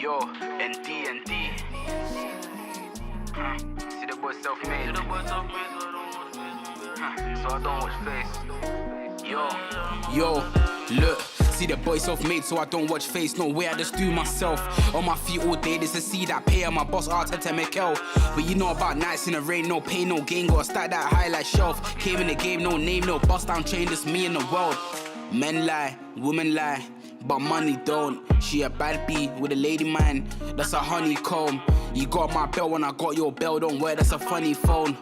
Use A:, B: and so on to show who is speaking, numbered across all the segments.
A: Yo, ND. See the boy self-made. So I don't watch face. Yo, look. See the boy self-made, so I don't watch face. No way, I just do myself. On my feet all day, this is see that pay. And my boss Arteta Mikel. But you know about nights in the rain, no pain, no gain. Gotta stack that highlight shelf. Came in the game, no name, no bust down chain. Just me in the world. Men lie, women lie, but money don't. She a bad bee with a lady man, that's a honeycomb. You got my bell when I got your bell, don't wear, that's a funny phone.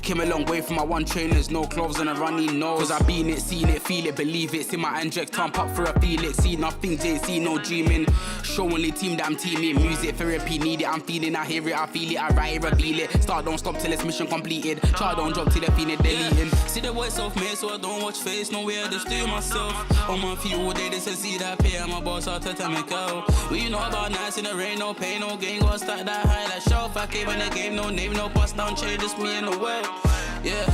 A: Came a long way from my one trainers, no clothes and a runny nose. Cause I been it, seen it, feel it, believe it. See my inject, pump up for a feel it. See nothing, JC, no dreaming. Show only team that I'm teaming. Music therapy, need it, I'm feeling, I hear it, I feel it, I write it, reveal it. Start, don't stop till it's mission completed. Chart, don't drop till they feel it, deleting. See the boy self-made, so I don't watch face, no way, I just do myself. On my feet all day, this is see that pay, and my boss Arteta Mikel. Well, you know about nights in the rain, no pain, no gain, gotta stack that highlight shelf. I came in the game, no name, no bust down chain, just me in the world. Yeah,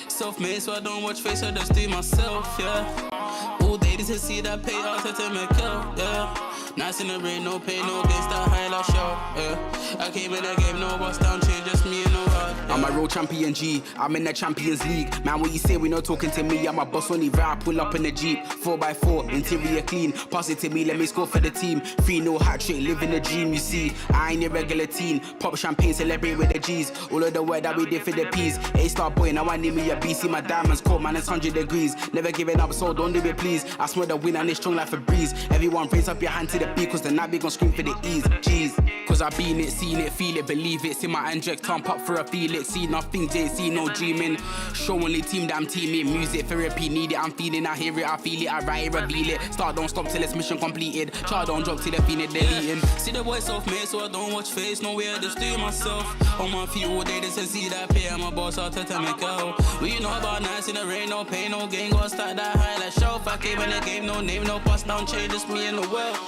A: self-made, so I don't watch face, I just do myself, yeah. All day, this is see that pay, Arteta Mikel, yeah. Nights in the rain, no pain, no gain, that highlight shelf, yeah. I came in the game, no bust down chain, just me in the world. I'm a real champion G, I'm in the Champions League. Man, what you say when you're talking to me? I'm a boss only right, I pull up in the Jeep. 4x4, interior clean. Pass it to me, let me score for the team. 3-0 hat trick, living the dream, you see. I ain't a regular teen. Pop champagne, celebrate with the G's. All of the work that we did for the P's. A-star boy, now I need me a B. See my diamonds cold, man, it's 100 degrees. Never giving up, so don't do it, please. I smell the wind and it's strong like a breeze. Everyone raise up your hand to the beat, cause the night we gon' scream for the ease. Jeez. Cause I been it, seen it, feel it, believe it. See my Andrex pump up for a Felix. See nothing, JC, no dreaming. Show only team that I'm teaming. Music therapy, need it, I'm feeling, I hear it, I feel it, I write it, reveal it. Start, don't stop till it's mission completed. Chart, don't drop till the feeling deleting. See the boy self-made, so I don't watch face. No way I just do myself. On my feet all day, just to see that pay. I'm a boss, I'll tell me go. What you know about nights in the rain, no pain, no gain. Gotta start that high, like shelf. I came in the game, no name, no bust down, change, just me in the world.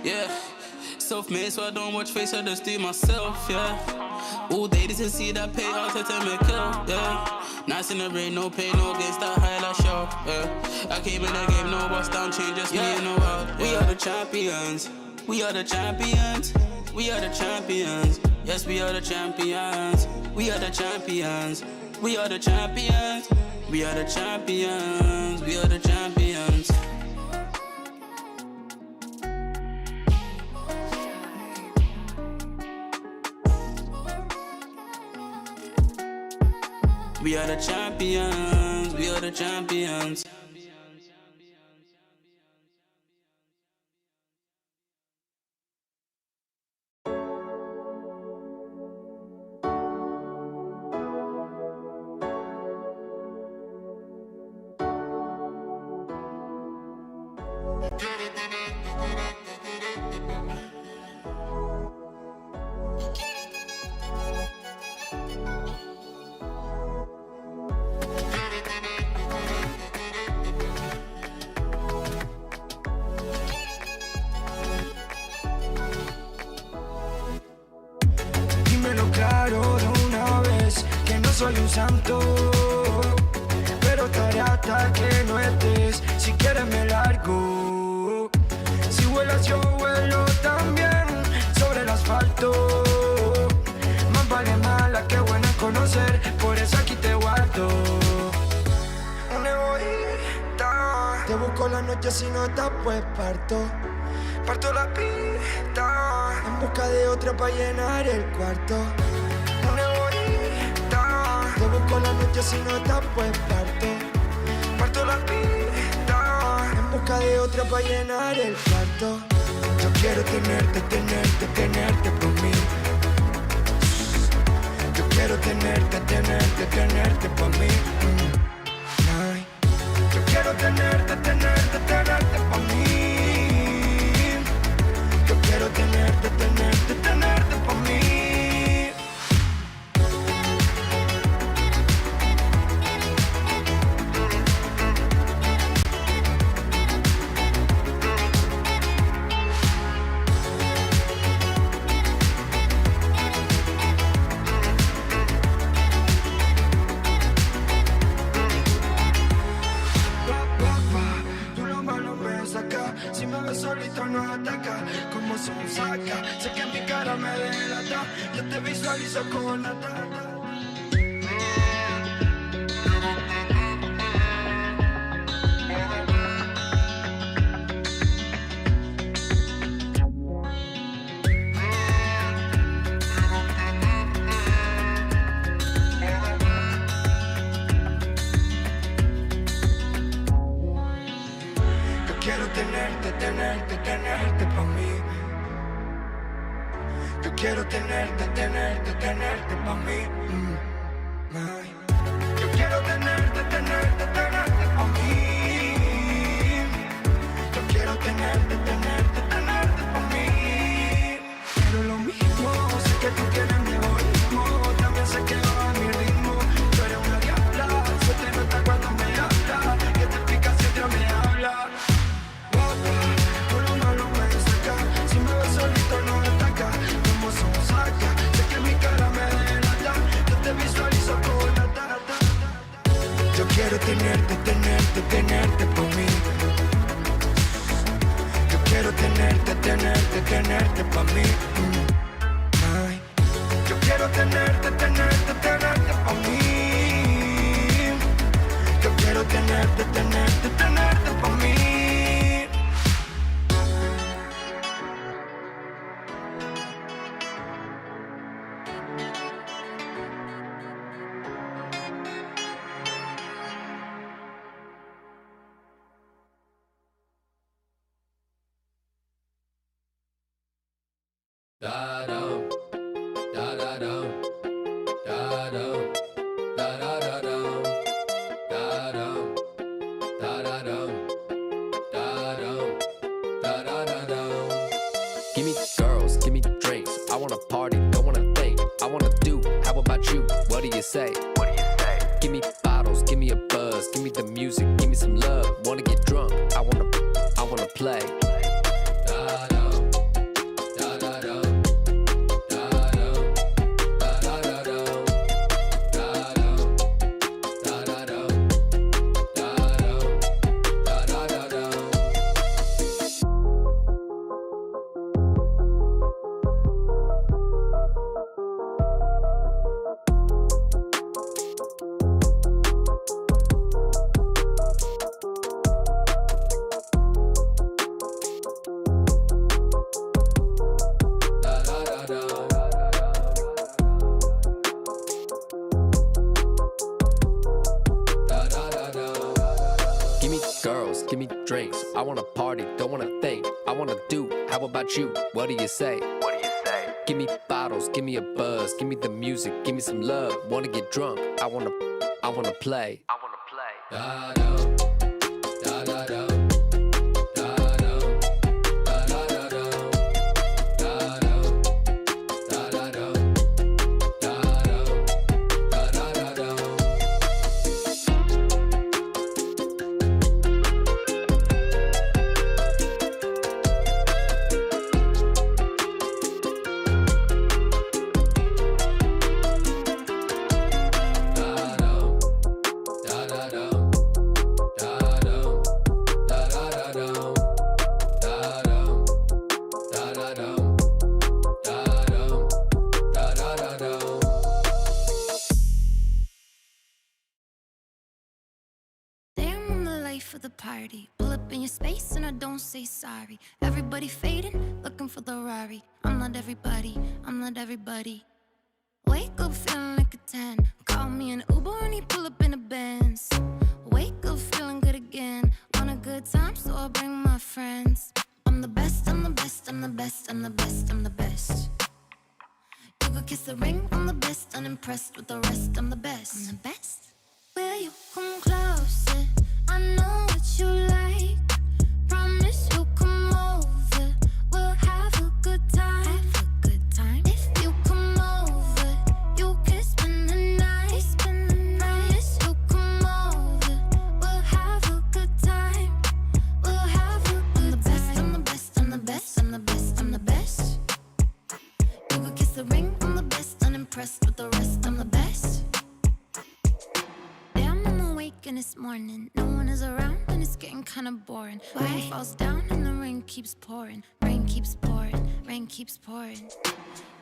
A: Yeah. Self-made, so I don't watch face, I just do myself, yeah. All day just to see that pay, I'll tell me kill, yeah. Nights in the rain, no pain, no gain, start high like show, yeah. I came in the game, no bust down, change, just me in the world. Yeah. We are the champions, we are the champions, we are the champions. Yes, we are the champions, we are the champions, we are the champions, we are the champions, we are the champions. We are the champions, we are the champions.
B: Claro de una vez que no soy un santo, pero estaré hasta que no estés. Si quieres me largo, si vuelas yo vuelo también sobre el asfalto. Más vale mala que buena conocer, por eso aquí te guardo. Un egoísta, te busco la noche si no estás pues parto la pista en busca de otra para llenar el cuarto. Un egoísta, te busco la noche si no estás pues parto la pista en busca de otra para llenar el cuarto. Yo quiero tenerte por mí. Yo quiero tenerte por mí. Ay. Yo quiero tenerte por mí. Yo quiero tenerte por mí. Tú lo malo me saca, si me ves solito no ataca. Como se me saca, sé que mi cara me delata. Yo te visualizo con la tata. Quiero tenerte por mí. Yo quiero tenerte por mí. Ay. Yo quiero tenerte por mí. Yo quiero tenerte por mí. Quiero lo mismo, sé que tú tienes mi egoísmo. También sé que va a mi ritmo. Tú eres una diabla, se te nota cuando me hablas. Que te pica si otra me habla. Si me ves solito no ataca, como son saca. Sé que mi cara me delata, yo te visualizo con la
C: Da-dum, da-da-dum, da-dum, da-da-da-dum, da-dum, da-da-dum, da-dum, da-da-da-dum.
D: Give me girls, give me drinks. I wanna party, don't wanna think. I wanna do, how about you? What do you say? Give me bottles, give me a buzz. Give me the music, give me some love. Wanna get drunk, I wanna play.
C: Da-dum, da-da-dum, da-dum, da-da-da-dum, da-dum, da-da-dum, da-dum, da-da-da-dum.
D: Give me girls, give me drinks. I wanna party, don't wanna think. I wanna do, how about you? What do you say? Give me bottles, give me a buzz. Give me the music, give me some love. Wanna get drunk, I wanna play.
C: Da-dum, da-da-dum, da-dum, da-da-da-dum, da-dum, da-da-dum, da-dum, da-da-da-dum. Da-dum, da-da-dum, da-dum, da-da-da-dum, da-dum, da-da-dum, da-dum, da-da-da-dum.
E: Damn, I'm the life of the party. Pull up in your space and I don't say sorry. Everybody fading, looking for the Rari. I'm not everybody, I'm not everybody. Wake up feeling like a 10. Call me an Uber and he pull up in a Benz. Wake up feeling good again. Want a good time, so I'll bring my friends. I'm the best, I'm the best, I'm the best, I'm the best, I'm the best. You could kiss the ring, I'm the best. Unimpressed with the rest, I'm the best. I'm the best. Will you come closer? I know what you like. Promise you'll come over. We'll have a good time. Have a good time. If you come over, you can spend the night. Promise you'll come over. We'll have a good time. We'll have a good time. I'm the best, I'm the best, I'm the best, I'm the best, I'm the best. You could kiss the ring, I'm the best. Unimpressed with the rest, I'm the best. Damn, I'm awake and it's morning. No one is around and it's getting kinda boring. Rain falls down and the rain keeps pouring. Rain keeps pouring, rain keeps pouring.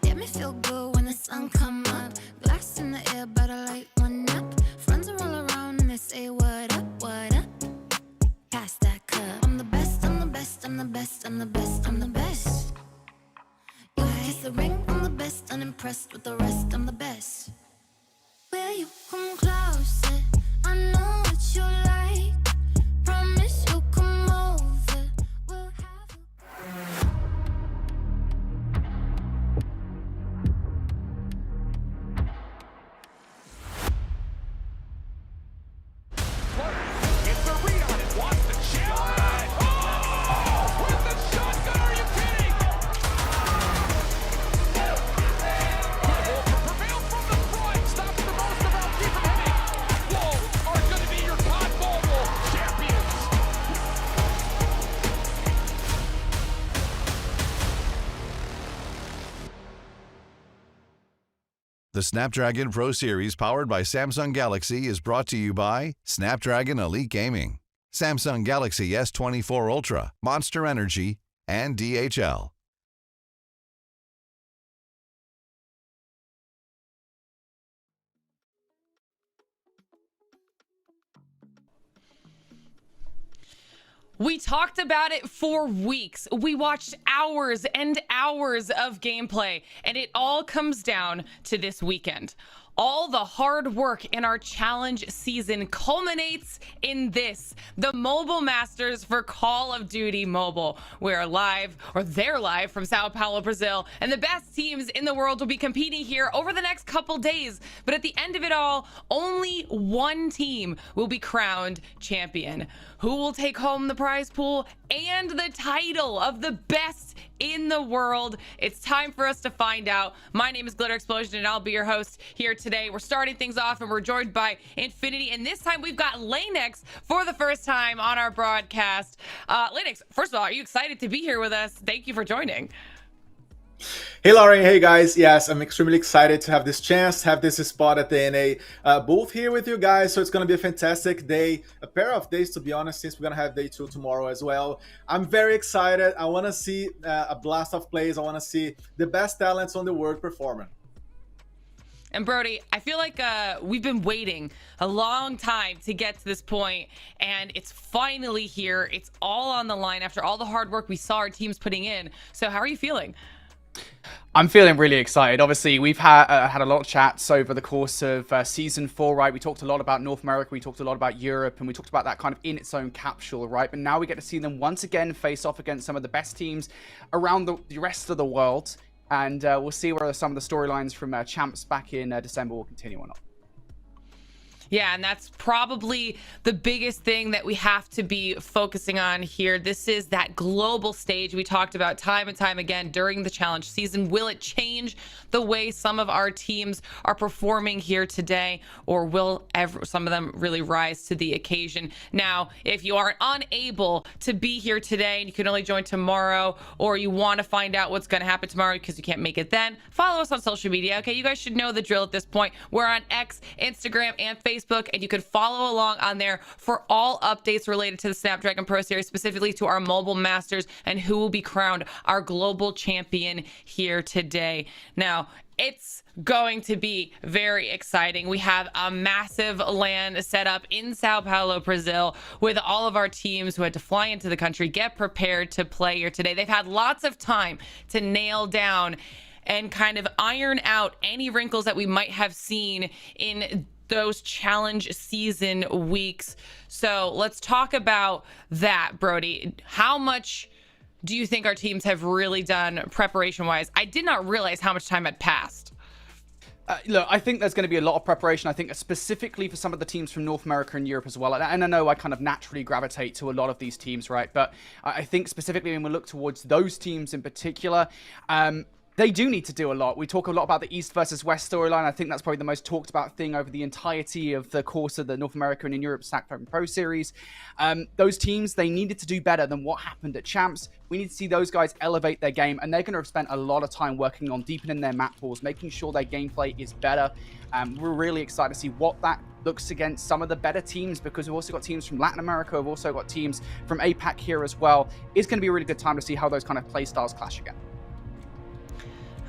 E: Damn, it feel good when the sun come up. Glass in the air, better light one up. Friends are all around and they say what up, what up. Pass that cup. I'm the best, I'm the best, I'm the best, I'm the best, I'm the best. You kiss the ring, I'm the best. Unimpressed with the rest, I'm the best. Will you come closer? I know what you like. Promise you'll come over. We'll have a
F: It's a read on it. Wants the challenge. Oh! With the shotgun. Are you kidding? Prevails from the front. Stops the most of our keep from hitting. Wolves are going to be your COD Mobile champions.
G: The Snapdragon Pro Series powered by Samsung Galaxy is brought to you by Snapdragon Elite Gaming, Samsung Galaxy S24 Ultra, Monster Energy, and DHL.
H: We talked about it for weeks. We watched hours and hours of gameplay, and it all comes down to this weekend. All the hard work in our challenge season culminates in this, the Mobile Masters for Call of Duty Mobile. We're live, or they're live from São Paulo, Brazil, and the best teams in the world will be competing here over the next couple days. But at the end of it all, only one team will be crowned champion. Who will take home the prize pool and the title of the best in the world? It's time for us to find out. My name is Glitter Explosion, and I'll be your host here today. We're starting things off, and we're joined by Infinity, and this time we've got Lanex for the first time on our broadcast. Lanex, first of all, are you excited to be here with us? Thank you for joining.
I: Hey Lauren, hey guys. Yes, I'm extremely excited to have this chance, have this spot at the NA booth here with you guys. So it's going to be a fantastic day, a pair of days to be honest, since we're going to have day 2 tomorrow as well. I'm very excited. I want to see a blast of plays. I want to see the best talents on the world performing.
H: And Brody, I feel like we've been waiting a long time to get to this point, and it's finally here. It's all on the line after all the hard work we saw our teams putting in. So how are you feeling?
J: I'm feeling really excited. Obviously, we've had a lot of chats over the course of Season 4, right? We talked a lot about North America, we talked a lot about Europe, and we talked about that kind of in its own capsule, right? But now we get to see them once again face off against some of the best teams around the rest of the world. And we'll see whether some of the storylines from Champs back in December will continue or not.
H: Yeah, and that's probably the biggest thing that we have to be focusing on here. This is that global stage we talked about time and time again during the challenge season. Will it change the way some of our teams are performing here today, or will some of them really rise to the occasion? Now, if you are unable to be here today and you can only join tomorrow, or you want to find out what's going to happen tomorrow because you can't make it then, follow us on social media. Okay, you guys should know the drill at this point. We're on X, Instagram, and Facebook, and you can follow along on there for all updates related to the Snapdragon Pro Series, specifically to our Mobile Masters and who will be crowned our global champion here today. Now, it's going to be very exciting. We have a massive LAN set up in Sao Paulo, Brazil, with all of our teams who had to fly into the country, get prepared to play here today. They've had lots of time to nail down and kind of iron out any wrinkles that we might have seen in those challenge season weeks. So let's talk about that, Brody. How much do you think our teams have really done preparation wise? I did not realize how much time had passed.
J: Look, I think there's going to be a lot of preparation. I think specifically for some of the teams from North America and Europe as well. And I know I kind of naturally gravitate to a lot of these teams, right? But I think specifically when we look towards those teams in particular, they do need to do a lot. We talk a lot about the East versus West storyline. I think that's probably the most talked about thing over the entirety of the course of the North America and in Europe Snapdragon Pro Series. Those teams, they needed to do better than what happened at Champs. We need to see those guys elevate their game, and they're going to have spent a lot of time working on deepening their map pools, making sure their gameplay is better. We're really excited to see what that looks against some of the better teams, because we've also got teams from Latin America, we've also got teams from APAC here as well. It's going to be a really good time to see how those kind of play styles clash again.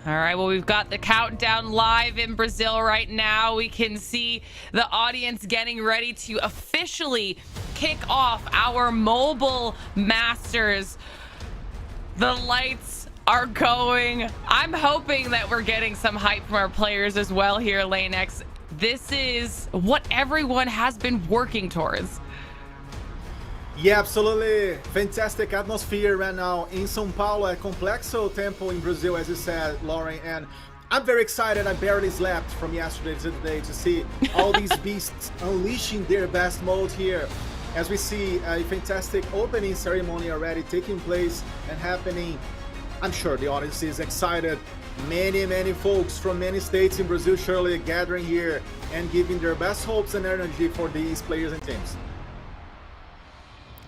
H: All right, well, we've got the countdown live in Brazil right now. We can see the audience getting ready to officially kick off our Mobile Masters. The lights are going. I'm hoping that we're getting some hype from our players as well here, Lanex. This is what everyone has been working towards.
I: Yeah, absolutely. Fantastic atmosphere right now in São Paulo at Komplexo Tempo in Brazil, as you said, Lauren. And I'm very excited. I barely slept from yesterday to today to see all these beasts unleashing their best mode here. As we see a fantastic opening ceremony already taking place and happening. I'm sure the audience is excited. Many folks from many states in Brazil surely gathering here and giving their best hopes and energy for these players and teams.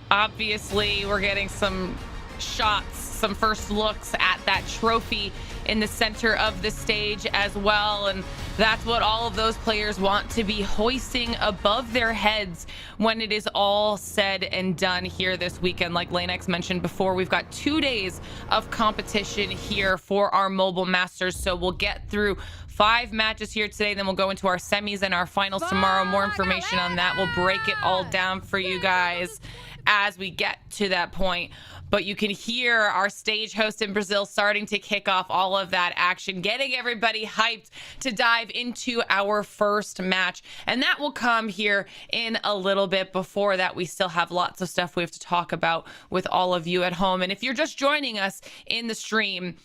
H: Obviously, we're getting some shots, some first looks at that trophy in the center of the stage as well. And that's what all of those players want to be hoisting above their heads when it is all said and done here this weekend. Like Lanex mentioned before, we've got 2 days of competition here for our Mobile Masters. So we'll get through 5 matches here today, then we'll go into our semis and our finals tomorrow. More information on that. We'll break it all down for you guys as we get to that point. but you can hear our stage host in Brazil starting to kick off all of that action, getting everybody hyped to dive into our first match. And that will come here in a little bit. Before that, we still have lots of stuff we have to talk about with all of you at home. And if you're just joining us in the stream,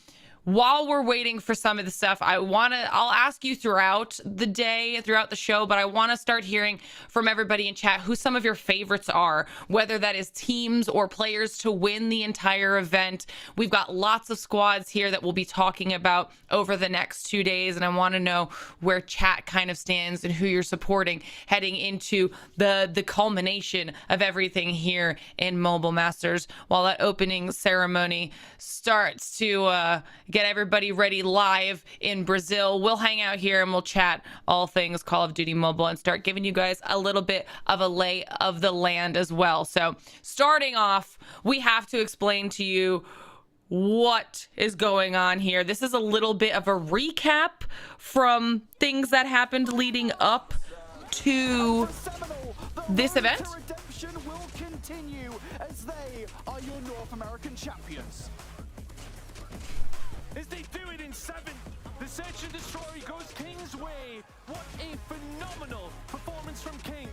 H: while we're waiting for some of the stuff, I'll ask you throughout the day, throughout the show, but I want to start hearing from everybody in chat who some of your favorites are, whether that is teams or players to win the entire event. We've got lots of squads here that we'll be talking about over the next 2 days, and I want to know where chat kind of stands and who you're supporting heading into the culmination of everything here in Mobile Masters, while that opening ceremony starts to get everybody ready live in Brazil. We'll hang out here and we'll chat all things Call of Duty Mobile and start giving you guys a little bit of a lay of the land as well. So starting off, we have to explain to you what is going on here. This is a little bit of a recap from things that happened leading up to this event.
B: Will continue as they are your North American champions.
F: As they do it in 7, the Search and Destroy goes King's way. What a phenomenal performance from King.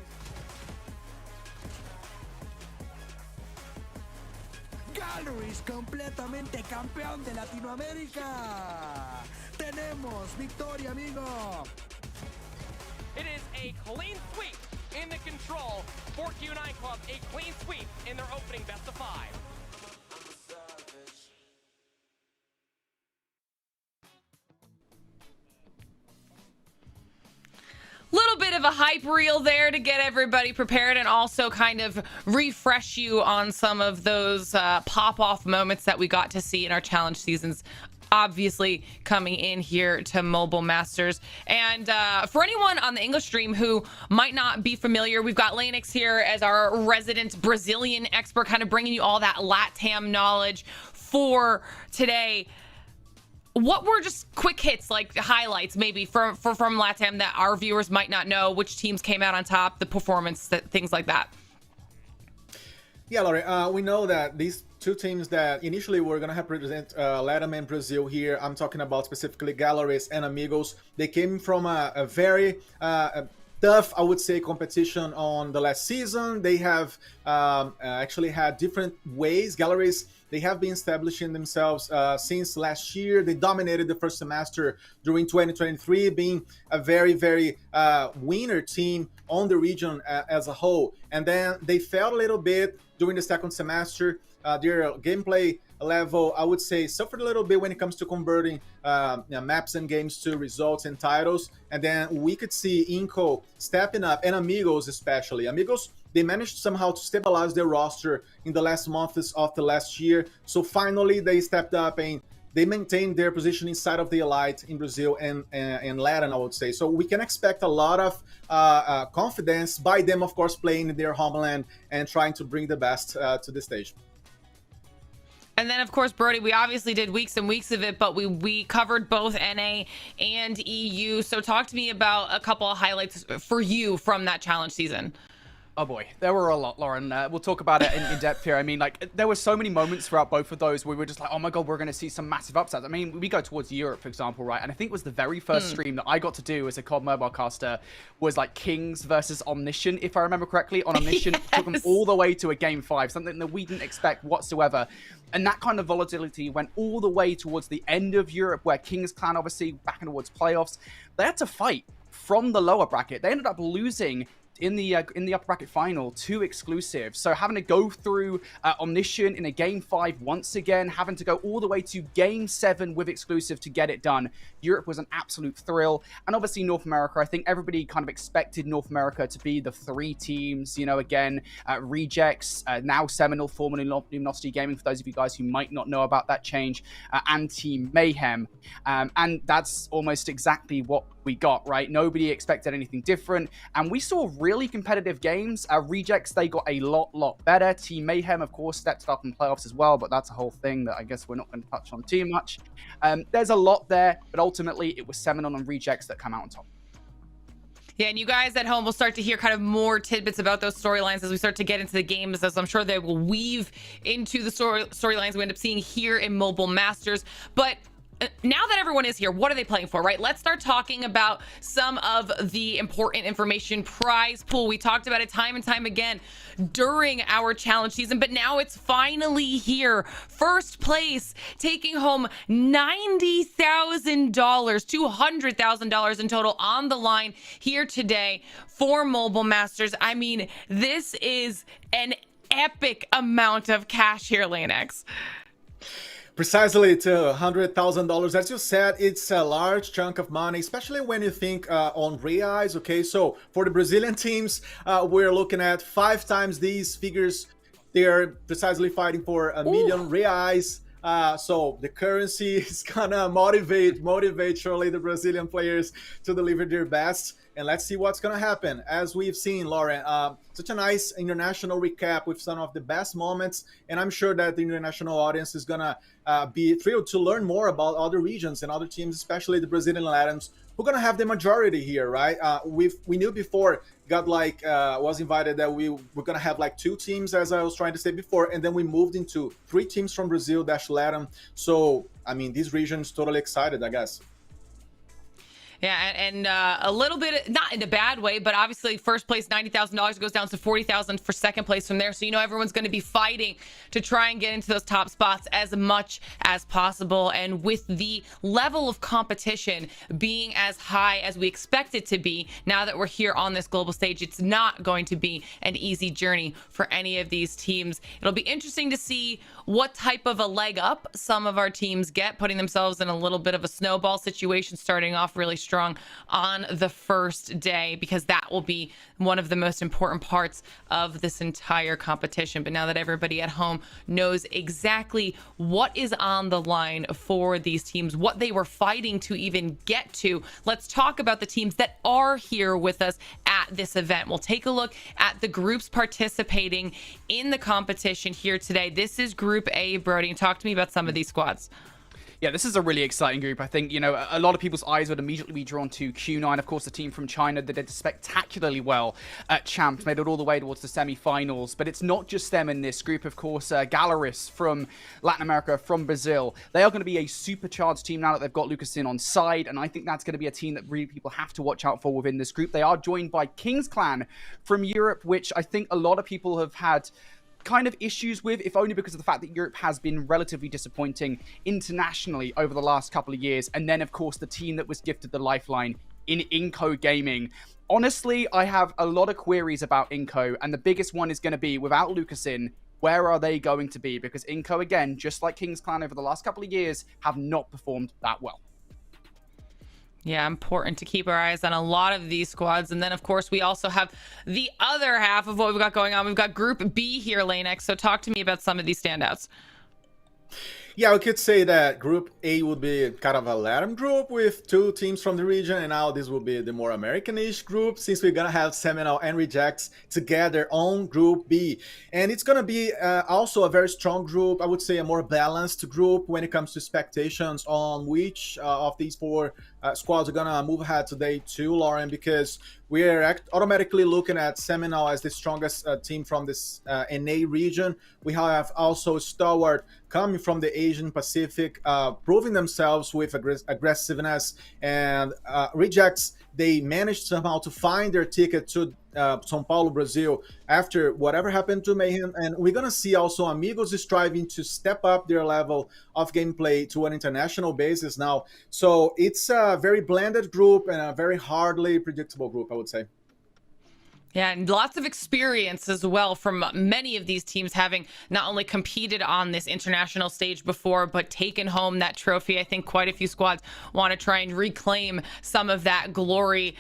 B: Galleries completamente campeón de Latinoamérica. Tenemos victoria, amigo.
K: It is a clean sweep in the control for Q9 Club, a clean sweep in their opening best of 5.
H: Little bit of a hype reel there to get everybody prepared and also kind of refresh you on some of those pop-off moments that we got to see in our challenge seasons, obviously coming in here to Mobile Masters. And for anyone on the English stream who might not be familiar, we've got Lanix here as our resident Brazilian expert, kind of bringing you all that LATAM knowledge for today. What were just quick hits, like highlights maybe from LATAM that our viewers might not know? Which teams came out on top, the performance, things like that?
I: Yeah, Laurie, we know that these two teams that initially were going to represent LATAM and Brazil here, I'm talking about specifically Galleries and Amigos. They came from a very tough, I would say, competition on the last season. They have actually had different ways. Galleries, they have been establishing themselves since last year. They dominated the first semester during 2023, being a very, very winner team on the region as a whole. And then they fell a little bit during the second semester. Their gameplay level, I would say, suffered a little bit when it comes to converting maps and games to results and titles. And then we could see Inco stepping up, and Amigos especially. Amigos, they managed somehow to stabilize their roster in the last months of the last year. So finally, they stepped up and they maintained their position inside of the elite in Brazil and Latin, I would say. So we can expect a lot of confidence by them, of course, playing in their homeland and trying to bring the best to the stage.
H: And then, of course, Brody, we obviously did weeks and weeks of it, but we covered both NA and EU. So talk to me about a couple of highlights for you from that challenge season.
J: Oh boy, there were a lot, Lauren. We'll talk about it in depth here. I mean, like, there were so many moments throughout both of those where we were just like, oh my god, we're going to see some massive upsets. I mean, we go towards Europe, for example, right? And I think it was the very first stream that I got to do as a COD mobile caster was like Kings versus Omniscient, if I remember correctly. On Omniscient, took them all the way to a game 5, something that we didn't expect whatsoever. And that kind of volatility went all the way towards the end of Europe, where Kings Clan, obviously, back towards playoffs, they had to fight from the lower bracket. They ended up losing in the upper bracket final to Exclusive. So having to go through Omniscient in a game 5 once again, having to go all the way to game 7 with Exclusive to get it done. Europe was an absolute thrill. And obviously North America, I think everybody kind of expected North America to be the 3 teams, you know, again, Rejects, now Seminole, formerly Luminosity Gaming, for those of you guys who might not know about that change, and Team Mayhem. And that's almost exactly what we got, right? Nobody expected anything different. And we saw really competitive games. Rejects, they got a lot better. Team Mayhem, of course, stepped up in playoffs as well, but that's a whole thing that I guess we're not going to touch on too much. There's a lot there, but ultimately it was Seminole and Rejects that come out on top.
H: Yeah, and you guys at home will start to hear kind of more tidbits about those storylines as we start to get into the games, as I'm sure they will weave into the storylines we end up seeing here in Mobile Masters. But now that everyone is here, what are they playing for, right? Let's start talking about some of the important information. Prize pool, we talked about it time and time again during our challenge season, but now it's finally here. First place taking home $90,000, $200,000 in total on the line here today for Mobile Masters. I mean, this is an epic amount of cash here, Lanex.
I: Precisely to $100,000. As you said, it's a large chunk of money, especially when you think on reais. Okay, so for the Brazilian teams, we're looking at 5 times these figures. They're precisely fighting for a million reais. So the currency is gonna motivate surely the Brazilian players to deliver their best. And let's see what's going to happen. As we've seen, Lauren, such a nice international recap with some of the best moments. And I'm sure that the international audience is going to be thrilled to learn more about other regions and other teams, especially the Brazilian Latins, who are going to have the majority here, right? We knew before, was invited that we were going to have like 2 teams, as I was trying to say before. And then we moved into 3 teams from Brazil, Latin. So, I mean, this region is totally excited, I guess.
H: Yeah, and a little bit, not in a bad way, but obviously first place, $90,000 goes down to $40,000 for second place from there. So, you know, everyone's going to be fighting to try and get into those top spots as much as possible. And with the level of competition being as high as we expect it to be, now that we're here on this global stage, it's not going to be an easy journey for any of these teams. It'll be interesting to see what type of a leg up some of our teams get, putting themselves in a little bit of a snowball situation, starting off really strong on the first day, because that will be one of the most important parts of this entire competition. But now that everybody at home knows exactly what is on the line for these teams, what they were fighting to even get to, let's talk about the teams that are here with us at this event. We'll take a look at the groups participating in the competition here today. This is Group A, Brody, and talk to me about some of these squads.
J: Yeah, this is a really exciting group. I think, you know, a lot of people's eyes would immediately be drawn to Q9, of course, the team from China that did spectacularly well at Champs, made it all the way towards the semi-finals. But it's not just them in this group, of course. Galeris from Latin America, from Brazil. They are going to be a supercharged team now that they've got Lucasin on side, and I think that's going to be a team that really people have to watch out for within this group. They are joined by Kings Clan from Europe, which I think a lot of people have had kind of issues with, if only because of the fact that Europe has been relatively disappointing internationally over the last couple of years. And then, of course, the team that was gifted the lifeline in Inco Gaming. Honestly, I have a lot of queries about Inco, and the biggest one is going to be, without Lucasin, where are they going to be? Because Inco, again, just like Kings Clan over the last couple of years, have not performed that well.
H: Yeah, important to keep our eyes on a lot of these squads. And then, of course, we also have the other half of what we've got going on. We've got Group B here, Lanex. So talk to me about some of these standouts.
I: Yeah, we could say that Group A would be kind of a Latin group with 2 teams from the region, and now this will be the more American-ish group, since we're gonna have Seminole and Rejects together on Group B. And it's gonna be also a very strong group, I would say a more balanced group when it comes to expectations on which of these 4 squads are gonna move ahead today too, Lauren, because we're automatically looking at Seminole as the strongest team from this NA region. We have also Stalwart coming from the Asian Pacific, proving themselves with aggressiveness, and Rejects, they managed somehow to find their ticket to São Paulo, Brazil, after whatever happened to Mayhem. And we're going to see also Amigos is striving to step up their level of gameplay to an international basis now. So it's a very blended group and a very hardly predictable group, I would say.
H: Yeah, and lots of experience as well from many of these teams, having not only competed on this international stage before, but taken home that trophy. I think quite a few squads want to try and reclaim some of that glory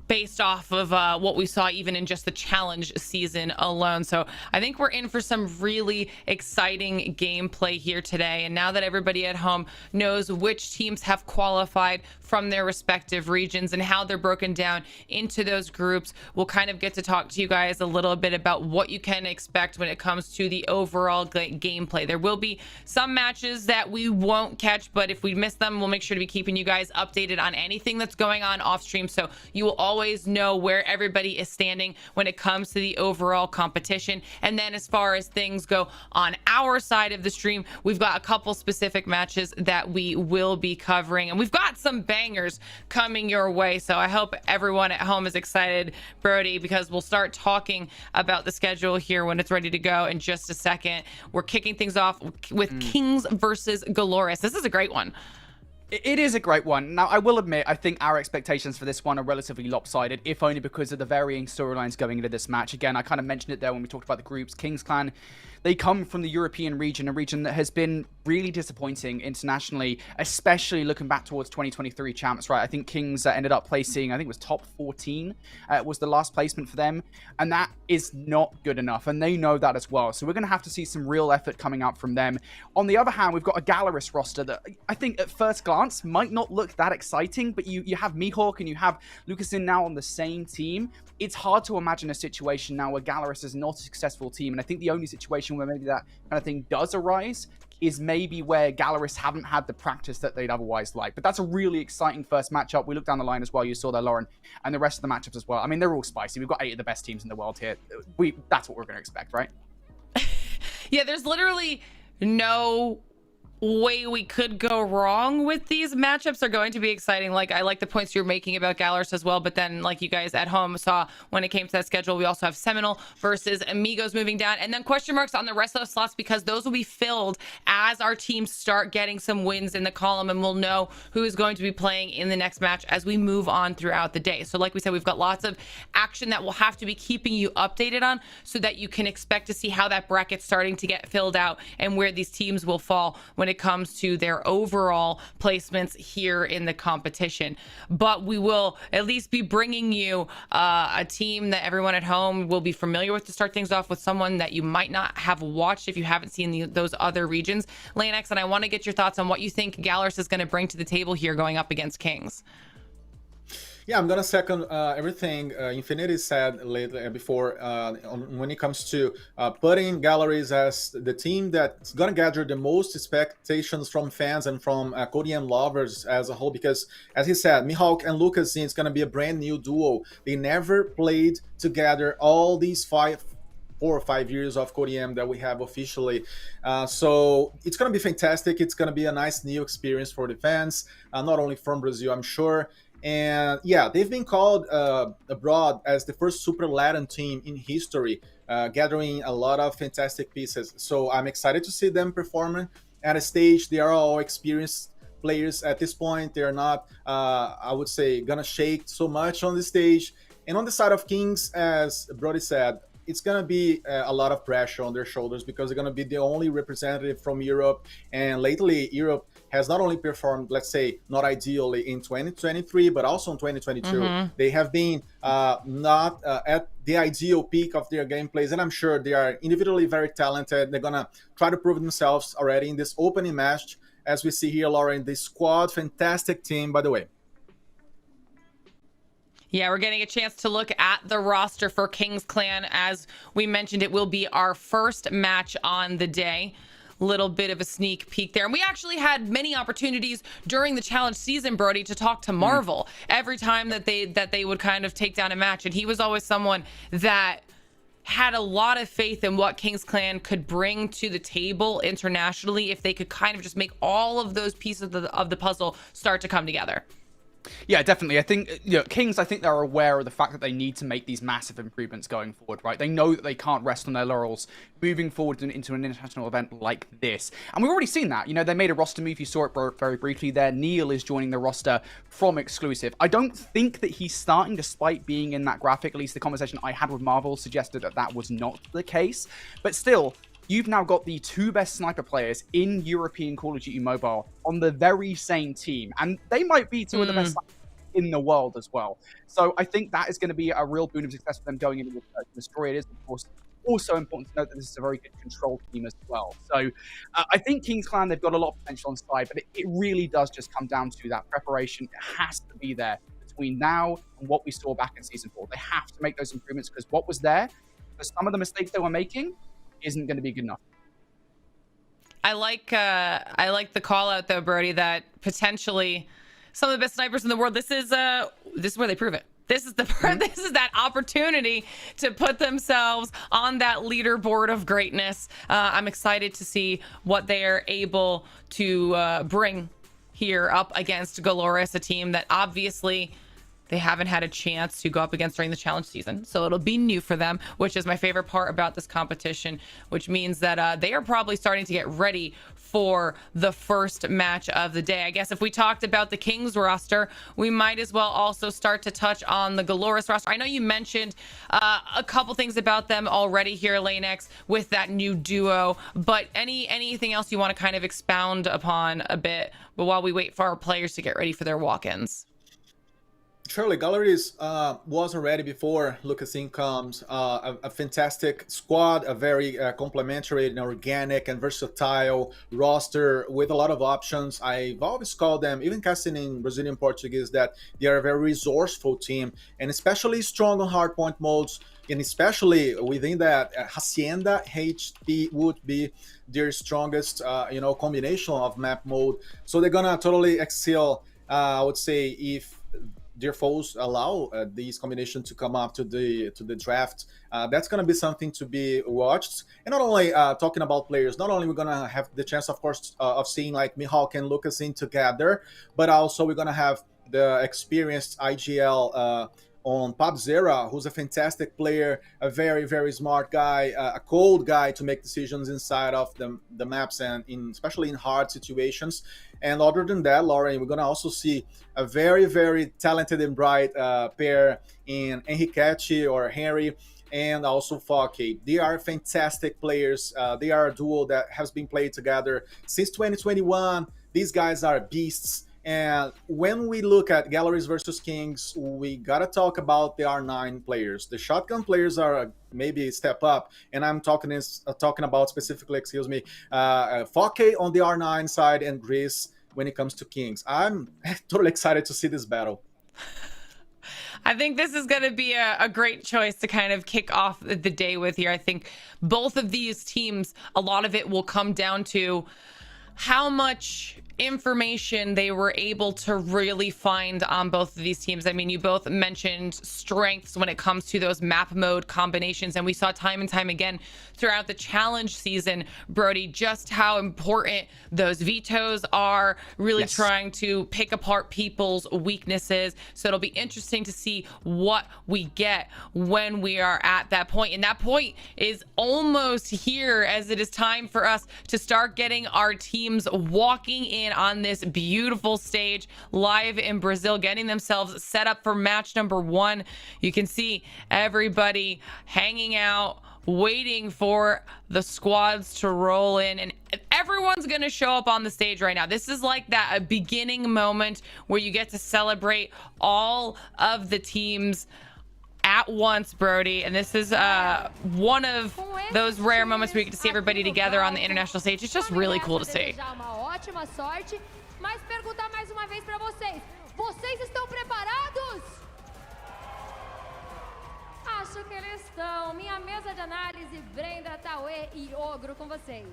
H: based off of what we saw even in just the challenge season alone. So I think we're in for some really exciting gameplay here today. And now that everybody at home knows which teams have qualified from their respective regions and how they're broken down into those groups, we'll kind of get to talk to you guys a little bit about what you can expect when it comes to the overall gameplay. There will be some matches that we won't catch, but if we miss them, we'll make sure to be keeping you guys updated on anything that's going on off stream. So you will always know where everybody is standing when it comes to the overall competition. And then as far as things go on our side of the stream, we've got a couple specific matches that we will be covering, and we've got some bangers coming your way. So I hope everyone at home is excited, Brody, because we'll start talking about the schedule here when it's ready to go in just a second. We're kicking things off with Kings versus Galores. This is a great one.
J: It is a great one. Now, I will admit, I think our expectations for this one are relatively lopsided, if only because of the varying storylines going into this match. Again, I kind of mentioned it there when we talked about the groups. Kings Clan, they come from the European region, a region that has been really disappointing internationally, especially looking back towards 2023 champs, right? I think Kings ended up placing, I think it was top 14, was the last placement for them, and that is not good enough, and they know that as well. So we're going to have to see some real effort coming out from them. On the other hand, we've got a Gallerist roster that I think at first glance might not look that exciting, but you have Mihawk and you have Lucasin now on the same team. It's hard to imagine a situation now where Gallerist is not a successful team, and I think the only situation where maybe that kind of thing does arise is maybe where Gallerist haven't had the practice that they'd otherwise like. But that's a really exciting first matchup. We look down the line as well. You saw there, Lauren, and the rest of the matchups as well. I mean, they're all spicy. We've got 8 of the best teams in the world here. That's what we're going to expect, right?
H: Yeah, there's literally no way we could go wrong with these matchups. Are going to be exciting. Like, I like the points you're making about Gallerist as well, but then like you guys at home saw when it came to that schedule, we also have Seminole versus Amigos moving down, and then question marks on the rest of the slots because those will be filled as our teams start getting some wins in the column, and we'll know who is going to be playing in the next match as we move on throughout the day. So like we said, we've got lots of action that we'll have to be keeping you updated on so that you can expect to see how that bracket's starting to get filled out and where these teams will fall when it comes to their overall placements here in the competition. But we will at least be bringing you a team that everyone at home will be familiar with to start things off with, someone that you might not have watched if you haven't seen those other regions. Lanex, and I want to get your thoughts on what you think Gallerist is going to bring to the table here going up against Kings.
I: Yeah, I'm gonna second everything Infinity said before when it comes to putting Galleries as the team that's gonna gather the most expectations from fans and from CODM lovers as a whole, because as he said, Mihawk and Lucasin is gonna be a brand new duo. They never played together all these 4 or 5 years of CODM that we have officially. So it's going to be fantastic. It's going to be a nice new experience for the fans, not only from Brazil, I'm sure. And yeah, they've been called abroad as the first Super Latin team in history, gathering a lot of fantastic pieces. So I'm excited to see them performing at a stage. They are all experienced players at this point. They're not, I would say, going to shake so much on the stage. And on the side of Kings, as Brody said, it's going to be a lot of pressure on their shoulders because they're going to be the only representative from Europe. And lately, Europe has not only performed, let's say, not ideally in 2023, but also in 2022. They have been not at the ideal peak of their gameplays. And I'm sure they are individually very talented. They're going to try to prove themselves already in this opening match. As we see here, Lauren, the squad, fantastic team, by the way.
H: Yeah, we're getting a chance to look at the roster for Kings Clan. As we mentioned, it will be our first match on the day. Little bit of a sneak peek there. And we actually had many opportunities during the challenge season, Brody, to talk to Marvel every time that they would kind of take down a match. And he was always someone that had a lot of faith in what Kings Clan could bring to the table internationally if they could kind of just make all of those pieces of the puzzle start to come together.
J: Yeah, definitely. I think, Kings, I think they're aware of the fact that they need to make these massive improvements going forward, right? They know that they can't rest on their laurels moving forward into an international event like this. And we've already seen that. They made a roster move. You saw it very briefly there. Neil is joining the roster from Exclusive. I don't think that he's starting, despite being in that graphic. At least the conversation I had with Marvel suggested that that was not the case. But still, you've now got the 2 best sniper players in European Call of Duty Mobile on the very same team. And they might be 2 of the best snipers in the world as well. So I think that is going to be a real boon of success for them going into the story. It is, of course, also important to note that this is a very good control team as well. So I think Kings Clan, they've got a lot of potential on side, but it really does just come down to that preparation. It has to be there between now and what we saw back in Season 4. They have to make those improvements because what was there, for some of the mistakes they were making, isn't going to be good enough.
H: I like the call out though, Brody, that potentially some of the best snipers in the world. This is where they prove it. This is this is that opportunity to put themselves on that leaderboard of greatness. I'm excited to see what they are able to bring here up against Galores, a team that obviously they haven't had a chance to go up against during the challenge season. So it'll be new for them, which is my favorite part about this competition, which means that they are probably starting to get ready for the first match of the day. I guess if we talked about the Kings roster, we might as well also start to touch on the Galores roster. I know you mentioned a couple things about them already here, Lanex, with that new duo, but anything else you want to kind of expound upon a bit, but while we wait for our players to get ready for their walk-ins?
I: Surely, Galleries wasn't ready before Lucas In comes. A fantastic squad, a very complementary and organic and versatile roster with a lot of options. I've always called them, even casting in Brazilian Portuguese, that they are a very resourceful team and especially strong on hardpoint modes. And especially within that, Hacienda HP would be their strongest, combination of map mode. So they're gonna totally excel. I would say if their foes allow these combinations to come up to the draft, that's going to be something to be watched. And not only talking about players, not only we're going to have the chance, of course, of seeing like Mihawk and Lucas In together, but also we're going to have the experienced IGL on Pabzera, who's a fantastic player, a very, very smart guy, a cold guy to make decisions inside of the maps and especially in hard situations. And other than that, Lauren, we're going to also see a very, very talented and bright pair in Henriquete or Henry and also Fokke. They are fantastic players. They are a duo that has been played together since 2021. These guys are beasts. And when we look at Galleries versus Kings, we got to talk about the R9 players. The shotgun players are maybe a step up. And I'm talking about specifically, Fokke on the R9 side and Gris when it comes to Kings. I'm totally excited to see this battle.
H: I think this is going to be a great choice to kind of kick off the day with here. I think both of these teams, a lot of it will come down to how much information they were able to really find on both of these teams. I mean, you both mentioned strengths when it comes to those map mode combinations, and we saw time and time again throughout the challenge season, Brody, just how important those vetoes are, really trying to pick apart people's weaknesses. So it'll be interesting to see what we get when we are at that point. And that point is almost here, as it is time for us to start getting our teams walking in on this beautiful stage live in Brazil, getting themselves set up for match number 1. You can see everybody hanging out, waiting for the squads to roll in, and everyone's gonna show up on the stage right now. This is like a beginning moment where you get to celebrate all of the teams at once, Brody, and this is one of those rare moments where you get to see everybody together on the international stage. It's just really cool to see.
L: Ótima sorte, mas perguntar mais uma vez para vocês. Vocês estão preparados? Acho que eles estão. Minha mesa de análise, Brenda, Tauê e Ogro com vocês.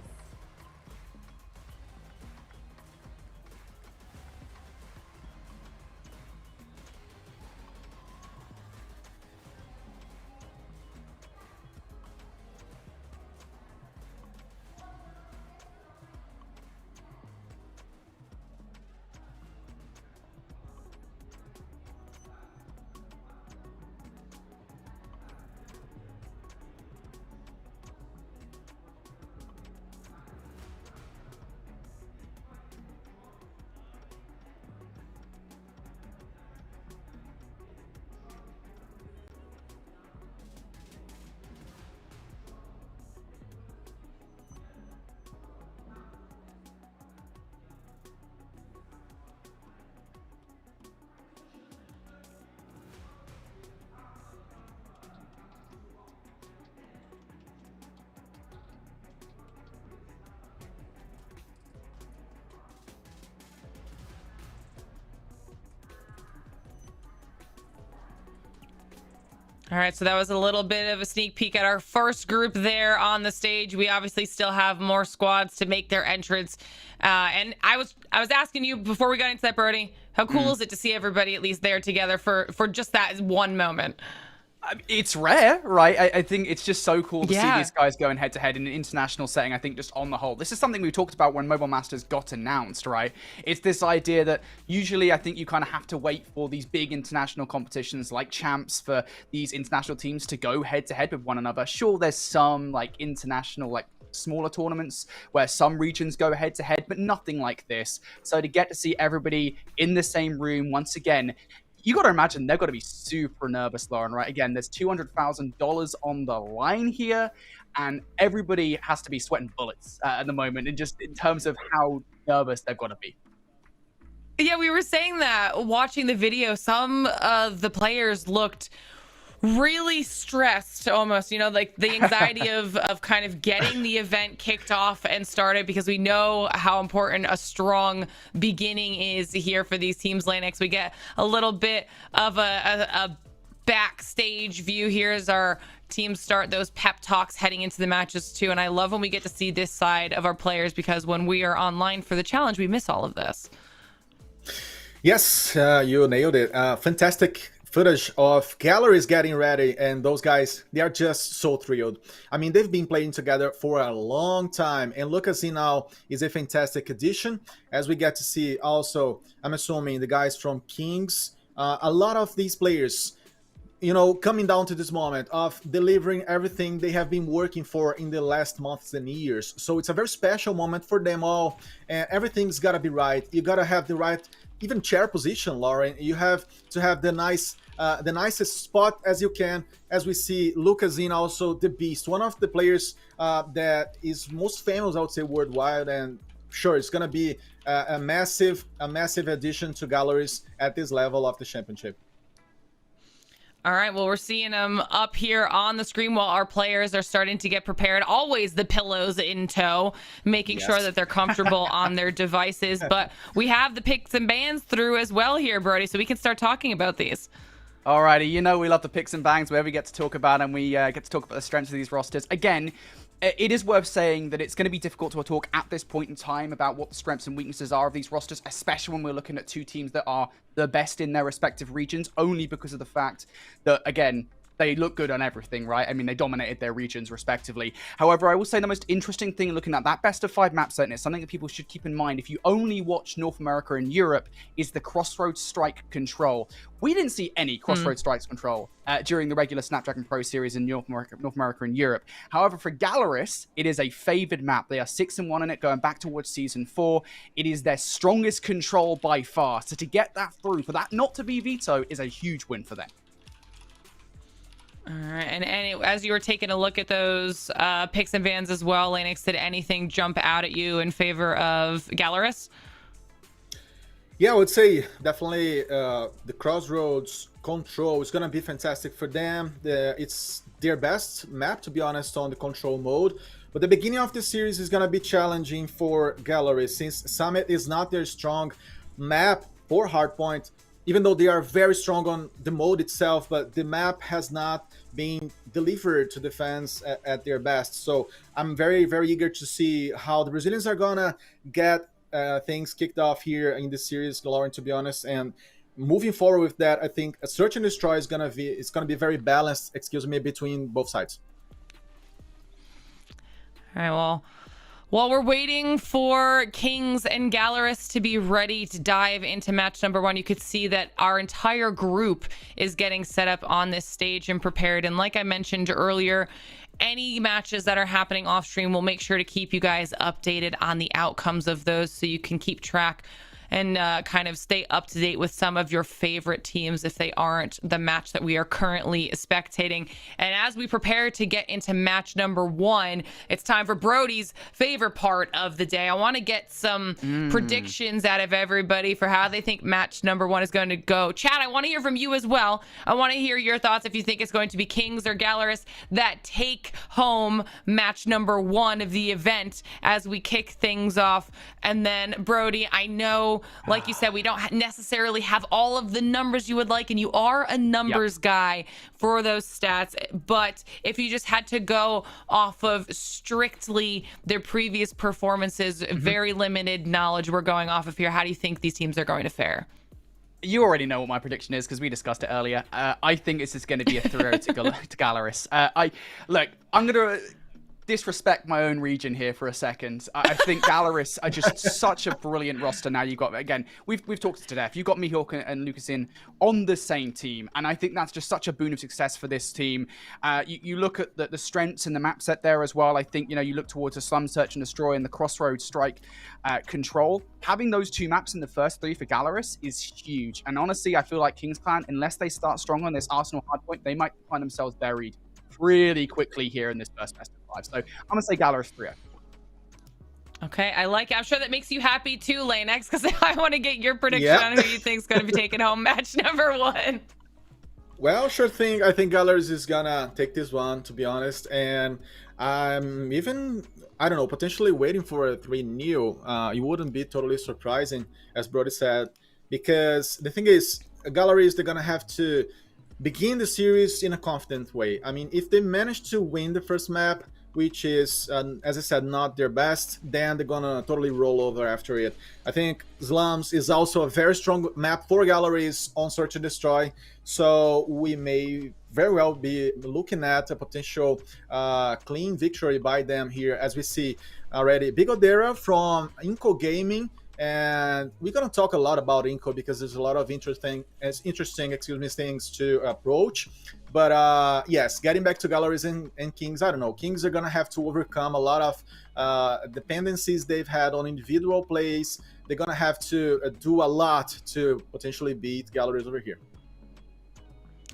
H: All right, so that was a little bit of a sneak peek at our first group there on the stage. We obviously still have more squads to make their entrance. And I was asking you before we got into that, Brody, how cool is it to see everybody at least there together for just that one moment?
J: It's rare, right? I think it's just so cool to see these guys going head-to-head in an international setting, I think, just on the whole. This is something we talked about when Mobile Masters got announced, right? It's this idea that usually I think you kind of have to wait for these big international competitions like Champs for these international teams to go head-to-head with one another. Sure, there's some, like, international, like, smaller tournaments where some regions go head-to-head, but nothing like this. So to get to see everybody in the same room once again, you got to imagine they've got to be super nervous, Lauren, right? Again, there's $200,000 on the line here, and everybody has to be sweating bullets at the moment, and just in terms of how nervous they've got to be.
H: Yeah, we were saying that watching the video, some of the players looked really stressed almost, you know, like the anxiety of kind of getting the event kicked off and started, because we know how important a strong beginning is here for these teams. Lanix, we get a little bit of a backstage view here as our teams start those pep talks heading into the matches too. And I love when we get to see this side of our players, because when we are online for the challenge, we miss all of this.
I: Yes, you nailed it. Fantastic footage of galleries getting ready, and those guys, they are just so thrilled. I mean, they've been playing together for a long time, and Lucas now is a fantastic addition, as we get to see also, I'm assuming, the guys from Kings. A lot of these players, you know, coming down to this moment of delivering everything they have been working for in the last months and years. So it's a very special moment for them all, and everything's got to be right. You got to have the right, even chair position, Lauren. You have to have the nicest spot as you can, as we see Lucas in also the Beast, one of the players that is most famous, I would say, worldwide, and sure, it's gonna be a massive addition to galleries at this level of the championship.
H: All right, well, we're seeing them up here on the screen while our players are starting to get prepared. Always the pillows in tow, making sure that they're comfortable on their devices. But we have the picks and bans through as well here, Brody, so we can start talking about these.
J: Alrighty, you know we love the picks and bangs where we get to talk about and we get to talk about the strengths of these rosters. Again, it is worth saying that it's going to be difficult to talk at this point in time about what the strengths and weaknesses are of these rosters, especially when we're looking at two teams that are the best in their respective regions, only because of the fact that, again, they look good on everything, right? I mean, they dominated their regions respectively. However, I will say the most interesting thing looking at that best of 5 map set, and it's something that people should keep in mind if you only watch North America and Europe, is the Crossroads strike control. We didn't see any Crossroads strikes control during the regular Snapdragon Pro Series in North America and Europe. However, for Galeris, it is a favored map. They are 6-1 in it, going back towards Season 4. It is their strongest control by far. So to get that through, for that not to be veto, is a huge win for them.
H: All right, and as you were taking a look at those picks and bans as well, Lanix, did anything jump out at you in favor of Galeris?
I: Yeah, I would say definitely the Crossroads control is going to be fantastic for them. It's their best map, to be honest, on the control mode. But the beginning of the series is going to be challenging for Galeris, since Summit is not their strong map for Hardpoint, even though they are very strong on the mode itself, but the map has not been delivered to the fans at their best. So I'm very, very eager to see how the Brazilians are gonna get things kicked off here in this series, Lauren, to be honest. And moving forward with that, I think a search and destroy is gonna be very balanced, between both sides.
H: All right, well, while we're waiting for Kings and Galeris to be ready to dive into match number 1, you could see that our entire group is getting set up on this stage and prepared. And like I mentioned earlier, any matches that are happening off stream, we'll make sure to keep you guys updated on the outcomes of those so you can keep track and kind of stay up to date with some of your favorite teams if they aren't the match that we are currently spectating. And as we prepare to get into match number 1, it's time for Brody's favorite part of the day. I want to get some predictions out of everybody for how they think match number 1 is going to go. Chad, I want to hear from you as well. I want to hear your thoughts if you think it's going to be Kings or Galeris that take home match number 1 of the event as we kick things off. And then, Brody, I know like you said, we don't necessarily have all of the numbers you would like, and you are a numbers guy for those stats. But if you just had to go off of strictly their previous performances, very limited knowledge we're going off of here, how do you think these teams are going to fare?
J: You already know what my prediction is because we discussed it earlier. I think this is going to be a 3-0 to Galeris. I'm going to disrespect my own region here for a second. I think Galeris are just such a brilliant roster. Now you got, again, we've talked to death. You've got Mihawk and Lucas in on the same team, and I think that's just such a boon of success for this team. You look at the strengths in the map set there as well. I think, you look towards the Slum Search and Destroy and the Crossroads Strike Control. Having those two maps in the first 3 for Galeris is huge. And honestly, I feel like Kings Clan, unless they start strong on this Arsenal hardpoint, they might find themselves buried really quickly here in this first best of 5. So I'm going to say Galeris 3-0.
H: Okay, I like it. I'm sure that makes you happy too, Lanex, because I want to get your prediction on who you think is going to be taking home match number 1.
I: Well, sure thing. I think Galeris is going to take this one, to be honest. And I'm even, potentially waiting for a 3-0. It wouldn't be totally surprising, as Brody said, because the thing is, Galeris, they're going to have to begin the series in a confident way. I mean, if they manage to win the first map, which is, as I said, not their best, then they're gonna totally roll over after it. I think Slums is also a very strong map for Galeris on Search and Destroy, so we may very well be looking at a potential clean victory by them here, as we see already Big Odera from Inco Gaming. And we're going to talk a lot about Inco because there's a lot of interesting things to approach. But yes, getting back to Galeris and Kings, I don't know. Kings are going to have to overcome a lot of dependencies they've had on individual plays. They're going to have to do a lot to potentially beat Galeris over here.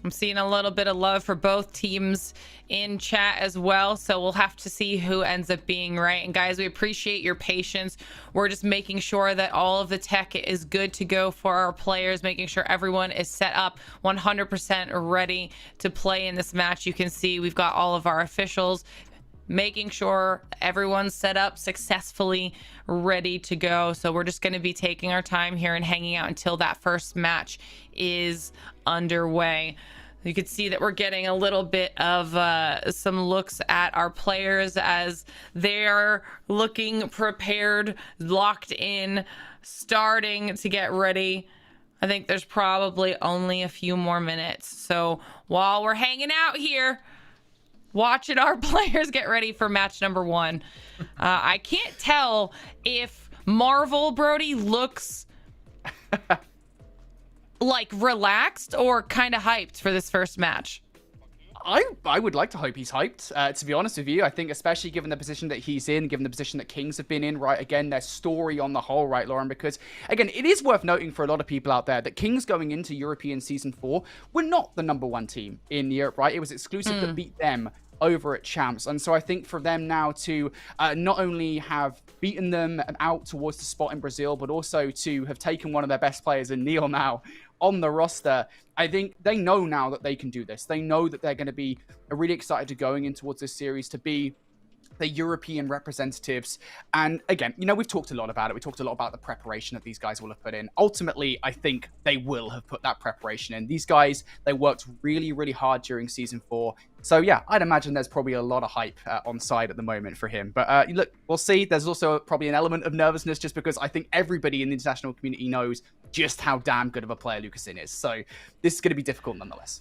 H: I'm seeing a little bit of love for both teams in chat as well, so we'll have to see who ends up being right. And guys, we appreciate your patience. We're just making sure that all of the tech is good to go for our players, making sure everyone is set up 100% ready to play in this match. You can see we've got all of our officials making sure everyone's set up successfully, ready to go. So we're just going to be taking our time here and hanging out until that first match is underway. You can see that we're getting a little bit of some looks at our players as they're looking prepared, locked in, starting to get ready. I think there's probably only a few more minutes. So while we're hanging out here, watching our players get ready for match number 1. I can't tell if Marvel Brody looks like relaxed or kind of hyped for this first match.
J: I would like to hope he's hyped, to be honest with you. I think especially given the position that he's in, given the position that Kings have been in, right? Again, their story on the whole, right, Lauren? Because, again, it is worth noting for a lot of people out there that Kings going into European Season 4 were not the #1 team in Europe, right? It was Exclusive that beat them over at Champs. And so I think for them now to not only have beaten them out towards the spot in Brazil, but also to have taken one of their best players in Neil now on the roster, I think they know now that they can do this. They know that they're going to be really excited to going in towards this series to be the European representatives. And again, we've talked a lot about it. We talked a lot about the preparation that these guys will have put in. Ultimately, I think they will have put that preparation in. These guys, they worked really, really hard during Season 4. So yeah, I'd imagine there's probably a lot of hype on side at the moment for him. But look, we'll see. There's also probably an element of nervousness just because I think everybody in the international community knows just how damn good of a player Lucasin is. So this is going to be difficult nonetheless.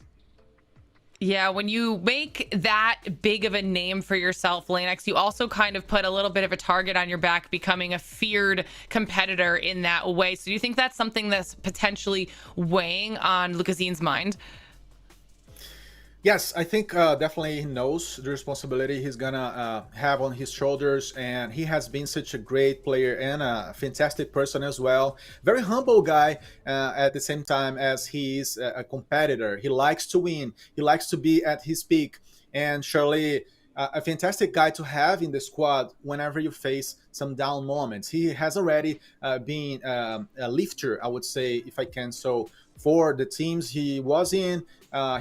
H: Yeah, when you make that big of a name for yourself, Lanex, you also kind of put a little bit of a target on your back, becoming a feared competitor in that way. So do you think that's something that's potentially weighing on Lucasin's mind?
I: Yes, I think definitely he knows the responsibility he's gonna have on his shoulders, and he has been such a great player and a fantastic person as well. Very humble guy at the same time as he's a competitor. He likes to win. He likes to be at his peak, and surely a fantastic guy to have in the squad whenever you face some down moments. He has already been a lifter, I would say, if I can so, for the teams he was in.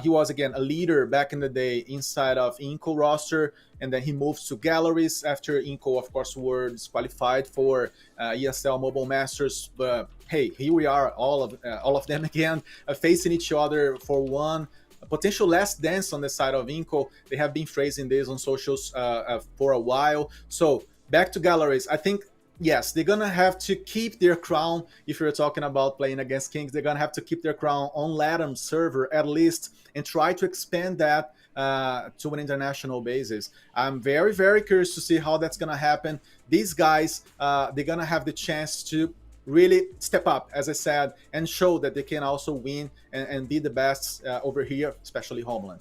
I: He was, again, a leader back in the day inside of Inco roster, and then he moved to Galleries after Inco, of course, were disqualified for ESL Mobile Masters. But hey, here we are, all of them again, facing each other for one potential last dance on the side of Inco. They have been phrasing this on socials for a while. So back to Galleries, I think, yes, they're gonna have to keep their crown. If you're talking about playing against Kings, they're gonna have to keep their crown on LATAM server at least, and try to expand that to an international basis. I'm very, very curious to see how that's gonna happen. These guys, they're gonna have the chance to really step up, as I said, and show that they can also win and be the best over here, especially Homeland.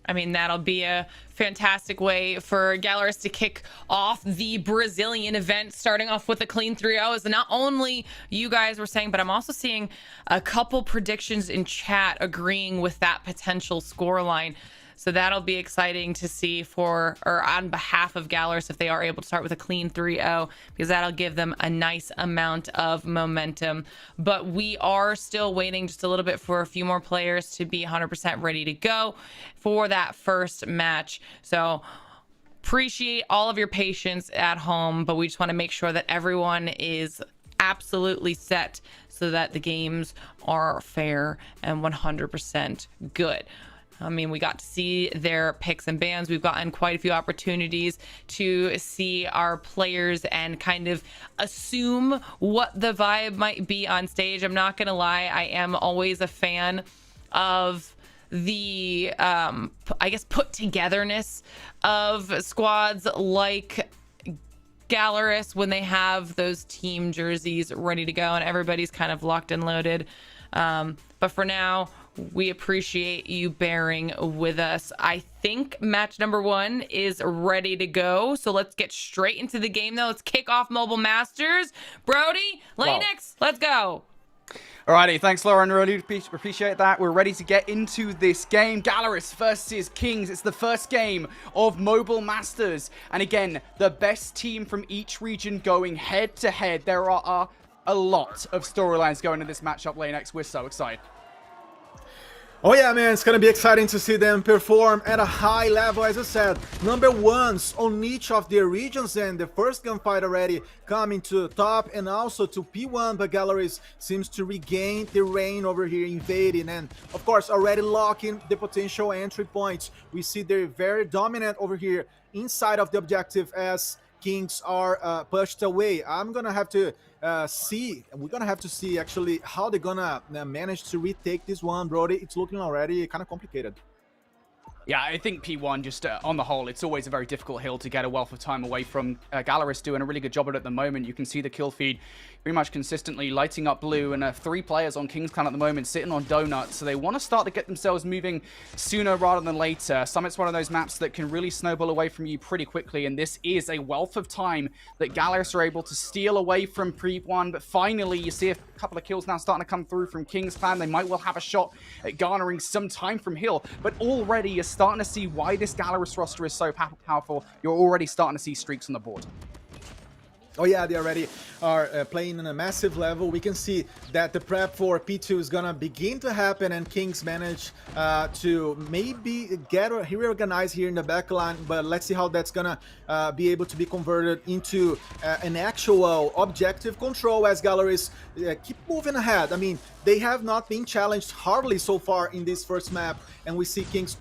H: I mean, that'll be a fantastic way for Galleries to kick off the Brazilian event, starting off with a clean 3-0. And not only you guys were saying, but I'm also seeing a couple predictions in chat agreeing with that potential scoreline. So that'll be exciting to see on behalf of Galleries if they are able to start with a clean 3-0, because that'll give them a nice amount of momentum. But we are still waiting just a little bit for a few more players to be 100% ready to go for that first match. So appreciate all of your patience at home, but we just want to make sure that everyone is absolutely set so that the games are fair and 100% good. I mean, we got to see their picks and bans. We've gotten quite a few opportunities to see our players and kind of assume what the vibe might be on stage. I'm not going to lie. I am always a fan of the, I guess, put togetherness of squads like Galleries when they have those team jerseys ready to go and everybody's kind of locked and loaded. But for now, we appreciate you bearing with us. I think match number 1 is ready to go. So let's get straight into the game, though. Let's kick off Mobile Masters. Brody, Lanix, let's go.
J: Alrighty, thanks, Lauren. Really appreciate that. We're ready to get into this game. Galleries versus Kings. It's the first game of Mobile Masters. And again, the best team from each region going head to head. There are a lot of storylines going in this matchup, Lanix. We're so excited.
I: Oh yeah, man, it's gonna be exciting to see them perform at a high level, as I said. Number 1s on each of their regions, and the first gunfight already coming to top and also to P1, but Galleries seems to regain the reign over here, invading and, of course, already locking the potential entry points. We see they're very dominant over here inside of the objective as Kings are pushed away. I'm gonna have to we're gonna have to see actually how they're gonna manage to retake this one, Brody. It's looking already kind of complicated.
J: Yeah, I think P1, just on the whole, it's always a very difficult hill to get a wealth of time away from. Galleries doing a really good job at it at the moment. You can see the kill feed pretty much consistently lighting up blue, and 3 players on Kings Clan at the moment sitting on donuts, so they want to start to get themselves moving sooner rather than later. Summit's one of those maps that can really snowball away from you pretty quickly, and this is a wealth of time that Galleries are able to steal away from P1, but finally you see a couple of kills now starting to come through from Kings Clan. They might well have a shot at garnering some time from Hill, but already you're starting to see why this Galleries roster is so powerful. You're already starting to see streaks on the board.
I: Oh yeah, they already are playing on a massive level. We can see that the prep for P2 is gonna begin to happen, and Kings manage to maybe get reorganized here in the backline, but let's see how that's gonna be able to be converted into an actual objective control as Galleries keep moving ahead. I mean, they have not been challenged hardly so far in this first map, and we see Kings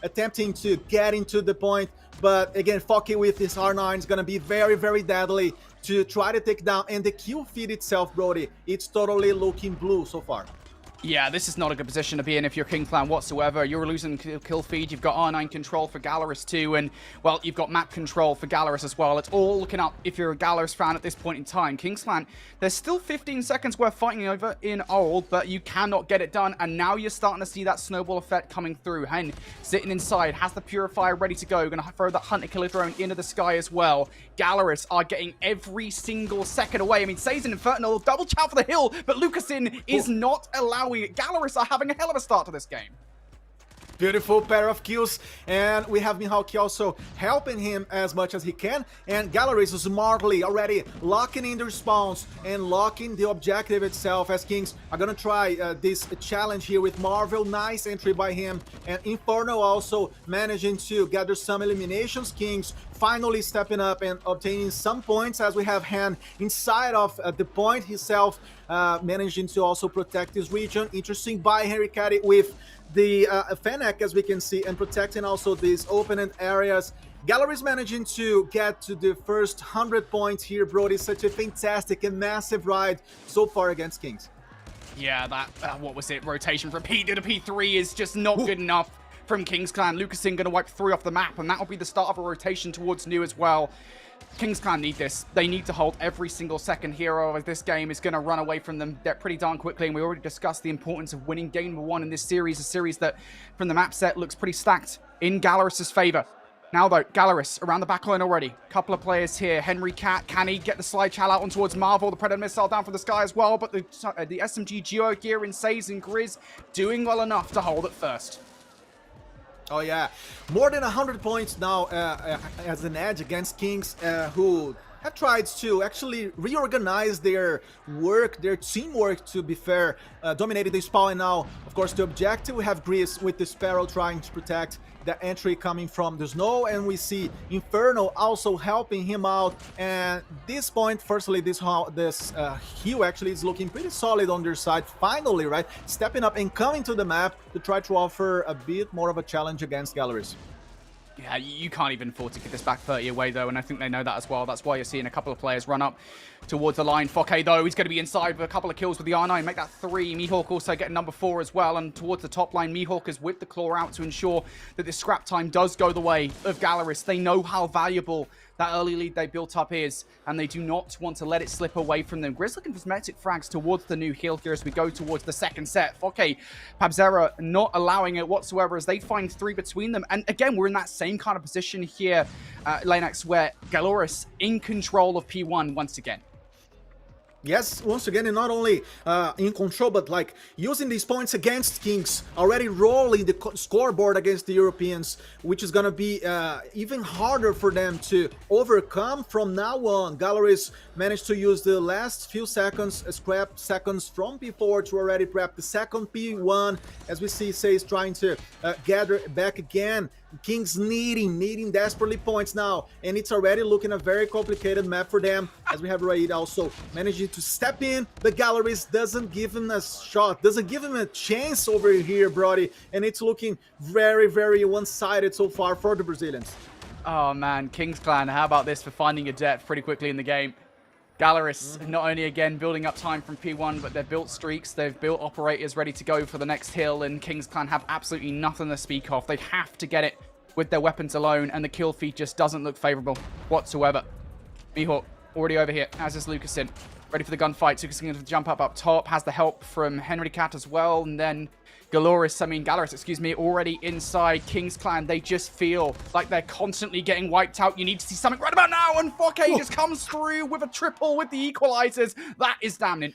I: attempting to get into the point. But again, Focky with his R9 is going to be very, very deadly to try to take down. And the kill feed itself, Brody, it's totally looking blue so far.
J: Yeah, this is not a good position to be in if you're King Clan whatsoever. You're losing kill feed. You've got R9 control for Galleries too, and, well, you've got map control for Galleries as well. It's all looking up if you're a Galleries fan at this point in time. Kings Clan, there's still 15 seconds worth fighting over in Old, but you cannot get it done, and now you're starting to see that snowball effect coming through. Hen sitting inside, has the Purifier ready to go. Going to throw that Hunter Killer drone into the sky as well. Galleries are getting every single second away. I mean, Sazen Infernal, double chow for the hill, but Lucasin is not allowing it. Galleries are having a hell of a start to this game.
I: Beautiful pair of kills, and we have Mihawk also helping him as much as he can, and Galleries smartly already locking in the respawns and locking the objective itself, as Kings are gonna try this challenge here with Marvel. Nice entry by him, and Inferno also managing to gather some eliminations. Kings finally stepping up and obtaining some points, as we have Han inside of the point himself, managing to also protect this region. Interesting by Henry Caddy with the Fennec, as we can see, and protecting also these open areas. Galleries managing to get to the first 100 points here, Brody. Such a fantastic and massive ride so far against Kings.
J: Yeah, that, what was it, rotation from P2 to P3 is just not good enough from Kings Clan. Lucasin going to wipe 3 off the map, and that'll be the start of a rotation towards New as well. Kings Clan need this. They need to hold every single second hero, as this game is going to run away from them pretty darn quickly, and we already discussed the importance of winning game number 1 in this series, a series that, from the map set, looks pretty stacked in Galaris' favor. Now, though, Galaris around the backline already. Couple of players here. Henry Cat, can he get the slide chal out on towards Marvel? The Predator missile down from the sky as well, but the SMG Geo gear in Says and Grizz doing well enough to hold it first.
I: Oh yeah, more than 100 points now as an edge against Kings, who have tried to actually reorganize their work, their teamwork, to be fair, dominating the spawn. And now, of course, the objective, we have Grizz with the Sparrow trying to protect the entry coming from the snow, and we see Inferno also helping him out. And this point, firstly, this Hue actually is looking pretty solid on their side, finally, right? Stepping up and coming to the map to try to offer a bit more of a challenge against Galleries.
J: Yeah, you can't even afford to give this back 30 away, though, and I think they know that as well. That's why you're seeing a couple of players run up towards the line. Fokke, though, he's going to be inside with a couple of kills with the R9, make that 3. Mihawk also getting number 4 as well, and towards the top line, Mihawk has whipped the claw out to ensure that this scrap time does go the way of Galaris. They know how valuable that early lead they built up is, and they do not want to let it slip away from them. Grizz looking for Smetic frags towards the new heal here as we go towards the second set. Fokke, Pabzera not allowing it whatsoever as they find 3 between them. And again, we're in that same kind of position here, Lanex, where Galoris in control of P1 once again.
I: Yes, once again, and not only in control, but like using these points against Kings, already rolling the scoreboard against the Europeans, which is going to be even harder for them to overcome from now on. Galleries managed to use the last few seconds, scrap seconds from P4 to already prep the second P1, as we see Says trying to gather back again. Kings needing desperately points now, and it's already looking a very complicated map for them, as we have Raid also managing to step in. The Galleries doesn't give him a shot, doesn't give him a chance over here, Brody, and it's looking very, very one-sided so far for the Brazilians.
J: Oh man, Kings Clan, how about this for finding a depth pretty quickly in the game? Galaris not only again building up time from P1, but they've built streaks, they've built operators ready to go for the next hill, and Kings Clan have absolutely nothing to speak of. They have to get it with their weapons alone, and the kill feed just doesn't look favorable whatsoever. Mihawk already over here, as is Lucasin. Ready for the gunfight. Lucasin going to jump up top, has the help from Henry Cat as well, and then Galaris, excuse me, already inside. Kings Clan, they just feel like they're constantly getting wiped out. You need to see something right about now, and Fokke just comes through with a triple with the equalizers. That is damning.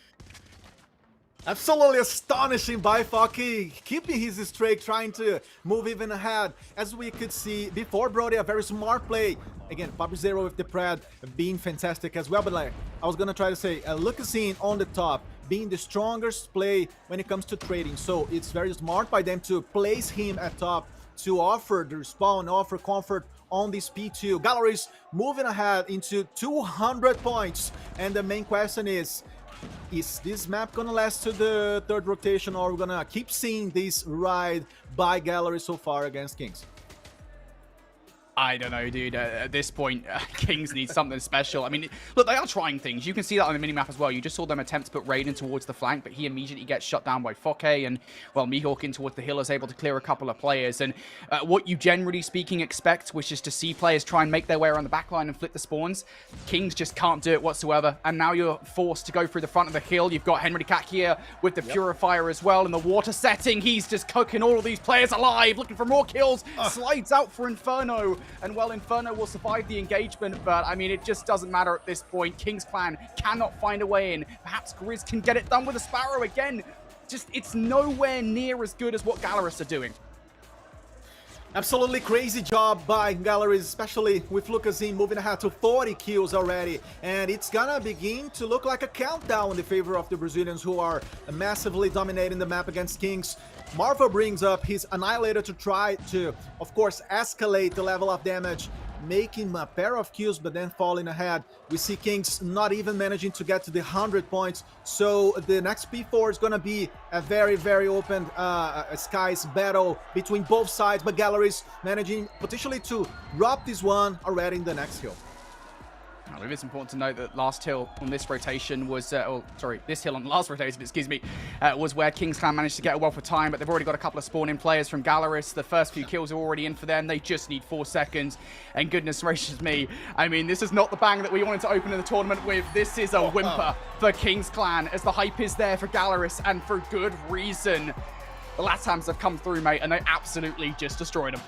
I: Absolutely astonishing by Fokke, keeping his streak, trying to move even ahead. As we could see before, Brody, a very smart play. Again, Pablo with the Pred being fantastic as well, but like I was gonna try to say, Lucasin on the top, being the strongest play when it comes to trading. So it's very smart by them to place him at top to offer the respawn, offer comfort on this P2. Galleries moving ahead into 200 points. And the main question is this map gonna last to the third rotation, or we're gonna keep seeing this ride by Galleries so far against Kings?
J: I don't know, dude. At this point, Kings need something special. I mean, look, they are trying things. You can see that on the minimap as well. You just saw them attempt to put Raiden towards the flank, but he immediately gets shut down by Fokke, and, well, Mihawk in towards the hill is able to clear a couple of players. And what you generally speaking expect, which is to see players try and make their way around the backline and flip the spawns, Kings just can't do it whatsoever. And now you're forced to go through the front of the hill. You've got Henry Cat here with the Purifier as well in the water setting. He's just cooking all of these players alive, looking for more kills. Slides out for Inferno. And, well, Inferno will survive the engagement, but, I mean, it just doesn't matter at this point. Kings Clan cannot find a way in. Perhaps Grizz can get it done with a Sparrow again. Just, it's nowhere near as good as what Galaris are doing.
I: Absolutely crazy job by Galleries, especially with Lucas moving ahead to 40 kills already. And it's gonna begin to look like a countdown in favor of the Brazilians, who are massively dominating the map against Kings. Marvel brings up his Annihilator to try to, of course, escalate the level of damage, making a pair of kills but then falling ahead. We see Kings not even managing to get to the 100 points, so the next P4 is going to be a very, very open skies battle between both sides, but Galleries managing potentially to drop this one already in the next hill.
J: It is important to note that last hill on this rotation was, this hill on the last rotation, excuse me, was where Kings Clan managed to get a wealth of time, but they've already got a couple of spawn-in players from Galleries. The first few kills are already in for them. They just need 4 seconds, and goodness gracious me, I mean, this is not the bang that we wanted to open in the tournament with. This is a whimper for Kings Clan, as the hype is there for Galleries, and for good reason. The Latams have come through, mate, and they absolutely just destroyed them.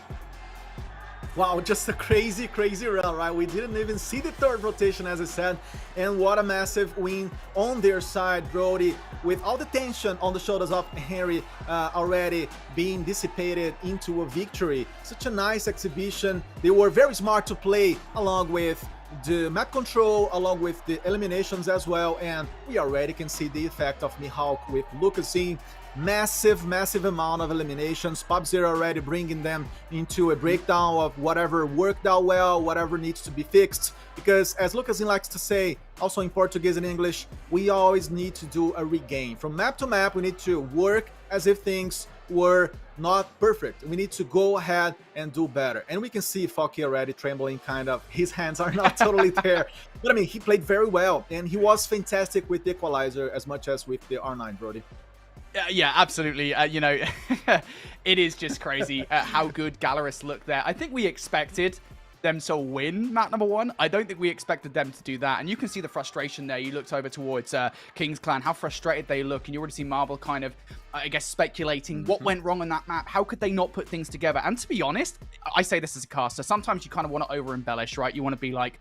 I: Wow, just a crazy, crazy run, right? We didn't even see the third rotation, as I said, and what a massive win on their side, Brody, with all the tension on the shoulders of Henry already being dissipated into a victory. Such a nice exhibition. They were very smart to play along with the map control, along with the eliminations as well, and we already can see the effect of Mihawk with Lucas in. Massive amount of eliminations. PUBG already bringing them into a breakdown of whatever worked out well, whatever needs to be fixed, because as Lucas likes to say, also in Portuguese and English, we always need to do a regain. From map to map, we need to work as if things were not perfect. We need to go ahead and do better. And we can see Foki already trembling, kind of. His hands are not totally there. But I mean, he played very well, and he was fantastic with the equalizer as much as with the R9, Brody.
J: Yeah, absolutely. You know, it is just crazy how good Galleries looked there. I think we expected them to win map number 1. I don't think we expected them to do that. And you can see the frustration there. You looked over towards Kings Clan, how frustrated they look. And you already see Marble kind of, I guess, speculating what went wrong on that map. How could they not put things together? And to be honest, I say this as a caster, sometimes you kind of want to over embellish, right? You want to be like,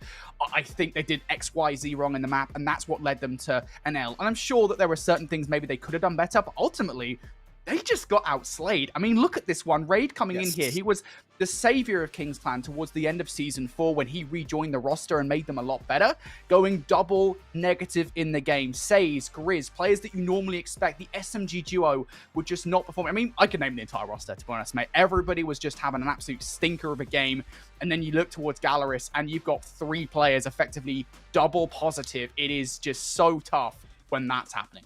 J: I think they did X, Y, Z wrong in the map, and that's what led them to an L. And I'm sure that there were certain things maybe they could have done better, but ultimately, they just got outslayed. I mean, look at this one. Raid coming in here. He was the savior of Kings Clan towards the end of Season 4 when he rejoined the roster and made them a lot better. Going double negative in the game. Says, Grizz, players that you normally expect. The SMG duo would just not perform. I mean, I could name the entire roster, to be honest, mate. Everybody was just having an absolute stinker of a game. And then you look towards Galleries and you've got 3 players effectively double positive. It is just so tough when that's happening.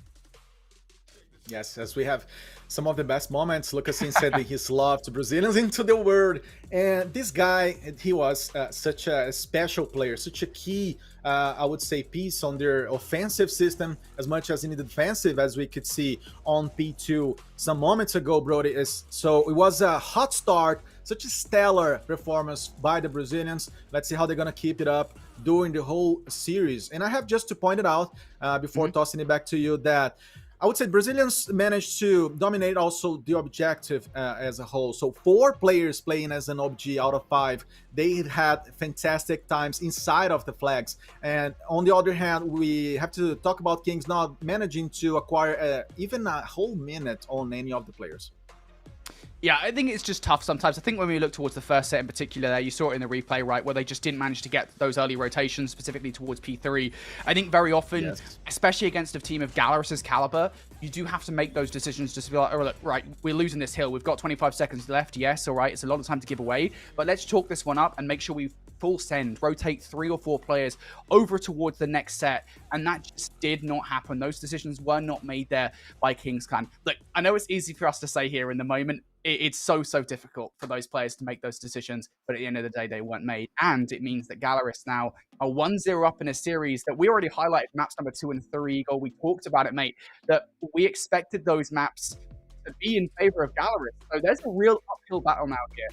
I: Yes, as we have some of the best moments, Lucas said his love to Brazilians into the world. And this guy, he was such a special player, such a key, I would say, piece on their offensive system, as much as in the defensive, as we could see on P2 some moments ago, Brody. So it was a hot start, such a stellar performance by the Brazilians. Let's see how they're going to keep it up during the whole series. And I have just to point it out before tossing it back to you that I would say Brazilians managed to dominate also the objective as a whole. So 4 players playing as an OBG out of 5. They had fantastic times inside of the flags. And on the other hand, we have to talk about Kings not managing to acquire even a whole minute on any of the players.
J: Yeah, I think it's just tough sometimes. I think when we look towards the first set in particular there, you saw it in the replay, right, where they just didn't manage to get those early rotations, specifically towards P3. I think very often, especially against a team of Galleries' caliber, you do have to make those decisions just to be like, oh, look, right, we're losing this hill. We've got 25 seconds left. Yes, all right, it's a lot of time to give away. But let's chalk this one up and make sure we full send, rotate 3 or 4 players over towards the next set. And that just did not happen. Those decisions were not made there by Kings Clan. Look, I know it's easy for us to say here in the moment. It's so difficult for those players to make those decisions, but at the end of the day, they weren't made. And it means that Galleries now are 1-0 up in a series that we already highlighted, maps number 2 and 3, Eagle. We talked about it, mate, that we expected those maps to be in favor of Galleries. So there's a real uphill battle now here.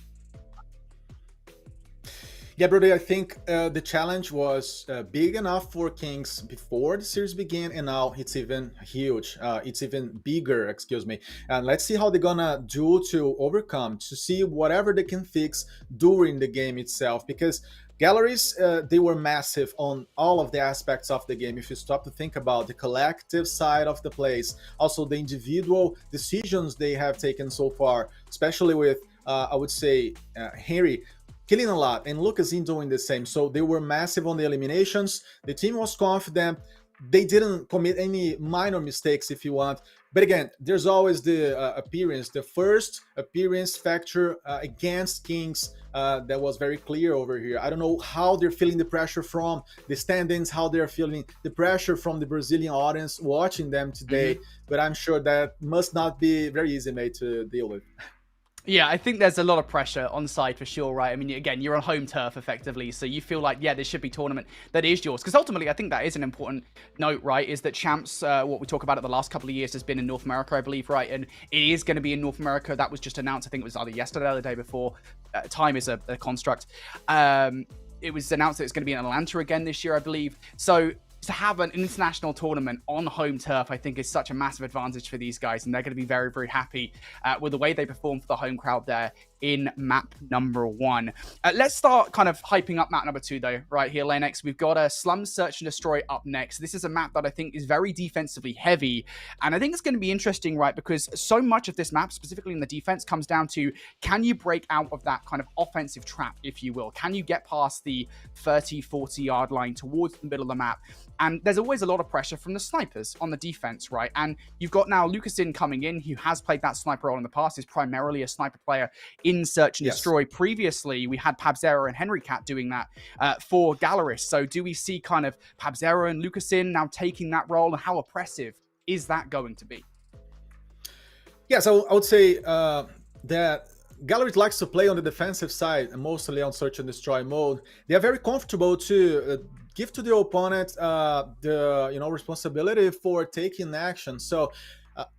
I: Yeah, Brody, I think the challenge was big enough for Kings before the series began, and now it's even huge. It's even bigger, excuse me. And let's see how they're gonna do to overcome, to see whatever they can fix during the game itself, because Galleries, they were massive on all of the aspects of the game. If you stop to think about the collective side of the plays, also the individual decisions they have taken so far, especially with I would say, Henry killing a lot, and Lucas doing the same. So they were massive on the eliminations. The team was confident. They didn't commit any minor mistakes, if you want. But again, there's always the appearance, the first appearance factor against Kings that was very clear over here. I don't know how they're feeling the pressure from the stand-ins, how they're feeling the pressure from the Brazilian audience watching them today, but I'm sure that must not be very easy, mate, to deal with.
J: Yeah, I think there's a lot of pressure on side for sure, right? I mean, again, you're on home turf effectively, so you feel like, yeah, this should be tournament that is yours. Because ultimately, I think that is an important note, right? Is that champs, what we talk about at the last couple of years has been in North America, I believe, right? And it is going to be in North America. That was just announced. I think it was either yesterday or the day before. Time is a construct. It was announced that it's going to be in Atlanta again this year, I believe. So to have an international tournament on home turf, I think, is such a massive advantage for these guys, and they're going to be very, very happy with the way they perform for the home crowd there in map number 1. Let's start kind of hyping up map number 2, though, right here, Lennox. We've got a Slums Search and Destroy up next. This is a map that I think is very defensively heavy, and I think it's going to be interesting, right, because so much of this map, specifically in the defense, comes down to, can you break out of that kind of offensive trap, if you will? Can you get past the 30, 40-yard line towards the middle of the map? And there's always a lot of pressure from the snipers on the defense, right? And you've got now Lucasin coming in, who has played that sniper role in the past, is primarily a sniper player in Search and Destroy. Previously, we had Pabzera and Henry Cat doing that for Galeris. So do we see kind of Pabzera and Lucasin now taking that role, and how oppressive is that going to be?
I: Yes, I would say that Galeris likes to play on the defensive side, and mostly on Search and Destroy mode. They are very comfortable to give to the opponent the responsibility for taking action. So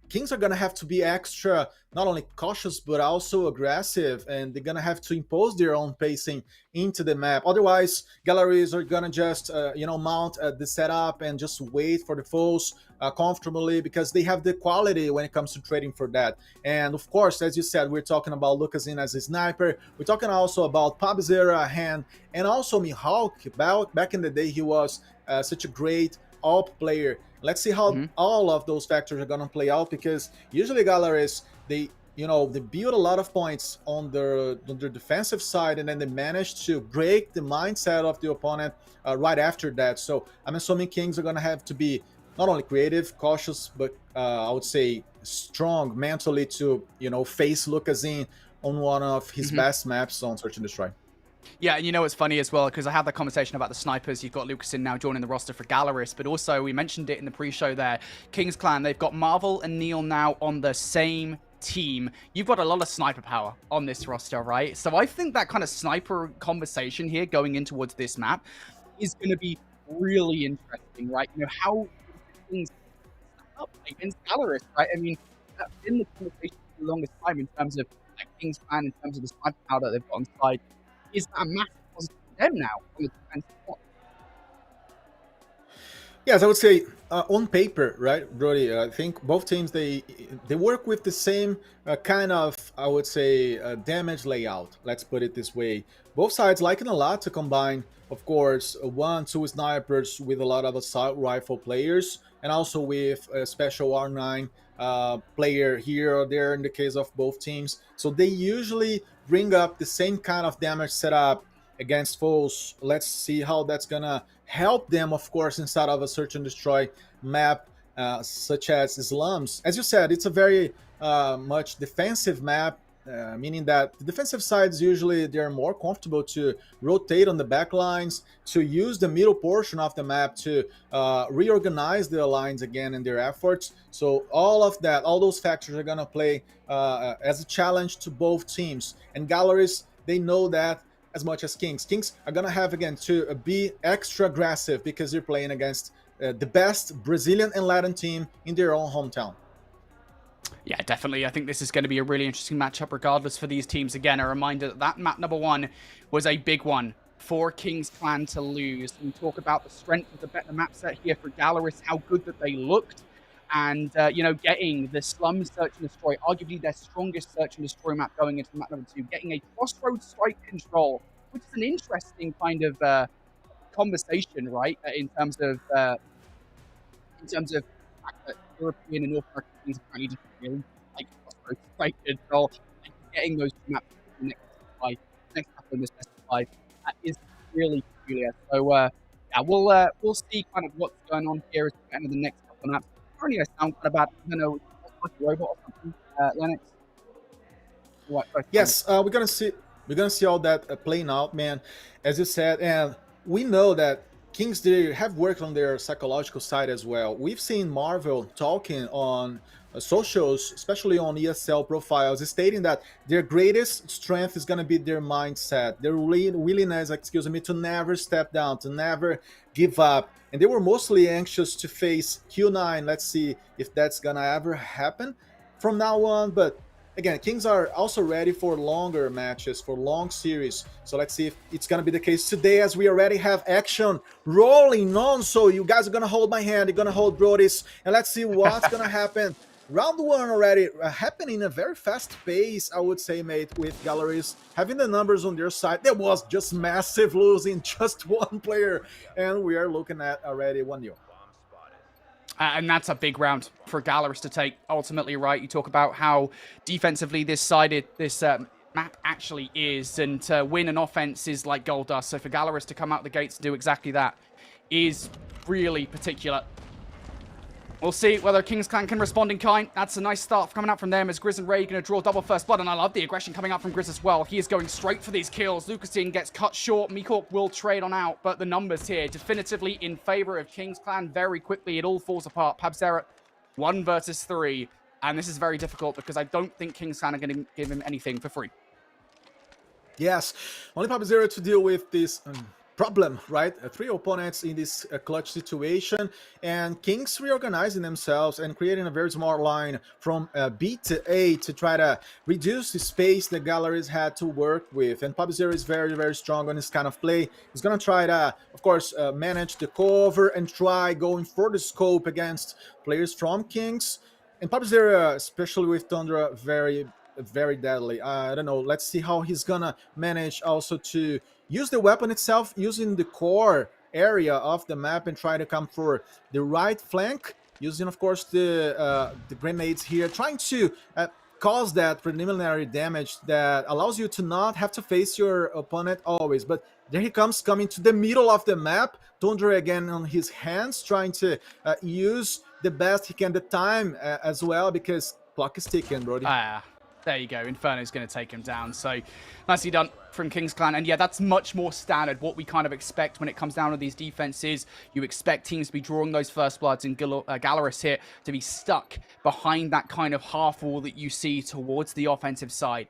I: Kings are gonna have to be extra, not only cautious but also aggressive, and they're gonna have to impose their own pacing into the map. Otherwise, Galeries are gonna just mount the setup and just wait for the foes comfortably, because they have the quality when it comes to trading for that. And of course, as you said, we're talking about Lucasin as a sniper. We're talking also about Pabzera, Hand, and also Mihawk. Back in the day, he was such a great AWP player. Let's see how all of those factors are gonna play out, because usually Galeries, they build a lot of points on their defensive side, and then they manage to break the mindset of the opponent right after that. So I'm assuming Kings are gonna have to be not only creative, cautious, but I would say strong mentally to face Lucasin on one of his best maps on Search and Destroy.
J: Yeah, and it's funny as well, because I had that conversation about the snipers. You've got Lucasin now joining the roster for Galeris, but also we mentioned it in the pre-show there, Kings Clan, they've got Marvel and Neil now on the same team. You've got a lot of sniper power on this roster, right? So I think that kind of sniper conversation here going in towards this map is going to be really interesting, right? How things up against Galeris, right? I mean, that's been the conversation for the longest time in terms of Kings Clan, in terms of the sniper power that they've got on side. Is that a massive positive for them now on the defensive front?
I: Yes, I would say on paper, right, Brody? I think both teams, they work with the same kind of, I would say, damage layout. Let's put it this way. Both sides liking a lot to combine, of course, 1-2 snipers with a lot of assault rifle players, and also with a special R9 player here or there in the case of both teams. So they usually bring up the same kind of damage setup against foes. Let's see how that's gonna help them, of course, inside of a Search and Destroy map such as Slums. As you said, it's a very much defensive map, meaning that the defensive sides usually they're more comfortable to rotate on the back lines, to use the middle portion of the map to reorganize their lines again in their efforts. So all of that, all those factors are gonna play as a challenge to both teams. And Galeries, they know that as much as Kings. Kings are gonna have, again, to be extra aggressive because they're playing against the best Brazilian and Latin team in their own hometown.
J: Yeah, definitely. I think this is going to be a really interesting matchup regardless for these teams. Again, a reminder that map number 1 was a big one for Kings Clan to lose. We talk about the strength of the better map set here for Galeris, how good that they looked, and, getting the Slums Search and Destroy, arguably their strongest Search and Destroy map going into map number 2, getting a Crossroads strike control, which is an interesting kind of conversation, right, in terms of the fact that European and North American teams apparently just really like Crossroads strike control. getting those maps in the next couple of this best of 5 is really peculiar. So yeah, we'll see kind of what's going on here as we get into the next couple of maps. Currently, I sound kind of bad. I don't know, like a robot or something. Lennox.
I: Yes, we're gonna see all that playing out, man. As you said, and we know that Kings, they have worked on their psychological side as well. We've seen Marvel talking on socials, especially on ESL profiles, stating that their greatest strength is going to be their mindset, their willingness, to never step down, to never give up. And they were mostly anxious to face Q9. Let's see if that's going to ever happen from now on. But again, Kings are also ready for longer matches, for long series. So let's see if it's going to be the case today, as we already have action rolling on. So you guys are going to hold my hand, you're going to hold Brody's, and let's see what's going to happen. Round 1 already happening in a very fast pace, I would say, mate, with Galleries having the numbers on their side. There was just massive losing, just one player, and we are looking at already 1-0.
J: And that's a big round for Galleries to take, ultimately, right? You talk about how defensively this map actually is, and to win an offense is like gold dust. So for Galleries to come out the gates and do exactly that is really particular. We'll see whether Kings Clan can respond in kind. That's a nice start coming out from them, as Grizz and Ray going to draw double first blood. And I love the aggression coming out from Grizz as well. He is going straight for these kills. Lucasin gets cut short. Meekork will trade on out, but the numbers here definitively in favor of Kings Clan. Very quickly, it all falls apart. Pabzera, 1 versus 3. And this is very difficult because I don't think Kings Clan are going to give him anything for free.
I: Yes, only Pabzera to deal with this problem, right? 3 opponents in this clutch situation, and Kings reorganizing themselves and creating a very smart line from B to A to try to reduce the space the Galleries had to work with. And Pabzera is very, very strong on this kind of play. He's gonna try to, of course, manage the cover and try going for the scope against players from Kings. And Pabzera, especially with Tundra, very deadly. I don't know, let's see how he's gonna manage also to use the weapon itself, using the core area of the map and try to come for the right flank, using, of course, the grenades here, trying to cause that preliminary damage that allows you to not have to face your opponent always. But there he comes, coming to the middle of the map. Tundra again on his hands, trying to use the best he can, the time as well, because clock is ticking, Brody.
J: There you go. Inferno's going to take him down. So nicely done from Kings Clan. And yeah, that's much more standard. What we kind of expect when it comes down to these defenses, you expect teams to be drawing those first bloods, and Galleries here to be stuck behind that kind of half wall that you see towards the offensive side.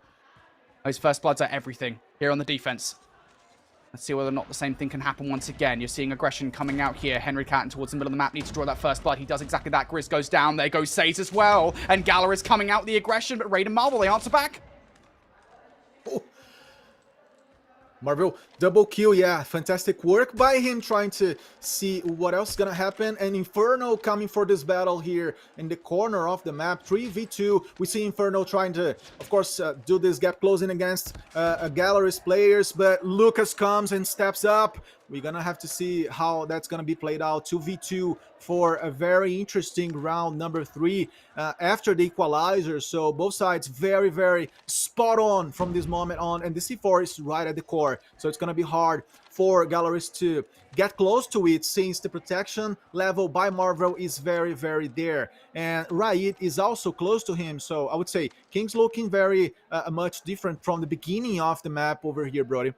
J: Those first bloods are everything here on the defense. Let's see whether or not the same thing can happen once again. You're seeing aggression coming out here. Henry Catton towards the middle of the map needs to draw that first blood. He does exactly that. Grizz goes down. There goes Saze as well. And Galleries coming out the aggression, but Raid and Marvel, they answer back.
I: Oh. Marvel, double kill, yeah, fantastic work by him, trying to see what else is gonna happen. And Inferno coming for this battle here in the corner of the map, 3v2. We see Inferno trying to, of course, do this gap closing against Galleries players, but Lucas comes and steps up. We're gonna have to see how that's gonna be played out. 2v2 for a very interesting round number 3 after the equalizer. So both sides very, very spot on from this moment on, and the C4 is right at the core. So it's gonna be hard for Galleries to get close to it, since the protection level by Marvel is very, very there. And Raid is also close to him. So I would say King's looking very much different from the beginning of the map over here, Brody.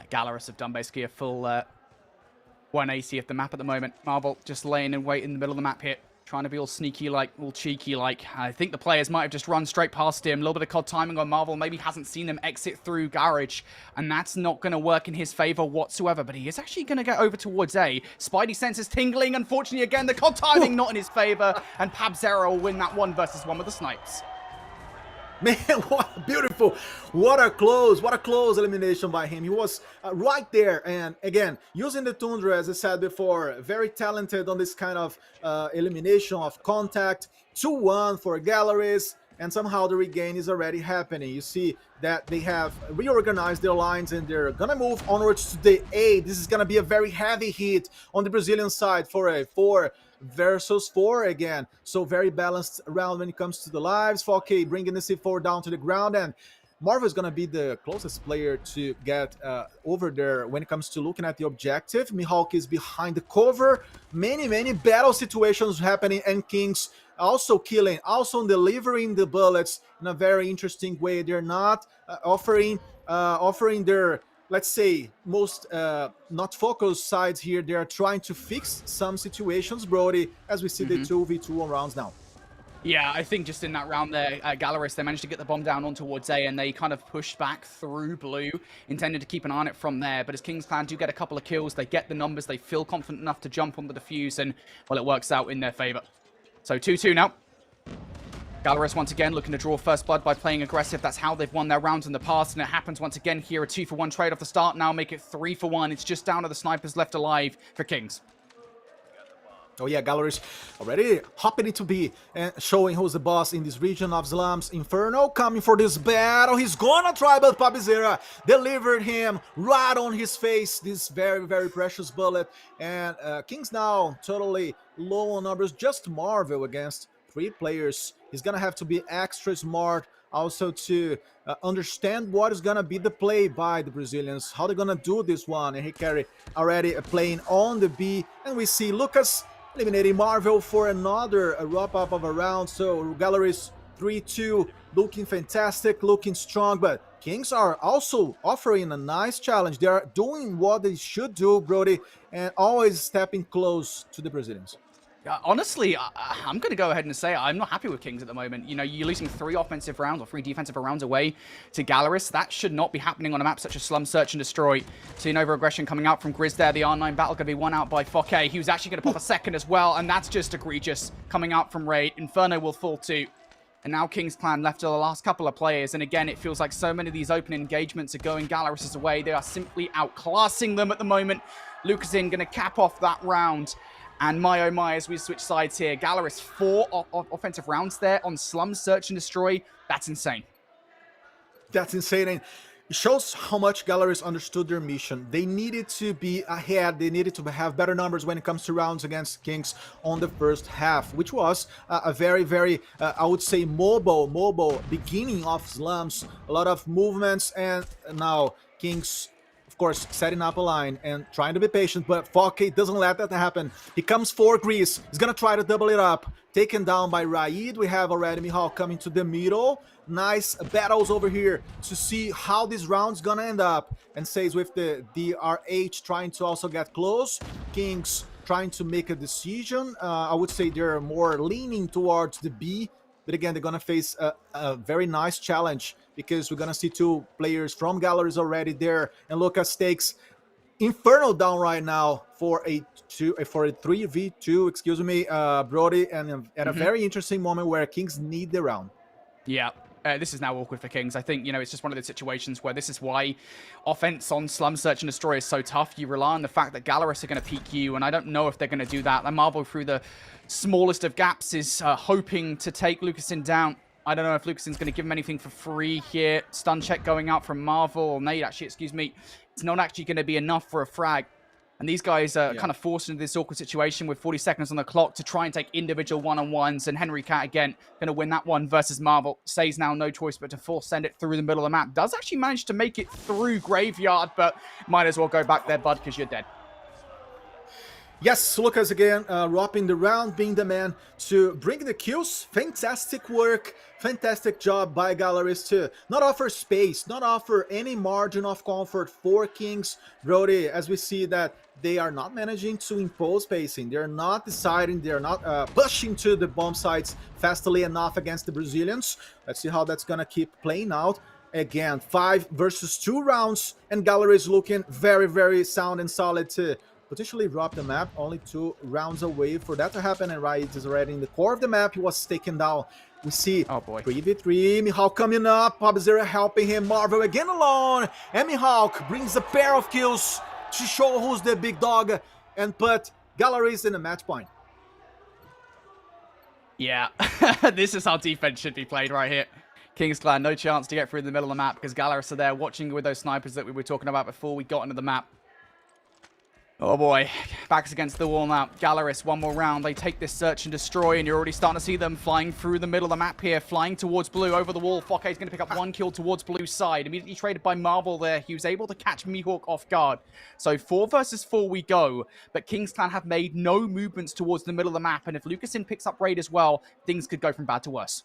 J: Galleries have done basically a full 180 of the map at the moment. Marvel just laying in wait in the middle of the map here, trying to be all sneaky like, all cheeky like. I think the players might have just run straight past him. A little bit of COD timing on Marvel. Maybe hasn't seen him exit through Garage, and that's not going to work in his favor whatsoever. But he is actually going to get over towards A. Spidey senses tingling. Unfortunately, again, the COD timing not in his favor, and Pabzera will win that 1 versus 1 with the snipes.
I: Man, what beautiful, what a close elimination by him. He was right there, and again, using the Tundra, as I said before, very talented on this kind of elimination of contact. 2-1 for Galleries, and somehow the regain is already happening. You see that they have reorganized their lines, and they're gonna move onwards to the A. This is gonna be a very heavy hit on the Brazilian side for a 4 versus 4 again. So very balanced round when it comes to the lives. 4K bringing the C4 down to the ground, and Marvel is going to be the closest player to get over there when it comes to looking at the objective. Mihawk is behind the cover. Many battle situations happening, and Kings also killing, also delivering the bullets in a very interesting way. They're not offering their, let's say, most not focused sides here. They're trying to fix some situations, Brody, as we see the 2v2 on rounds now.
J: Yeah, I think just in that round there, Galaris, they managed to get the bomb down on towards A, and they kind of pushed back through blue, intended to keep an eye on it from there. But as Kings Clan do get a couple of kills, they get the numbers, they feel confident enough to jump on the defuse, and, well, it works out in their favor. So 2-2 now. Galaris once again looking to draw first blood by playing aggressive. That's how they've won their rounds in the past, and it happens once again here. A 2-for-1 trade off the start, now make it 3-for-1. It's just down to the snipers left alive for Kings.
I: Oh yeah, Galaris already hopping into B and showing who's the boss in this region of Slums. Inferno coming for this battle. He's gonna try, but Pabizera delivered him right on his face. This very precious bullet. And Kings now totally low on numbers. Just Marvel against 3 players. He's gonna have to be extra smart also to understand what is gonna be the play by the Brazilians, how they're gonna do this one. And he carry already playing on the B, and we see Lucas eliminating Marvel for another wrap-up of a round. So Galaris 3-2, looking fantastic, looking strong, but Kings are also offering a nice challenge. They are doing what they should do, Brody, and always stepping close to the Brazilians.
J: Honestly, I'm going to go ahead and say I'm not happy with Kings at the moment. You know, you're losing 3 offensive rounds or 3 defensive rounds away to Galaris. That should not be happening on a map such as Slum Search and Destroy. Seeing over aggression coming out from Grizz there. The R9 battle going to be won out by Fokke. He was actually going to pop a second as well, and that's just egregious coming out from Raid. Inferno will fall too. And now Kings Clan left to the last couple of players. And again, it feels like so many of these open engagements are going Galaris' way. They are simply outclassing them at the moment. Lucasin going to cap off that round. And my oh my, as we switch sides here, Galaris 4 offensive rounds there on Slum Search and Destroy. That's insane.
I: That's insane. And it shows how much Galaris understood their mission. They needed to be ahead. They needed to have better numbers when it comes to rounds against Kings on the first half, which was a very, I would say, mobile beginning of Slums. A lot of movements, and now Kings, of course, setting up a line and trying to be patient, but Fokke doesn't let that happen. He comes for Grease. He's gonna try to double it up. Taken down by Raid. We have already Mihawk coming to the middle. Nice battles over here to see how this round's gonna end up. And Says with the DRH trying to also get close. Kings trying to make a decision. I would say they're more leaning towards the B. But again, they're going to face a very nice challenge because we're going to see 2 players from Galaris already there. And Lucas takes Inferno down right now for a 3v2, excuse me, Brody. And at a very interesting moment where Kings need the round.
J: Yeah. This is now awkward for Kings. I think, you know, it's just one of those situations where this is why offense on Slum Search and Destroy is so tough. You rely on the fact that Galaris are going to peek you, and I don't know if they're going to do that. And Marvel, through the smallest of gaps, is hoping to take Lucasin down. I don't know if Lucasin's going to give him anything for free here. Stun check going out from Marvel, or Nate, actually, excuse me. It's not actually going to be enough for a frag. And these guys are kind of forced into this awkward situation with 40 seconds on the clock to try and take individual one-on-ones. And Henry Cat, again, going to win that one versus Marvel. Says now no choice but to force send it through the middle of the map. Does actually manage to make it through Graveyard, but might as well go back there, bud, because you're dead.
I: Yes, Lucas again, wrapping the round, being the man to bring the kills. Fantastic work, fantastic job by Galaris to not offer space, not offer any margin of comfort for Kings. Brody, as we see that they are not managing to impose spacing. They're not deciding, they're not pushing to the bomb sites fastly enough against the Brazilians. Let's see how that's going to keep playing out. Again, 5 versus 2 rounds, and Galaris looking very sound and solid to potentially drop the map. Only 2 rounds away for that to happen, and Riot is already in the core of the map. He was taken down. We see 3v3, Mihawk coming up, Pabzera helping him, Marvel again alone, and Mihawk brings a pair of kills to show who's the big dog and put Galaris in a match point.
J: Yeah, this is how defense should be played right here. Kings Clan, no chance to get through the middle of the map because Galaris are there watching with those snipers that we were talking about before we got into the map. Oh boy, backs against the wall now. Galeris, one more round. They take this search and destroy, and you're already starting to see them flying through the middle of the map here, flying towards blue, over the wall. Fokke is going to pick up one kill towards blue's side. Immediately traded by Marvel there. He was able to catch Mihawk off guard. So 4 versus 4 we go, but Kings Clan have made no movements towards the middle of the map, and if Lucasin picks up Raid as well, things could go from bad to worse.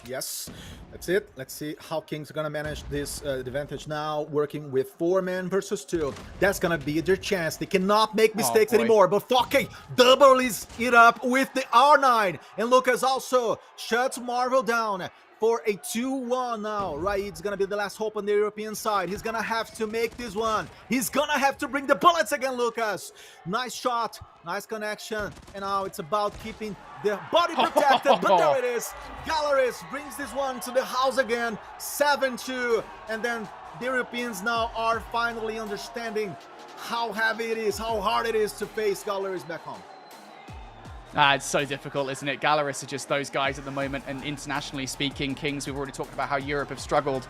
I: Yes, that's it. Let's see how Kings are gonna manage this advantage now, working with 4 men versus 2. That's gonna be their chance. They cannot make mistakes anymore, but Fokke doubles it up with the R9, and Lucas also shuts Marvel down for a 2-1 now. Raid's gonna be the last hope on the European side. He's gonna have to make this one. He's gonna have to bring the bullets again, Lucas. Nice shot, nice connection, and now it's about keeping the body protected, but there it is. Galeris brings this one to the house again, 7-2, and then the Europeans now are finally understanding how heavy it is, how hard it is to face Galeris back home.
J: It's so difficult, isn't it? Galeris are just those guys at the moment, and internationally speaking, Kings, we've already talked about how Europe have struggled.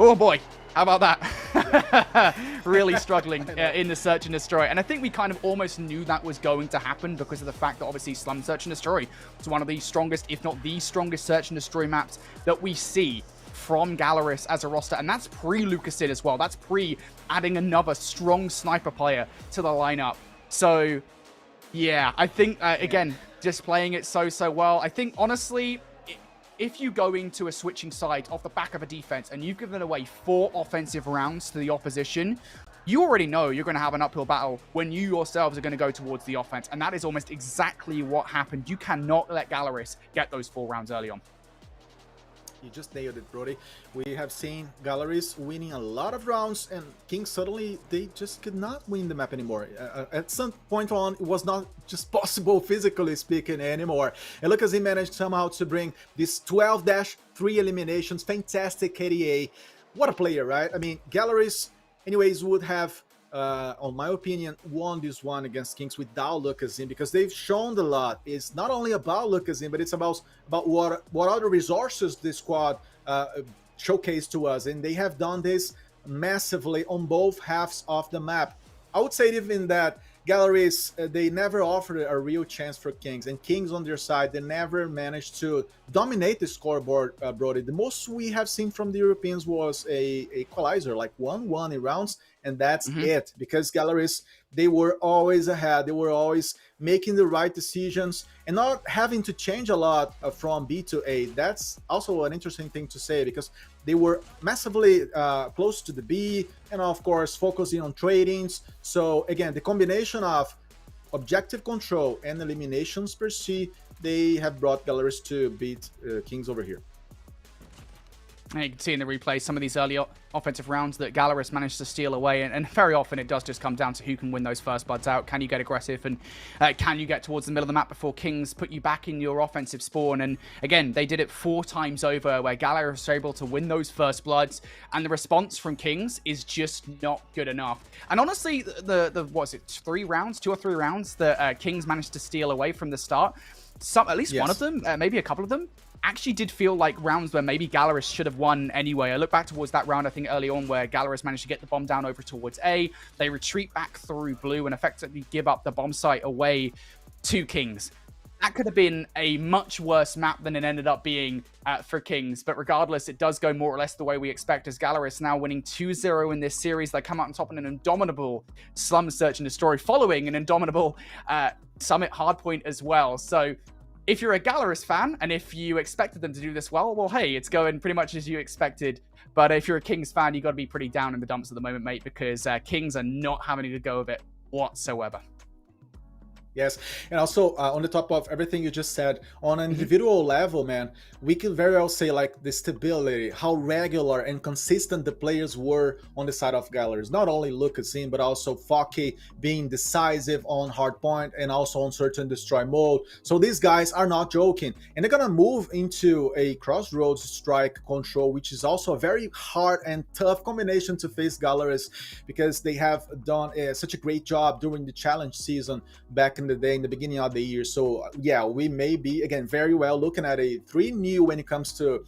J: Oh boy, how about that? Really struggling in the Search and Destroy. And I think we kind of almost knew that was going to happen because of the fact that obviously Slum Search and Destroy is one of the strongest, if not the strongest Search and Destroy maps that we see from Galeris as a roster. And that's pre-Lucasin as well. That's pre-adding another strong sniper player to the lineup. So yeah, I think, again, just playing it so well. I think, honestly, if you go into a switching side off the back of a defense and you've given away 4 offensive rounds to the opposition, you already know you're going to have an uphill battle when you yourselves are going to go towards the offense. And that is almost exactly what happened. You cannot let Galeris get those 4 rounds early on.
I: You just nailed it, Brody. We have seen Galeris winning a lot of rounds, and Kings suddenly, they just could not win the map anymore. At some point on, it was not just possible, physically speaking, anymore. And look as he managed somehow to bring this 12-3 eliminations. Fantastic KDA. What a player, right? I mean, Galeris, anyways, would have, on my opinion, won this one against Kings without Lucasin, because they've shown a lot. It's not only about Lucasin, but it's about what other resources this squad showcased to us, and they have done this massively on both halves of the map. I would say even that Galeris, they never offered a real chance for Kings, and Kings on their side, they never managed to dominate the scoreboard, Brody. The most we have seen from the Europeans was a equalizer, like 1-1 in rounds, and that's it. Because Galeris, they were always ahead. They were always making the right decisions and not having to change a lot from B to A. That's also an interesting thing to say, because they were massively close to the B, and of course focusing on tradings. So again, the combination of objective control and eliminations per se, they have brought Galeris to beat Kings over here.
J: And you can see in the replay some of these early offensive rounds that Galeris managed to steal away, and very often it does just come down to who can win those first bloods out. Can you get aggressive, and can you get towards the middle of the map before Kings put you back in your offensive spawn? And again, they did it 4 times over, where Galeris was able to win those first bloods, and the response from Kings is just not good enough. And honestly, the what was it, 2 or 3 rounds that Kings managed to steal away from the start, at least one of them, maybe a couple of them, actually did feel like rounds where maybe Galeris should have won anyway. I look back towards that round, I think early on, where Galeris managed to get the bomb down over towards A. They retreat back through blue and effectively give up the bomb site away to Kings. That could have been a much worse map than it ended up being for Kings. But regardless, it does go more or less the way we expect, as Galeris now winning 2-0 in this series. They come out on top in an indomitable Slum Search and Destroy, following an indomitable Summit Hardpoint as well. So if you're a Galeris fan, and if you expected them to do this well, hey, it's going pretty much as you expected. But if you're a Kings fan, you got to be pretty down in the dumps at the moment, mate, because Kings are not having a go of it whatsoever.
I: Yes, and also on the top of everything you just said, on an individual level, man, we can very well say like the stability, how regular and consistent the players were on the side of Galeris. Not only Lucasin, but also Fokke being decisive on Hardpoint and also on Search and Destroy mode. So these guys are not joking, and they're gonna move into a Crossroads strike control, which is also a very hard and tough combination to face Galeris, because they have done such a great job during the challenge season back in the day, in the beginning of the year. So yeah, we may be again very well looking at a 3 new when it comes to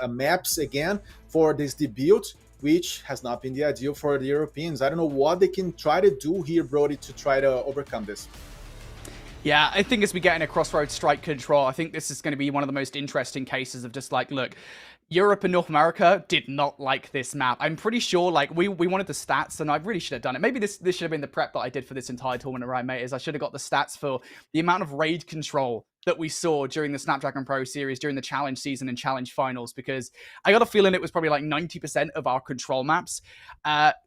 I: maps again for this debut. which has not been the ideal for the Europeans. I don't know what they can try to do here, Brody, to try to overcome this.
J: Yeah, I think as we get into Crossroads strike control, I think this is going to be one of the most interesting cases of just like, look, Europe and North America did not like this map. I'm pretty sure, like, we wanted the stats, and I really should have done it. Maybe this should have been the prep that I did for this entire tournament, right, mate? Is I should have got the stats for the amount of raid control that we saw during the Snapdragon Pro Series, during the Challenge season and Challenge finals, because I got a feeling it was probably like 90% of our control maps.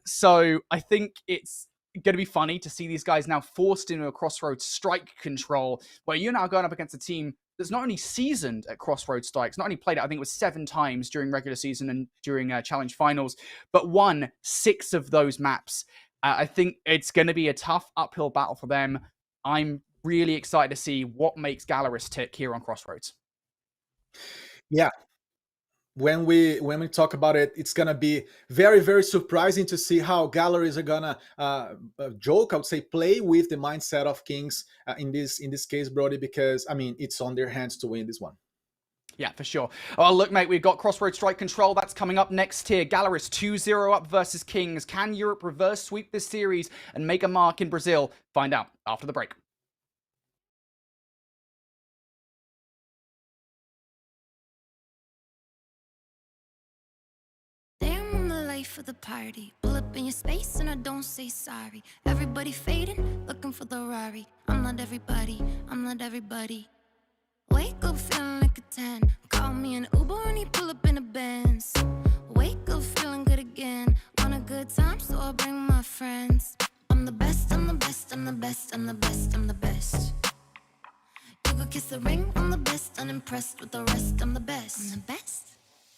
J: So I think it's going to be funny to see these guys now forced into a Crossroads strike control, where you're now going up against a team that's not only seasoned at Crossroads strikes, not only played it, I think it was 7 times during regular season and during Challenge finals, but won 6 of those maps. I think it's going to be a tough uphill battle for them. I'm really excited to see what makes Galeris tick here on Crossroads.
I: Yeah. When we talk about it, it's gonna be very, very surprising to see how galleries are gonna joke, I would say, play with the mindset of Kings in this case, Brody, because I mean it's on their hands to win this one.
J: Yeah, for sure. Oh, look, mate, we've got Crossroads strike control. That's coming up next here. Galeris 2-0 up versus Kings. Can Europe reverse sweep this series and make a mark in Brazil? Find out after the break.
E: For the party, pull up in your space and I don't say sorry. Everybody fading, looking for the Rari. I'm not everybody, I'm not everybody. Wake up feeling like a 10. Call me an Uber and he pull up in a Benz. Wake up feeling good again. Want a good time, so I'll bring my friends. I'm the best, I'm the best, I'm the best, I'm the best, I'm the best. You could kiss the ring, I'm the best, unimpressed with the rest. I'm the best, I'm the best.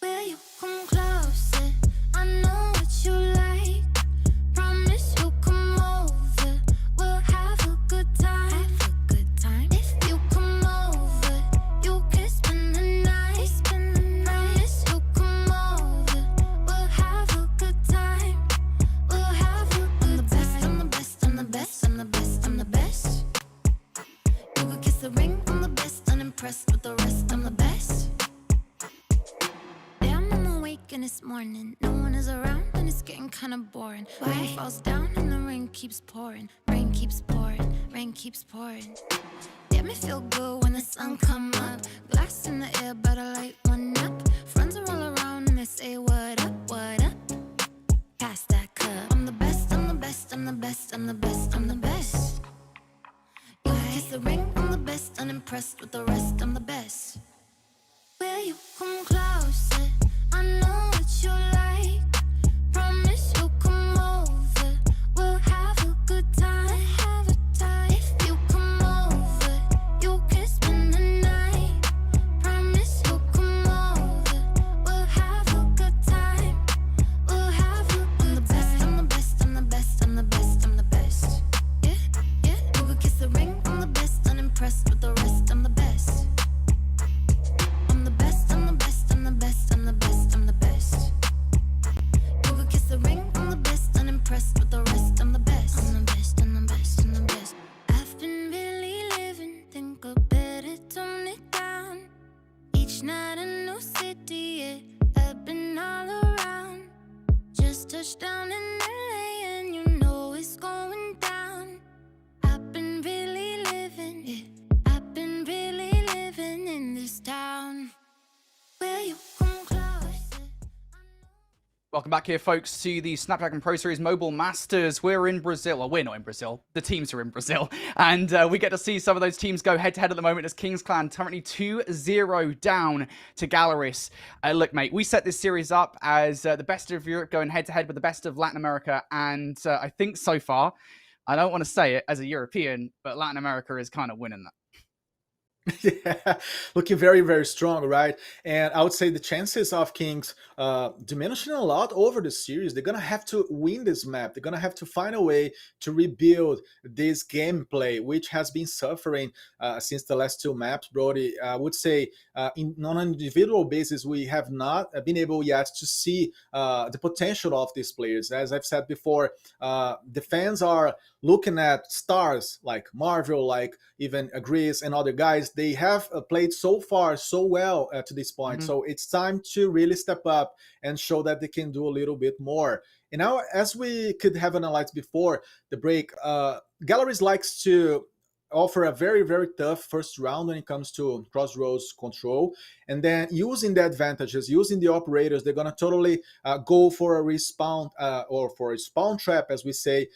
E: Will you come closer? I know what you like. Promise you'll come over. We'll have a good time. Have a good time. If you come over, you can spend the night. Promise you'll come over. We'll have a good time. We'll have a good time. I'm the best, I'm the best, I'm the best, I'm the best. You could kiss the ring, I'm the best, unimpressed with the rest. I'm the best. Damn, I'm awake and it's morning. No one is around and it's getting kinda boring. Rain falls down and the rain keeps pouring. Rain keeps pouring, rain keeps pouring. Damn, it feel good when the sun come up. Glass in the air, better light one up. Friends are all around and they say what up, what up. Pass that cup. I'm the best, I'm the best, I'm the best, I'm the best, I'm the best. You kiss the ring, I'm the best, unimpressed with the rest. I'm the best. Will you come closer? I know what you like. Promise you'll come over. We'll have a good time. Have a time. If you come over, you can spend the night. Promise you'll come over. We'll have a good time. We'll have a good time. I'm the best, I'm the best, I'm the best, I'm the best. Yeah, yeah. You could kiss the ring, I'm the best, unimpressed with the rest. I'm the best. I'm the best, I'm the best, I'm the best, I'm the best, I'm the best. You could kiss the ring, I'm the best, unimpressed with the rest. I'm the best, I'm the best, I'm the best, I'm the best. I've been really living, think I better tone it down. Each night a new city, yeah, I've been all around. Just touched down in LA and you know it's going down. I've been really living, yeah, I've been really living in this town. Will you come closer?
J: Welcome back here, folks, to the Snapdragon Pro Series Mobile Masters. We're in Brazil. Well, we're not in Brazil. The teams are in Brazil. And we get to see some of those teams go head-to-head at the moment as Kings Clan currently 2-0 down to Galeris. Look, mate, we set this series up as the best of Europe going head-to-head with the best of Latin America. And I think so far, I don't want to say it as a European, but Latin America is kind of winning that.
I: Yeah, looking very, very strong, right? And I would say the chances of Kings diminishing a lot over the series. They're going to have to win this map. They're going to have to find a way to rebuild this gameplay, which has been suffering since the last 2 maps, Brody. I would say on an individual basis, we have not been able yet to see the potential of these players. As I've said before, the fans are looking at stars like Marvel, like even Greece and other guys they have played so far so well to this point. So it's time to really step up and show that they can do a little bit more. And now, as we could have analyzed before the break, Galleries likes to offer a very, very tough first round when it comes to Crossroads control. And then using the advantages, using the operators, they're going to totally go for a respawn or for a spawn trap, as we say,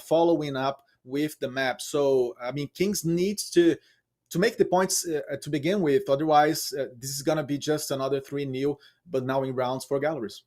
I: following up with the map. So, I mean, Kings needs to make the points to begin with. Otherwise, this is going to be just another 3-0, but now in rounds for Galleries.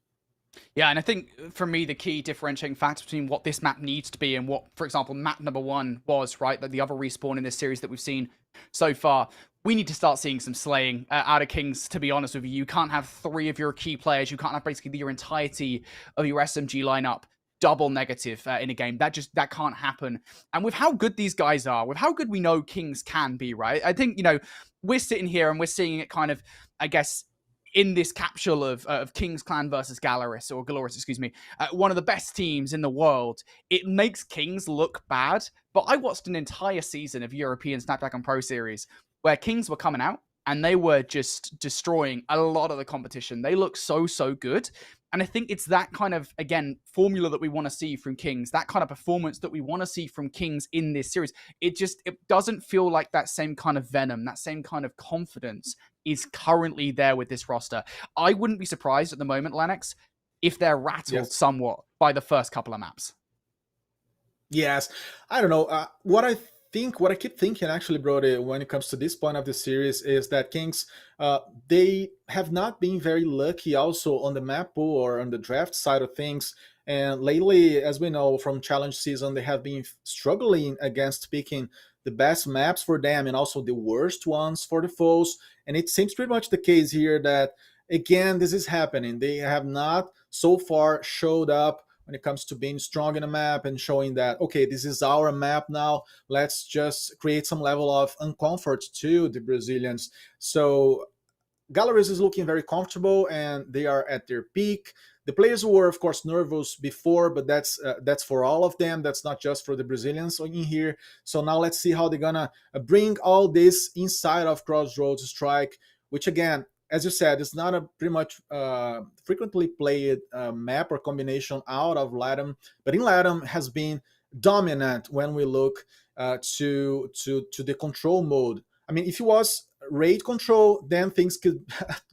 J: Yeah, and I think for me, the key differentiating factor between what this map needs to be and what, for example, map number 1 was, right, that the other respawn in this series that we've seen so far, we need to start seeing some slaying out of Kings, to be honest with you. You can't have 3 of your key players. You can't have basically your entirety of your SMG lineup double negative in a game. That can't happen. And with how good these guys are, with how good we know Kings can be, right, I think, you know, we're sitting here and we're seeing it kind of, I guess, in this capsule of Kings Clan versus Galleries, excuse me, one of the best teams in the world. It makes Kings look bad, but I watched an entire season of European Snapdragon Pro Series where Kings were coming out and they were just destroying a lot of the competition. They look so good. And I think it's that kind of, again, formula that we want to see from Kings, that kind of performance that we want to see from Kings in this series. It doesn't feel like that same kind of venom, that same kind of confidence is currently there with this roster. I wouldn't be surprised at the moment, Lennox, if they're rattled somewhat by the first couple of maps.
I: Yes. I don't know. What I keep thinking, actually, Brody, when it comes to this point of the series is that Kings, they have not been very lucky also on the map pool or on the draft side of things. And lately, as we know from challenge season, they have been struggling against picking the best maps for them and also the worst ones for the foes. And it seems pretty much the case here that, again, this is happening. They have not so far showed up when it comes to being strong in a map and showing that, okay, this is our map now. Let's just create some level of uncomfort to the Brazilians. So Galleries is looking very comfortable and they are at their peak. The players were, of course, nervous before, but that's for all of them. That's not just for the Brazilians in here. So now let's see how they're gonna bring all this inside of Crossroads Strike, which again, as you said, it's not a pretty much frequently played map or combination out of LATAM, but in LATAM has been dominant when we look to the control mode. I mean, if it was raid control, then things could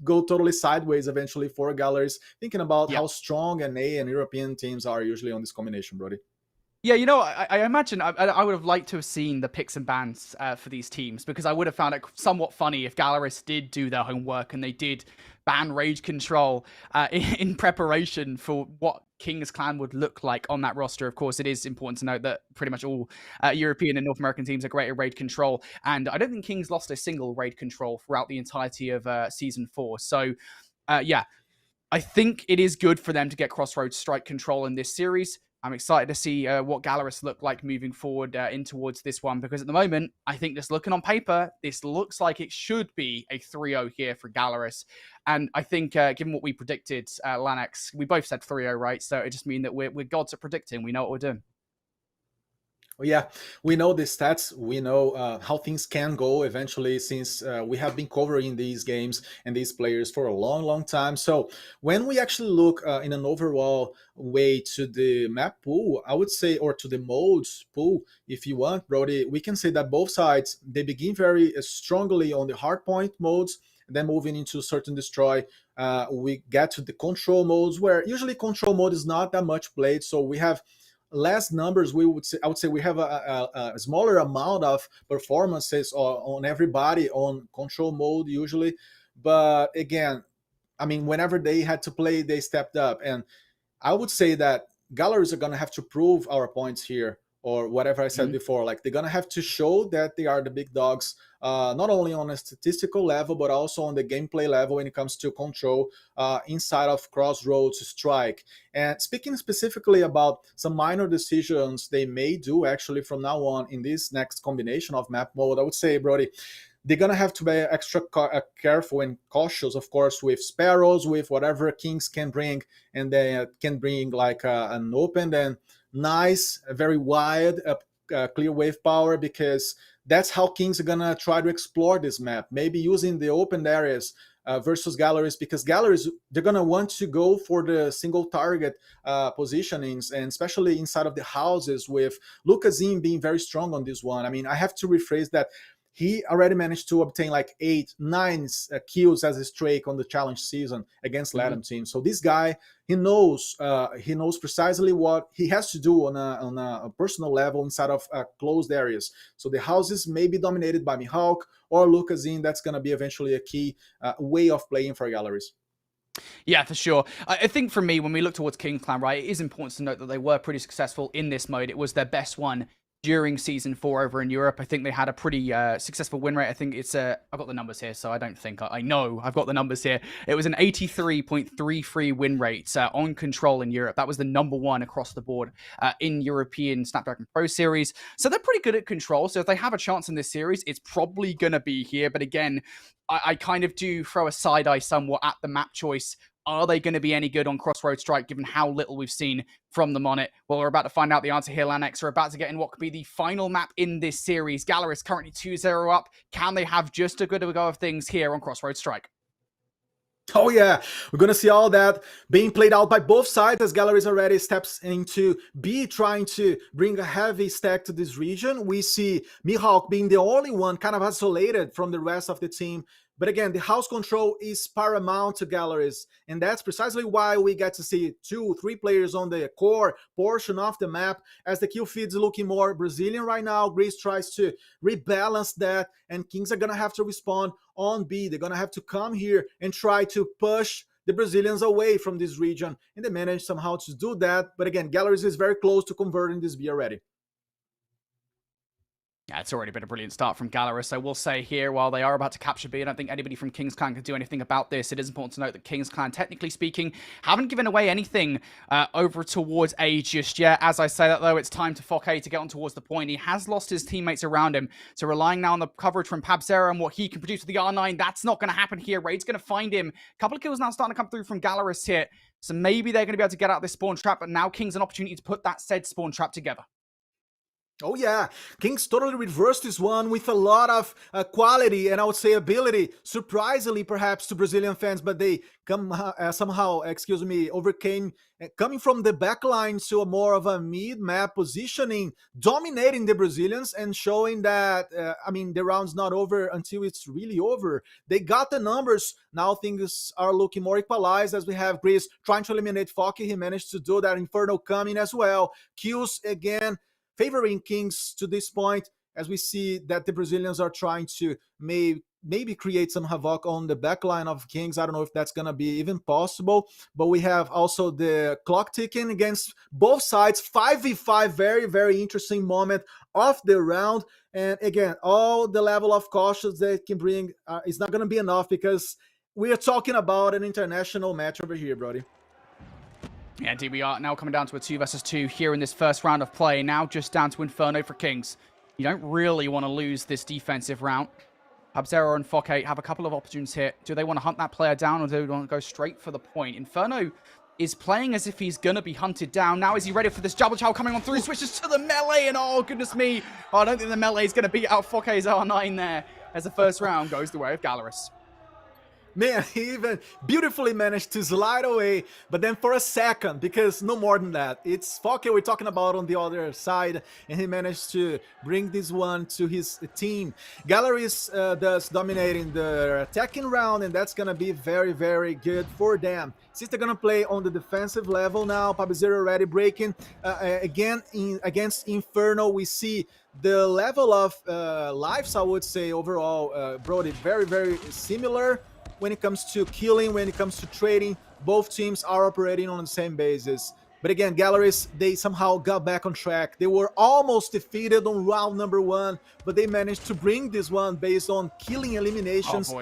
I: go totally sideways eventually for Galleries, thinking about how strong NA and European teams are usually on this combination, Brody.
J: Yeah, you know, I imagine I would have liked to have seen the picks and bans for these teams, because I would have found it somewhat funny if Galleries did do their homework and they did ban Rage Control in preparation for what Kings Clan would look like on that roster. Of course, it is important to note that pretty much all European and North American teams are great at Raid Control, and I don't think Kings lost a single Raid Control throughout the entirety of Season 4. So, yeah, I think it is good for them to get Crossroads Strike Control in this series. I'm excited to see what Galleries look like moving forward in towards this one, because at the moment, I think just looking on paper, this looks like it should be a 3-0 here for Galleries. And I think, given what we predicted, Lanax, we both said 3-0, right? So it just means that we're gods at predicting. We know what we're doing.
I: Well, yeah, we know the stats. We know how things can go eventually, since we have been covering these games and these players for a long, long time. So when we actually look in an overall way to the map pool, I would say, or to the modes pool, if you want, Brody, we can say that both sides, they begin very strongly on the hardpoint modes. Then moving into Search and Destroy, we get to the control modes, where usually control mode is not that much played. So we have less numbers. I would say we have a smaller amount of performances on everybody on control mode usually. But again, I mean, whenever they had to play, they stepped up. And I would say that Galleries are going to have to prove our points here, or whatever I said before. Like, they're going to have to show that they are the big dogs, not only on a statistical level, but also on the gameplay level when it comes to control inside of Crossroads Strike. And speaking specifically about some minor decisions they may do actually from now on in this next combination of map mode, I would say, Brody, they're going to have to be extra careful and cautious, of course, with Sparrows, with whatever Kings can bring, and they can bring like an open and nice, very wide, clear wave power, because that's how Kings are gonna try to explore this map, maybe using the open areas versus galleries, because galleries, they're gonna want to go for the single target positionings, and especially inside of the houses, with Lucazine being very strong on this one. I mean, I have to rephrase that. He already managed to obtain like 8, 9 kills as a streak on the challenge season against LATAM teams. So this guy, he knows precisely what he has to do on a personal level inside of closed areas. So the houses may be dominated by Mihawk or Lucazine. That's going to be eventually a key way of playing for galleries.
J: Yeah, for sure. I think for me, when we look towards Kings Clan, right, it is important to note that they were pretty successful in this mode. It was their best one during Season 4 over in Europe. I think they had a pretty successful win rate. I think it's I've got the numbers here, so I don't think I know I've got the numbers here. It was an 83.33 win rate on Control in Europe. That was the #1 across the board in European Snapdragon Pro Series. So they're pretty good at Control. So if they have a chance in this series, it's probably going to be here. But again, I kind of do throw a side eye somewhat at the map choice. Are they going to be any good on Crossroads Strike, given how little we've seen from them on it? Well, we're about to find out the answer here, Lanex. We're about to get in what could be the final map in this series. Galleries currently 2-0 up. Can they have just a good of a go of things here on Crossroads Strike?
I: Oh yeah, we're gonna see all that being played out by both sides, as Galleries already steps into B, trying to bring a heavy stack to this region. We see Mihawk being the only one kind of isolated from the rest of the team. But again, the house control is paramount to Galleries, and that's precisely why we get to see 2-3 players on the core portion of the map, as the kill feed's looking more Brazilian right now. Greece tries to rebalance that, and Kings are gonna have to respond on B. They're gonna have to come here and try to push the Brazilians away from this region, and they manage somehow to do that. But again, Galleries is very close to converting this B already.
J: Yeah, it's already been a brilliant start from Galleries. So we'll say here, while they are about to capture B, I don't think anybody from Kings Clan can do anything about this. It is important to note that Kings Clan, technically speaking, haven't given away anything over towards A just yet. As I say that, though, it's time to Fokke to get on towards the point. He has lost his teammates around him. So relying now on the coverage from Pabzera and what he can produce with the R9, that's not going to happen here. Raid's going to find him. A couple of kills now starting to come through from Galleries here. So maybe they're going to be able to get out of this spawn trap, but now Kings an opportunity to put that said spawn trap together.
I: Oh yeah, Kings totally reversed this one with a lot of quality and I would say ability, surprisingly perhaps to Brazilian fans, but they somehow, overcame, coming from the backline to a more of a mid-map positioning, dominating the Brazilians and showing that, the round's not over until it's really over. They got the numbers. Now things are looking more equalized, as we have Greece trying to eliminate Fokke. He managed to do that. Inferno coming as well. Kills again, favoring Kings to this point, as we see that the Brazilians are trying to maybe create some havoc on the backline of Kings. I don't know if that's going to be even possible, but we have also the clock ticking against both sides. 5v5, very, very interesting moment of the round. And again, all the level of cautions they can bring is not going to be enough, because we are talking about an international match over here, Brody.
J: Yeah, indeed we are. Now coming down to a 2 versus 2 here in this first round of play. Now just down to Inferno for Kings. You don't really want to lose this defensive round. Pabzera and Fokke have a couple of options here. Do they want to hunt that player down, or do they want to go straight for the point? Inferno is playing as if he's going to be hunted down. Now is he ready for this double chow coming on through? Switches to the melee, and oh, goodness me. Oh, I don't think the melee is going to beat out Fokke's R9 there, as the first round goes the way of Galleries.
I: Man, he even beautifully managed to slide away, but then for a second, because no more than that. It's Fokke we're talking about on the other side, and he managed to bring this one to his team. Galleries thus dominating the attacking round, and that's going to be very, very good for them. Since they're going to play on the defensive level now, Pabzera already breaking. Again, against Inferno, we see the level of lives, I would say, overall, Brody, very, very similar. When it comes to killing, when it comes to trading, both teams are operating on the same basis. But again, Galleries, they somehow got back on track. They were almost defeated on round number 1, but they managed to bring this one based on killing eliminations,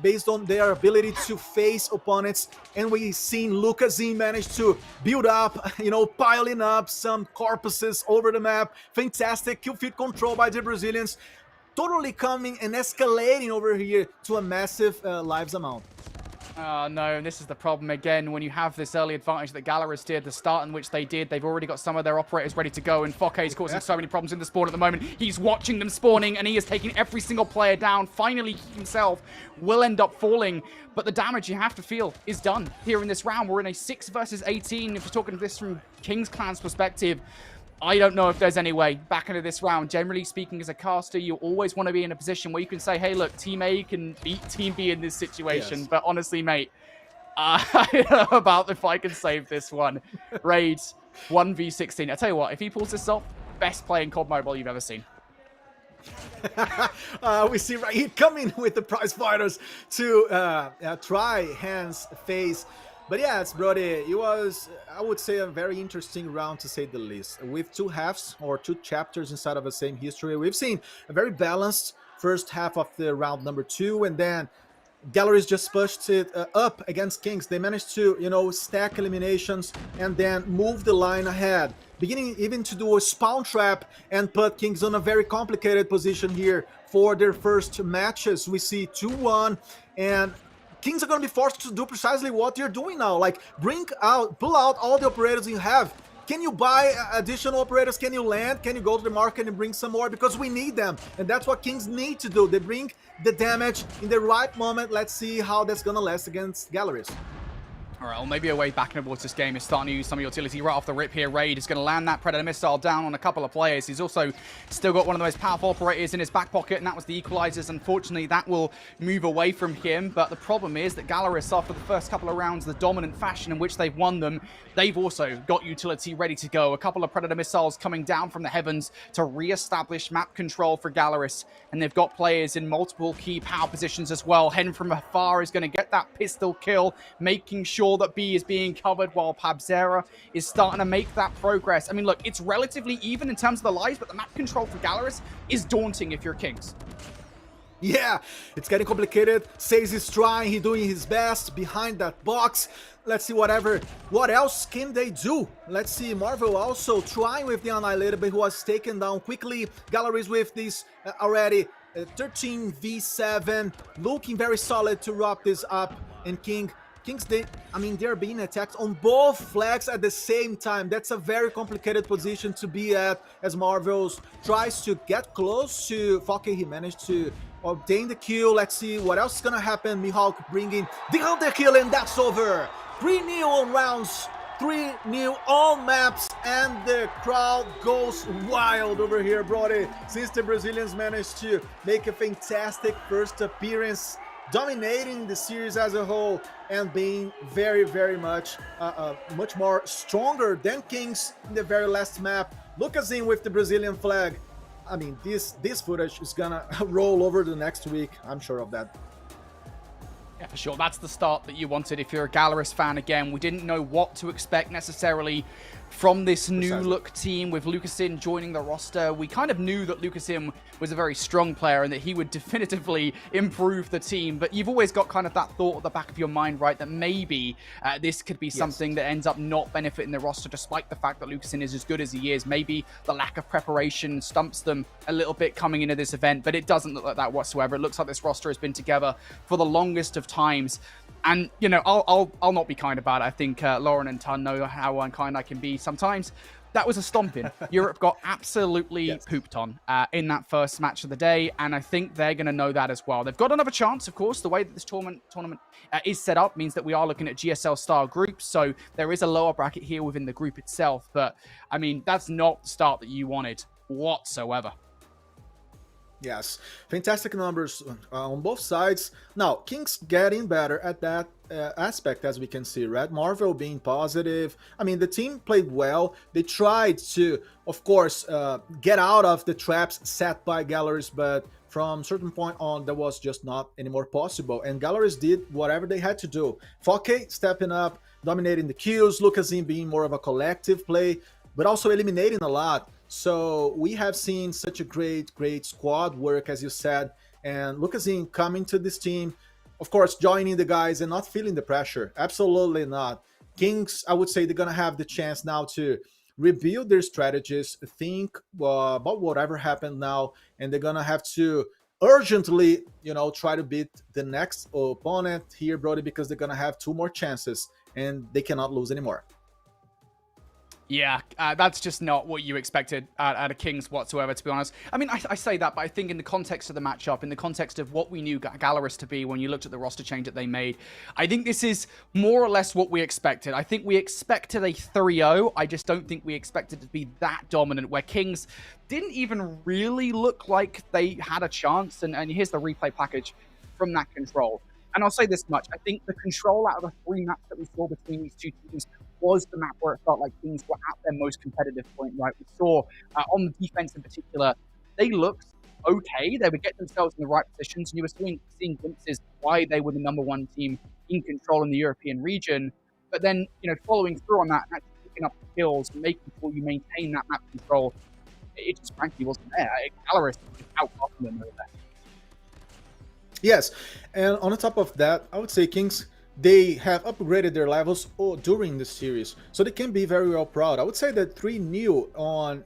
I: based on their ability to face opponents. And we've seen Lucazine manage to build up, piling up some corpuses over the map. Fantastic kill feed control by the Brazilians. Totally coming and escalating over here to a massive lives amount.
J: Oh no, and this is the problem again. When you have this early advantage that Gallerist did, the start in which they did, they've already got some of their operators ready to go, and Fokke is causing so many problems in the spawn at the moment. He's watching them spawning, and he is taking every single player down. Finally, he himself will end up falling, but the damage you have to feel is done here in this round. We're in a 6 versus 18. If you're talking this from King's Clan's perspective, I don't know if there's any way back into this round. Generally speaking, as a caster, you always want to be in a position where you can say, hey, look, Team A can beat Team B in this situation. Yes. But honestly, mate, I don't know about if I can save this one. Raid 1v16. I tell you what, if he pulls this off, best play in COD Mobile you've ever seen.
I: We see right here coming with the prize fighters to try Hans face. But yes, Brody, it was, I would say, a very interesting round to say the least. With 2 halves or 2 chapters inside of the same history, we've seen a very balanced first half of the round number 2, and then Galleries just pushed it up against Kings. They managed to, you know, stack eliminations and then move the line ahead, beginning even to do a spawn trap and put Kings on a very complicated position here for their first matches. We see 2-1, and Kings are going to be forced to do precisely what you're doing now, like pull out all the operators you have. Can you buy additional operators? Can you land? Can you go to the market and bring some more? Because we need them, and that's what Kings need to do. They bring the damage in the right moment. Let's see how that's going to last against Galleries.
J: All right, well, maybe a way back towards this game is starting to use some of your utility right off the rip here. Raid is going to land that Predator missile down on a couple of players. He's also still got one of the most powerful operators in his back pocket, and that was the equalizers. Unfortunately, that will move away from him. But the problem is that Galleris, after the first couple of rounds, the dominant fashion in which they've won them, they've also got utility ready to go. A couple of Predator missiles coming down from the heavens to re-establish map control for Galleris. And they've got players in multiple key power positions as well. Hen from afar is going to get that pistol kill, making sure that B is being covered while Pabzera is starting to make that progress. I mean, look, it's relatively even in terms of the lives, but the map control for Galleris is daunting if you're Kings.
I: Yeah, it's getting complicated. Says he's trying, he's doing his best behind that box. Let's see what else can they do? Let's see, Marvel also trying with the Annihilator, but who was taken down quickly. Galleries with this already 13v7, looking very solid to wrap this up. And Kings, they're being attacked on both flags at the same time. That's a very complicated position to be at, as Marvels tries to get close to Fokke. He managed to obtain the kill. Let's see what else is gonna happen. Mihawk bringing the hunter kill, and that's over. 3 new on rounds, 3 new on maps, and the crowd goes wild over here, Brody. Since the Brazilians managed to make a fantastic first appearance, dominating the series as a whole and being very, very much more stronger than Kings in the very last map. Lucasine with the Brazilian flag. I mean, this footage is gonna roll over the next week. I'm sure of that.
J: Yeah, for sure. That's the start that you wanted if you're a Galleris fan. Again, we didn't know what to expect necessarily from this new look team with Lucasin joining the roster. We kind of knew that Lucasin was a very strong player and that he would definitively improve the team, but you've always got kind of that thought at the back of your mind, right, that maybe this could be something that ends up not benefiting the roster, despite the fact that Lucasin is as good as he is. Maybe the lack of preparation stumps them a little bit coming into this event, but it doesn't look like that whatsoever. It looks like this roster has been together for the longest of times. And, you know, I'll not be kind about it. I think Lauren and Tun know how unkind I can be sometimes. That was a stomping. Europe got absolutely pooped on in that first match of the day, and I think they're going to know that as well. They've got another chance, of course. The way that this tournament is set up means that we are looking at GSL-style groups, so there is a lower bracket here within the group itself. But, I mean, that's not the start that you wanted whatsoever.
I: Yes, fantastic numbers on both sides. Now, Kings getting better at that aspect, as we can see, right? Marvel being positive. I mean, the team played well. They tried to, of course, get out of the traps set by Galleries, but from a certain point on, that was just not anymore possible. And Galleries did whatever they had to do. Fokke stepping up, dominating the kills, Lucasin being more of a collective play, but also eliminating a lot. So we have seen such a great squad work, as you said, and Lucasin coming to this team, of course, joining the guys and not feeling the pressure. Absolutely not. Kings, I would say they're going to have the chance now to rebuild their strategies, think about whatever happened now, and they're going to have to urgently, try to beat the next opponent here, Brody, because they're gonna have 2 more chances and they cannot lose anymore.
J: Yeah, that's just not what you expected out of Kings whatsoever, to be honest. I mean, I say that, but I think in the context of the matchup, in the context of what we knew Gallerist to be when you looked at the roster change that they made, I think this is more or less what we expected. I think we expected a 3-0. I just don't think we expected it to be that dominant, where Kings didn't even really look like they had a chance. And here's the replay package from that control. And I'll say this much. I think the control out of the 3 maps that we saw between these two teams was the map where it felt like Kings were at their most competitive point, right? We saw on the defense in particular, they looked okay. They would get themselves in the right positions, and you were seeing glimpses why they were the #1 team in control in the European region. But then, following through on that and actually picking up the kills and making sure you maintain that map control, it just frankly wasn't there. Gallerist was outclassing them over there.
I: Yes, and on the top of that, I would say Kings, they have upgraded their levels during the series, so they can be very well proud. I would say that 3 new on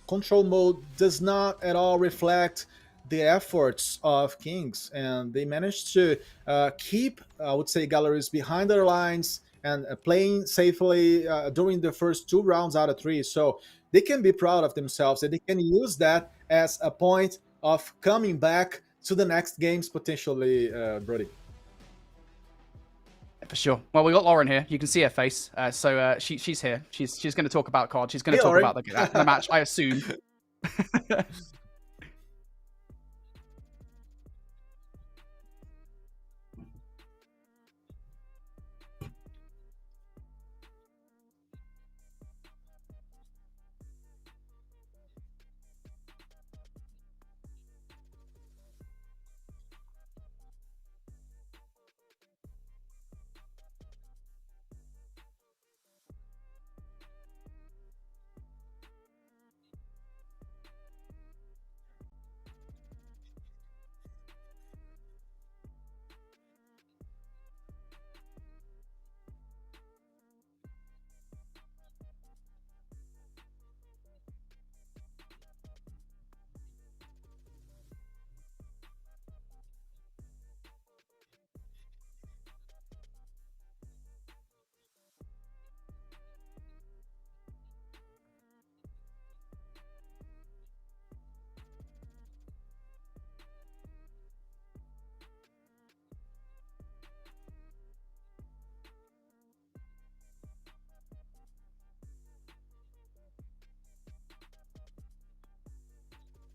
I: control mode does not at all reflect the efforts of Kings, and they managed to keep, I would say, Galleries behind their lines and playing safely during the first 2 rounds out of 3. So they can be proud of themselves, and they can use that as a point of coming back to the next games potentially, Brody.
J: For sure. Well, we got Lauren here. You can see her face. So she's here. She's going to talk about COD. She's going to talk
I: Lauren.
J: about the match, I assume.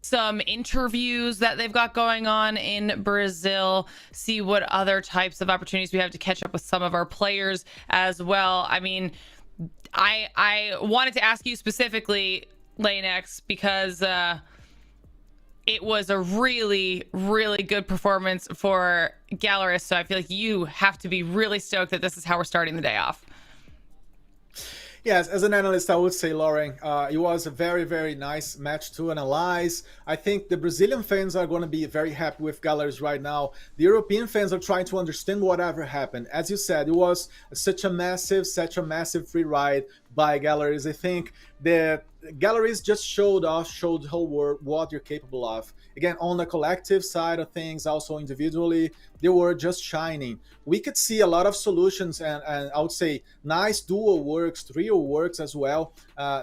H: Some interviews that they've got going on in Brazil, see what other types of opportunities we have to catch up with some of our players as well. I mean, I wanted to ask you specifically, LaneX, because it was a really, really good performance for Gallerist, so I feel like you have to be really stoked that this is how we're starting the day off.
I: Yes, as an analyst, I would say, Lauren, it was a very, very nice match to analyze. I think the Brazilian fans are going to be very happy with Galleries right now. The European fans are trying to understand whatever happened. As you said, it was such a massive free ride by Galleries. I think that Galleries just showed the whole world what you're capable of. Again, on the collective side of things, also individually, they were just shining. We could see a lot of solutions and I would say nice duo works, trio works as well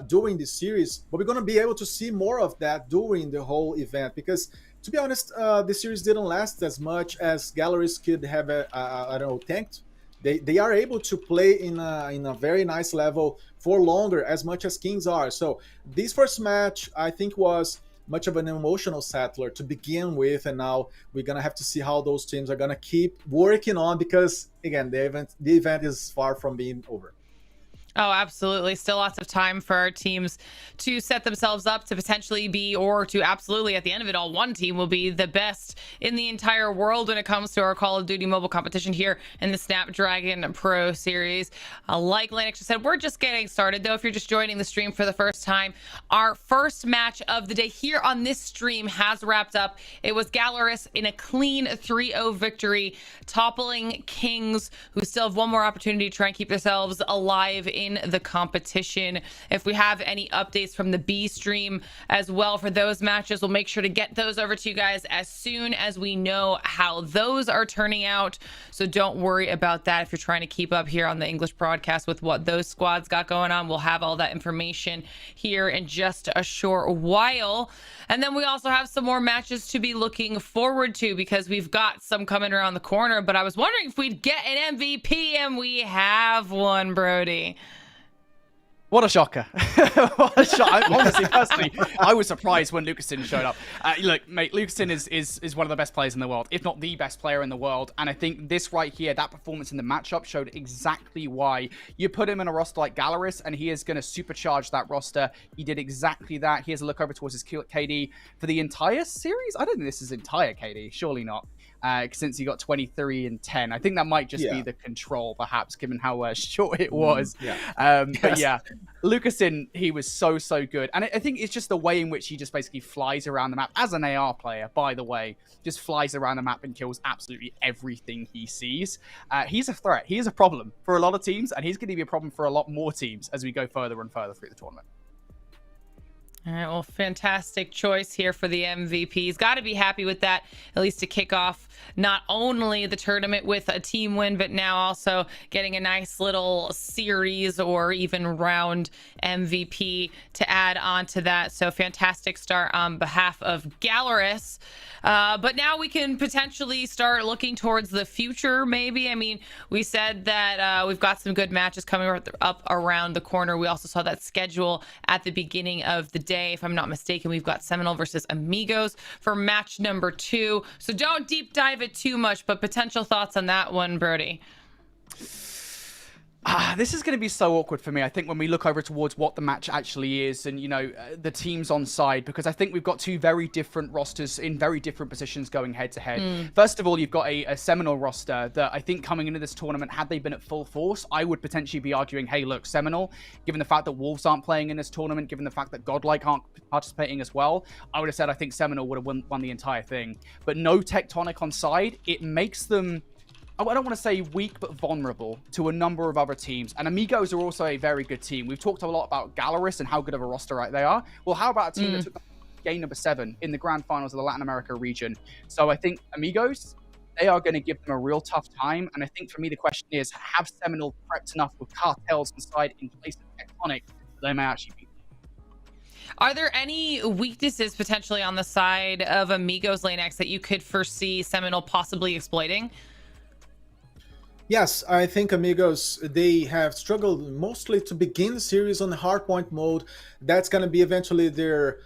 I: during the series. But we're going to be able to see more of that during the whole event because, to be honest, the series didn't last as much as Galleries could have, I don't know, tanked. They are able to play in a very nice level for longer, as much as Kings are. So this first match, I think, was much of an emotional settler to begin with, and now we're gonna have to see how those teams are gonna keep working on because, again, the event is far from being over.
H: Oh, absolutely. Still lots of time for our teams to set themselves up to potentially be, or to absolutely, at the end of it all, one team will be the best in the entire world when it comes to our Call of Duty mobile competition here in the Snapdragon Pro Series. Like Lennox just said, we're just getting started, though. If you're just joining the stream for the first time, our first match of the day here on this stream has wrapped up. It was Gallerist in a clean 3-0 victory, toppling Kings, who still have one more opportunity to try and keep themselves alive in in the competition. If we have any updates from the B stream as well for those matches, we'll make sure to get those over to you guys as soon as we know how those are turning out. So don't worry about that. If you're trying to keep up here on the English broadcast with what those squads got going on, we'll have all that information here in just a short while. And then we also have some more matches to be looking forward to because we've got some coming around the corner. But I was wondering if we'd get an MVP, and we have one, Brody.
J: What a shocker. What a shock. Honestly, personally, I was surprised when Lucasen showed up. Look, mate, Lucasen is one of the best players in the world, if not the best player in the world. And I think this right here, that performance in the matchup showed exactly why. You put him in a roster like Galeris, and he is going to supercharge that roster. He did exactly that. Here's a look over towards his KD for the entire series. I don't think this is entire KD. Surely not. Since he got 23 and 10. I think that might just be the control, perhaps, given how short it was. But yeah, Lucasen, he was so good. And I think it's just the way in which he just basically flies around the map. As an AR player, by the way, just flies around the map and kills absolutely everything he sees. He's a threat. He is a problem for a lot of teams, and he's going to be a problem for a lot more teams as we go further and further through the tournament.
H: All right, well, fantastic choice here for the MVP. He's got to be happy with that, at least to kick off not only the tournament with a team win, but now also getting a nice little series or even round MVP to add on to that. So fantastic start on behalf of Galeris. But now we can potentially start looking towards the future, maybe. I mean, we said that we've got some good matches coming up around the corner. We also saw that schedule at the beginning of the day. If I'm not mistaken, we've got Seminole versus Amigos for match number 2. So don't deep dive it too much, but potential thoughts on that one, Brody.
J: This is going to be so awkward for me, I think, when we look over towards what the match actually is and, you know, the teams on side, because I think we've got two very different rosters in very different positions going head-to-head. First of all, you've got a Seminole roster that I think coming into this tournament, had they been at full force, I would potentially be arguing, hey, look, Seminole, given the fact that Wolves aren't playing in this tournament, given the fact that Godlike aren't participating as well, I would have said I think Seminole would have won the entire thing. But no Tectonic on side, it makes them, I don't want to say weak, but vulnerable to a number of other teams. And Amigos are also a very good team. We've talked a lot about Galeris and how good of a roster they are. Well, how about a team that took game number 7 in the grand finals of the Latin America region? So I think Amigos, they are going to give them a real tough time. And I think for me, the question is, have Seminole prepped enough with cartels inside in place of Tectonic that they may actually beat?
H: Are there any weaknesses potentially on the side of Amigos Lane X that you could foresee Seminole possibly exploiting?
I: Yes, I think Amigos, they have struggled mostly to begin the series on the hardpoint mode. That's going to be eventually their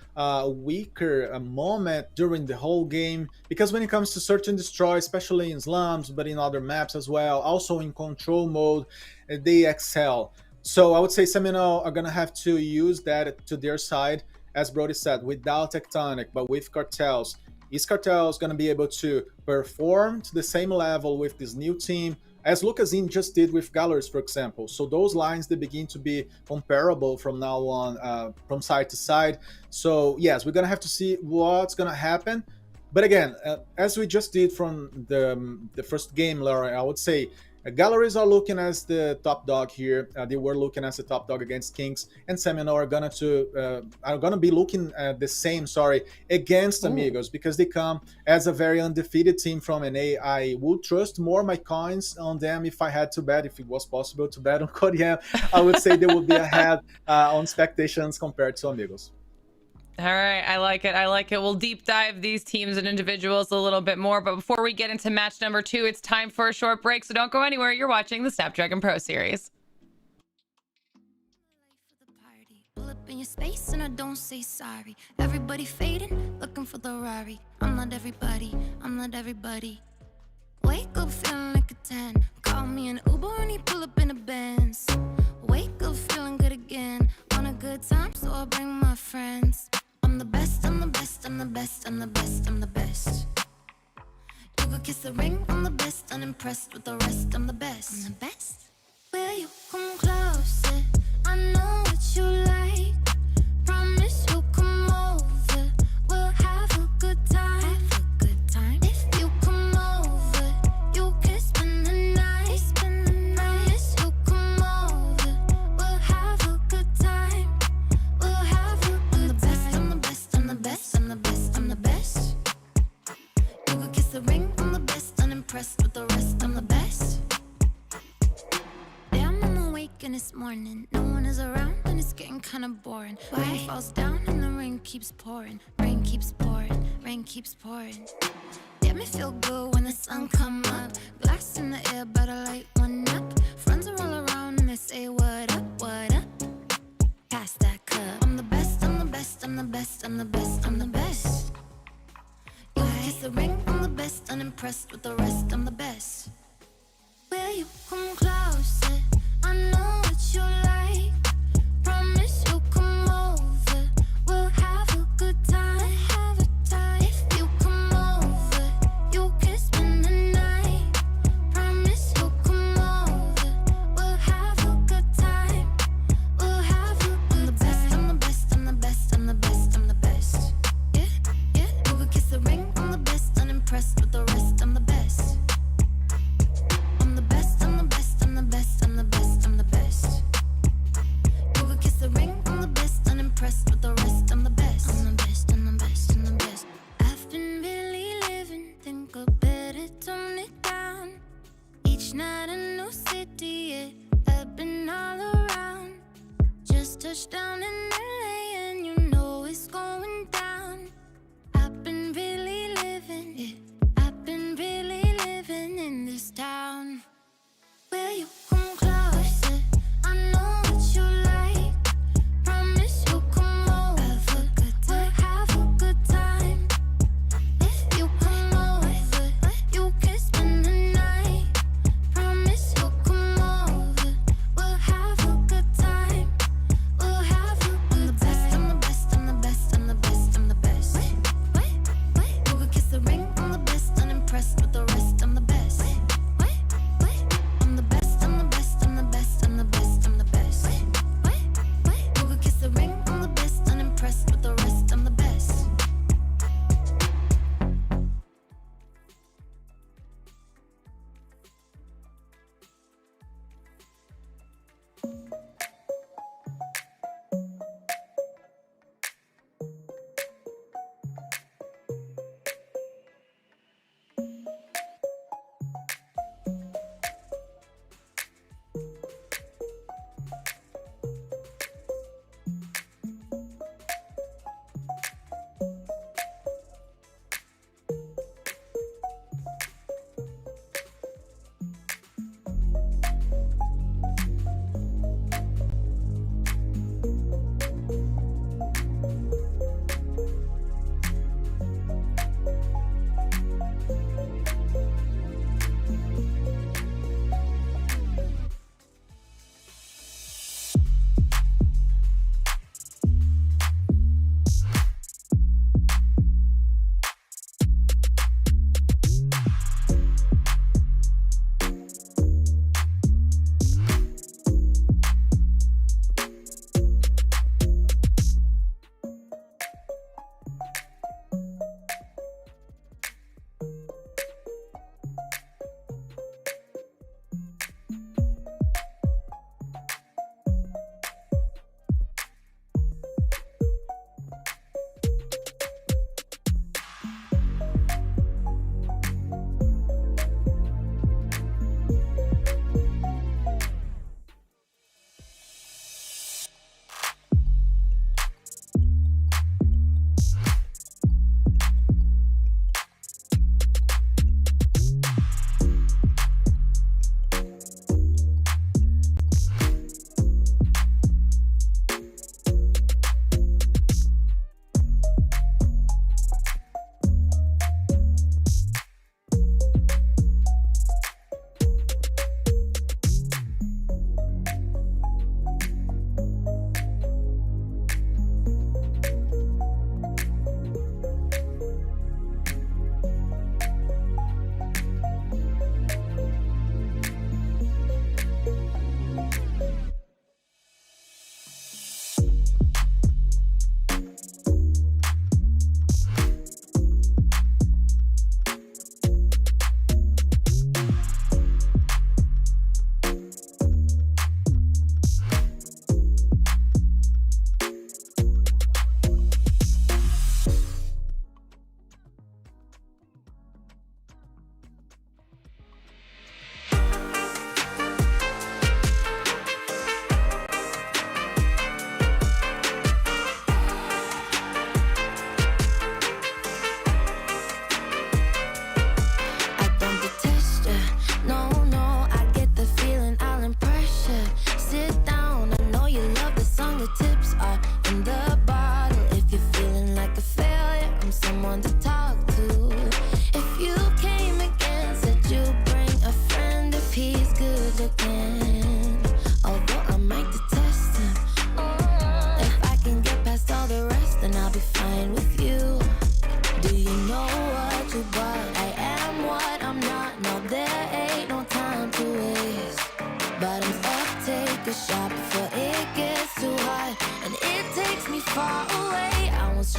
I: weaker moment during the whole game, because when it comes to search and destroy, especially in slums, but in other maps as well, also in control mode, they excel. So I would say Seminole are going to have to use that to their side, as Brody said, without Tectonic, but with cartels. Is cartels going to be able to perform to the same level with this new team, as Lucasen just did with Galeris, for example? So those lines, they begin to be comparable from now on, from side to side. So yes, we're going to have to see what's going to happen. But again, as we just did from the first game, Laura, I would say Galeris are looking as the top dog here. They were looking as the top dog against Kings, and Seminole are gonna be looking at the same, against Amigos, because they come as a very undefeated team from NA. I would trust more my coins on them if I had to bet, if it was possible to bet on CODM. I would say they would be ahead on expectations compared to Amigos.
H: All right, I like it. I like it. We'll deep dive these teams and individuals a little bit more. But before we get into match number 2, it's time for a short break. So don't go anywhere. You're watching the Snapdragon Pro Series.
E: Pull up in your space and I don't say sorry. Everybody fading, looking for the Rari. I'm not everybody. I'm not everybody. Wake up feeling like a 10. Call me an Uber and he pull up in a Benz. Wake up feeling good again. Want a good time, so I'll bring my friends. I'm the best, I'm the best, I'm the best, I'm the best, I'm the best. You could kiss the ring, I'm the best, unimpressed with the rest, I'm the best. I'm the best. Will you come closer? I know what you like. Promise you'll come over. We'll have a good time. Have a good time. If you come over, you can spend the night. Promise you'll come over. We'll I'm the best. Damn, I'm awake and it's morning. No one is around and it's getting kinda boring. Rain falls down and the rain keeps pouring. Rain keeps pouring, rain keeps pouring. Damn, it feel good when the sun come up. Glass in the air, better light one up. Friends are all around and they say what up, what up. Pass that cup. I'm the best, I'm the best, I'm the best, I'm the best, I'm the best. You kiss the ring, I'm the best, unimpressed with the rest, I'm the best. Will you come closer? I know what you like. Promise you'll come over. We'll have a good time. Have a time. If you come over, you can spend the night. Promise you'll come over. We'll have a good time. We'll have a good time. I'm the best, I'm the best, I'm the best, I'm the best. Yeah, yeah. You could kiss the ring, I'm the best, unimpressed with the rest, I'm the best. I'm the best, I'm the best, I'm the best, I'm the best, I'm the best. You could kiss the ring, I'm the best, unimpressed with the rest, I'm the best. I'm the best, I'm the best, I'm the best. I've been really living, think I better tone it down. Each night a new city, yeah, I've been all around. Just touched down in LA and you know it's going down. I've been really living, yeah, I've been really living in this town. Will you come closer? I know what you like. Promise you'll come over. We'll have a good time. If you come over, you can spend the night. Promise you'll come over. We'll have a good time. We'll have a good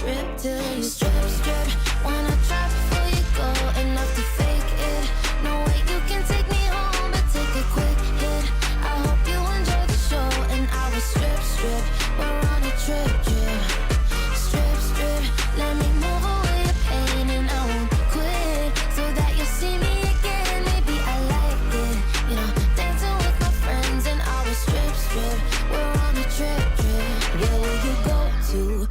E: strip till you strip. Wanna try before you go, enough to fake it. No way you can take me home, but take a quick hit. I hope you enjoy the show, and I will strip. We're on a trip. Strip, let me move away the pain, and I won't quit, so that you'll see me again. Maybe I like it, you know, dancing with my friends, and I will strip. We're on a trip. Where will you go to?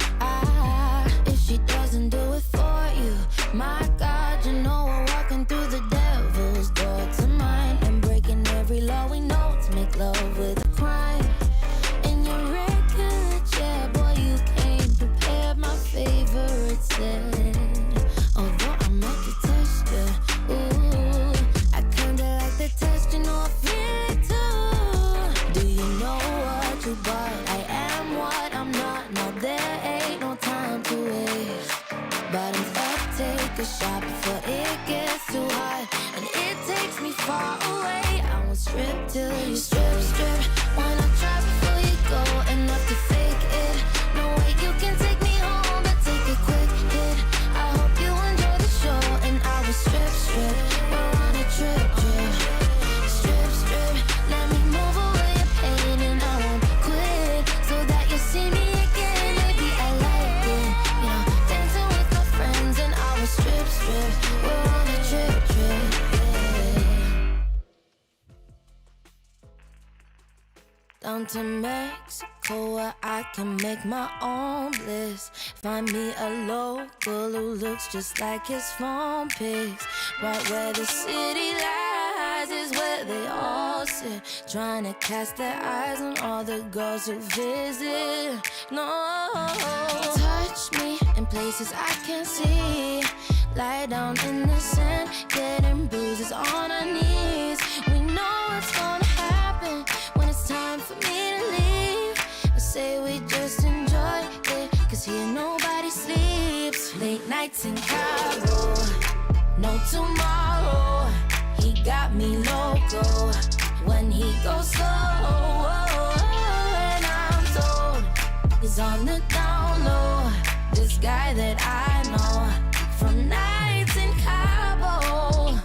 E: If she doesn't do it for you, my God, you know we're walking through the devil's door to mine, and breaking every law we know to make love with a crime. In your regular chair, boy, you came prepared. My favorite set. Although I meant to test you, ooh, I kinda like the test, you know I feel it too. Do you know what you bought? I am what I'm not. Now there ain't no time to waste. Bottoms up, take a shot before it gets too hot, and it takes me far away. I won't strip till you strip. Wanna try before you go, enough to fake it. No way you can take me home, but take a quick hit. I hope you enjoy the show, and I will strip. We're on a trip. Strip, let me move away your pain, and I won't quit, so that you'll see me again. Maybe I like it, you know, dancing with my friends, and I will strip. We're on a trip. Down to Mexico, where I can make my own bliss. Find me a local who looks just like his phone pics. Right where the city lies is where they all sit, trying to cast their eyes on all the girls who visit. No, touch me in places I can't see. Lie down in the sand, getting bruises on our knees. We know what's gonna happen when it's time for me to leave. I say we just enjoy it, cause here nobody sleeps. Late nights in Cairo, no tomorrow. He got me loco when he goes slow. And I'm told he's on the down low. This guy that I know from nights in Cabo.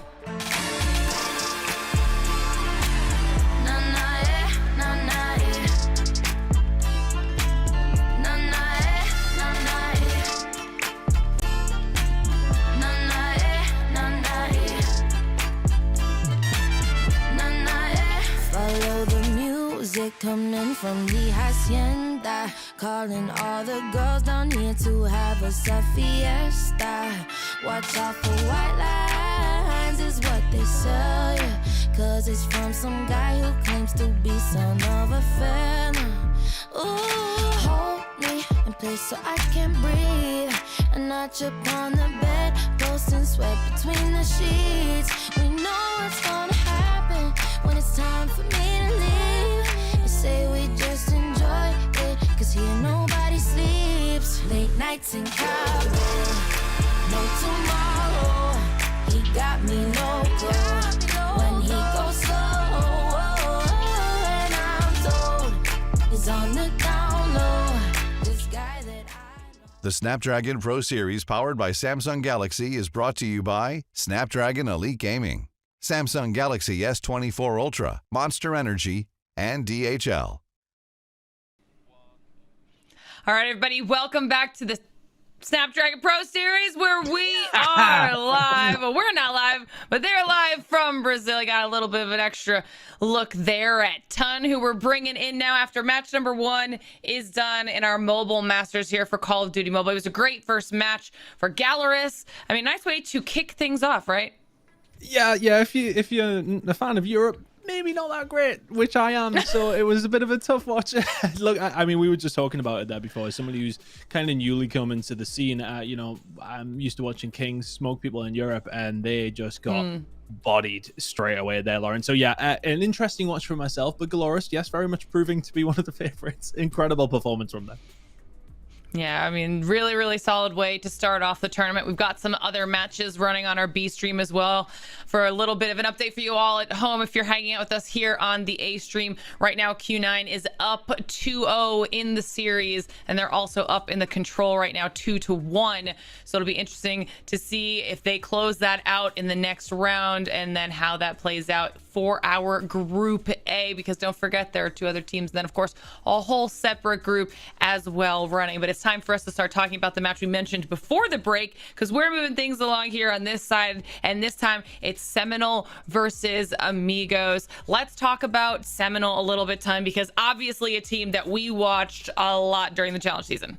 E: Follow the music coming from the hacienda, calling all the girls down here to have us a fiesta. Watch out for white lines is what they sell you, cause it's from some guy who claims to be son of a fella. Ooh, hold me in place so I can breathe, a notch upon the bed, posting sweat between the sheets. We know what's gonna happen when it's time for me to leave. You say we just enjoy it, cause here nobody sleeps. Late nights in Cairo, no tomorrow. He got me loco when he goes slow. And I'm told he's on the down low. This guy that I know.
G: The Snapdragon Pro Series powered by Samsung Galaxy is brought to you by Snapdragon Elite Gaming, Samsung Galaxy S24 Ultra, Monster Energy, and DHL.
H: All right, everybody, welcome back to the Snapdragon Pro Series, where we are live. Well, we're not live, but they're live from Brazil. Got a little bit of an extra look there at Tun, who we're bringing in now after match number 1 is done in our Mobile Masters here for Call of Duty Mobile. It was a great first match for Galaris. I mean, nice way to kick things off, right?
M: Yeah. If you're a fan of Europe, maybe not that great, which I am. So it was a bit of a tough watch. Look, I mean, we were just talking about it there before. As somebody who's kind of newly come into the scene, you know, I'm used to watching Kings smoke people in Europe, and they just got bodied straight away there, Lauren. So yeah, an interesting watch for myself. But Galoris, yes, very much proving to be one of the favorites. Incredible performance from them.
H: Yeah, I mean, really, really solid way to start off the tournament. We've got some other matches running on our B stream as well for a little bit of an update for you all at home if you're hanging out with us here on the A stream. Right now, Q9 is up 2-0 in the series, and they're also up in the control right now 2-1. So it'll be interesting to see if they close that out in the next round and then how that plays out for our Group A, because don't forget there are 2 other teams, and then of course a whole separate group as well running. But it's time for us to start talking about the match we mentioned before the break, because we're moving things along here on this side, and this time it's Seminole versus Amigos. Let's talk about Seminole a little bit, time, because obviously a team that we watched a lot during the challenge season.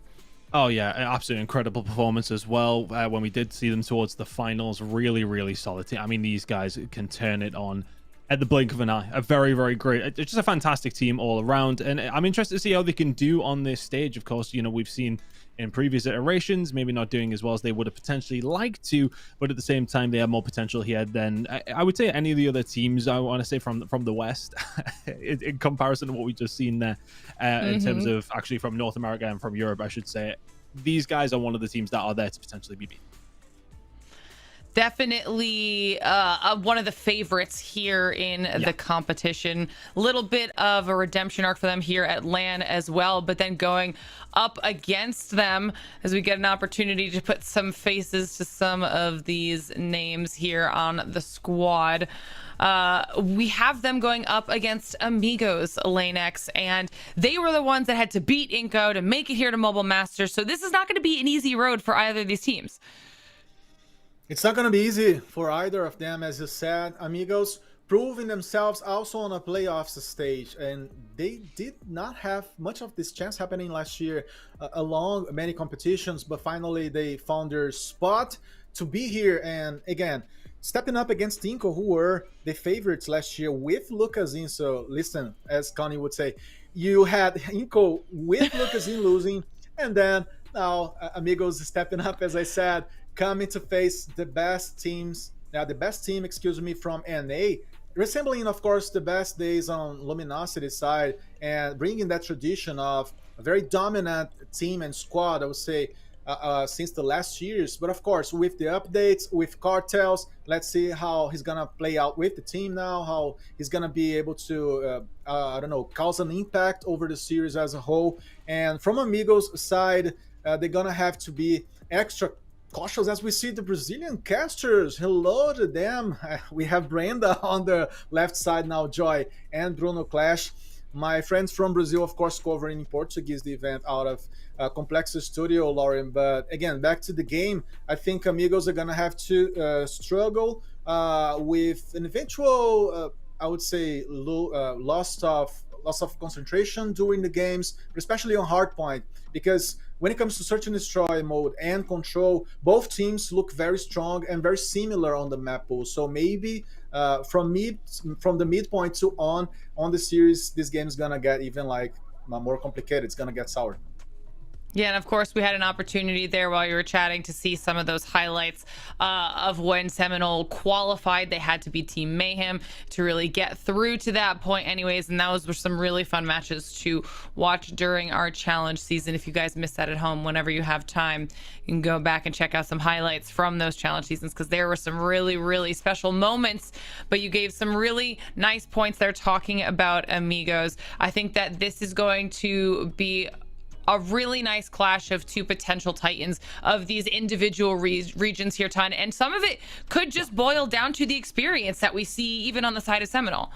M: Oh yeah, absolutely incredible performance as well. When we did see them towards the finals, really, really solid team. I mean, these guys can turn it on at the blink of an eye. A very, very great, it's just a fantastic team all around. And I'm interested to see how they can do on this stage. Of course, you know, we've seen in previous iterations, maybe not doing as well as they would have potentially liked to, but at the same time, they have more potential here than I would say any of the other teams, I want to say from the West, in comparison to what we just seen there, in terms of actually from North America and from Europe, I should say. These guys are one of the teams that are there to potentially be beat.
H: Definitely one of the favorites here in the competition. A little bit of a redemption arc for them here at LAN as well, but then going up against them as we get an opportunity to put some faces to some of these names here on the squad. We have them going up against Amigos, Lane X, and they were the ones that had to beat Inco to make it here to Mobile Masters. So this is not going to be an easy road for either of these teams.
I: It's not going to be easy for either of them, as you said. Amigos proving themselves also on a playoffs stage, and they did not have much of this chance happening last year along many competitions, but finally they found their spot to be here. And again, stepping up against Inco, who were the favorites last year with Lucas-In. So listen, as Connie would say, you had Inco with Lucas-In losing, and then now Amigos stepping up, as I said, coming to face the best team, from NA, resembling, of course, the best days on Luminosity side, and bringing that tradition of a very dominant team and squad, I would say, since the last years. But of course, with the updates, with Cartels, let's see how he's gonna play out with the team now, how he's gonna be able to, cause an impact over the series as a whole. And from Amigos' side, they're gonna have to be extra cautious as we see the Brazilian casters. Hello to them. We have Brenda on the left side now, Joy and Bruno Clash. My friends from Brazil, of course, covering in Portuguese the event out of Komplexo Studio, Lauren. But again, back to the game, I think Amigos are going to have to struggle with an eventual, I would say, loss of concentration during the games, especially on Hardpoint, because when it comes to search and destroy mode and control, both teams look very strong and very similar on the map pool. So maybe from the midpoint to on the series, this game is gonna get even more complicated. It's gonna get sour.
H: Yeah, and of course, we had an opportunity there while you were chatting to see some of those highlights of when Seminole qualified. They had to be Team Mayhem to really get through to that point anyways, and those were some really fun matches to watch during our challenge season. If you guys missed that at home, whenever you have time, you can go back and check out some highlights from those challenge seasons, because there were some really, really special moments. But you gave some really nice points there talking about Amigos. I think that this is going to be a really nice clash of 2 potential titans of these individual regions here, Ton, and some of it could just boil down to the experience that we see even on the side of Seminole.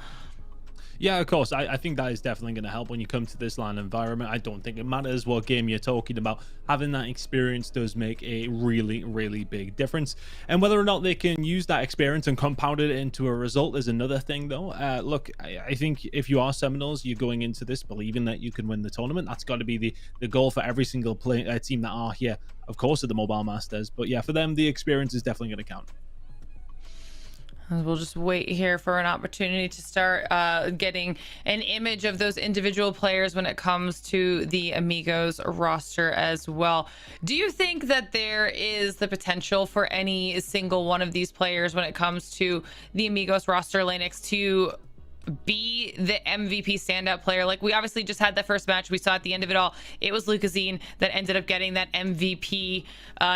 M: Yeah, of course. I think that is definitely going to help when you come to this LAN environment. I don't think it matters what game you're talking about. Having that experience does make a really, really big difference. And whether or not they can use that experience and compound it into a result is another thing, though. Look, I think if you are Seminoles, you're going into this believing that you can win the tournament. That's got to be the goal for every single team that are here, of course, at the Mobile Masters. But yeah, for them, the experience is definitely going to count.
H: We'll just wait here for an opportunity to start getting an image of those individual players when it comes to the Amigos roster as well. Do you think that there is the potential for any single one of these players when it comes to the Amigos roster, Linux, to be the MVP standout player. Like, we obviously just had that first match. We saw at the end of it all, it was Lucasine that ended up getting that MVP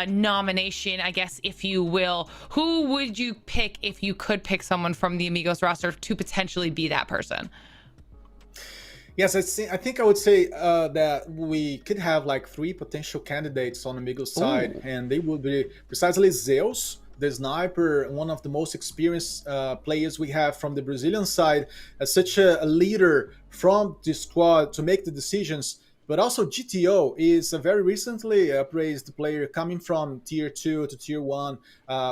H: nomination, I guess, if you will. Who would you pick if you could pick someone from the Amigos roster to potentially be that person?
I: Yes, I think I would say that we could have like 3 potential candidates on Amigos side, and they would be precisely Zeus, the sniper, one of the most experienced players we have from the Brazilian side, as such a leader from the squad to make the decisions. But also GTO is a very recently praised player coming from tier 2 to tier 1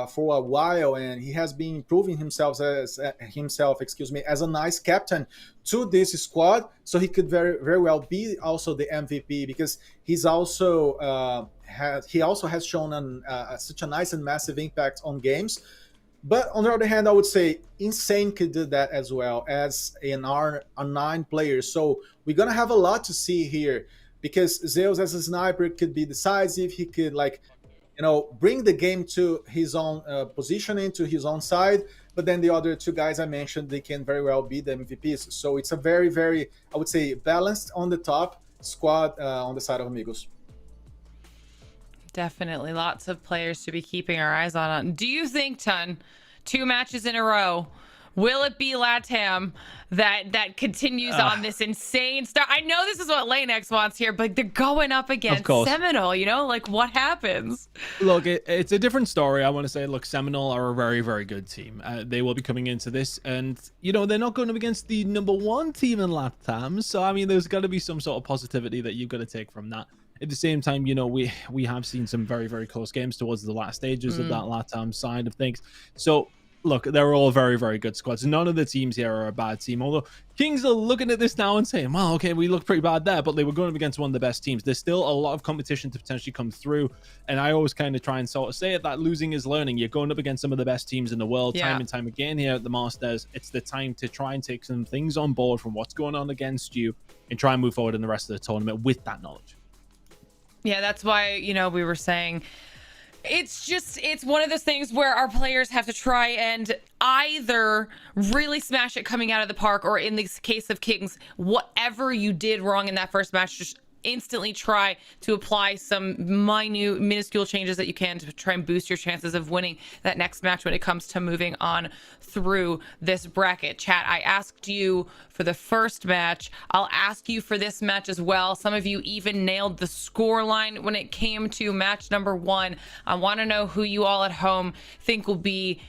I: for a while, and he has been improving himself as a nice captain to this squad. So he could very well be also the MVP, because he's also has shown such a nice and massive impact on games. But on the other hand, I would say Insane could do that as well as an R9 player. So we're going to have a lot to see here, because Zeus as a sniper could be decisive. He could, like, bring the game to his own positioning, to his own side. But then the other 2 guys I mentioned, they can very well be the MVPs. So it's a very, very, I would say, balanced on the top squad on the side of Amigos.
H: Definitely lots of players to be keeping our eyes on. Do you think, Tun, 2 matches in a row, will it be LATAM that continues on this insane start? I know this is what Lanex wants here, but they're going up against Seminole, like, what happens?
M: Look, it's a different story. I want to say, look, Seminole are a very, very good team. They will be coming into this, and, they're not going up against the #1 team in LATAM. So, I mean, there's got to be some sort of positivity that you've got to take from that. At the same time, we have seen some very, very close games towards the last stages of that LATAM side of things. So, look, they're all very, very good squads. None of the teams here are a bad team. Although Kings are looking at this now and saying, well, okay, we look pretty bad there, but they were going up against one of the best teams. There's still a lot of competition to potentially come through. And I always kind of try and sort of say it, that losing is learning. You're going up against some of the best teams in the world time and time again here at the Masters. It's the time to try and take some things on board from what's going on against you and try and move forward in the rest of the tournament with that knowledge.
H: Yeah, that's why, we were saying it's one of those things where our players have to try and either really smash it coming out of the park, or in this case of Kings, whatever you did wrong in that first match, just instantly try to apply some minuscule changes that you can to try and boost your chances of winning that next match when it comes to moving on through this bracket. Chat, I asked you for the first match. I'll ask you for this match as well. Some of you even nailed the score line when it came to match number 1. I want to know who you all at home think will be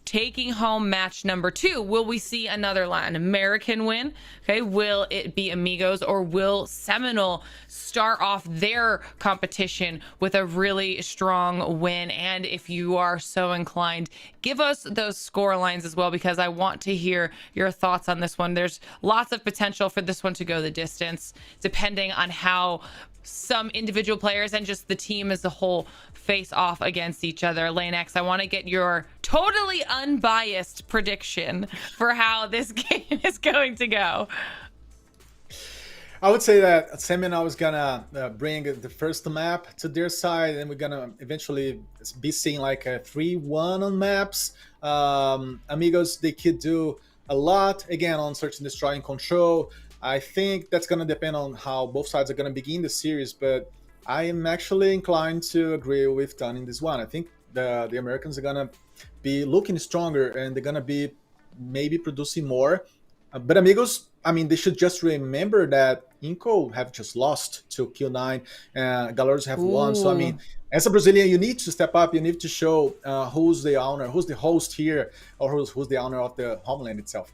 H: taking home match number 2. Will we see another Latin American win? Okay, will it be Amigos, or will Seminole start off their competition with a really strong win? And if you are so inclined, give us those score lines as well, because I want to hear your thoughts on this one. There's lots of potential for this one to go the distance, depending on how some individual players and just the team as a whole face off against each other. Lane X, I want to get your totally unbiased prediction for how this game is going to go.
I: I would say that Seminole is gonna bring the first map to their side, and we're gonna eventually be seeing like a 3-1 on maps. Amigos, they could do a lot again on search and destroy and control. I think that's gonna depend on how both sides are gonna begin the series, but I am actually inclined to agree with Don in this one. I think the Americans are gonna be looking stronger, and they're gonna be maybe producing more. But Amigos, I mean, they should just remember that Inco have just lost to Q9, and Galores have won. So I mean, as a Brazilian, you need to step up. You need to show who's the owner, who's the host here, or who's the owner of the homeland itself.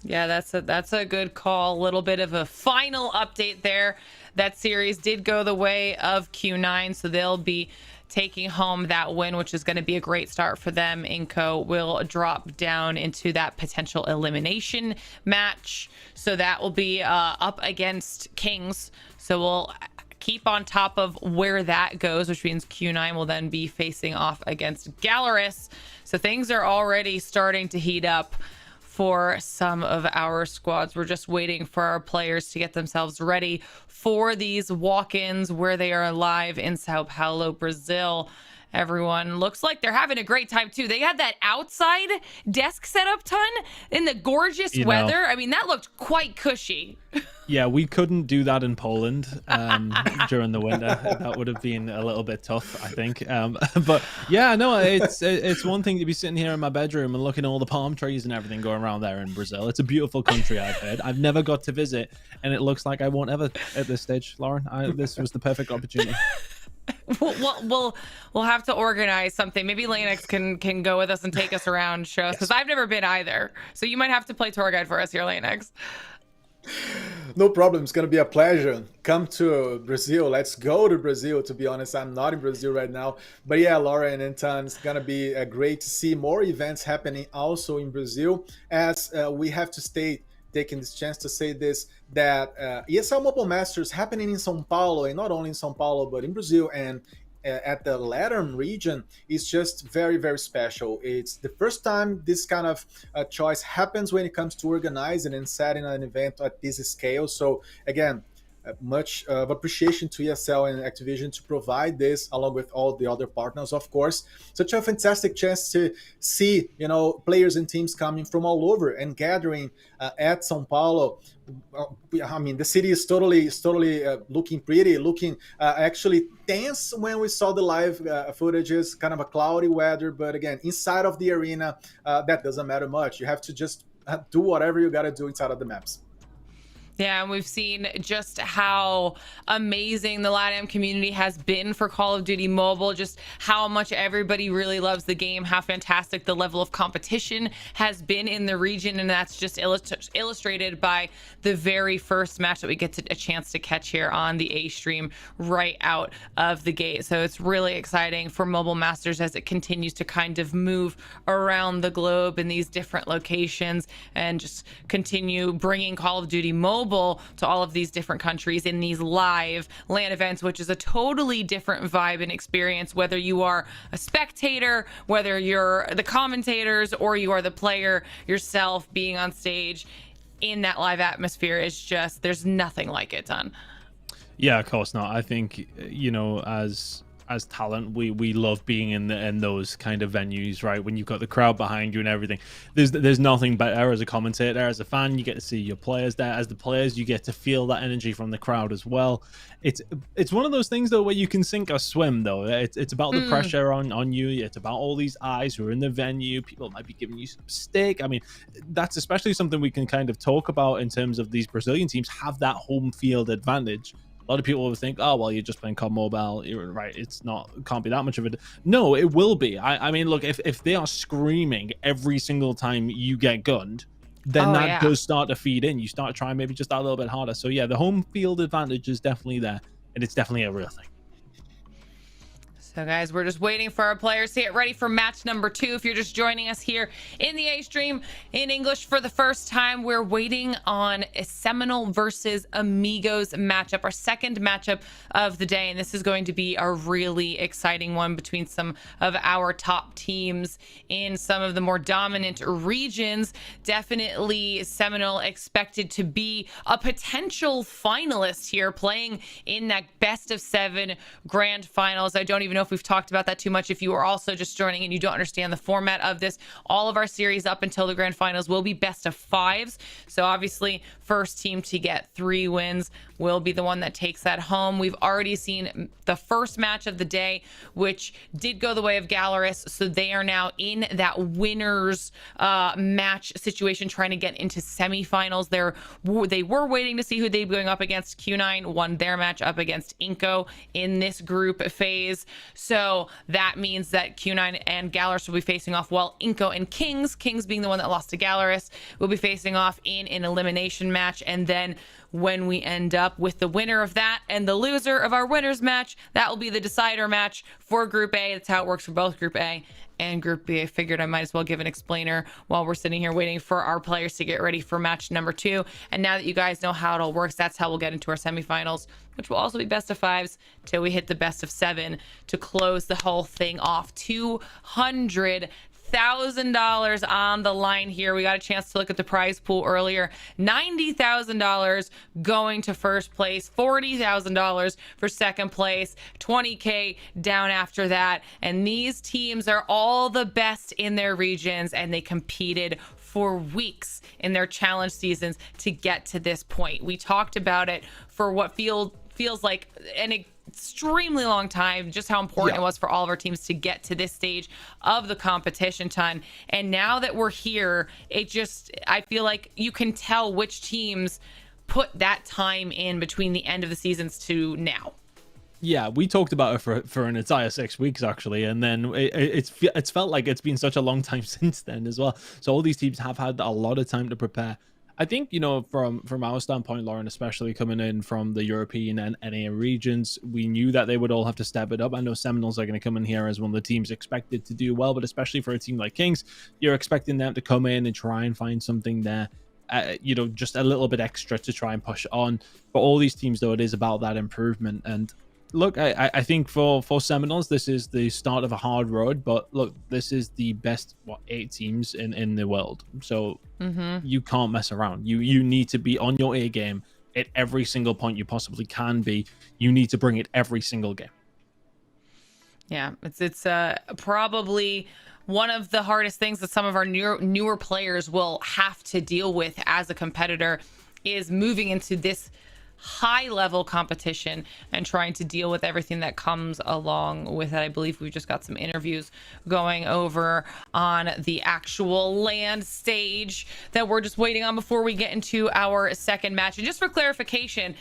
H: Yeah, that's a good call. A little bit of a final update there. That series did go the way of Q9, so they'll be taking home that win, which is going to be a great start for them. Inco will drop down into that potential elimination match, so that will be up against Kings. So we'll keep on top of where that goes, which means Q9 will then be facing off against Galores. So things are already starting to heat up for some of our squads. We're just waiting for our players to get themselves ready for these walk-ins where they are live in Sao Paulo, Brazil. everyone looks like they're having a great time too. They had that outside desk set up ton in the gorgeous weather. I mean, that looked quite cushy.
M: Yeah, we couldn't do that in Poland during the winter. That would have been a little bit tough, I think. But yeah, no, it's one thing to be sitting here in my bedroom and looking at all the palm trees and everything going around there in Brazil. It's a beautiful country, I've heard. I've never got to visit, and it looks like I won't ever at this stage, Lauren. This was the perfect opportunity.
H: We'll have to organize something. Maybe Lanix can go with us and take us around, show us, because I've never been either. So you might have to play tour guide for us here, Lanix.
I: No problem. It's going to be a pleasure. Come to Brazil. Let's go to Brazil. To be honest, I'm not in Brazil right now. But yeah, Lauren and Tan, it's going to be great to see more events happening also in Brazil. As we have to state, taking this chance to say this, that ESL Mobile Masters happening in São Paulo, and not only in São Paulo, but in Brazil and at the Latin region, is just very, very special. It's the first time this kind of choice happens when it comes to organizing and setting an event at this scale. So again, much of appreciation to ESL and Activision to provide this, along with all the other partners, of course. Such a fantastic chance to see, players and teams coming from all over and gathering at São Paulo. I mean, the city is totally looking pretty, looking actually tense when we saw the live footages, kind of a cloudy weather. But again, inside of the arena, that doesn't matter much. You have to just do whatever you got to do inside of the maps.
H: Yeah, and we've seen just how amazing the LATAM community has been for Call of Duty Mobile, just how much everybody really loves the game, how fantastic the level of competition has been in the region, and that's just illustrated by the very first match that we get a chance to catch here on the A stream right out of the gate. So it's really exciting for Mobile Masters as it continues to kind of move around the globe in these different locations and just continue bringing Call of Duty Mobile to all of these different countries in these live LAN events, which is a totally different vibe and experience, whether you are a spectator, whether you're the commentators, or you are the player yourself. Being on stage in that live atmosphere is just, there's nothing like it, Ton.
M: Yeah, of course not. I think, as talent, we love being in those kind of venues, right? When you've got the crowd behind you and everything, there's nothing better. As a commentator, as a fan, you get to see your players there. As the players, you get to feel that energy from the crowd as well. It's one of those things though where you can sink or swim though. It's about the pressure on you. It's about all these eyes who are in the venue. People might be giving you some stick. I mean, that's especially something we can kind of talk about in terms of these Brazilian teams have that home field advantage. A lot of people will think, oh, well, you're just playing COD Mobile, you're right? It can't be that much of it. No, it will be. I mean, look, if they are screaming every single time you get gunned, then does start to feed in. You start trying maybe just that little bit harder. So yeah, the home field advantage is definitely there, and it's definitely a real thing.
H: So guys, we're just waiting for our players to get ready for match number 2. If you're just joining us here in the A stream in English for the first time, we're waiting on a Seminole versus Amigos matchup, our second matchup of the day. And this is going to be a really exciting one between some of our top teams in some of the more dominant regions. Definitely Seminole expected to be a potential finalist here, playing in that best of 7 grand finals. I don't even know if we've talked about that too much. If you are also just joining and you don't understand the format of this, all of our series up until the grand finals will be best of 5s. So obviously first team to get 3 wins will be the one that takes that home. We've already seen the first match of the day, which did go the way of Galeras. So they are now in that winners match situation, trying to get into semifinals. They were waiting to see who they'd be going up against. Q9 won their match up against Inco in this group phase. So that means that Q9 and Galeras will be facing off, while Inco and Kings being the one that lost to Galeras, will be facing off in an elimination match. And then when we end up with the winner of that and the loser of our winners match, that will be the decider match for Group A. That's how it works for both Group A and Group B. I figured I might as well give an explainer while we're sitting here waiting for our players to get ready for match number 2. And now that you guys know how it all works, that's how we'll get into our semifinals, which will also be best of 5s till we hit the best of 7 to close the whole thing off. 200 $90,000 on the line here. We got a chance to look at the prize pool earlier. $90,000 going to first place, $40,000 for second place, $20K down after that. And these teams are all the best in their regions, and they competed for weeks in their challenge seasons to get to this point. We talked about it for what feels like an extremely long time, just how important it was for all of our teams to get to this stage of the competition ton. And now that we're here, I feel like you can tell which teams put that time in between the end of the seasons to now.
M: Yeah, we talked about it for an entire 6 weeks actually, and then it's felt like it's been such a long time since then as well. So all these teams have had a lot of time to prepare. I think, you know, from our standpoint, Lauren, especially coming in from the European and NA regions, we knew that they would all have to step it up. I know Seminoles are going to come in here as one of the teams expected to do well, but especially for a team like Kings, you're expecting them to come in and try and find something there, you know, just a little bit extra to try and push on. For all these teams, though, it is about that improvement. And look, I think for Seminoles, this is the start of a hard road, but look, this is the best 8 teams in the world, so you can't mess around. You need to be on your A game at every single point you possibly can be. You need to bring it every single game.
H: Yeah, it's probably one of the hardest things that some of our newer players will have to deal with as a competitor is moving into this high level competition and trying to deal with everything that comes along with it. I believe we've just got some interviews going over on the actual land stage that we're just waiting on before we get into our second match. And just for clarification,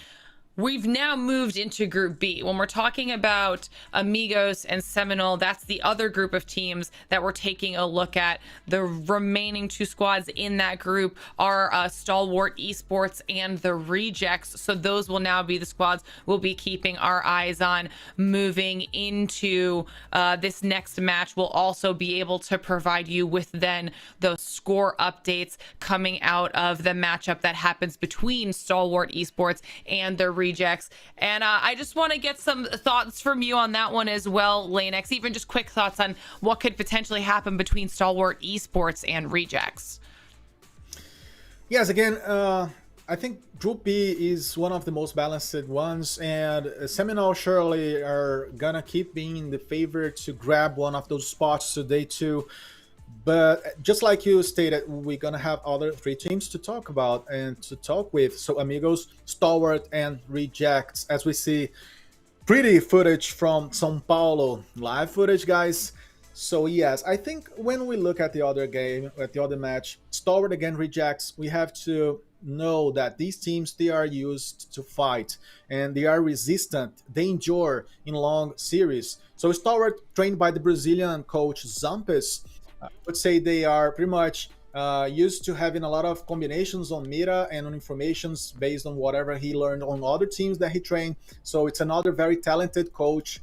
H: we've now moved into Group B. When we're talking about Amigos and Seminole, that's the other group of teams that we're taking a look at. The remaining 2 squads in that group are Stalwart Esports and the Rejects. So those will now be the squads we'll be keeping our eyes on moving into this next match. We'll also be able to provide you with then those score updates coming out of the matchup that happens between Stalwart Esports and the Rejects. And I just want to get some thoughts from you on that one as well, Lanex, even just quick thoughts on what could potentially happen between Stalwart Esports and Rejects.
I: Yes, again, I think Group B is one of the most balanced ones, and Seminole surely are gonna keep being the favorite to grab one of those spots today too. But just like you stated, we're going to have other 3 teams to talk about and to talk with. So Amigos, Stalwart, and Rejects. As we see pretty footage from São Paulo. Live footage, guys. So yes, I think when we look at the other game, at the other match, Stalwart again, Rejects, we have to know that these teams, they are used to fight. And they are resistant. They endure in long series. So Stalwart, trained by the Brazilian coach Zampes, I would say they are pretty much used to having a lot of combinations on meta and on informations based on whatever he learned on other teams that he trained. So it's another very talented coach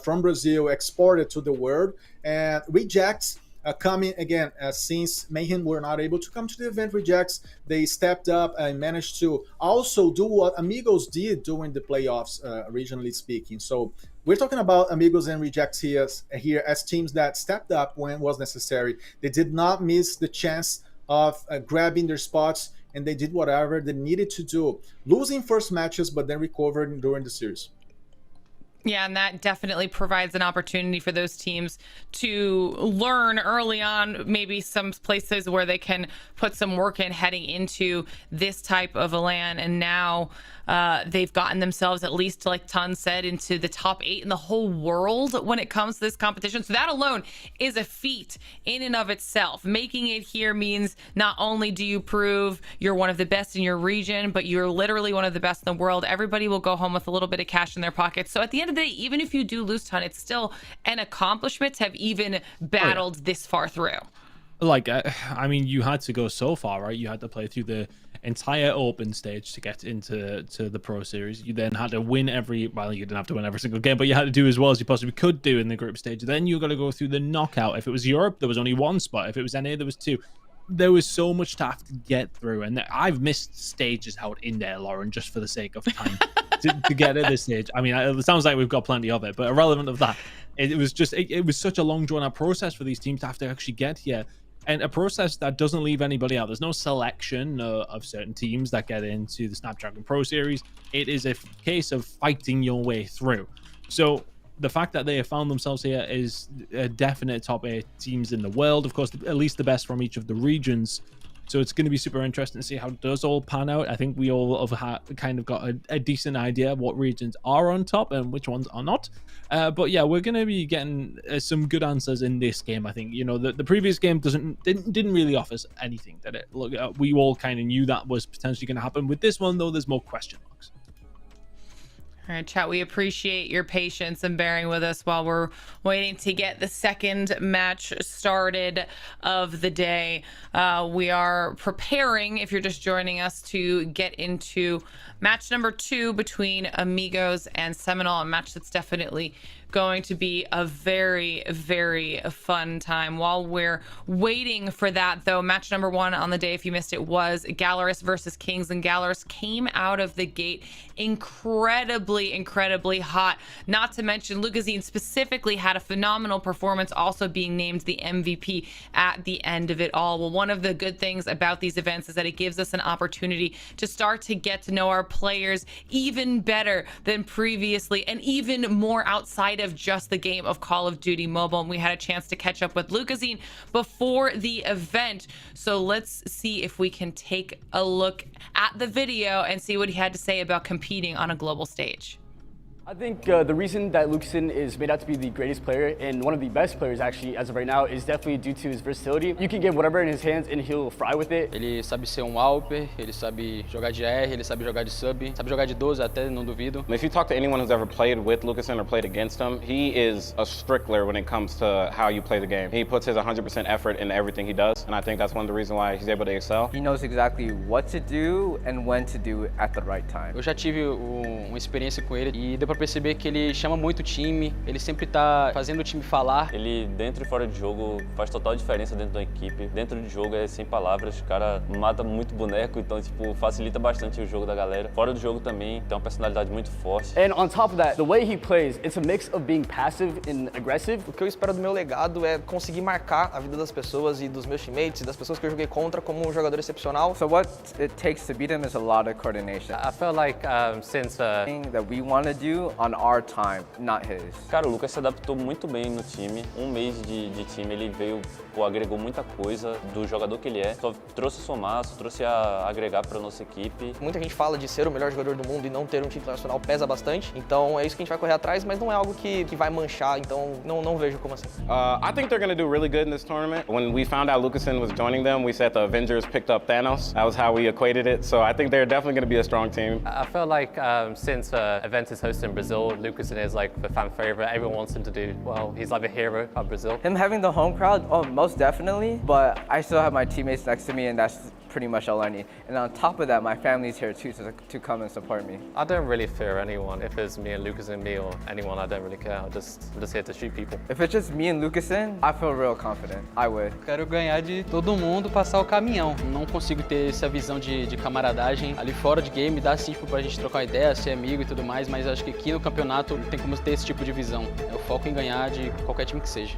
I: from Brazil exported to the world. And Rejects coming again, since Mayhem were not able to come to the event, Rejects, they stepped up and managed to also do what Amigos did during the playoffs, regionally speaking. So we're talking about Amigos and Rejects here as teams that stepped up when it was necessary. They did not miss the chance of grabbing their spots, and they did whatever they needed to do, losing first matches, but then recovered during the series.
H: Yeah, and that definitely provides an opportunity for those teams to learn early on, maybe some places where they can put some work in heading into this type of a LAN. And now they've gotten themselves, at least like Tun said, into the top 8 in the whole world when it comes to this competition. So that alone is a feat in and of itself. Making it here means not only do you prove you're one of the best in your region, but you're literally one of the best in the world. Everybody will go home with a little bit of cash in their pockets. So at the end of the day, even if you do lose Ton, it's still an accomplishment to have even battled this far through.
M: Like, I mean, you had to go so far, right? You had to play through the entire open stage to get into the Pro Series. You then had to win well, you didn't have to win every single game, but you had to do as well as you possibly could do in the group stage. Then you got to go through the knockout. If it was Europe, there was only 1 spot. If it was NA, there was 2. There was so much to have to get through, and I've missed stages out in there, Lauren, just for the sake of time. to get at this stage. I mean, it sounds like we've got plenty of it, but irrelevant of that, it was such a long drawn out process for these teams to have to actually get here, and a process that doesn't leave anybody out. There's no selection of certain teams that get into the Snapdragon Pro Series. It is a case of fighting your way through. So the fact that they have found themselves here is a definite top 8 teams in the world. Of course, at least the best from each of the regions. So it's going to be super interesting to see how it does all pan out. I think we all have kind of got a decent idea of what regions are on top and which ones are not. But yeah, we're going to be getting some good answers in this game. I think, you know, the previous game didn't really offer us anything that we all kind of knew that was potentially going to happen. With this one, though, there's more question marks.
H: All right, chat, we appreciate your patience and bearing with us while we're waiting to get the second match started of the day. We are preparing, if you're just joining us, to get into match number 2 between Amigos and Seminole, a match that's definitely going to be a very, very fun time. While we're waiting for that, though, match number 1 on the day, if you missed it, was Galaris versus Kings, and Galaris came out of the gate incredibly hot. Not to mention, Lukaszine specifically had a phenomenal performance, also being named the MVP at the end of it all. Well, one of the good things about these events is that it gives us an opportunity to start to get to know our players even better than previously, and even more outside of just the game of Call of Duty Mobile. And we had a chance to catch up with Lukaszine before the event, so let's see if we can take a look at the video and see what he had to say about competing on a global stage.
N: I think the reason that Lukaszine is made out to be the greatest player and one of the best players actually as of right now is definitely due to his versatility. You can give whatever in his hands and he'll fry with it.
O: Ele sabe ser Alper, ele sabe jogar de R, ele sabe jogar de sub, sabe jogar de 12 até, não duvido.
P: If you talk to anyone who's ever played with Lukaszine or played against him, he is a strickler when it comes to how you play the game. He puts his 100% effort into everything he does, and I think that's one of the reasons why he's able to excel.
Q: He knows exactly what to do and when to do it at the right time.
O: Eu já tive uma experiência com ele e deu pra perceber que ele chama muito o time, ele sempre tá fazendo o time falar.
R: Ele, dentro e fora de jogo, faz total diferença dentro da equipe. Dentro de jogo é sem palavras, o cara mata muito boneco, então tipo, facilita bastante o jogo da galera. Fora do jogo também, tem uma personalidade muito forte.
N: And on top of that, the way he plays, it's a mix of being passive and aggressive.
S: O que eu espero do meu legado é conseguir marcar a vida das pessoas e dos meus teammates e das pessoas que eu joguei contra como um jogador excepcional.
Q: So what it takes to beat him is a lot of coordination.
T: I feel like since
Q: that we want to do on our time, not his.
R: Cara, o Lucas se adaptou muito bem no time. Um mês de time, ele veio, agregou muita coisa do jogador que ele é. Só trouxe somar, só trouxe a agregar para nossa equipe.
S: Muita gente fala de ser o melhor jogador do mundo e não ter um título nacional pesa bastante. Então é isso que a gente vai correr atrás, mas não é algo que vai manchar, então não vejo como assim.
P: I think they're going to do really good in this tournament. When we found out Lukaszine was joining them, we said the Avengers picked up Thanos. That was how we equated it. So I think they're definitely going to be a strong team.
T: I feel like since event is hosted in Brazil, Lukaszine is like the fan favorite. Everyone wants him to do well. He's like the hero of Brazil.
Q: Him having the home crowd, oh, most definitely. But I still have my teammates next to me, and that's pretty much all I need. And on top of that, my family's here too to come and support me.
T: I don't really fear anyone. If it's me and Lukaszine, me or anyone, I don't really care. I'm just here to shoot people.
Q: If it's just me and Lukaszine, I feel real confident. I would.
O: Quero ganhar de todo mundo, passar o caminhão. Não consigo ter essa visão de camaradagem ali fora de game. Dá sim pra gente trocar uma ideia, ser amigo e tudo mais, mas acho que aqui no campeonato tem como ter esse tipo de visão. É o foco em ganhar de qualquer time que seja.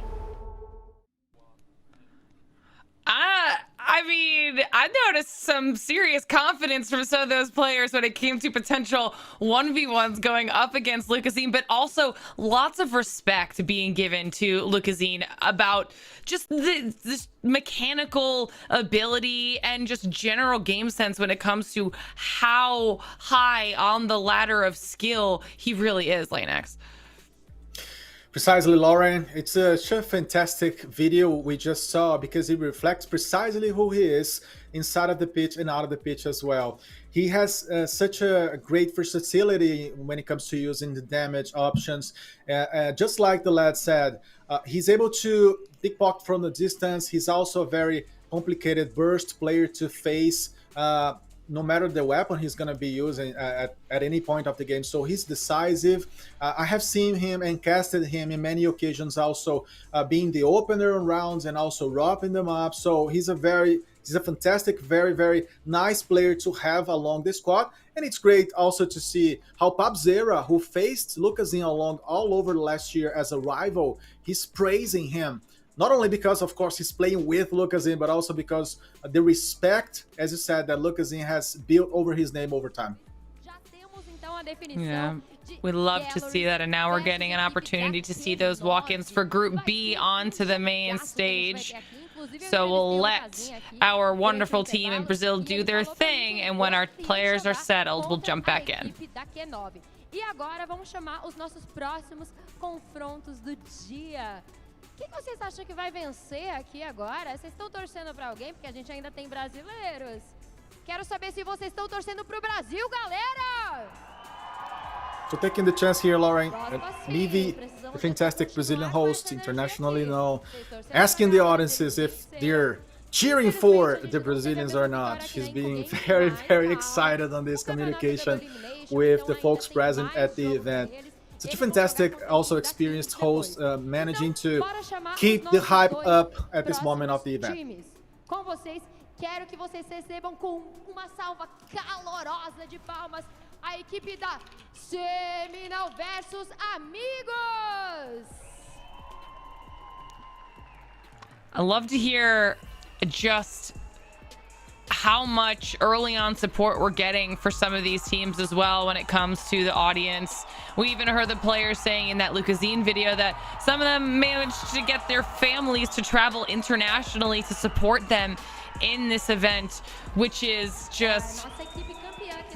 H: I mean, I noticed some serious confidence from some of those players when it came to potential 1v1s going up against Lukaszine, but also lots of respect being given to Lukaszine about just this mechanical ability and just general game sense when it comes to how high on the ladder of skill he really is, Lanex.
I: Precisely, Lauren. It's such a fantastic video we just saw because it reflects precisely who he is inside of the pitch and out of the pitch as well. He has such a great versatility when it comes to using the damage options. Just like the lad said, he's able to pickpocket from the distance. He's also a very complicated burst player to face. No matter the weapon he's going to be using at any point of the game. So he's decisive. I have seen him and casted him in many occasions also being the opener on rounds and also wrapping them up. So he's a very He's a fantastic, very, very nice player to have along the squad. And it's great also to see how Pabzera, who faced Lucazin along all over last year as a rival, he's praising him. Not only because, of course, he's playing with Lucazin, but also because the respect, as you said, that Lucazin has built over his name over time.
H: Yeah, we love to see that, and now we're getting an opportunity to see those walk-ins for Group B onto the main stage. So we'll let our wonderful team in Brazil do their thing, and when our players are settled, we'll jump back in.
L: E agora vamos chamar os nossos próximos confrontos do dia. O que vocês acham que vai vencer aqui agora? Vocês estão torcendo para alguém? Porque a gente ainda tem brasileiros. Quero saber se vocês estão torcendo pro Brasil, galera!
I: So taking the chance here, Lauren, Nivi, the fantastic Brazilian host, internationally known, asking the audiences if they're cheering for the Brazilians or not. She's being very, very excited on this communication with the folks present at the event. Such a fantastic, also experienced host, managing to keep the hype up at this moment of the event.
L: Com vocês, quero que vocês recebam com uma salva calorosa de palmas a equipe da Seminal versus Amigos.
H: I love to hear just how much early on support we're getting for some of these teams as well when it comes to the audience. We even heard the players saying in that Lucazine video that some of them managed to get their families to travel internationally to support them in this event, which is just,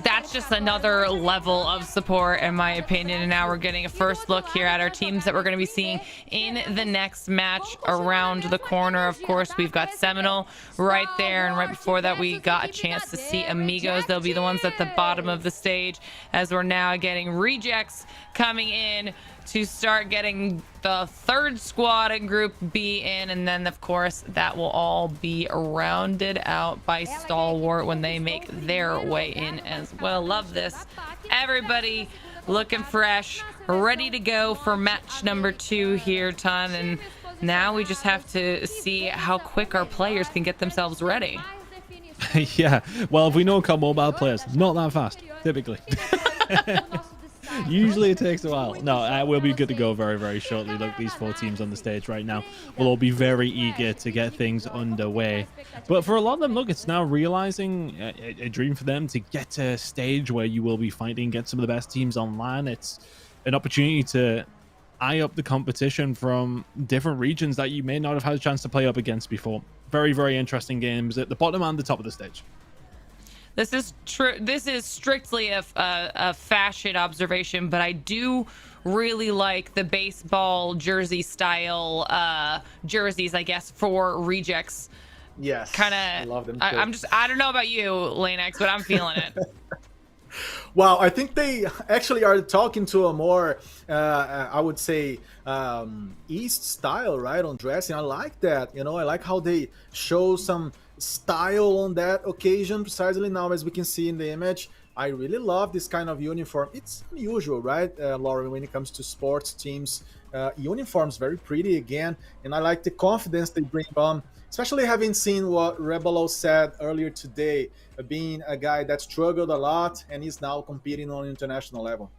H: that's just another level of support in my opinion. And now we're getting a first look here at our teams that we're going to be seeing in the next match around the corner. Of course, we've got Seminole right there, and right before that we got a chance to see Amigos. They'll be the ones at the bottom of the stage, as we're now getting rejects coming in to start getting the third squad in Group B in, and then of course that will all be rounded out by Stalwart when they make their way in as well. Love this. Everybody looking fresh, ready to go for match number 2 here, Ton, and now we just have to see how quick our players can get themselves ready.
M: Yeah, well, if we know COD Mobile players, not that fast, typically. Usually it takes a while. No, we'll be good to go very, very shortly. Look, these 4 teams on the stage right now will all be very eager to get things underway. But for a lot of them, look, it's now realizing a dream for them to get to a stage where you will be fighting, get some of the best teams online. It's an opportunity to eye up the competition from different regions that you may not have had a chance to play up against before. Very, very interesting games at the bottom and the top of the stage.
H: This is true. This is strictly a fashion observation, but I do really like the baseball jersey style jerseys, I guess, for rejects.
I: Yes,
H: kind
I: I
H: of.
I: love them.
H: I don't know about you, Lanex, but I'm feeling it.
I: Wow, I think they actually are talking to a more, I would say, East style, right, on dressing. I like that. You know, I like how they show some style on that occasion, precisely now, as we can see in the image. I really love this kind of uniform. It's unusual, right, Lauren, when it comes to sports teams. Uniforms, very pretty again, and I like the confidence they bring on, especially having seen what Rebelo said earlier today, being a guy that struggled a lot and is now competing on an international level.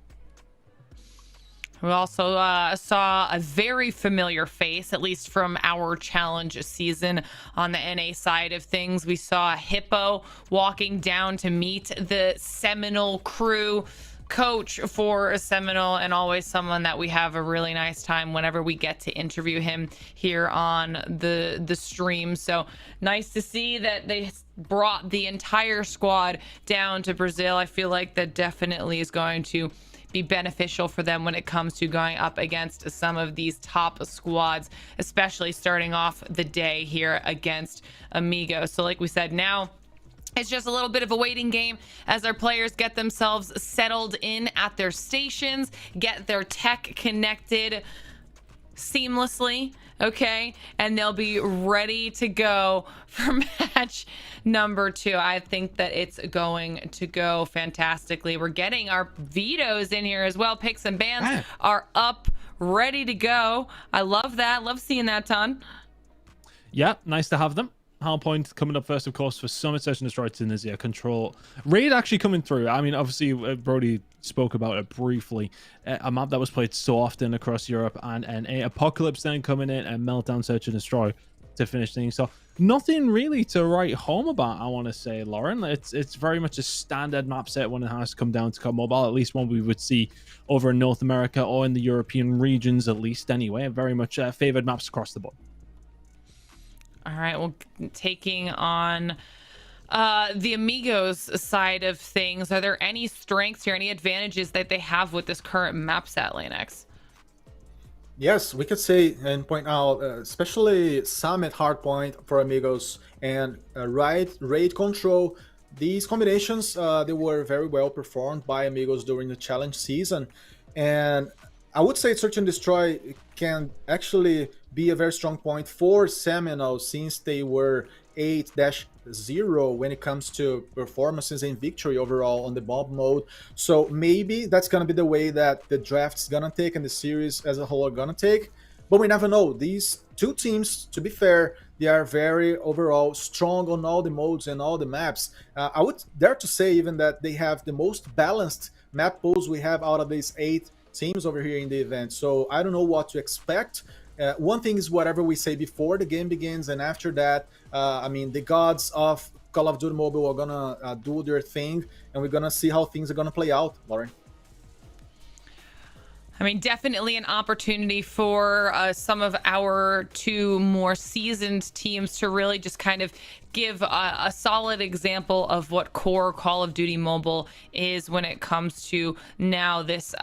H: We also saw a very familiar face, at least from our challenge season on the NA side of things. We saw Hippo walking down to meet the Seminole crew, coach for Seminole, and always someone that we have a really nice time whenever we get to interview him here on the stream. So nice to see that they brought the entire squad down to Brazil. I feel like that definitely is going to be beneficial for them when it comes to going up against some of these top squads, especially starting off the day here against Amigos. So like we said, now it's just a little bit of a waiting game as our players get themselves settled in at their stations, get their tech connected seamlessly, okay, and they'll be ready to go for match number 2. I think that it's going to go fantastically. We're getting our vetoes in here as well. Picks and bans are up, ready to go. I love that. Love seeing that, Ton.
M: Yeah, nice to have them. Hardpoint coming up first, of course, for Summit Search and Destroy Tunisia. Control. Raid actually coming through. I mean, obviously, Brody spoke about it briefly. A map that was played so often across Europe, and a Apocalypse then coming in, and Meltdown Search and Destroy to finish things. So nothing really to write home about, I want to say, Lauren. It's very much a standard map set when it has come down to COD Mobile, at least one we would see over in North America or in the European regions, at least anyway. Very much favored maps across the board.
H: All right, well, taking on the Amigos side of things, are there any strengths or any advantages that they have with this current map set, Lanex?
I: Yes, we could say and point out, especially Summit, Hardpoint for Amigos, and Raid Control. These combinations, they were very well performed by Amigos during the challenge season. And I would say Search and Destroy can actually be a very strong point for Seminoles, since they were 8-0 when it comes to performances and victory overall on the bomb mode. So maybe that's going to be the way that the draft's going to take and the series as a whole are going to take. But we never know. These two teams, to be fair, they are very overall strong on all the modes and all the maps. I would dare to say even that they have the most balanced map pools we have out of these 8 teams over here in the event. So I don't know what to expect. One thing is whatever we say before the game begins, and after that, I mean, the gods of Call of Duty Mobile are gonna do their thing, and we're gonna see how things are gonna play out, Lauren.
H: I mean, definitely an opportunity for some of our 2 more seasoned teams to really just kind of give a solid example of what core Call of Duty Mobile is when it comes to now this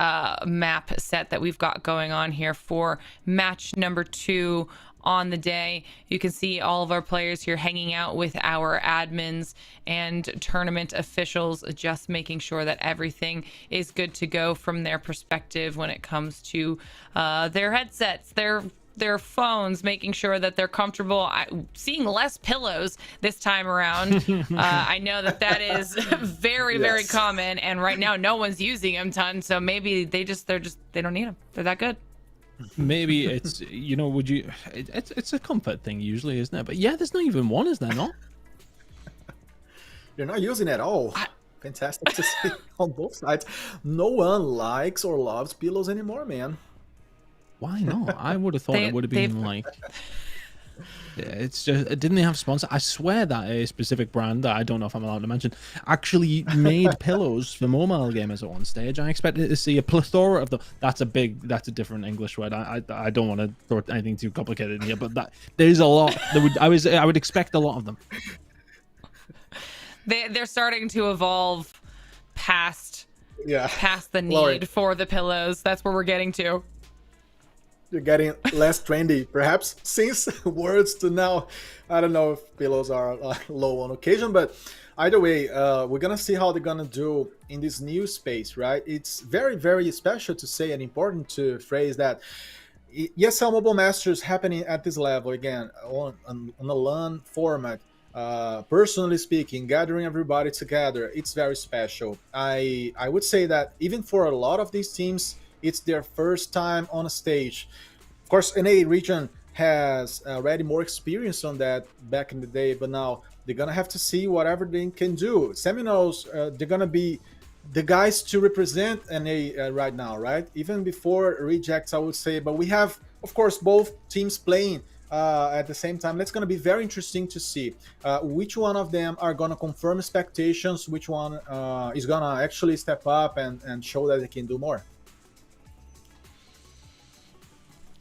H: map set that we've got going on here for match number 2 on the day. You can see all of our players here hanging out with our admins and tournament officials, just making sure that everything is good to go from their perspective when it comes to their headsets, their phones, making sure that they're comfortable. Seeing less pillows this time around. I know that is very common, and right now no one's using them ton, so maybe they don't need them. They're that good.
M: Maybe it's, you know, would you, it's a comfort thing usually, isn't it? But yeah, there's not even one, is there not?
I: You're not using it at all. Fantastic to see on both sides. No one likes or loves pillows anymore, man.
M: Why not? I would have thought it would have been like... It's just, didn't they have sponsor? I swear that a specific brand that I don't know if I'm allowed to mention actually made pillows for mobile gamers at one stage. I expected to see a plethora of them. That's a different English word. I don't want to throw anything too complicated in here, but there's a lot. I would expect a lot of them.
H: They're starting to evolve past the need
I: Lauren,
H: for the pillows. That's where we're getting to.
I: You're getting less trendy, perhaps, since words to now. I don't know if pillows are low on occasion, but either way, we're gonna see how they're gonna do in this new space, right? It's very, very special to say and important to phrase that ESL Mobile Masters happening at this level again on a LAN format. Personally speaking, gathering everybody together, it's very special. I would say that even for a lot of these teams, it's their first time on a stage. Of course, NA region has already more experience on that back in the day, but now they're gonna have to see whatever they can do. Seminoles, they're gonna be the guys to represent NA right now, right? Even before rejects, I would say. But we have, of course, both teams playing at the same time. That's going to be very interesting to see which one of them are going to confirm expectations, which one is going to actually step up and show that they can do more.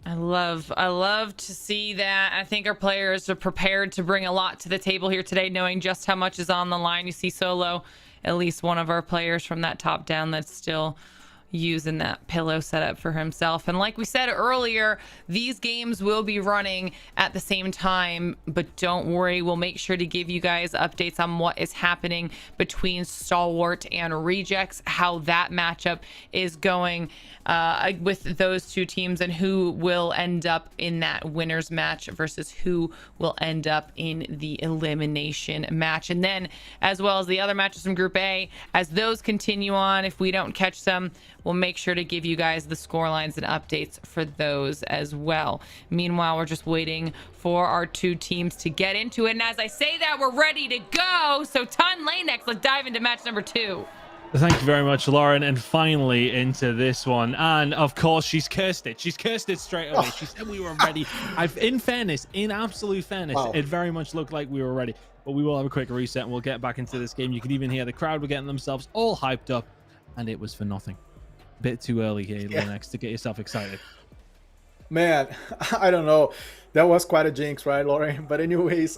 H: I love to see that. I think our players are prepared to bring a lot to the table here today, knowing just how much is on the line. You see Solo, at least one of our players from that top down, that's still using that pillow setup for himself. And like we said earlier, these games will be running at the same time, but don't worry, we'll make sure to give you guys updates on what is happening between Stalwart and Rejects, how that matchup is going with those two teams, and who will end up in that winners match versus who will end up in the elimination match. And then as well as the other matches from Group A, as those continue on, if we don't catch them, we'll make sure to give you guys the score lines and updates for those as well. Meanwhile, we're just waiting for our two teams to get into it. And as I say that, we're ready to go. So Ton lane next. Let's dive into match number 2.
M: Thank you very much, Lauren. And finally into this one. And of course, she's cursed it. She's cursed it straight away. She said we were ready. In fairness, in absolute fairness, it very much looked like we were ready. But we will have a quick reset and we'll get back into this game. You can even hear the crowd were getting themselves all hyped up. And it was for nothing. A bit too early here, Linux, to get yourself excited.
I: Man, I don't know. That was quite a jinx, right, Lauren? But anyways,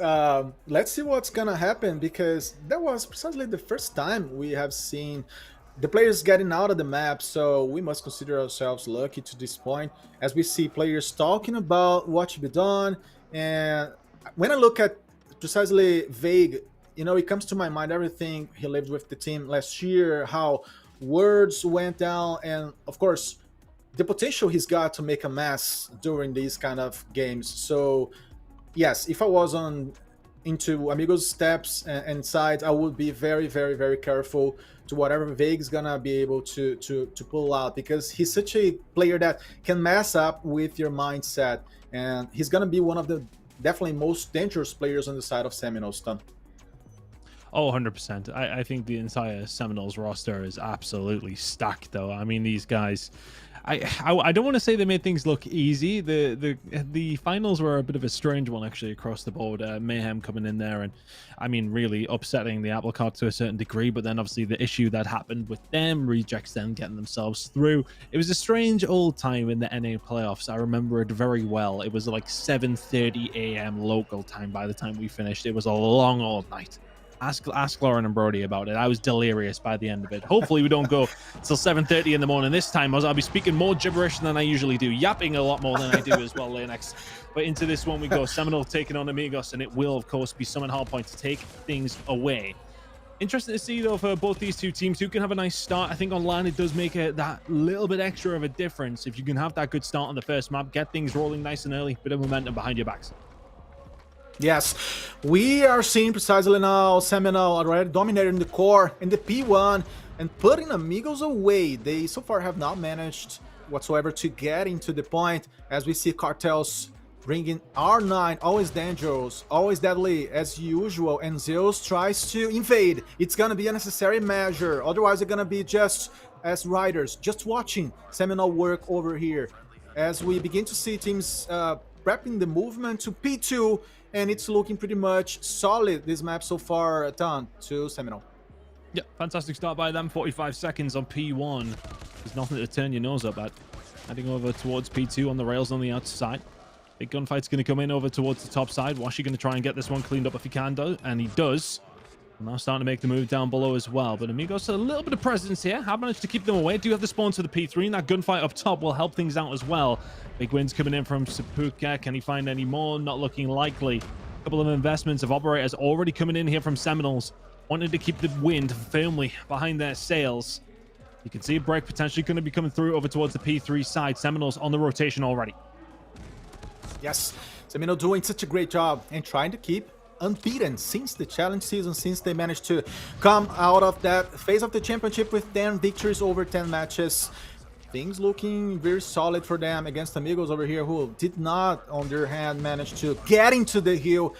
I: let's see what's gonna happen, because that was precisely the first time we have seen the players getting out of the map, so we must consider ourselves lucky to this point, as we see players talking about what should be done. And when I look at precisely Vague, you know, it comes to my mind everything he lived with the team last year, how words went down, and of course, the potential he's got to make a mess during these kind of games. So yes, if I was into Amigos steps and sides, I would be very, very, very careful to whatever Vague's gonna be able to pull out, because he's such a player that can mess up with your mindset, and he's gonna be one of the definitely most dangerous players on the side of Seminoles.
M: Oh, 100%. I think the entire Seminoles roster is absolutely stacked, though. I mean, these guys, I don't want to say they made things look easy. The finals were a bit of a strange one, actually, across the board. Mayhem coming in there and, I mean, really upsetting the apple cart to a certain degree. But then, obviously, the issue that happened with them, Rejects then getting themselves through. It was a strange old time in the NA playoffs. I remember it very well. It was like 7:30 a.m. local time by the time we finished. It was a long old night. Ask Lauren and Brody about it. I was delirious by the end of it. Hopefully we don't go till 7:30 in the morning this time, as I'll be speaking more gibberish than I usually do, yapping a lot more than I do as well, Linux. But into this one we go. Seminole taking on Amigos, and it will of course be Summon Hardpoint to take things away. Interesting to see though for both these two teams who can have a nice start. I think online it does make that little bit extra of a difference if you can have that good start on the first map, get things rolling nice and early, bit of momentum behind your backs.
I: Yes, we are seeing precisely now Seminole already dominating the core in the P1 and putting Amigos away. They so far have not managed whatsoever to get into the point, as we see Cartels bringing R9, always dangerous, always deadly as usual, and Zeus tries to invade. It's gonna be a necessary measure, otherwise they're gonna be just as riders, just watching Seminole work over here. As we begin to see teams prepping the movement to P2, and it's looking pretty much solid, this map so far, done to Seminole.
M: Yeah, fantastic start by them. 45 seconds on P1. There's nothing to turn your nose up at. Heading over towards P2 on the rails on the outside. Big gunfight's going to come in over towards the top side. Washi going to try and get this one cleaned up if he can, and he does. Now starting to make the move down below as well. But Amigos, a little bit of presence here. Have managed to keep them away. Do have the spawn to the P3, and that gunfight up top will help things out as well. Big wins coming in from Sapuka. Can he find any more? Not looking likely. A couple of investments of operators already coming in here from Seminoles, wanting to keep the wind firmly behind their sails. You can see a break potentially going to be coming through over towards the P3 side. Seminoles on the rotation already.
I: Yes, Seminole doing such a great job and trying to keep unbeaten since the challenge season, since they managed to come out of that phase of the championship with 10 victories over 10 matches. Things looking very solid for them against Amigos over here, who did not, on their hand, manage to get into the hill.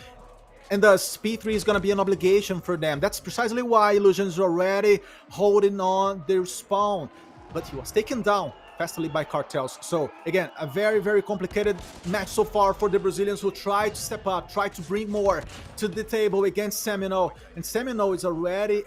I: And thus, P3 is going to be an obligation for them. That's precisely why Illusion is already holding on their spawn. But he was taken down fastly by Cartels. So again, a very, very complicated match so far for the Brazilians, who try to step up, try to bring more to the table against Seminole. And Seminole is already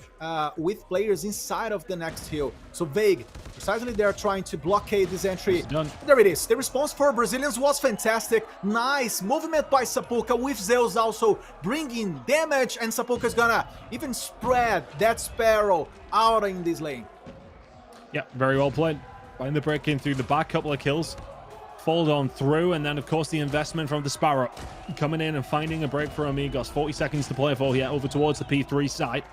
I: with players inside of the next hill. So Vague, precisely they are trying to blockade this entry. There it is. The response for Brazilians was fantastic. Nice movement by Sapuka, with Zeus also bringing damage, and Sapuka is gonna even spread that Sparrow out in this lane.
M: Yeah, very well played. Find the break in through the back, couple of kills. Fold on through, and then of course the investment from the Sparrow. Coming in and finding a break for Amigos. 40 seconds to play for here over towards the P3 side.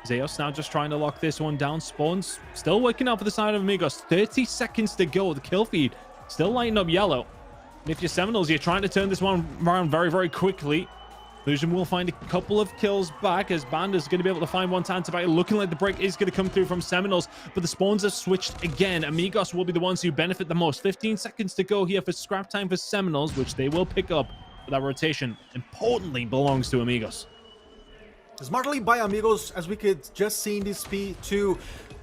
M: Zeus now just trying to lock this one down. Spawns still working out for the side of Amigos. 30 seconds to go. The kill feed still lighting up yellow. And if you're Seminoles, you're trying to turn this one around very, very quickly. Illusion will find a couple of kills back as Band is going to be able to find one time to buy. Looking like the break is going to come through from Seminoles, but the spawns have switched again. Amigos will be the ones who benefit the most. 15 seconds to go here for scrap time for Seminoles, which they will pick up. But that rotation, importantly, belongs to Amigos.
I: Smartly by Amigos, as we could just see in this P2,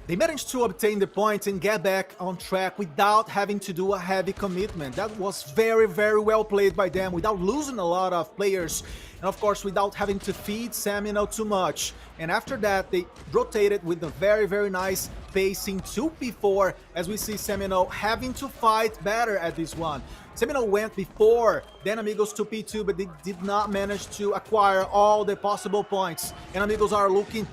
I: they managed to obtain the points and get back on track without having to do a heavy commitment. That was very, very well played by them, without losing a lot of players, and of course without having to feed Seminole too much. And after that, they rotated with a very, very nice pacing to P4, as we see Seminole having to fight better at this one. Seminole went before, then Amigos to P2, but they did not manage to acquire all the possible points. And Amigos are looking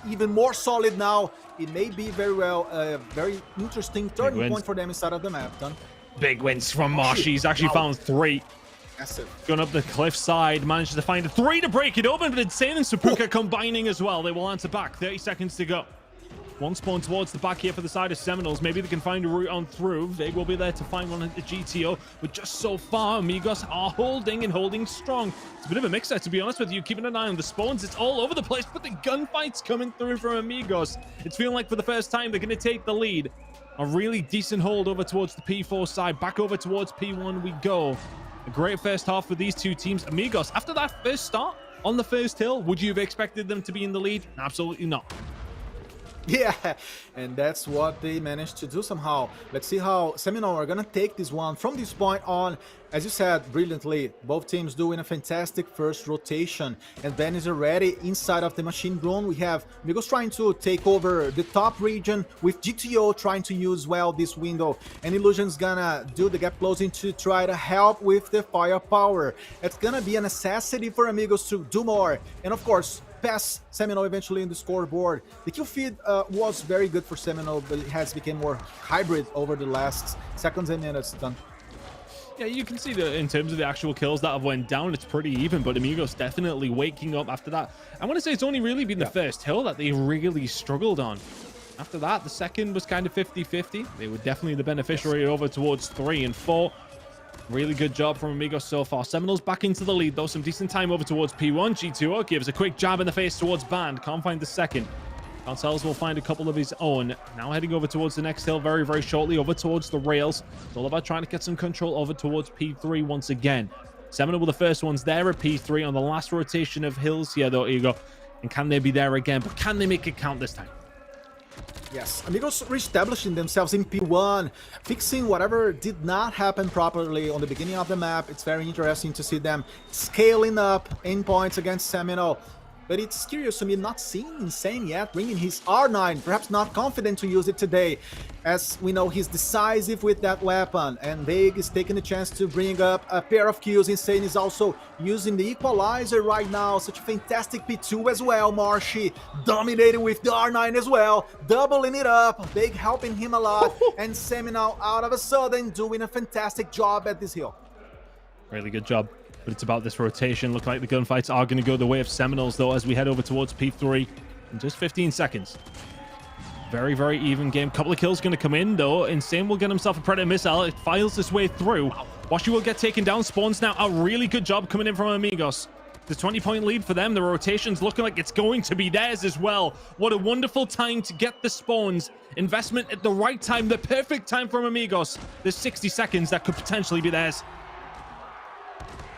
I: even more solid now. It may be very well a very interesting turning point for them inside of the map. Done.
M: Big wins from Marshy. He's actually found 3.
I: Massive.
M: Going up the cliff side, managed to find a 3 to break it open, but Insane and Sapuka combining as well. They will answer back. 30 seconds to go. One spawn towards the back here for the side of Seminoles. Maybe they can find a route on through. Vig will be there to find one at the GTO. But just so far, Amigos are holding and holding strong. It's a bit of a mix-up, to be honest with you. Keeping an eye on the spawns. It's all over the place, but the gunfight's coming through from Amigos. It's feeling like for the first time, they're going to take the lead. A really decent hold over towards the P4 side. Back over towards P1 we go. A great first half for these two teams. Amigos, after that first start on the first hill, would you have expected them to be in the lead? Absolutely not.
I: Yeah, and that's what they managed to do somehow. Let's see how Seminole are gonna take this one from this point on. As you said brilliantly, both teams doing a fantastic first rotation, and Ben is already inside of the machine drone. We have Amigos trying to take over the top region, with GTO trying to use well this window, and Illusion's gonna do the gap closing to try to help with the firepower. It's gonna be a necessity for Amigos to do more, and of course pass Seminole eventually in the scoreboard. The kill feed was very good for Seminole, but it has become more hybrid over the last seconds and minutes. Done.
M: Yeah, you can see that in terms of the actual kills that have went down, it's pretty even, but Amigos definitely waking up after that. I want to say it's only really been the first hill that they really struggled on. After that, the second was kind of 50-50. They were definitely the beneficiary over towards 3 and 4. Really good job from Amigos so far. Seminoles back into the lead, though. Some decent time over towards P1. G2O gives a quick jab in the face towards Band. Can't find the second. Gonzalez will find a couple of his own. Now heading over towards the next hill very, very shortly, over towards the rails. It's all about trying to get some control over towards P3 once again. Seminole were the first ones there at P3 on the last rotation of hills here, though, Ego. And can they be there again? But can they make it count this time?
I: Yes, Amigos reestablishing themselves in P1, fixing whatever did not happen properly on the beginning of the map. It's very interesting to see them scaling up in points against Seminole. But it's curious to me not seeing Insane yet, bringing his R9, perhaps not confident to use it today. As we know, he's decisive with that weapon, and Vig is taking the chance to bring up a pair of kills. Insane is also using the equalizer right now. Such a fantastic P2 as well. Marshy dominating with the R9 as well, doubling it up. Vig helping him a lot, and Seminole out of a sudden doing a fantastic job at this hill.
M: Really good job. But it's about this rotation. Look like the gunfights are going to go the way of Seminoles, though, as we head over towards P3 in just 15 seconds. Very, very even game. Couple of kills going to come in, though. Insane will get himself a Predator missile. It files its way through. Washi will get taken down. Spawns now. A really good job coming in from Amigos. The 20-point lead for them. The rotation's looking like it's going to be theirs as well. What a wonderful time to get the spawns. Investment at the right time. The perfect time from Amigos. There's 60 seconds that could potentially be theirs.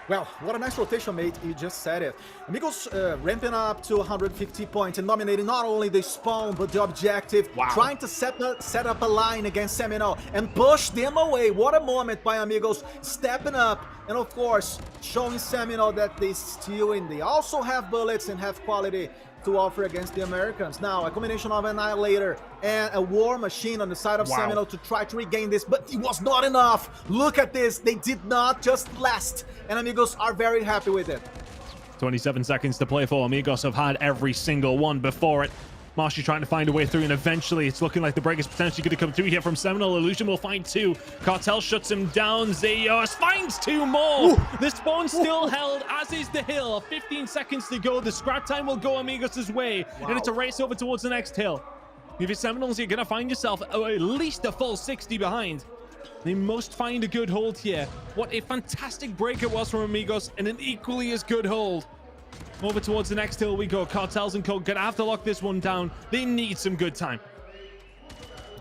I: Well, what a nice rotation, mate. You just said it. Amigos ramping up to 150 points and dominating not only the spawn, but the objective. Wow. Trying to set up a line against Seminole and push them away. What a moment by Amigos, stepping up. And of course, showing Seminole that they steal and they also have bullets and have quality to offer against the Americans. Now, a combination of Annihilator and a War Machine on the side of Seminole to try to regain this, but it was not enough. Look at this. They did not just last, and Amigos are very happy with it.
M: 27 seconds to play for. Amigos have had every single one before it. Marshy trying to find a way through, and eventually it's looking like the break is potentially going to come through here from Seminole. Illusion will find 2. Cartel shuts him down. Zayos finds 2 more. Ooh. The spawn still held, as is the hill. 15 seconds to go. The scrap time will go Amigos' way. And it's a race over towards the next hill. If you're Seminoles, you're going to find yourself at least a full 60 behind. They must find a good hold here. What a fantastic break it was from Amigos, and an equally as good hold Over towards the next hill we go. Cartels and Code gonna have to lock this one down. They need some good time.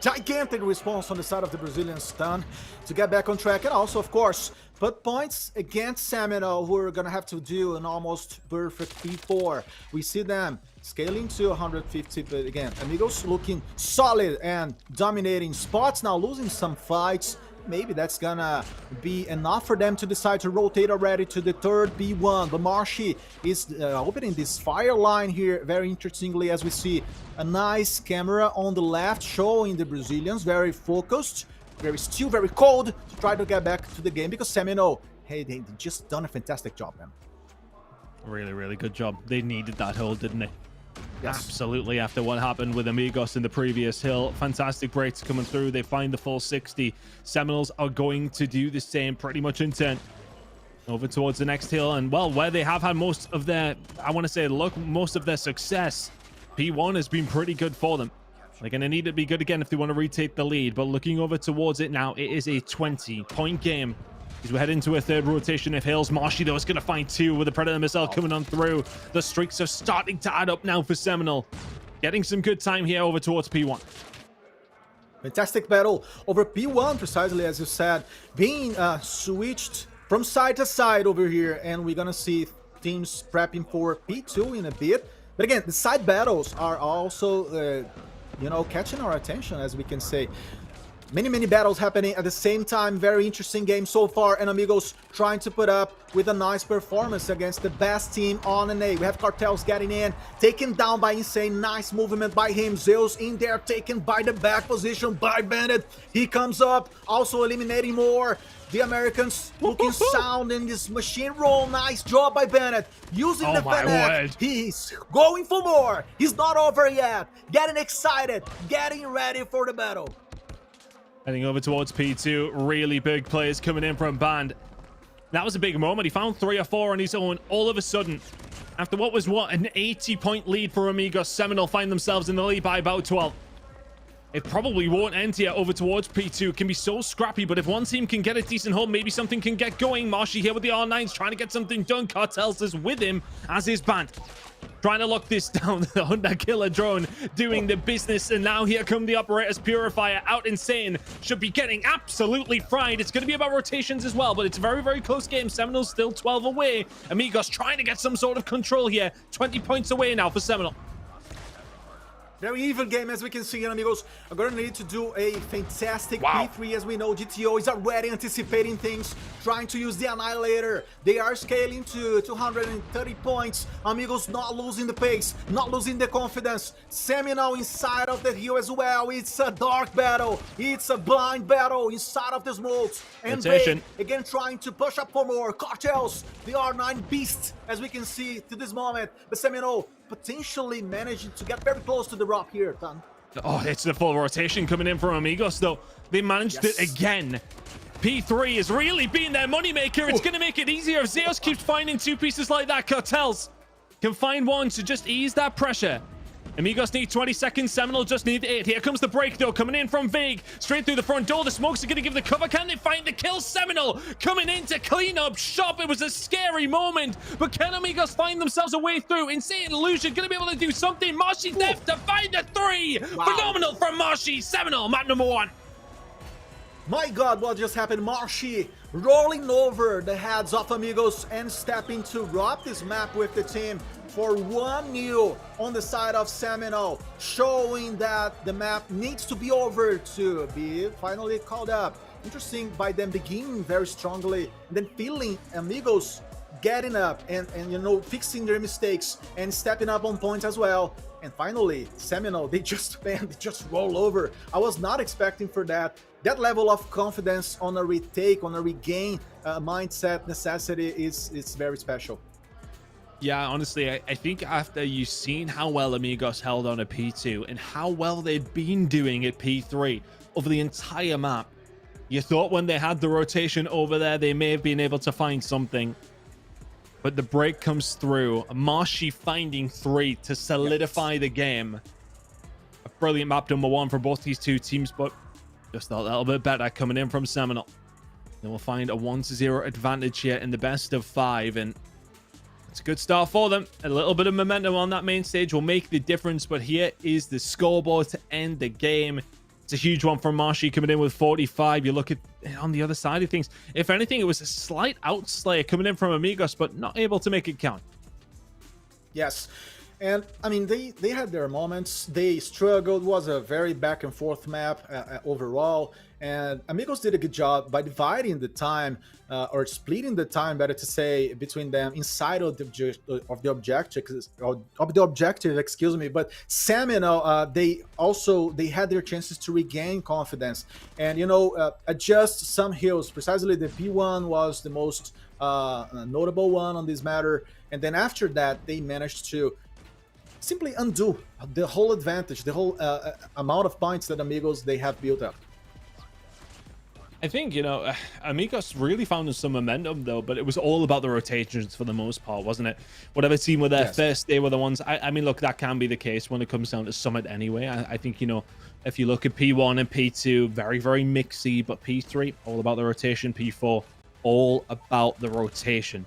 I: Gigantic response on the side of the Brazilian stun to get back on track, and also, of course, put points against Seminole, who are gonna have to do an almost perfect P4. We see them scaling to 150, but again, Amigos looking solid and dominating spots, now losing some fights. Maybe that's gonna be enough for them to decide to rotate already to the third B1. But Marshy is opening this fire line here very interestingly, as we see a nice camera on the left showing the Brazilians very focused, still very cold to try to get back to the game, because Seminole, hey, they just done a fantastic job, man.
M: Really, really good job. They needed that hold, didn't they?
I: Yes.
M: Absolutely, after what happened with Amigos in the previous hill. Fantastic breaks coming through. They find the full 60. Seminoles are going to do the same, pretty much in 10. Over towards the next hill, and well, where they have had most of their, I want to say, most of their success, P1 has been pretty good for them. They're going to need to be good again if they want to retake the lead, but looking over towards it now, it is a 20-point game. As we head into a third rotation of hills, Marshy, though, is going to find 2 with the Predator Missile coming on through. The streaks are starting to add up now for Seminole. Getting some good time here over towards P1.
I: Fantastic battle over P1, precisely as you said, being switched from side to side over here, and we're going to see teams prepping for P2 in a bit. But again, the side battles are also, you know, catching our attention, as we can say. Many battles happening at the same time. Very interesting game so far, and Amigos trying to put up with a nice performance against the best team on an A. We have Cartels getting in, taken down by Insane. Nice movement by him. Zeus in there, taken by the back position by Bandit. He comes up, also eliminating more. The Americans looking sound in this machine roll. Nice job by Bennett. Using the Fennec. He's going for more. He's not over yet. Getting excited. Getting ready for the battle.
M: Heading over towards P2. Really big players coming in from Band. That was a big moment. He found 3 or 4 on his own. All of a sudden, after what was an 80-point lead for Amigos, Seminole find themselves in the lead by about 12. It probably won't end here over towards P2. It can be so scrappy, but if one team can get a decent hold, maybe something can get going. Marshy here with the R9s trying to get something done. Cartels is with him, as is Band. Trying to lock this down. The Honda Killer drone doing the business, and now here come the Operators Purifier out. Insane should be getting absolutely fried. It's going to be about rotations as well, but it's a very close game. Seminole still 12 away. Amigos trying to get some sort of control here. 20 points away now for Seminole.
I: Very even game, as we can see, and Amigos are going to need to do a fantastic P3. As we know, GTO is already anticipating things, trying to use the Annihilator. They are scaling to 230 points. Amigos not losing the pace, not losing the confidence. Seminole inside of the hill as well. It's a dark battle. It's a blind battle inside of the smokes. And they, again, trying to push up for more. Cartels, the R9 beast, as we can see to this moment. But Seminole potentially managing to get very close to the rock here, Tan.
M: Oh, it's the full rotation coming in from Amigos, though. They managed it again. P3 is really being their moneymaker. It's going to make it easier if Zeus keeps finding 2 pieces like that. Cartels can find 1 to just ease that pressure. Amigos need 20 seconds. Seminole just need 8. Here comes the break, though, coming in from Vig. Straight through the front door. The smokes are going to give the cover. Can they find the kill? Seminole coming in to clean up shop. It was a scary moment, but can Amigos find themselves a way through? Insane Illusion going to be able to do something. Marshy left to find the 3. Phenomenal from Marshy. Seminole, map number 1.
I: My God, what just happened? Marshy rolling over the heads of Amigos and stepping to rob this map with the team for 1-0 on the side of Seminole, showing that the map needs to be over to be finally called up. Interesting by them beginning very strongly, and then feeling Amigos getting up and you know, fixing their mistakes and stepping up on points as well. And finally, Seminole, they just roll over. I was not expecting for that. That level of confidence on a retake, on a regain mindset necessity is very special.
M: Yeah, honestly, I think after you've seen how well Amigos held on at P2 and how well they'd been doing at P3 over the entire map, you thought when they had the rotation over there, they may have been able to find something. But the break comes through. Marshy finding 3 to solidify the game. A brilliant map number 1 for both these 2 teams, but just a little bit better coming in from Seminole. Then we'll find a 1-0 advantage here in the best of 5, and It's a good start for them. A little bit of momentum on that main stage will make the difference, but here is the scoreboard to end the game. It's a huge one from Marshy coming in with 45. You look at on the other side of things. If anything, it was a slight outslayer coming in from Amigos, but not able to make it count.
I: Yes. And I mean, they had their moments. They struggled. It was a very back and forth map overall. And Amigos did a good job by dividing the time or splitting the time, better to say, between them inside of the objective. Excuse me. But Seminole, they had their chances to regain confidence and adjust some hills. Precisely, the P1 was the most notable one on this matter. And then after that, they managed to simply undo the whole advantage, the whole amount of points that Amigos they have built up.
M: I think, Amigos really found some momentum, though, but it was all about the rotations for the most part, wasn't it? Whatever team were there first, they were the ones. I mean, look, that can be the case when it comes down to Summit anyway. I think, if you look at P1 and P2, very, very mixy, but P3, all about the rotation. P4, all about the rotation.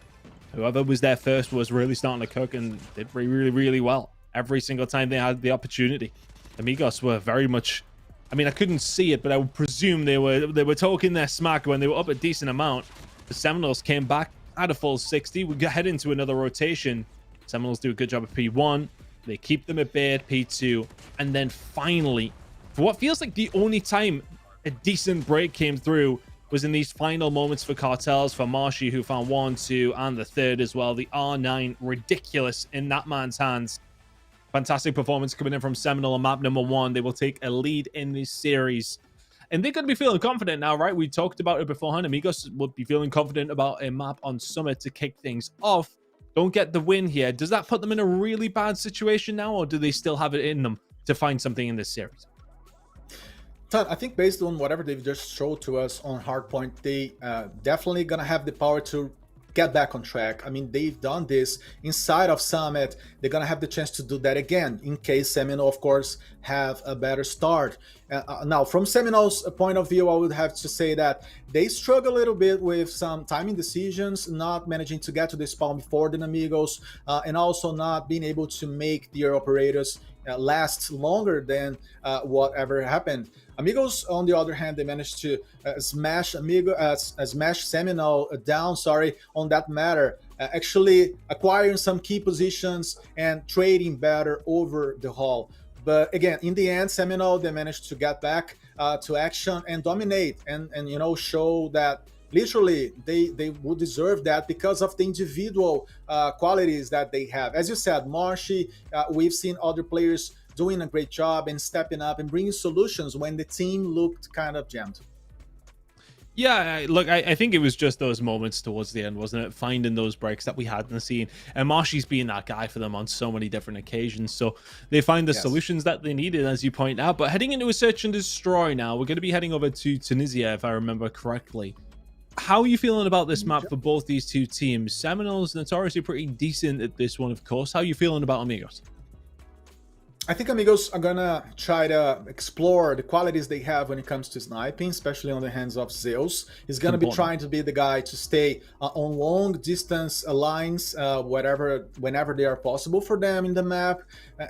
M: Whoever was there first was really starting to cook and did really, really well every single time they had the opportunity. Amigos were very much, I mean, I couldn't see it, but I would presume they were talking their smack when they were up a decent amount. The Seminoles came back at a full 60. We head into another rotation. Seminoles do a good job at P1. They keep them at bay at P2. And then finally, for what feels like the only time a decent break came through was in these final moments for Cartels, for Marshy, who found 1, 2, and the third as well. The R9, ridiculous in that man's hands. Fantastic performance coming in from Seminole on map number 1. They will take a lead in this series. And they're going to be feeling confident now, right? We talked about it beforehand. Amigos would be feeling confident about a map on Summit to kick things off. Don't get the win here. Does that put them in a really bad situation now, or do they still have it in them to find something in this series?
I: Todd, I think based on whatever they've just showed to us on Hardpoint, they definitely going to have the power to get back on track. I mean, they've done this inside of Summit. They're going to have the chance to do that again in case Seminole, of course, have a better start. Now, from Seminole's point of view, I would have to say that they struggle a little bit with some timing decisions, not managing to get to the spawn before the Amigos, and also not being able to make their operators last longer than whatever happened. Amigos, on the other hand, they managed to smash Seminole down, on that matter, actually acquiring some key positions and trading better over the haul. But again, in the end, Seminole, they managed to get back to action and dominate and show that literally they would deserve that because of the individual qualities that they have. As you said, Marshy, we've seen other players doing a great job and stepping up and bringing solutions when the team looked kind of jammed.
M: Yeah, look, I think it was just those moments towards the end, wasn't it? Finding those breaks that we hadn't seen. And Marshy's being that guy for them on so many different occasions. So they find the solutions that they needed, as you point out. But heading into a search and destroy now, we're going to be heading over to Tunisia, if I remember correctly. How are you feeling about this map for both these two teams? Seminoles notoriously pretty decent at this one, of course. How are you feeling about Amigos?
I: I think Amigos are gonna try to explore the qualities they have when it comes to sniping, especially on the hands of Zeus. He's gonna be trying to be the guy to stay on long distance lines, whenever they are possible for them in the map.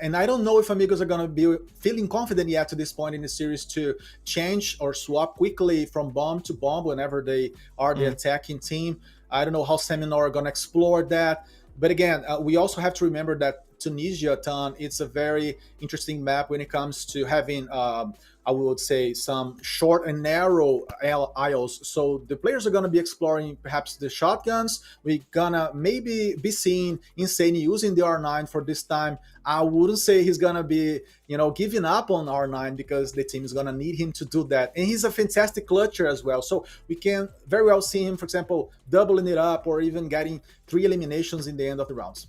I: And I don't know if Amigos are gonna be feeling confident yet to this point in the series to change or swap quickly from bomb to bomb whenever they are the attacking team. I don't know how Seminole are gonna explore that. But again, we also have to remember that Tunisia, it's a very interesting map when it comes to having, I would say, some short and narrow aisles. So the players are going to be exploring perhaps the shotguns. We're going to maybe be seeing Insane using the R9 for this time. I wouldn't say he's going to be, giving up on R9 because the team is going to need him to do that. And he's a fantastic clutcher as well. So we can very well see him, for example, doubling it up or even getting 3 eliminations in the end of the rounds.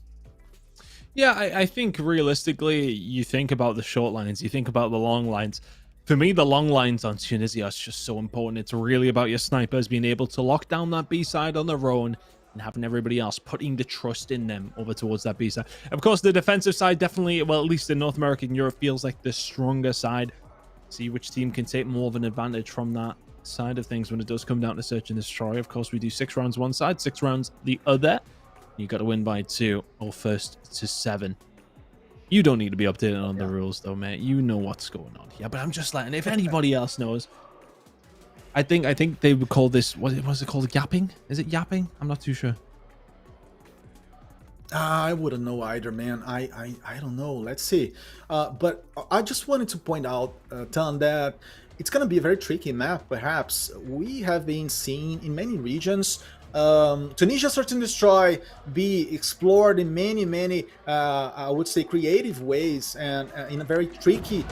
M: Yeah, I think realistically, you think about the short lines, you think about the long lines. For me, the long lines on Tunisia is just so important. It's really about your snipers being able to lock down that B side on their own and having everybody else putting the trust in them over towards that B side. Of course, the defensive side definitely, well, at least in North America and Europe, feels like the stronger side. See which team can take more of an advantage from that side of things when it does come down to search and destroy. Of course, we do 6 rounds one side, 6 rounds the other. You got to win by 2 or first to 7. You don't need to be updated on the rules, though, mate. You know what's going on here. But I'm just letting, if anybody else knows, I think they would call this, what's it called? Yapping? Is it yapping? I'm not too sure.
I: I wouldn't know either, man. I don't know. Let's see. But I just wanted to point out, Tan, that it's going to be a very tricky map, perhaps. We have been seeing in many regions Tunisia Search and Destroy be explored in many, I would say, creative ways, and in a very tricky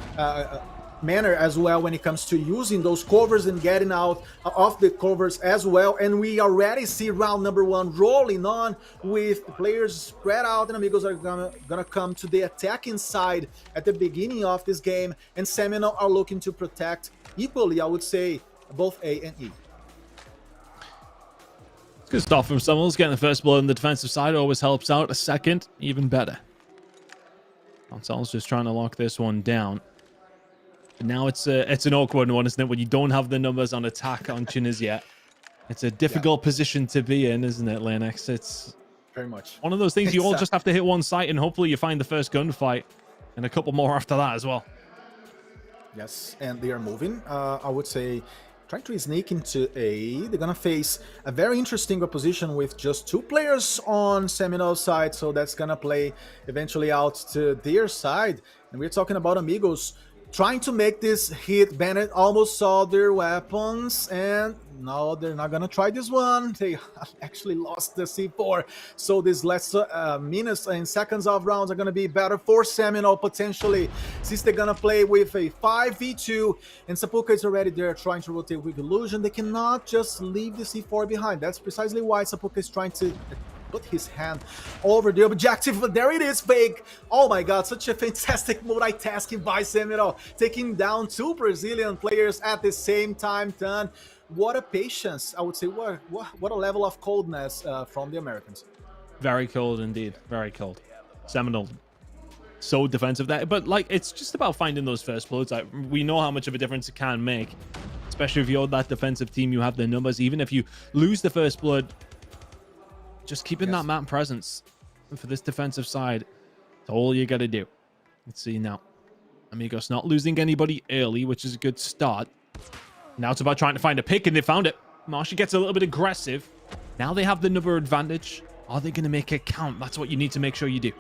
I: manner as well when it comes to using those covers and getting out of the covers as well. And we already see round number 1 rolling on with players spread out, and Amigos are gonna come to the attacking side at the beginning of this game, and Seminole are looking to protect equally, I would say, both A and E.
M: It's good stuff from Seminoles. Getting the first blow on the defensive side always helps out. A second, even better. Gonzalez just trying to lock this one down. But now it's an awkward one, isn't it? When you don't have the numbers on attack on Tunisia. It's a difficult position to be in, isn't it, Linux? It's
I: very much
M: one of those things you all just have to hit one site, and hopefully you find the first gunfight and a couple more after that as well.
I: Yes, and they are moving. I would say trying to sneak into A. They're gonna face a very interesting opposition with just 2 players on Seminole's side, so that's gonna play eventually out to their side. And we're talking about Amigos trying to make this hit. Bennett almost saw their weapons, and no, they're not gonna try this one. They actually lost the C4, so these last minutes and seconds of rounds are gonna be better for Seminole potentially, since they're gonna play with a 5v2, and Sapuka is already there trying to rotate with Illusion. They cannot just leave the C4 behind. That's precisely why Sapuka is trying to put his hand over the objective, but there it is, Fake. Oh my god, such a fantastic multitasking by Seminole, taking down 2 Brazilian players at the same time. Done. What a patience, I would say. What a level of coldness from the Americans.
M: Very cold indeed. Very cold. Seminole so defensive there, but like, it's just about finding those first blows. Like, we know how much of a difference it can make, especially if you're that defensive team. You have the numbers. Even if you lose the first blood, just keeping that map presence for this defensive side, that's all you got to do. Let's see now. Amigos not losing anybody early, which is a good start. Now it's about trying to find a pick, and they found it. Marsha gets a little bit aggressive. Now they have the number advantage. Are they going to make it count? That's what you need to make sure you do.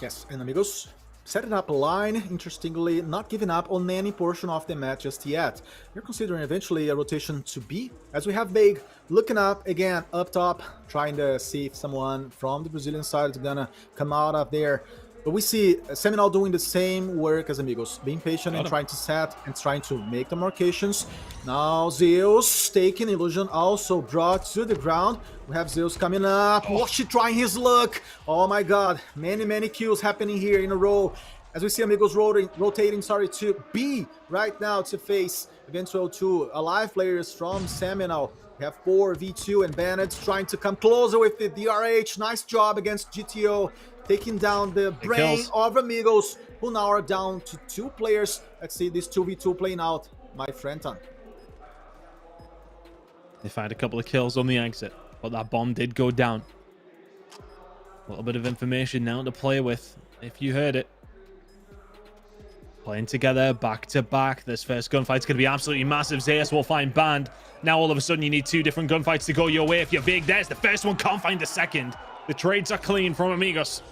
I: Yes, and Amigos setting up a line, interestingly, not giving up on any portion of the map just yet. You're considering eventually a rotation to B, as we have Big looking up again, up top, trying to see if someone from the Brazilian side is gonna come out of there. But we see Seminole doing the same work as Amigos, being patient and trying to set and trying to make the marcations. Now Zeus taking Illusion, also brought to the ground. We have Zeus coming up. Washi trying his luck. Oh my god, many kills happening here in a row. As we see Amigos rotating to B right now to face eventual 2 alive players from Seminole. We have 4v2, and Bennett trying to come closer with the DRH. Nice job against GTO, taking down the brain of Amigos, who now are down to 2 players. Let's see this 2v2 playing out, my friend Tan.
M: They find a couple of kills on the exit, but that bomb did go down. A little bit of information now to play with, if you heard it. Playing together, back to back. This first gunfight's going to be absolutely massive. Zeus will find Band. Now all of a sudden you need 2 different gunfights to go your way. If you're Big, there's the first one. Can't find the second. The trades are clean from Amigos.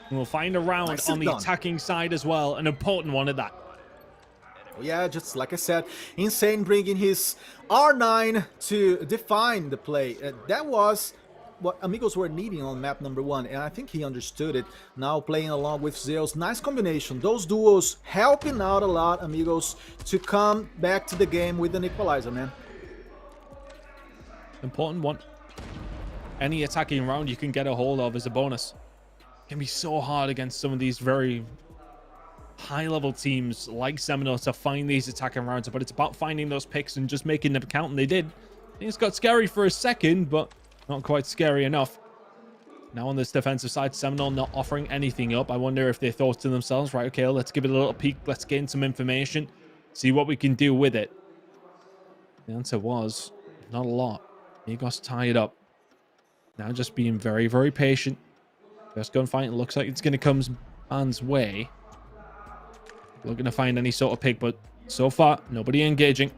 M: And we'll find a round on the attacking side as well. An important one at that.
I: Yeah, just like I said, Insane bringing his R9 to define the play. That was what Amigos were needing on map number 1, and I think he understood it. Now playing along with Zeus, nice combination. Those duos helping out a lot, Amigos, to come back to the game with an equalizer, man.
M: Important one. Any attacking round you can get a hold of is a bonus. It can be so hard against some of these very high-level teams like Seminole to find these attacking rounds, but it's about finding those picks and just making them count, and they did. Things got scary for a second, but not quite scary enough. Now on this defensive side, Seminole not offering anything up. I wonder if they thought to themselves, right, okay, let's give it a little peek. Let's gain some information, see what we can do with it. The answer was not a lot. Amigos tied up. Now just being very, very patient. First gunfight, it looks like it's going to come man's way. Looking to find any sort of pick, but so far, nobody engaging.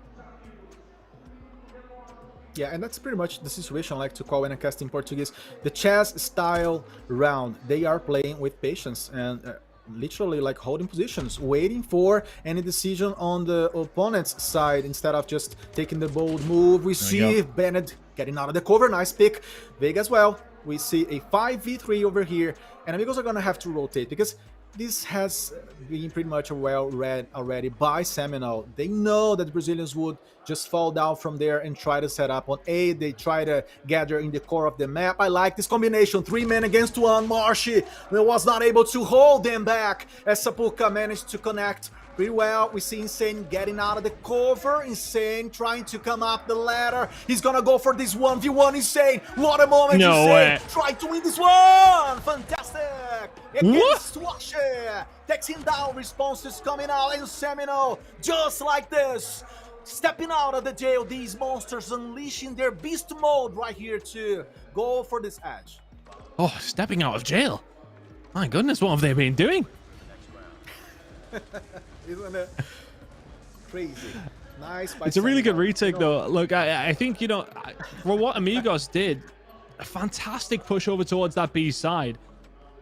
I: Yeah, and that's pretty much the situation I like to call when I cast in Portuguese. The chess style round. They are playing with patience and literally like holding positions, waiting for any decision on the opponent's side instead of just taking the bold move. We see Bennett getting out of the cover. Nice pick. Vega as well. We see a 5v3 over here. And Amigos are going to have to rotate because this has been pretty much well read already by Seminole. They know that the Brazilians would just fall down from there and try to set up on A. They try to gather in the core of the map. I like this combination. 3 men against 1. Marshy was not able to hold them back as Sapuka managed to connect pretty well. We see Insane getting out of the cover. Insane trying to come up the ladder. He's gonna go for this 1v1. Insane. What a moment.
M: No
I: Insane.
M: way.
I: Try to win this one. Fantastic. Against Washer. Takes him down. Responses coming out. And Seminole, just like this, stepping out of the jail. These monsters unleashing their beast mode right here to go for this edge.
M: Oh, stepping out of jail. My goodness, what have they been doing?
I: Isn't it crazy? Nice.
M: It's a really good retake, though. Look, I think, you know, for what Amigos did, a fantastic push over towards that B side.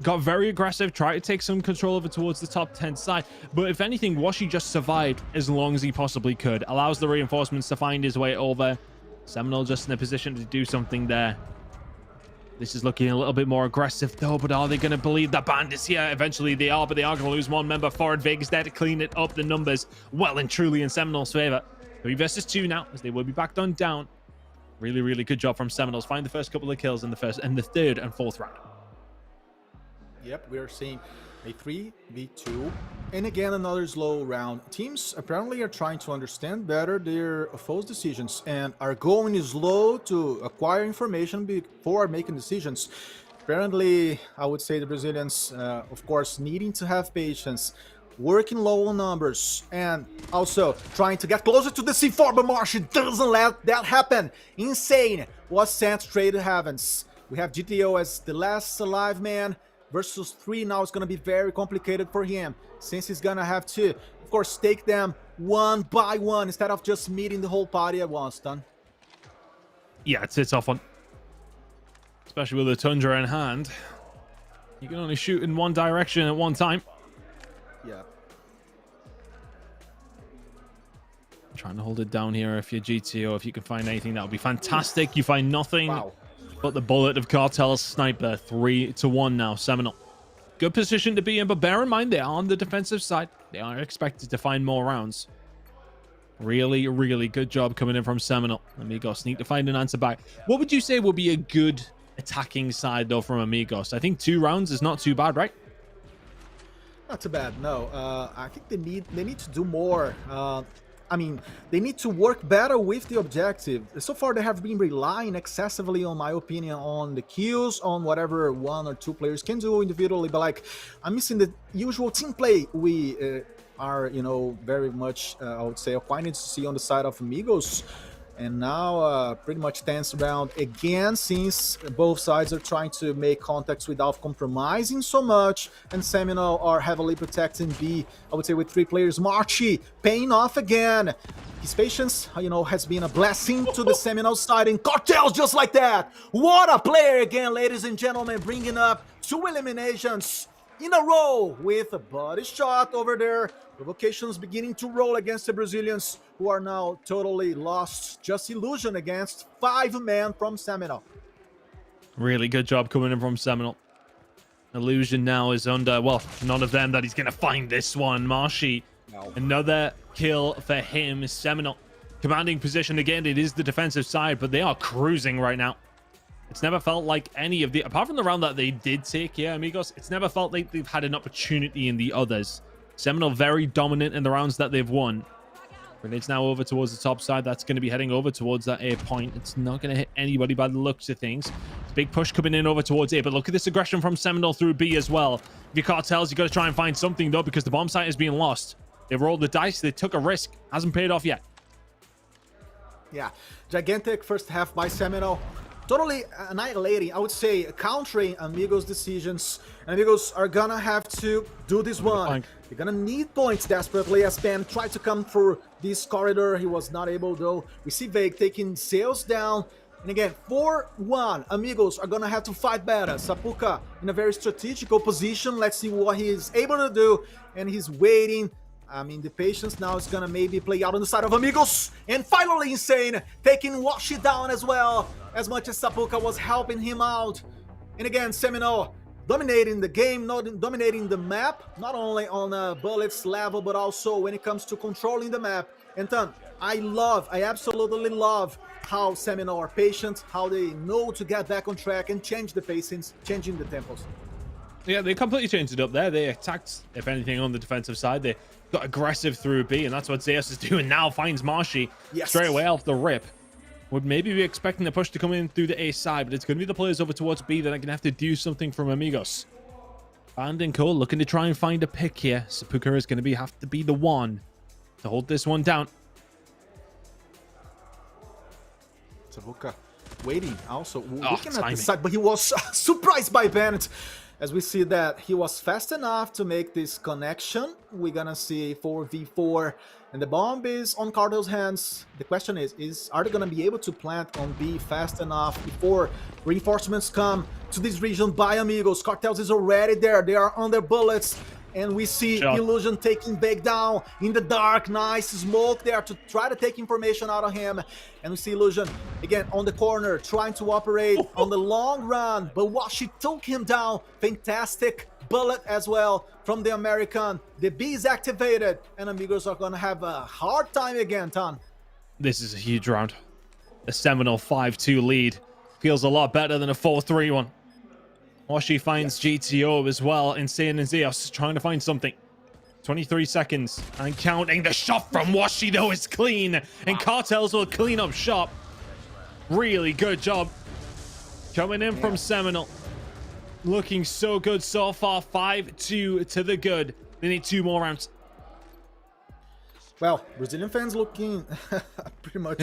M: Got very aggressive, tried to take some control over towards the top 10 side. But if anything, Washi just survived as long as he possibly could. Allows the reinforcements to find his way over. Seminole just in a position to do something there. This is looking a little bit more aggressive, though, but are they going to believe that Bandits here? Eventually they are, but they are going to lose one member. Forward Vegas there to clean it up. The numbers well and truly in Seminole's favor. 3 versus 2 now, as they will be backed on down. Really, really good job from Seminoles. Find the first couple of kills in the first and the third and fourth round.
I: Yep, we are seeing a 3v2. And again, another slow round. Teams apparently are trying to understand better their foes' decisions and are going slow to acquire information before making decisions. Apparently, I would say the Brazilians, of course, needing to have patience, working low on numbers, and also trying to get closer to the C4, but Marsh doesn't let that happen. Insane was sent straight to heavens. We have GTO as the last alive man. Versus 3 now is going to be very complicated for him, since he's going to have to, of course, take them one by one instead of just meeting the whole party at once, Done.
M: Yeah, it's a tough one. Especially with the Tundra in hand. You can only shoot in one direction at one time.
I: Yeah.
M: Trying to hold it down here if you're GTO. If you can find anything, that would be fantastic. You find nothing.
I: Wow.
M: But the bullet of Cartel's sniper. 3-1 now. Seminole. Good position to be in, but bear in mind they are on the defensive side. They are expected to find more rounds. Really, really good job coming in from Seminole. Amigos need to find an answer back. What would you say would be a good attacking side, though, from Amigos? I think 2 rounds is not too bad, right?
I: Not too bad, no. I think they need to do more. I mean, they need to work better with the objective. So far, they have been relying excessively, on my opinion, on the kills, on whatever 1 or 2 players can do individually. But, like, I'm missing the usual team play we are, you know, very much, I would say, acquainted to see on the side of Amigos. And now, pretty much tense round again, since both sides are trying to make contacts without compromising so much. And Seminole are heavily protecting B, I would say, with 3 players. Marchi paying off again. His patience, you know, has been a blessing to the Seminole side. And Cartels just like that. What a player again, ladies and gentlemen, bringing up 2 eliminations in a row with a body shot over there. Provocations beginning to roll against the Brazilians, who are now totally lost. Just illusion against 5 men from Seminole.
M: Really good job coming in from Seminole. Illusion now is under, well, none of them that he's going to find this one. Marshy, another kill for him. Seminole commanding position again. It is the defensive side, but they are cruising right now. It's never felt like any of the, apart from the round that they did take, yeah, Amigos, it's never felt like they've had an opportunity in the others. Seminole very dominant in the rounds that they've won. Grenades now over towards the top side. That's going to be heading over towards that A point. It's not going to hit anybody by the looks of things. Big push coming in over towards A, but look at this aggression from Seminole through B as well. If you Cartels, you got to try and find something, though, because the bomb site is being lost. They rolled the dice. They took a risk. Hasn't paid off yet.
I: Yeah, gigantic first half by Seminole. totally annihilating, I would say, countering Amigos' decisions. And Amigos are gonna have to do this one. They're gonna need points desperately as Ben tried to come through this corridor. He was not able though. We see Vague taking Sales down. And again, 4-1, Amigos are gonna have to fight better. Sapuka in a very strategical position. Let's see what he is able to do. And he's waiting. I mean, the patience now is gonna maybe play out on the side of Amigos. And finally, Insane taking Washi down as well, as much as Sapuka was helping him out. And again, Seminole dominating the game, dominating the map, not only on bullets level, but also when it comes to controlling the map. And Tan, I absolutely love how Seminole are patient, how they know to get back on track and change the pacings, changing the tempos.
M: Yeah, they completely changed it up there. They attacked, if anything, on the defensive side. They got aggressive through B, and that's what Zeus is doing now. Finds Marshy straight away off the rip. Would maybe be expecting the push to come in through the A side, but it's going to be the players over towards B that are going to have to do something from Amigos. Band and Cole looking to try and find a pick here. Sapuka is going to have to be the one to hold this one down.
I: Sapuka waiting also, looking at the side, but he was surprised by Bennett. As we see that he was fast enough to make this connection. We're gonna see 4v4, and the bomb is on Cartel's hands. The question is are they gonna be able to plant on B fast enough before reinforcements come to this region by Amigos? Cartels is already there. They are on their bullets. And we see Illusion taking Big down in the dark. Nice smoke there to try to take information out of him. And we see Illusion, again, on the corner, trying to operate on the long run. But Washi took him down. Fantastic bullet as well from the American. The B is activated. And Amigos are going to have a hard time again, Tan.
M: This is a huge round. A Seminole 5-2 lead. Feels a lot better than a 4-3 one. Washi finds GTO as well. Insane and Zeus trying to find something. 23 seconds and counting. The shot from Washi though is clean, and Cartels will clean up shop. Really good job coming in from Seminole. Looking so good so far. 5-2 to the good. They need 2 more rounds.
I: Well, Brazilian fans looking pretty much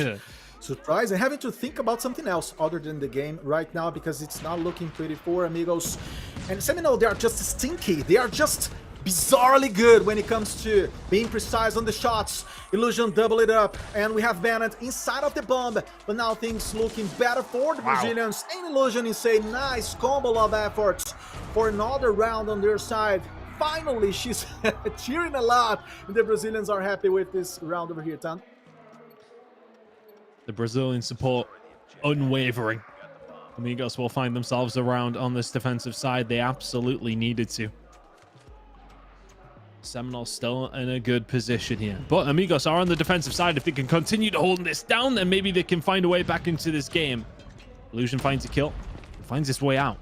I: surprised and having to think about something else other than the game right now, because it's not looking pretty for Amigos. And Seminole, they are just stinky. They are just bizarrely good when it comes to being precise on the shots. Illusion double it up, and we have Bennett inside of the bomb, but now things looking better for the Brazilians. And Illusion is a nice combo of efforts for another round on their side. Finally, she's cheering a lot, and the Brazilians are happy with this round over here, Tan.
M: The Brazilian support unwavering. Amigos will find themselves around on this defensive side. They absolutely needed to. Seminole still in a good position here, but Amigos are on the defensive side. If they can continue to hold this down, then maybe they can find a way back into this game. Illusion finds a kill, finds his way out,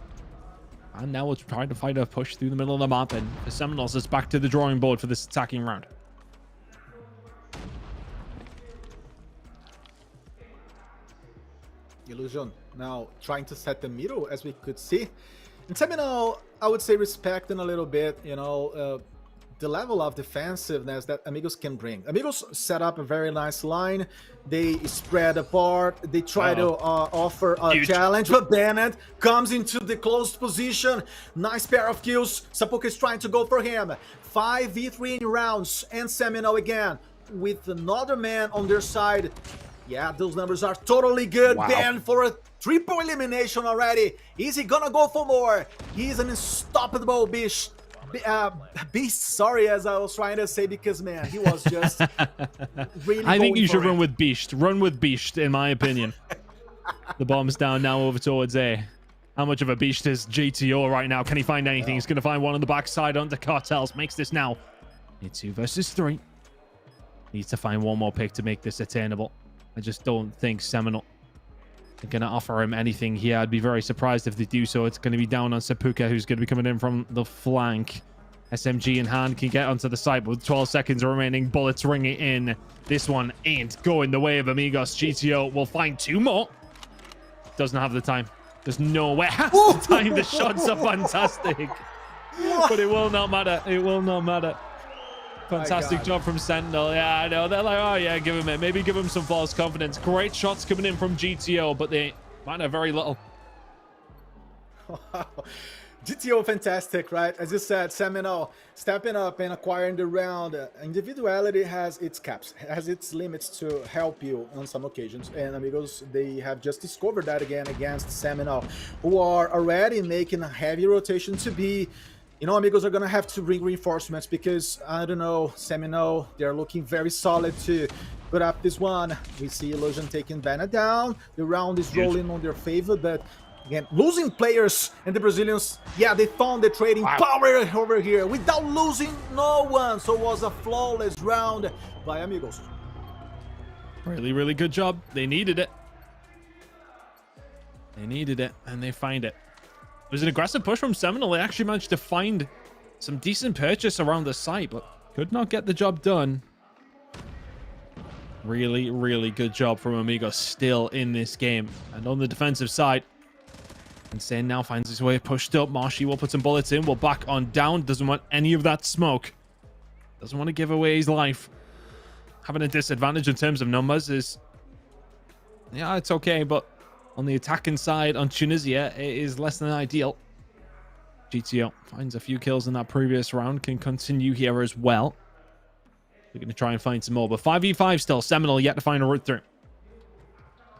M: and now we're trying to find a push through the middle of the map, and the Seminoles is back to the drawing board for this attacking round.
I: Illusion now trying to set the middle, as we could see. And Seminole, I would say, respecting a little bit, you know, the level of defensiveness that Amigos can bring. Amigos set up a very nice line. They spread apart. They try to offer a challenge, but Bennett comes into the closed position. Nice pair of kills. Sapuka is trying to go for him. 5v3 in rounds, and Seminole again with another man on their side. Yeah, those numbers are totally good. Ben for a triple elimination already. Is he gonna go for more? He's an unstoppable beast. Sorry, as I was trying to say, because man, he was just really
M: I think you should run with Beast. Run with Beast, in my opinion. The bomb's down now over towards A. How much of a beast is GTO right now? Can he find anything? He's going to find one on the backside under Cartels. Makes this now a 2 versus 3. Needs to find one more pick to make this attainable. I just don't think Seminole are going to offer him anything here. I'd be very surprised if they do so. It's going to be down on Sapuka, who's going to be coming in from the flank. SMG in hand, can get onto the site, but with 12 seconds remaining, bullets ringing in. This one ain't going the way of Amigos. GTO will find 2 more. Doesn't have the time. There's no way. Has the time. The shots are fantastic. But it will not matter. It will not matter. Fantastic job from Sentinel. Yeah, I know. They're like, oh yeah, give him it. Maybe give him some false confidence. Great shots coming in from GTO, but they Might have very little.
I: Wow. GTO fantastic, right? As you said, Seminole stepping up and acquiring the round. Individuality has its caps, has its limits to help you on some occasions. And amigos, they have just discovered that again against Seminole, who are already making a heavy rotation to be, you know, amigos are going to have to bring reinforcements because, I don't know, Seminole, they're looking very solid to put up this one. We see Illusion taking Banner down. The round is rolling on their favor, but again, losing players and the Brazilians, yeah, they found the trading power over here without losing no one. So it was a flawless round by amigos.
M: Really, really good job. They needed it. They needed it, and they find it. It was an aggressive push from Seminole. They actually managed to find some decent purchase around the site, but could not get the job done. Really, really good job from amigos still in this game. And on the defensive side, Insane now finds his way pushed up. Marshy will put some bullets in. Will back on down. Doesn't want any of that smoke. Doesn't want to give away his life. Having a disadvantage in terms of numbers is... yeah, it's okay, but on the attacking side on Tunisia, it is less than ideal. GTO finds a few kills in that previous round. Can continue here as well. We're going to try and find some more, but 5v5 still. Seminole yet to find a route through.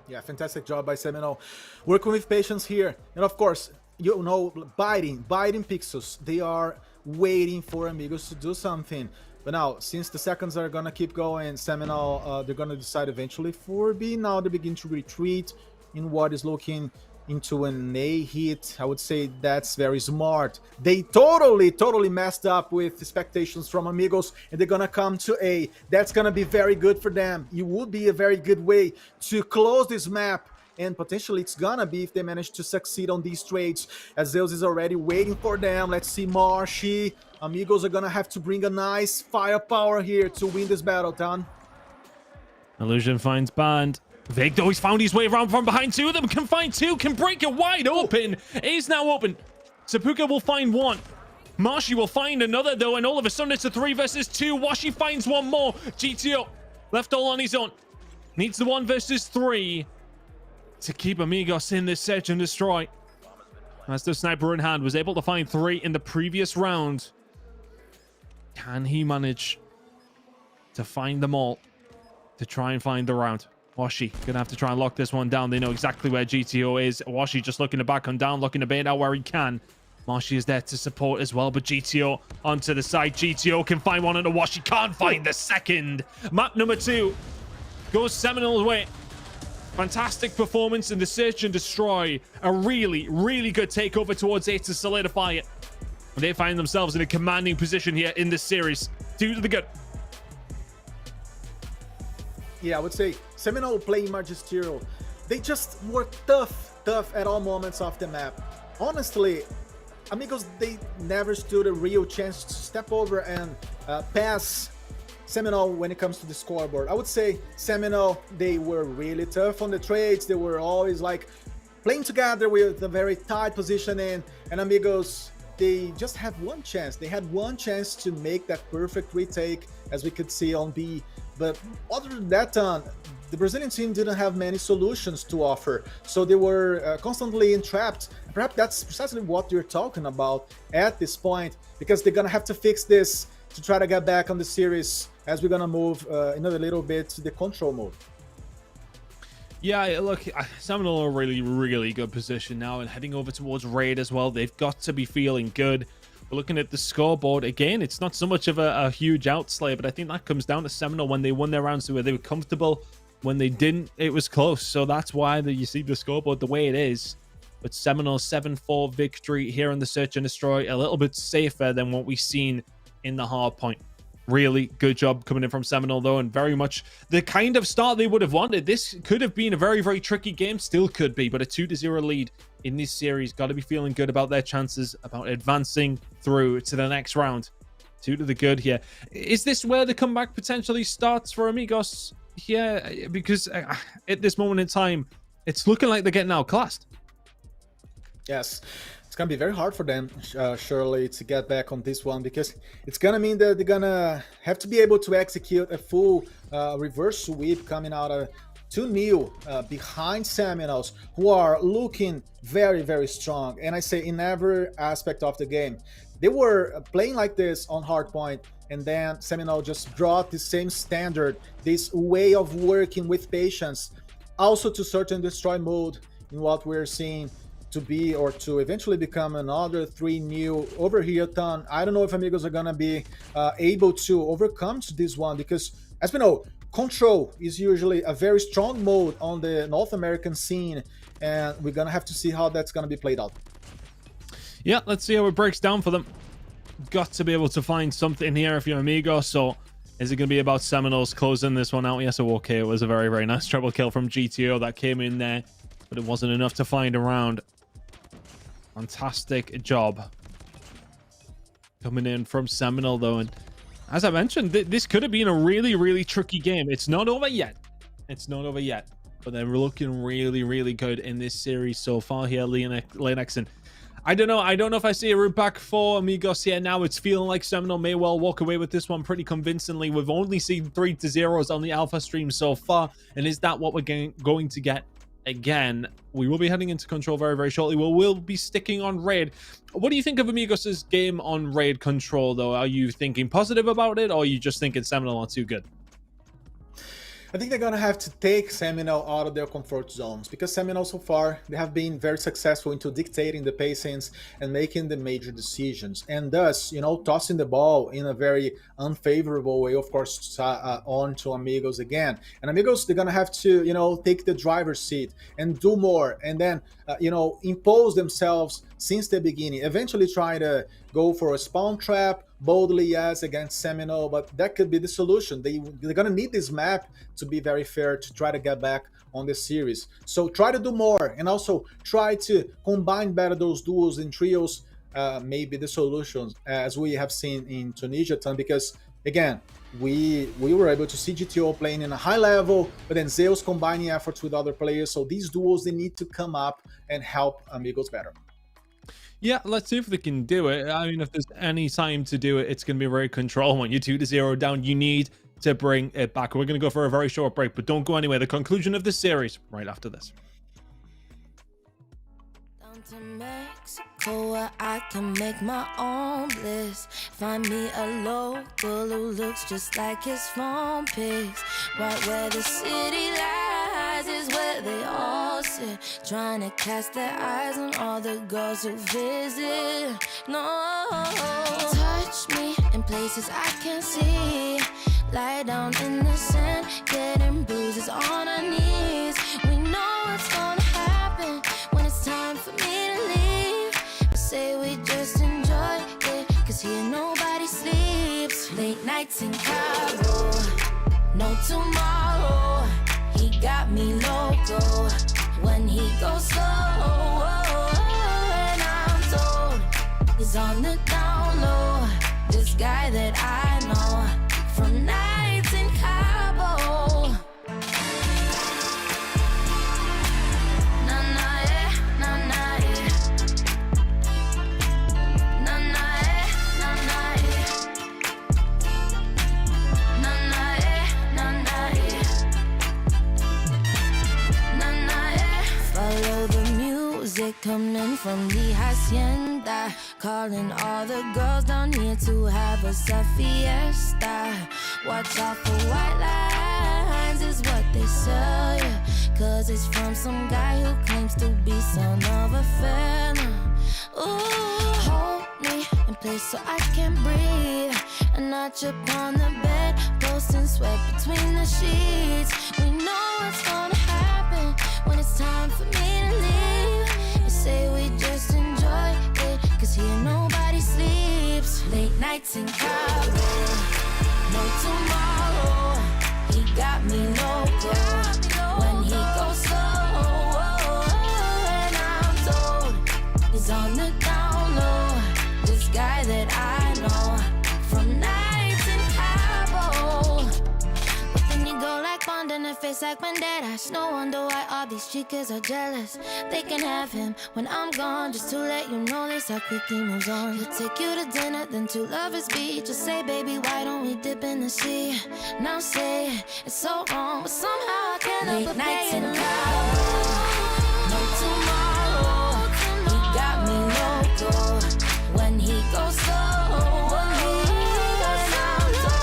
I: Yeah, fantastic job by Seminole. Working with patience here. And of course, you know, biting pixels. They are waiting for amigos to do something. But now, since the seconds are going to keep going, Seminole, they're going to decide eventually for B. Now they begin to retreat in what is looking into an A hit. I would say that's very smart. They totally messed up with expectations from amigos, and they're gonna come to A. That's gonna be very good for them. It would be a very good way to close this map, and potentially it's gonna be if they manage to succeed on these trades, as Zeus is already waiting for them. Let's see Marshy. Amigos are gonna have to bring a nice firepower here to win this battle, Tan.
M: Illusion finds Band. Vic, though, he's found his way around from behind. Two of them can find two, can break it wide open. It is now open. Sapuka will find one. Marshy will find another, though, and all of a sudden it's a 3 versus 2. Washi finds one more. GTO left all on his own. Needs the 1 versus 3 to keep amigos in this search and destroy. As the sniper in hand was able to find 3 in the previous round. Can he manage to find them all to try and find the round? Washi gonna have to try and lock this one down. They know exactly where GTO is. Washi just looking to back on down, looking to bait out where he can. Marshy is there to support as well, but GTO onto the side. GTO can find one, and Washi can't find the second. Map number 2 goes Seminole's way. Fantastic performance in the search and destroy. A really, really good takeover towards A to solidify it. And they find themselves in a commanding position here in this series. 2 to the good.
I: Yeah, I would say Seminole playing magisterial. They just were tough at all moments of the map. Honestly, amigos, they never stood a real chance to step over and pass Seminole when it comes to the scoreboard. I would say Seminole, they were really tough on the trades. They were always like playing together with a very tight positioning, and amigos, they just had one chance. They had one chance to make that perfect retake, as we could see on B. But other than that, the Brazilian team didn't have many solutions to offer. So they were constantly entrapped. Perhaps that's precisely what you're talking about at this point, because they're going to have to fix this to try to get back on the series as we're going to move another little bit to the control mode.
M: Yeah, look, Seminole are really, really good position now, and heading over towards Raid as well. They've got to be feeling good. We're looking at the scoreboard again. It's not so much of a huge outslay, but I think that comes down to Seminole when they won their rounds where they were comfortable. When they didn't, it was close. So that's why you see the scoreboard the way it is. But Seminole 7-4 victory here in the search and destroy, a little bit safer than what we've seen in the Hardpoint. Really good job coming in from Seminole, though, and very much the kind of start they would have wanted. This could have been a very, very tricky game, still could be, but a 2-0 lead in this series. Got to be feeling good about their chances, about advancing through to the next round. 2 to the good here. Is this where the comeback potentially starts for amigos? Yeah, because at this moment in time, it's looking like they're getting outclassed.
I: Yes. It's going to be very hard for them, surely, to get back on this one, because it's going to mean that they're going to have to be able to execute a full reverse sweep coming out of 2-0 behind Seminoles, who are looking very, very strong. And I say in every aspect of the game. They were playing like this on Hardpoint, and then Seminole just brought the same standard, this way of working with patience, also to search and destroy mode in what we're seeing to be or to eventually become another 3 new over here ton. I don't know if Amigos are gonna be able to overcome this one, because as we know, Control is usually a very strong mode on the North American scene, and we're gonna have to see how that's gonna be played out.
M: Yeah, let's see how it breaks down for them. Got to be able to find something here if you're Amigo. So is it going to be about Seminoles closing this one out? Yes, okay, it was a very, very nice triple kill from GTO that came in there, but it wasn't enough to find around. Fantastic job coming in from Seminole, though. And as I mentioned, this could have been a really, really tricky game. It's not over yet. It's not over yet. But they're looking really, really good in this series so far here, Linux. And I don't know if I see a route back for Amigos here now. It's feeling like Seminole may well walk away with this one pretty convincingly. We've only seen 3-0s on the alpha stream so far. And is that what we're going to get again? We will be heading into Control very, very shortly. We'll be sticking on Raid. What do you think of Amigos' game on Raid Control, though? Are you thinking positive about it, or are you just thinking Seminole are too good?
I: I think they're going to have to take Seminole out of their comfort zones, because Seminole so far, they have been very successful into dictating the pacings and making the major decisions, and thus, you know, tossing the ball in a very unfavorable way, of course, on to Amigos again. And Amigos, they're going to have to, you know, take the driver's seat and do more, and then, you know, impose themselves since the beginning, eventually try to go for a spawn trap, boldly, yes, against Seminole, but that could be the solution. They're going to need this map to be very fair to try to get back on the series. So try to do more, and also try to combine better those duos and trios, maybe the solutions, as we have seen in Tunisia, because, again, we were able to see GTO playing in a high level, but then Zeus combining efforts with other players. So these duos, they need to come up and help Amigos better.
M: Yeah, let's see if they can do it. I mean, if there's any time to do it, it's going to be Raid Control. When you're 2-0 down, you need to bring it back. We're going to go for a very short break, but don't go anywhere. The conclusion of this series right after this.
U: Down to Mexico, where I can make my own bliss. Find me a local who looks just like his phone pics. Right where the city lies is where they all sit, trying to cast their eyes on all the girls who visit. No, touch me in places I can see. Lie down in the sand, getting bruises on our knees. We know what's gonna happen when it's time for me to leave. But say we just enjoy it, cause here nobody sleeps. Late nights in Cabo, no tomorrow. He got me loco when he goes slow. And I'm told he's on the down low. This guy that I know from nights in Cabo. Na na yeah, na na yeah. Na na yeah, na na yeah. Na na yeah, na na yeah. Na na yeah. Follow the music coming from the hacienda, calling all the girls down here to have a fiesta. Watch out for white lines is what they sell you, cause it's from some guy who claims to be son of a fella. Ooh, hold me in place so I can breathe, a notch upon the bed, posting sweat between the sheets. We know what's gonna happen when it's time for me to leave. You say we just enjoy it, cause here nobody sleeps. Late nights in Cabo, no tomorrow. He got me loco when he goes slow. And I'm told he's on the down low. This guy that I know from nights in Cabo. But then you go like Bond in the face. face like banderas. No wonder why all these chicas are jealous. They can have him when I'm gone. Just to let you know this how quickly moves on. He'll take you to dinner, then to Lover's Beach. Just say, baby, why don't we dip in the sea? Now say it's so wrong, but somehow I can't help but nights in Cabo. No tomorrow. He got me loco when he goes slow. When he goes slow,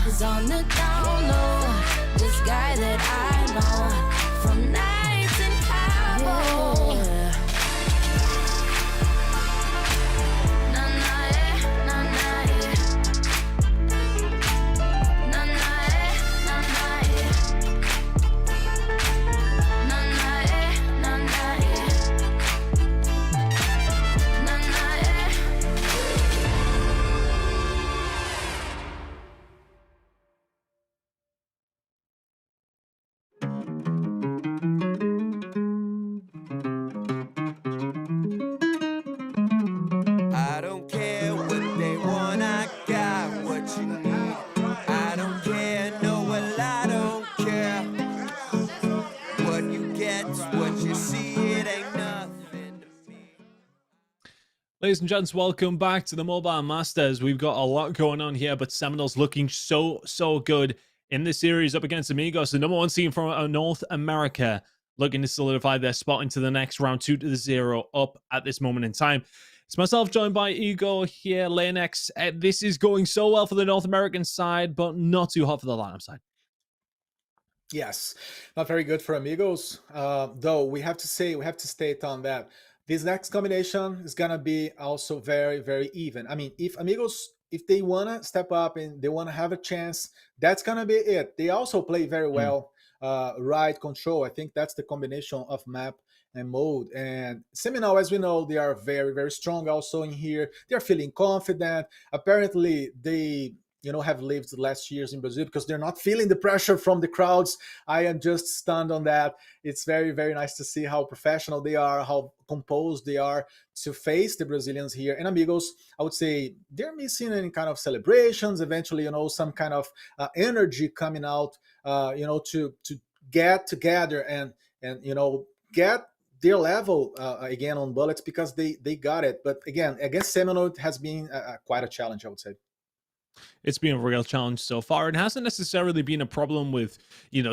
U: he's on the down low. This guy that I know from nights in Cabo. Na na eh, na na eh. Na na eh, na na eh. Na na eh, na na eh. Na na eh.
B: I don't care what they want, I got what you need. I don't care, no, well, I don't care. What you get's what you see, it ain't nothing to me.
M: Ladies and gents, welcome back to the Mobile Masters. We've got a lot going on here, but Seminoles looking so good in this series up against Amigos, the number one team from North America, looking to solidify their spot into the next round 2-0 up at this moment in time. It's myself joined by Igor here, Lanex. This is going so well for the North American side, but not too hot for the lineup side.
I: Yes, not very good for Amigos. Though we have to state on that this next combination is gonna be also very even. I mean, if Amigos, if they wanna step up and they wanna have a chance, that's gonna be it. They also play very well. Ride control. I think that's the combination of map and mode. And Seminole, as we know, they are very strong also in here. They're feeling confident. Apparently, they have lived the last years in Brazil because they're not feeling the pressure from the crowds. I am just stunned on that. It's very nice to see how professional they are, how composed they are to face the Brazilians here. And Amigos, I would say they're missing any kind of celebrations, eventually, some kind of energy coming out, to get together and get their level again on bullets, because they got it. But again, against Seminole, it has been quite a challenge, I would say.
M: It's been a real challenge so far. It hasn't necessarily been a problem with,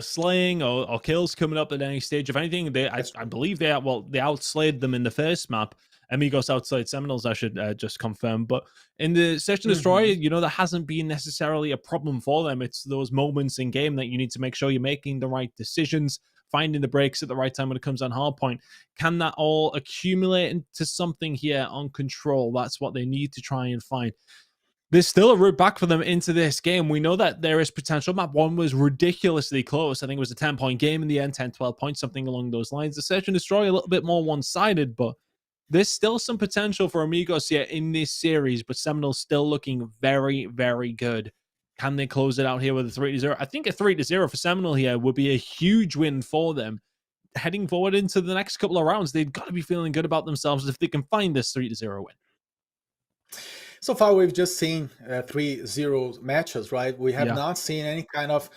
M: slaying or kills coming up at any stage. If anything, I believe they outslayed them in the first map. Amigos outslayed Seminoles, I should just confirm. But in the Search and Destroy, there hasn't been necessarily a problem for them. It's those moments in game that you need to make sure you're making the right decisions, finding the breaks at the right time when it comes on Hardpoint. Can that all accumulate into something here on Control? That's what they need to try and find. There's still a route back for them into this game. We know that there is potential. Map 1 was ridiculously close. I think it was a 10-point game in the end, 10, 12 points, something along those lines. The Search and Destroy a little bit more one-sided, but there's still some potential for Amigos here in this series, but Seminoles still looking very good. Can they close it out here with a 3-0? I think a 3-0 for Seminole here would be a huge win for them. Heading forward into the next couple of rounds, they've got to be feeling good about themselves if they can find this 3-0 win.
I: So far, we've just seen 3-0 matches, right? We have not seen any kind of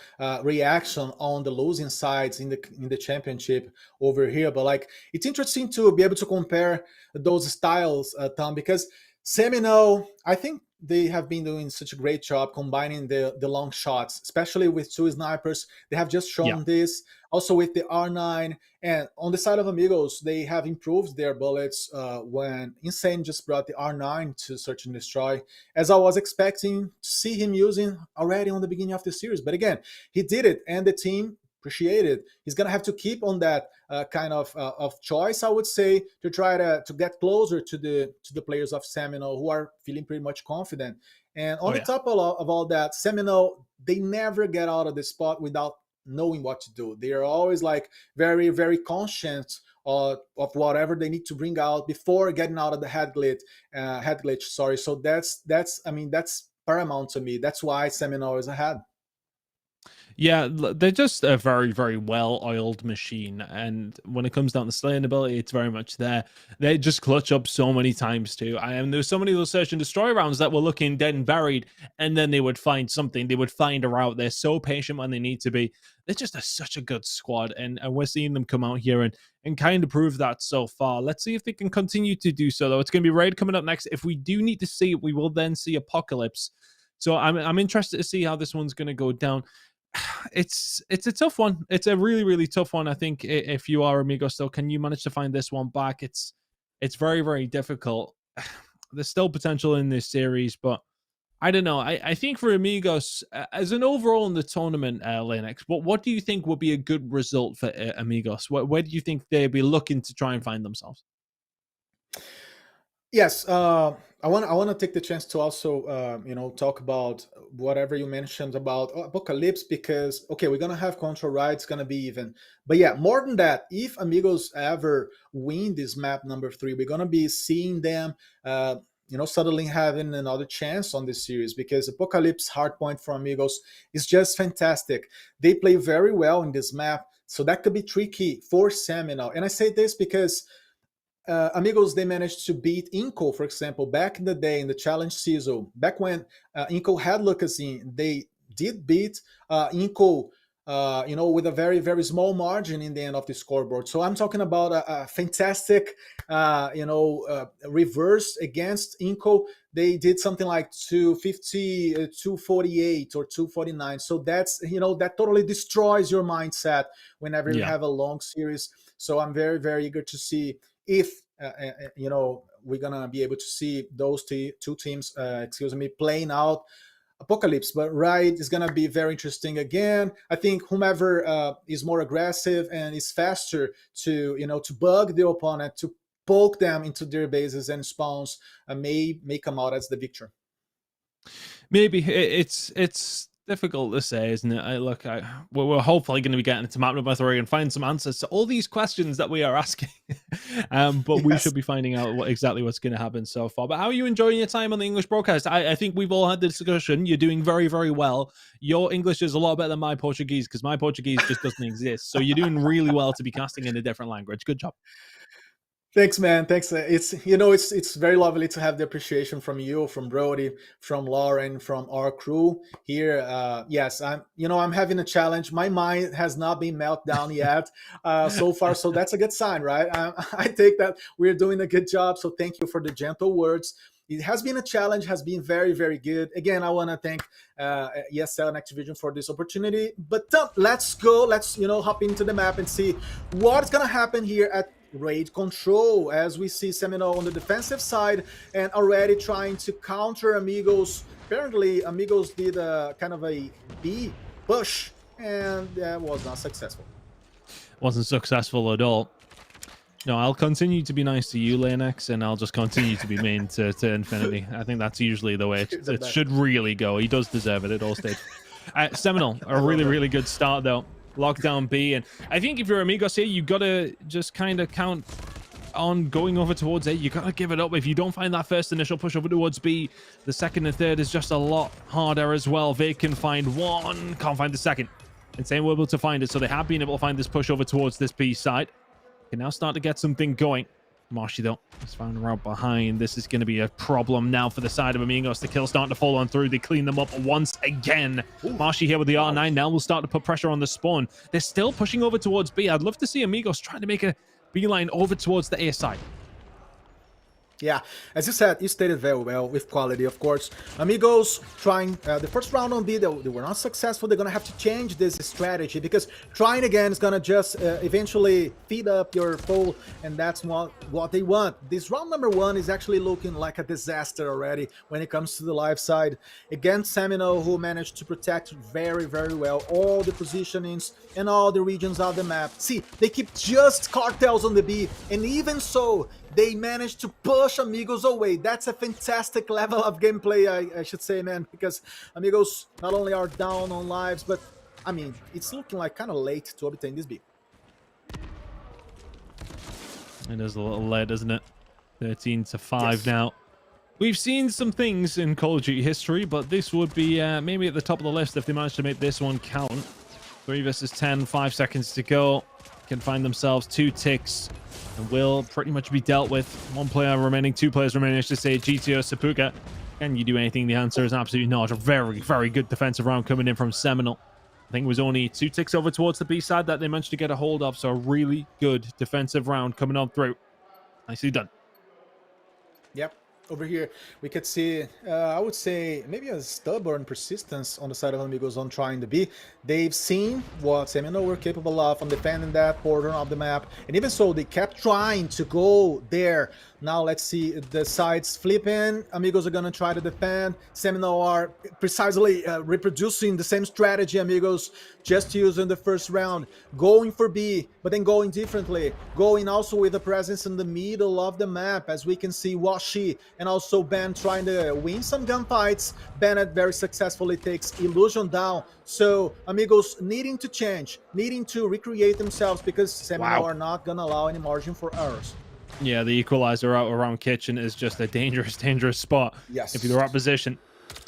I: reaction on the losing sides in the championship over here. But it's interesting to be able to compare those styles, Tom, because Seminole, I think they have been doing such a great job combining the long shots, especially with two snipers. They have just shown this. Also with the R9. And on the side of Amigos, they have improved their bullets when Insane just brought the R9 to Search and Destroy, as I was expecting to see him using already on the beginning of the series. But again, he did it, and the team appreciated. He's going to have to keep on that kind of choice, I would say, to try to get closer to the players of Seminole, who are feeling pretty much confident. And on the top of all that, Seminole, they never get out of the spot without knowing what to do. They are always very conscious of whatever they need to bring out before getting out of the head glitch. Sorry. So that's paramount to me. That's why Seminole is ahead.
M: Yeah, they're just a very, very well-oiled machine, and when it comes down to slaying ability, it's very much there. They just clutch up so many times too. And there's so many of those search and destroy rounds that were looking dead and buried, and then they would find something. They would find a route. They're so patient when they need to be. They're just such a good squad, and we're seeing them come out here and kind of prove that so far. Let's see if they can continue to do so, though. It's going to be Raid coming up next. If we do need to see it, we will then see Apocalypse. So I'm interested to see how this one's going to go down. It's a tough one. It's a really, really tough one. I think if you are Amigo still, can you manage to find this one back? It's very, very difficult. There's still potential in this series, but I don't know. I think for Amigos, as an overall in the tournament, Linux, what do you think would be a good result for Amigos? Where do you think they'd be looking to try and find themselves?
I: Yes, I want to take the chance to also talk about whatever you mentioned about Apocalypse, because okay, we're gonna have control, right? It's gonna be even, but yeah, more than that, if Amigos ever win this map number 3, we're gonna be seeing them suddenly having another chance on this series, because Apocalypse Hardpoint for Amigos is just fantastic. They play very well in this map, so that could be tricky for Seminole. And I say this because Amigos, they managed to beat Inco, for example, back in the day in the challenge season. Back when Inco had Lucasine, they did beat Inco, with a very, very small margin in the end of the scoreboard. So I'm talking about a fantastic, reverse against Inco. They did something like 250, 248 or 249. So that's, that totally destroys your mindset whenever you have a long series. So I'm very, very eager to see if we're gonna be able to see those two teams playing out Apocalypse. But Raid is gonna be very interesting again. I think whomever is more aggressive and is faster to bug the opponent, to poke them into their bases and spawns, may come out as the victor.
M: Maybe it's difficult to say, isn't it? We're hopefully going to be getting into map number 3 and find some answers to all these questions that we are asking. But we should be finding out exactly what's going to happen so far. But how are you enjoying your time on the English broadcast? I think we've all had the discussion. You're doing very, very well. Your English is a lot better than my Portuguese, because my Portuguese just doesn't exist. So you're doing really well to be casting in a different language. Good job.
I: Thanks, man. Thanks. It's very lovely to have the appreciation from you, from Brody, from Lauren, from our crew here. Yes, I'm having a challenge. My mind has not been melted down yet so far, so that's a good sign, right? I take that we're doing a good job. So thank you for the gentle words. It has been a challenge, has been very, very good. Again, I want to thank ESL and Activision for this opportunity. But let's go. Let's hop into the map and see what's gonna happen here at Raid Control, as we see Seminole on the defensive side and already trying to counter Amigos. Apparently, Amigos did a kind of a B push, and that was not successful.
M: Wasn't successful at all. No, I'll continue to be nice to you, Linux, and I'll just continue to be mean to Infinity. I think that's usually the way it should really go. He does deserve it at all stages. Seminole, a really, really good start, though. Lockdown B, and I think if you're Amigos here, you gotta just kind of count on going over towards A. You gotta give it up. If you don't find that first initial push over towards B, the second and third is just a lot harder as well. They can find one, can't find the second. Insane were able to find it, so they have been able to find this push over towards this B side. Can now start to get something going. Marshy, though, has found a route behind. This is going to be a problem now for the side of Amigos. The kill starting to fall on through. They clean them up once again. Marshy here with the R9 now will start to put pressure on the spawn. They're still pushing over towards B. I'd love to see Amigos trying to make a beeline over towards the A side.
I: Yeah, as you said, you stated very well with quality, of course. Amigos trying the first round on B, they were not successful. They're going to have to change this strategy, because trying again is going to just eventually feed up your foe, and that's not what they want. This round number 1 is actually looking like a disaster already when it comes to the live side. Against Seminole, who managed to protect very, very well all the positionings and all the regions of the map. See, they keep just cartels on the B, and even so, they managed to push Amigos away. That's a fantastic level of gameplay, I should say, man, because Amigos not only are down on lives, but, I mean, it's looking like kind of late to obtain this B.
M: It is a little late, isn't it? 13-5 now. We've seen some things in Call of Duty history, but this would be maybe at the top of the list if they managed to make this one count. 3 versus 10, 5 seconds to go. Can find themselves 2 ticks and will pretty much be dealt with. 1 player remaining, 2 players remaining, I should say. GTO Sapuka. Can you do anything? The answer is absolutely not. A very, very good defensive round coming in from Seminole. I think it was only 2 ticks over towards the B side that they managed to get a hold of. So a really good defensive round coming on through. Nicely done.
I: Yep. Over here, we could see, I would say, maybe a stubborn persistence on the side of Amigos on trying to be. They've seen what Seminole were capable of on defending that border of the map, and even so, they kept trying to go there. Now let's see the sides flipping. Amigos are gonna try to defend. Seminole are precisely reproducing the same strategy Amigos just used in the first round, going for B, but then going differently, going also with a presence in the middle of the map, as we can see Washi and also Ben trying to win some gunfights. Bennett very successfully takes Illusion down. So Amigos needing to change, needing to recreate themselves, because Seminole are not gonna allow any margin for errors.
M: Yeah, the equalizer out around Kitchen is just a dangerous, dangerous spot.
I: Yes.
M: If you're the right position.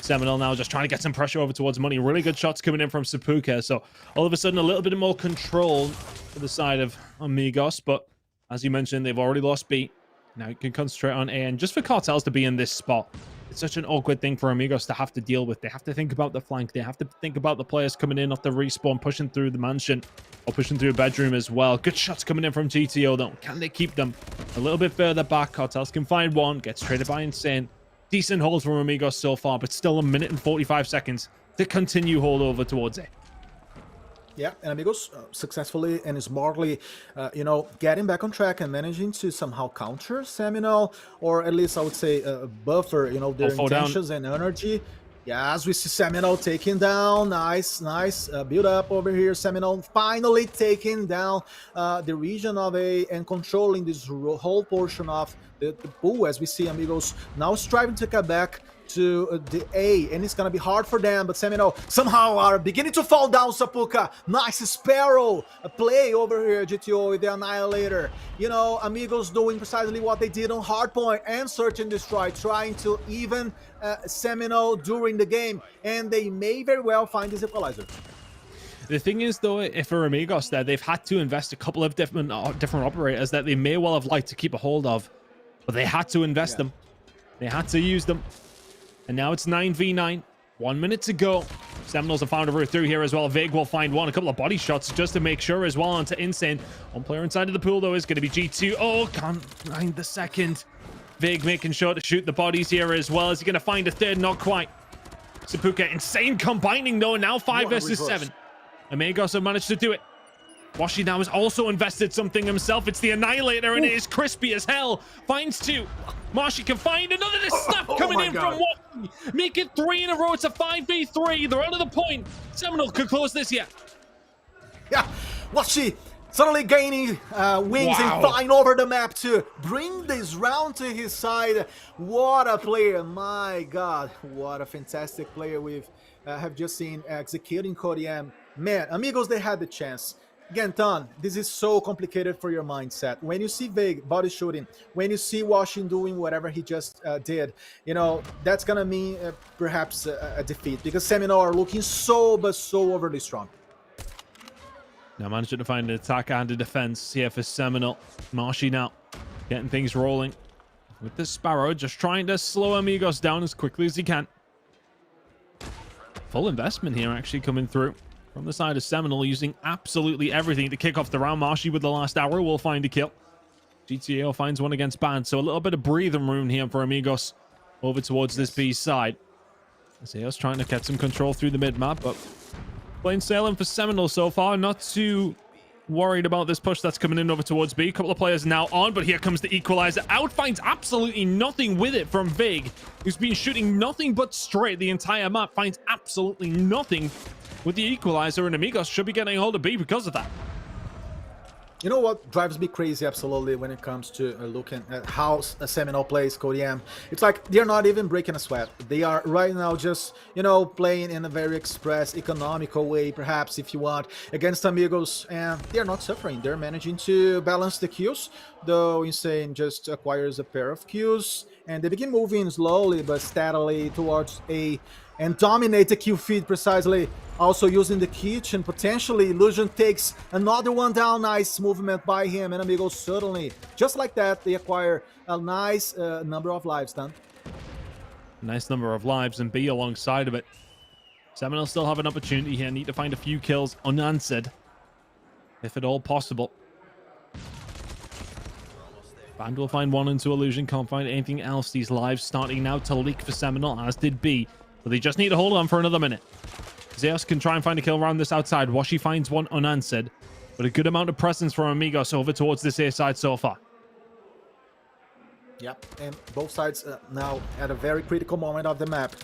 M: Seminole now just trying to get some pressure over towards Money. Really good shots coming in from Sapuka. So all of a sudden, a little bit more control to the side of Amigos. But as you mentioned, they've already lost B. Now you can concentrate on A. And just for Cartels to be in this spot, it's such an awkward thing for Amigos to have to deal with. They have to think about the flank. They have to think about the players coming in off the respawn, pushing through the mansion, or pushing through a bedroom as well. Good shots coming in from GTO, though. Can they keep them a little bit further back? Cartels can find one. Gets traded by Insane. Decent hold from Amigos so far, but still 1 minute and 45 seconds to continue hold over towards A.
I: Yeah, and Amigos successfully and smartly, you know, getting back on track and managing to somehow counter Seminole, or at least I would say buffer, you know, their intentions and energy. Yeah, as we see Seminole taking down, nice build up over here. Seminole finally taking down the region of A and controlling this whole portion of the pool, as we see Amigos now striving to get back to the A, and it's gonna be hard for them, but Seminole somehow are beginning to fall down. Sapuka, nice Sparrow, a play over here, GTO with the Annihilator. You know, Amigos doing precisely what they did on Hardpoint and Search and Destroy, trying to even Seminole during the game, and they may very well find this equalizer.
M: The thing is, though, if for Amigos there, they've had to invest a couple of different operators that they may well have liked to keep a hold of, but they had to invest them. They had to use them. And now it's 9v9. 1 minute to go. Seminoles have found a route through here as well. Vig will find one. A couple of body shots just to make sure as well onto Insane. One player inside of the pool, though, is going to be G2. Oh, can't find the second. Vig making sure to shoot the bodies here as well. Is he going to find a third? Not quite. Sapuka, Insane combining, though. Now 5 versus 7. Amigos have managed to do it. Washi now has also invested something himself. It's the Annihilator, and it is crispy as hell. Finds 2. Marshy can find another. There's snap coming in from Washi. Make it 3 in a row. It's a 5v3. They're under the point. Seminole could close this yet.
I: Yeah, Washi suddenly gaining wings and flying over the map to bring this round to his side. What a player. My God, what a fantastic player we have just seen executing CODM. Man, Amigos, they had the chance. Again, Ton, this is so complicated for your mindset. When you see Vig body shooting, when you see Washington doing whatever he just did, you know, that's going to mean perhaps a defeat, because Seminole are looking so overly strong.
M: Now managing to find an attack and a defense here for Seminole. Marshy now getting things rolling with the Sparrow, just trying to slow Amigos down as quickly as he can. Full investment here actually coming through from the side of Seminole, using absolutely everything to kick off the round. Marshy with the last arrow will find a kill. GTO finds one against Band, so a little bit of breathing room here for Amigos over towards this B side. Zeo's trying to get some control through the mid-map, but plain sailing for Seminole so far. Not too worried about this push that's coming in over towards B. A couple of players now on, but here comes the equalizer. Out finds absolutely nothing with it from Vig, who's been shooting nothing but straight the entire map. Finds absolutely nothing with the equalizer, and Amigos should be getting a hold of B because of that.
I: You know what drives me crazy absolutely when it comes to looking at how Seminole plays CODM? It's like they're not even breaking a sweat. They are right now just, you know, playing in a very express, economical way, perhaps, if you want, against Amigos, and they're not suffering. They're managing to balance the kills, though Insane just acquires a pair of kills, and they begin moving slowly but steadily towards A. and dominate the kill feed precisely. Also using the kitchen, potentially Illusion takes another one down. Nice movement by him, and Amigos suddenly, just like that, they acquire a nice number of lives, Dan.
M: Nice number of lives, and B alongside of it. Seminole still have an opportunity here. Need to find a few kills unanswered, if at all possible. Band will find one into Illusion. Can't find anything else. These lives starting now to leak for Seminole, as did B. But they just need to hold on for another minute. Zeus can try and find a kill around this outside. Washi finds one unanswered. But a good amount of presence from Amigos over towards this A side so far.
I: Yep, and both sides now at a very critical moment of the map.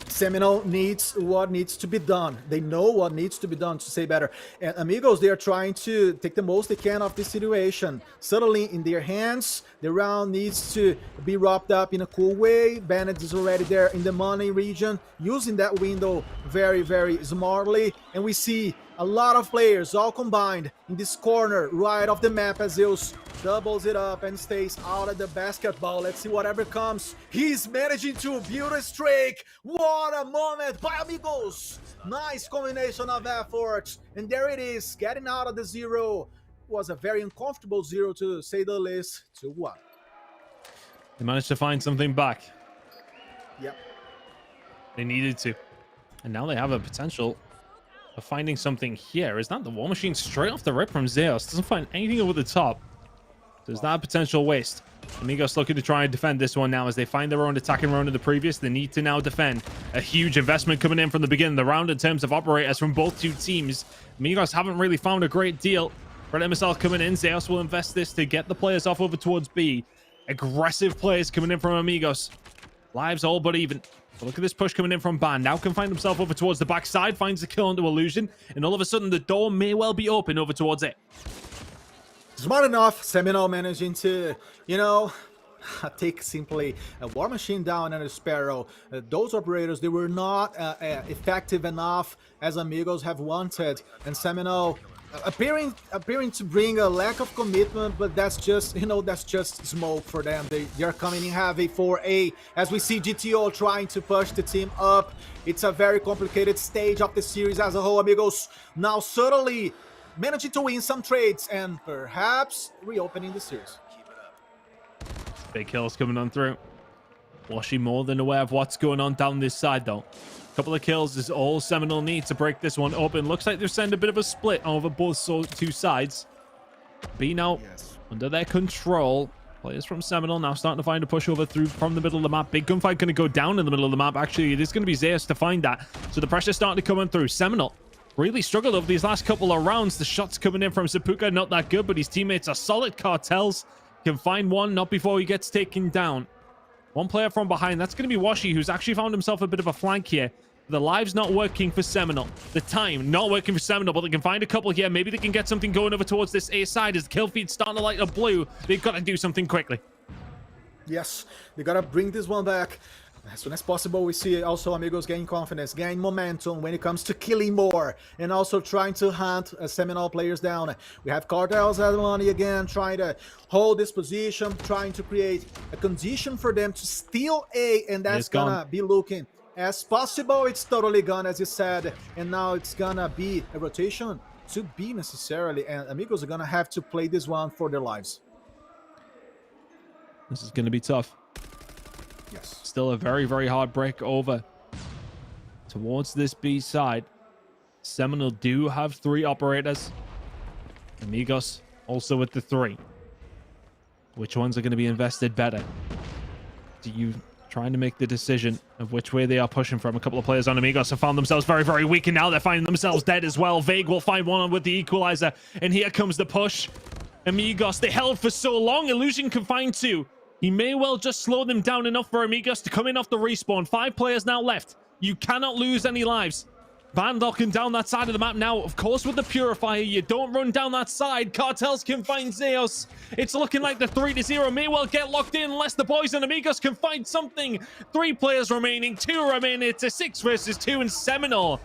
I: Seminole needs what needs to be done. They know what needs to be done, to say better. And Amigos, they are trying to take the most they can of this situation. Suddenly in their hands, the round needs to be wrapped up in a cool way. Bennett is already there in the money region, using that window very, very smartly. And we see a lot of players all combined in this corner right of the map as Zeus doubles it up and stays out of the basketball. Let's see whatever comes. He's managing to build a streak. What a moment by Amigos. Nice combination of efforts. And there it is, getting out of the zero. Was a very uncomfortable zero, to say the least. 2-1.
M: They managed to find something back.
I: Yep.
M: They needed to. And now they have a potential of finding something here. Is that the War Machine straight off the rip from Zeus? Doesn't find anything over the top. There's that potential waste. Amigos looking to try and defend this one now as they find their own attacking round in the previous. They need to now defend. A huge investment coming in from the beginning of the round in terms of operators from both two teams. Amigos haven't really found a great deal. Red MSL coming in. Zeus will invest this to get the players off over towards B. Aggressive players coming in from Amigos. Lives all but even. But look at this push coming in from Ban. Now can find himself over towards the backside. Finds the kill into Illusion. And all of a sudden the door may well be open over towards it.
I: Smart enough, Seminole managing to, you know, take simply a War Machine down and a Sparrow. Those operators, they were not effective enough as Amigos have wanted. And Seminole appearing to bring a lack of commitment, but that's just, you know, that's just smoke for them. They are coming in heavy for A, as we see GTO trying to push the team up. It's a very complicated stage of the series as a whole. Amigos now subtly managing to win some trades and perhaps reopening the series.
M: Big kills coming on through. Washi more than aware of what's going on down this side though. Couple of kills is all Seminole need to break this one open. Looks like they've sent a bit of a split over both two sides. B now under their control. Players from Seminole now starting to find a push over through from the middle of the map. Big gunfight going to go down in the middle of the map. Actually, it is going to be Zeus to find that. So the pressure's starting to come in through. Seminole really struggled over these last couple of rounds. The shots coming in from Seppuku, not that good, but his teammates are solid. Cartels can find one, not before he gets taken down. One player from behind, that's going to be Washi, who's actually found himself a bit of a flank here. The lives not working for Seminole. The time not working for Seminole, but they can find a couple here. Maybe they can get something going over towards this A side as the kill feed's starting to light up blue. They've got to do something quickly.
I: Yes, they got to bring this one back as soon as possible. We see also Amigos gain confidence, gain momentum when it comes to killing more, and also trying to hunt Seminole players down. We have Cartels at money again, trying to hold this position, trying to create a condition for them to steal A, and that's gonna be looking as possible. It's totally gone, as you said, and now it's gonna be a rotation to B necessarily, and Amigos are gonna have to play this one for their lives.
M: This is gonna be tough.
I: Yes.
M: Still a very, very hard break over towards this B side. Seminole do have 3 operators. Amigos also with the 3. Which ones are going to be invested better? Do you trying to make the decision of which way they are pushing from? A couple of players on Amigos have found themselves very, very weak, and now they're finding themselves dead as well. Vague will find one with the equalizer, and here comes the push. Amigos, they held for so long. Illusion can find 2. He may well just slow them down enough for Amigos to come in off the respawn. 5 players now left. You cannot lose any lives. Van locking down that side of the map now. Of course, with the Purifier, you don't run down that side. Cartels can find Zeus. It's looking like the 3-0 may well get locked in unless the boys and Amigos can find something. 3 players remaining. 2 remain. It's a 6 versus 2, and Seminole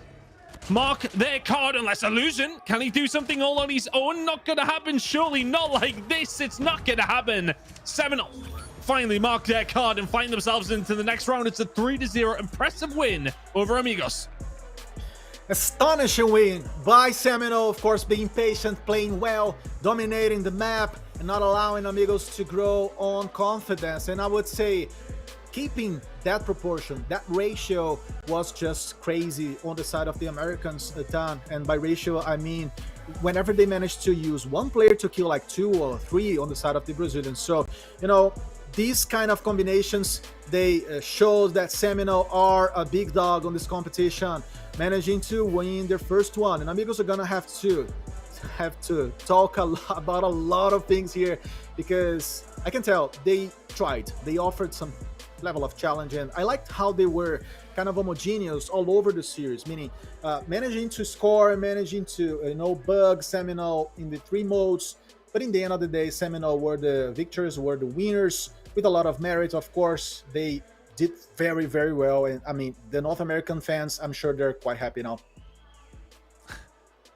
M: mark their card unless Illusion. Can he do something all on his own? Not going to happen. Surely not like this. It's not going to happen. Seminole finally mark their card and find themselves into the next round. It's a 3-0 impressive win over Amigos.
I: Astonishing win by Seminole, of course, being patient, playing well, dominating the map, and not allowing Amigos to grow on confidence. And I would say keeping that proportion, that ratio was just crazy on the side of the Americans a ton. And by ratio, I mean whenever they managed to use one player to kill like 2 or 3 on the side of the Brazilians. So, you know, these kind of combinations, they show that Seminole are a big dog on this competition, managing to win their first one. And Amigos are gonna have to talk about a lot of things here, because I can tell they tried, they offered some level of challenge, and I liked how they were kind of homogeneous all over the series, meaning managing to score, managing to bug Seminole in the 3 modes. But in the end of the day, Seminole were the victors, were the winners, with a lot of merit. Of course, they did very, very well. And I mean, the North American fans, I'm sure they're quite happy now.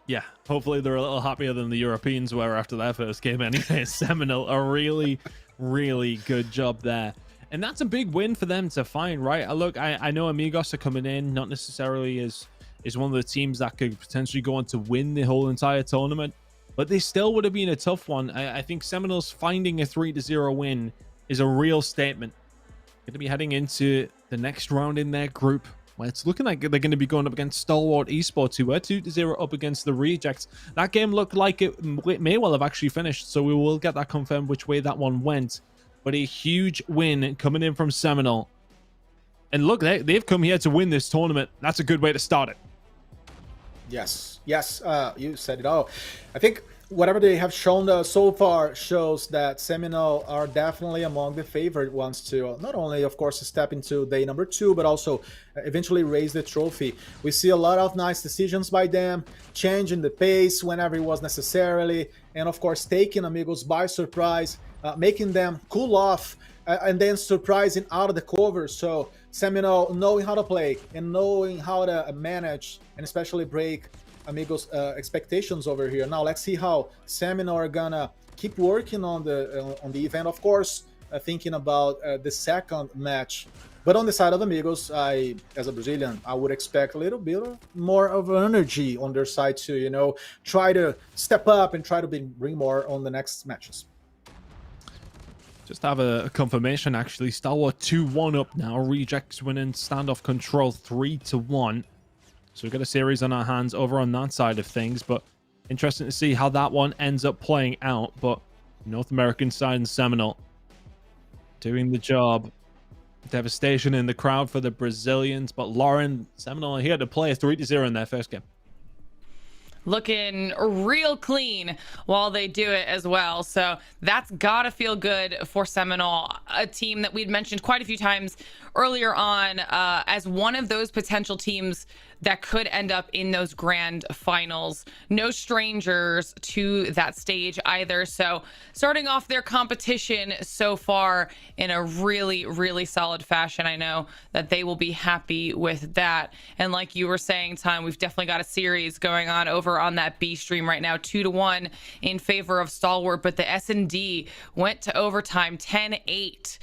M: Yeah, hopefully they're a little happier than the Europeans were after their first game anyway. Seminole, a really, really good job there. And that's a big win for them to find, right? Look, I know Amigos are coming in, not necessarily as one of the teams that could potentially go on to win the whole entire tournament, but they still would have been a tough one. I think Seminoles finding a 3-0 win is a real statement. Going to be heading into the next round in their group, where it's looking like they're going to be going up against Stalwart Esports, who were 2-0 up against the Rejects. That game looked like it may well have actually finished, so we will get that confirmed which way that one went. But a huge win coming in from Seminole. And look, they've come here to win this tournament. That's a good way to start it.
I: Yes, you said it all. I think whatever they have shown so far shows that Seminole are definitely among the favorite ones to not only, of course, step into day number 2, but also eventually raise the trophy. We see a lot of nice decisions by them, changing the pace whenever it was necessarily, and of course taking Amigos by surprise, making them cool off, and then surprising out of the cover. So Seminole knowing how to play and knowing how to manage and especially break Amigos expectations over here. Now let's see how Seminole are gonna keep working on the event, of course, thinking about the second match. But on the side of Amigos, as a Brazilian, I would expect a little bit more of energy on their side to, try to step up and try to bring more on the next matches.
M: Just have a confirmation, actually. Stalwart 2-1 up now. Rejects winning standoff control 3-1. So we've got a series on our hands over on that side of things, but interesting to see how that one ends up playing out. But North American side and Seminole doing the job. Devastation in the crowd for the Brazilians, but Lauren, Seminole here to play a 3-0 in their first game.
H: Looking real clean while they do it as well. So that's gotta feel good for Seminole, a team that we'd mentioned quite a few times earlier on as one of those potential teams that could end up in those grand finals. No strangers to that stage either. So starting off their competition so far in a really, really solid fashion. I know that they will be happy with that. And like you were saying, Tom, we've definitely got a series going on over on that B stream right now, 2-1 in favor of Stalwart, but the S&D went to overtime 10-8.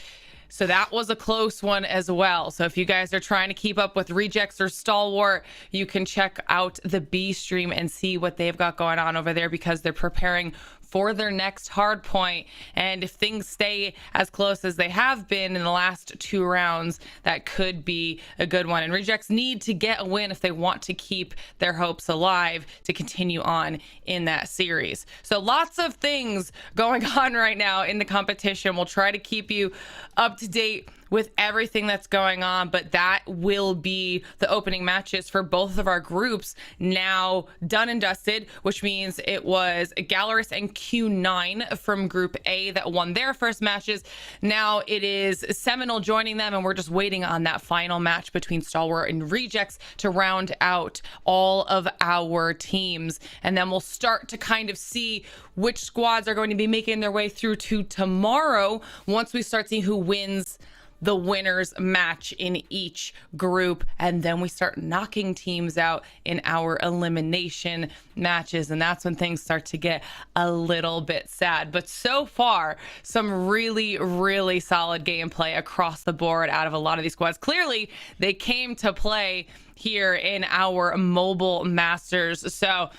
H: So that was a close one as well. So if you guys are trying to keep up with Rejects or Stalwart, you can check out the B stream and see what they've got going on over there, because they're preparing for their next Hardpoint. And if things stay as close as they have been in the last 2 rounds, that could be a good one. And Rejects need to get a win if they want to keep their hopes alive to continue on in that series. So lots of things going on right now in the competition. We'll try to keep you up to date with everything that's going on, but that will be the opening matches for both of our groups now done and dusted, which means it was Galaris and Q9 from Group A that won their first matches. Now it is Seminole joining them, and we're just waiting on that final match between Stalwart and Rejects to round out all of our teams. And then we'll start to kind of see which squads are going to be making their way through to tomorrow once we start seeing who wins the winners match in each group, and then we start knocking teams out in our elimination matches, and that's when things start to get a little bit sad. But so far, some really solid gameplay across the board out of a lot of these squads. Clearly, they came to play here in our Mobile Masters. So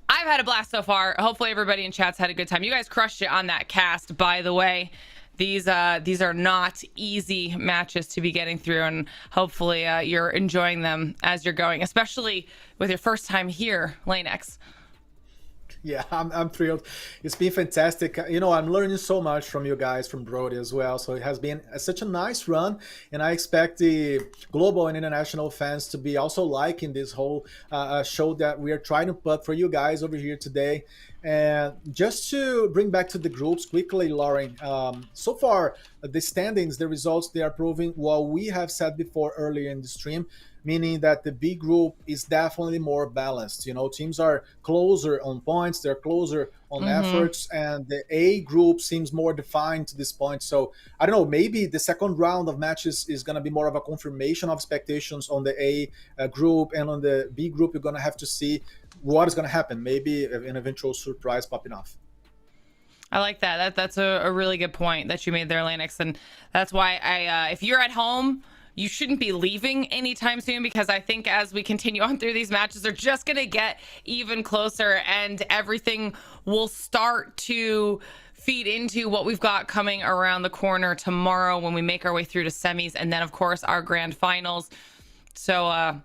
H: I've had a blast so far. Hopefully everybody in chat's had a good time. You guys crushed it on that cast, by the way. These are not easy matches to be getting through, and hopefully you're enjoying them as you're going, especially with your first time here, Lanex.
I: Yeah, I'm thrilled. It's been fantastic. You know, I'm learning so much from you guys, from Brody as well. So it has been such a nice run, and I expect the global and international fans to be also liking this whole show that we are trying to put for you guys over here today. And just to bring back to the groups quickly, Lauren, so far the standings, the results, they are proving what we have said before earlier in the stream, meaning that the B group is definitely more balanced. You know, teams are closer on points, they're closer on efforts, and the A group seems more defined to this point. So I don't know, maybe the second round of matches is going to be more of a confirmation of expectations on the A group, and on the B group you're going to have to see what is going to happen. Maybe an eventual surprise popping off.
H: I like that. That's a really good point that you made there, Lanix, and that's why if you're at home, you shouldn't be leaving anytime soon, because I think as we continue on through these matches, they're just going to get even closer, and everything will start to feed into what we've got coming around the corner tomorrow when we make our way through to semis, and then of course our grand finals. So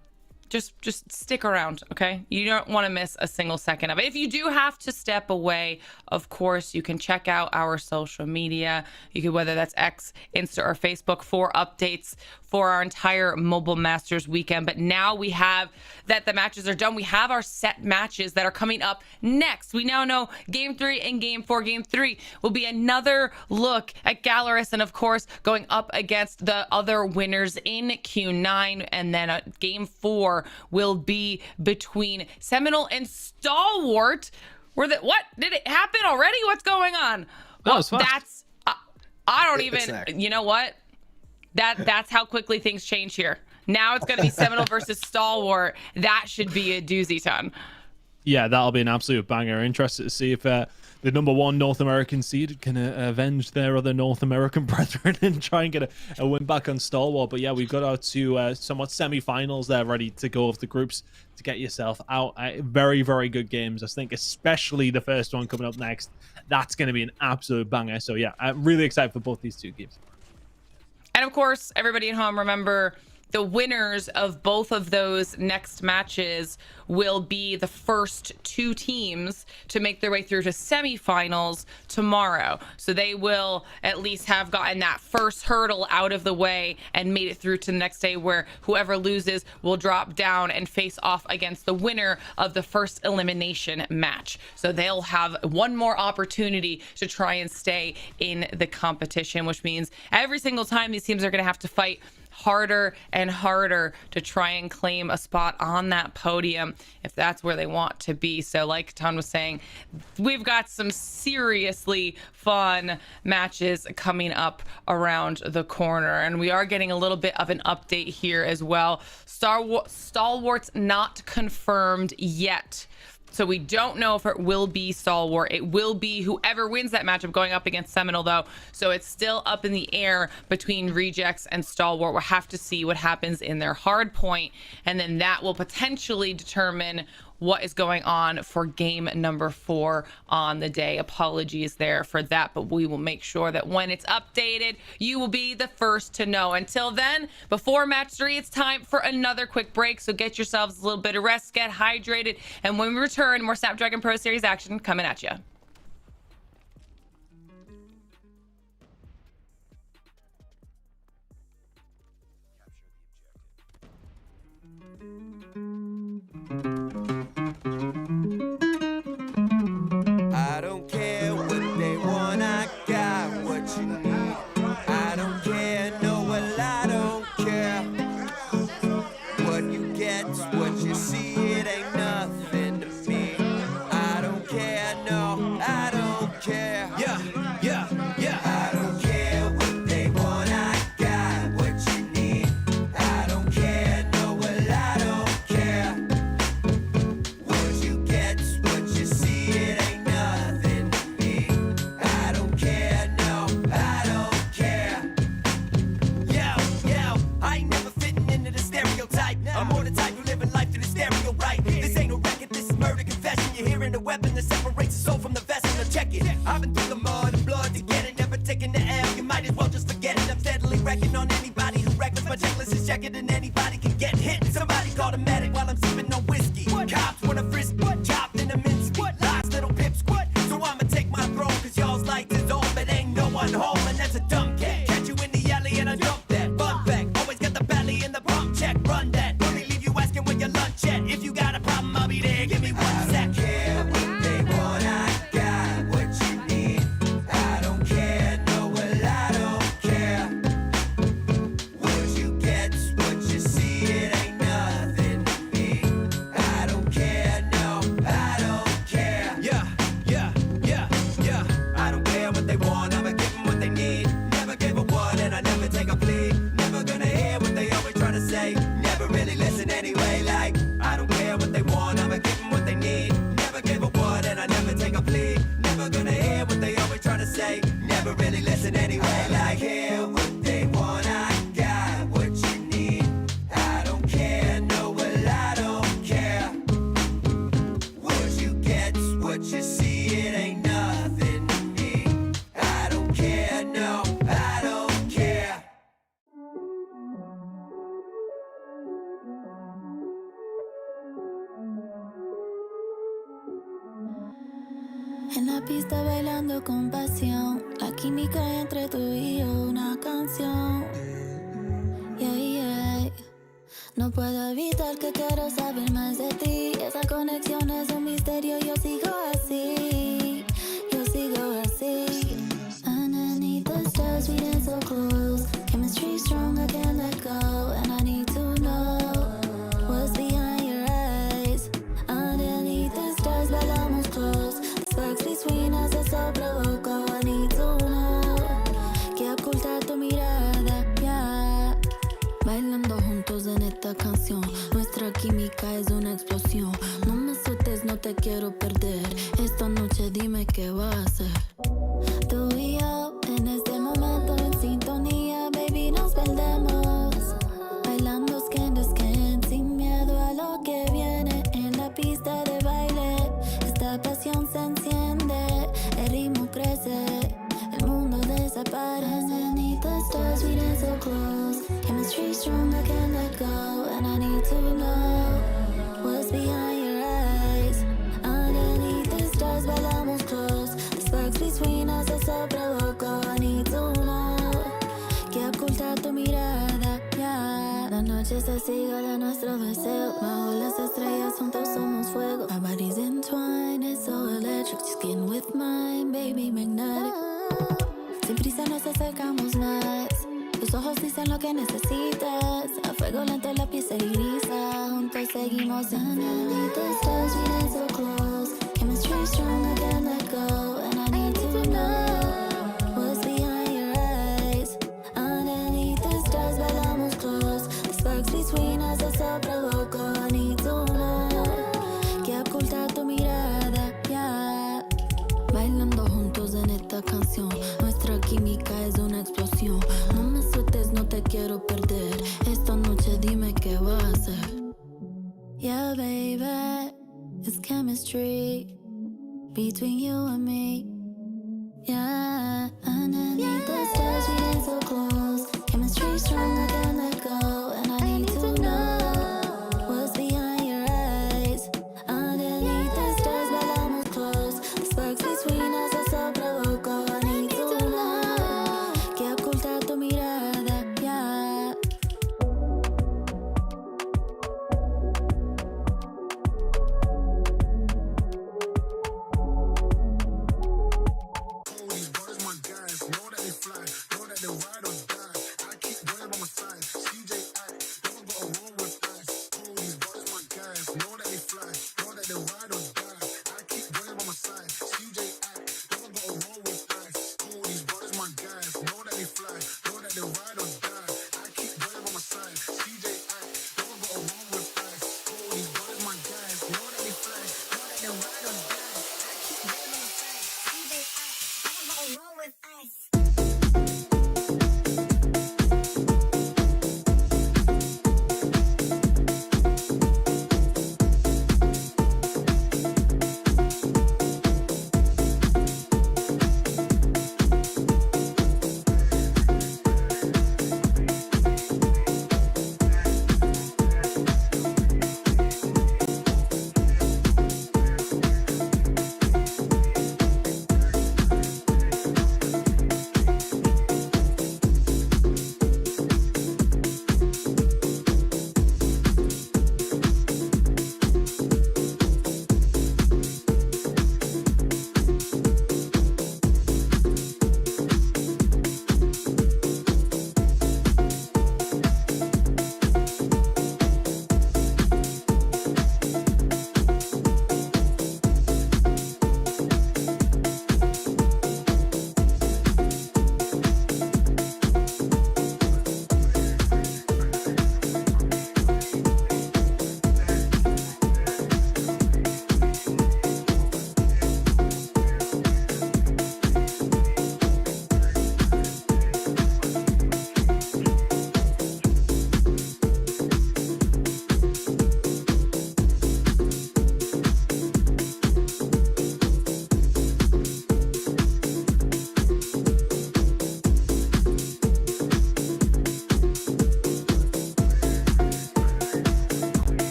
H: just stick around, okay? You don't want to miss a single second of it. If you do have to step away, of course, you can check out our social media. You can, whether that's X, Insta, or Facebook, for updates for our entire Mobile Masters weekend. But now we have that the matches are done. We have our set matches that are coming up next. We now know Game 3 and Game 4. Game 3 will be another look at Galeras, and of course, going up against the other winners in Q9. And then Game 4 will be between Seminole and Stalwart. What? Did it happen already? What's going on?
M: Well, that's
H: I don't even, you know what? That's how quickly things change here. Now it's going to be Seminole versus Stalwart. That should be a doozy ton.
M: Yeah, that'll be an absolute banger. Interested to see if the #1 North American seed can avenge their other North American brethren and try and get a win back on Stalwart. But yeah, we've got our two somewhat semi-finals there ready to go of the groups to get yourself out. Very good games. I think especially the first one coming up next. That's going to be an absolute banger. So yeah, I'm really excited for both these two games.
H: And of course, everybody at home, remember, the winners of both of those next matches will be the first two teams to make their way through to semifinals tomorrow. So they will at least have gotten that first hurdle out of the way and made it through to the next day, where whoever loses will drop down and face off against the winner of the first elimination match. So they'll have one more opportunity to try and stay in the competition, which means every single time these teams are going to have to fight harder and harder to try and claim a spot on that podium if that's where they want to be. So like Ton was saying, we've got some seriously fun matches coming up around the corner, and we are getting a little bit of an update here as well. Stalwart's not confirmed yet, so we don't know if it will be Stalwart. It will be whoever wins that matchup going up against Seminole, though. So it's still up in the air between Rejects and Stalwart. We'll have to see what happens in their Hardpoint, and then that will potentially determine what is going on for game number 4 on the day. Apologies there for that, but we will make sure that when it's updated, you will be the first to know. Until then, before match 3, it's time for another quick break. So get yourselves a little bit of rest, get hydrated, and when we return, more Snapdragon Pro Series action coming at you.
B: I don't care what they want, I got what you need. I don't care, no, well, I don't care. What you get's what you see, it ain't nothing to me. I don't care, no. you're hearing the weapon that separates the soul from the vessel. Now check it. I've been through the mud and blood to get it. Never taking the L. You might as well just forget it. I'm steadily wrecking on anybody who records. My checklist is checking and anybody can get hit. Somebody call a medic while I'm sipping on whiskey. Cops wanna frisk what? Chopped in a mince. What? Lies, little pips. What? So I'ma take my throne, cause y'all's light is on, but ain't no one home, and that's a dumb cat. Catch you in the alley and I dump that. Fun fact, always got the belly in the pump check. Run that. Only leave you asking where your lunch at. If you got a problem, I'll be there. Give me 1 sec. I don't care what they want, I got what you need. I don't care, no, well, I don't care. What you get's what you see, it ain't nothing to me. I don't care, no, I don't care. Yeah. I don't care what they want, I'ma give them what they need. Never gave a what and I never take a plea. Never gonna hear what they always try to say. Never really listen anyway, like I don't care what they want, I'ma give them what they need. Never gave a what and I never take a plea. Never gonna hear what they always try to say. Never really listen anyway, like hear what they want, I got what you need. I don't care, no, well, I don't care. What you get's what you see, it ain't nothing to me. I don't care, no, I don't care.
U: En la pista bailando con pasión, la química entre tú y yo, una canción. Yeah. No puedo evitar que quiero saber más de ti. Esa conexión es un misterio, yo sigo así. Underneath the stars, we dance so close. Chemistry strong, I can't let go. And I need to know what's behind your eyes. Underneath the stars, bailamos close. The sparks between us are so provoco. I need to know que oculta tu mirada, yeah. Bailando juntos en esta canción. Nuestra química es una explosión. No me asustes, no te quiero perder. Esta noche dime qué vas a hacer. Tú y yo en este momento en sintonía, baby, nos perdemos. Bailando skin to skin, sin miedo a lo que viene en la pista de baile. Esta pasión se enciende, el ritmo crece, el mundo desaparece. Underneath the stars, we dance so close. Chemistry strong, I can't let go. And I need to know what's behind your eyes. Underneath the stars, bailamos close. The sparks between us are so provoco. I need to know que oculta tu mirada, yeah. La noche es testigo de nuestro deseo. Bajo las estrellas juntos somos fuego. Our bodies entwined, it's so electric. Your skin with mine, baby, magnetic. Sin prisa nos acercamos más. Tus ojos dicen lo que necesitas. A fuego lento la piel se grisa. Juntos seguimos underneath the stars, we dance so close. Chemistry strong, I can't let go. And I need to know what's behind your eyes. Underneath the stars, bailamos close. The sparks between us are so provoco. I need to know que oculta tu mirada, yeah. Bailando juntos en esta canción. Nuestra química es una explosión. No me sueltes, no te quiero perder. Esta noche dime qué vas a hacer. Yeah, baby, it's chemistry between you and me. Yeah, underneath the stars, we dance so close. Chemistry strong, I can't let go. And I need to know what's behind your eyes. Underneath the stars, bailamos close. The sparks between us are so provoco. I need to know que oculta tu mirada, yeah.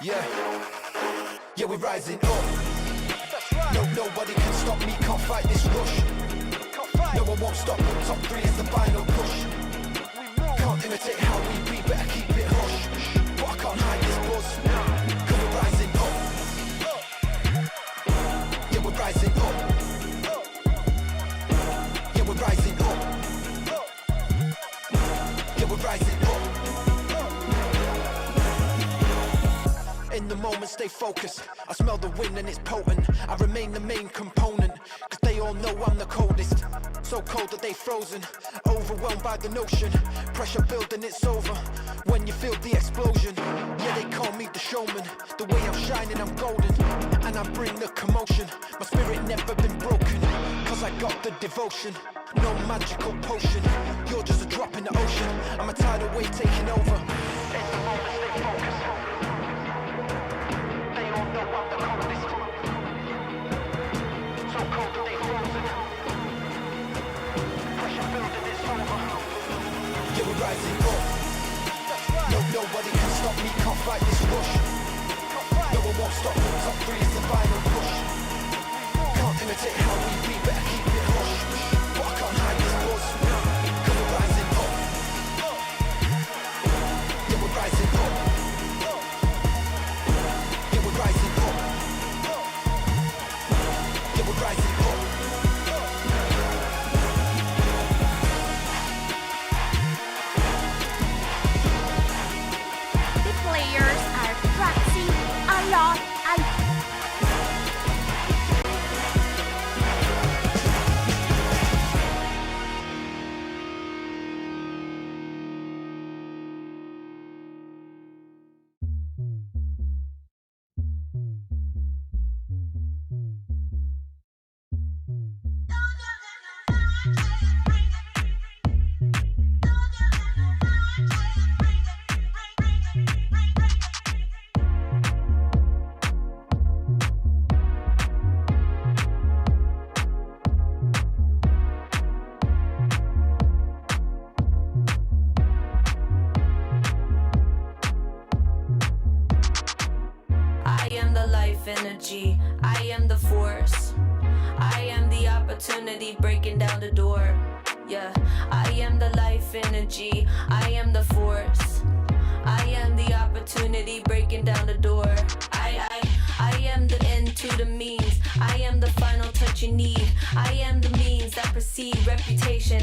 B: Yeah, yeah, we're rising up. No, nobody can stop me, can't fight this rush. No, I won't stop, top 3 is the final push. Can't imitate how we be, better keep it hush. But I can't hide this buzz, cause we're rising up. Yeah, we're rising up. Yeah, we're rising up. Yeah, we're rising up. In the moment, stay focused. I smell the wind and it's potent. I remain the main component, cause they all know I'm the coldest. So cold that they frozen, overwhelmed by the notion. Pressure building, it's over when you feel the explosion. Yeah, they call me the showman. The way I'm shining, I'm golden, and I bring the commotion. My spirit never been broken, cause I got the devotion. No magical potion, you're just a drop in the ocean. I'm a tidal wave taking over. In the moment, stay focused. They all know I'm the coldest. So cold that they frozen. Pressure building, it's over. Yeah, we're rising up. No, nobody can stop me, can't fight this rush. No, I won't stop, top 3 is the final push. Can't imitate how we be, better keep it hush. But I can't hide this buzz, cause we're rising up. Yeah, we're rising up. Yeah, we're rising up. Yeah, we're rising up.
A: The players are practicing a lot.
U: Energy, I am the force. I am the opportunity breaking down the door. Yeah, I am the life energy. I am the force. I am the opportunity breaking down the door. I am the end to the means. I am the final touch you need. I am the means that precede reputation.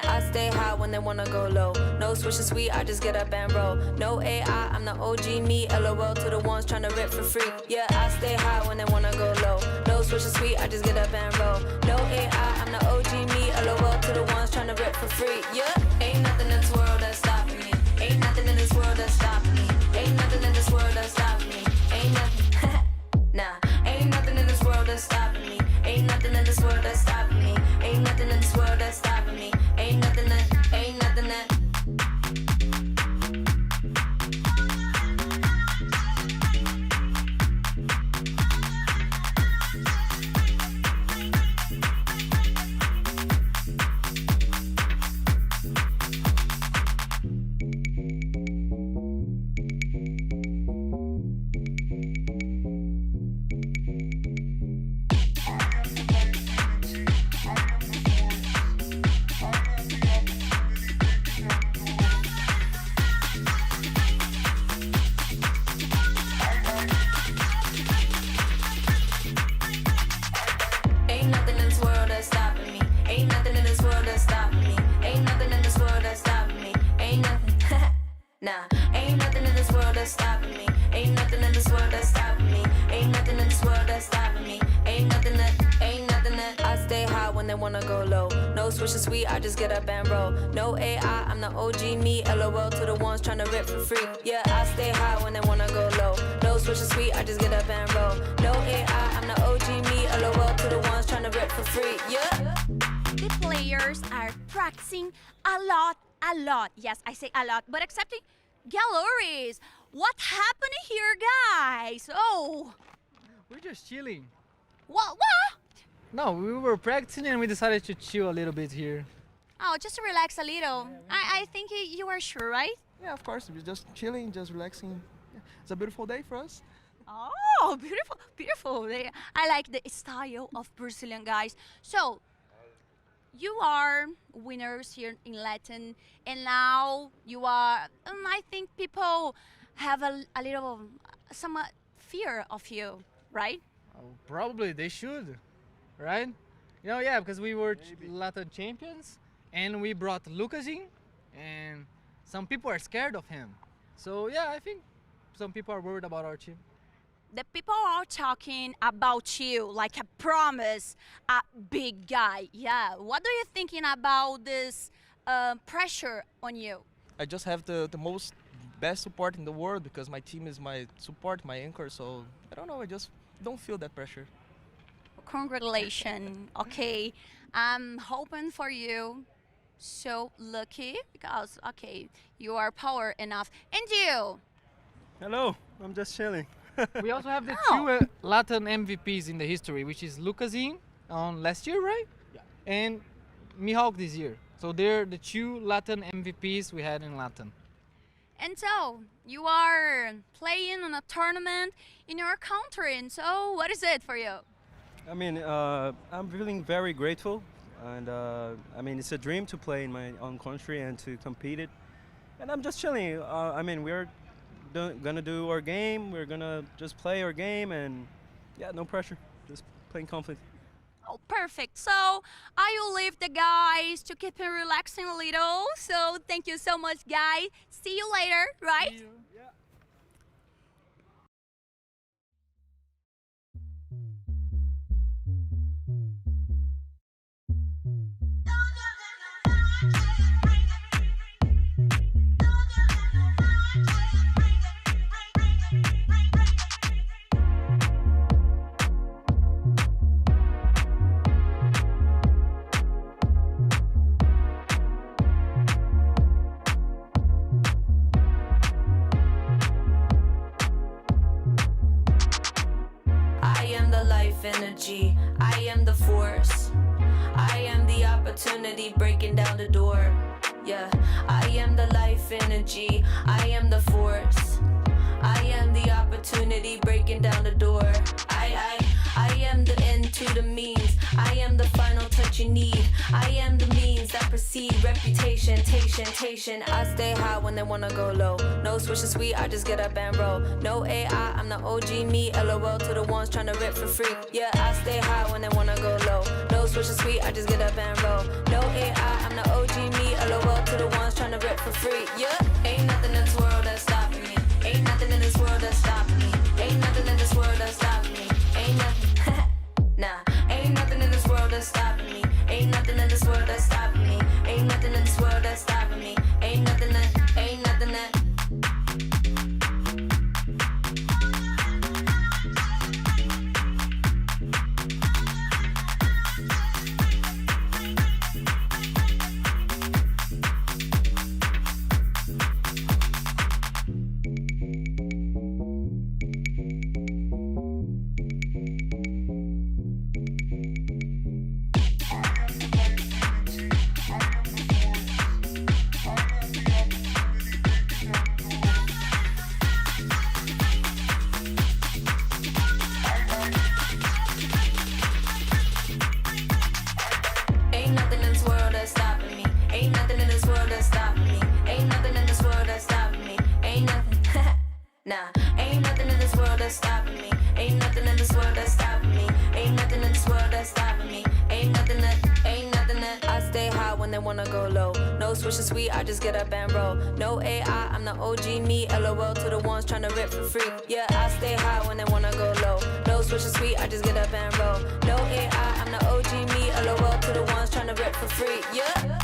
U: I stay high when they wanna go low. No switch is sweet, I just get up and roll. No AI, I'm the OG me. LOL to the ones trying to rip for free. Yeah, I stay high when they wanna go low. No switch is sweet, I just get up and roll. No AI, I'm the OG me. LOL to the ones trying to rip for free. Yeah, ain't nothing in this world that's stopping me. Ain't nothing in this world that's stopping me. Ain't nothing in this world that's stopping me. Ain't nothing, nah. Ain't nothing in this world that's stopping me. Ain't nothing in this world that's stopping me. Ain't nothing in this world that's stopping me. Ain't nothing that. Nah, ain't nothing in this world that's stopping me. Ain't nothing in this world that's stopping me. Ain't nothing in this world that's stopping me. Ain't nothing that. I stay high when they wanna go low. No switch is sweet, I just get up and roll. No AI, I'm the OG me. LOL to the ones trying to rip for free. Yeah, I stay high when they wanna go low. No switch is sweet, I just get up and roll. No AI, I'm the OG me. LOL to the ones trying to rip for free. Yeah.
A: The players are practicing a lot. Yes, I say a lot, but accepting galleries. What happened here, guys? Oh.
V: We're just chilling.
A: What?
V: No, we were practicing and we decided to chill a little bit here.
A: Oh, just to relax a little. I think you are sure, right?
V: Yeah, of course. We're just chilling, just relaxing.
C: it's a beautiful day for us.
A: Oh, beautiful, beautiful. I like the style of Brazilian guys. So, you are winners here in Latin, and now you are, I think people have a little, some fear of you, right?
V: Probably they should, right? You know, yeah, because we were Latin champions, and we brought Lucas in, and some people are scared of him. So yeah, I think some people are worried about our team.
A: The people are talking about you like a promise, a big guy. Yeah, what are you thinking about this pressure on you?
C: I just have the most best support in the world because my team is my support, my anchor. So I don't know, I just don't feel that pressure.
A: Congratulations. Okay, I'm hoping for you. So lucky because okay, you are power enough. And you?
D: Hello, I'm just chilling.
V: We also have the two Latin MVPs in the history, which is Lucas on last year, right? Yeah. And Mihawk this year. So they're the two Latin MVPs we had in Latin.
A: And so you are playing in a tournament in your country. And so what is it for you?
D: I mean, I'm feeling very grateful. And I mean, it's a dream to play in my own country and to compete it. And I'm just chilling. I mean, we're gonna do our game. We're gonna just play our game, and yeah, no pressure. Just playing confident.
A: Oh, perfect. So I will leave the guys to keep it relaxing a little. So thank you so much, guys. See you later, right?
D: See you. Yeah.
U: Energy, I am the force. I am the opportunity breaking down the door. Yeah, I am the life energy. I am the force. I am the opportunity breaking down the door. I am the end to the means. I am the final touch you need. I am the means that precede reputation. I stay high when they wanna go low. No switch is sweet, I just get up and roll. No AI, I'm the OG me. LOL to the ones trying to rip for free. Yeah, I stay high when they wanna go low. No switch is sweet, I just get up and roll. No AI, I'm the OG me. LOL to the ones trying to rip for free. Yeah, ain't nothing in this world that's stopping me. Ain't nothing in this world that's stopping me. Ain't nothing in this world that's stopping me. Ain't nothing, nah. Ain't nothing in this world that's stopping me. Ain't nothing in this world that's stopping me. Ain't nothing in this world that's stopping me. Ain't nothing that. Nah, ain't nothing in this world that's stopping me. Ain't nothing in this world that's stopping me. Ain't nothing in this world that's stopping me. Ain't nothing that. I stay high when they wanna go low. No switch is sweet, I just get up and roll. No AI, I'm the OG me. LOL to the ones trying to rip for free. Yeah, I stay high when they wanna go low. No switch is sweet, I just get up and roll. No AI, I'm the OG me. LOL to the ones trying to rip for free. Yeah.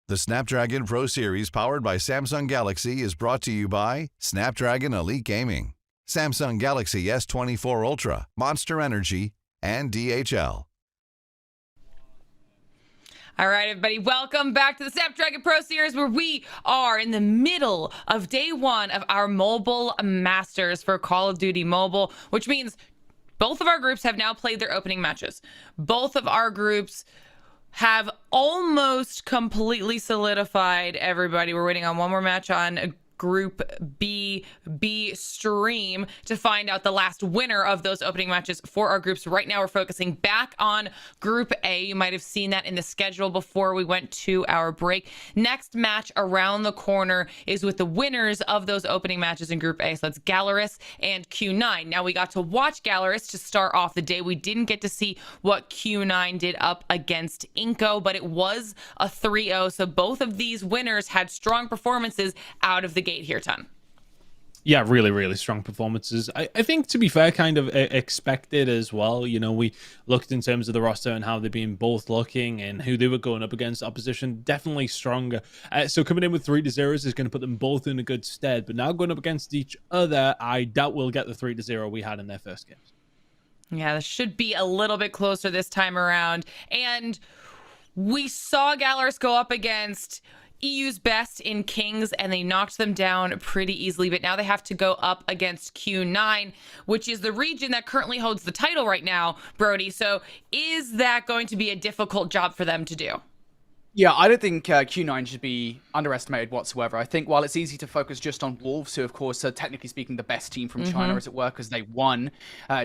G: The Snapdragon Pro Series powered by Samsung Galaxy is brought to you by Snapdragon Elite Gaming, Samsung Galaxy S24 Ultra, Monster Energy, and DHL.
H: All right, everybody, welcome back to the Snapdragon Pro Series, where we are in the middle of day one of our Mobile Masters for Call of Duty Mobile, which means both of our groups have now played their opening matches. Both of our groups have almost completely solidified everybody. We're waiting on one more match on Group B stream to find out the last winner of those opening matches for our groups. Right now, we're focusing back on Group A. You might have seen that in the schedule before we went to our break. Next match around the corner is with the winners of those opening matches in Group A. So that's Galaris and Q9. Now, we got to watch Galaris to start off the day. We didn't get to see what Q9 did up against Inco, but it was a 3-0. So both of these winners had strong performances out of the gate here, Ton.
M: Yeah, really, really strong performances. I think, to be fair, kind of expected as well. You know, we looked in terms of the roster and how they've been both looking and who they were going up against. Opposition definitely stronger. So coming in with 3-0 is going to put them both in a good stead. But now going up against each other, I doubt we'll get the 3-0 we had in their first games.
H: Yeah, this should be a little bit closer this time around. And we saw Galaris go up against EU's best in Kings, and they knocked them down pretty easily. But now they have to go up against Q9, which is the region that currently holds the title right now, Brody. So is that going to be a difficult job for them to do?
J: Yeah, I don't think Q9 should be underestimated whatsoever. I think while it's easy to focus just on Wolves, who of course are technically speaking the best team from China, as it were, because they won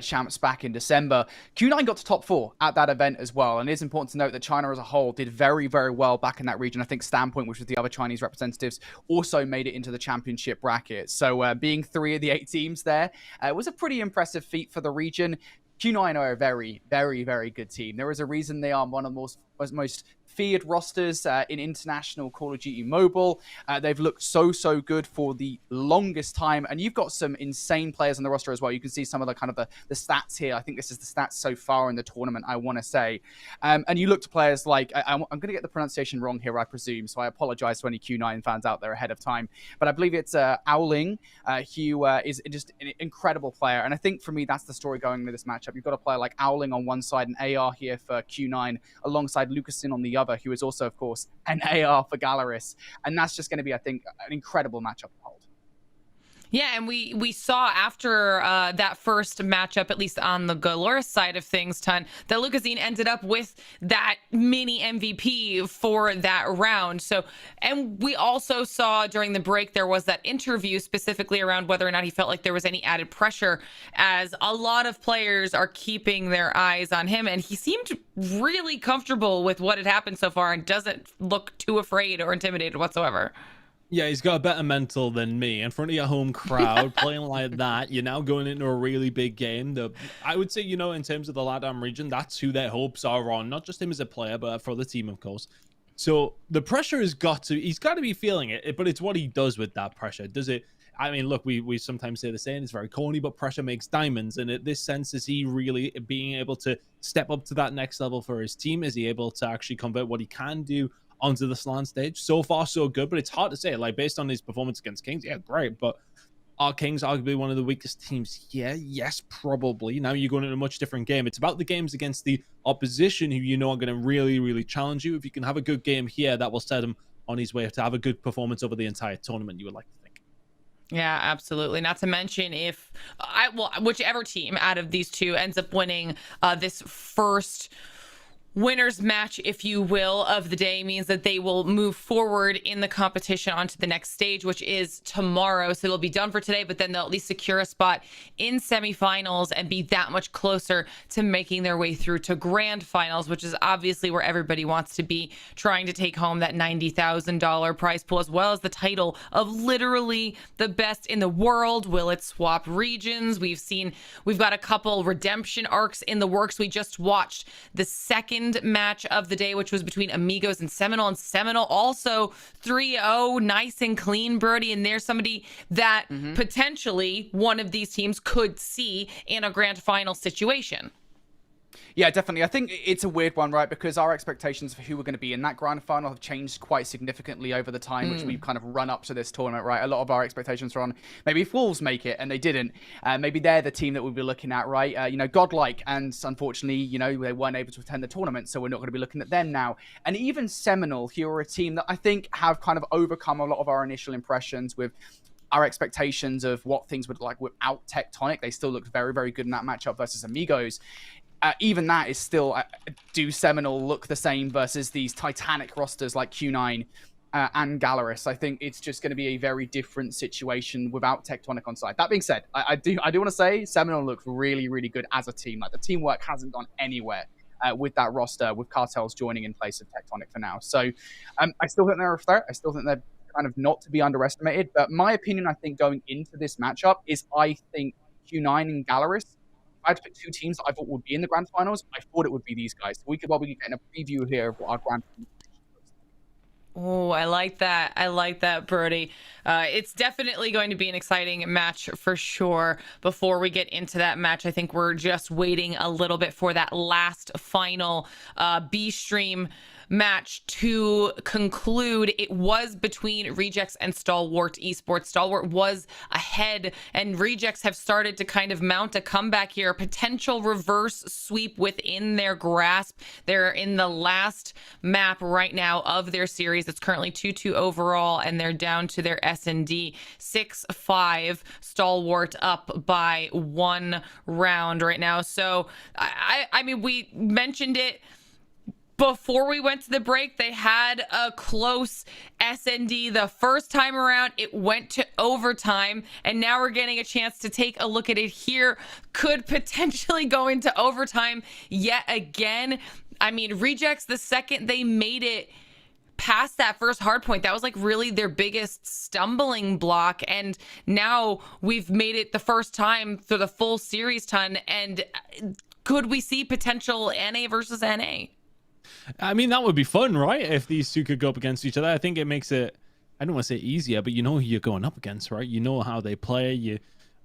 J: champs back in December, Q9 got to top 4 at that event as well. And it is important to note that China as a whole did very, very well back in that region. I think Standpoint, which was the other Chinese representatives, also made it into the championship bracket. So being 3 of the 8 teams there was a pretty impressive feat for the region. Q9 are a very, very, very good team. There is a reason they are one of the most feared rosters in international Call of Duty Mobile. They've looked so good for the longest time, and you've got some insane players on the roster as well. You can see some of the kind of the stats here. I think this is the stats so far in the tournament, I want to say. And you look to players like, I'm going to get the pronunciation wrong here, I presume, so I apologize to any Q9 fans out there ahead of time, but I believe it's Owling, who is just an incredible player. And I think for me, that's the story going into this matchup. You've got a player like Owling on one side and AR here for Q9, alongside Lucasin on the other, who is also, of course, an AR for Galaris. And that's just going to be, I think, an incredible matchup to hold.
H: Yeah, and we saw after that first matchup, at least on the Galoris side of things, Ton, that Lucasine ended up with that mini MVP for that round. So, and we also saw during the break, there was that interview specifically around whether or not he felt like there was any added pressure, as a lot of players are keeping their eyes on him. And he seemed really comfortable with what had happened so far and doesn't look too afraid or intimidated whatsoever.
M: Yeah, he's got a better mental than me. In front of your home crowd, playing like that, you're now going into a really big game. I would say, you know, in terms of the LATAM region, that's who their hopes are on. Not just him as a player, but for the team, of course. So the pressure he's got to be feeling it, but it's what he does with that pressure. Does it? I mean, look, we sometimes say the saying, it's very corny, but pressure makes diamonds. And in this sense, is he really being able to step up to that next level for his team? Is he able to actually convert what he can do onto the Slums stage? So far, so good, but it's hard to say. Like, based on his performance against Kings, yeah, great, but are Kings arguably one of the weakest teams here? Yes, probably. Now you're going into a much different game. It's about the games against the opposition, who you know are going to really, really challenge you. If you can have a good game here, that will set him on his way to have a good performance over the entire tournament, you would like to think.
H: Yeah, absolutely. Not to mention whichever team out of these two ends up winning this first winner's match, if you will, of the day, means that they will move forward in the competition onto the next stage, which is tomorrow. So they'll be done for today, but then they'll at least secure a spot in semifinals and be that much closer to making their way through to grand finals, which is obviously where everybody wants to be, trying to take home that $90,000 prize pool, as well as the title of literally the best in the world. Will it swap regions? We've got a couple redemption arcs in the works. We just watched the second match of the day, which was between Amigos and Seminole also 3-0, nice and clean, Brody. And there's somebody that potentially one of these teams could see in a grand final situation.
J: Yeah, definitely. I think it's a weird one, right? Because our expectations for who we're going to be in that grand final have changed quite significantly over the time, which we've kind of run up to this tournament, right? A lot of our expectations are on maybe if Wolves make it and they didn't, maybe they're the team that we'll be looking at, right? Godlike, and unfortunately, they weren't able to attend the tournament, so we're not going to be looking at them now. And even Seminole, who are a team that I think have kind of overcome a lot of our initial impressions with our expectations of what things would like without Tectonic. They still looked very, very good in that matchup versus Amigos. Even that is still, do Seminole look the same versus these titanic rosters like Q9 and Galaris? I think it's just going to be a very different situation without Tectonic on side. That being said, I do want to say Seminole looks really, really good as a team. Like the teamwork hasn't gone anywhere with that roster, with Cartels joining in place of Tectonic for now. So I still think they're a threat. I still think they're kind of not to be underestimated. But my opinion, I think, going into this matchup is I think Q9 and Galaris, I had to pick two teams that I thought would be in the grand finals. I thought it would be these guys. So we could probably get a preview here of what our grand finals.
H: Oh, I like that. I like that, Brody. It's definitely going to be an exciting match for sure. Before we get into that match, I think we're just waiting a little bit for that last final B stream match to conclude. It was between Rejects and Stalwart Esports. Stalwart was ahead, and Rejects have started to kind of mount a comeback here, a potential reverse sweep within their grasp. They're in the last map right now of their series. It's currently 2-2 overall, and they're down to their S&D 6-5. Stalwart up by 1 round right now. So I mean, we mentioned it before we went to the break. They had a close S&D the first time around. It went to overtime, and now we're getting a chance to take a look at it here. Could potentially go into overtime yet again. I mean, Rejects, the second they made it past that first hard point, that was like really their biggest stumbling block, and now we've made it the first time through the full series ton. And could we see potential NA versus NA?
M: I mean, that would be fun, right? If these two could go up against each other. I think it makes it, I don't want to say easier, but you know who you're going up against, right? You know how they play. You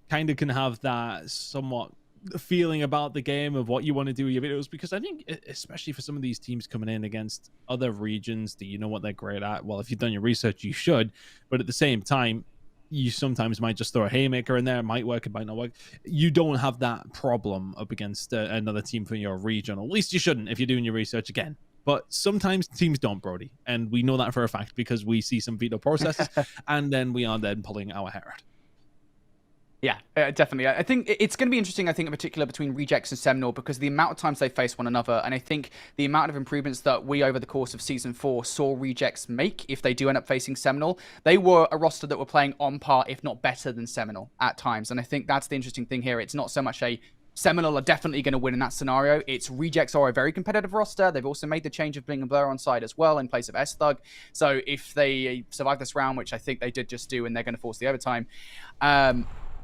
M: kind of can have that somewhat feeling about the game of what you want to do with your videos, because I think, especially for some of these teams coming in against other regions, that you know what they're great at. Well, if you've done your research, you should. But at the same time, you sometimes might just throw a haymaker in there. It might work, it might not work. You don't have that problem up against another team from your region. At least you shouldn't if you're doing your research again. But sometimes teams don't, Brody. And we know that for a fact because we see some veto processes and then we are then pulling our hair out.
J: Yeah, definitely. I think it's going to be interesting, I think, in particular between Rejects and Seminole, because the amount of times they face one another, and I think the amount of improvements that we, over the course of Season 4, saw Rejects make if they do end up facing Seminole. They were a roster that were playing on par, if not better than Seminole at times. And I think that's the interesting thing here. It's not so much a Seminole are definitely going to win in that scenario. It's Rejects are a very competitive roster. They've also made the change of being a Blur on side as well in place of S-Thug. So if they survive this round, which I think they did just do, and they're going to force the overtime,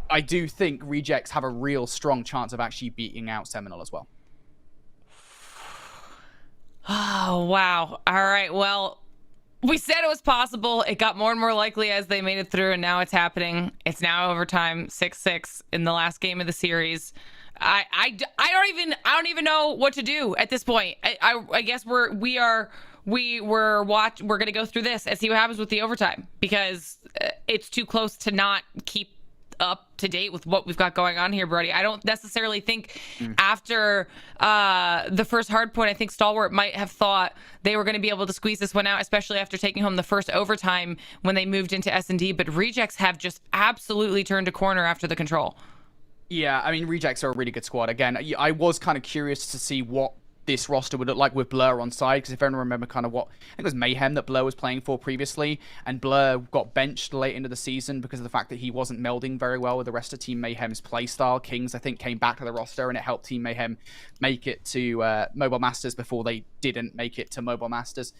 J: I do think Rejects have a real strong chance of actually beating out Seminole as well.
H: Oh, wow. All right. Well, we said it was possible. It got more and more likely as they made it through, and now it's happening. It's now overtime, 6-6 in the last game of the series. I don't even know what to do at this point. I guess we're gonna go through this and see what happens with the overtime, because it's too close to not keep up to date with what we've got going on here, Brody. I don't necessarily think after the first hard point, I think Stalwart might have thought they were going to be able to squeeze this one out, especially after taking home the first overtime when they moved into S&D. But Rejects have just absolutely turned a corner after the control.
J: Yeah, I mean, Rejects are a really good squad. Again, I was kind of curious to see what this roster would look like with Blur on side, because if I remember kind of what, I think it was Mayhem that Blur was playing for previously, and Blur got benched late into the season because of the fact that he wasn't melding very well with the rest of Team Mayhem's playstyle. Kings, I think, came back to the roster, and it helped Team Mayhem make it to Mobile Masters before they didn't make it to Mobile Masters.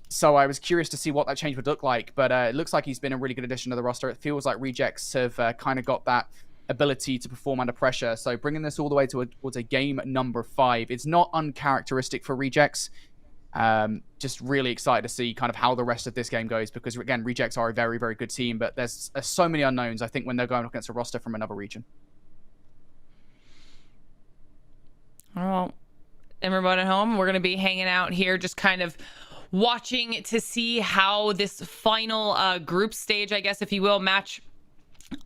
J: So I was curious to see what that change would look like, but it looks like he's been a really good addition to the roster. It feels like Rejects have kind of got that ability to perform under pressure. So bringing this all the way towards a game number 5, it's not uncharacteristic for Rejects. Just really excited to see kind of how the rest of this game goes, because again, Rejects are a very, very good team, but there's so many unknowns, I think, when they're going up against a roster from another region.
H: Well, everyone at home, we're going to be hanging out here just kind of watching to see how this final group stage, I guess, if you will, match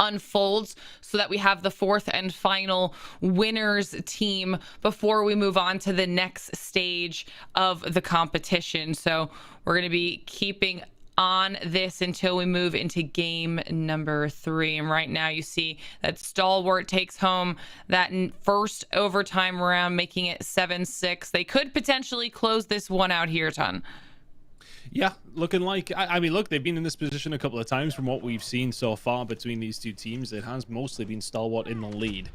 H: unfolds, so that we have the fourth and final winners team before we move on to the next stage of the competition. So we're going to be keeping on this until we move into game number 3. And right now you see that Stalwart takes home that first overtime round, making it 7-6. They could potentially close this one out here, Ton.
M: Yeah, looking like, I mean, look, they've been in this position a couple of times from what we've seen so far between these two teams. It has mostly been Stalwart in the lead.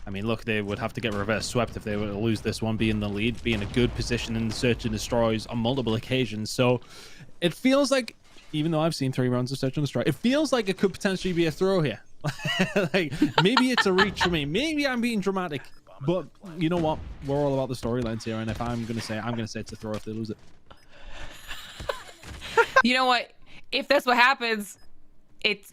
M: I mean, look, they would have to get reverse swept if they were to lose this one, be in the lead, be in a good position in the search and destroys on multiple occasions. So it feels like, even though I've seen 3 rounds of search and destroy, it feels like it could potentially be a throw here. Like, maybe it's a reach for me. Maybe I'm being dramatic. But you know what? We're all about the storylines here. And if I'm going to say it's a throw if they lose it.
H: You know what? If that's what happens, it's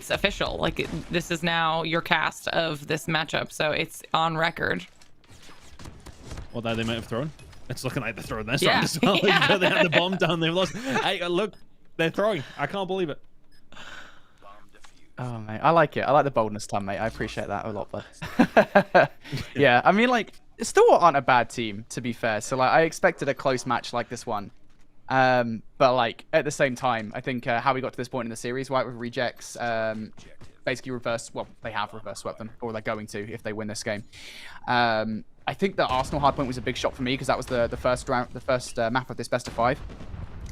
H: official. Like, this is now your cast of this matchup, so it's on record.
M: Well, that they might have thrown. It's looking like they're throwing this round as well. Yeah. They had the bomb down. They've lost. Hey, look, they're throwing. I can't believe it.
J: Oh, mate, I like it. I like the boldness, Tom, mate. I appreciate that a lot, but yeah, I mean, like, Stalwart aren't a bad team, to be fair. So, like, I expected a close match like this one. But like at the same time, I think how we got to this point in the series, right, with Rejects, basically they have reverse swept them, or they're going to if they win this game. I think the Arsenal Hardpoint was a big shot for me because that was the first map of this best of 5.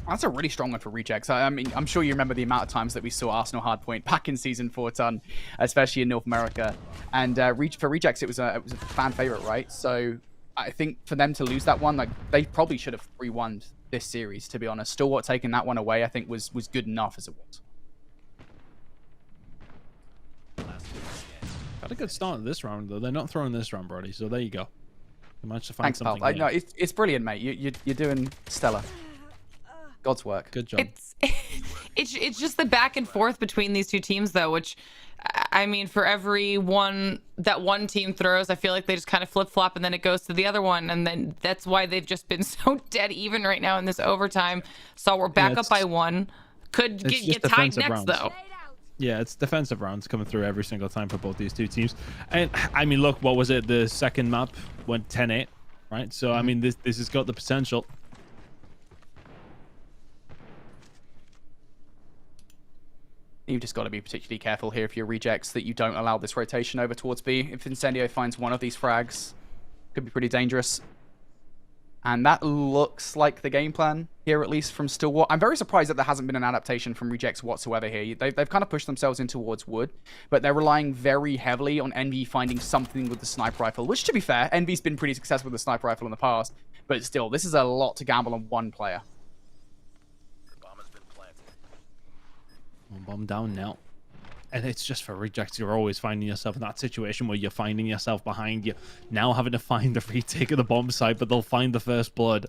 J: That's a really strong one for Rejects. I mean, I'm sure you remember the amount of times that we saw Arsenal Hardpoint back in Season 4 Ton, especially in North America. And for Rejects, it was a fan favorite, right? So I think for them to lose that one, like they probably should have re-won this series, to be honest. Stalwart taking that one away, I think was good enough as it was.
M: Got a good start in this round, though. They're not throwing this round, Brody, so there you go. You managed to find
J: Thanks,
M: something.
J: Pal. No, it's brilliant, mate. You're doing stellar. God's work.
M: Good job.
H: It's just the back and forth between these two teams, though, which, I mean, for every one that one team throws, I feel like they just kind of flip-flop and then it goes to the other one. And then that's why they've just been so dead even right now in this overtime. So we're back up by 1. Could get tied next,
M: rounds.
H: though.
M: Yeah, it's defensive rounds coming through every single time for both these two teams. And, I mean, look, what was it? The second map went 10-8, right? So, I mean, this has got the potential.
J: You've just got to be particularly careful here if you're Rejects that you don't allow this rotation over towards B. If Incendio finds one of these frags, could be pretty dangerous. And that looks like the game plan here, at least from Stalwart. I'm very surprised that there hasn't been an adaptation from Rejects whatsoever here. They've kind of pushed themselves in towards Wood, but they're relying very heavily on Envy finding something with the sniper rifle, which, to be fair, Envy's been pretty successful with the sniper rifle in the past, but still, this is a lot to gamble on one player.
M: Bomb down now. And it's just for Rejects. You're always finding yourself in that situation where you're finding yourself behind you. Now having to find the retake of the bomb site, but they'll find the first blood.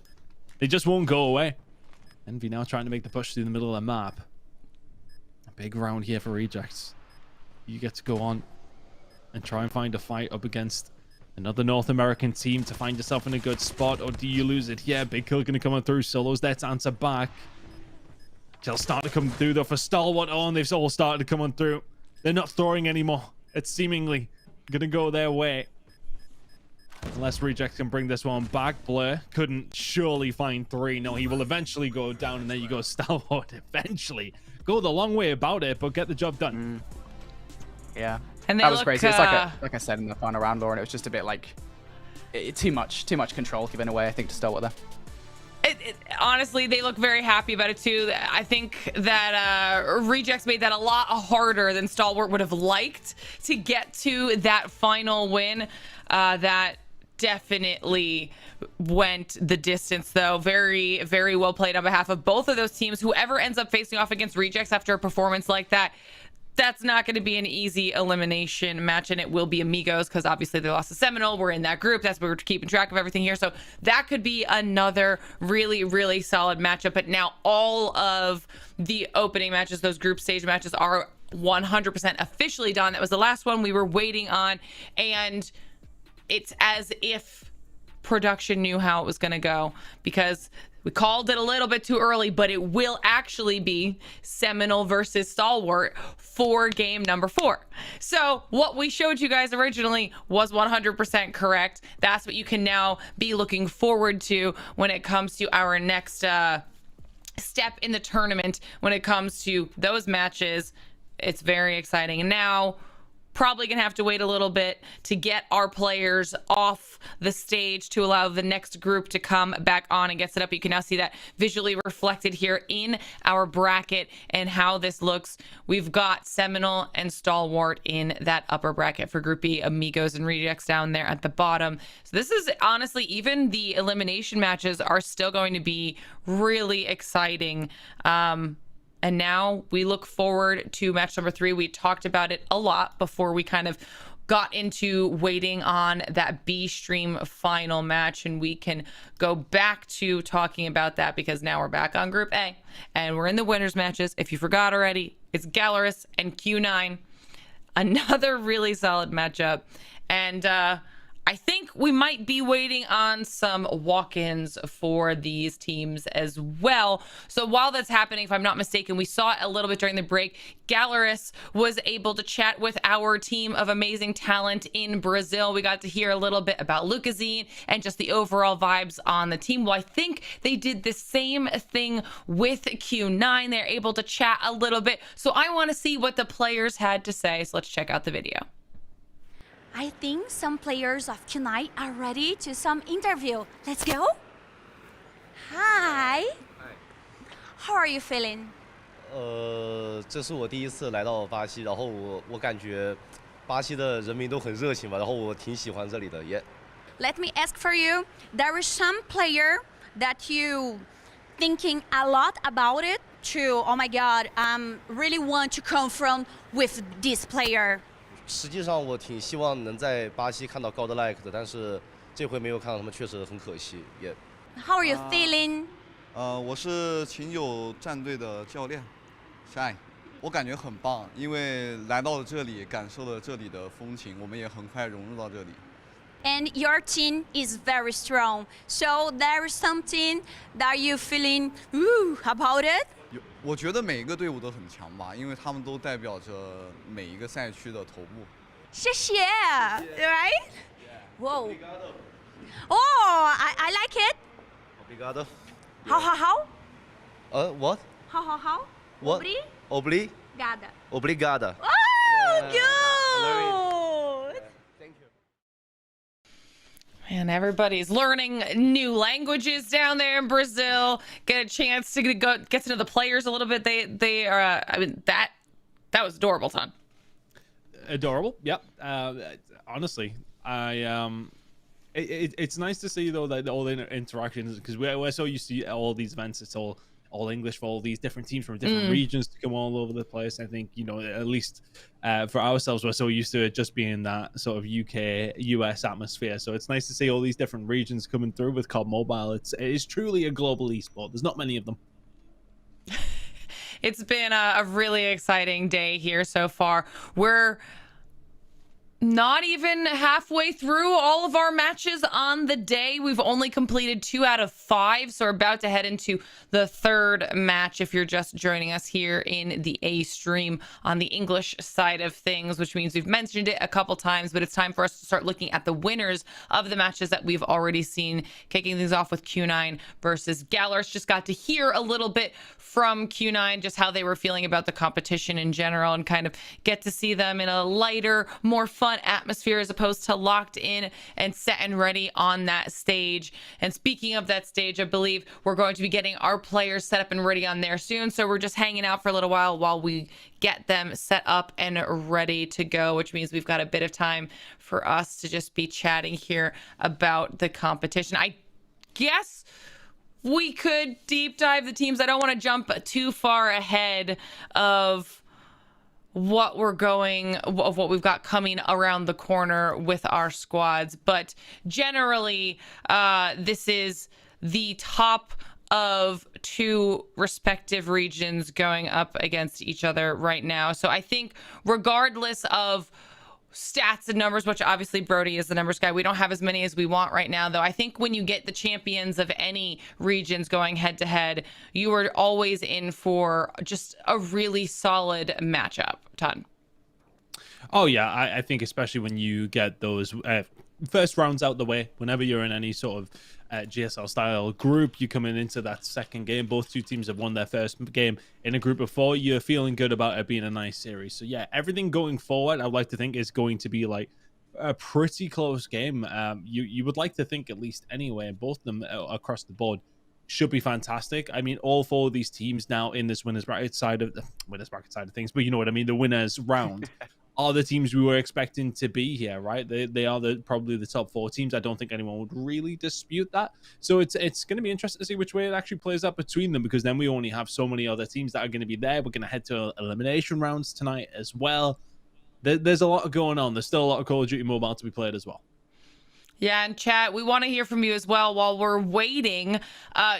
M: They just won't go away. Envy now trying to make the push through the middle of the map. A big round here for Rejects. You get to go on and try and find a fight up against another North American team to find yourself in a good spot, or do you lose it? Yeah, big kill going to come on through. Solo's there to answer back. They'll start to come through though for Stalwart. Oh, and they've all started to come on through. They're not throwing anymore. It's seemingly gonna go their way. Unless Rejects can bring this one back. Blur couldn't surely find 3. No, he will eventually go down, and there you go, Stalwart. Eventually. Go the long way about it, but get the job done.
J: Yeah.
H: And
J: that was crazy. It's like I said in the final round, Lauren, it was just a bit like too much control given away, I think, to Stalwart there.
H: Honestly, they look very happy about it too. I think that Rejects made that a lot harder than Stalwart would have liked to get to that final win. That definitely went the distance, though. Very, very well played on behalf of both of those teams. Whoever ends up facing off against Rejects after a performance like that, that's not going to be an easy elimination match, and it will be amigos because obviously they lost to Seminole. We're in that group. That's where we're keeping track of everything here. So that could be another really, really solid matchup. But now all of the opening matches, those group stage matches, are 100% officially done. That was the last one we were waiting on, and it's as if production knew how it was going to go, because we called it a little bit too early, but it will actually be Seminole versus Stalwart for game number 4. So what we showed you guys originally was 100% correct. That's what you can now be looking forward to when it comes to our next step in the tournament. When it comes to those matches, it's very exciting. And now, probably gonna have to wait a little bit to get our players off the stage to allow the next group to come back on and get set up. You can now see that visually reflected here in our bracket and how this looks. We've got Seminole and Stalwart in that upper bracket for Group B, Amigos and Rejects down there at the bottom. So this is honestly, even the elimination matches are still going to be really exciting. And now we look forward to match number 3. We talked about it a lot before we kind of got into waiting on that B stream final match, and we can go back to talking about that because now we're back on Group A and we're in the winners matches. If you forgot already, it's Gallerus and Q9. Another really solid matchup. And I think we might be waiting on some walk-ins for these teams as well. So while that's happening, if I'm not mistaken, we saw it a little bit during the break. Gallerus was able to chat with our team of amazing talent in Brazil. We got to hear a little bit about Lucasine and just the overall vibes on the team. Well, I think they did the same thing with Q9. They're able to chat a little bit. So I want to see what the players had to say. So let's check out the video.
A: I think some players of Q9 are ready to some interview. Let's go. Hi. How are you feeling?
F: 这是我第一次来到巴西，然后我感觉巴西的人民都很热情吧，然后我挺喜欢这里的也。
A: Let me ask for you. There is some player that you thinking a lot about it. To oh my God, really want to confront with this player.
F: 实际上我挺希望能在巴西看到高德 like 的，但是这回没有看到他们，确实很可惜。也。
A: How are you feeling?
K: 我是秦九战队的教练 ，Shine。我感觉很棒，因为来到了这里，感受了这里的风情，我们也很快融入到这里。
A: And your team is very strong. So there is something that you feeling about it?
K: 我觉得每一个队伍都很强吧，因为他们都代表着每一个赛区的头部。
A: 谢谢 ，right? Whoa. Oh, I like it.
F: Obrigado.
A: How?
F: What?
A: How?
F: What?
A: Obrigada.
F: Obrigada.
A: Oh, good.
F: Thank you.
H: And everybody's learning new languages down there in Brazil. Get a chance to get to know the players a little bit. They are. I mean, that was adorable, Ton.
M: Adorable. Yep. Honestly, it's nice to see though that all the interactions, because we're so used to all these events. It's all English for all these different teams from different regions to come all over the place. I think, at least for ourselves, we're so used to it just being that sort of UK, US atmosphere. So it's nice to see all these different regions coming through with COD Mobile. It is truly a global esport. There's not many of them.
H: It's been a really exciting day here so far. We're not even halfway through all of our matches on the day. We've only completed 2 out of 5, so we're about to head into the 3rd match if you're just joining us here in the A stream on the English side of things, which means we've mentioned it a couple times, but it's time for us to start looking at the winners of the matches that we've already seen. Kicking things off with Q9 versus Gallerus. Just got to hear a little bit from Q9, just how they were feeling about the competition in general, and kind of get to see them in a lighter, more fun atmosphere as opposed to locked in and set and ready on that stage. And speaking of that stage, I believe we're going to be getting our players set up and ready on there soon. So we're just hanging out for a little while we get them set up and ready to go, which means we've got a bit of time for us to just be chatting here about the competition. I guess we could deep dive the teams. I don't want to jump too far ahead of what we've got coming around the corner with our squads, but generally this is the top of 2 respective regions going up against each other right now. So I think regardless of stats and numbers, which obviously Brody is the numbers guy. We don't have as many as we want right now, though. I think when you get the champions of any regions going head to head, you are always in for just a really solid matchup. Ton.
M: Oh yeah, I think especially when you get those first rounds out the way, whenever you're in any sort of GSL style group, you're coming into that second game. Both two teams have won their first game in a group of 4. You're feeling good about it being a nice series. So yeah, everything going forward, I'd like to think is going to be like a pretty close game. You would like to think, at least anyway, both of them across the board should be fantastic. I mean, all 4 of these teams now in this winners bracket side of things, but you know what I mean, the winners round are the teams we were expecting to be here, right? They are probably the top 4 teams. I don't think anyone would really dispute that. So it's going to be interesting to see which way it actually plays out between them, because then we only have so many other teams that are going to be there. We're going to head to elimination rounds tonight as well. There's a lot going on. There's still a lot of Call of Duty Mobile to be played as well.
H: Yeah, and chat, we want to hear from you as well while we're waiting.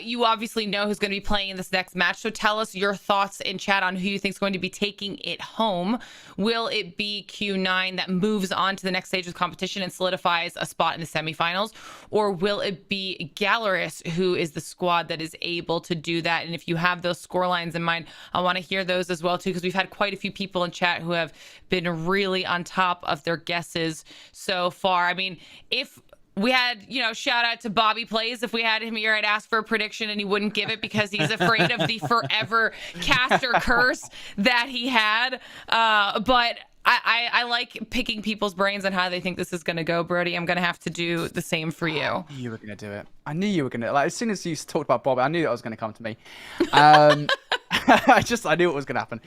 H: You obviously know who's going to be playing in this next match, so tell us your thoughts in chat on who you think is going to be taking it home. Will it be Q9 that moves on to the next stage of competition and solidifies a spot in the semifinals? Or will it be Galaris who is the squad that is able to do that? And if you have those score lines in mind, I want to hear those as well too, because we've had quite a few people in chat who have been really on top of their guesses so far. I mean, if we had, shout out to Bobby Plays. If we had him here, I'd ask for a prediction and he wouldn't give it because he's afraid of the forever caster curse that he had. But I like picking people's brains on how they think this is going to go, Brody. I'm going to have to do the same for you.
J: I knew you were going to do it. I knew you were going to. Like, as soon as you talked about Bobby, I knew that was going to come to me. I knew it was going to happen.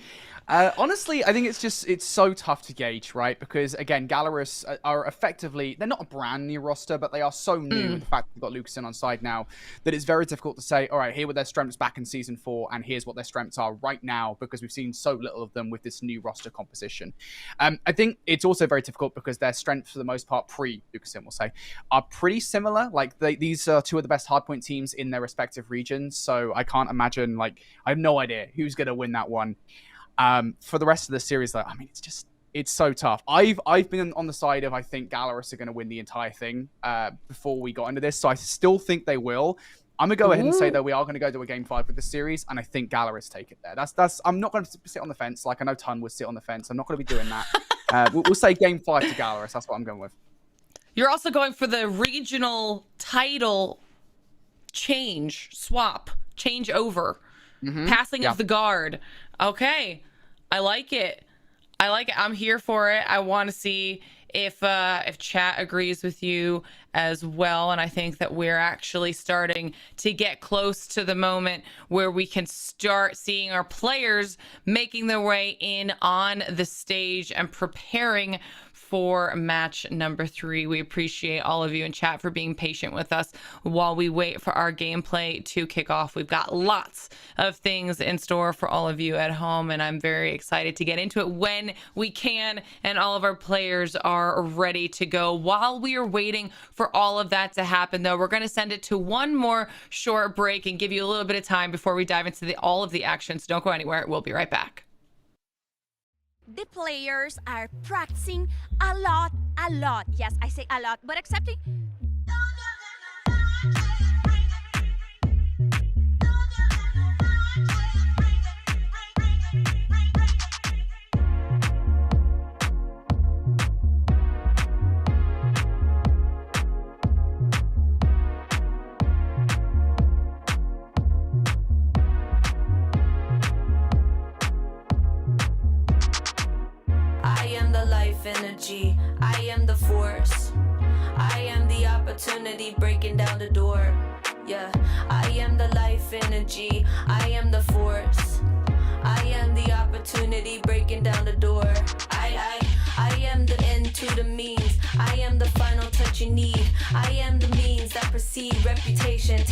J: Honestly, I think it's so tough to gauge, right? Because again, Galaris are effectively, they're not a brand new roster, but they are so new with the fact that we've got Lucas on side now that it's very difficult to say, all right, here were their strengths back in season 4, and here's what their strengths are right now, because we've seen so little of them with this new roster composition. I think it's also very difficult because their strengths, for the most part, pre-Lucas, we'll say, are pretty similar. Like these are 2 of the best hardpoint teams in their respective regions, so I can't imagine, I have no idea who's going to win that one. For the rest of the series, though, I mean, it's so tough. I've been on the side of, I think Galaris are going to win the entire thing before we got into this, so I still think they will. I'm going to go ahead and say that we are going to go to a game 5 with the series, and I think Galaris take it there. I'm not going to sit on the fence like I know Tun would sit on the fence. I'm not going to be doing that. We'll say game 5 to Galaris. That's what I'm going with.
H: You're also going for the regional title change over. Passing of the guard. Okay, I like it. I'm here for it. I want to see if chat agrees with you as well. And I think that we're actually starting to get close to the moment where we can start seeing our players making their way in on the stage and preparing for match number 3. We appreciate all of you in chat for being patient with us while we wait for our gameplay to kick off. We've got lots of things in store for all of you at home, and I'm very excited to get into it when we can and all of our players are ready to go. While we are waiting for all of that to happen, though, we're going to send it to one more short break and give you a little bit of time before we dive into all of the action. So don't go anywhere. We'll be right back.
A: The players are practicing a lot. Yes, I say a lot, but accepting.
U: Energy, I am the force. I am the opportunity breaking down the door. Yeah, I am the life energy. I am the force. I am the opportunity breaking down the door. I am the end to the means. I am the final touch you need. I am the means that precede reputation.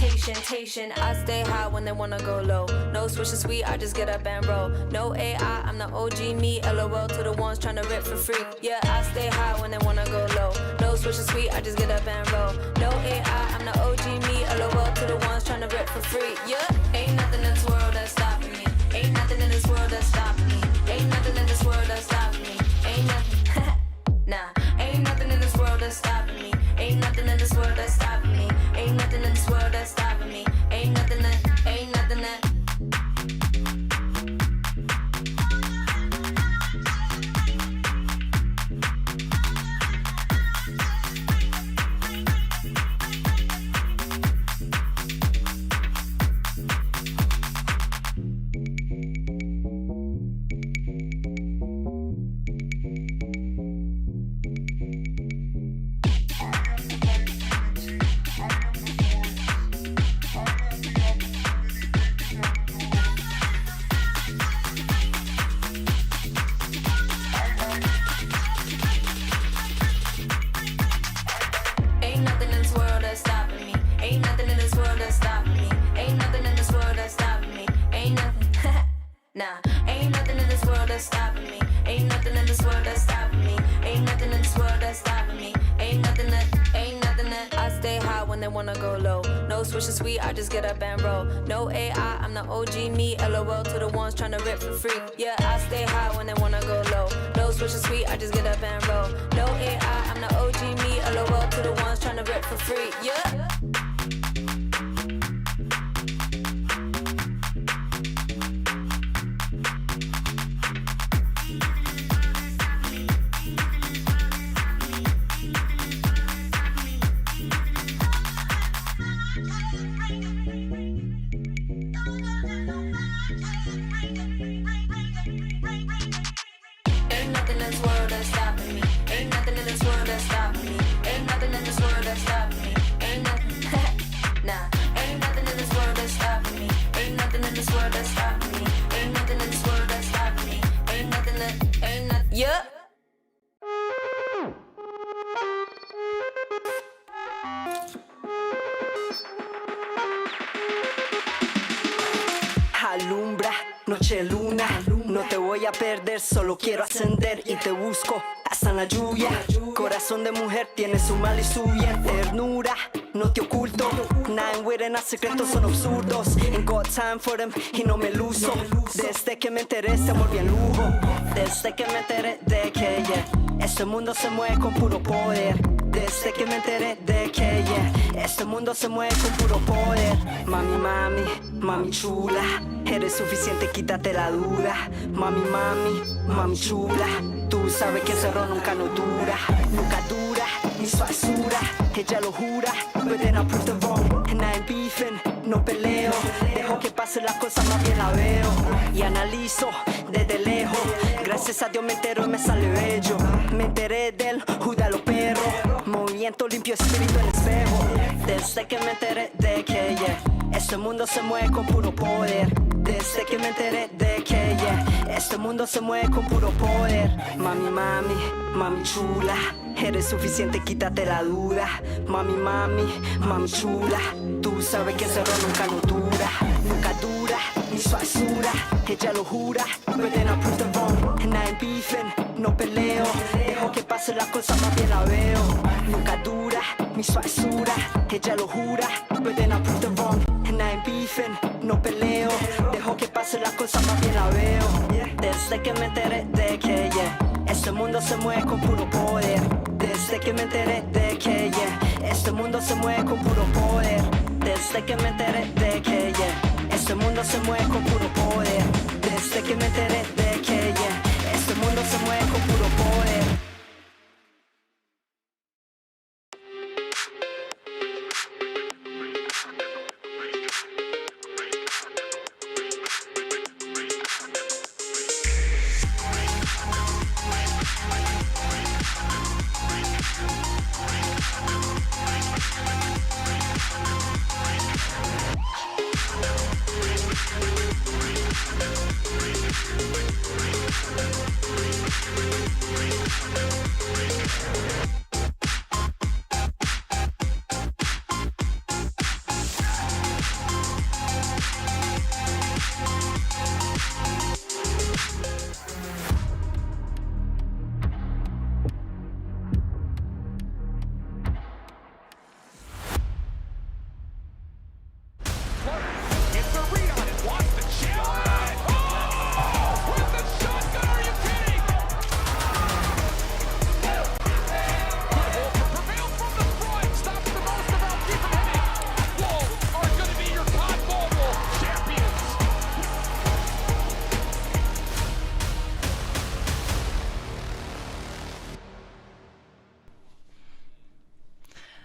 U: I stay high when they wanna go low. No switch to sweet, I just get up and roll. No AI, I'm the OG me. LOL to the ones trying to rip for free. Yeah, I stay high when they wanna go low. No switch to sweet, I just get up and roll. No AI, I'm the OG me. LOL to the ones trying to rip for free. Yeah, ain't nothing in this world that's stopping me. Ain't nothing in this world that's stopping me. Ain't nothing in this world that's stopping me. Ain't nothing. Nah, wishes sweet, I just get up and roll. No AI, I'm the OG me. LOL to the ones trying to rip for free. Yeah, I stay high when they wanna go low. No wishes sweet, I just get up and roll. No AI, I'm the OG me. LOL to the ones trying to rip for free. Yeah. Ain't nothing in this world that's stopping me. Ain't nothing in this world that's stopping me. Ain't nothing in this world that's stopping me. Ain't nothing, nah. Ain't nothing in this world that's stopping me. Ain't nothing in this world that's stopping me. Ain't nothing in this world that's stopping me. Ain't nothing yeah.
E: Alumbra, noche luna, no te voy a perder, solo quiero ascender y te busco hasta en la lluvia. Corazón de mujer tiene su mal y su bien. Ternura, no te oculto, nada en weird, secretos son absurdos. Ain't got time for them y no me luzo. Desde que me enteré se volvió en lujo. Desde que me enteré de que este mundo se mueve con puro poder. Desde que me enteré de que este mundo se mueve con puro poder. Mami, mami, mami chula, eres suficiente, quítate la duda. Mami, mami, mami chula, tú sabes que ese error nunca nos dura. Nunca dura, ni suazura, ella lo jura. But then I prove the wrong, and I ain't beefing, no peleo. Dejo que pase las cosas, más bien la veo. Y analizo desde lejos. Gracias a Dios me entero y me sale bello. Me enteré del Judá los perros. Movimiento limpio, espíritu en el espejo. Desde que me enteré de que este mundo se mueve con puro poder. Desde que me enteré de que este mundo se mueve con puro poder. Mami, mami, mami chula, eres suficiente, quítate la duda. Mami, mami, mami chula, tú sabes que ese error nunca nos dura. Nunca dura, ni suazura, ella lo jura. But then I prove the wrong, and I ain't beefing, no peleo. Dejo que pase las cosas, más bien la veo. Nunca dura, mi suazura, ella lo jura. But then I prove the wrong, and I ain't beefing, no peleo. Dejo que pase las cosas, más bien la veo. Desde que me enteré de que este mundo se mueve con puro poder. Desde que me enteré de que este mundo se mueve con puro poder. Desde que me enteré de que este mundo se mueve con puro poder. Desde que me enteré de que este mundo se mueve con puro poder.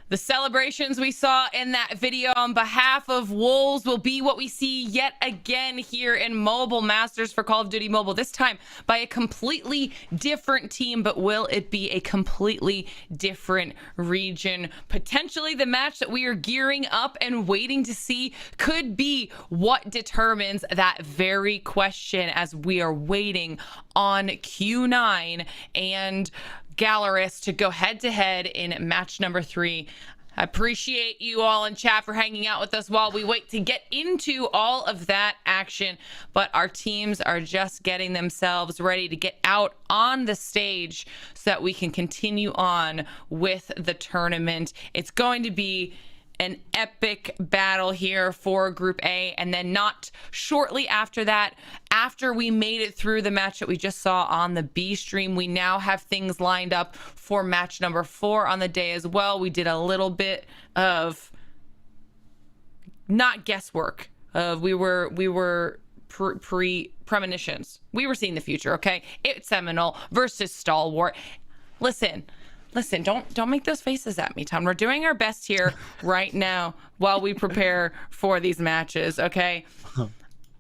H: The celebrations we saw in that video on behalf of Wolves will be what we see yet again here in Mobile Masters for Call of Duty Mobile, this time by a completely different team, but will it be a completely different region? Potentially the match that we are gearing up and waiting to see could be what determines that very question as we are waiting on Q9 and Galeris to go head-to-head in match number 3. I appreciate you all in chat for hanging out with us while we wait to get into all of that action, but our teams are just getting themselves ready to get out on the stage so that we can continue on with the tournament. It's going to be an epic battle here for Group A. And then not shortly after that, after we made it through the match that we just saw on the B stream, we now have things lined up for match number 4 on the day as well. We did a little bit of not guesswork. We were premonitions. We were seeing the future, okay? It's Seminole versus Stalwart. Listen, don't make those faces at me, Tom. We're doing our best here right now while we prepare for these matches, okay?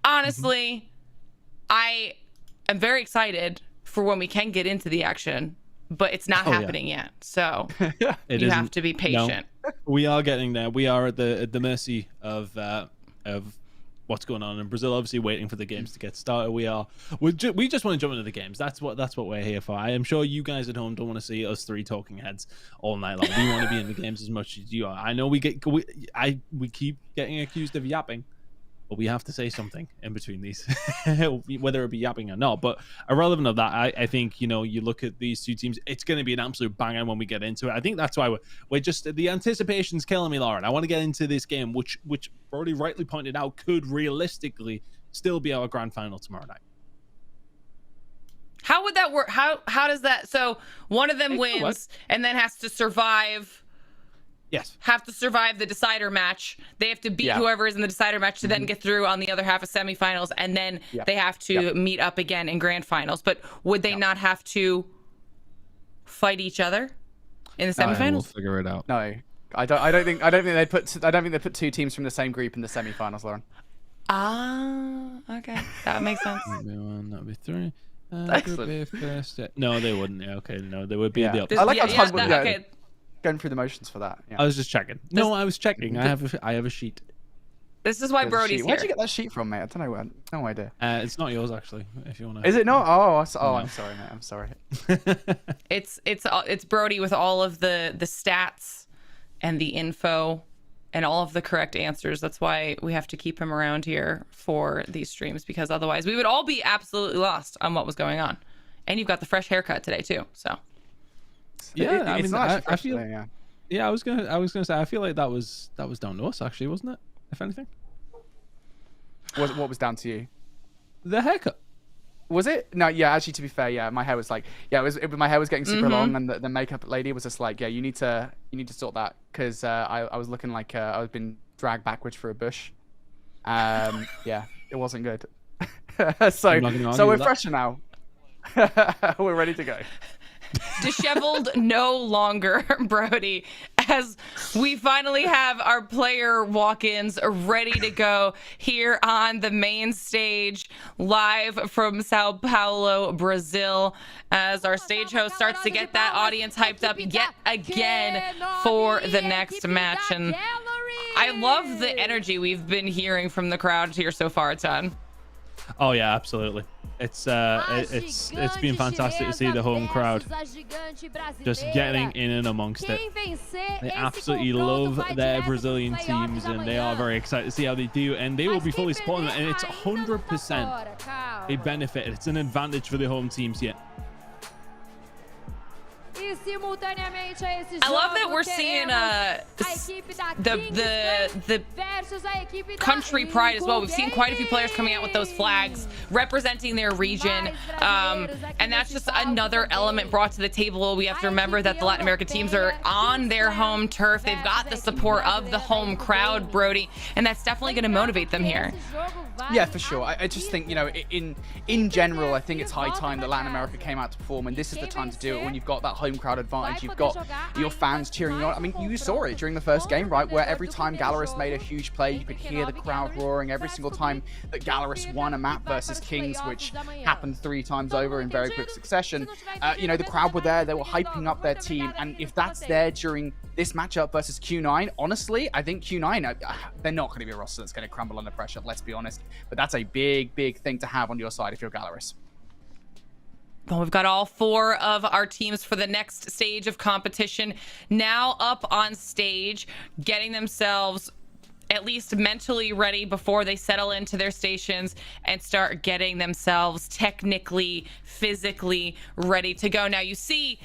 H: Honestly, I am very excited for when we can get into the action, but it's not happening yet. So you have to be patient.
M: No, we are getting there. We are at the mercy of what's going on in Brazil. Obviously, waiting for the games to get started. We just want to jump into the games. That's what we're here for. I am sure you guys at home don't want to see us three talking heads all night long. We want to be in the games as much as you are. I know we keep getting accused of yapping, but we have to say something in between these, whether it be yapping or not. But irrelevant of that, I think, you look at these two teams, it's going to be an absolute banger when we get into it. I think that's why we're just, the anticipation's killing me, Lauren. I want to get into this game, which Brody rightly pointed out could realistically still be our grand final tomorrow night.
H: How would that work? How does that? So one of them wins and then has to survive.
M: Yes.
H: Have to survive the decider match. They have to beat whoever is in the decider match to then get through on the other half of semifinals, and then they have to meet up again in grand finals. But would they not have to fight each other in the semifinals?
M: We'll figure it out.
J: No, I don't think they put two teams from the same group in the semifinals, Lauren.
H: Okay, that makes sense.
M: That'd be 1, that'd be 3.
J: Excellent.
M: No, they wouldn't. Okay, no, they would be the opposite.
J: I like how Todd going through the motions for that.
M: I was just checking. No, I was checking. I have a sheet.
H: This is why Brody's here.
J: Where'd you get that sheet from, mate? I don't know where. No idea.
M: It's not yours, actually. If you want to.
J: Is it not?
M: No.
J: I'm sorry, mate. I'm sorry.
H: It's Brody with all of the stats and the info and all of the correct answers. That's why we have to keep him around here for these streams, because otherwise we would all be absolutely lost on what was going on. And you've got the fresh haircut today too, so.
M: Yeah, I mean, I feel.
J: Today,
M: yeah, I was gonna say, I feel like that was down to us, actually, wasn't it? If anything.
J: What was down to you?
M: The haircut.
J: Was it? No, yeah. Actually, to be fair, my hair was like, my hair was getting super long, and the makeup lady was just like, you need to sort that, because I was looking like I was being dragged backwards through a bush. Yeah, it wasn't good. So we're fresher now. We're ready to go.
H: Disheveled no longer, Brody, as we finally have our player walk-ins ready to go here on the main stage, live from Sao Paulo, Brazil, as our stage host starts to get that audience hyped up yet again for the next match. And I love the energy we've been hearing from the crowd here so far, Ton.
M: Oh yeah, absolutely. It's been fantastic to see the home crowd just getting in and amongst it. They absolutely love their Brazilian teams, and they are very excited to see how they do, and they will be fully supporting them, and it's 100% a benefit. It's an advantage for the home teams here.
H: I love that we're seeing the country pride as well. We've seen quite a few players coming out with those flags representing their region, and that's just another element brought to the table. We have to remember that the Latin American teams are on their home turf. They've got the support of the home crowd, Brody, and that's definitely going to motivate them here.
J: Yeah, for sure. I just think, in general, I think it's high time that Latin America came out to perform, and this is the time to do it when you've got that home crowd advantage. You've got your fans cheering you on. I mean, you saw it during the first game, right, where every time Gallerus made a huge play, you could hear the crowd roaring. Every single time that Gallerus won a map versus Kings, which happened 3 times over in very quick succession, the crowd were there. They were hyping up their team, and if that's there during this matchup versus Q9, honestly, I think Q9, they're not going to be a roster that's going to crumble under pressure, let's be honest. But that's a big, big thing to have on your side if you're Gallerus.
H: Well, we've got all 4 of our teams for the next stage of competition now up on stage, getting themselves at least mentally ready before they settle into their stations and start getting themselves technically, physically ready to go. Now, you see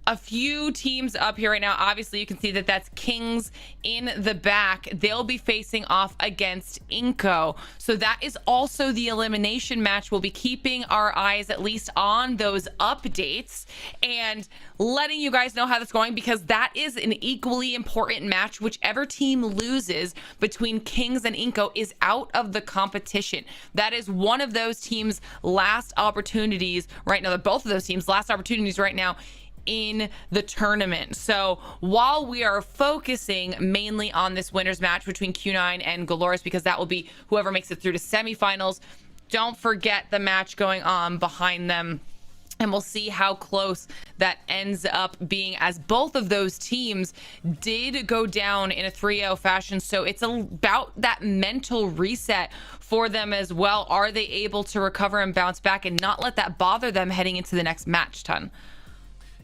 H: a few teams up here right now. Obviously, you can see that that's Kings in the back. They'll be facing off against Inco. So that is also the elimination match. We'll be keeping our eyes at least on those updates and letting you guys know how that's going, because that is an equally important match. Whichever team loses between Kings and Inco is out of the competition. That is one of those teams' last opportunities right now. Both of those teams' last opportunities right now in the tournament. So while we are focusing mainly on this winners match between Q9 and Galoris, because that will be whoever makes it through to semifinals, don't forget the match going on behind them, and we'll see how close that ends up being, as both of those teams did go down in a 3-0 fashion. So it's about that mental reset for them as well. Are they able to recover and bounce back and not let that bother them heading into the next match, Ton?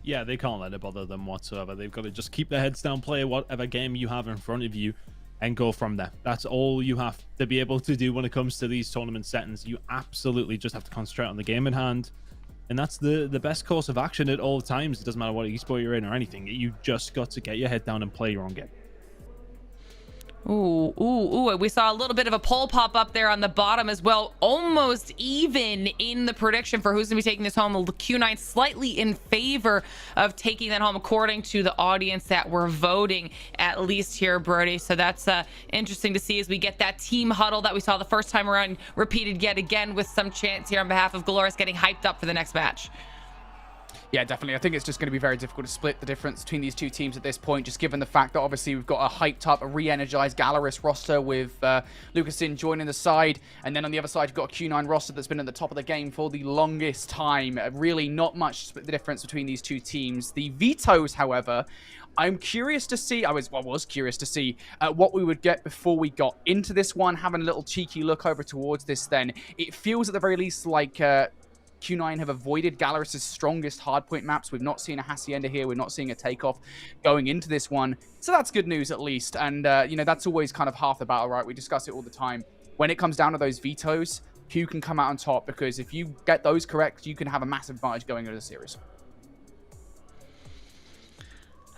M: Yeah, they can't let it bother them whatsoever. They've got to just keep their heads down, play whatever game you have in front of you, and go from there. That's all you have to be able to do when it comes to these tournament settings. You absolutely just have to concentrate on the game in hand, and that's the best course of action at all times. It doesn't matter what esport you're in or anything. You just got to get your head down and play your own game.
H: Ooh. We saw a little bit of a poll pop up there on the bottom as well. Almost even in the prediction for who's going to be taking this home. Q9 slightly in favor of taking that home, according to the audience that were voting, at least here, Brody. So that's interesting to see as we get that team huddle that we saw the first time around repeated yet again, with some chance here on behalf of Galoris getting hyped up for the next match.
J: Yeah, definitely. I think it's just going to be very difficult to split the difference between these two teams at this point, just given the fact that obviously we've got a hyped up, a re-energized Galaris roster with Lucasin joining the side. And then on the other side, you've got a Q9 roster that's been at the top of the game for the longest time. Really not much to split the difference between these two teams. The vetoes, however, I'm curious to see, I was curious to see what we would get before we got into this one. Having a little cheeky look over towards this then, it feels at the very least like Q9 have avoided Galaris' strongest hardpoint maps. We've not seen a Hacienda here. We're not seeing a takeoff going into this one. So that's good news, at least. And, you know, that's always kind of half the battle, right? We discuss it all the time. When it comes down to those vetoes, who can come out on top? Because if you get those correct, you can have a massive advantage going into the series.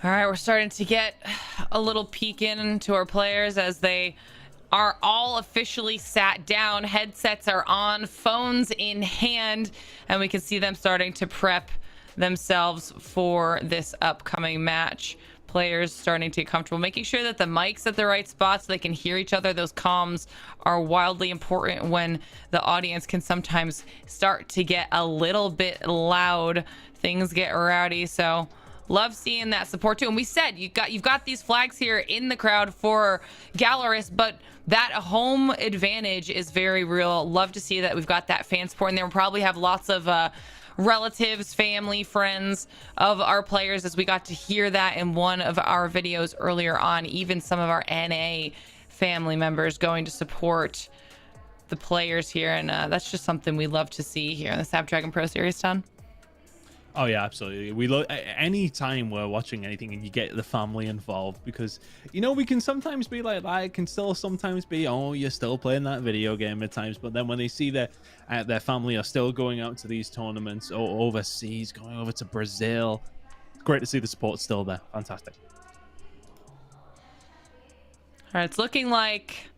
H: All right, we're starting to get a little peek into our players as they are all officially sat down. Headsets are on, phones in hand, and we can see them starting to prep themselves for this upcoming match. Players starting to get comfortable, making sure that the mic's at the right spot so they can hear each other. Those comms are wildly important when the audience can sometimes start to get a little bit loud. Things get rowdy, so love seeing that support too. And we said you've got these flags here in the crowd for Galaris, but that home advantage is very real. Love to see that we've got that fan support, and we'll probably have lots of relatives, family, friends of our players, as we got to hear that in one of our videos earlier on. Even some of our NA family members going to support the players here, and that's just something we love to see here in the Snapdragon Pro Series, Ton.
M: Oh yeah, absolutely. We love any time we're watching anything and you get the family involved, because you know we can sometimes be like that. It can still sometimes be, oh, you're still playing that video game at times. But then when they see their family are still going out to these tournaments or overseas, going over to Brazil, it's great to see the support still there. Fantastic.
H: All right, it's looking like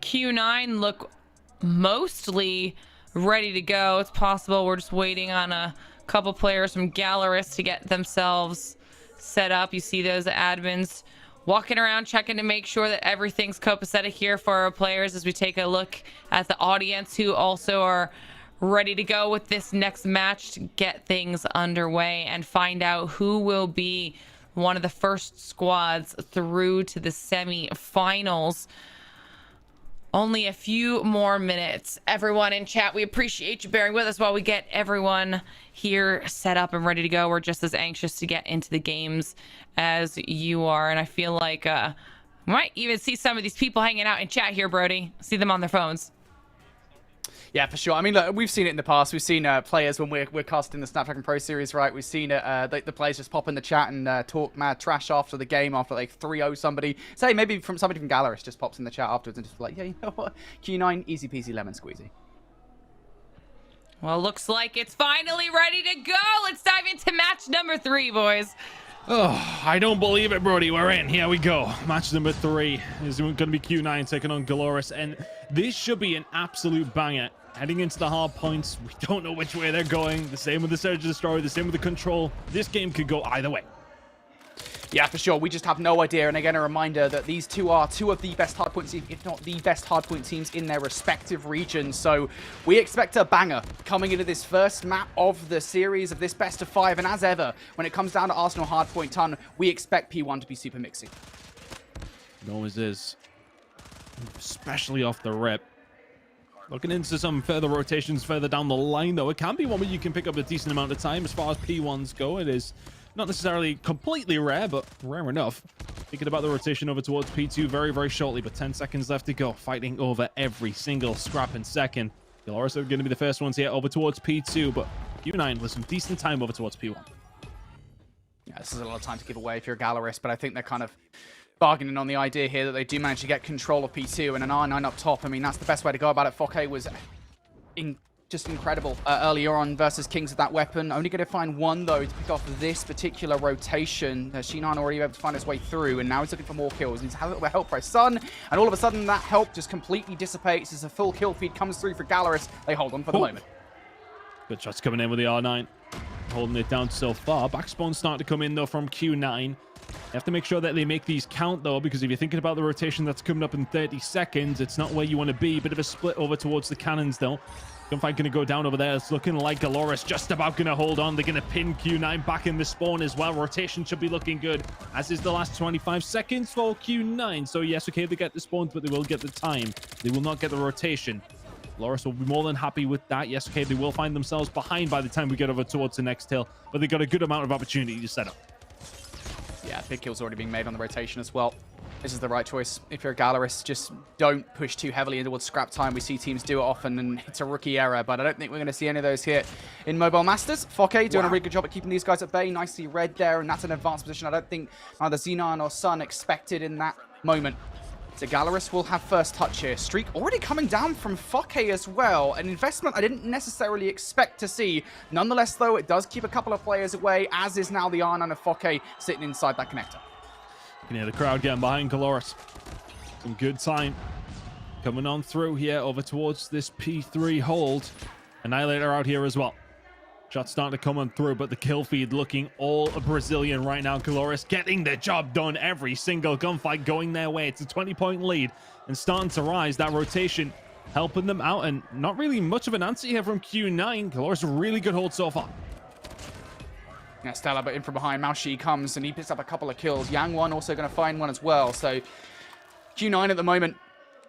H: Q9 look mostly ready to go. It's possible we're just waiting on a couple players from Galaris to get themselves set up. You see those admins walking around checking to make sure that everything's copacetic here for our players, as we take a look at the audience who also are ready to go with this next match to get things underway and find out who will be one of the first squads through to the semi-finals. Only a few more minutes. Everyone in chat, we appreciate you bearing with us while we get everyone here set up and ready to go. We're just as anxious to get into the games as you are. And I feel like we might even see some of these people hanging out in chat here, Brody. See them on their phones.
J: Yeah, for sure. I mean, look, we've seen it in the past. We've seen players when we're casting the Snapdragon Pro Series, right? We've seen the players just pop in the chat and talk mad trash after the game, after like 3-0 somebody. Say maybe from somebody from Galaris just pops in the chat afterwards and just like, yeah, you know what? Q9, easy peasy lemon squeezy.
H: Well, looks like it's finally ready to go. Let's dive into match number 3, boys.
M: Oh, I don't believe it, Brody. We're in. Here we go. Match number 3 is going to be Q9 taking on Galoris, and this should be an absolute banger. Heading into the hard points, we don't know which way they're going. The same with the Surge Destroyer, the same with the Control. This game could go either way.
J: Yeah, for sure. We just have no idea. And again, a reminder that these two are two of the best hardpoint teams, if not the best hardpoint teams in their respective regions. So we expect a banger coming into this first map of the series of this best of 5. And as ever, when it comes down to Arsenal Hardpoint Ton, we expect P1 to be super mixy.
M: It always is. Especially off the rip. Looking into some further rotations further down the line, though. It can be one where you can pick up a decent amount of time. As far as P1s go, it is not necessarily completely rare, but rare enough. Thinking about the rotation over towards P2 very, very shortly, but 10 seconds left to go. Fighting over every single scrap and second. Galoris are going to be the first ones here over towards P2, but Q9 with some decent time over towards P1.
J: Yeah, this is a lot of time to give away if you're a Galoris, but I think they're kind of bargaining on the idea here that they do manage to get control of P2 and an R9 up top. I mean, that's the best way to go about it. Fokke was just incredible earlier on versus Kings of that weapon. Only going to find one, though, to pick off this particular rotation. Shinan already able to find his way through, and now he's looking for more kills. He's had a little bit of help by Sun, and all of a sudden that help just completely dissipates as a full kill feed comes through for Galoris. They hold on for the moment.
M: Good shots coming in with the R9. Holding it down so far. Backspawn starting to come in, though, from Q9. You have to make sure that they make these count, though, because if you're thinking about the rotation that's coming up in 30 seconds, it's not where you want to be. Bit of a split over towards the cannons, though. Gunfight going to go down over there. It's looking like Galoris just about going to hold on. They're going to pin Q9 back in the spawn as well. Rotation should be looking good, as is the last 25 seconds for Q9. So, yes, okay, they get the spawns, but they will get the time. They will not get the rotation. Galoris will be more than happy with that. Yes, okay, they will find themselves behind by the time we get over towards the next hill, but they got a good amount of opportunity to set up.
J: Yeah, big kills already being made on the rotation as well. This is the right choice. If you're a Galoris, just don't push too heavily into towards scrap time. We see teams do it often, and it's a rookie error, but I don't think we're going to see any of those here in Mobile Masters. Fokke doing a really good job at keeping these guys at bay. Nicely read there, and that's an advanced position I don't think either Xenon or Sun expected in that moment. So Galoris will have first touch here. Streak already coming down from Fokke as well. An investment I didn't necessarily expect to see. Nonetheless, though, it does keep a couple of players away, as is now the R9 of Fokke sitting inside that connector.
M: You can hear the crowd getting behind Galoris. Some good time coming on through here over towards this P3 hold. Annihilator out here as well. Shots starting to come on through, but the kill feed looking all Brazilian right now. Galoris getting the job done. Every single gunfight going their way. It's a 20-point lead and starting to rise. That rotation helping them out, and not really much of an answer here from Q9. Galoris a really good hold so far.
J: Yeah, Stella, but in from behind. Maoshi comes and he picks up a couple of kills. Yang One also going to find one as well. So Q9 at the moment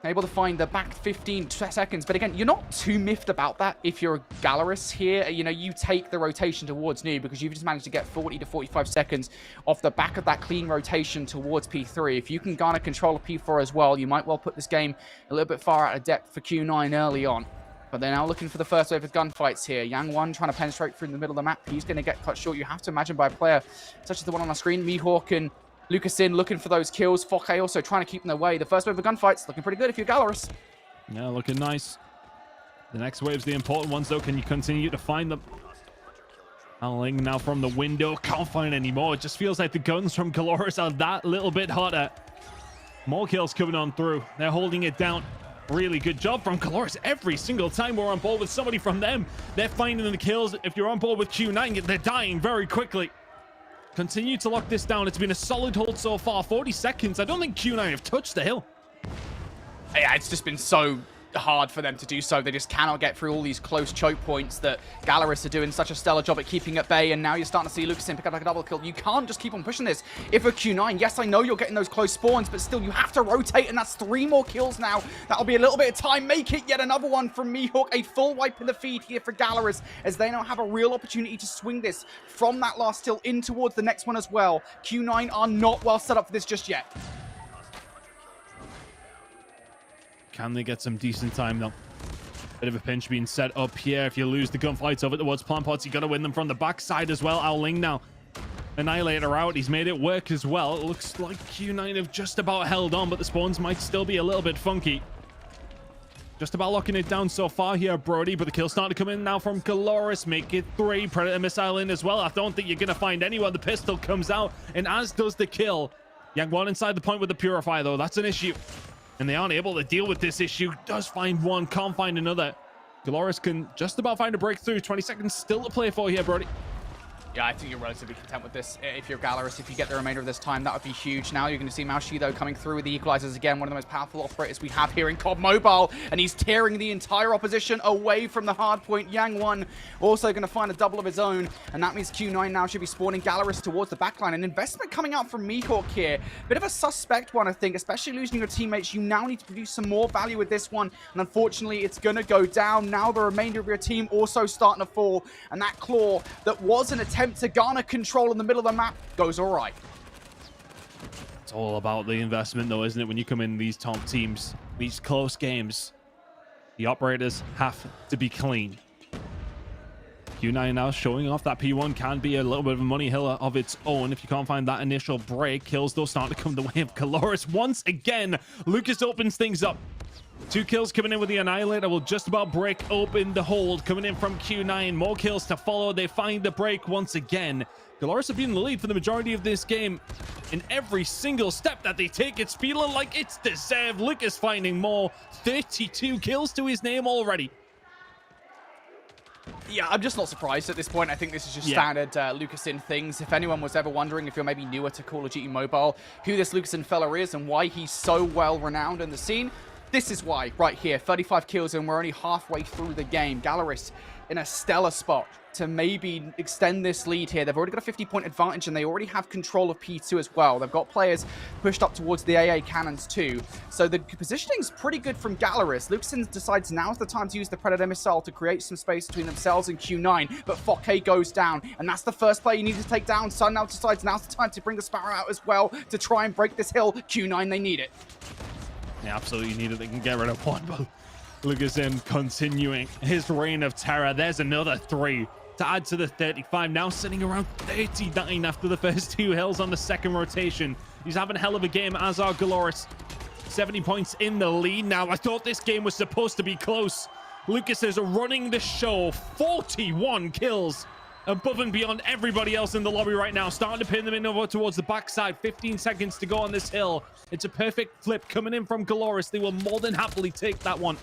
J: able to find the back 15 seconds. But again, you're not too miffed about that if you're a Galoris here. You know, you take the rotation towards New because you've just managed to get 40 to 45 seconds off the back of that clean rotation towards P3. If you can garner control of P4 as well, you might well put this game a little bit far out of depth for Q9 early on. But they're now looking for the first wave of gunfights here. Yang One trying to penetrate through the middle of the map. He's going to get cut short. You have to imagine by a player such as the one on our screen. Mihawk and Lucasin looking for those kills. Fokke also trying to keep them away. The first wave of gunfights looking pretty good if you're Galoris.
M: Yeah, looking nice. The next wave's the important ones, though. Can you continue to find them? Ling now from the window. Can't find any more. It just feels like the guns from Galoris are that little bit hotter. More kills coming on through. They're holding it down. Really good job from Galoris. Every single time we're on board with somebody from them, they're finding the kills. If you're on board with Q9, they're dying very quickly. Continue to lock this down. It's been a solid hold so far. 40 seconds. I don't think Q9 have touched the hill.
J: Yeah, it's just been so hard for them to do so. They just cannot get through all these close choke points that Galoris are doing such a stellar job at keeping at bay, and now you're starting to see Lucasin pick up like a double kill. You can't just keep on pushing this. If a Q9, yes, I know you're getting those close spawns, but still you have to rotate, and that's 3 more kills now. That'll be a little bit of time. Make it yet another one from Mihawk. A full wipe in the feed here for Galoris, as they now have a real opportunity to swing this from that last hill in towards the next one as well. Q9 are not well set up for this just yet.
M: Can they get some decent time, though? Bit of a pinch being set up here. If you lose the gunfights over towards plant pots, you got to win them from the backside as well. Ling now. Annihilator out. He's made it work as well. It looks like Q9 have just about held on, but the spawns might still be a little bit funky. Just about locking it down so far here, Brody, but the kill starting to come in now from Galoris. Make it 3. Predator missile in as well. I don't think you're going to find anyone. The pistol comes out, and as does the kill. Yang1 inside the point with the Purifier, though. That's an issue. And they aren't able to deal with this issue. Does find one, can't find another. Galoris can just about find a breakthrough. 20 seconds still to play for here, Brody.
J: Yeah, I think you're relatively content with this. If you're Galaris, if you get the remainder of this time, that would be huge. Now you're going to see Maoshi, though, coming through with the equalizers again. One of the most powerful operators we have here in COD Mobile. And he's tearing the entire opposition away from the hard point. Yang1 also going to find a double of his own. And that means Q9 now should be spawning Galaris towards the backline. An investment coming out from Mihawk here. Bit of a suspect one, I think, especially losing your teammates. You now need to produce some more value with this one. And unfortunately, it's going to go down. Now the remainder of your team also starting to fall. And that claw that was an attempt to garner control in the middle of the map goes all right.
M: It's all about the investment, though, isn't it? When you come in these top teams, these close games, the operators have to be clean. Q9 now showing off that P1 can be a little bit of a money hill of its own if you can't find that initial break. Kills, though, starting to come the way of Caloris once again. Lucas opens things up. 2 kills coming in with the Annihilator will just about break open the hold. Coming in from Q9. More kills to follow. They find the break once again. Galoris have been in the lead for the majority of this game. In every single step that they take, it's feeling like it's deserved. Lucas finding more. 32 kills to his name already.
J: Yeah, I'm just not surprised at this point. I think this is just standard Lucasin things. If anyone was ever wondering, if you're maybe newer to Call of Duty Mobile, who this Lucasin fella is and why he's so well renowned in the scene, this is why, right here. 35 kills and we're only halfway through the game. Galaris in a stellar spot to maybe extend this lead here. They've already got a 50-point advantage and they already have control of P2 as well. They've got players pushed up towards the AA cannons too. So the positioning's pretty good from Galaris. Lucasin decides now's the time to use the Predator missile to create some space between themselves and Q9, but Fokke goes down, and that's the first player you need to take down. Sun now decides now's the time to bring the Sparrow out as well to try and break this hill. Q9, they need it.
M: Yeah, absolutely need it. They can get rid of one, but Lucasin continuing his reign of terror. There's another 3 to add to the 35. Now sitting around 39 after the first 2 hills on the second rotation. He's having a hell of a game, as are Galoris. 70 points in the lead now. I thought this game was supposed to be close. Lucas is running the show. 41 kills above and beyond everybody else in the lobby right now. Starting to pin them in over towards the backside. 15 seconds to go on this hill. It's a perfect flip coming in from Galoris. They will more than happily take that one.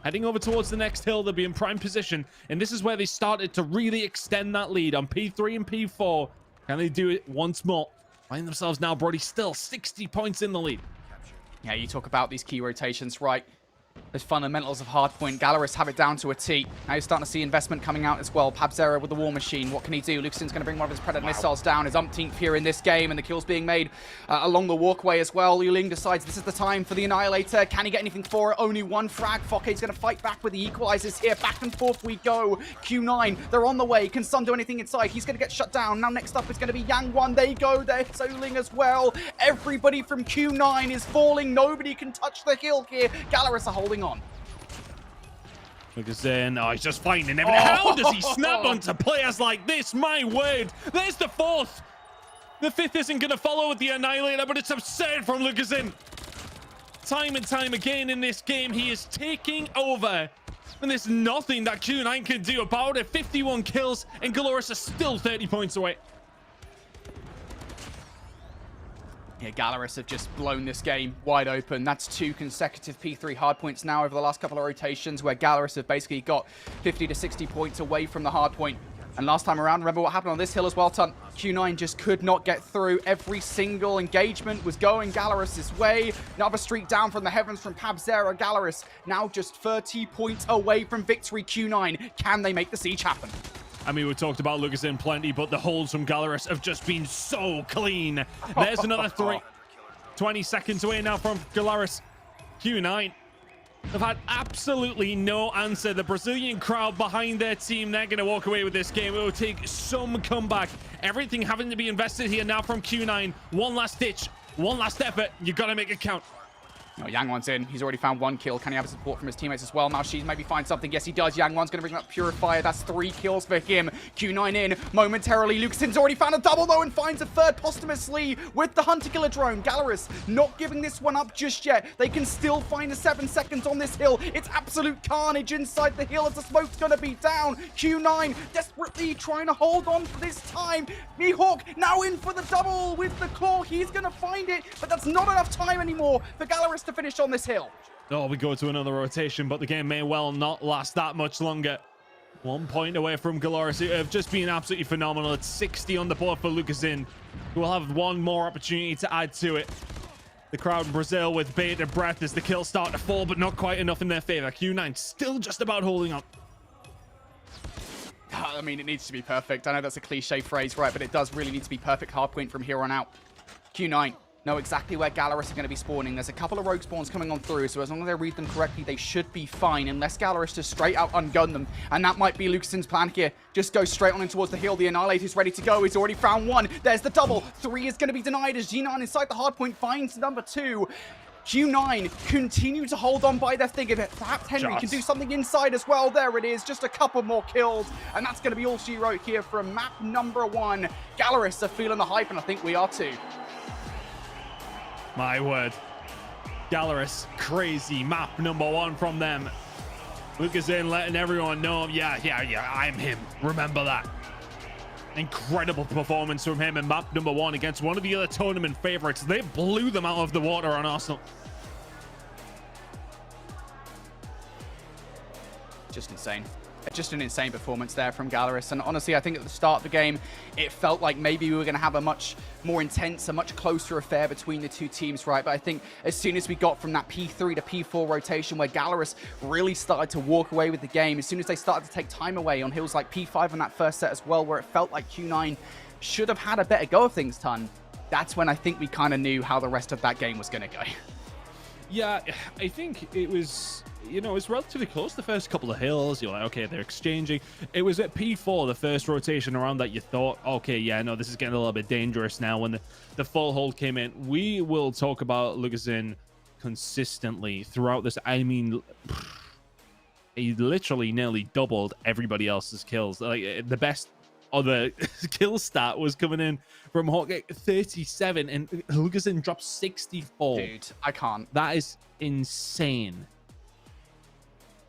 M: Heading over towards the next hill, they'll be in prime position. And this is where they started to really extend that lead on P3 and P4. Can they do it once more? Find themselves now, Brody, still 60 points in the lead.
J: Yeah, you talk about these key rotations, right? Those fundamentals of Hardpoint. Galaris have it down to a T. Now you're starting to see investment coming out as well. Pabzera with the War Machine. What can he do? Lucasin's going to bring one of his Predator missiles down. His umpteenth here in this game, and the kills being made along the walkway as well. Yuling decides this is the time for the Annihilator. Can he get anything for it? Only one frag. Fokke's going to fight back with the equalizers here. Back and forth we go. Q9, they're on the way. Can Sun do anything inside? He's going to get shut down. Now next up is going to be Yang1. They go. They're Soling as well. Everybody from Q9 is falling. Nobody can touch the hill here. Galaris are holding on.
M: Lucasin, oh, he's just finding everything. How does he snap onto players like this? My word. There's the 4th. The 5th isn't going to follow with the Annihilator, but it's absurd from Lucasin. Time and time again in this game, he is taking over. And there's nothing that Q9 can do about it. 51 kills, and Galoris are still 30 points away.
J: Yeah, Galaris have just blown this game wide open. That's 2 consecutive P3 hardpoints now over the last couple of rotations, where Galaris have basically got 50 to 60 points away from the hardpoint. And last time around, remember what happened on this hill as well, Tun? Q9 just could not get through. Every single engagement was going Galaris' way. Another streak down from the heavens from Pabzera. Galaris now just 30 points away from victory. Q9, can they make the siege happen?
M: I mean, we talked about Lucasin plenty, but the holds from Galaris have just been so clean. There's another 3. 20 seconds away now from Galaris. Q9 have had absolutely no answer. The Brazilian crowd behind their team, they're going to walk away with this game. It will take some comeback. Everything having to be invested here now from Q9. One last ditch, one last effort. You got to make it count.
J: Oh, Yangwan's in. He's already found 1 kill. Can he have support from his teammates as well? Malshees maybe find something. Yes, he does. Yangwan's going to bring up Purifier. That's 3 kills for him. Q9 in momentarily. Lucasin's already found a double, though, and finds a third posthumously with the Hunter Killer drone. Galaris not giving this one up just yet. They can still find the 7 seconds on this hill. It's absolute carnage inside the hill as the smoke's going to be down. Q9 desperately trying to hold on for this time. Mihawk now in for the double with the claw. He's going to find it, but that's not enough time anymore for Galaris to finish on this hill.
M: Oh, we go to another rotation, but the game may well not last that much longer. 1 point away from Galaris, who have just been absolutely phenomenal. It's 60 on the board for Lucasin, who will have one more opportunity to add to it. The crowd in Brazil with bated breath as the kills start to fall, but not quite enough in their favor. Q9 still just about holding on.
J: I mean, it needs to be perfect. I know that's a cliche phrase, right? But it does really need to be perfect hardpoint from here on out. Q9 know exactly where Galaris are going to be spawning. There's a couple of rogue spawns coming on through, so as long as they read them correctly, they should be fine, unless Galaris just straight out ungun them. And that might be Lucasin's plan here. Just go straight on in towards the hill. The Annihilator's ready to go. He's already found 1. There's the double. 3 is going to be denied as G9 inside the hardpoint finds number 2. Q9 continue to hold on by their thing of it. Perhaps Henry can do something inside as well. There it is. Just a couple more kills. And that's going to be all she wrote here from map number 1. Galaris are feeling the hype, and I think we are too.
M: My word. Galaris, crazy map number 1 from them. Lucasin letting everyone know, yeah, I'm him. Remember that. Incredible performance from him in map number 1 against one of the other tournament favorites. They blew them out of the water on Arsenal.
J: Just insane. Just an insane performance there from Galaris. And honestly, I think at the start of the game, it felt like maybe we were going to have a much more intense, a much closer affair between the two teams, right? But I think as soon as we got from that P3 to P4 rotation where Galaris really started to walk away with the game, as soon as they started to take time away on hills like P5 on that first set as well, where it felt like Q9 should have had a better go of things, Tun, that's when I think we kind of knew how the rest of that game was going to go.
M: Yeah, I think it was, you know, it was relatively close the first couple of hills. You're like, okay, they're exchanging. It was at P4, the first rotation around, that you thought, okay, yeah, no, this is getting a little bit dangerous now when the full hold came in. We will talk about Lucasin consistently throughout this. I mean, he literally nearly doubled everybody else's kills. Like, the best other kill stat was coming in from Hawk at 37, and Lucasin dropped 64.
J: Dude, I can't.
M: That is insane.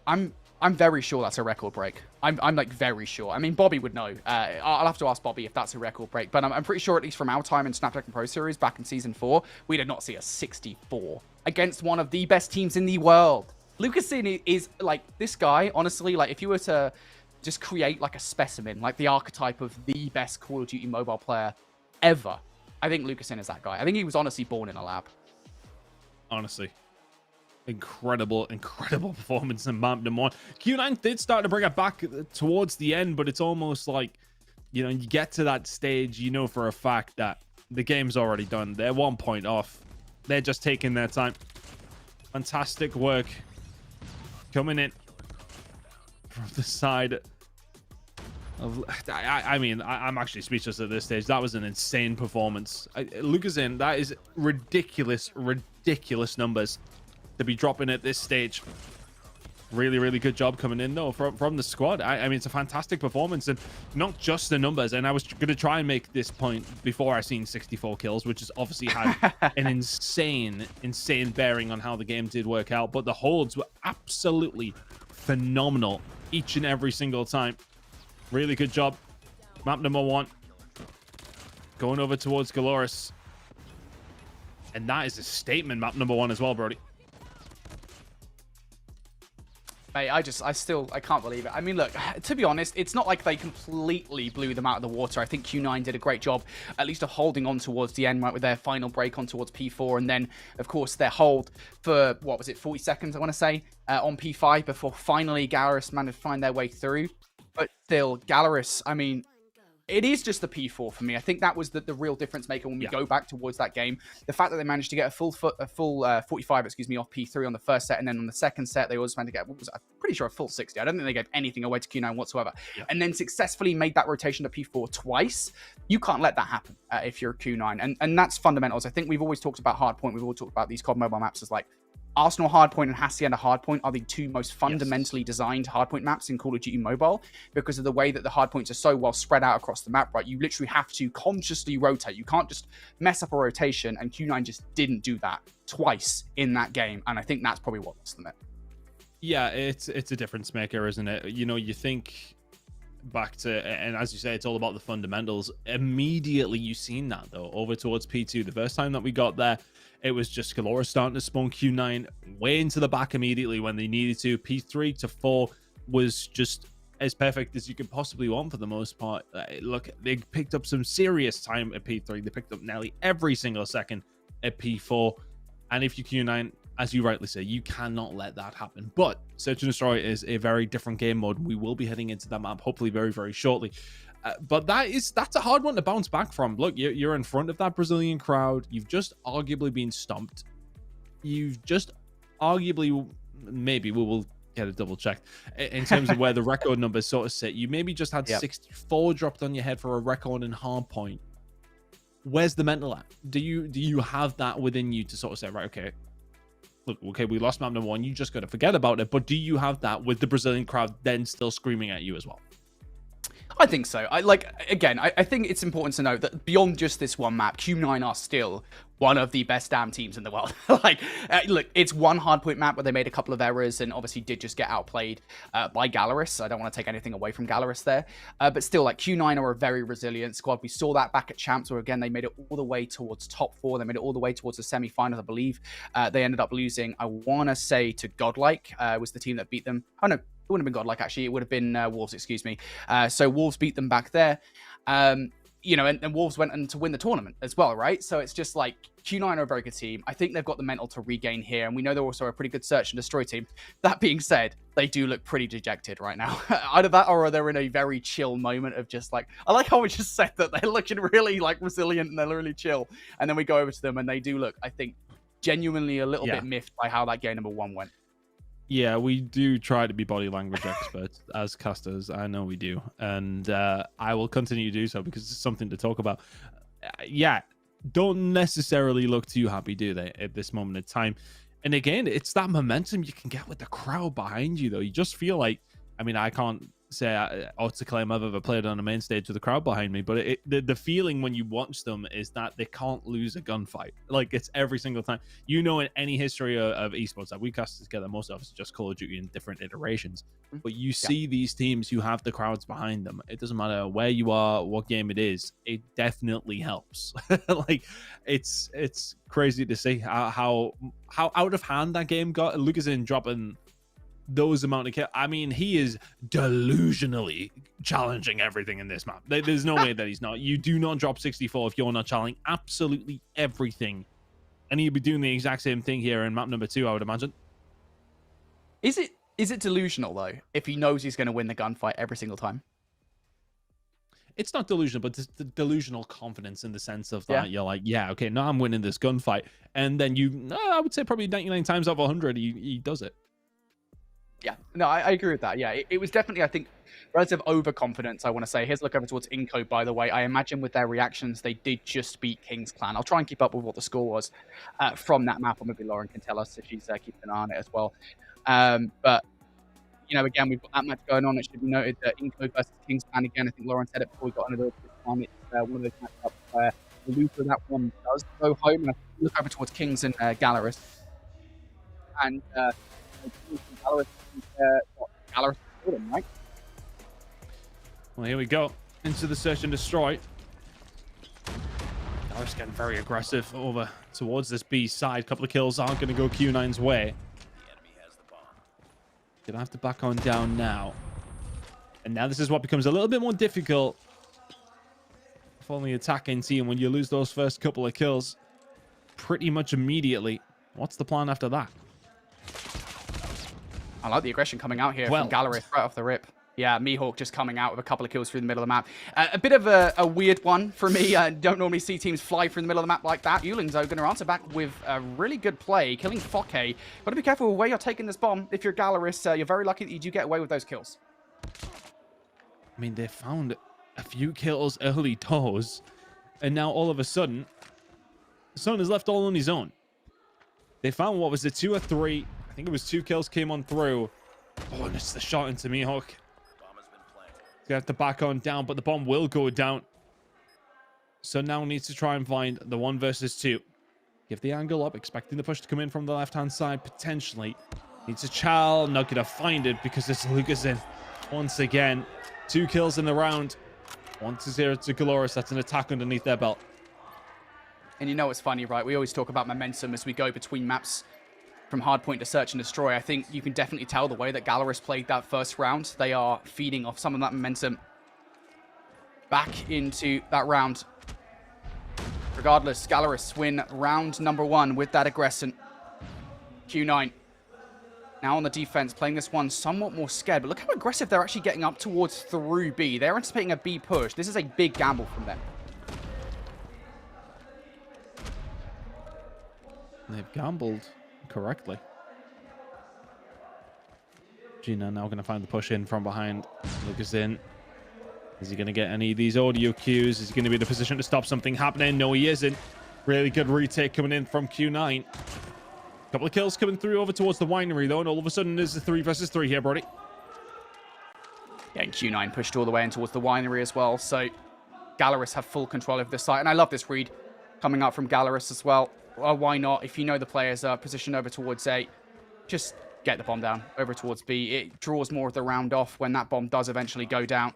J: I'm very sure that's a record break. I'm like very sure. I mean, Bobby would know. I'll have to ask Bobby if that's a record break, but I'm pretty sure, at least from our time in Snapdragon Pro Series back in Season 4, we did not see a 64 against one of the best teams in the world. Lucasin is like, this guy, honestly, like if you were to just create like a specimen, like the archetype of the best Call of Duty mobile player ever, I think Lucasin is that guy. I think he was honestly born in a lab.
M: Honestly. Incredible performance in map number 1. Q9 did start to bring it back towards the end, but it's almost like, you know, you get to that stage, you know for a fact that the game's already done. They're 1 point off. They're just taking their time. Fantastic work coming in from the side of, I mean, I'm actually speechless at this stage. That was an insane performance. Lucasin, that is ridiculous numbers to be dropping at this stage. Really good job coming in though from the squad. I mean, it's a fantastic performance, and not just the numbers. And I was going to try and make this point before I seen 64 kills, which has obviously had an insane bearing on how the game did work out. But the holds were absolutely phenomenal each and every single time. Really good job. Map number 1 going over towards Galaris, and that is a statement map number 1 as well, Brody.
J: Mate, I can't believe it. I mean, look, to be honest, it's not like they completely blew them out of the water. I think Q9 did a great job, at least of holding on towards the end, right, with their final break on towards P4, and then, of course, their hold for, what was it, 40 seconds, I want to say, on P5, before finally Galaris managed to find their way through. But still, Galaris, I mean, it is just the P4 for me. I think that was the real difference maker when we go back towards that game. The fact that they managed to get a full 45, off P3 on the first set, and then on the second set, they also managed to get, I'm pretty sure, a full 60. I don't think they gave anything away to Q9 whatsoever. Yeah. And then successfully made that rotation to P4 twice. You can't let that happen if you're a Q9. And that's fundamentals. I think we've always talked about Hardpoint. We've always talked about these COD mobile maps as like Arsenal Hardpoint and Hacienda Hardpoint are the two most fundamentally designed Hardpoint maps in Call of Duty Mobile because of the way that the hardpoints are so well spread out across the map, right? You literally have to consciously rotate. You can't just mess up a rotation, and Q9 just didn't do that twice in that game, and I think that's probably what lost them it.
M: Yeah, it's a difference maker, isn't it? You know, you think back to, and as you say, it's all about the fundamentals. Immediately you've seen that though over towards P2. The first time that we got there, it was just Galora starting to spawn Q9 way into the back immediately when they needed to. P3 to 4 was just as perfect as you could possibly want for the most part. Look, they picked up some serious time at P3. They picked up nearly every single second at P4. And if you Q9, as you rightly say, you cannot let that happen. But Search and Destroy is a very different game mode. We will be heading into that map hopefully very, very shortly. But that's a hard one to bounce back from. Look, you're in front of that Brazilian crowd. You've just arguably been stomped. You've just arguably, maybe we will get a double check in terms of where the record numbers sort of sit. You maybe just had 64 dropped on your head for a record in Hardpoint. Where's the mental at? Do you have that within you to sort of say, right, okay, look, okay, we lost map number 1. You just got to forget about it. But do you have that with the Brazilian crowd then still screaming at you as well?
J: I think so. I think it's important to note that beyond just this one map, Q9 are still one of the best damn teams in the world. Look, it's one Hardpoint map where they made a couple of errors and obviously did just get outplayed by Galaris. I don't want to take anything away from Galaris there. But still, like, Q9 are a very resilient squad. We saw that back at Champs, where, again, they made it all the way towards top 4. They made it all the way towards the semi-finals, I believe. They ended up losing, I want to say, to Godlike was the team that beat them. Oh, no. It wouldn't have been Godlike, actually. It would have been Wolves, excuse me. So Wolves beat them back there. You know, and Wolves went on to win the tournament as well, right? So it's just like Q9 are a very good team. I think they've got the mental to regain here. And we know they're also a pretty good search and destroy team. That being said, they do look pretty dejected right now. Either that or they're in a very chill moment of just like, I like how we just said that they're looking really like resilient and they're really chill. And then we go over to them and they do look, I think, genuinely a little bit miffed by how that game number 1 went.
M: Yeah, we do try to be body language experts as casters. I know we do. And I will continue to do so because it's something to talk about. Yeah, don't necessarily look too happy, do they, at this moment in time? And again, it's that momentum you can get with the crowd behind you, though. You just feel like, I mean, I can't say or to claim I've ever played on a main stage with the crowd behind me, but the feeling when you watch them is that they can't lose a gunfight. Like, it's every single time. You know, in any history of esports that we cast together, most of us just Call of Duty in different iterations, but you see these teams who have the crowds behind them. It doesn't matter where you are, what game it is, it definitely helps. Like, it's crazy to see how out of hand that game got. Lucas in dropping those amount of kills. I mean, he is delusionally challenging everything in this map. There's no way that he's not. You do not drop 64 if you're not challenging absolutely everything. And he'd be doing the exact same thing here in map number 2, I would imagine.
J: Is it delusional, though, if he knows he's going to win the gunfight every single time?
M: It's not delusional, but it's the delusional confidence in the sense of that you're like, yeah, okay, now I'm winning this gunfight. And then I would say probably 99 times out of 100, he does it.
J: Yeah, no, I agree with that. Yeah, it was definitely, I think, relative overconfidence, I want to say. Here's a look over towards Inco, by the way. I imagine with their reactions, they did just beat King's Clan. I'll try and keep up with what the score was from that map, or maybe Lauren can tell us if she's keeping an eye on it as well. But, you know, again, we've got that match going on. It should be noted that Inco versus King's Clan, again, I think Lauren said it before we got another one. It's one of those matchups where the loser of that one does go home. And I look over towards Kings and Galaris. And Galaris, Galaris them, right?
M: Well, here we go into the search and destroy. Galaris getting very aggressive over towards this B side. Couple of kills aren't going to go Q9's way. Gonna have to back on down now. And now this is what becomes a little bit more difficult for the attacking team when you lose those first couple of kills pretty much immediately. What's the plan after that?
J: I like the aggression coming out here from Galaris right off the rip. Yeah, Mihawk just coming out with a couple of kills through the middle of the map. A bit of a weird one for me. I don't normally see teams fly through the middle of the map like that. Yulings, though, going to answer back with a really good play, killing Foke. Got to be careful where you're taking this bomb. If you're Galaris, you're very lucky that you do get away with those kills.
M: I mean, they found a few kills early doors, and now all of a sudden, Son is left all on his own. They found, what was it, 2 or 3? I think it was 2 kills came on through. Oh, and it's the shot into Mihawk. He's gonna have to back on down, but the bomb will go down. So now needs to try and find the 1 versus 2. Give the angle up, expecting the push to come in from the left-hand side, potentially. Needs a Chal, not gonna find it because it's Lucasen. Once again, 2 kills in the round. 1-0 to Galoris. That's an attack underneath their belt.
J: And you know what's funny, right? We always talk about momentum as we go between maps from Hardpoint to Search and Destroy. I think you can definitely tell the way that Galoris played that first round. They are feeding off some of that momentum back into that round. Regardless, Galoris win round number 1 with that aggression. Q9 now on the defense, playing this one somewhat more scared, but look how aggressive they're actually getting up towards through B. They're anticipating a B push. This is a big gamble from them.
M: They've gambled correctly. Gina now going to find the push in from behind. Lucas in. Is he going to get any of these audio cues? Is he going to be in a position to stop something happening? No, he isn't. Really good retake coming in from Q9. Couple of kills coming through over towards the winery, though, and all of a sudden there's a 3 versus 3 here, Brody.
J: Yeah, and Q9 pushed all the way in towards the winery as well, so Galoris have full control of this site, and I love this read coming up from Galoris as well. Well, why not? If you know the players are positioned over towards A, just get the bomb down over towards B. It draws more of the round off when that bomb does eventually go down.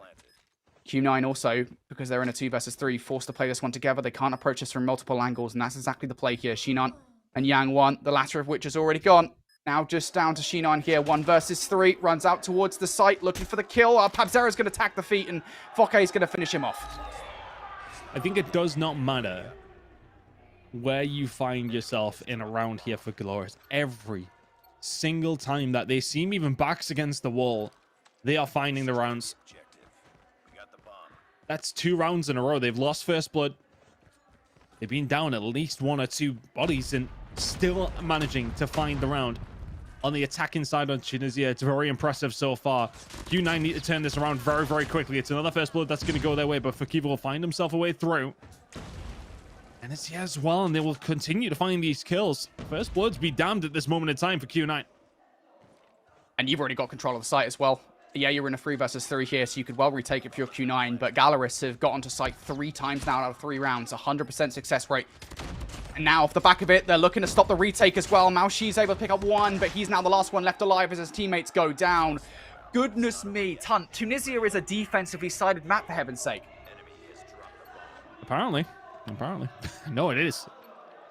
J: Q9 also, because they're in a 2 versus 3, forced to play this one together. They can't approach this from multiple angles, and that's exactly the play here. Shinan and Yang 1, the latter of which is already gone. Now just down to Shinan here, 1 versus 3, runs out towards the site, looking for the kill. Pabzera's going to attack the feet, and Foke is going to finish him off.
M: I think it does not matter where you find yourself in a round here for Galoris. Every single time that they seem even backs against the wall, they are finding the rounds. That's 2 rounds in a row. They've lost first blood. They've been down at least 1 or 2 bodies and still managing to find the round on the attacking side on Tunisia. It's very impressive so far. Q9 need to turn this around very, very quickly. It's another first blood that's going to go their way, but Fakiva will find himself a way through. And it's here as well, and they will continue to find these kills. First bloods be damned at this moment in time for Q9.
J: And you've already got control of the site as well. Yeah, you're in a 3 versus 3 here, so you could well retake it for your Q9, but Galoris have got onto site 3 times now out of 3 rounds, 100% success rate. And now off the back of it, they're looking to stop the retake as well. Maoshi's able to pick up 1, but he's now the last one left alive as his teammates go down. Goodness me, Tunisia is a defensively sided map, for heaven's sake.
M: Apparently. No, it is.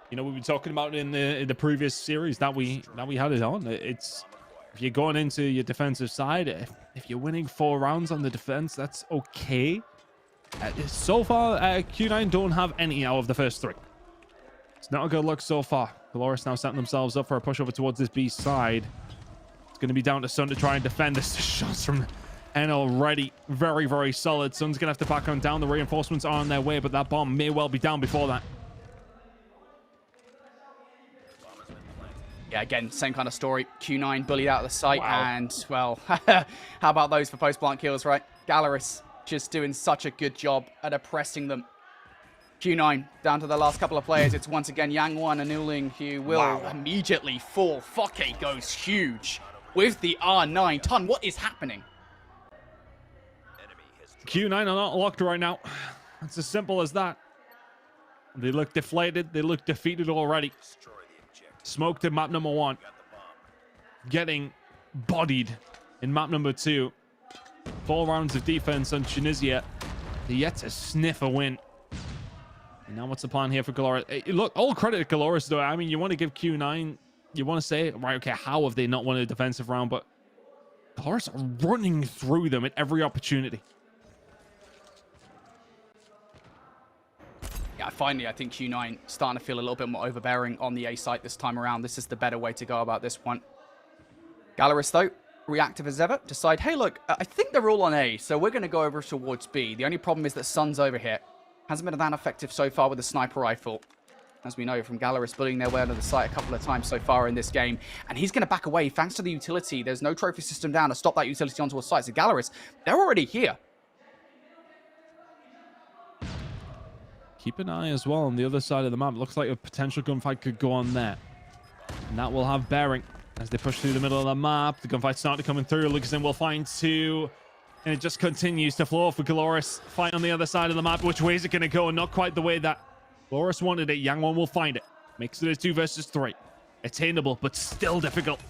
M: You know, we've been talking about it in the previous series that we had it on. It's, if you're going into your defensive side, if you're winning 4 rounds on the defense, that's okay. So far, Q9 don't have any out of the first 3. It's not a good look so far. Galoris now setting themselves up for a push over towards this B side. It's going to be down to Sun to try and defend this. Shots from N already very, very solid. Sun's going to have to back on down. The reinforcements are on their way, but that bomb may well be down before that.
J: Yeah, again, same kind of story. Q9 bullied out of the site, and, well, how about those for post-plant kills, right? Galoris just doing such a good job at oppressing them. Q9 down to the last couple of players. It's once again Yang 1 and Uling who will immediately fall. Foke goes huge with the R9. Ton, what is happening?
M: Q9 are not locked right now. It's as simple as that. They look deflated. They look defeated already. Smoked in map number 1. Getting bodied in map number 2. 4 rounds of defense on Tunisia. They're yet to sniff a win. And now what's the plan here for Galoris? Hey, look, all credit to Galoris, though. I mean, you want to give Q9... You want to say, right, okay, how have they not won a defensive round? But Galoris are running through them at every opportunity.
J: Yeah, finally, I think Q9 starting to feel a little bit more overbearing on the A site this time around. This is the better way to go about this one. Galoris, though, reactive as ever, decide, hey, look, I think they're all on A, so we're going to go over towards B. The only problem is that Sun's over here. Hasn't been that effective so far with the sniper rifle. As we know from Galoris bullying their way onto the site a couple of times so far in this game. And he's going to back away thanks to the utility. There's no trophy system down to stop that utility onto a site. So Galoris, they're already here.
M: Keep an eye as well on the other side of the map. Looks like a potential gunfight could go on there. And that will have bearing as they push through the middle of the map. The gunfight started coming through. Lucasson will find 2. And it just continues to flow for Galoris. Fight on the other side of the map. Which way is it going to go? Not quite the way that Galoris wanted it. Yangwon will find it. Makes it a 2 versus 3. Attainable, but still difficult.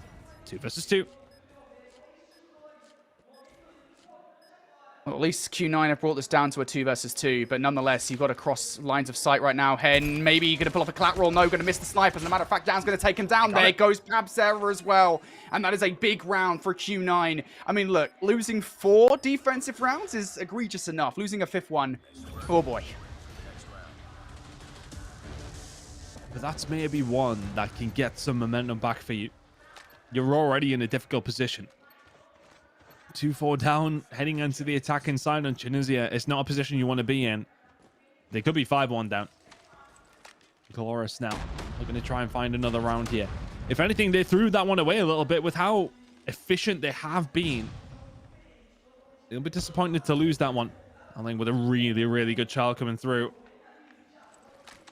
M: 2 versus 2.
J: Well, at least Q9 have brought this down to a 2 versus 2, but nonetheless, you've got to cross lines of sight right now. Hen, maybe you're going to pull off a collateral. No, going to miss the sniper. As a matter of fact, Dan's going to take him down. There goes Pabsera as well. And that is a big round for Q9. I mean, look, losing 4 defensive rounds is egregious enough. Losing a 5th one, oh boy.
M: But that's maybe one that can get some momentum back for you. You're already in a difficult position. 2-4 down, heading into the attacking side on Tunisia. It's not a position you want to be in. They could be 5-1 down. Galoris now looking to try and find another round here. If anything, they threw that one away a little bit with how efficient they have been. They'll be disappointed to lose that one. I think with a really, really good child coming through.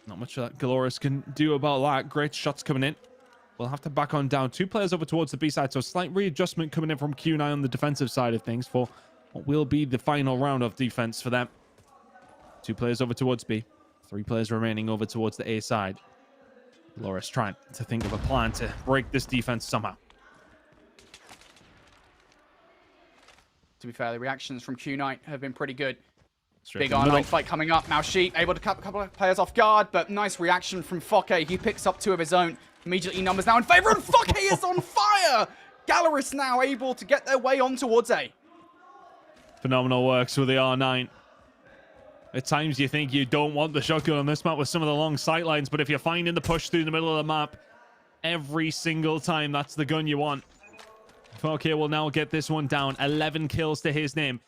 M: Not much that Galoris can do about that. Great shots coming in. We'll have to back on down. 2 players over towards the B side, so a slight readjustment coming in from Q9 on the defensive side of things for what will be the final round of defense for them. 2 players over towards B. 3 players remaining over towards the A side. Loris trying to think of a plan to break this defense somehow.
J: To be fair, the reactions from Q9 have been pretty good.
M: Straight
J: Big R9 fight coming up. Now Sheep able to cut a couple of players off guard, but nice reaction from Fokke. He picks up 2 of his own. Immediately numbers now in favor, and Fokke is on fire! Galaris now able to get their way on towards A.
M: Phenomenal works with the R9. At times you think you don't want the shotgun on this map with some of the long sight lines, but if you're finding the push through the middle of the map, every single time that's the gun you want. Fokke will now get this one down. 11 kills to his name.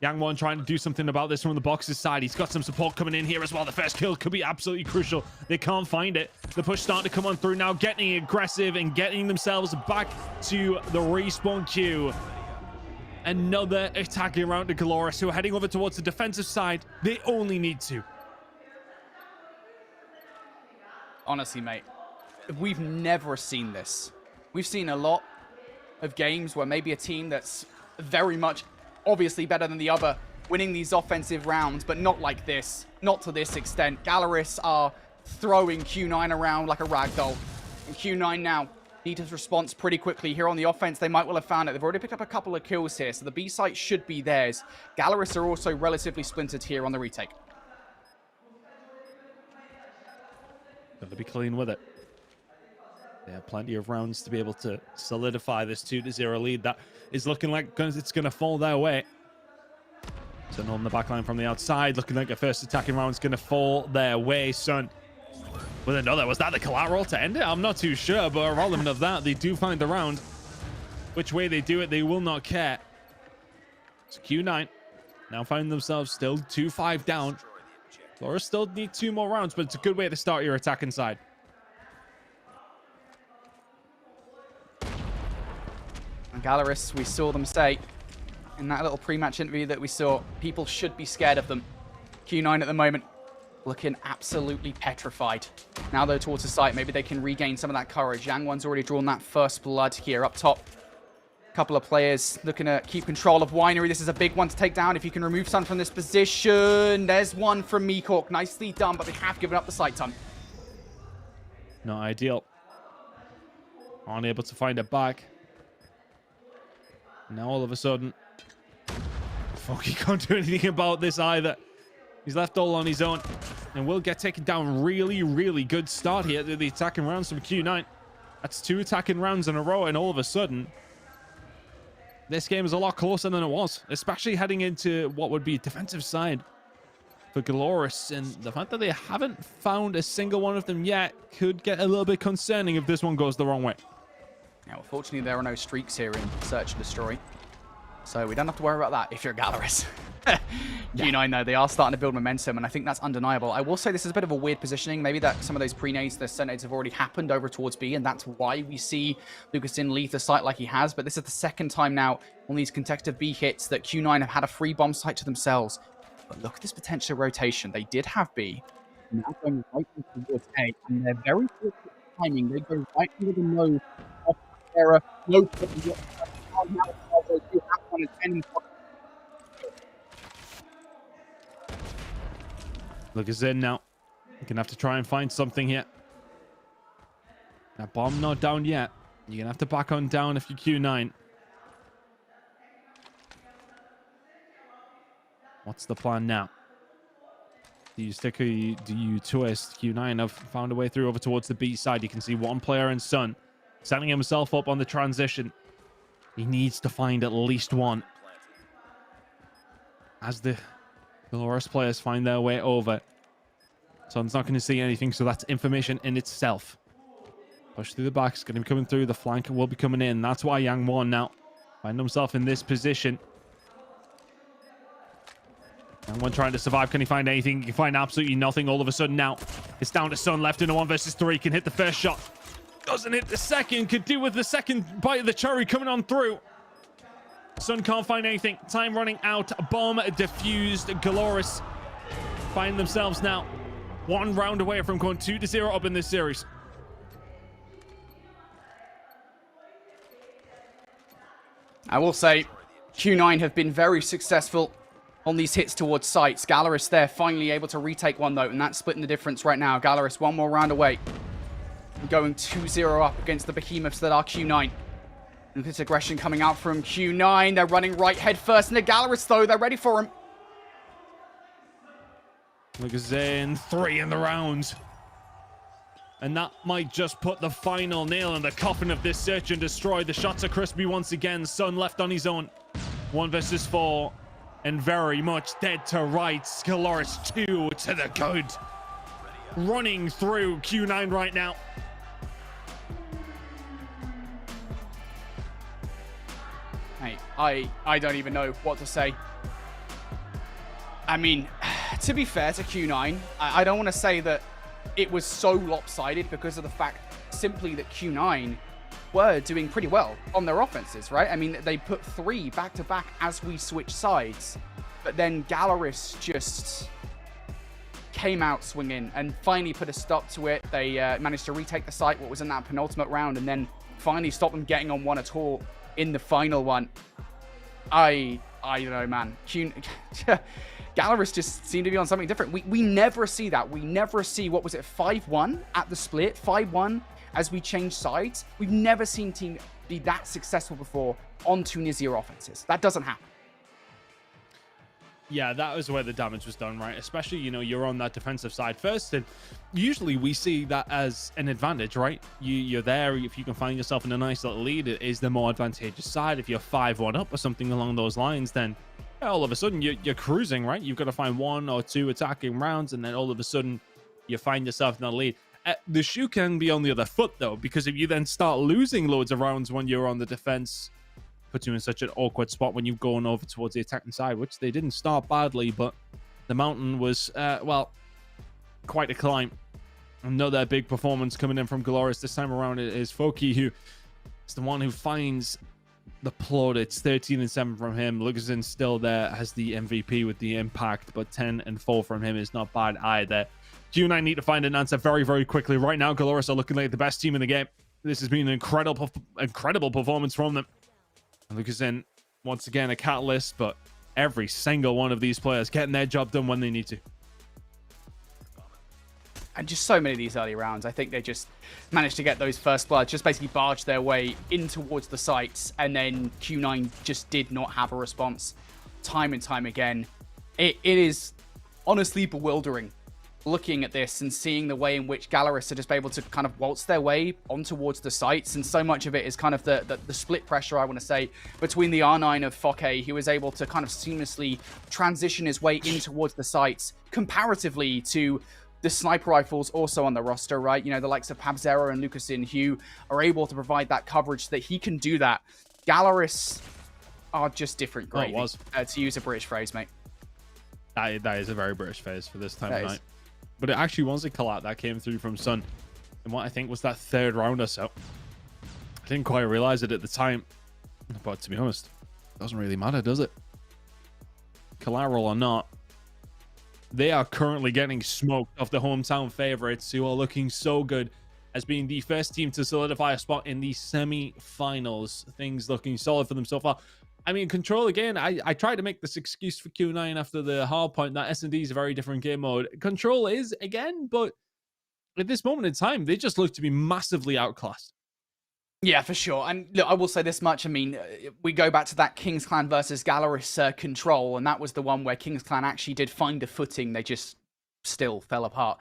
M: Yangwon trying to do something about this from the box's side. He's got some support coming in here as well. The first kill could be absolutely crucial. They can't find it. The push starting to come on through now, getting aggressive and getting themselves back to the respawn queue. Another attacking round to Galoris, who are heading over towards the defensive side. They only need 2.
J: Honestly, mate, we've never seen this. We've seen a lot of games where maybe a team that's very much obviously better than the other winning these offensive rounds, but not like this. Not to this extent. Galaris are throwing Q9 around like a ragdoll. And Q9 now need his response pretty quickly. Here on the offense, they might well have found it. They've already picked up a couple of kills here, so the B site should be theirs. Galaris are also relatively splintered here on the retake.
M: Got to be clean with it. They have plenty of rounds to be able to solidify this 2-0 lead. That is looking like it's going to fall their way. So on the backline from the outside, looking like a first attacking round is going to fall their way, son. With another, was that the collateral to end it? I'm not too sure, but irrelevant of that, they do find the round. Which way they do it, they will not care. So Q9 now find themselves still 2-5 down. Flora still need 2 more rounds, but it's a good way to start your attacking side.
J: And Galaris, we saw them say in that little pre-match interview that we saw, people should be scared of them. Q9 at the moment looking absolutely petrified. Now though towards the site, maybe they can regain some of that courage. Yangwon's already drawn that first blood here up top. Couple of players looking to keep control of Winery. This is a big one to take down if you can remove Sun from this position. There's one from Meekork. Nicely done, but they have given up the site ton.
M: Not ideal. Unable to find it back. Now all of a sudden, Fokke can't do anything about this either. He's left all on his own and will get taken down. Really, really good start here to the attacking rounds from Q9. That's 2 attacking rounds in a row, and all of a sudden, this game is a lot closer than it was, especially heading into what would be a defensive side for Galoris. And the fact that they haven't found a single one of them yet could get a little bit concerning if this one goes the wrong way.
J: Now, unfortunately, there are no streaks here in Search and Destroy. So we don't have to worry about that if you're Galaris. Q9, though, they are starting to build momentum, and I think that's undeniable. I will say this is a bit of a weird positioning. Maybe that some of those pre-nades, the Senades have already happened over towards B, and that's why we see Lucasson leave the site like he has. But this is the second time now on these consecutive B hits that Q9 have had a free bomb site to themselves. But look at this potential rotation. They did have B. Now going right towards A, and they're very good timing. They go right under the nose of Sarah. No problem.
M: Lucas in now. You're gonna have to try and find something here. That bomb not down yet. You're gonna have to back on down if you Q9. What's the plan now? Do you stick or do you twist? Q9 have found a way through over towards the B side. You can see one player in Sun setting himself up on the transition. He needs to find at least one. As the Dolores players find their way over, Sun's not going to see anything, so that's information in itself. Push through the back. It's going to be coming through. The flank will be coming in. That's why Yang Won now find himself in this position. Yang Won trying to survive. Can he find anything? He can find absolutely nothing. All of a sudden now, it's down to Sun left in a 1 versus 3. Can hit the first shot. Doesn't hit the second. Could do with the second bite of the cherry coming on through. Sun can't find anything. Time running out. Bomb diffused. Galoris find themselves now 1 round away from going 2-0 up in this series.
J: I will say, Q9 have been very successful on these hits towards sites. Galaris there finally able to retake one though, and that's splitting the difference right now. Galaris 1 more round away. Going 2-0 up against the behemoths that are Q9. And this aggression coming out from Q9. They're running right head first into Galaris though. They're ready for him.
M: Look at Zayn, 3 in the round. And that might just put the final nail in the coffin of this search and destroy. The shots are crispy once again. Sun left on his own. 1 versus 4. And very much dead to rights. Galoris 2 to the good. Running through Q9 right now.
J: Hey, I don't even know what to say. I mean, to be fair to Q9, I don't want to say that it was so lopsided because of the fact simply that Q9 were doing pretty well on their offenses, right? I mean, they put 3 back-to-back as we switch sides, but then Galaris just came out swinging and finally put a stop to it. They managed to retake the site, what was in that penultimate round, and then finally stop them getting on one at all in the final one. I don't know, man. Galaris just seemed to be on something different. We never see that. We never see, what was it, 5-1 at the split, 5-1 as we change sides. We've never seen team be that successful before on Tunisia offenses. That doesn't happen.
M: Yeah, that was where the damage was done, right? Especially, you know, you're on that defensive side first, and usually we see that as an advantage, right? You're there. If you can find yourself in a nice little lead, it is the more advantageous side. If you're 5-1 up or something along those lines, then all of a sudden you're cruising, right? You've got to find 1 or 2 attacking rounds, and then all of a sudden you find yourself in the lead. The shoe can be on the other foot, though, because if you then start losing loads of rounds when you're on the defense, puts you in such an awkward spot when you're going over towards the attacking side, which they didn't start badly, but the mountain was, well, quite a climb. Another big performance coming in from Galoris. This time around it is Foki, who is the one who finds the plot. It's 13-7 from him. Lucasen still there, has the MVP with the impact, but 10-4 from him is not bad either. Q9 need to find an answer very, very quickly. Right now, Galoris are looking like the best team in the game. This has been an incredible performance from them. Lucasen, once again, a catalyst, but every single one of these players getting their job done when they need to.
J: And just so many of these early rounds, I think they just managed to get those first blood, just basically barge their way in towards the sites, and then Q9 just did not have a response time and time again. It is honestly bewildering looking at this and seeing the way in which Galaris are just able to kind of waltz their way on towards the sites, and so much of it is kind of the split pressure, I want to say, between the R9 of Foke, who was able to kind of seamlessly transition his way in towards the sites, comparatively to the sniper rifles also on the roster, right? You know, the likes of Pabzero and Lucasen, who are able to provide that coverage so that he can do that. Galaris are just different gravy, to use a British phrase, mate.
M: That is a very British phrase for this time of night. But it actually was a collab that came through from Sun in what I think was that 3rd round or so. I didn't quite realize it at the time, but to be honest, it doesn't really matter, does it? Collateral or not, they are currently getting smoked off the hometown favorites, who are looking so good. as being the first team to solidify a spot in the semi-finals. Things looking solid for them so far. I mean, Control, again, I tried to make this excuse for Q9 after the Hardpoint that S&D is a very different game mode. Control is, again, but at this moment in time, they just look to be massively outclassed.
J: Yeah, for sure. And look, I will say this much. I mean, we go back to that Kings Clan versus Galaris Control, and that was the one where Kings Clan actually did find a footing. They just still fell apart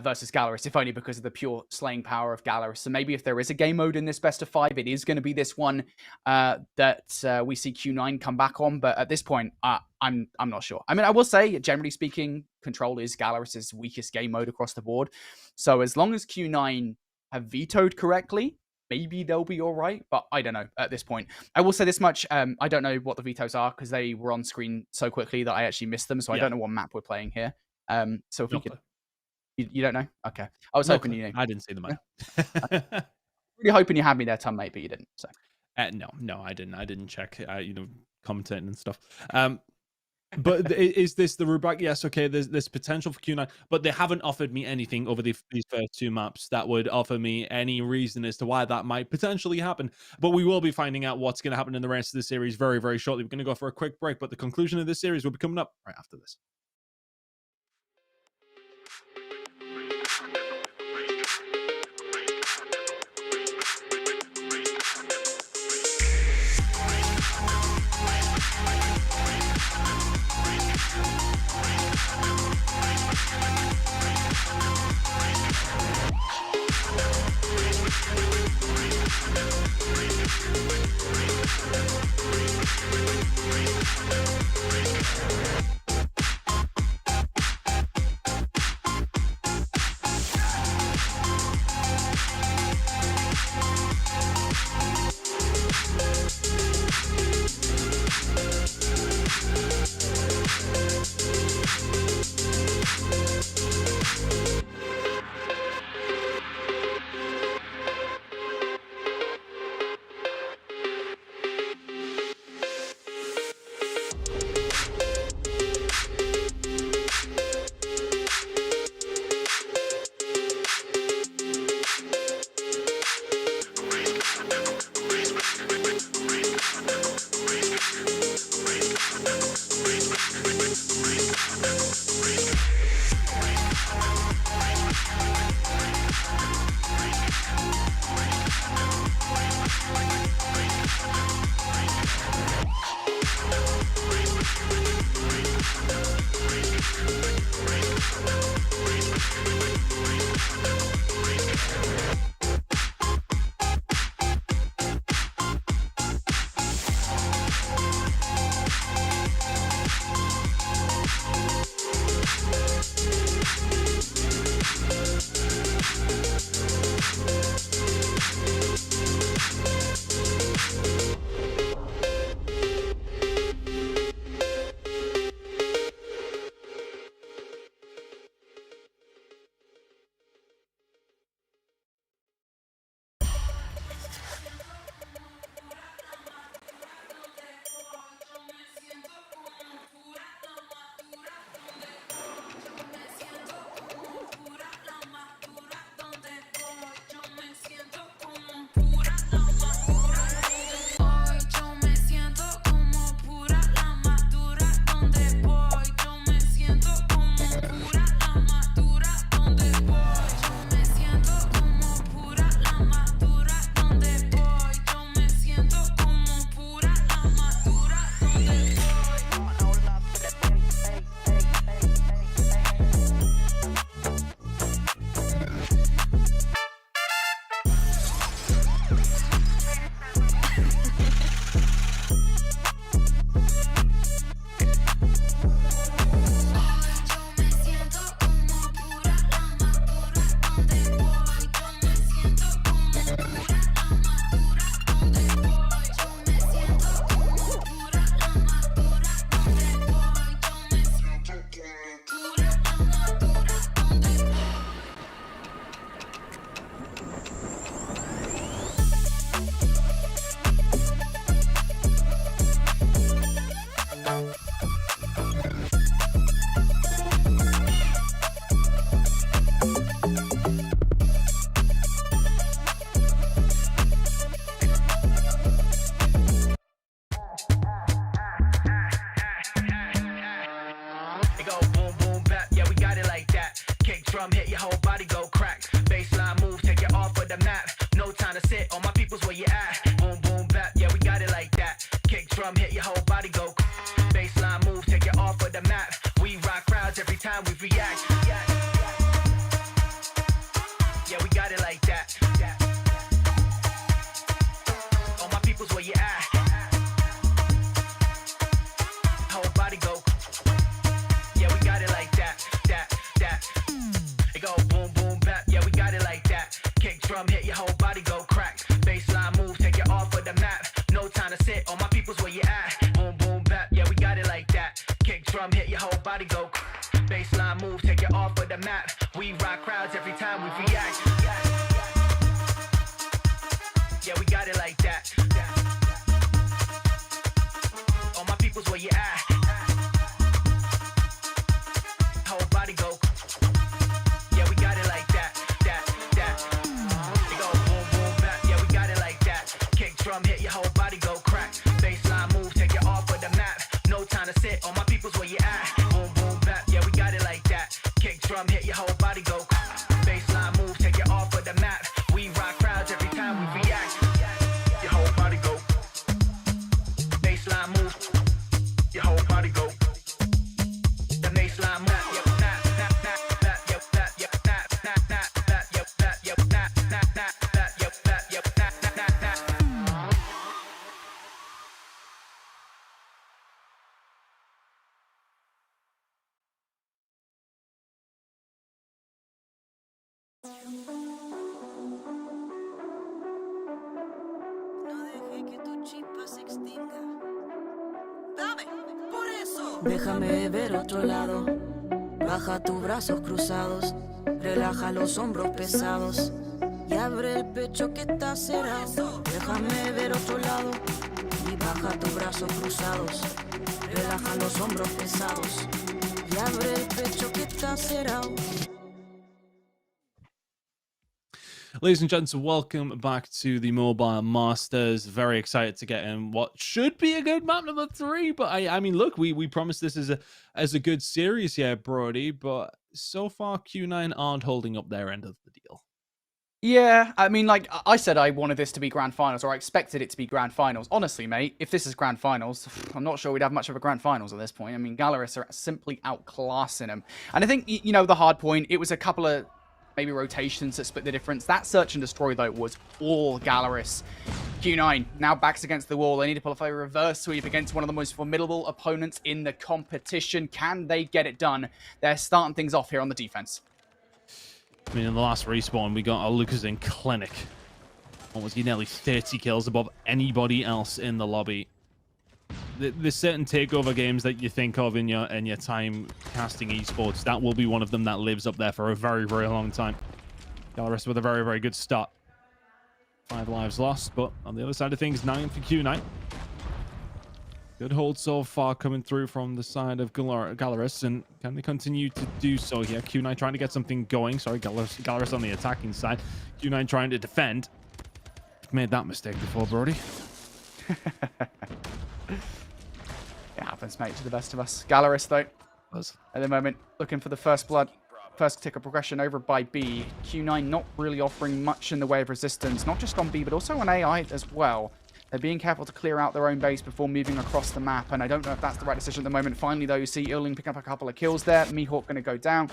J: versus Galaris, if only because of the pure slaying power of Galaris. So maybe if there is a game mode in this best of 5, it is going to be this one that we see Q9 come back on. But at this point, I'm not sure. I mean, I will say, generally speaking, Control is Galaris's weakest game mode across the board. So as long as Q9 have vetoed correctly, maybe they'll be all right, but I don't know at this point. I will say this much. I don't know what the vetoes are because they were on screen so quickly that I actually missed them. So I don't know what map we're playing here. So if we could, you don't know? Okay. I was hoping you knew.
M: I didn't see the map.
J: Really hoping you had me there, Tom, mate, but you didn't. So
M: no, I didn't. I didn't check, commentating and stuff. But is this the route? Yes, okay, there's potential for Q9, but they haven't offered me anything over these first 2 maps that would offer me any reason as to why that might potentially happen. But we will be finding out what's going to happen in the rest of the series very, very shortly. We're going to go for a quick break, but the conclusion of this series will be coming up right after this.
B: drum hit, your whole body go crack. Baseline move, take it off of the map. No time to sit, all my people's where you at. Boom, boom, bap, yeah, we got it like that. Kick drum hit, your whole body go crack. Baseline move, take it off of the map. We rock crowds every time we react. Yeah, we got it like that. All my people's where you at. Whole body go. Yeah, we got it like that. It go boom, boom, bap. Yeah, we got it like that. Kick drum hit, your whole body go crack. Baseline move, take it off of the map. No time to sit, all my people's where you at. Boom, boom, bap. Yeah, we got it like that. Kick drum hit, your whole body go crack. Baseline move, take it off of the map. We rock crowds every time we react. Yeah, we got it like that. All my people's where you at. Whole body go. Yeah, we got it like that. It go boom, boom, bap. Yeah, we got it like that. Kick drum hit, your whole body go crack. Baseline move, take it off of the map. No time to sit, all my people's where you at. Boom, boom, bap. Yeah, we got it like that. Kick drum hit, your whole body go. Baseline move, take it off of the map. We rock crowds every time we react. Your whole body go. Baseline move, your whole body go. The baseline move.
U: Déjame ver otro lado. Baja tus brazos cruzados. Relaja los hombros pesados. Y abre el pecho que está cerrado. Déjame ver otro lado. Y baja tus brazos cruzados. Relaja los hombros pesados. Y abre el pecho que está cerrado.
M: Ladies and gents, welcome back to the Mobile Masters. Very excited to get in what should be a good map number 3. But I mean, look, we promised this as a good series here, Brody. But so far, Q9 aren't holding up their end of the deal.
J: Yeah, I mean, like I said, I wanted this to be grand finals, or I expected it to be grand finals. Honestly, mate, if this is grand finals, I'm not sure we'd have much of a grand finals at this point. I mean, Galaris are simply outclassing them. And I think, you know, the hard point, it was a couple of maybe rotations that split the difference. That search and destroy, though, was all Galaris. Q9 now backs against the wall. They need to pull off a reverse sweep against one of the most formidable opponents in the competition. Can they get it done? They're starting things off here on the defense.
M: I mean, in the last respawn, we got a Lucas in clinic. What was he, nearly 30 kills above anybody else in the lobby. There's certain takeover games that you think of in your time casting esports. That will be one of them that lives up there for a very, very long time. Galaris with a very, very good start. 5 lives lost, but on the other side of things, 9 for Q9. Good hold so far coming through from the side of Galaris, and can they continue to do so here? Q9 trying to get something going. Sorry, Galaris on the attacking side. Q9 trying to defend. Made that mistake before, Brody.
J: It happens, mate, to the best of us. Galaris, though, at the moment, looking for the first blood. First tick of progression over by B. Q9 not really offering much in the way of resistance, not just on B, but also on AI as well. They're being careful to clear out their own base before moving across the map, and I don't know if that's the right decision at the moment. Finally, though, you see Illing picking up a couple of kills there. Mihawk going to go down.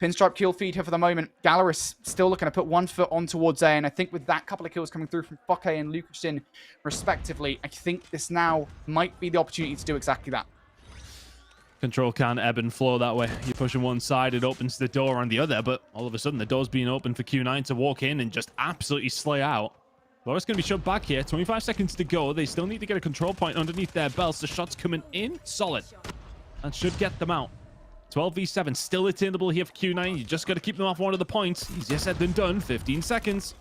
J: Pinstripe kill feed here for the moment. Galaris still looking to put 1 foot on towards A, and I think with that couple of kills coming through from Foke and Lucasin, respectively, I think this now might be the opportunity to do exactly that.
M: Control can ebb and flow that way. You push on one side, it opens the door on the other, but all of a sudden the door's being opened for Q9 to walk in and just absolutely slay out. Laura's going to be shoved back here. 25 seconds to go. They still need to get a control point underneath their belts. The shot's coming in solid. That should get them out. 12v7, still attainable here for Q9. You just got to keep them off one of the points. Easier said than done. 15 seconds.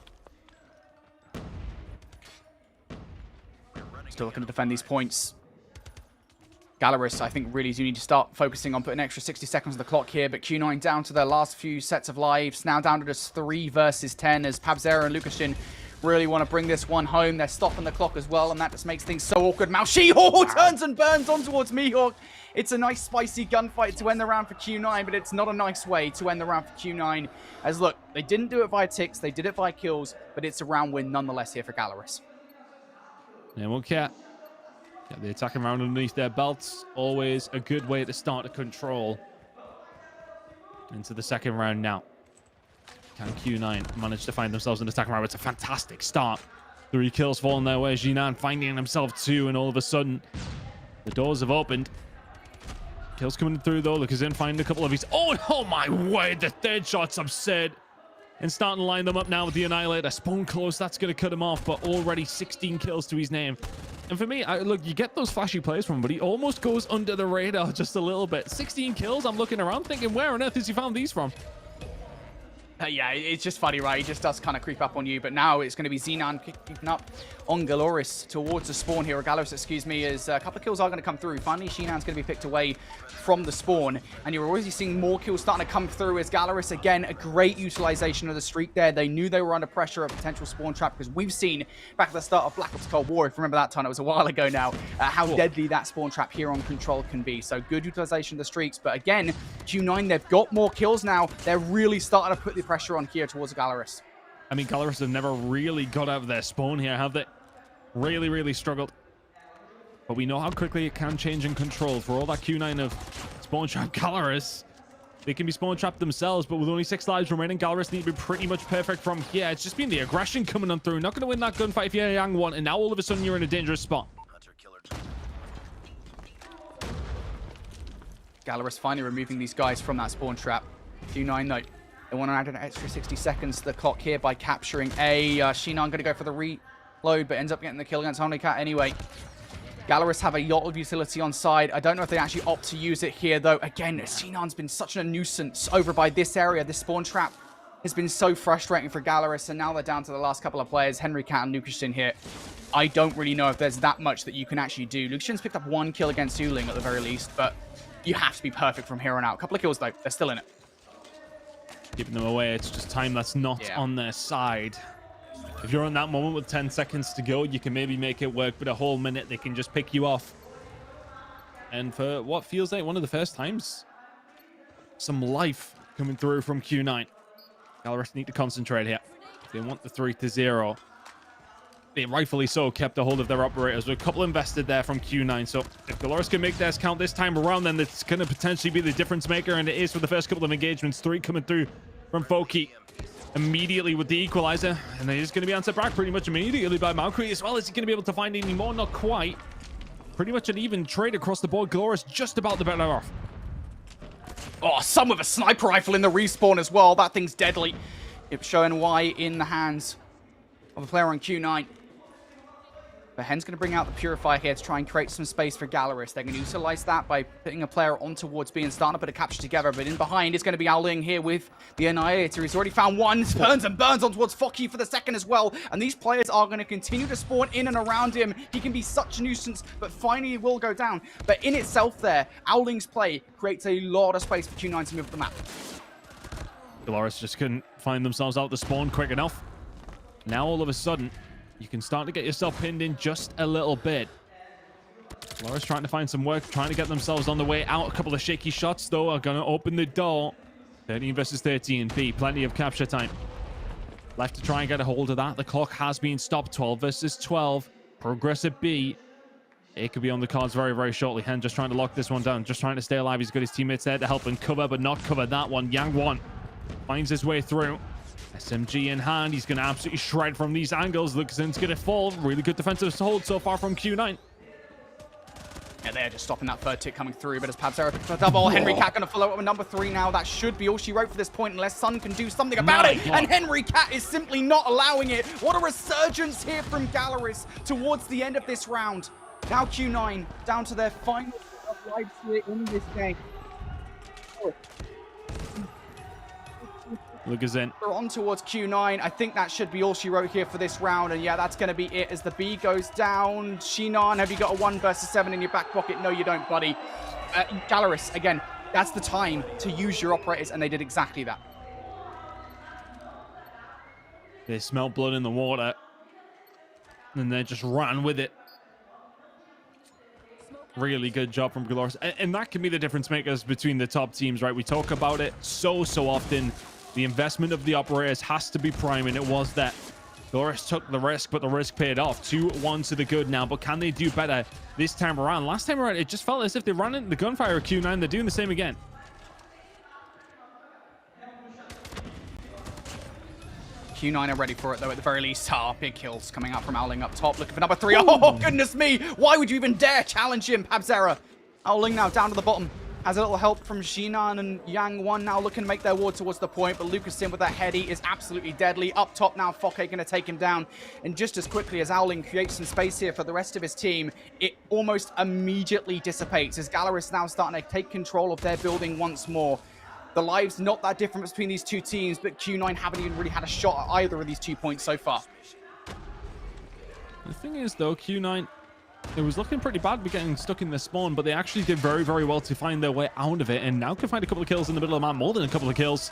J: Still looking to defend these points. Galaris, I think, really do need to start focusing on putting an extra 60 seconds on the clock here, but Q9 down to their last few sets of lives. Now down to just 3 versus 10 as Pabzera and Lucashin really want to bring this one home. They're stopping the clock as well, and that just makes things so awkward. Malshi turns and burns on towards Mihawk. It's a nice spicy gunfight to end the round for Q9, but it's not a nice way to end the round for Q9. As look, they didn't do it via ticks, they did it via kills, but it's a round win nonetheless here for Galaris.
M: They won't care. Get the attacking round underneath their belts. Always a good way to start to control into the second round now. Can Q9 manage to find themselves in the attacking round? It's a fantastic start. 3 kills falling their way. Jinan finding himself 2, and all of a sudden, the doors have opened. Kills coming through, though. Lucas in finding a couple of these. Oh my word. The third shot's absurd. And starting to line them up now with the Annihilator. Spawn close. That's going to cut him off, but already 16 kills to his name. And for me, look, you get those flashy plays from him, but he almost goes under the radar just a little bit. 16 kills. I'm looking around thinking, where on earth has he found these from?
J: Yeah, it's just funny, right? He just does kind of creep up on you, but now it's going to be Xenon keeping up on Galoris towards the spawn here, or Galoris, excuse me, as a couple of kills are going to come through. Finally, Shinan's going to be picked away from the spawn, and you're already seeing more kills starting to come through as Galoris, again, a great utilization of the streak there. They knew they were under pressure of potential spawn trap, because we've seen back at the start of Black Ops Cold War, if you remember that time, it was a while ago now, how deadly that spawn trap here on Control can be. So good utilization of the streaks, but again, Q9, they've got more kills now. They're really starting to put the pressure on here towards Galaris.
M: I mean, Galaris have never really got out of their spawn here, have they? Really struggled. But we know how quickly it can change in Control. For all that Q9 of spawn trap Galaris, they can be spawn trapped themselves, but with only 6 lives remaining, Galaris need to be pretty much perfect from here. It's just been the aggression coming on through. Not going to win that gunfight if you're Yang 1, and now all of a sudden you're in a dangerous spot.
J: Galaris finally removing these guys from that spawn trap. Q9 though, they want to add an extra 60 seconds to the clock here by capturing A. Shinan going to go for the reload, but ends up getting the kill against Honeycat anyway. Galaris have a lot of utility on side. I don't know if they actually opt to use it here, though. Again, Shinan's been such a nuisance over by this area. This spawn trap has been so frustrating for Galaris, and now they're down to the last couple of players, Henry Cat and Lukashin here. I don't really know if there's that much that you can actually do. Lukashin's picked up 1 kill against Yuling at the very least, but you have to be perfect from here on out. A couple of kills, though. They're still in it.
M: Keeping them away. It's just time that's not on their side. If you're on that moment with 10 seconds to go, you can maybe make it work, but a whole minute, they can just pick you off. And for what feels like one of the first times, some life coming through from Q9. Galaris need to concentrate here. If they want the 3-0. They rightfully so kept a hold of their operators. With a couple invested there from Q9. So if Galaris can make theirs count this time around, then it's going to potentially be the difference maker. And it is for the first couple of engagements. 3 coming through from Foki immediately with the equalizer. And they're just going to be answered back pretty much immediately by Malkri as well. Is he going to be able to find any more? Not quite. Pretty much an even trade across the board. Galaris just about the better off.
J: Oh, some with a sniper rifle in the respawn as well. That thing's deadly. It's showing why in the hands of a player on Q9. But Hen's going to bring out the Purifier here to try and create some space for Galaris. They're going to utilize that by putting a player on towards B and starting to put a capture together. But in behind is going to be Owling here with the Annihilator. He's already found 1. Turns and burns on towards Foki for the second as well. And these players are going to continue to spawn in and around him. He can be such a nuisance, but finally he will go down. But in itself there, Owling's play creates a lot of space for Q9 to move the map.
M: Galaris just couldn't find themselves out the spawn quick enough. Now all of a sudden, you can start to get yourself pinned in just a little bit. Galaris trying to find some work, trying to get themselves on the way out. A couple of shaky shots, though, are going to open the door. 13 versus 13. B, plenty of capture time. Left to try and get a hold of that. The clock has been stopped. 12 versus 12. Progressive B. It could be on the cards very shortly. Hen just trying to lock this one down. Just trying to stay alive. He's got his teammates there to help him cover, but not cover that one. Yang 1 finds his way through. SMG in hand. He's going to absolutely shred from these angles. Lucasen's going to fall. Really good defensive hold so far from Q9.
J: Yeah, they're just stopping that third tick coming through, but as Pabzera picks for double, Henry Cat going to follow up with number 3 now. That should be all she wrote for this point, unless Sun can do something about it. And Henry Cat is simply not allowing it. What a resurgence here from Galaris towards the end of this round. Now Q9 down to their final of lives here in this game.
M: Lucasen.
J: They're on towards Q9. I think that should be all she wrote here for this round. And yeah, that's going to be it as the B goes down. Shinan, have you got a 1 versus 7 in your back pocket? No, you don't, buddy. Galaris, again, that's the time to use your operators, and they did exactly that.
M: They smelled blood in the water, and they just ran with it. Really good job from Galoris. And that can be the difference makers between the top teams, right? We talk about it so often. The investment of the operators has to be prime, and it was that. Galoris took the risk, but the risk paid off. 2-1 to the good now, but can they do better this time around? Last time around, it just felt as if they ran into the gunfire of Q9. They're doing the same again.
J: Q9 are ready for it, though, at the very least. Big kills coming out from Owling up top, looking for number 3. Oh, goodness me! Why would you even dare challenge him, Pabzera? Owling now down to the bottom. Has a little help from Jinan and Yang1 now looking to make their war towards the point, but Lucasin with that heady is absolutely deadly. Up top now, Fokke going to take him down. And just as quickly as Owling creates some space here for the rest of his team, it almost immediately dissipates as Galaris now starting to take control of their building once more. The lives not that different between these two teams, but Q9 haven't even really had a shot at either of these 2 points so far.
M: The thing is, though, Q9, it was looking pretty bad getting stuck in the spawn, but they actually did very well to find their way out of it, and now can find a couple of kills in the middle of the map, more than a couple of kills.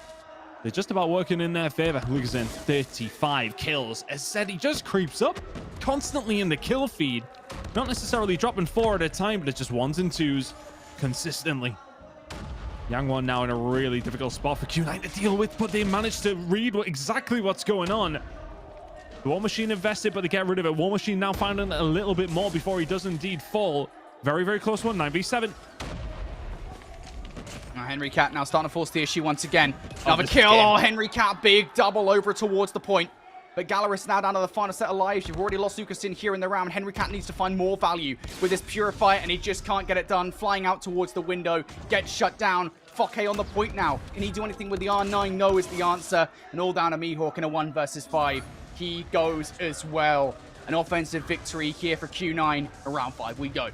M: They're just about working in their favor. Lucasin, 35 kills. As said, he just creeps up constantly in the kill feed. Not necessarily dropping 4 at a time, but it's just 1s and 2s consistently. Yang1 now in a really difficult spot for Q9 to deal with, but they managed to read exactly what's going on. The War Machine invested, but they get rid of it. War Machine now finding a little bit more before he does indeed fall. Very close one, 9v7.
J: Henry Cat now starting to force the issue once again. Another kill. Oh, Henry Cat, big double over towards the point. But Galaris now down to the final set of lives. You've already lost Lucasin here in the round. Henry Cat needs to find more value with this Purifier, and he just can't get it done. Flying out towards the window, gets shut down. Fokke on the point now. Can he do anything with the R9? No is the answer. And all down to Mihawk in a 1 versus 5. He goes as well. An offensive victory here for Q9. Around 5 we go.
M: It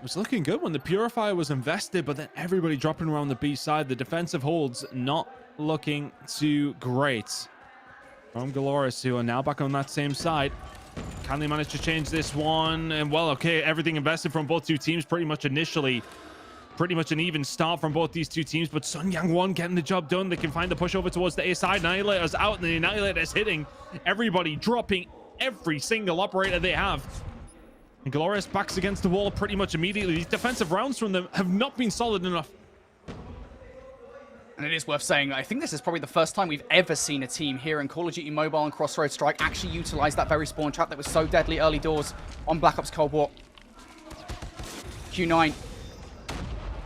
M: was looking good when the Purifier was invested, but then everybody dropping around the B side. The defensive holds not looking too great. From Galoris, who are now back on that same side. Can they manage to change this one? And well, okay, everything invested from both two teams pretty much initially. Pretty much an even start from both these two teams, but Sun Yang1 getting the job done. They can find the push over towards the A side. Annihilator's out, and the Annihilator's hitting everybody, dropping every single operator they have. And Glorious backs against the wall pretty much immediately. These defensive rounds from them have not been solid enough.
J: And it is worth saying, I think this is probably the first time we've ever seen a team here in Call of Duty Mobile and Crossroads Strike actually utilize that very spawn trap that was so deadly early doors on Black Ops Cold War. Q9,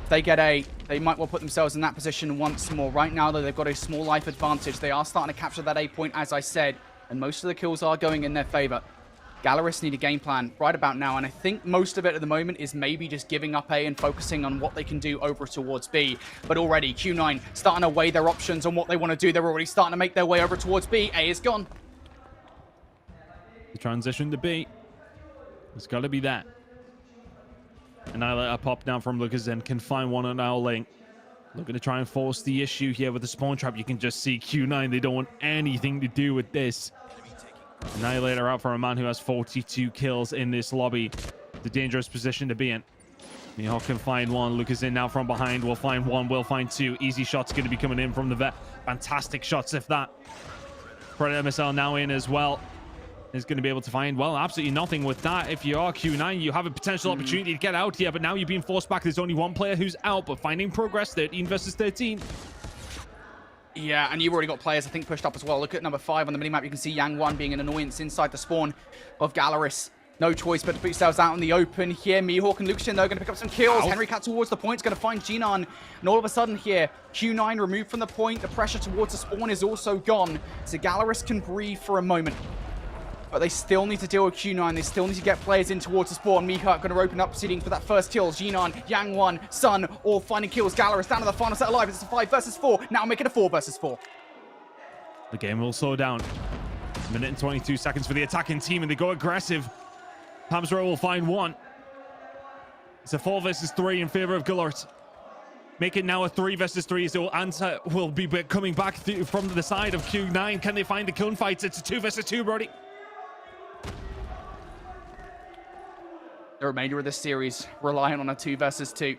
J: they get A. They might well put themselves in that position once more. Right now, though, they've got a small life advantage. They are starting to capture that A point, as I said, and most of the kills are going in their favor. Galaris need a game plan right about now, and I think most of it at the moment is maybe just giving up A and focusing on what they can do over towards B. But already, Q9 starting to weigh their options on what they want to do. They're already starting to make their way over towards B. A is gone.
M: The transition to B. It's got to be that. Annihilator pop down from Lucas and can find one on Owling. Looking to try and force the issue here with the spawn trap. You can just see Q9. They don't want anything to do with this. Annihilator out for a man who has 42 kills in this lobby. It's a dangerous position to be in. Mihawk can find one. Lucas in now from behind. We'll find one. We'll find two. Easy shots going to be coming in from the vet. Fantastic shots if that. Predator missile now in as well. Is going to be able to find, well, absolutely nothing with that. If you are Q9, you have a potential opportunity to get out here, but now you're being forced back. There's only one player who's out, but finding progress, 13 versus 13.
J: Yeah, and you've already got players, I think, pushed up as well. Look at number 5 on the minimap. You can see Yang1 being an annoyance inside the spawn of Galaris. No choice but to put yourselves out in the open here. Mihawk and Lucian, though, going to pick up some kills. Ow. Henry Cat towards the point is going to find Jinan. And all of a sudden here, Q9 removed from the point. The pressure towards the spawn is also gone. So Galaris can breathe for a moment. But they still need to deal with Q9. They still need to get players in towards the spawn. Mihawk going to open up proceedings for that first kill. Jinan, Yang1, Sun, all finding kills. Galaris down to the final set alive. It's a 5 versus 4. Now make it a 4 versus 4.
M: The game will slow down. Minute and 22 seconds for the attacking team, and they go aggressive. Pabzero will find one. It's a 4 versus 3 in favor of Gulart. Make it now a 3 versus 3, so answer will be coming back from the side of Q9. Can they find the gunfights? It's a 2 versus 2, Brody.
J: The remainder of this series relying on a 2 versus 2.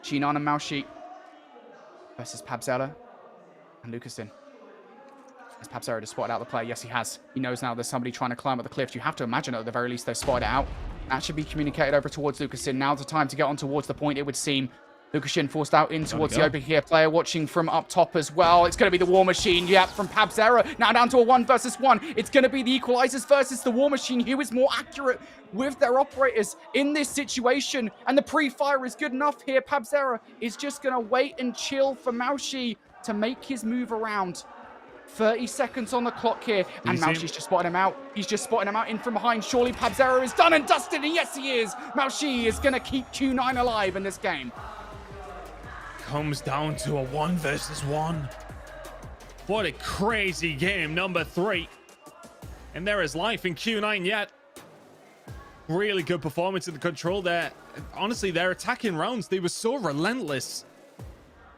J: Jinan and Maoshi versus Pabzero and Lucasin. Has Pabzero just spotted out the play? Yes, he has. He knows now there's somebody trying to climb up the cliff. You have to imagine at the very least they spotted it out. That should be communicated over towards Lucasin. Now's the time to get on towards the point, it would seem. Lukashin forced out in towards the open here. Player watching from up top as well. It's going to be the War Machine. Yep, from Pabzera. Now down to a 1 versus 1. It's going to be the Equalizers versus the War Machine. Who is more accurate with their operators in this situation? And the pre-fire is good enough here. Pabzera is just going to wait and chill for Maushi to make his move around. 30 seconds on the clock here, and Maushi's just spotting him out. He's just spotting him out in from behind. Surely Pabzera is done and dusted, and yes, he is. Maushi is going to keep Q9 alive in this game.
M: Comes down to a 1 versus 1. What a crazy game, number 3. And there is life in Q9 yet. Really good performance in the control there. Honestly, their attacking rounds, they were so relentless.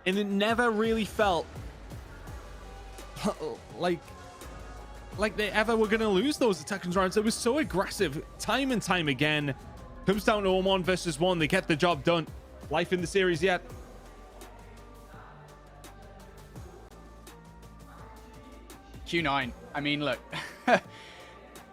M: And it never really felt like they ever were going to lose those attacking rounds. It was so aggressive time and time again. Comes down to a 1 versus 1. They get the job done. Life in the series yet.
J: Q9. I mean, look,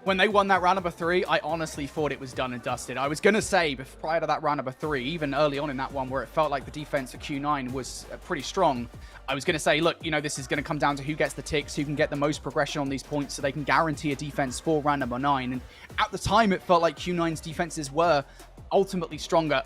J: when they won that round number 3, I honestly thought it was done and dusted. I was going to say, prior to that round number 3, even early on in that one where it felt like the defense for Q9 was pretty strong, I was going to say, look, you know, this is going to come down to who gets the ticks, who can get the most progression on these points so they can guarantee a defense for round number 9. And at the time, it felt like Q9's defenses were ultimately stronger.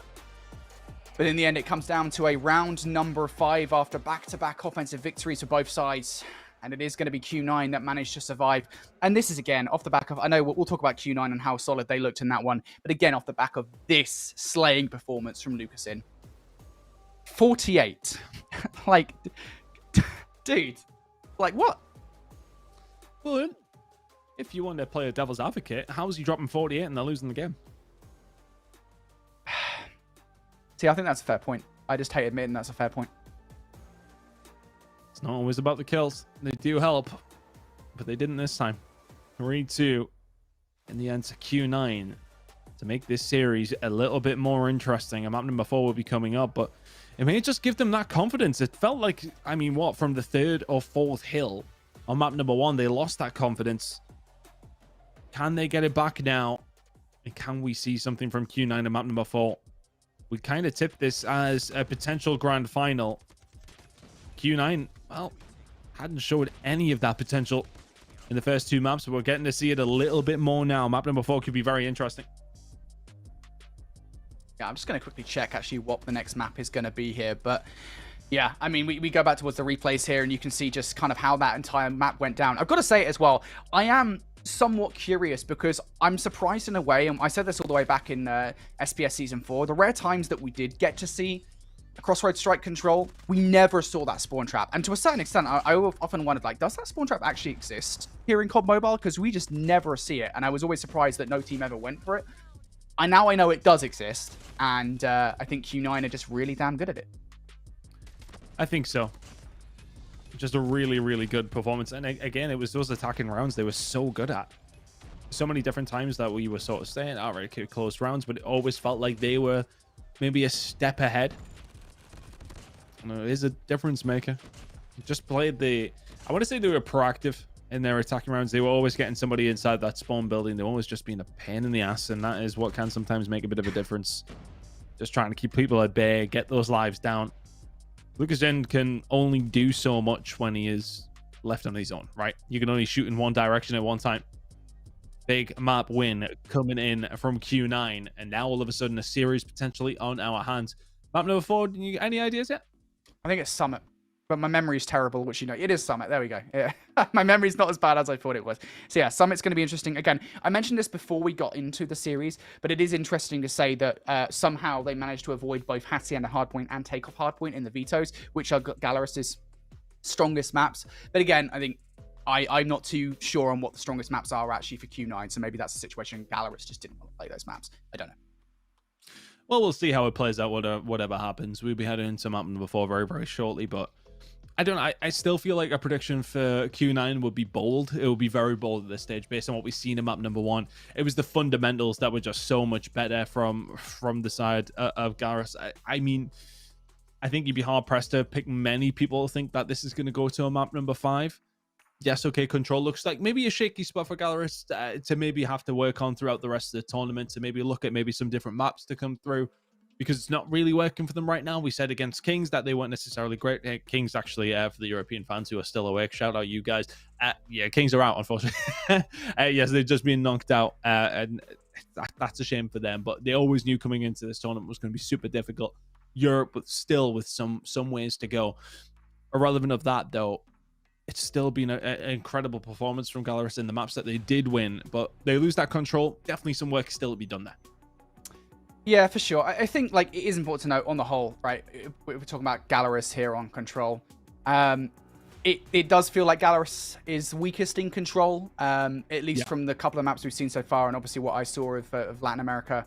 J: But in the end, it comes down to a round number 5 after back-to-back offensive victories for both sides. And it is going to be Q9 that managed to survive. And this is, again, off the back of... I know we'll talk about Q9 and how solid they looked in that one. But again, off the back of this slaying performance from Lucasin. 48. Like, dude. Like, what?
M: Well, if you want to play a devil's advocate, how is he dropping 48 and they're losing the game?
J: See, I think that's a fair point. I just hate admitting that's a fair point.
M: It's not always about the kills. They do help, but they didn't this time. 3-2 in the end to Q9 to make this series a little bit more interesting. A map number 4 will be coming up, but it may just give them that confidence. It felt like, I mean, what, from the 3rd or 4th hill on map number 1, they lost that confidence. Can they get it back now? And can we see something from Q9 on map number 4? We kind of tipped this as a potential grand final. Q9, well, hadn't showed any of that potential in the first 2 maps, but we're getting to see it a little bit more now. Map number 4 could be very interesting.
J: Yeah, I'm just going to quickly check actually what the next map is going to be here. But yeah, I mean, we go back towards the replays here and you can see just kind of how that entire map went down. I've got to say it as well, I am somewhat curious because I'm surprised in a way, and I said this all the way back in SPS Season 4, the rare times that we did get to see a Crossroads strike control, we never saw that spawn trap. And to a certain extent, I often wondered, like, does that spawn trap actually exist here in COD Mobile? Because we just never see it, and I was always surprised that no team ever went for it. And now I know it does exist, and I think Q9 are just really damn good at it.
M: I think so. Just a really, really good performance. And again, it was those attacking rounds they were so good at. So many different times that we were sort of saying, all right, okay, close rounds, but it always felt like they were maybe a step ahead. And it is a difference maker. Just played I want to say they were proactive in their attacking rounds. They were always getting somebody inside that spawn building. They were always just being a pain in the ass, and that is what can sometimes make a bit of a difference. Just trying to keep people at bay, get those lives down. Lucasin can only do so much when he is left on his own, right? You can only shoot in one direction at one time. Big map win coming in from Q9, and now all of a sudden a series potentially on our hands. Map number 4, any ideas yet?
J: I think it's Summit, but my memory's terrible, which you know, it is Summit. There we go. Yeah. My memory's not as bad as I thought it was. So yeah, Summit's going to be interesting. Again, I mentioned this before we got into the series, but it is interesting to say that somehow they managed to avoid both Hacienda Hardpoint and Takeoff Hardpoint in the Vetoes, which are Galaris's strongest maps. But again, I think I'm not too sure on what the strongest maps are actually for Q9, so maybe that's a situation Galaris just didn't want to play those maps. I don't know.
M: Well, we'll see how it plays out, whatever happens. We'll be heading into map number 4 very, very shortly, but I don't know. I still feel like a prediction for Q9 would be bold. It would be very bold at this stage based on what we've seen in map number 1. It was the fundamentals that were just so much better from the side of Galaris. I mean, I think you'd be hard-pressed to pick many people who think that this is going to go to a map number 5. yes, okay, control looks like maybe a shaky spot for Galeris to maybe have to work on throughout the rest of the tournament, to maybe look at maybe some different maps to come through, because it's not really working for them right now. We said against Kings that they weren't necessarily great. Kings actually, for the European fans who are still awake, shout out you guys. Yeah, Kings are out, unfortunately. Yes, they've just been knocked out, and that's a shame for them, but they always knew coming into this tournament was going to be super difficult. Europe, but still with some ways to go. Irrelevant of that, though, it's still been an incredible performance from Galeris in the maps that they did win, but they lose that control. Definitely some work still to be done there.
J: Yeah, for sure. I think like it is important to note on the whole, right? We're talking about Galeris here on control. It does feel like Galeris is weakest in control, at least from the couple of maps we've seen so far, and obviously what I saw of Latin America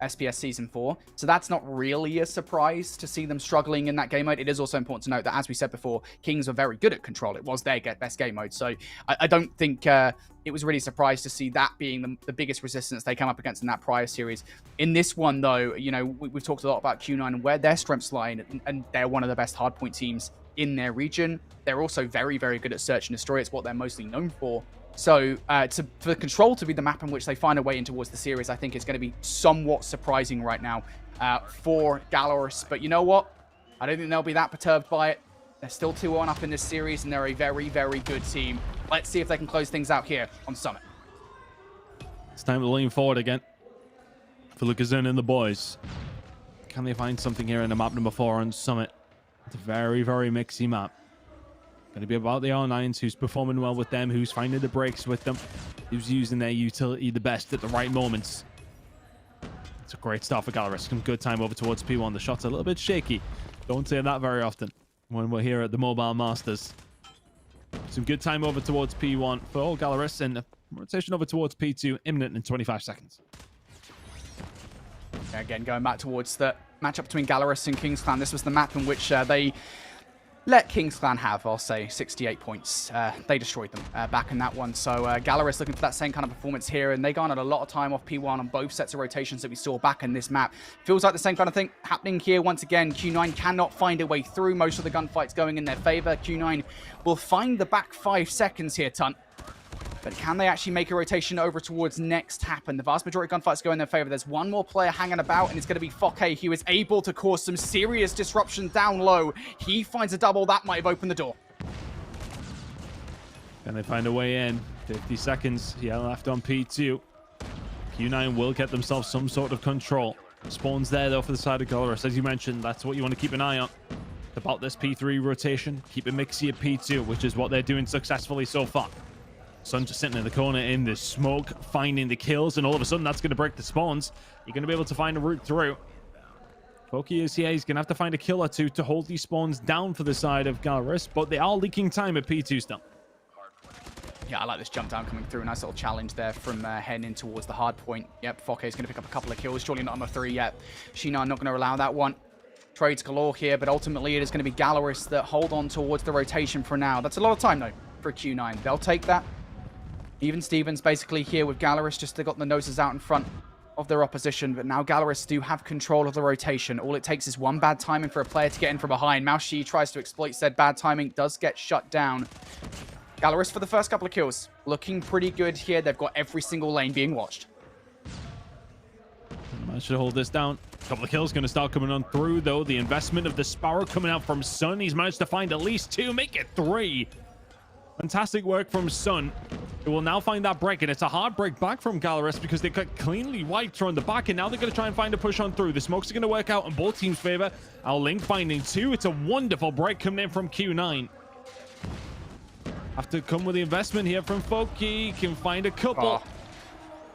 J: SPS Season 4. So that's not really a surprise to see them struggling in that game mode. It is also important to note that, as we said before, Kings were very good at control. It was their best game mode. So I don't think it was really a surprise to see that being the biggest resistance they come up against in that prior series. In this one, though, you know, we've talked a lot about Q9 and where their strengths lie, and they're one of the best hardpoint teams in their region. They're also very, very good at search and destroy. It's what they're mostly known for. So for control to be the map in which they find a way in towards the series, I think is going to be somewhat surprising right now for Galeris. But you know what? I don't think they'll be that perturbed by it. They're still 2-1 up in this series, and they're a very, very good team. Let's see if they can close things out here on Summit.
M: It's time to lean forward again for Lucazun and the boys. Can they find something here in the map number 4 on Summit? It's a very, very mixy map. Going to be about the R9s, who's performing well with them, who's finding the breaks with them, who's using their utility the best at the right moments. It's a great start for Galeris. Some good time over towards P1. The shot's a little bit shaky. Don't say that very often when we're here at the Mobile Masters. Some good time over towards P1 for Galeris, and rotation over towards P2 imminent in 25 seconds.
J: Again, going back towards the matchup between Galeris and Kings Clan. This was the map in which they let Kings Clan have, I'll say, 68 points. They destroyed them back in that one. So Galeris looking for that same kind of performance here, and they garnered a lot of time off P1 on both sets of rotations that we saw back in this map. Feels like the same kind of thing happening here once again. Q9 cannot find a way through. Most of the gunfights going in their favor. Q9 will find the back 5 seconds here, Tunt. But can they actually make a rotation over towards next happen? The vast majority of gunfights go in their favor. There's one more player hanging about, and it's going to be Fokke. He was able to cause some serious disruption down low. He finds a double. That might have opened the door.
M: Can they find a way in? 50 seconds. Yeah, left on P2. Q9 will get themselves some sort of control. Spawns there, though, for the side of Galeris. As you mentioned, that's what you want to keep an eye on. About this P3 rotation. Keep it mixy at P2, which is what they're doing successfully so far. Sun just sitting in the corner in the smoke, finding the kills, and all of a sudden that's going to break the spawns. You're going to be able to find a route through. Fokke is here. He's going to have to find a kill or two to hold these spawns down for the side of Galeris, but they are leaking time at P2 still.
J: Yeah, I like this jump down coming through. Nice little challenge there from Hen in towards the hard point. Yep, Fokke is going to pick up a couple of kills. Surely not on the 3 yet. Shinar not going to allow that one. Trades galore here, but ultimately it is going to be Galeris that hold on towards the rotation for now. That's a lot of time, though, for Q9. They'll take that. Even Stevens basically here with Galeris, just they got the noses out in front of their opposition, but now Galeris do have control of the rotation. All it takes is one bad timing for a player to get in from behind. Maushi tries to exploit said bad timing, does get shut down. Galeris for the first couple of kills. Looking pretty good here. They've got every single lane being watched.
M: I should hold this down. A couple of kills going to start coming on through, though. The investment of the Sparrow coming out from Sun. He's managed to find at least 2, make it 3. Fantastic work from Sun. It will now find that break, and it's a hard break back from Galeris because they got cleanly wiped from the back, and now they're going to try and find a push on through. The smokes are going to work out in both teams' favor. Our Link finding 2. It's a wonderful break coming in from Q9. Have to come with the investment here from Fokke. Can find a couple.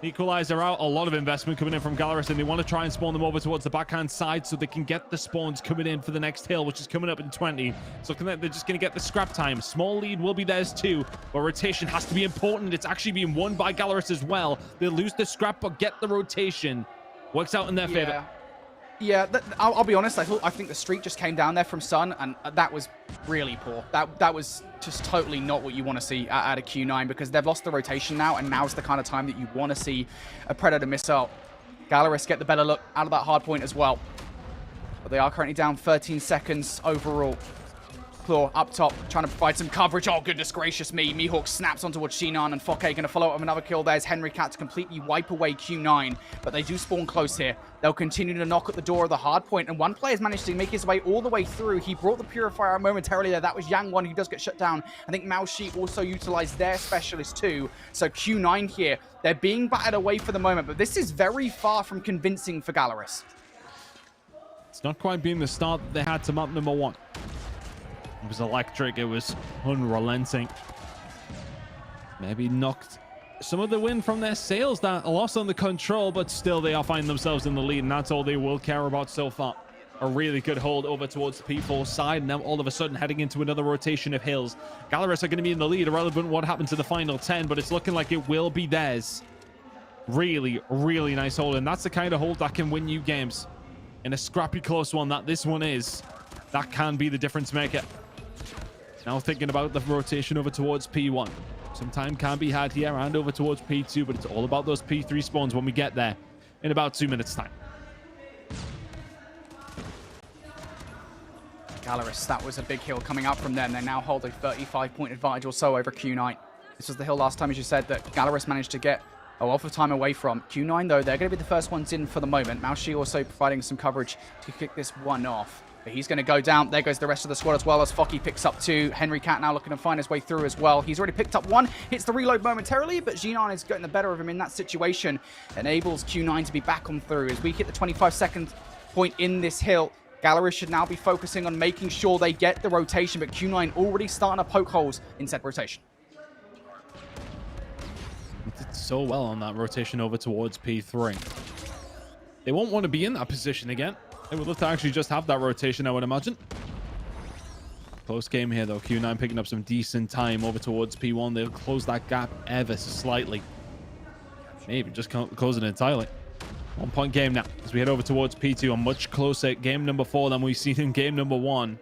M: Equalizer out. A lot of investment coming in from Galeris, and they want to try and spawn them over towards the backhand side so they can get the spawns coming in for the next hill, which is coming up in 20. So they're just going to get the scrap time. Small lead will be theirs too, but rotation has to be important. It's actually being won by Galeris as well. They lose the scrap, but get the rotation. Works out in their favor.
J: Yeah, I'll be honest. I think the streak just came down there from Sun, and that was really poor. That was just totally not what you want to see out of Q9, because they've lost the rotation now, and now's the kind of time that you want to see a Predator missile. Galeris get the better look out of that hard point as well. But they are currently down 13 seconds overall. Claw up top, trying to provide some coverage. Oh, goodness gracious me. Mihawk snaps on towards Shinan, and Fokke going to follow up with another kill. There's Henry Cat to completely wipe away Q9, but they do spawn close here. They'll continue to knock at the door of the hard point, and one player's managed to make his way all the way through. He brought the Purifier out momentarily there. That was Yang One, who does get shut down. I think Mao Shi also utilized their specialist too. So Q9 here, they're being battered away for the moment, but this is very far from convincing for Galaris.
M: It's not quite being the start that they had to map number 1. It was electric. It was unrelenting. Maybe knocked some of the wind from their sails, that lost on the control, but still they are finding themselves in the lead, and that's all they will care about so far. A really good hold over towards the P4 side, and now all of a sudden heading into another rotation of hills. Galaris are going to be in the lead, irrelevant what happened to the final 10, but it's looking like it will be theirs. Really, really nice hold, and that's the kind of hold that can win you games. In a scrappy, close one that this one is, that can be the difference maker. Now thinking about the rotation over towards P1. Some time can be had here and over towards P2, but it's all about those P3 spawns when we get there in about 2 minutes' time.
J: Galaris, that was a big hill coming up from them. They now hold a 35-point advantage or so over Q9. This was the hill last time, as you said, that Galaris managed to get a lot of time away from. Q9, though, they're going to be the first ones in for the moment. Mao Shi also providing some coverage to kick this one off. But he's going to go down. There goes the rest of the squad as well, as Fokke picks up 2. Henry Cat now looking to find his way through as well. He's already picked up 1. Hits the reload momentarily, but Jinan is getting the better of him in that situation. Enables Q9 to be back on through. As we hit the 25-second point in this hill, Galaris should now be focusing on making sure they get the rotation, but Q9 already starting to poke holes in said rotation.
M: Did so well on that rotation over towards P3. They won't want to be in that position again. They would love to actually just have that rotation, I would imagine. Close game here, though. Q9 picking up some decent time over towards P1. They'll close that gap ever so slightly. Maybe just close it entirely. 1 point game now as we head over towards P2. A much closer game number 4 than we've seen in game number 1.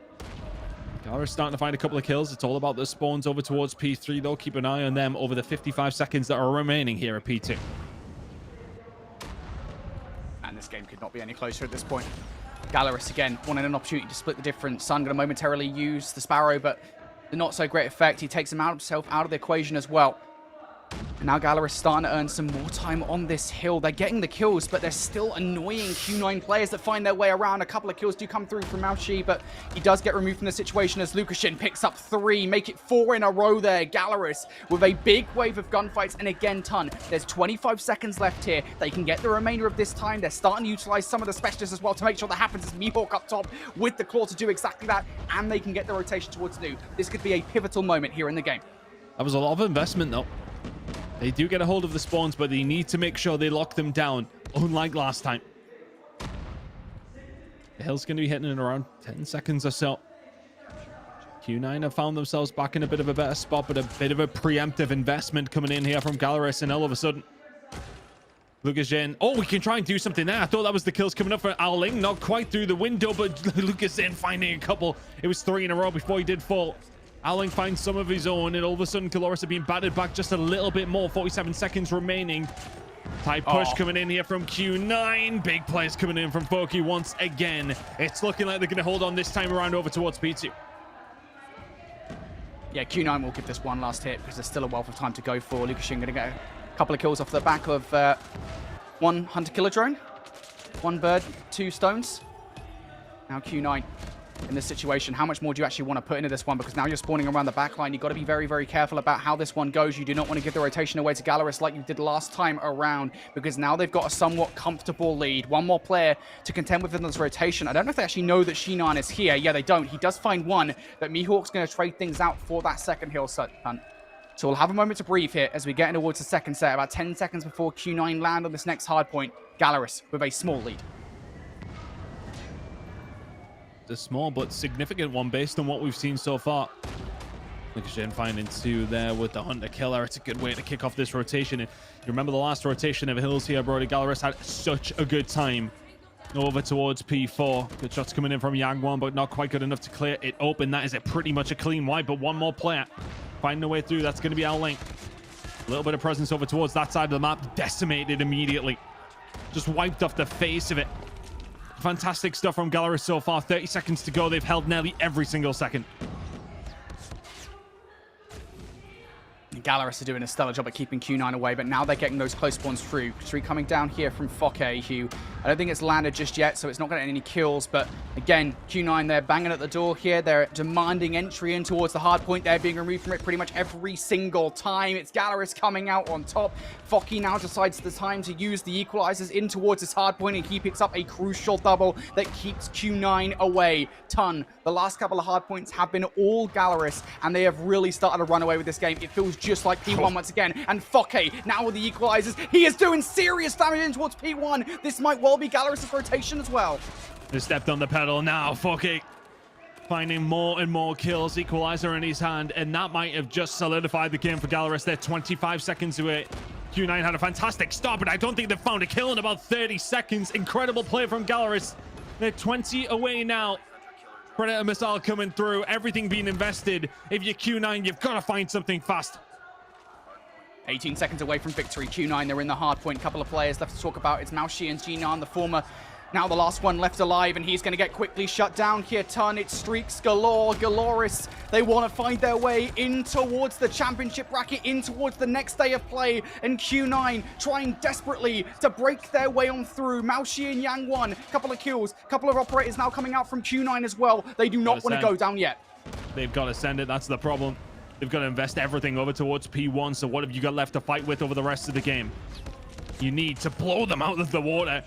M: Galaris starting to find a couple of kills. It's all about the spawns over towards P3, though. Keep an eye on them over the 55 seconds that are remaining here at P2.
J: And this game could not be any closer at this point. Galaris again wanting an opportunity to split the difference. Sun going to momentarily use the Sparrow, but the not so great effect. He takes himself out of the equation as well. And now Galaris starting to earn some more time on this hill. They're getting the kills, but they're still annoying Q9 players that find their way around. A couple of kills do come through from Mao Shi, but he does get removed from the situation as Lukashin picks up 3. Make it 4 in a row there. Galaris with a big wave of gunfights, and again, Tun. There's 25 seconds left here. They can get the remainder of this time. They're starting to utilize some of the specialists as well to make sure that happens. As Mihawk up top with the claw to do exactly that, and they can get the rotation towards Nu. This could be a pivotal moment here in the game.
M: That was a lot of investment, though. They do get a hold of the spawns, but they need to make sure they lock them down, unlike last time. The hill's going to be hitting in around 10 seconds or so. Q9 have found themselves back in a bit of a better spot, but a bit of a preemptive investment coming in here from Galaris, and all of a sudden, Lucas Jane. Oh, we can try and do something there. I thought that was the kills coming up for Owling. Not quite through the window, but Lucas Jane finding a couple. It was 3 in a row before he did fall. Owling finds some of his own, and all of a sudden, Kaloris are being battered back just a little bit more. 47 seconds remaining. Tight push coming in here from Q9. Big plays coming in from Fokke once again. It's looking like they're going to hold on this time around over towards P2.
J: Yeah, Q9 will give this one last hit because there's still a wealth of time to go for. Lukashin going to get a couple of kills off the back of 1 hunter-killer drone. 1 bird, 2 stones. Now Q9 in this situation. How much more do you actually want to put into this one? Because now you're spawning around the back line. You've got to be very, very careful about how this one goes. You do not want to give the rotation away to Galaris like you did last time around, because now they've got a somewhat comfortable lead. 1 more player to contend with in this rotation. I don't know if they actually know that Shinan is here. Yeah, they don't. He does find 1, but Mihawk's going to trade things out for that second hill hunt. So we'll have a moment to breathe here as we get towards the second set. About 10 seconds before Q9 land on this next hard point. Galaris with a small lead.
M: A small but significant one based on what we've seen so far. Lukashin finding 2 there with the Hunter Killer. It's a good way to kick off this rotation. And you remember the last rotation of hills here, Brody. Galaris had such a good time over towards P4. Good shots coming in from Yang1, but not quite good enough to clear it open. That is pretty much a clean wipe, but 1 more player finding a way through. That's going to be Owling. A little bit of presence over towards that side of the map. Decimated immediately. Just wiped off the face of it. Fantastic stuff from Galaris so far. 30 seconds to go. They've held nearly every single second.
J: Galaris are doing a stellar job at keeping Q9 away, but now they're getting those close spawns through. Three coming down here from Fokke, who I don't think it's landed just yet, so it's not getting any kills. But again, Q9, they're banging at the door here. They're demanding entry in towards the hard point. They're being removed from it pretty much every single time. It's Galaris coming out on top. Fokke now decides the time to use the equalizers in towards this hard point, and he picks up a crucial double that keeps Q9 away. Ton, the last couple of hard points have been all Galaris, and they have really started to run away with this game. It feels just like P1 once again, and Fokke now with the equalizers. He is doing serious damage in towards P1. This might well be Galaris' rotation as well.
M: They stepped on the pedal now. Fokke finding more and more kills. Equalizer in his hand, and that might have just solidified the game for Galaris. They're 25 seconds away. Q9 had a fantastic start, but I don't think they've found a kill in about 30 seconds. Incredible play from Galaris. They're 20 away now. Predator missile coming through, everything being invested. If you're Q9, you've got to find something fast.
J: 18 seconds away from victory. Q9, they're in the hard point. Couple of players left to talk about. It's Maoshi and Jinan, the former. Now the last one left alive, and he's going to get quickly shut down here. Ton, it's streaks galore. Galoris, they want to find their way in towards the championship bracket, in towards the next day of play. And Q9 trying desperately to break their way on through. Maoshi and Yang1, couple of kills. Couple of operators now coming out from Q9 as well. They do not want to go down yet.
M: They've got to send it. That's the problem. They've got to invest everything over towards P1. So what have you got left to fight with over the rest of the game? You need to blow them out of the water.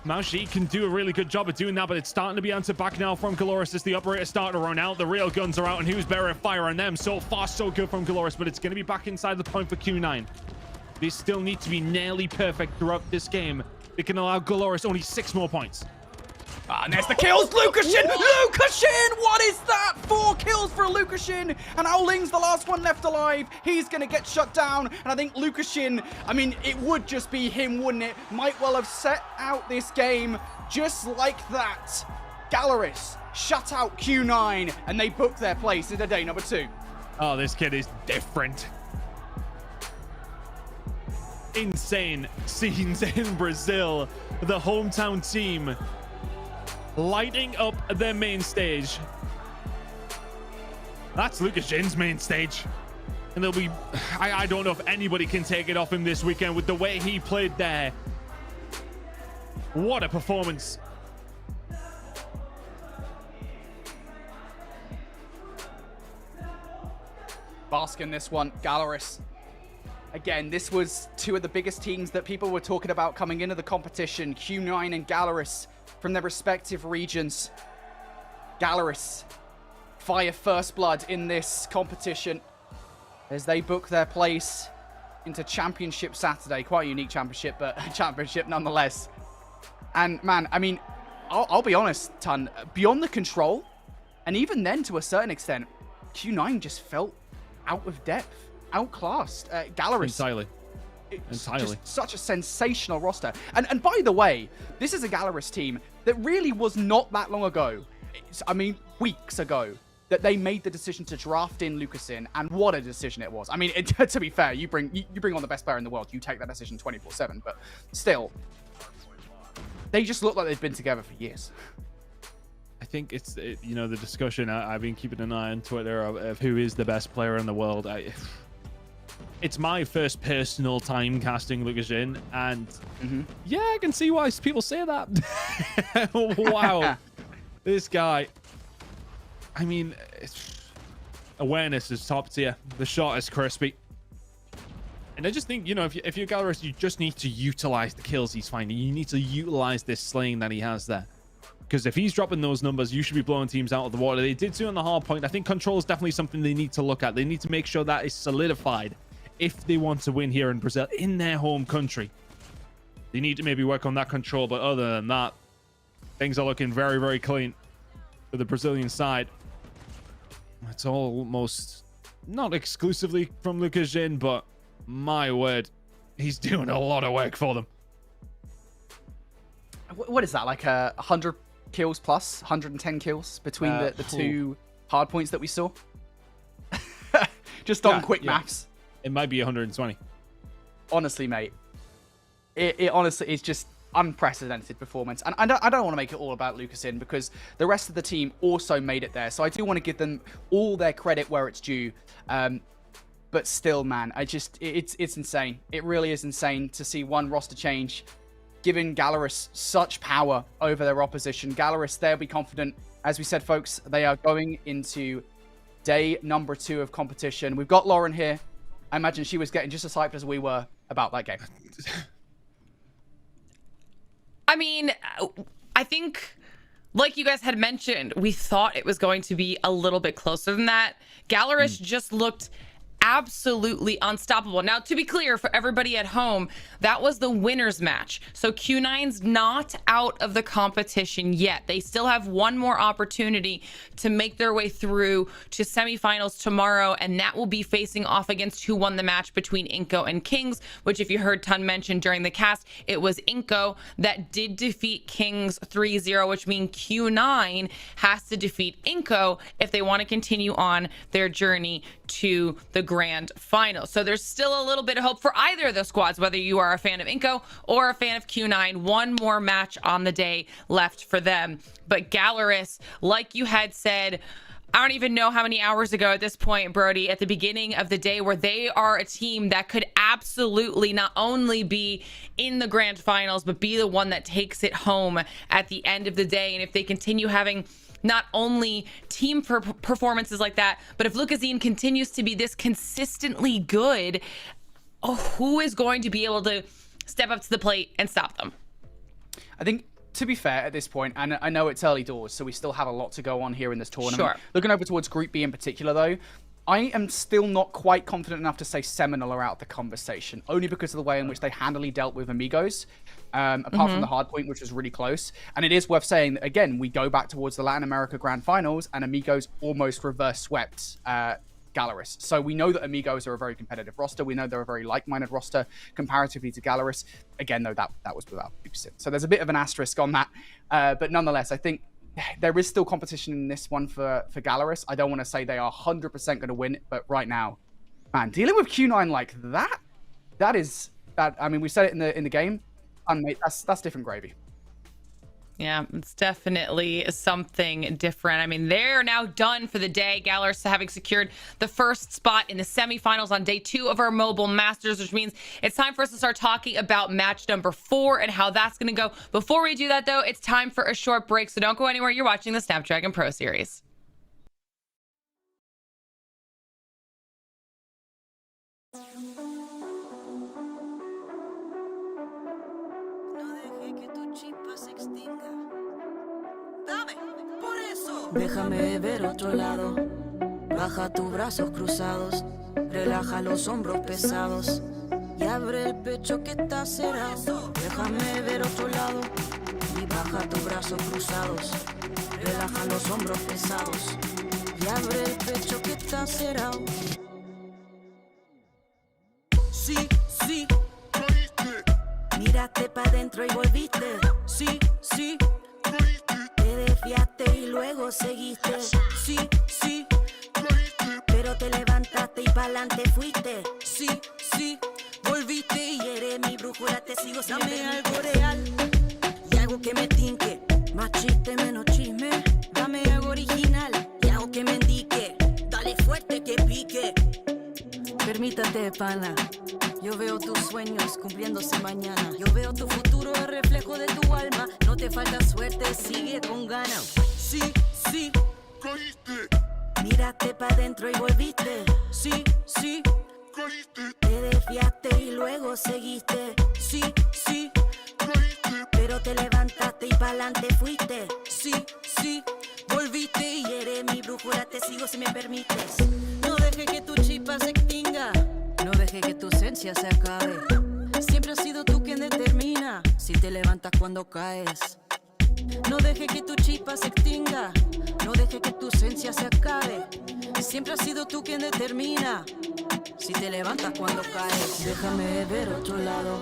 M: Maoshi can do a really good job of doing that, but it's starting to be answered back now from Galoris as the operators start to run out. The real guns are out, and who's better at fire on them? So far, so good from Galoris, but it's going to be back inside the point for Q9. They still need to be nearly perfect throughout this game. They can allow Galoris only 6 more points.
J: And there's the kills. Lukashin! Lukashin! What is that? 4 kills for Lukashin. And Owling's the last one left alive. He's going to get shut down. And I think Lukashin, I mean, it would just be him, wouldn't it? Might well have set out this game just like that. Galaris shut out Q9, and they book their place into day number 2.
M: Oh, this kid is different. Insane scenes in Brazil. The hometown team lighting up their main stage. That's Lukashin's main stage. And there'll be, I don't know if anybody can take it off him this weekend with the way he played there. What a performance.
J: Bask in this one, Galaris. Again, this was 2 of the biggest teams that people were talking about coming into the competition. Q9 and Galaris from their respective regions. Galaris fire first blood in this competition as they book their place into Championship Saturday. Quite a unique championship, but a championship nonetheless. And man, I mean, I'll be honest, Ton, beyond the control, and even then to a certain extent, Q9 just felt out of depth, outclassed. Galaris.
M: Entirely.
J: Just such a sensational roster. And by the way, this is a Galaris team that really was not that long ago, I mean, weeks ago, that they made the decision to draft in Lucasin, and what a decision it was. I mean, to be fair, you bring on the best player in the world, you take that decision 24/7, but still, they just look like they've been together for years.
M: I think it's, you know, the discussion, I've been keeping an eye on Twitter of who is the best player in the world. It's my first personal time casting Lukashin, and yeah, I can see why people say that. Wow. This guy, I mean, awareness is top tier. The shot is crispy. And I just think, you know, if you're Galaris, you just need to utilize the kills he's finding. You need to utilize this slaying that he has there. Because if he's dropping those numbers, you should be blowing teams out of the water. They did so on the hard point. I think control is definitely something they need to look at. They need to make sure that is solidified if they want to win here in Brazil, in their home country. They need to maybe work on that control, but other than that, things are looking very, very clean for the Brazilian side. It's almost not exclusively from Lukashin, but my word, he's doing a lot of work for them.
J: What is that, like 100 kills plus, 110 kills between the 2 hard points that we saw? Just on quick maths.
M: It might be 120.
J: Honestly, mate, it honestly is just unprecedented performance. And I don't want to make it all about Lucasin, because the rest of the team also made it there. So I do want to give them all their credit where it's due. But still, man, it's insane. It really is insane to see one roster change, giving Gallerus such power over their opposition. Gallerus, they'll be confident. As we said, folks, they are going into day number 2 of competition. We've got Lauren here. I imagine she was getting just as hyped as we were about that game.
H: I mean, I think, like you guys had mentioned, we thought it was going to be a little bit closer than that. Gallerus just looked absolutely unstoppable. Now, to be clear for everybody at home, that was the winner's match. So Q9's not out of the competition yet. They still have one more opportunity to make their way through to semifinals tomorrow, and that will be facing off against who won the match between Inko and Kings, which, if you heard Tun mention during the cast, it was Inko that did defeat Kings 3-0, which means Q9 has to defeat Inko if they want to continue on their journey to the grand final. So there's still a little bit of hope for either of the squads, whether you are a fan of Inko or a fan of Q9. One more match on the day left for them. But Gallerus, like you had said, I don't even know how many hours ago at this point, Brody, at the beginning of the day, where they are a team that could absolutely not only be in the grand finals, but be the one that takes it home at the end of the day. And if they continue having not only team performances like that, but if Lucasine continues to be this consistently good, who is going to be able to step up to the plate and stop them?
J: I think, to be fair, at this point, and I know it's early doors, so we still have a lot to go on here in this tournament.
H: Sure.
J: Looking over towards Group B in particular, though, I am still not quite confident enough to say Seminole are out of the conversation, only because of the way in which they handily dealt with Amigos, apart from the Hardpoint, which was really close. And it is worth saying that, again, we go back towards the Latin America Grand Finals, and Amigos almost reverse swept Gallerus. So we know that Amigos are a very competitive roster. We know they're a very like-minded roster comparatively to Gallerus. Again, though, that was without Lucasine. So there's a bit of an asterisk on that. But nonetheless, I think there is still competition in this one for Gallerus. I don't want to say they are 100% going to win it, but right now, man, dealing with Q9 like that, I mean, we said it in the game, and mate, that's different gravy.
H: Yeah, it's definitely something different. I mean, they're now done for the day. Gallerus having secured the first spot in the semifinals on day 2 of our Mobile Masters, which means it's time for us to start talking about match number 4 and how that's going to go. Before we do that, though, it's time for a short break, so don't go anywhere. You're watching the Snapdragon Pro Series.
U: Déjame ver otro lado, baja tus brazos cruzados, relaja los hombros pesados y abre el pecho que está cerrado. Déjame ver otro lado y baja tus brazos cruzados, relaja los hombros pesados y abre el pecho que está cerrado. Sí, sí, miraste pa' dentro y volviste. Sí, sí, te desviaste y luego seguiste. Sí, sí, pero te levantaste y pa'lante fuiste. Sí, sí, volviste y eres mi brújula, te sigo sin dame algo real y algo que me tinque. Más chiste, menos chisme. Dame algo original y algo que me indique. Dale fuerte que pique. Permítate, pana. Yo veo tus sueños cumpliéndose mañana. Yo veo tu futuro, el reflejo de tu alma. No te falta suerte, sigue con ganas. Sí, sí, caíste. Miraste pa' dentro y volviste. Sí, sí, caíste. Te desviaste y luego seguiste. Sí, sí, caíste. Pero te levantaste y pa'lante fuiste. Sí, sí, volviste y eres mi brújula, te sigo si me permites. No dejes que tu chispa se extinga. No dejes que tu esencia se acabe. Siempre has sido tú quien determina si te levantas cuando caes. No dejes que tu chispa se extinga. No dejes que tu esencia se acabe. Siempre has sido tú quien determina si te levantas cuando caes. Déjame ver otro lado.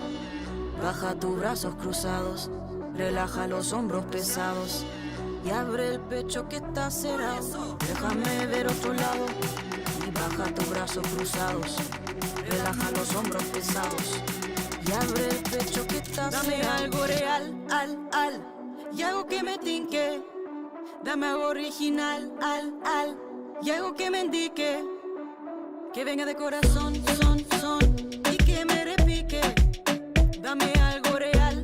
U: Baja tus brazos cruzados. Relaja los hombros pesados. Y abre el pecho que está cerrado. Déjame ver otro lado. Y baja tus brazos cruzados. Relaja los hombros pesados y abre el pecho que está cerrado. Dame algo real, al, y algo que me tinque. Dame algo original, al, y algo que me indique
N: que venga de corazón, son, y que me repique. Dame algo real,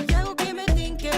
N: y algo que me tinque.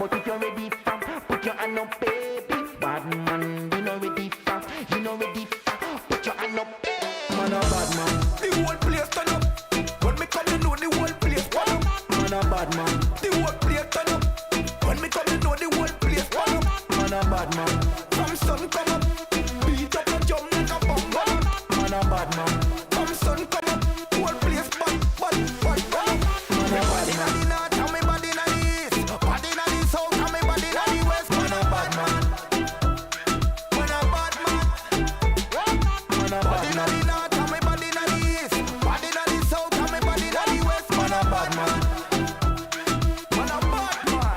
B: But if you're ready, fam, put your hand up, baby. Bad man, you know it. bad man. From sun come up, beat up and jump like a bomb. Man a bad man. From sun come up, whole place bad. Man a bad man. Body na the north and me body na the east. Body na the south and me body na the west. Man a bad man. Man a bad man. Man a bad man. Body na the north and me body na the east. Body na the south and me body na the west. Man a bad man. Man a bad man.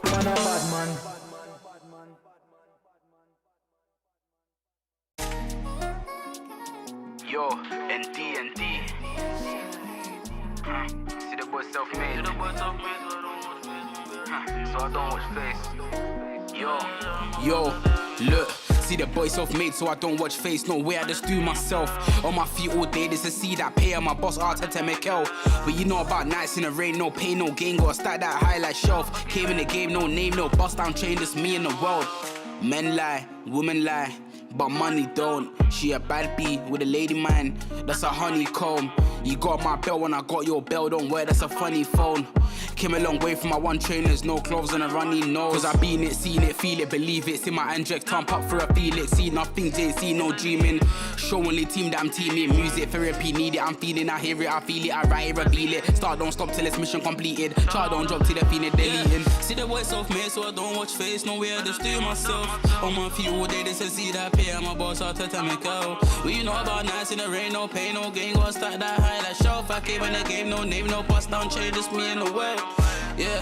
B: Man a bad man.
R: Yo, ND. See the boy self-made. So I don't watch face.
S: Yo, look. See the boy self-made, so I don't watch face. No way, I just do myself. On my feet all day, this is see that pay. My boss Arteta Mikel. But you know about nights in the rain, no pain, no gain. Gotta stack that highlight shelf. Came in the game, no name, no bust down chain. Just me in the world. Men lie, women lie, but money don't. She a bad bee with a lady mind. That's a honeycomb. You got my bell when I got your bell. Don't wear, that's a funny phone. Came a long way from my one trainers, no clothes and a runny nose. Cause I been it, seen it, feel it, believe it. See my inject, pump up for a feel it. See nothing, ain't see no dreaming. Show only team that I'm teaming. Music, therapy, need it, I'm feeling, I hear it, I feel it, I write it, reveal it. Start, don't stop till it's mission completed. Chart, don't drop till the feeling deleting. See the boy self-made, so I don't watch face. No way, I just do myself. On my feet all day, this is see that pay. I'm a boss, Arteta Mikel. We know about nights in the rain, no pain, no gain. Gotta stack that high, that shelf. I came in the game, no name, no bust down chain, just me in the world. Yeah,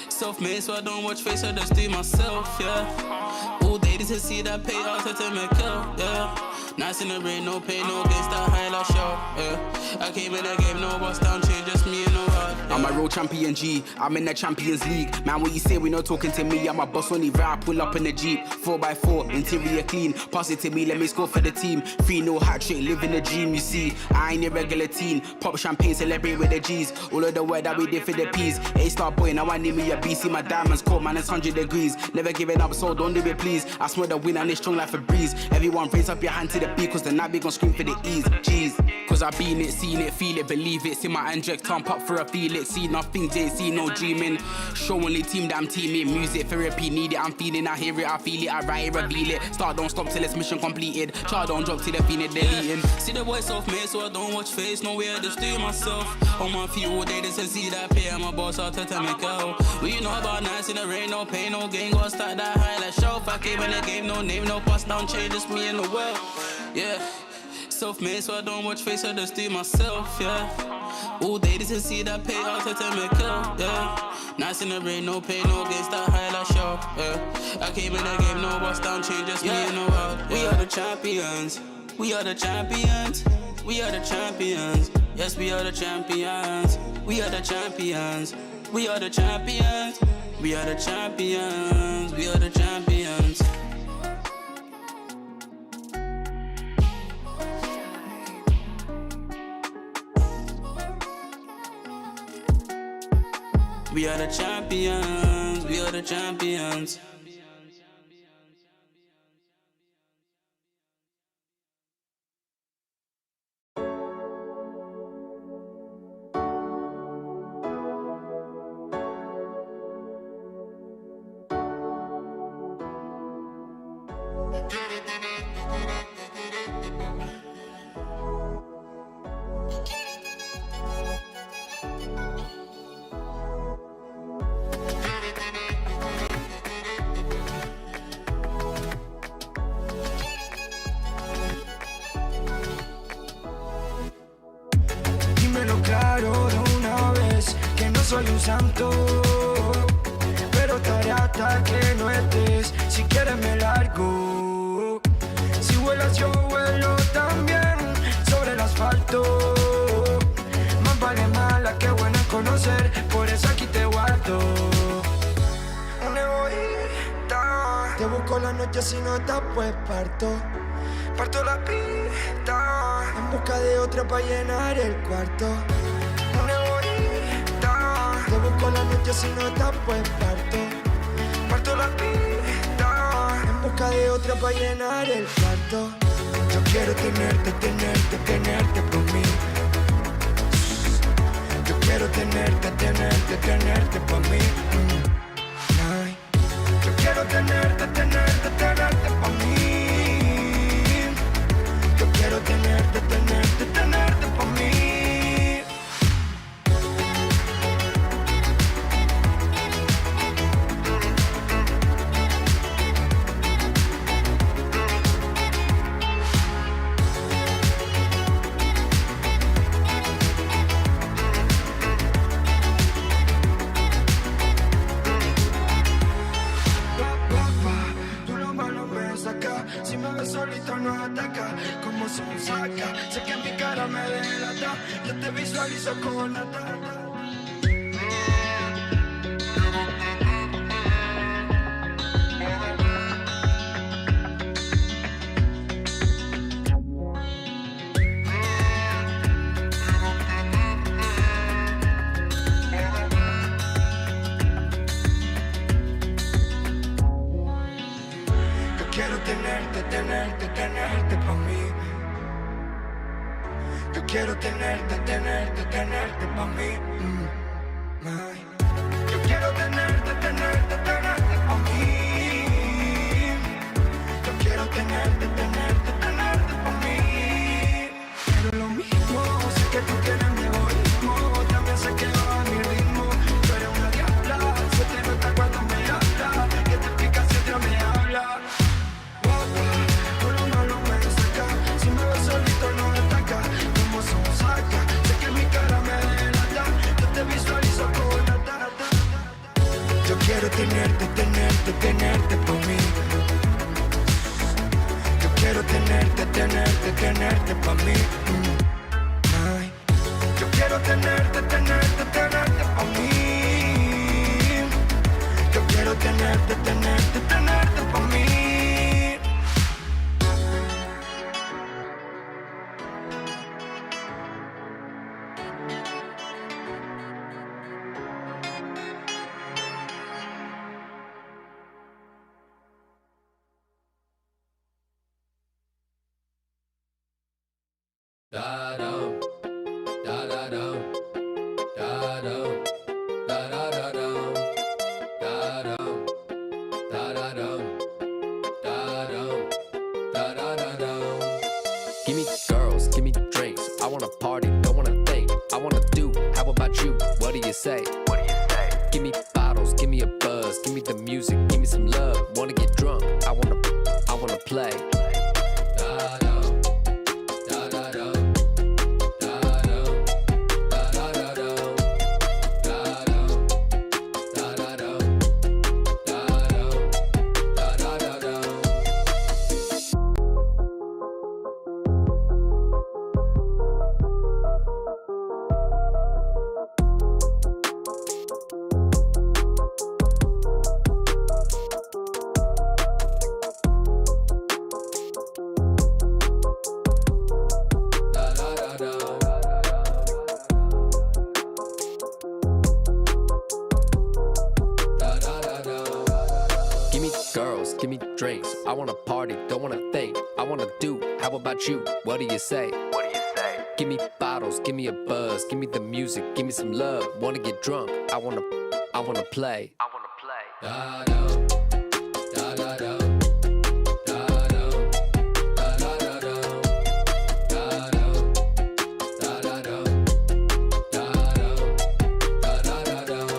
S: self-made, so I don't watch face, I just do myself, yeah. All day this is see that pay out to Mikel, yeah. Nights in the rain, no pain, no gain, start highlight show, yeah. I came in the game, no bust down chain, just me in the world. Yeah. I'm a road champion G, I'm in the Champions League. Man, what you say, we not talking to me, I'm a boss only rap, pull up in the Jeep. 4x4, interior clean, pass it to me, let me score for the team. 3-0 hat-trick, living the dream, you see. I ain't a regular teen, pop champagne, celebrate with the G's. All of the work that we did for the P's. A-star boy, now I need me a B, see my diamonds cold, man, it's 100 degrees. Never giving up, so don't do it please. I smell the wind and it's strong like a breeze. Everyone raise up your hand to the beat, cause the night we gon' scream for the ease, G's. Cause I been it, seen it, feel it, believe it. See my inject, pump up for a feel it. See nothing, ain't see no dreaming. Show only team that I'm teaming. Music, therapy, need it, I'm feeling, I hear it, I feel it, I write it, reveal it. Start, don't stop till it's mission completed. Chart, don't drop till the feeling deleting. See the boy self-made, so I don't watch face. No way, I just do myself. On my feet all day, this is see that pay. I'm a boss, Arteta Mikel. We know about nights in the rain, no pain, no gain. Gotta stack that high like shelf. I came in the game, no name, no bust down chain, just me in the world. Yeah, self-made, so I don't watch face, I just do myself, yeah. All day this is see that pay out to Mikel, yeah. Nights in the rain, no pain, no gain, start highlight show, yeah. I came in the game, no bust down chain, just me in the world. Yeah. We are the champions, we are the champions, we are the champions. Yes, we are the champions, we are the champions, we are the champions, we are the champions, we are the champions. We are the champions, we are the champions.
B: Claro de una vez que no soy un santo, pero estaré hasta que no estés. Si quieres me largo, si vuelas yo vuelo también sobre el asfalto. Más vale mala que buena en conocer, por eso aquí te guardo. Un egoísta, te busco la noche si no estás pues parto la pista en busca de otra para llenar el cuarto. Un egoísta, te busco la noche si no estás pues parto la pista en busca de otra para llenar el cuarto. Yo quiero tenerte, tenerte, tenerte por mí. Yo quiero tenerte, tenerte, tenerte por mí. Yo quiero tenerte. yo te visualizo con la Quiero tenerte, tenerte, tenerte pa' mí. Yo quiero tenerte, tenerte, tenerte pa' mí. Ay. Yo quiero tenerte, tenerte, tenerte pa' mí. Yo quiero tenerte, tenerte, tenerte pa' mí. Quiero lo mismo, sé que tú tienes mi egoísmo. También sé que va a mi ritmo. Tú eres una diabla, se te nota cuando me hablas. Que te pica si otra me habla. Por lo malo me saca, si me ves solito no me ataca. Como son saca, sé que mi cara me delata. Yo te visualizo con la tarata. Yo quiero tenerte, tenerte, tenerte por mí. Yo quiero tenerte, tenerte, tenerte por mí. Ay. Yo quiero tenerte, tenerte, tenerte por mí. Yo quiero tenerte, tenerte, tenerte por mí.
P: Da-dum, da-da-dum, da-dum, da-da-da-dum, da-dum, da-da-dum, da-dum, da-da-da-dum.
T: Give me girls, give me drinks. I wanna party, don't wanna think. I wanna do, how about you? What do you say? What do you say? Give me bottles, give me a buzz, give me the music, give me some love. Wanna get drunk, I wanna play. Give me drinks, I wanna party, don't wanna think. I wanna do, how about you? What do you say?
R: What do you say?
T: Give me bottles, give me a buzz, give me the music, give me some love. Wanna get drunk, I wanna play.
R: I wanna play.
P: Da-dum, da-da-dum, da-dum, da-da-da-dum, da-dum, da-da-dum, da-dum, da-da-da-dum.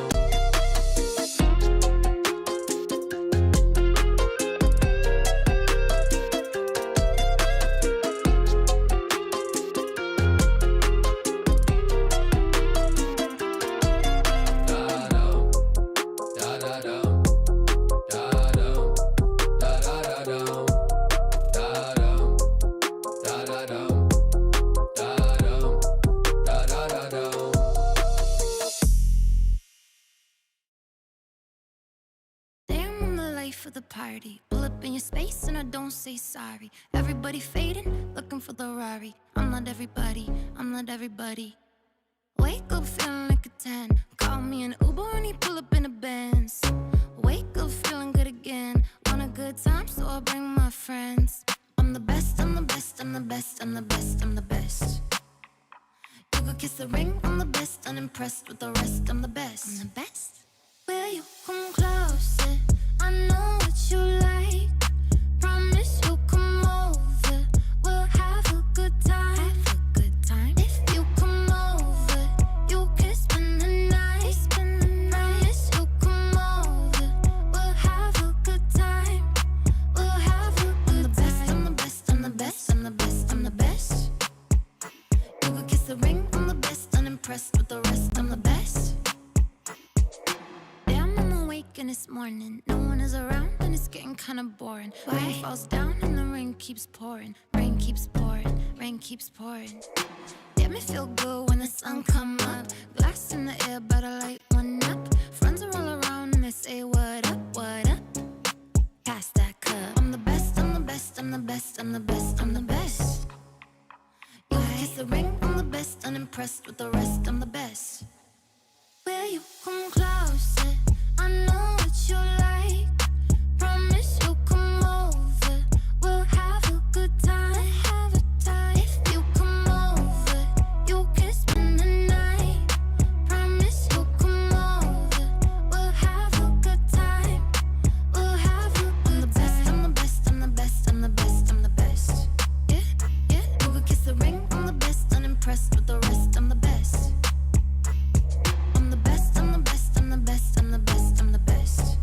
U: For the party, pull up in your space and I don't say sorry. Everybody fading, looking for the Rari. I'm not everybody, I'm not everybody. Wake up feeling like a 10. Call me an Uber and he pull up in a Benz. Wake up feeling good again. Want a good time, so I'll bring my friends. I'm the best, I'm the best, I'm the best, I'm the best, I'm the best. You could kiss the ring, I'm the best. Unimpressed with the rest, I'm the best. I'm the best. Will you come closer? I know what you like. Promise you'll come over. We'll have a good time. Have a good time. If you come over, you can spend the night. Promise you'll come over. We'll have a good time. We'll have a good time. I'm the best, I'm the best, I'm the best, I'm the best. You could kiss the ring, I'm the best. Unimpressed with the rest, I'm the best. And it's morning, no one is around and it's getting kinda boring. Rain falls down and the rain keeps pouring. Rain keeps pouring, rain keeps pouring. Get me feel good when the sun come up. Glass in the air, but I light one up. Friends are all around and they say what up, what up. Pass that cup. I'm the best, I'm the best, I'm the best, I'm the best, I'm the best. You can kiss the ring, I'm the best, unimpressed with the rest, I'm the best. Will you come closer? I know what you like. Promise you'll come over. We'll have a good time. Have a time. If you come over, you can spend the night. Promise you'll come over. We'll have a good time. We'll have a good time. I'm the best, I'm the best, I'm the best, I'm the best. Yeah, yeah. You could kiss the ring. I'm the best, unimpressed with the rest. I'm the best. I'm the best, I'm the best, I'm the best, I'm the best, I'm the best.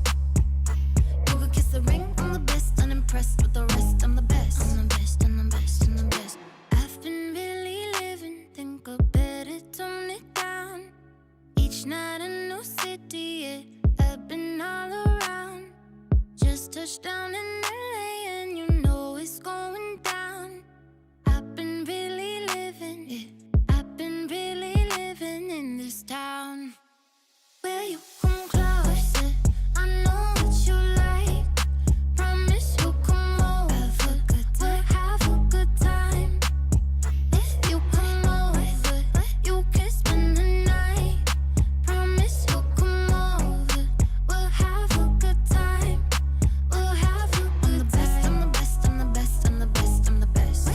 U: You could kiss the ring. I'm the best, unimpressed with the rest. I'm the best. I'm the best, I'm the best, I'm the best. I've been really living, think I better tone it down. Each night a new city, yeah. I've been all around. Just touched down in LA and you know it's going down. I've been really living, yeah. I've been really living in this town. Will you come closer? I know what you like. Promise you'll come over. We'll have a good time. If you come over, you can spend the night. Promise you'll come over. We'll have a good time. We'll have a good time. I'm the best, I'm the best, I'm the best, I'm the best.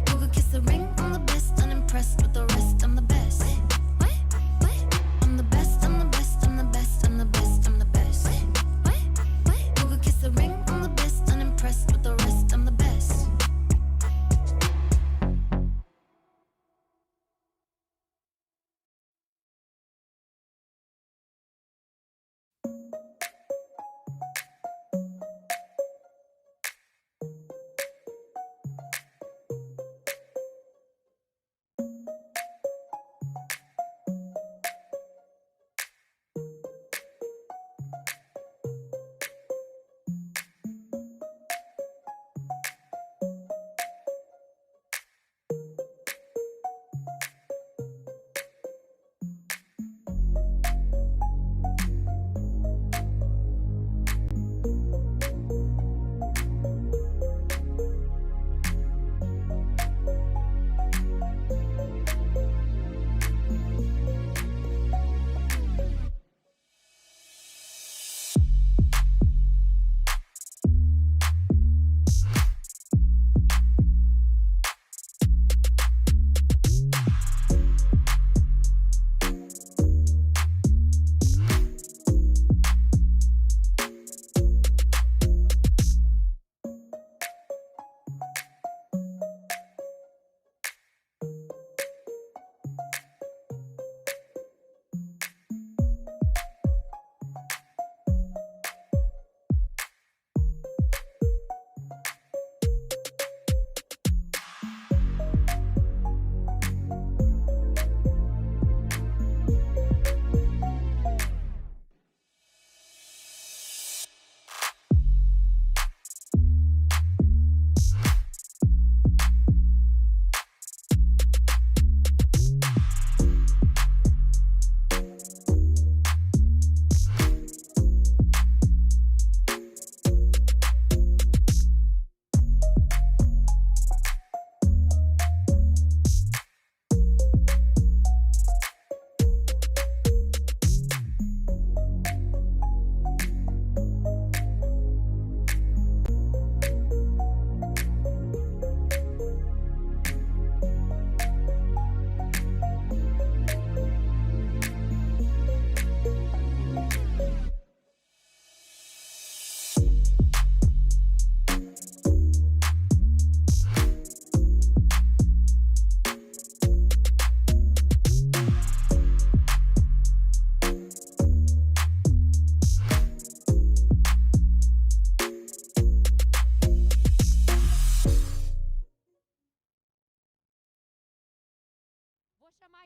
U: You could kiss the ring. I'm the best, unimpressed with the rest. I'm the best. I'm the best, I'm the best, I'm the best, I'm the best, I'm the best. You could kiss the ring. I'm the best, unimpressed with the rest. I'm the best.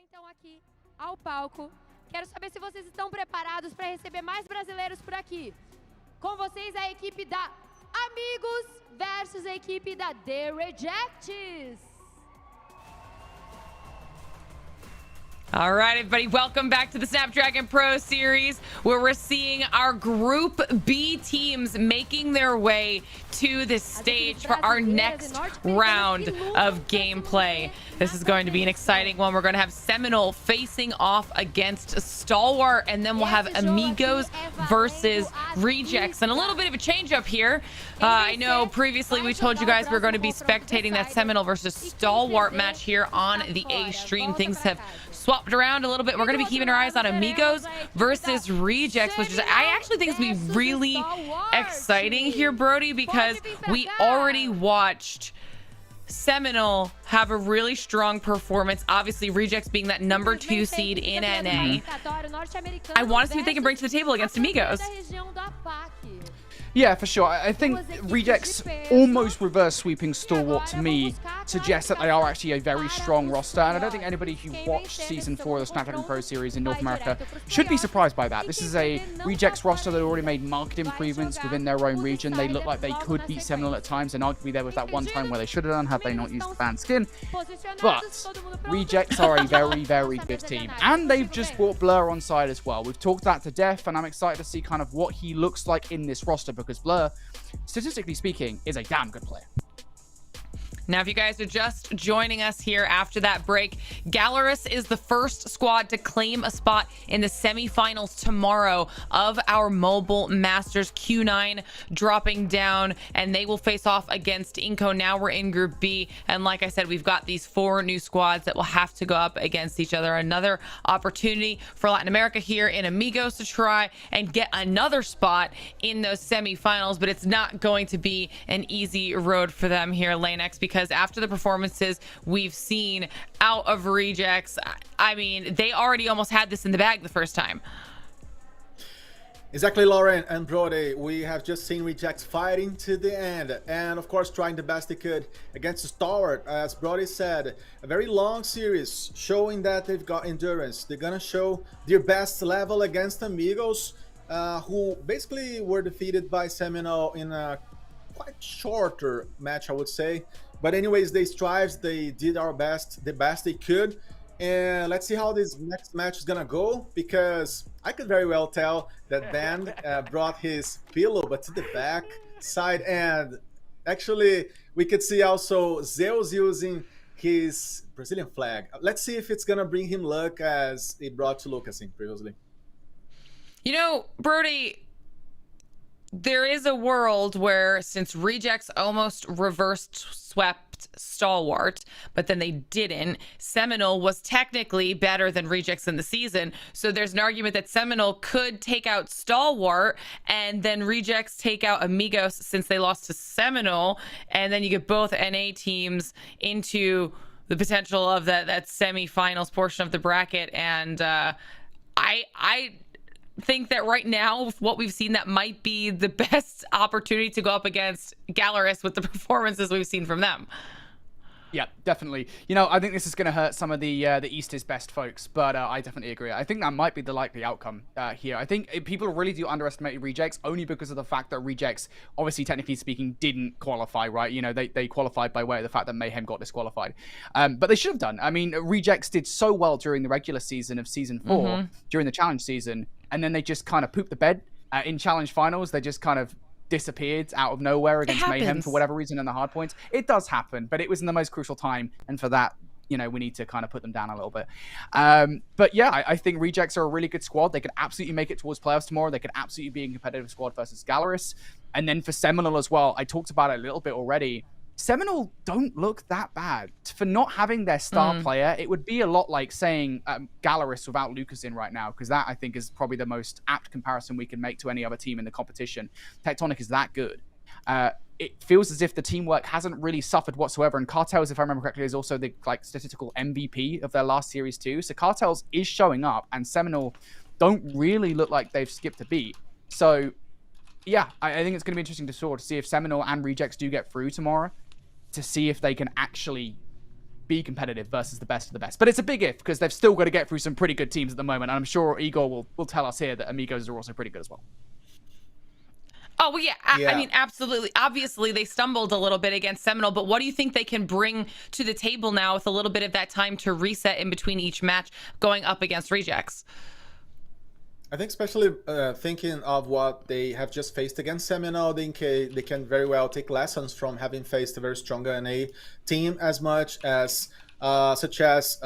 L: Então aqui ao palco. Quero saber se vocês estão preparados para receber mais brasileiros por aqui. Com vocês a equipe da Amigos versus a equipe da The Rejects.
H: All right, everybody, welcome back to the Snapdragon Pro Series, where we're seeing our Group B teams making their way to this stage for our next round of gameplay. This is going to be an exciting one. We're going to have Seminole facing off against Stalwart, and then we'll have Amigos versus Rejects. And a little bit of a change up here. I know previously we told you guys we were going to be spectating that Seminole versus Stalwart match here on the A stream. Things have swapped around a little bit. We're going to be keeping our eyes on Amigos versus Rejects, which is, I actually think is going to be really exciting here, Brody, because we already watched Seminole have a really strong performance. Obviously, Rejects being that #2 seed in NA. I want to see what they can bring to the table against Amigos.
J: Yeah, for sure. I think Rejects almost reverse sweeping Stalwart to me suggests that they are actually a very strong roster, and I don't think anybody who watched Season 4 of the Snapdragon Pro Series in North America should be surprised by that. This is a Rejects roster that already made marked improvements within their own region. They look like they could beat Seminole at times, and arguably there was that one time where they should have done had they not used the banned skin. But Rejects are a very, very good team, and they've just brought Blur on side as well. We've talked that to death, and I'm excited to see kind of what he looks like in this roster, because Blur, statistically speaking, is a damn good player.
H: Now, if you guys are just joining us here after that break, Gallerus is the first squad to claim a spot in the semifinals tomorrow of our Mobile Masters. Q9 dropping down, and they will face off against Inco. Now we're in Group B, and like I said, we've got these 4 new squads that will have to go up against each other. Another opportunity for Latin America here in Amigos to try and get another spot in those semifinals, but it's not going to be an easy road for them here, Lanex, because after the performances we've seen out of Rejects, I mean, they already almost had this in the bag the first time.
I: Exactly, Lauren and Brody. We have just seen Rejects fighting to the end, and of course trying the best they could against Stalwart. As Brody said, a very long series showing that they've got endurance. They're gonna show their best level against Amigos, who basically were defeated by Seminole in a quite shorter match, I would say. But anyways, they strived, they did our best, the best they could. And let's see how this next match is gonna go, because I could very well tell that Ben brought his pillow, but to the back side. And actually, we could see also Zeus using his Brazilian flag. Let's see if it's gonna bring him luck as it brought to Lucasin previously.
H: You know, Brody, there is a world where, since Rejects almost swept Stalwart, but then they didn't, Seminole was technically better than Rejects in the season. So there's an argument that Seminole could take out Stalwart, and then Rejects take out Amigos since they lost to Seminole, and then you get both NA teams into the potential of that semifinals portion of the bracket. And I think that right now, what we've seen, that might be the best opportunity to go up against Gallerus with the performances we've seen from them.
J: Yeah, definitely. You know, I think this is going to hurt some of the East is best folks, but I definitely agree. I think that might be the likely outcome here. I think people really do underestimate Rejects, only because of the fact that Rejects, obviously, technically speaking, didn't qualify, right? You know, they qualified by way of the fact that Mayhem got disqualified. But they should have done. I mean, Rejects did so well during the regular season of Season 4, during the Challenge season, and then they just kind of pooped the bed in Challenge Finals. They just kind of disappeared out of nowhere against Mayhem for whatever reason in the Hardpoint. It does happen, but it was in the most crucial time, and for that, you know, we need to kind of put them down a little bit. But yeah, I think Rejects are a really good squad. They could absolutely make it towards playoffs tomorrow. They could absolutely be a competitive squad versus Gallerus. And then for Seminole as well, I talked about it a little bit already. Seminole don't look that bad. For not having their star player, it would be a lot like saying Gallerus without Lucas in right now, because that, I think, is probably the most apt comparison we can make to any other team in the competition. Tectonic is that good. It feels as if the teamwork hasn't really suffered whatsoever, and Cartels, if I remember correctly, is also the statistical MVP of their last series too. So Cartels is showing up, and Seminole don't really look like they've skipped a beat. So yeah, I think it's going to be interesting to sort of see if Seminole and Rejects do get through tomorrow, to see if they can actually be competitive versus the best of the best. But it's a big if, because they've still got to get through some pretty good teams at the moment. And I'm sure Igor will tell us here that Amigos are also pretty good as well.
H: Oh, well, yeah. I mean, absolutely. Obviously, they stumbled a little bit against Seminole, but what do you think they can bring to the table now with a little bit of that time to reset in between each match going up against Rejects?
I: I think especially thinking of what they have just faced against Seminole, they can very well take lessons from having faced a very strong NA team as much as such as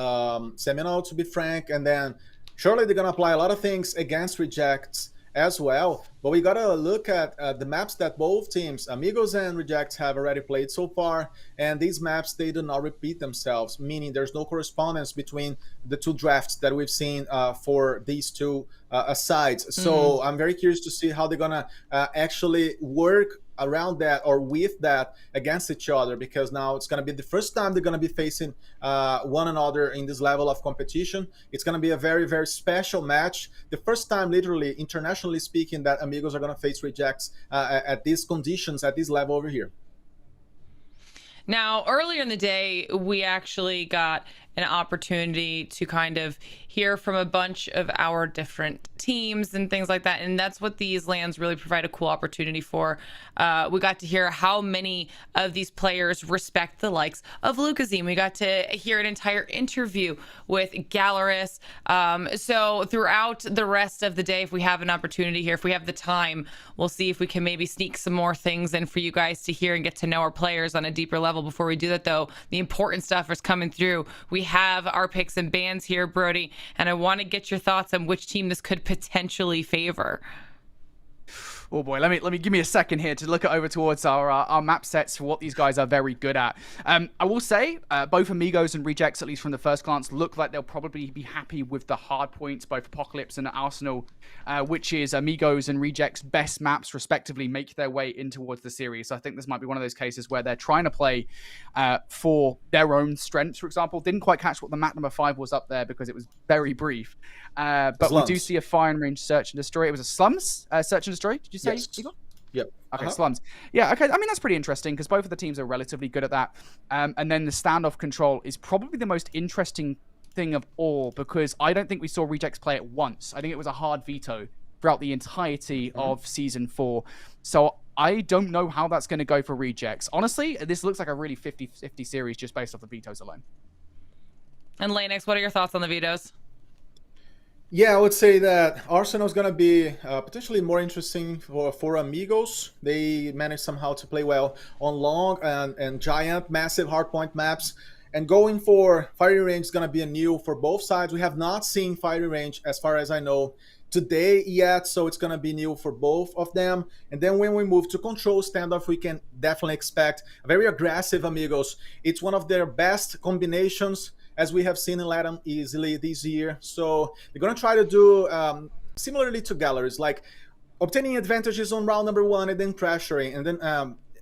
I: Seminole, to be frank, and then surely they're gonna apply a lot of things against Rejects as well. But we gotta look at the maps that both teams, Amigos and Rejects, have already played so far, and these maps, they do not repeat themselves, meaning there's no correspondence between the two drafts that we've seen for these two sides. So I'm very curious to see how they're gonna actually work around that or with that against each other, because now it's going to be the first time they're going to be facing one another in this level of competition. It's going to be a very, very special match. The first time, literally, internationally speaking, that Amigos are going to face Rejects at these conditions, at this level over here.
H: Now, earlier in the day, we actually got an opportunity to kind of hear from a bunch of our different teams and things like that. And that's what these LANs really provide a cool opportunity for. We got to hear how many of these players respect the likes of Lucazine. We got to hear an entire interview with Galeris. So throughout the rest of the day, if we have an opportunity here, if we have the time, we'll see if we can maybe sneak some more things in for you guys to hear and get to know our players on a deeper level. Before we do that, though, the important stuff is coming through. We have our picks and bans here, Brody, and I want to get your thoughts on which team this could potentially favor.
J: Oh boy, let me give me a second here to look over towards our map sets for what these guys are very good at. I will say both Amigos and Rejects, at least from the first glance, look like they'll probably be happy with the hard points, both Apocalypse and Arsenal, which is Amigos and Rejects' best maps respectively, make their way in towards the series. So I think this might be one of those cases where they're trying to play for their own strengths. For example, didn't quite catch what the map number 5 was up there because it was very brief. But
I: Slums.
J: we do see a fire and range search and destroy. It was a Slums search and destroy. Did you say,
I: Yes.
J: Igor?
I: Yep.
J: Okay, Slums. Yeah, okay. I mean, that's pretty interesting because both of the teams are relatively good at that. And then the standoff control is probably the most interesting thing of all because I don't think we saw Rejects play it once. I think it was a hard veto throughout the entirety of Season 4. So I don't know how that's going to go for Rejects. Honestly, this looks like a really 50-50 series just based off the vetoes alone.
H: And Lanix, what are your thoughts on the vetoes?
I: Yeah, I would say that Arsenal is going to be potentially more interesting for Amigos. They managed somehow to play well on long and giant, massive hardpoint maps. And going for firing range is going to be a new for both sides. We have not seen firing range, as far as I know, today yet, so it's going to be new for both of them. And then when we move to control standoff, we can definitely expect a very aggressive Amigos. It's one of their best combinations, as we have seen in LATAM easily this year. So they're going to try to do similarly to Galleries, like obtaining advantages on round number 1 and then pressuring, and then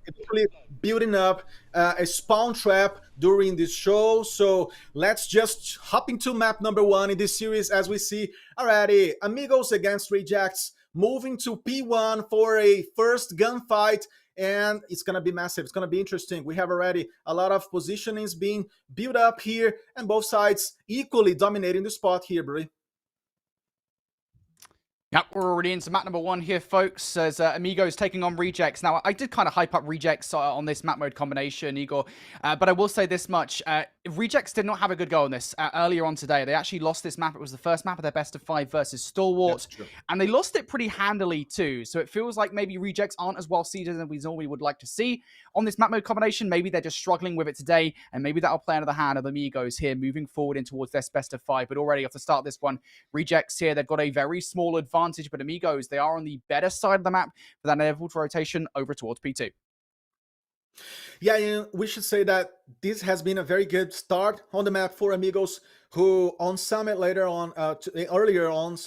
I: eventually building up a spawn trap during this show. So let's just hop into map number 1 in this series as we see already Amigos against Rejects moving to P1 for a first gunfight. And it's going to be massive. It's going to be interesting. We have already a lot of positionings being built up here, and both sides equally dominating the spot here, Brie.
J: Yep, we're already into map number 1 here, folks, as Amigos taking on Rejects. Now, I did kind of hype up Rejects on this map mode combination, Igor, but I will say this much. Rejects did not have a good go on this earlier on today. They actually lost this map. It was the first map of their best of 5 versus Stalwart, and they lost it pretty handily too. So it feels like maybe Rejects aren't as well seeded as we normally would like to see on this map mode combination. Maybe they're just struggling with it today, and maybe that'll play under the hand of Amigos here moving forward in towards their best of 5. But already off the start of this one, Rejects here, they've got a very small advantage, but Amigos, they are on the better side of the map for that inevitable rotation over towards P2.
I: Yeah, we should say that this has been a very good start on the map for Amigos, who on Summit earlier on,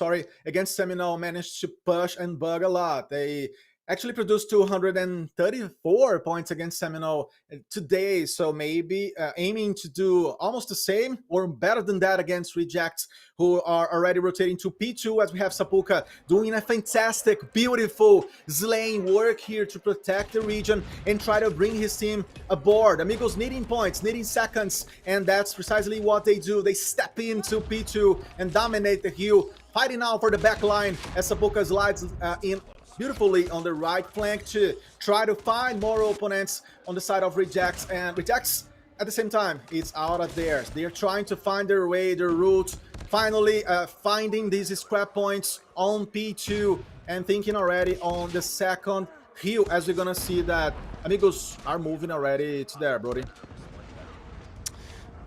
I: against Seminole managed to push and bug a lot. They actually produced 234 points against Seminole today, so maybe aiming to do almost the same or better than that against Rejects, who are already rotating to P2, as we have Sapuka doing a fantastic, beautiful slaying work here to protect the region and try to bring his team aboard. Amigos needing points, needing seconds, and that's precisely what they do. They step into P2 and dominate the hill fighting now for the back line as Sapuka slides in beautifully on the right flank to try to find more opponents on the side of Rejects, and Rejects at the same time it's out of theirs. They're trying to find their way, their route, finally finding these scrap points on P2 and thinking already on the second hill, as we're gonna see that Amigos are moving already to there, Brody.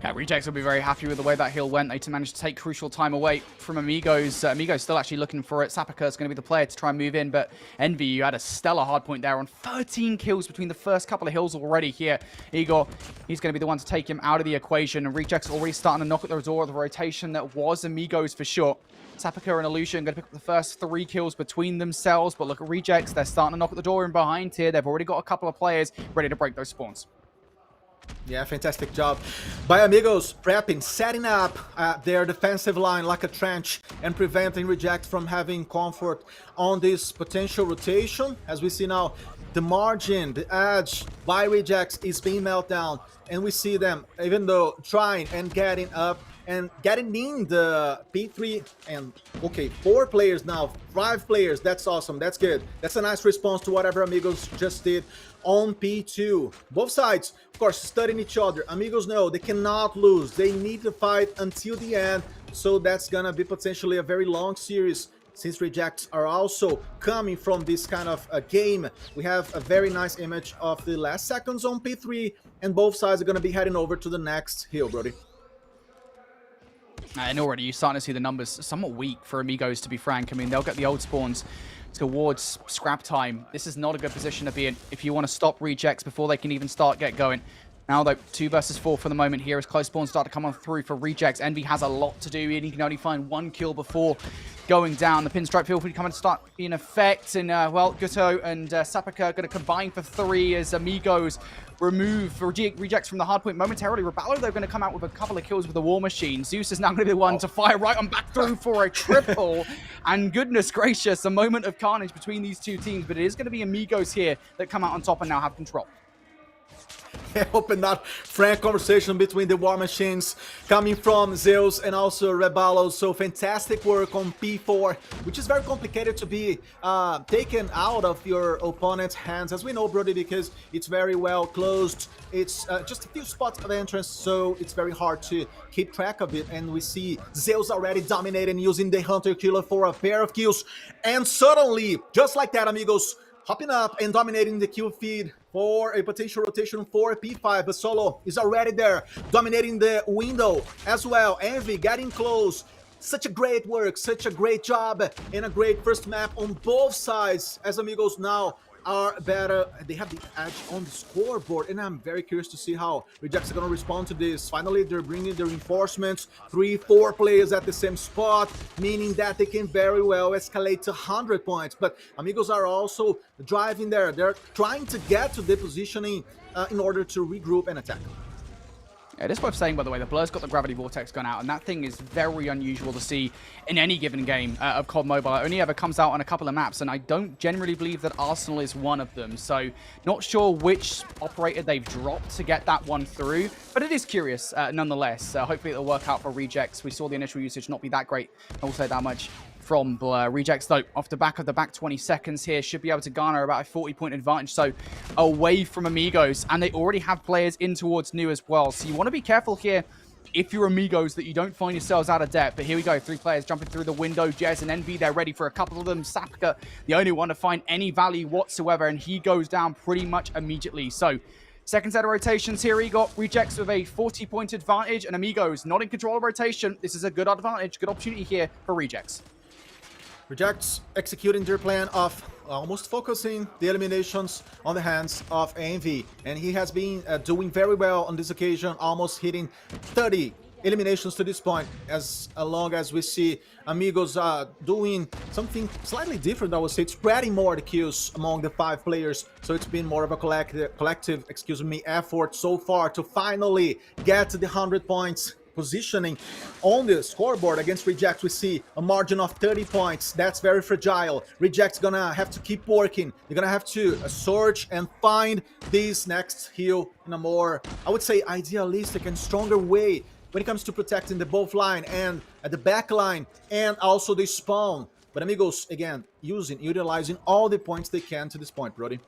J: Yeah, Rejects will be very happy with the way that hill went. They managed to take crucial time away from Amigos. Amigos still actually looking for it. Sapaka is going to be the player to try and move in, but Envy, you had a stellar hardpoint there on 13 kills between the first couple of hills already here. Igor, he's going to be the one to take him out of the equation, and Rejects already starting to knock at the door of the rotation that was Amigos for sure. Sapaka and Illusion going to pick up the first 3 kills between themselves, but look at Rejects. They're starting to knock at the door in behind here. They've already got a couple of players ready to break those spawns.
I: Yeah, fantastic job by Amigos, prepping, setting up their defensive line like a trench and preventing Reject from having comfort on this potential rotation. As we see now, the margin, the edge by Rejects is being melted down, and we see them, even though trying and getting up and getting in the P3, and okay, 4 players now, 5 players, that's awesome, that's good. That's a nice response to whatever Amigos just did on P2. Both sides, of course, studying each other. Amigos know they cannot lose. They need to fight until the end, so that's gonna be potentially a very long series. Since Rejects are also coming from this kind of a game, we have a very nice image of the last seconds on P3, and both sides are gonna be heading over to the next hill, Brody.
J: And already you're starting to see the numbers somewhat weak for Amigos, to be frank. I mean, they'll get the old spawns towards scrap time. This is not a good position to be in if you want to stop Rejects before they can even get going. Now, though, 2 versus 4 for the moment here as close spawns start to come on through for Rejects. Envy has a lot to do, and he can only find 1 kill before going down. The pinstripe field will come and start in effect, and, well, Guto and Sapaka are going to combine for 3 as Amigos remove Rejects from the hardpoint momentarily. Rebalo, they're going to come out with a couple of kills with the War Machine. Zeus is now going to be the one to fire right on back through for a triple. And goodness gracious, a moment of carnage between these two teams, but it is going to be Amigos here that come out on top and now have control.
I: Open that frank conversation between the War Machines coming from Zeus and also Rebalo. So fantastic work on P4, which is very complicated to be taken out of your opponent's hands, as we know, Brody, because it's very well closed. It's just a few spots of entrance, so it's very hard to keep track of it. And we see Zeus already dominating, using the Hunter Killer for a pair of kills. And suddenly, just like that, Amigos, hopping up and dominating the kill feed for a potential rotation for P5, but Solo is already there, dominating the window as well. Envy getting close. Such a great work, such a great job, and a great first map on both sides, as Amigos now are better. They have the edge on the scoreboard, and I'm very curious to see how Rejects are going to respond to this. Finally, they're bringing the reinforcements, 3-4 players at the same spot, meaning that they can very well escalate to 100 points. But Amigos are also driving there. They're trying to get to the positioning in order to regroup and attack.
J: It is worth saying, by the way, the Blur's got the Gravity Vortex gun out, and that thing is very unusual to see in any given game of COD Mobile. It only ever comes out on a couple of maps, and I don't generally believe that Arsenal is one of them. So, not sure which operator they've dropped to get that one through, but it is curious nonetheless. Hopefully it'll work out for Rejects. We saw the initial usage not be that great, I will say that much, from Blur. Rejects, though, off the back of the back 20 seconds here, should be able to garner about a 40-point advantage, so away from Amigos, and they already have players in towards New as well, so you want to be careful here if you're Amigos that you don't find yourselves out of depth. But here we go, 3 players jumping through the window. Jez and Envy, they're ready for a couple of them. Sapka, the only one to find any value whatsoever, and he goes down pretty much immediately. So, second set of rotations here, he got Rejects with a 40-point advantage, and Amigos not in control of rotation. This is a good advantage, good opportunity here for Rejects.
I: Rejects executing their plan of almost focusing the eliminations on the hands of Envy, and he has been doing very well on this occasion, almost hitting 30 eliminations to this point, as long as we see Amigos doing something slightly different, I would say, spreading more the kills among the 5 players. So it's been more of a collective effort so far to finally get to the 100 points. Positioning on the scoreboard against Rejects, we see a margin of 30 points. That's very fragile. Rejects gonna have to keep working. They're gonna have to search and find this next hill in a more, I would say, idealistic and stronger way. when it comes to protecting the both line and at the back line and also the spawn. But Amigos, again, utilizing all the points they can to this point, Brody.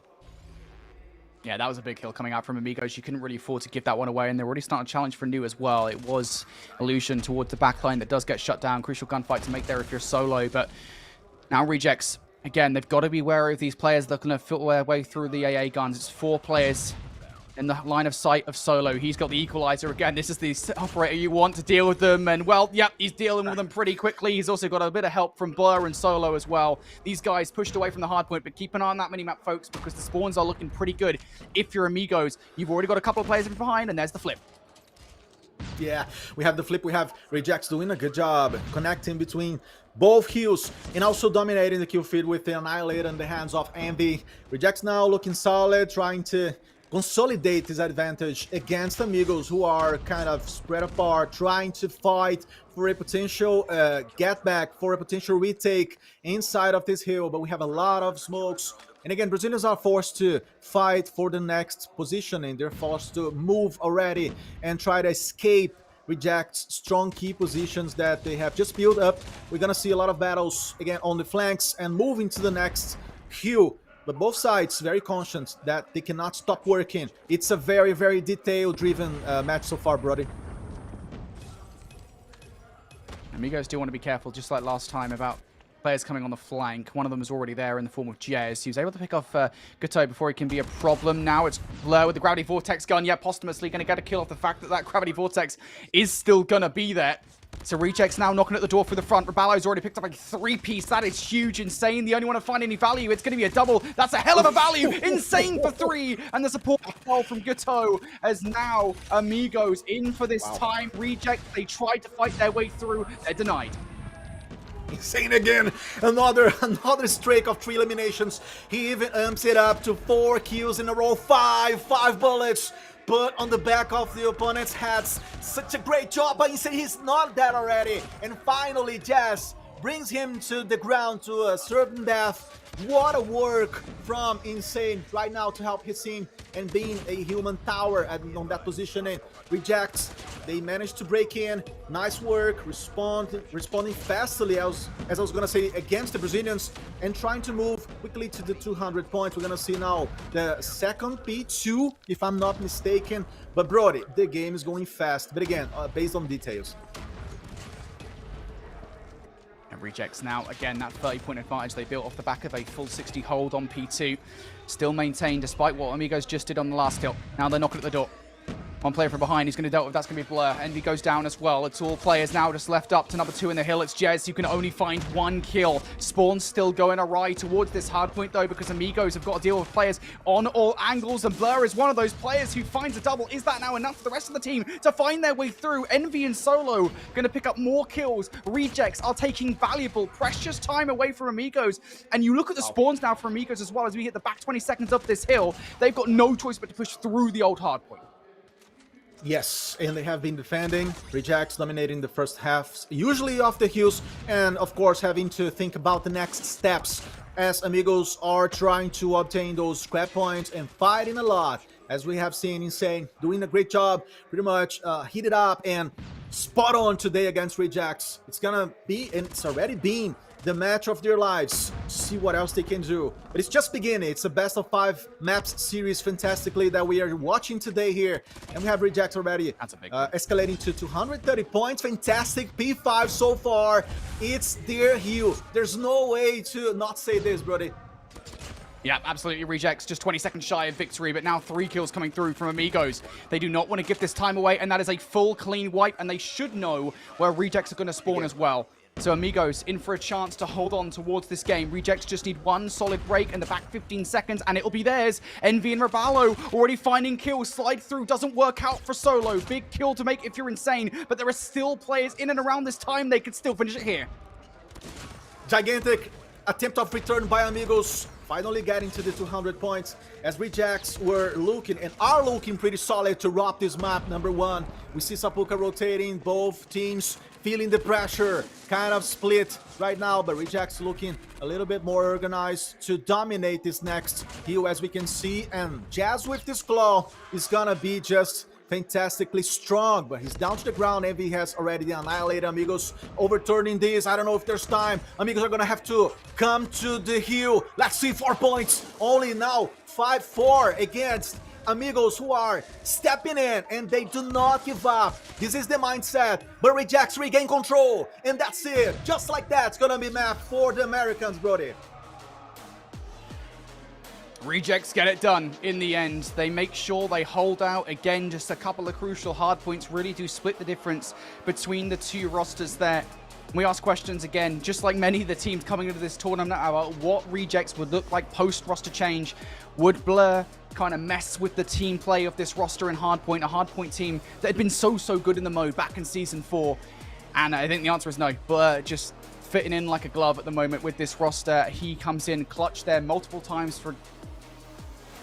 J: Yeah, that was a big kill coming out from Amigos. You couldn't really afford to give that one away, and they're already starting to challenge for new as well. It was Illusion towards the back line that does get shut down. Crucial gunfight to make there if you're solo, but now Rejects, again, they've got to be wary of these players that are going to filter their way through the AA guns. It's 4 players in the line of sight of Solo. He's got the equalizer again. This is the operator you want to deal with them. And, well, yep, he's dealing with them pretty quickly. He's also got a bit of help from Blur and Solo as well. These guys pushed away from the hard point, but keep an eye on that minimap, folks, because the spawns are looking pretty good. If you're Amigos, you've already got a couple of players behind, and there's the flip.
I: Yeah, we have the flip. We have Rejects doing a good job connecting between both kills and also dominating the kill feed with the Annihilator in the hands of Envy. Rejects now looking solid, trying to consolidate his advantage against Amigos, who are kind of spread apart, trying to fight for a potential get back, for a potential retake inside of this hill. But we have a lot of smokes. And again, Brazilians are forced to fight for the next positioning. They're forced to move already and try to escape Reject's strong key positions that they have just built up. We're going to see a lot of battles, again, on the flanks and moving to the next hill. But both sides very conscious that they cannot stop working. It's a very, very detail-driven match so far, Brody.
J: Amigos do want to be careful, just like last time, about players coming on the flank. One of them is already there in the form of Jez. He was able to pick off Guto before he can be a problem. Now it's Blur with the Gravity Vortex gun. Yeah, posthumously going to get a kill off the fact that that Gravity Vortex is still going to be there. So Rejects now knocking at the door through the front. Raballo's already picked up a 3-piece. That is huge, insane. The only one to find any value. It's going to be a double. That's a hell of a value. Insane for 3. And the support fell from Guto as now Amigos in for this time. Rejects, they tried to fight their way through. They're denied.
I: Insane again. Another streak of 3 eliminations. He even amps it up to 4 kills in a row. 5 bullets put on the back of the opponent's heads. Such a great job, but Insane, he's not dead already. And finally, Jazz brings him to the ground to a certain death. What a work from Insane right now to help his team and being a human tower on that positioning. Rejects, they managed to break in. Nice work, responding fastly, as I was going to say, against the Brazilians and trying to move quickly to the 200 points. We're going to see now the second P2, if I'm not mistaken. But Brody, the game is going fast, but again, based on details.
J: Rejects now, again, that 30-point advantage they built off the back of a full 60 hold on P2. Still maintained despite what Amigos just did on the last kill. Now they're knocking at the door. One player from behind, he's going to deal with, that's going to be Blur. Envy goes down as well. It's all players now just left up to number 2 in the hill. It's Jez, who can only find 1 kill. Spawn's still going awry towards this hard point though, because Amigos have got to deal with players on all angles, and Blur is one of those players who finds a double. Is that now enough for the rest of the team to find their way through? Envy and Solo going to pick up more kills. Rejects are taking valuable, precious time away from Amigos. And you look at the spawns now for Amigos as well as we hit the back 20 seconds up this hill. They've got no choice but to push through the old hard point.
I: Yes, and they have been defending. Rejects dominating the first half, usually off the hills, and of course having to think about the next steps as Amigos are trying to obtain those scrap points and fighting a lot. As we have seen, Insane doing a great job, pretty much heated up and spot on today against Rejects. It's gonna be, and it's already been, the match of their lives. See what else they can do. But it's just beginning. It's a best of 5 maps series fantastically that we are watching today here. And we have Rejects already escalating to 230 points. Fantastic P5 so far. It's their hill. There's no way to not say this, Brody.
J: Yeah, absolutely. Rejects just 20 seconds shy of victory, but now 3 kills coming through from Amigos. They do not want to give this time away, and that is a full clean wipe, and they should know where Rejects are going to spawn as well. So Amigos in for a chance to hold on towards this game. Rejects just need 1 solid break in the back 15 seconds, and it'll be theirs. Envy and Raballo already finding kills. Slide through doesn't work out for Solo. Big kill to make if you're Insane, but there are still players in and around this time. They could still finish it here.
I: Gigantic attempt of return by Amigos. Finally getting to the 200 points as Rejects were looking and are looking pretty solid to rob this map. Number 1, we see Sapuka rotating, both teams feeling the pressure, kind of split right now, but Rejects looking a little bit more organized to dominate this next hill, as we can see. And Jazz with this claw is gonna be just fantastically strong, but he's down to the ground. Envy has already annihilated Amigos, overturning this. I don't know if there's time. Amigos are gonna have to come to the hill. Let's see, 4 points. Only now 5-4 against Amigos, who are stepping in, and they do not give up. This is the mindset, but Rejects regain control, and that's it. Just like that, it's gonna be mapped for the Americans, Brody.
J: Rejects get it done in the end. They make sure they hold out. Again, just a couple of crucial hard points really do split the difference between the two rosters there. We ask questions again, just like many of the teams coming into this tournament, about what Rejects would look like post-roster change. Would Blur kind of mess with the team play of this roster in Hardpoint, a Hardpoint team that had been so good in the mode back in Season 4? And I think the answer is no. Blur just fitting in like a glove at the moment with this roster. He comes in clutch there multiple times for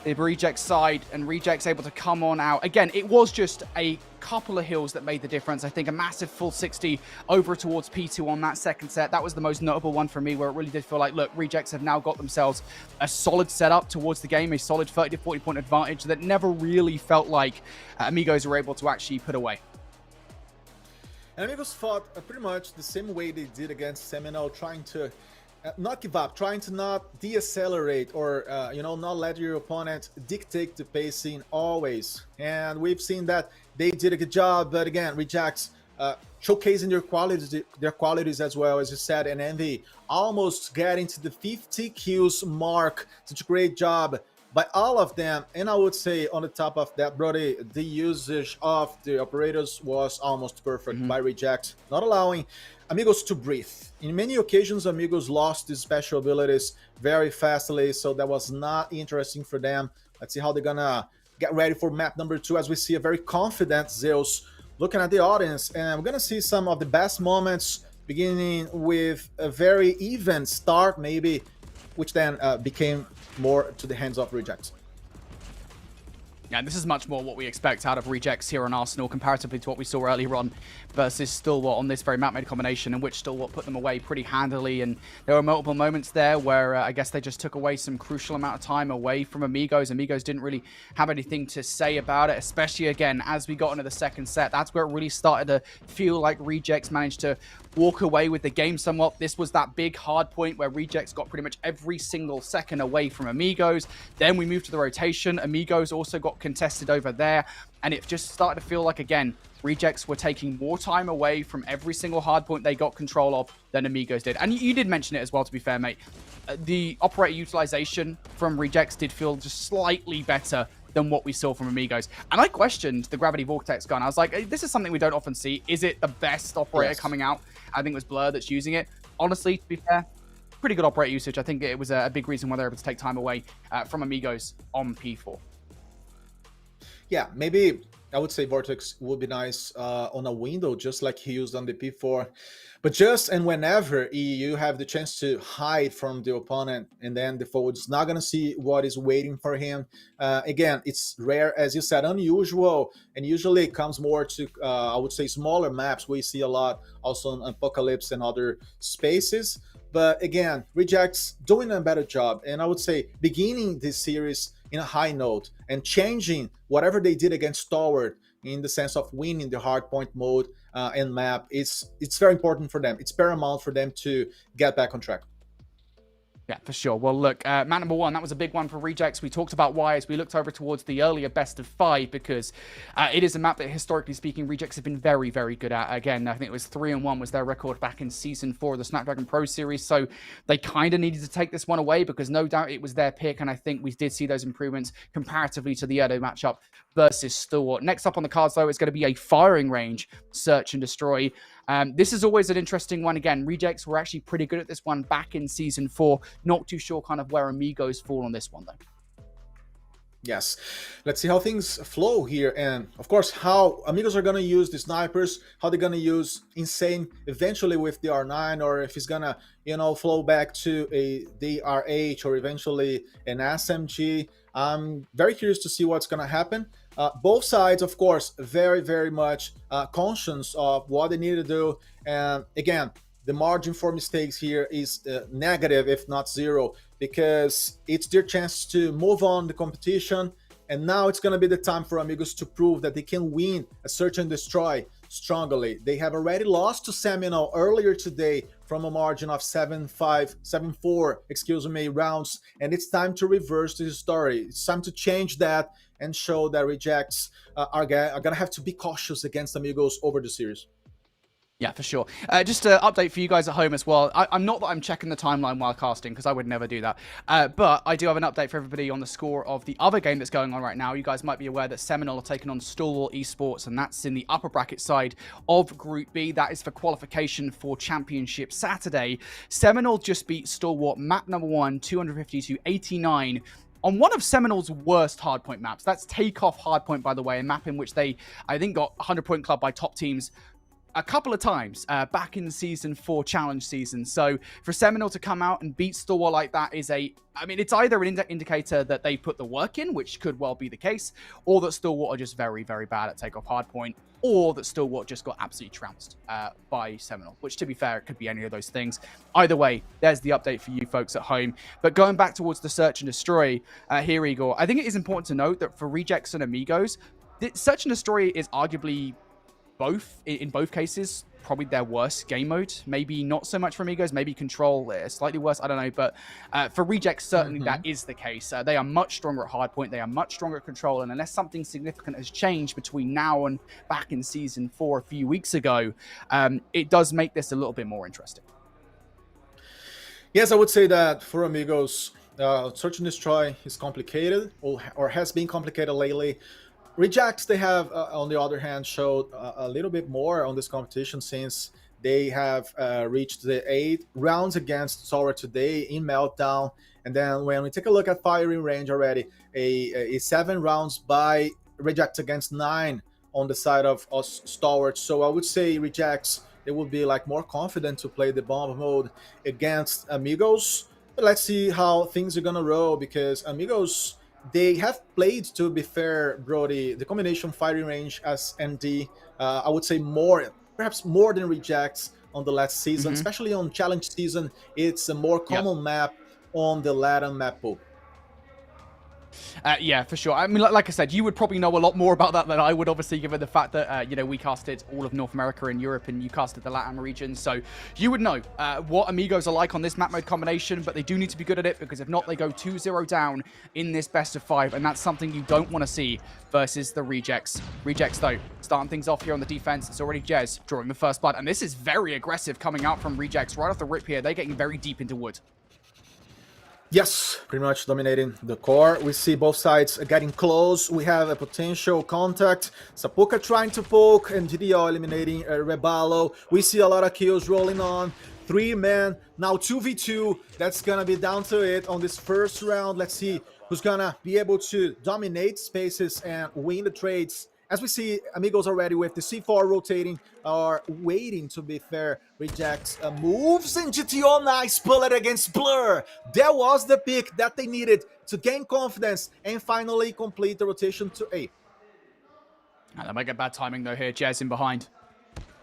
J: the Rejects side, and Rejects able to come on out. Again, it was just a couple of hills that made the difference. I think a massive full 60 over towards P2 on that second set. That was the most notable one for me, where it really did feel like, look, Rejects have now got themselves a solid setup towards the game, a solid 30 to 40 point advantage that never really felt like Amigos were able to actually put away.
I: And Amigos fought pretty much the same way they did against Seminole, trying to not give up, trying to not decelerate or, not let your opponent dictate the pacing always. And we've seen that they did a good job, but again, Rejects showcasing their qualities as well, as you said, and Envy almost getting to the 50 kills mark. Such a great job by all of them. And I would say on the top of that, Brody, the usage of the operators was almost perfect by Reject, not allowing Amigos to breathe. In many occasions, Amigos lost these special abilities very fastly, so that was not interesting for them. Let's see how they're gonna get ready for map number 2, as we see a very confident Zeus looking at the audience. And we're gonna see some of the best moments, beginning with a very even start, maybe, which then became more to the hands of Rejects.
J: Yeah, this is much more what we expect out of Rejects here on Arsenal, comparatively to what we saw earlier on versus Stalwart on this very map-made combination, in which Stalwart put them away pretty handily. And there were multiple moments there where I guess they just took away some crucial amount of time away from Amigos. Amigos didn't really have anything to say about it, especially, again, as we got into the second set. That's where it really started to feel like Rejects managed to walk away with the game somewhat. This was that big hard point where Rejects got pretty much every single second away from Amigos. Then we moved to the rotation. Amigos also got contested over there, and it just started to feel like, again, Rejects were taking more time away from every single hard point they got control of than Amigos did. And you did mention it as well, to be fair, mate. The operator utilization from Rejects did feel just slightly better than what we saw from Amigos. And I questioned the Gravity Vortex gun. I was like, hey, this is something we don't often see. Is it the best operator coming out? I think it was Blur that's using it. Honestly, to be fair, pretty good operator usage. I think it was a big reason why they were able to take time away from Amigos on P4.
I: Yeah, maybe I would say Vortex would be nice on a window, just like he used on the P4. But just and whenever you have the chance to hide from the opponent, and then the forward's not going to see what is waiting for him. Again, it's rare, as you said, unusual, and usually it comes more to, I would say, smaller maps. We see a lot also on Apocalypse and other spaces. But again, Rejects doing a better job. And I would say beginning this series in a high note and changing whatever they did against Stalwart in the sense of winning the hardpoint mode and map. It's very important for them. It's paramount for them to get back on track.
J: Yeah, for sure. Well, look, map number 1, that was a big one for Rejects. We talked about why as we looked over towards the earlier best of 5, because it is a map that, historically speaking, Rejects have been very, very good at. Again, I think it was 3-1 was their record back in Season 4 of the Snapdragon Pro Series, so they kind of needed to take this one away because no doubt it was their pick, and I think we did see those improvements comparatively to the Edo matchup versus Stalwart. Next up on the cards, though, is going to be a firing range search and destroy. This is always an interesting one. Again, Rejects were actually pretty good at this one back in Season 4. Not too sure kind of where Amigos fall on this one, though.
I: Yes, let's see how things flow here, and of course how Amigos are going to use the snipers, how they're going to use Insane eventually with the R9, or if it's going to, flow back to a DRH or eventually an SMG. I'm very curious to see what's going to happen. Both sides, of course, very, very much conscious of what they need to do. And again, the margin for mistakes here is negative, if not zero, because it's their chance to move on the competition And now it's going to be the time for Amigos to prove that they can win a search and destroy strongly. They have already lost to Seminole earlier today from a margin of 7-5, 7-4, rounds. And it's time to reverse this story. It's time to change that and show that rejects are going to have to be cautious against Amigos over the series.
J: Yeah, for sure. Just an update for you guys at home as well. I'm not that I'm checking the timeline while casting, because I would never do that. But I do have an update for everybody on the score of the other game that's going on right now. You guys might be aware that Seminole are taking on Stalwart Esports, and that's in the upper bracket side of Group B. That is for qualification for Championship Saturday. Seminole just beat Stalwart, map number 1, 250-89. On one of Seminole's worst hardpoint maps. That's Takeoff Hardpoint, by the way, a map in which they, I think, got 100-point club by top teams a couple of times back in Season 4 Challenge season. So for Seminole to come out and beat Stalwart like that is it's either an indicator that they put the work in, which could well be the case, or that Stalwart are just very, very bad at Takeoff Hardpoint, or that Stalwart just got absolutely trounced by Seminole, which, to be fair, it could be any of those things. Either way, there's the update for you folks at home. But going back towards the Search and Destroy here, Igor, I think it is important to note that for Rejects and Amigos, Search and Destroy is arguably in both cases, probably their worst game mode. Maybe not so much for Amigos, maybe Control slightly worse, I don't know. But for Rejects, certainly that is the case. They are much stronger at Hardpoint, they are much stronger at Control, and unless something significant has changed between now and back in Season 4 a few weeks ago, it does make this a little bit more interesting.
I: Yes, I would say that for Amigos, Search and Destroy is complicated, or has been complicated lately. Rejects, they have, on the other hand, showed a little bit more on this competition since they have reached the 8 rounds against Sora today in Meltdown. And then when we take a look at firing range already, a 7 rounds by Rejects against 9 on the side of Stalwart. So I would say Rejects, they would be like more confident to play the bomb mode against Amigos. But let's see how things are going to roll, because Amigos, they have played, to be fair, Brody, the combination firing range S&D, I would say perhaps more than Rejects on the last season, especially on Challenge season. It's a more common map on the Latin map pool.
J: Yeah, for sure. I mean, like I said, you would probably know a lot more about that than I would, obviously, given the fact that, we casted all of North America and Europe, and you casted the Latin region. So you would know what Amigos are like on this map mode combination, but they do need to be good at it, because if not, they go 2-0 down in this best of 5, and that's something you don't want to see versus the Rejects. Rejects, though, starting things off here on the defense. It's already Jez drawing the first blood, and this is very aggressive coming out from Rejects right off the rip here. They're getting very deep into wood.
I: Yes, pretty much dominating the core. We see both sides getting close. We have a potential contact. Sapuka trying to poke, and GDO eliminating Rebalo. We see a lot of kills rolling on. 3 men, now 2v2. That's gonna be down to it on this first round. Let's see who's gonna be able to dominate spaces and win the trades. As we see, Amigos already with the C4 rotating, are waiting, to be fair. Rejects moves, and GTO, nice bullet against Blur. That was the pick that they needed to gain confidence and finally complete the rotation to A.
J: And they might get bad timing, though, here. Jez in behind.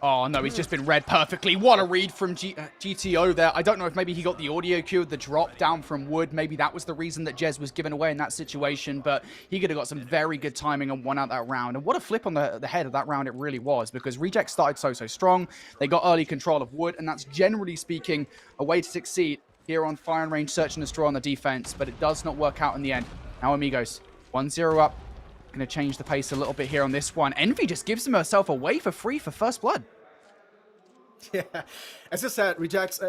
J: Oh, no, he's just been read perfectly. What a read from GTO there. I don't know if maybe he got the audio cue, the drop down from wood. Maybe that was the reason that Jez was given away in that situation, but he could have got some very good timing and won out that round. And what a flip on the head of that round it really was, because Rejects started so strong. They got early control of wood, and that's generally speaking a way to succeed here on firing range, Search and Destroy on the defense, but it does not work out in the end. Now Amigos, 1-0 up. Going to change the pace a little bit here on this one. Envy just gives herself away for free for first blood.
I: Yeah, as I said, Rejects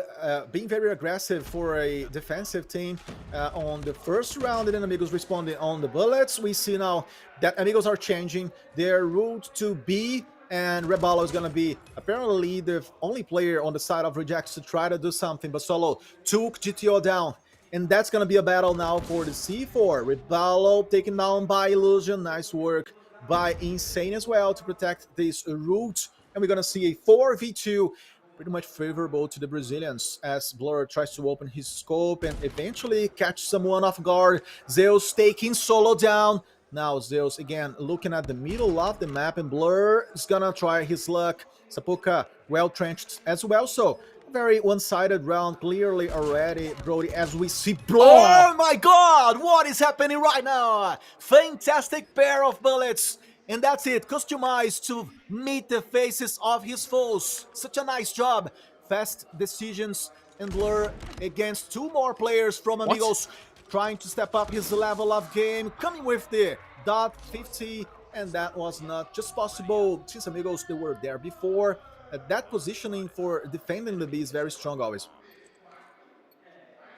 I: being very aggressive for a defensive team on the first round, and then Amigos responding on the bullets. We see now that Amigos are changing their route to B, and Rebalo is going to be apparently the only player on the side of Rejects to try to do something, but Solo took GTO down. And that's going to be a battle now for the C4. Rebalo taken down by Illusion. Nice work by Insane as well to protect this route. And we're going to see a 4v2, pretty much favorable to the Brazilians, as Blur tries to open his scope and eventually catch someone off guard. Zeus taking Solo down. Now Zeus again looking at the middle of the map, and Blur is going to try his luck. Sapuka well trenched as well. So very one-sided round clearly already, Brody, as we see. Oh my god, what is happening right now? Fantastic pair of bullets, and that's it, customized to meet the faces of his foes. Such a nice job. Fast decisions, and Blur against two more players from Amigos, trying to step up his level of game, coming with the .50, and that was not just possible since Amigos, they were there before. That positioning for defending the B is very strong always.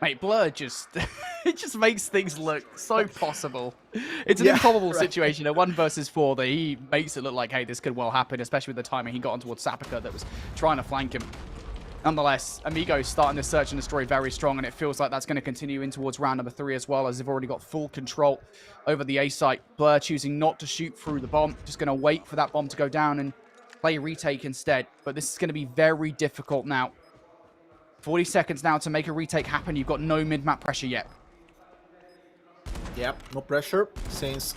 J: Mate, Blur just it just makes things look so possible. It's an improbable situation. At 1 versus 4, that he makes it look like, hey, this could well happen, especially with the timing he got on towards Sapika that was trying to flank him. Nonetheless, Amigos starting this search and destroy very strong, and it feels like that's going to continue in towards round number 3 as well, as they've already got full control over the A site. Blur choosing not to shoot through the bomb, just going to wait for that bomb to go down and play retake instead. But this is going to be very difficult now. 40 seconds now to make a retake happen. You've got no mid-map pressure yet.
I: Yep, no pressure, since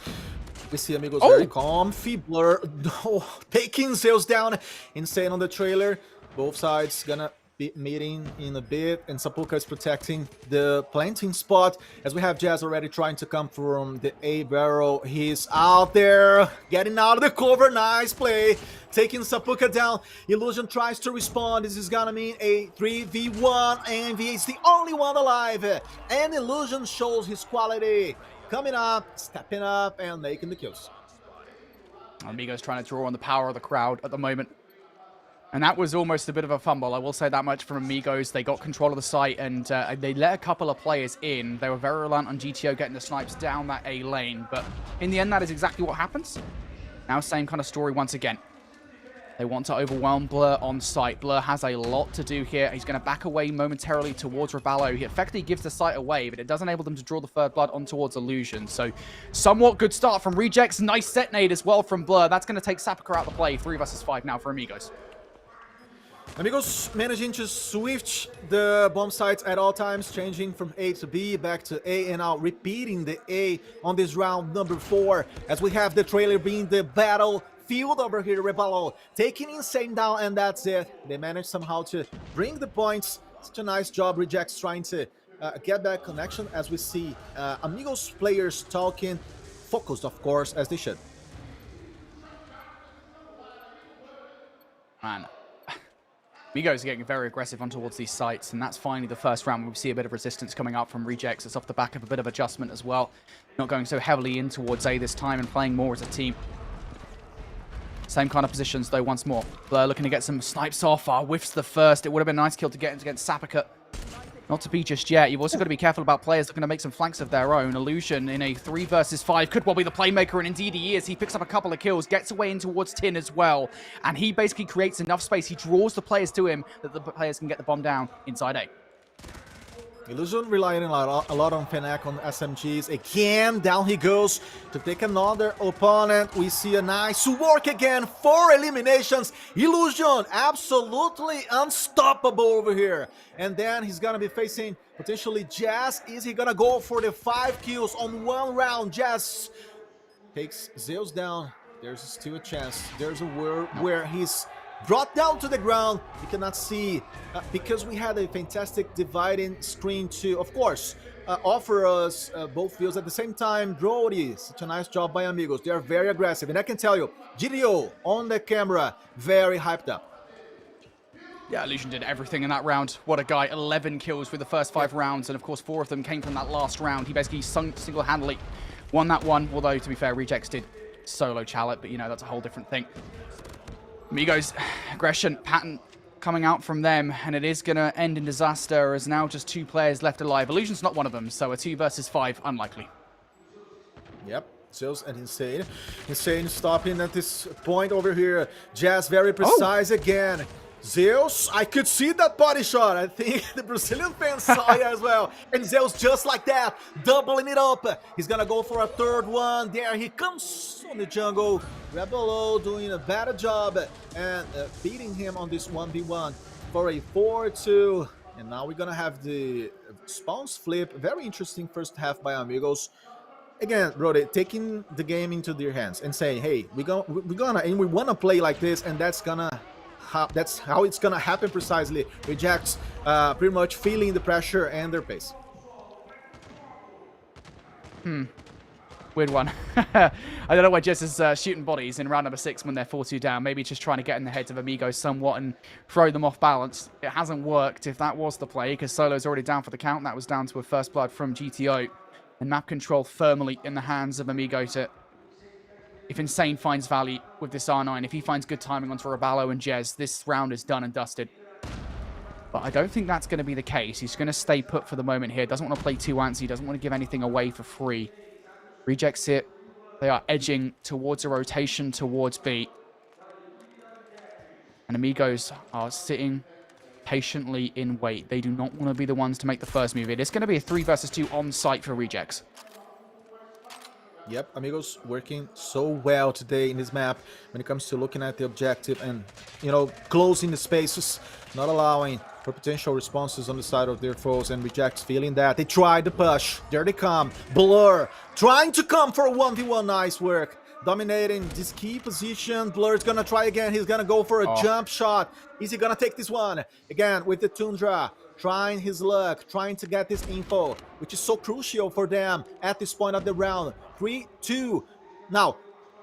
I: we see Amigos very comfy. Blur taking Zeus down. Insane on the trailer. Both sides gonna be meeting in a bit, and Sapuka is protecting the planting spot, as we have Jazz already trying to come from the A barrel. He's out there, getting out of the cover. Nice play, taking Sapuka down. Illusion tries to respond. This is gonna mean a 3v1, and V is the only one alive, and Illusion shows his quality, coming up, stepping up, and making the kills.
J: Amigos trying to draw on the power of the crowd at the moment. And that was almost a bit of a fumble, I will say that much from Amigos. They got control of the site, and they let a couple of players in. They were very reliant on GTO getting the snipes down that A lane, but in the end, that is exactly what happens. Now, same kind of story once again. They want to overwhelm Blur on site. Blur has a lot to do here. He's going to back away momentarily towards Raballo. He effectively gives the site away, but it does enable them to draw the third blood on towards Illusion. So, somewhat good start from Rejects. Nice set nade as well from Blur. That's going to take Sapika out of the play. 3 versus 5 now for Amigos.
I: Amigos managing to switch the bomb sites at all times, changing from A to B, back to A, and now repeating the A on this round number 4, as we have the trailer being the battlefield over here. Rebalo taking Insane down, and that's it. They managed somehow to bring the points. Such a nice job. Rejects trying to get that connection, as we see Amigos players talking, focused of course, as they should.
J: Man. Amigos are getting very aggressive on towards these sites, and that's finally the first round where we see a bit of resistance coming up from Rejects. It's off the back of a bit of adjustment as well. Not going so heavily in towards A this time and playing more as a team. Same kind of positions, though, once more. Blur looking to get some snipes off. Whiffs the first. It would have been a nice kill to get against Sapika. Not to be just yet. You've also got to be careful about players that are going to make some flanks of their own. Illusion in a 3 versus 5 could well be the playmaker, and indeed he is. He picks up a couple of kills, gets away in towards Tin as well, and he basically creates enough space. He draws the players to him that the players can get the bomb down inside A.
I: Illusion relying a lot on Fnac on SMGs. Again, down he goes to take another opponent. We see a nice work again. 4 eliminations. Illusion absolutely unstoppable over here. And then he's gonna be facing potentially Jazz. Is he gonna go for the 5 kills on 1 round? Jazz takes Zeus down. There's still a chance. There's a world where he's brought down to the ground. You cannot see because we had a fantastic dividing screen to, of course, offer us both fields at the same time. Brody, such a nice job by Amigos. They are very aggressive, and I can tell you, GDO on the camera, very hyped up.
J: Yeah, Illusion did everything in that round. What a guy. 11 kills with the first 5 rounds, and of course 4 of them came from that last round. He basically single-handedly won that one, although to be fair, Rejects did solo Chalet, but you know, that's a whole different thing. Amigos, aggression pattern coming out from them, and it is going to end in disaster, as now just 2 players left alive. Illusion's not one of them, so a 2 versus 5, unlikely.
I: Yep, Zeus and Insane. Insane stopping at this point over here. Jazz very precise again. Zeus, I could see that body shot. I think the Brazilian fans saw it as well. And Zeus just like that, doubling it up. He's gonna go for a 3rd one. There he comes on the jungle. Rebelo doing a better job and beating him on this 1v1 for a 4-2. And now we're gonna have the spawns flip. Very interesting first half by Amigos. Again, Brody, taking the game into their hands and saying, hey, we wanna play like this, and that's gonna how it's gonna happen precisely. Rejects pretty much feeling the pressure and their pace.
J: Weird one. I don't know why Jez is shooting bodies in round number 6 when they're 4-2 down. Maybe just trying to get in the heads of Amigos somewhat and throw them off balance. It hasn't worked if that was the play, because Solo's already down for the count. That was down to a first blood from GTO. And map control firmly in the hands of Amigos. If Insane finds value with this R9, if he finds good timing onto Raballo and Jez, this round is done and dusted. But I don't think that's going to be the case. He's going to stay put for the moment here. Doesn't want to play too antsy. Doesn't want to give anything away for free. Rejects it. They are edging towards a rotation towards B. And Amigos are sitting patiently in wait. They do not want to be the ones to make the first move. It is going to be a 3 versus 2 on site for Rejects.
I: Yep, Amigos working so well today in this map when it comes to looking at the objective and, you know, closing the spaces, not allowing for potential responses on the side of their foes, and Rejects feeling that. They tried to push. There they come. Blur trying to come for a 1v1. Nice work. Dominating this key position. Blur's gonna try again. He's gonna go for a jump shot. Is he gonna take this one? Again with the Tundra. Trying his luck, trying to get this info, which is so crucial for them at this point of the round. 3-2. Now,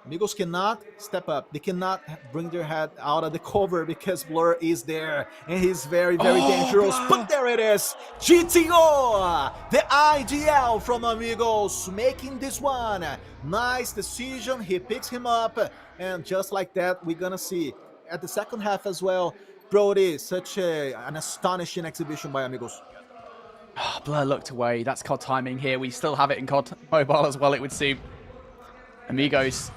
I: Amigos cannot step up. They cannot bring their head out of the cover because Blur is there. And he's very, very dangerous. But there it is. GTO, the IDL from Amigos, making this one. Nice decision. He picks him up. And just like that, we're going to see at the second half as well. Brody, such an astonishing exhibition by Amigos.
J: Blur looked away. That's COD timing here. We still have it in COD Mobile as well, it would seem. Amigos,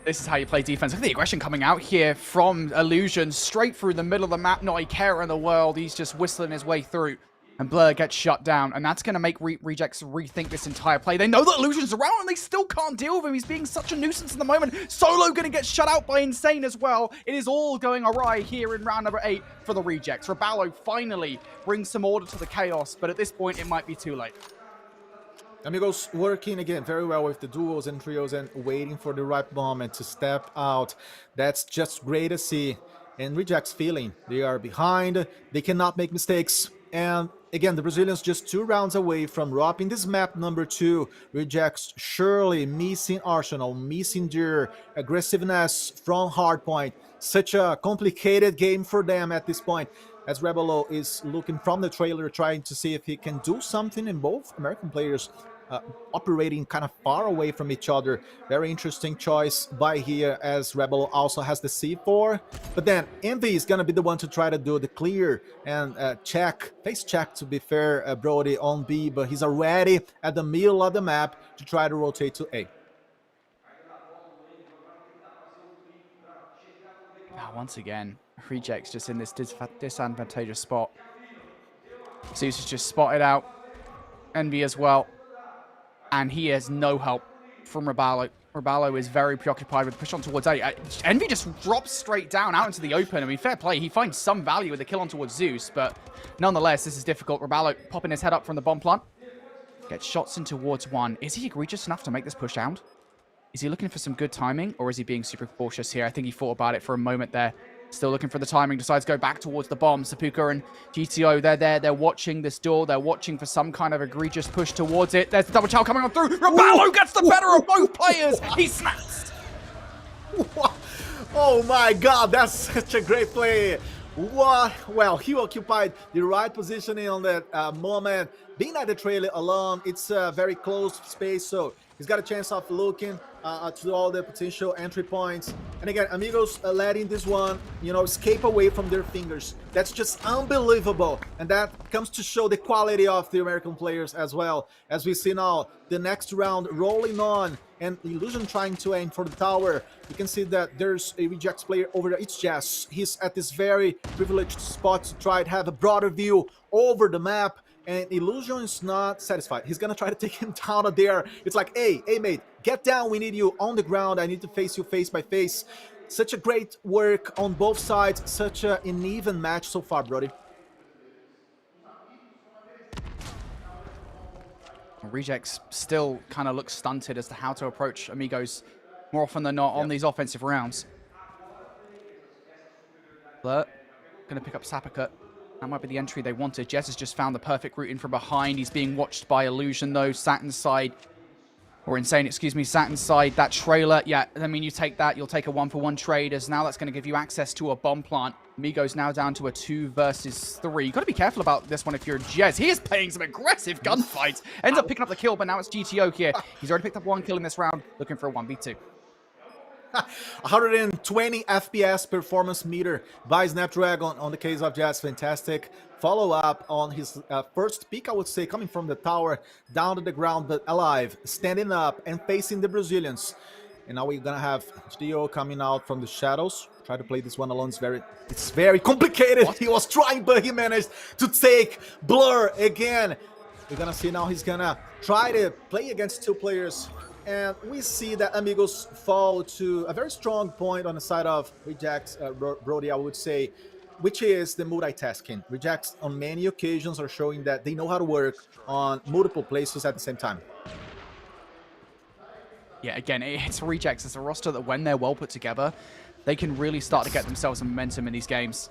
J: this is how you play defense. Look at the aggression coming out here from Illusion, straight through the middle of the map. Not a care in the world. He's just whistling his way through. And Blur gets shut down. And that's going to make Rejects rethink this entire play. They know that Illusion's around and they still can't deal with him. He's being such a nuisance in the moment. Solo going to get shut out by Insane as well. It is all going awry here in round number 8 for the Rejects. Raballo finally brings some order to the chaos. But at this point, it might be too late.
I: Amigos working again very well with the duos and trios and waiting for the right moment to step out. That's just great to see. And Rejects feeling they are behind. They cannot make mistakes. And again, the Brazilians just 2 rounds away from dropping this map number 2. Rejects surely missing Arsenal, missing their aggressiveness from Hardpoint. Such a complicated game for them at this point, as Rebelo is looking from the trailer, trying to see if he can do something, and both American players operating kind of far away from each other. Very interesting choice by here, as Rebel also has the C4. But then Envy is going to be the one to try to do the clear and face check, to be fair, Brody on B, but he's already at the middle of the map to try to rotate to A.
J: Once again, Rejects just in this disadvantageous spot. Zeus has just spotted out Envy as well. And he has no help from Raballo. Raballo is very preoccupied with push on towards A. Envy just drops straight down out into the open. I mean, fair play. He finds some value with the kill on towards Zeus, but nonetheless, this is difficult. Raballo popping his head up from the bomb plant. Gets shots in towards 1. Is he egregious enough to make this push out? Is he looking for some good timing, or is he being super cautious here? I think he thought about it for a moment there. Still looking for the timing, decides to go back towards the bomb. Sapuka and GTO, they're there. They're watching this door. They're watching for some kind of egregious push towards it. There's the double chow coming on through. Raballo gets the better of both players. He snaps.
I: Oh my God, that's such a great play. What? Well, he occupied the right positioning on that moment. Being at the trailer alone, it's a very closed space, so he's got a chance of looking to all the potential entry points. And again, Amigos letting this one, escape away from their fingers. That's just unbelievable. And that comes to show the quality of the American players as well. As we see now, the next round rolling on, and Illusion trying to aim for the tower. You can see that there's a Rejects player over there. It's Jess. He's at this very privileged spot to try to have a broader view over the map. And Illusion is not satisfied. He's gonna try to take him down there. It's like, hey mate, get down. We need you on the ground. I need to face you face by face. Such a great work on both sides. Such an uneven match so far, Brody.
J: Rejects still kind of looks stunted as to how to approach Amigos more often than not on these offensive rounds. Blur going to pick up Sapaka. That might be the entry they wanted. Jez has just found the perfect route in from behind. He's being watched by Illusion, though. Saturn's side, or Insane, excuse me, Saturn's side. That trailer, yeah, I mean, you take that, you'll take a 1-for-1 trade, as now that's going to give you access to a bomb plant. Migo's now down to a 2 versus 3. You've got to be careful about this one if you're Jez. He is playing some aggressive gunfights. Ends up picking up the kill, but now it's GTO here. He's already picked up 1 kill in this round, looking for a 1v2.
I: 120 FPS performance meter by Snapdragon on the case of Jazz. Fantastic follow up on his first peak, I would say, coming from the tower down to the ground, but alive, standing up and facing the Brazilians. And now we're gonna have GTO coming out from the shadows. Try to play this one alone. It's very complicated. He was trying, but he managed to take Blur again. We're gonna see now he's gonna try to play against 2 players. And we see that Amigos fall to a very strong point on the side of Rejects, Brody, I would say, which is the multitasking. Rejects on many occasions are showing that they know how to work on multiple places at the same time.
J: Yeah, again, it's Rejects. It's a roster that when they're well put together, they can really start to get themselves some momentum in these games.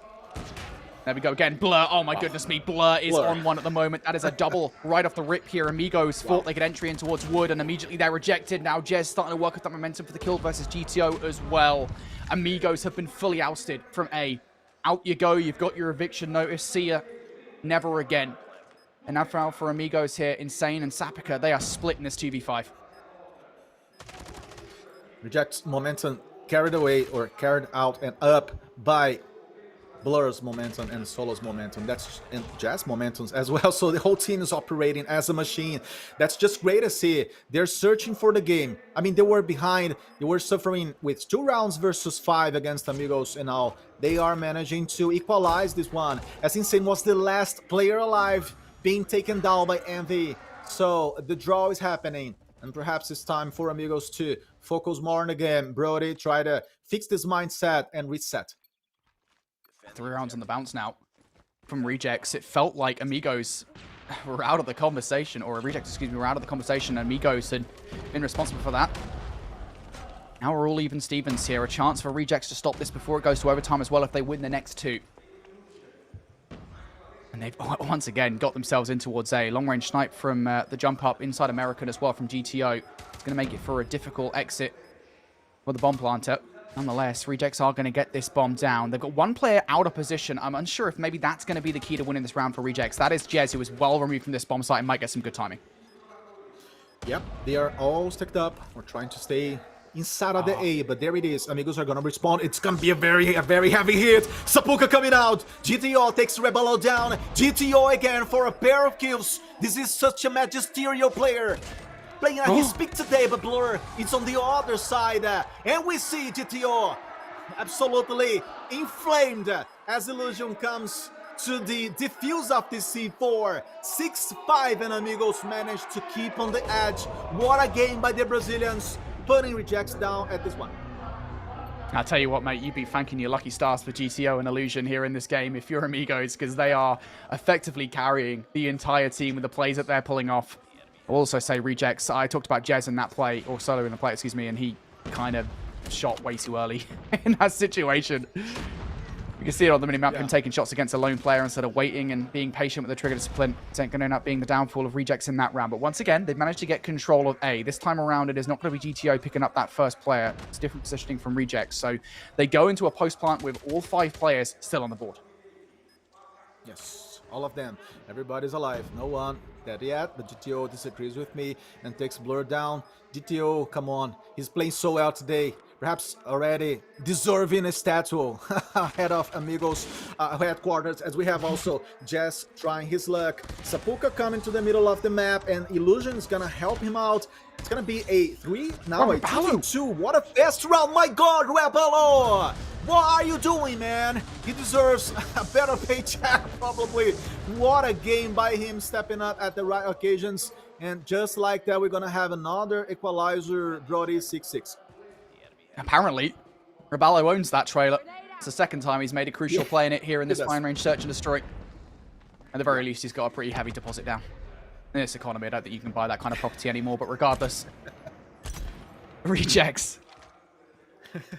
J: There we go again. Blur. Oh my goodness me. Blur is on one at the moment. That is a double right off the rip here. Amigos thought they could entry in towards Wood, and immediately they're rejected. Now Jez starting to work with that momentum for the kill versus GTO as well. Amigos have been fully ousted from A. Out you go. You've got your eviction notice. See ya. Never again. And now for Amigos here, Insane and Sapaka, they are split in this 2v5.
I: Rejects momentum carried away or carried out and up by Blur's momentum and Solo's momentum. That's and Jazz momentums as well. So the whole team is operating as a machine. That's just great to see. They're searching for the game. I mean, they were behind. They were suffering with 2 rounds versus 5 against Amigos, and now they are managing to equalize this one. As Insane was the last player alive being taken down by Envy. So the draw is happening, and perhaps it's time for Amigos to focus more on the game. Brody, try to fix this mindset and reset.
J: 3 rounds on the bounce now from Rejects. It felt like Amigos were out of the conversation, or Rejects, excuse me, were out of the conversation. Amigos had been responsible for that. Now we're all even Stevens here. A chance for Rejects to stop this before it goes to overtime as well if they win the next 2. And they've once again got themselves in towards A. Long-range snipe from the jump up inside American as well from GTO. It's going to make it for a difficult exit for the bomb planter. Nonetheless, Rejects are going to get this bomb down. They've got 1 player out of position. I'm unsure if maybe that's going to be the key to winning this round for Rejects. That is Jez, who is well removed from this bomb site and might get some good timing.
I: Yep, they are all stacked up. We're trying to stay inside of the A, but there it is. Amigos are going to respond. It's going to be a very heavy hit. Sapaka coming out. GTO takes Rebelo down. GTO again for a pair of kills. This is such a magisterial player. Playing at his peak today, but Blur is on the other side. And we see GTO absolutely inflamed as Illusion comes to the defuse of the C4. 6-5, and Amigos managed to keep on the edge. What a game by the Brazilians, putting Rejects down at this one.
J: I'll tell you what, mate, you'd be thanking your lucky stars for GTO and Illusion here in this game if you're Amigos, because they are effectively carrying the entire team with the plays that they're pulling off. I'll also say Rejects. I talked about Jez in that play, or Solo in the play, excuse me, and he kind of shot way too early in that situation. You can see it on the minimap, him taking shots against a lone player instead of waiting and being patient with the trigger discipline. It's going to end up being the downfall of Rejects in that round. But once again, they've managed to get control of A. This time around, it is not going to be GTO picking up that first player. It's different positioning from Rejects. So they go into a post plant with all 5 players still on the board.
I: Yes, all of them. Everybody's alive. No one dead yet, but GTO disagrees with me and takes Blur down. GTO, come on. He's playing so well today. Perhaps already deserving a statue ahead of Amigos headquarters, as we have also Jez trying his luck. Sapaka coming to the middle of the map, and Illusion is gonna help him out. It's gonna be a 3, now a 2. What a fast round, my god, Rebelo! What are you doing, man? He deserves a better paycheck, probably. What a game by him, stepping up at the right occasions. And just like that, we're gonna have another equalizer, Brody, 6-6.
J: Apparently, Rebelo owns that trailer. It's the second time he's made a crucial play in it here in this fine range search and destroy. At the very least, he's got a pretty heavy deposit down. In this economy, I don't think you can buy that kind of property anymore, but regardless. Rejects.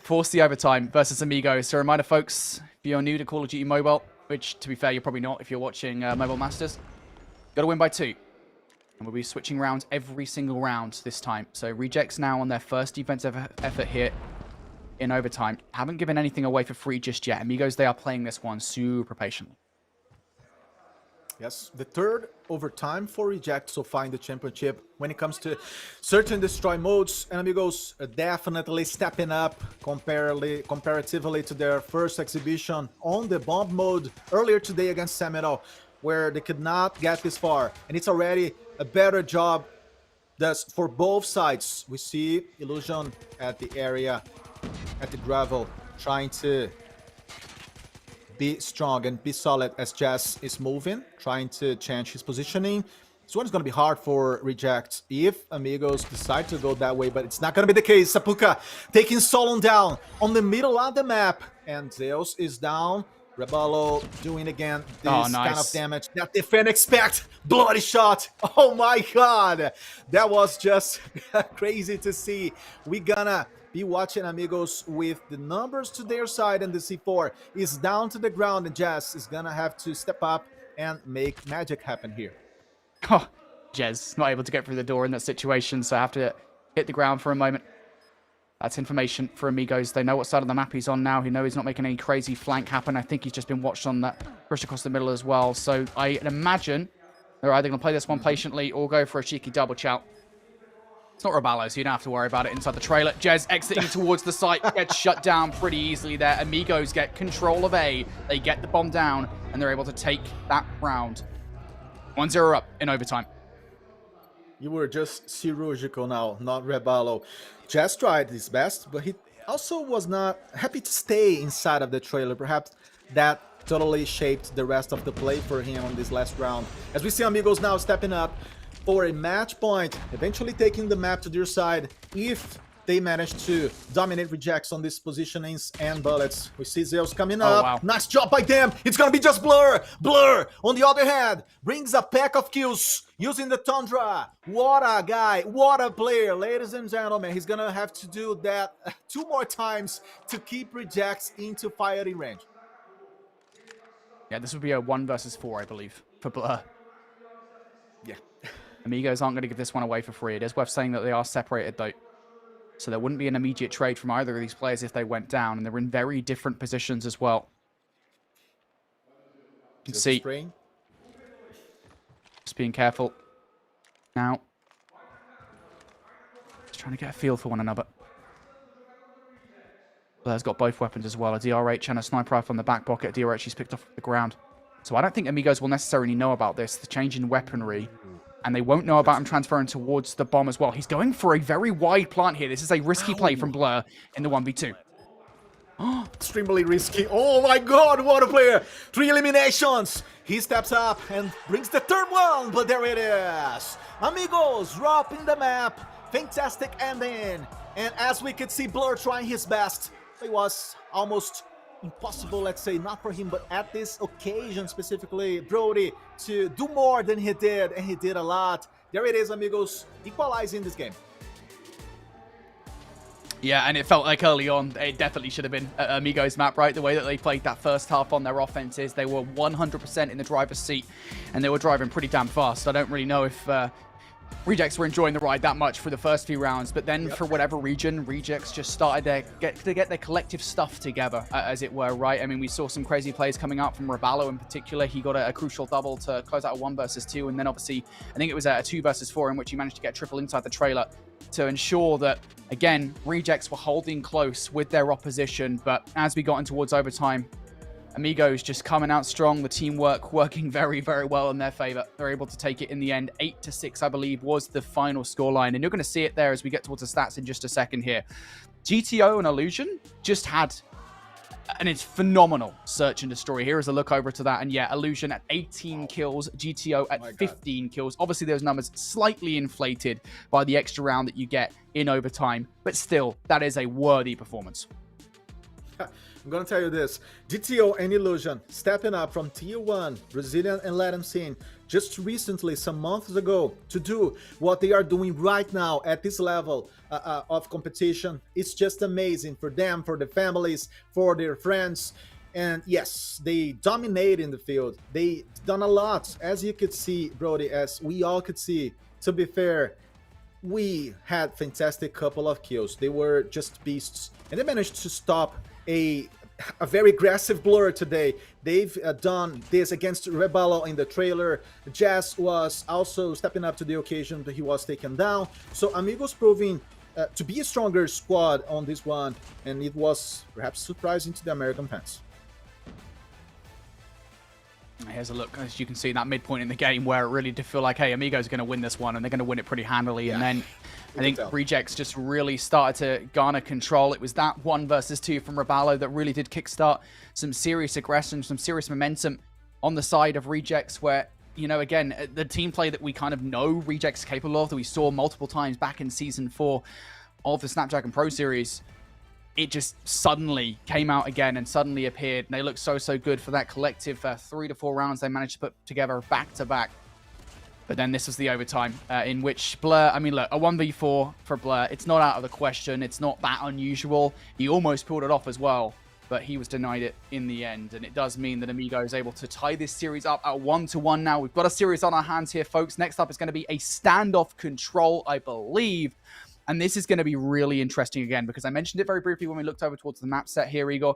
J: Force the overtime versus Amigos. So a reminder, folks, if If you're new to Call of Duty Mobile, which to be fair, you're probably not if you're watching Mobile Masters, got to win by 2. And we'll be switching rounds every single round this time. So Rejects now on their first defensive effort here in overtime. Haven't given anything away for free just yet. Amigos, they are playing this one super patiently.
I: Yes, the third overtime for Reject so far in the championship when it comes to search and destroy modes. And Amigos are definitely stepping up comparatively to their first exhibition on the bomb mode earlier today against Seminole, where they could not get this far. And it's already a better job thus for both sides. We see Illusion at the area, at the gravel, trying to be strong and be solid as Jazz is moving, trying to change his positioning. This one is going to be hard for Reject if Amigos decide to go that way, but it's not going to be the case. Sapuka taking Solon down on the middle of the map, and Zeus is down. Rebalo doing again this kind of damage that they didn't expect. Bloody shot. Oh my god. That was just crazy to see. We gonna be watching Amigos with the numbers to their side, and the C4 is down to the ground, and Jazz is gonna have to step up and make magic happen here.
J: Oh, Jez not able to get through the door in that situation, so I have to hit the ground for a moment. That's information for Amigos. They know what side of the map he's on now. He knows he's not making any crazy flank happen. I think he's just been watched on that push across the middle as well. So I imagine they're either going to play this one patiently or go for a cheeky double chout. It's not Roballo, so you don't have to worry about it inside the trailer. Jez exiting towards the site, gets shut down pretty easily there. Amigos get control of A. They get the bomb down, and they're able to take that round. 1-0 up in overtime.
I: You were just chirurgical now, not Rebalo. Jazz tried his best, but he also was not happy to stay inside of the trailer. Perhaps that totally shaped the rest of the play for him on this last round. As we see Amigos now stepping up for a match point, eventually taking the map to their side if they manage to dominate Rejects on these positionings and bullets. We see Zeus coming up.
J: Wow.
I: Nice job by them. It's gonna be just Blur. Blur, on the other hand, brings a pack of kills using the Tundra. What a guy. What a player. Ladies and gentlemen, he's gonna have to do that 2 more times to keep Rejects into firing range.
J: Yeah, this would be a 1 versus 4, I believe, for Blur.
I: Yeah.
J: Amigos aren't going to give this one away for free. It is worth saying that they are separated, though. So there wouldn't be an immediate trade from either of these players if they went down, and they're in very different positions as well. You can see. Just being careful. Now. Just trying to get a feel for one another. Blair's got both weapons as well. A DRH and a sniper rifle on the back pocket. DRH he's picked off the ground. So I don't think Amigos will necessarily know about this, the change in weaponry. And they won't know about him transferring towards the bomb as well. He's going for a very wide plant here. This is a risky play from Blur in the 1v2.
I: Extremely risky. Oh my god, what a player. 3 eliminations. He steps up and brings the third one, but there it is. Amigos dropping the map. Fantastic ending. And as we could see, Blur trying his best. It was almost impossible, let's say, not for him, but at this occasion specifically, Brody to do more than he did, and he did a lot. There it is, Amigos, equalizing this game.
J: Yeah, and it felt like early on, it definitely should have been Amigos map, right? The way that they played that first half on their offenses, they were 100% in the driver's seat, and they were driving pretty damn fast. I don't really know if Rejects were enjoying the ride that much for the first few rounds, but then for whatever reason, Rejects just started to get their collective stuff together, as it were, right? I mean, we saw some crazy plays coming out from Roballo in particular. He got a crucial double to close out a 1 versus 2, and then obviously, I think it was a 2 versus 4 in which he managed to get triple inside the trailer to ensure that, again, Rejects were holding close with their opposition, but as we got in towards overtime, Amigos just coming out strong, the teamwork working very, very well in their favor. They're able to take it in the end. 8-6, I believe, was the final scoreline. And you're going to see it there as we get towards the stats in just a second here. GTO and Illusion just had an phenomenal search and destroy. Here is a look over to that. And yeah, Illusion at 18 kills, GTO at 15 kills. Obviously, those numbers slightly inflated by the extra round that you get in overtime. But still, that is a worthy performance.
I: I'm gonna tell you this, GTO and Illusion stepping up from Tier 1 Brazilian and Latin scene just recently, some months ago, to do what they are doing right now at this level of competition. It's just amazing for them, for the families, for their friends. And yes, they dominate in the field. They done a lot, as you could see, Brody, as we all could see. To be fair, we had fantastic couple of kills. They were just beasts, and they managed to stop a very aggressive Blur today. They've done this against Rebalo in the trailer. Jazz was also stepping up to the occasion, but he was taken down. So Amigos proving to be a stronger squad on this one, and it was perhaps surprising to the American fans.
J: Here's a look, as you can see, that midpoint in the game where it really did feel like, hey, Amigos are going to win this one, and they're going to win it pretty handily. And then I think Rejects just really started to garner control. It was that 1 versus 2 from Rebalo that really did kickstart some serious aggression, some serious momentum on the side of Rejects, where, you know, again, the team play that we kind of know Rejects capable of, that we saw multiple times back in Season 4 of the Snapdragon Pro Series, it just suddenly came out again and suddenly appeared. And they looked so good for that collective 3 to 4 rounds they managed to put together back-to-back. But then this was the overtime in which Blur, I mean, look, a 1v4 for Blur, it's not out of the question. It's not that unusual. He almost pulled it off as well, but he was denied it in the end. And it does mean that Amigo is able to tie this series up at 1-1 now. We've got a series on our hands here, folks. Next up is going to be a standoff control, I believe. And this is going to be really interesting again, because I mentioned it very briefly when we looked over towards the map set here, Igor.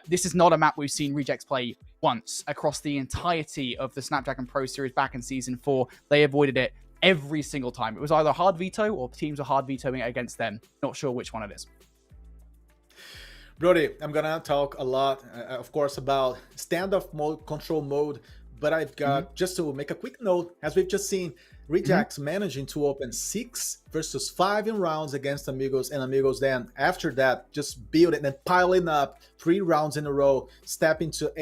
J: This is not a map we've seen Rejects play once across the entirety of the Snapdragon Pro Series back in Season 4. They avoided it every single time. It was either hard veto or teams were hard vetoing it against them. Not sure which one it is.
I: Brody, I'm going to talk a lot, of course, about standoff mode, control mode, but I've got, just to make a quick note, as we've just seen, Rejects managing to open 6 versus 5 in rounds against Amigos, and Amigos then, after that, just building and piling up 3 rounds in a row, stepping to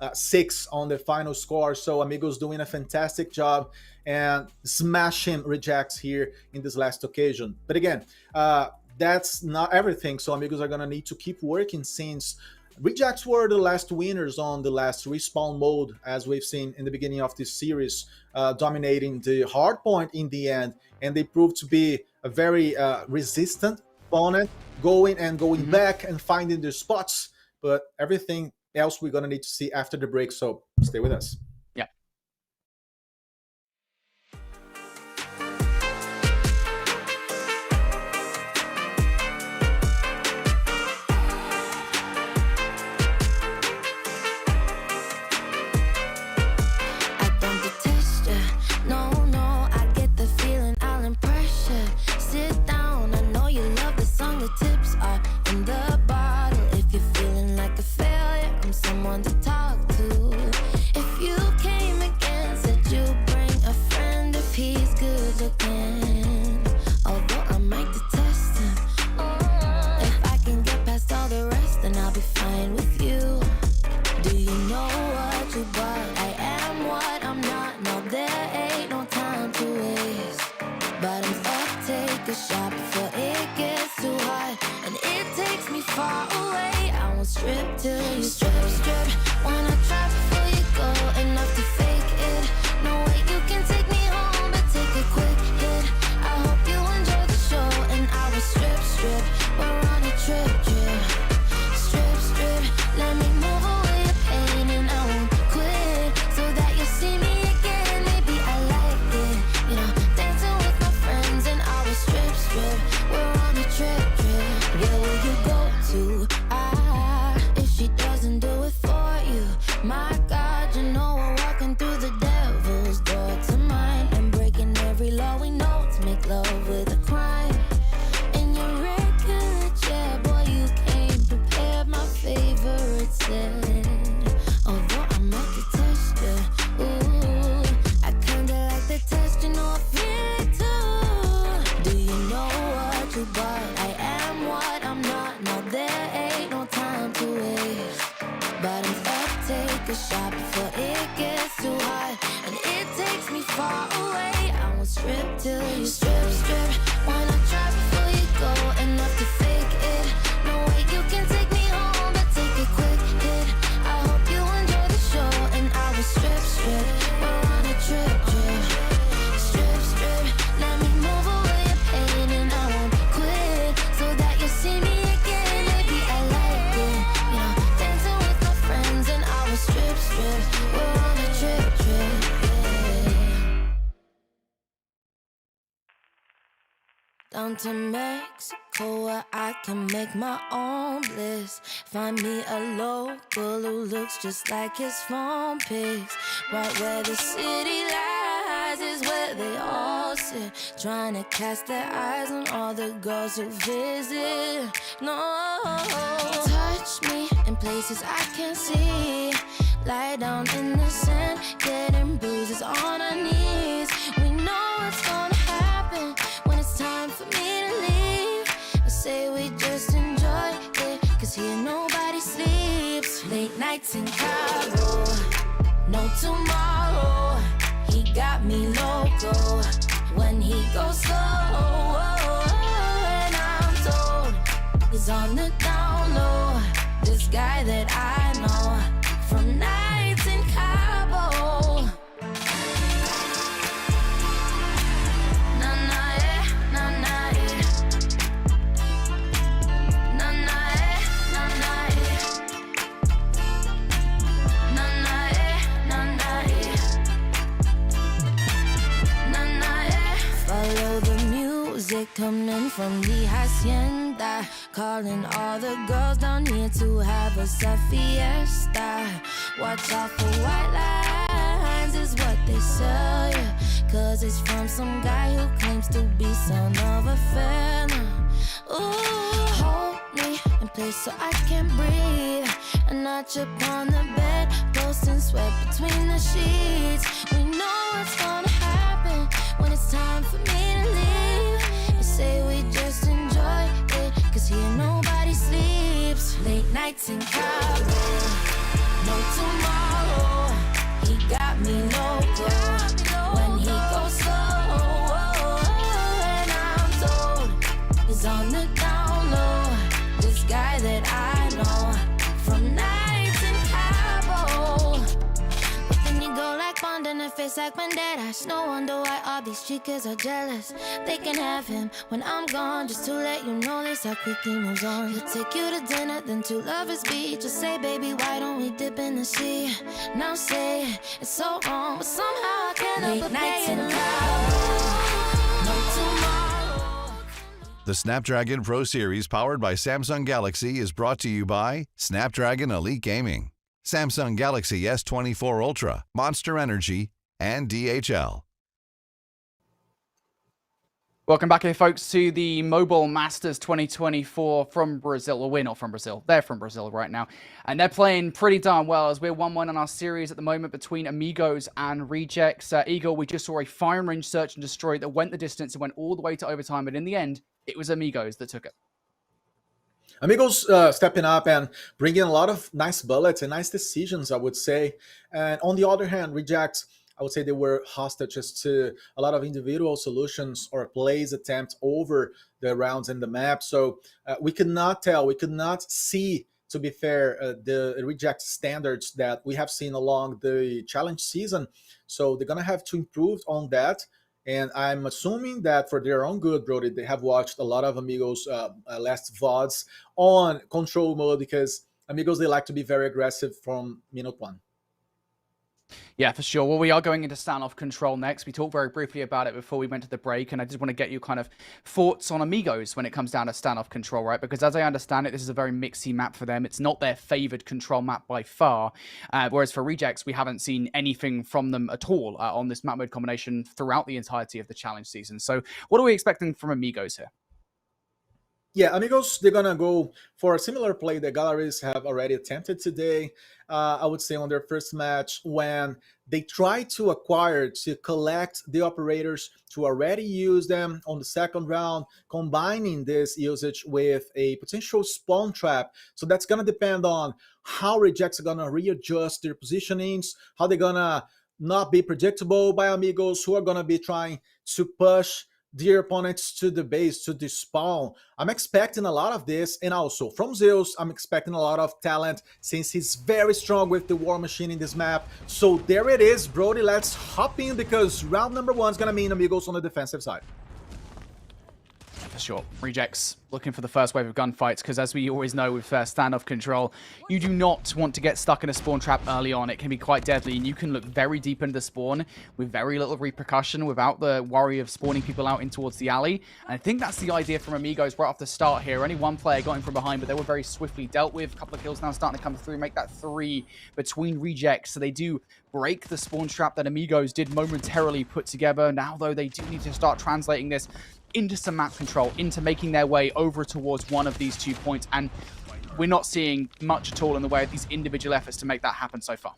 I: 8-6 on the final score. So Amigos doing a fantastic job and smashing Rejects here in this last occasion. But again, that's not everything, so Amigos are going to need to keep working, since Rejects were the last winners on the last respawn mode, as we've seen in the beginning of this series, dominating the Hardpoint in the end, and they proved to be a very resistant opponent, going back and finding their spots. But everything else we're going to need to see after the break, so stay with us.
U: down to Mexico where I can make my own bliss. Find me a local who looks just like his phone pics. Right where the city lies is where they all sit, trying to cast their eyes on all the girls who visit. No, touch me in places I can't see. Lie down in the sand, getting bruises on our knees. We know it's gonna happen when it's time for me to leave. I say we just enjoy it, cause here nobody sleeps. Late nights in Cairo, no tomorrow. He got me loco when he goes slow. And I'm told he's on the down low. This guy that I know from nights in Cabo. Na na eh, na na eh. Na na eh, na na eh. Na na eh, na na eh. Na na eh. Follow the music coming from the hacienda, calling all the girls down here to have us a fiesta. Watch out for white lines is what they sell you, cause it's from some guy who claims to be son of a fella. Ooh, hold me in place so I can breathe, a notch upon the bed, posting sweat between the sheets. We know it's gonna happen when it's time for me to leave. You say we just enjoy it, cause here nobody sleeps. Late nights in Cairo, no tomorrow. He got me loco when he goes slow. And I'm told he's on the down low. This guy that I know from nights in Cabo. But then you go like Bond and a face like Banderas. No wonder why all these chicas are jealous. They can have him when I'm gone, just to let you know this how quick he moves on. He'll take you to dinner, then to lovers beach. Just say, baby, why don't we dip in the sea? Now say it's so wrong, but somehow I can't help but pay it along. No tomorrow.
G: The Snapdragon Pro Series powered by Samsung Galaxy is brought to you by Snapdragon Elite Gaming, Samsung Galaxy S24 Ultra, Monster Energy, and DHL.
J: Welcome back here, folks, to the Mobile Masters 2024 from Brazil. Well, we're not from Brazil. They're from Brazil right now. And they're playing pretty darn well as we're 1-1 on our series at the moment between Amigos and Rejects. Eagle, we just saw a firing range search and destroy that went the distance and went all the way to overtime. But in the end, it was Amigos that took it.
I: Amigos stepping up and bringing a lot of nice bullets and nice decisions, I would say. And on the other hand, Rejects, I would say they were hostages to a lot of individual solutions or plays attempt over the rounds in the map. So we could not tell, we could not see, to be fair, the Reject standards that we have seen along the challenge season. So they're going to have to improve on that. And I'm assuming that for their own good, Brody, they have watched a lot of Amigos last VODs on control mode, because Amigos, they like to be very aggressive from minute one.
J: Yeah, for sure. Well, we are going into standoff control next. We talked very briefly about it before we went to the break, and I just want to get you kind of thoughts on Amigos when it comes down to standoff control, right? Because as I understand it, this is a very mixy map for them. It's not their favored control map by far. Whereas for Rejects, we haven't seen anything from them at all on this map mode combination throughout the entirety of the challenge season. So what are we expecting from Amigos here?
I: Yeah, Amigos, they're going to go for a similar play that Galleries have already attempted today. I would say on their first match, when they try to collect the operators to already use them on the second round, combining this usage with a potential spawn trap. So that's going to depend on how Rejects are going to readjust their positionings, how they're going to not be predictable by Amigos, who are going to be trying to push their opponents to the base, to the spawn. I'm expecting a lot of this, and also from Zeus, I'm expecting a lot of talent since he's very strong with the War Machine in this map. So there it is, Brody. Let's hop in, because round number one is going to mean Amigos on the defensive side.
J: sure. Rejects looking for the first wave of gunfights, because as we always know with standoff control, you do not want to get stuck in a spawn trap early on. It can be quite deadly, and you can look very deep into the spawn with very little repercussion without the worry of spawning people out in towards the alley. And I think that's the idea from Amigos right off the start here. Only one player got in from behind, but they were very swiftly dealt with. A couple of kills now starting to come through, make that 3 between Rejects. So they do break the spawn trap that Amigos did momentarily put together. Now, though, they do need to start translating this into some map control, into making their way over towards one of these 2 points, and we're not seeing much at all in the way of these individual efforts to make that happen so far.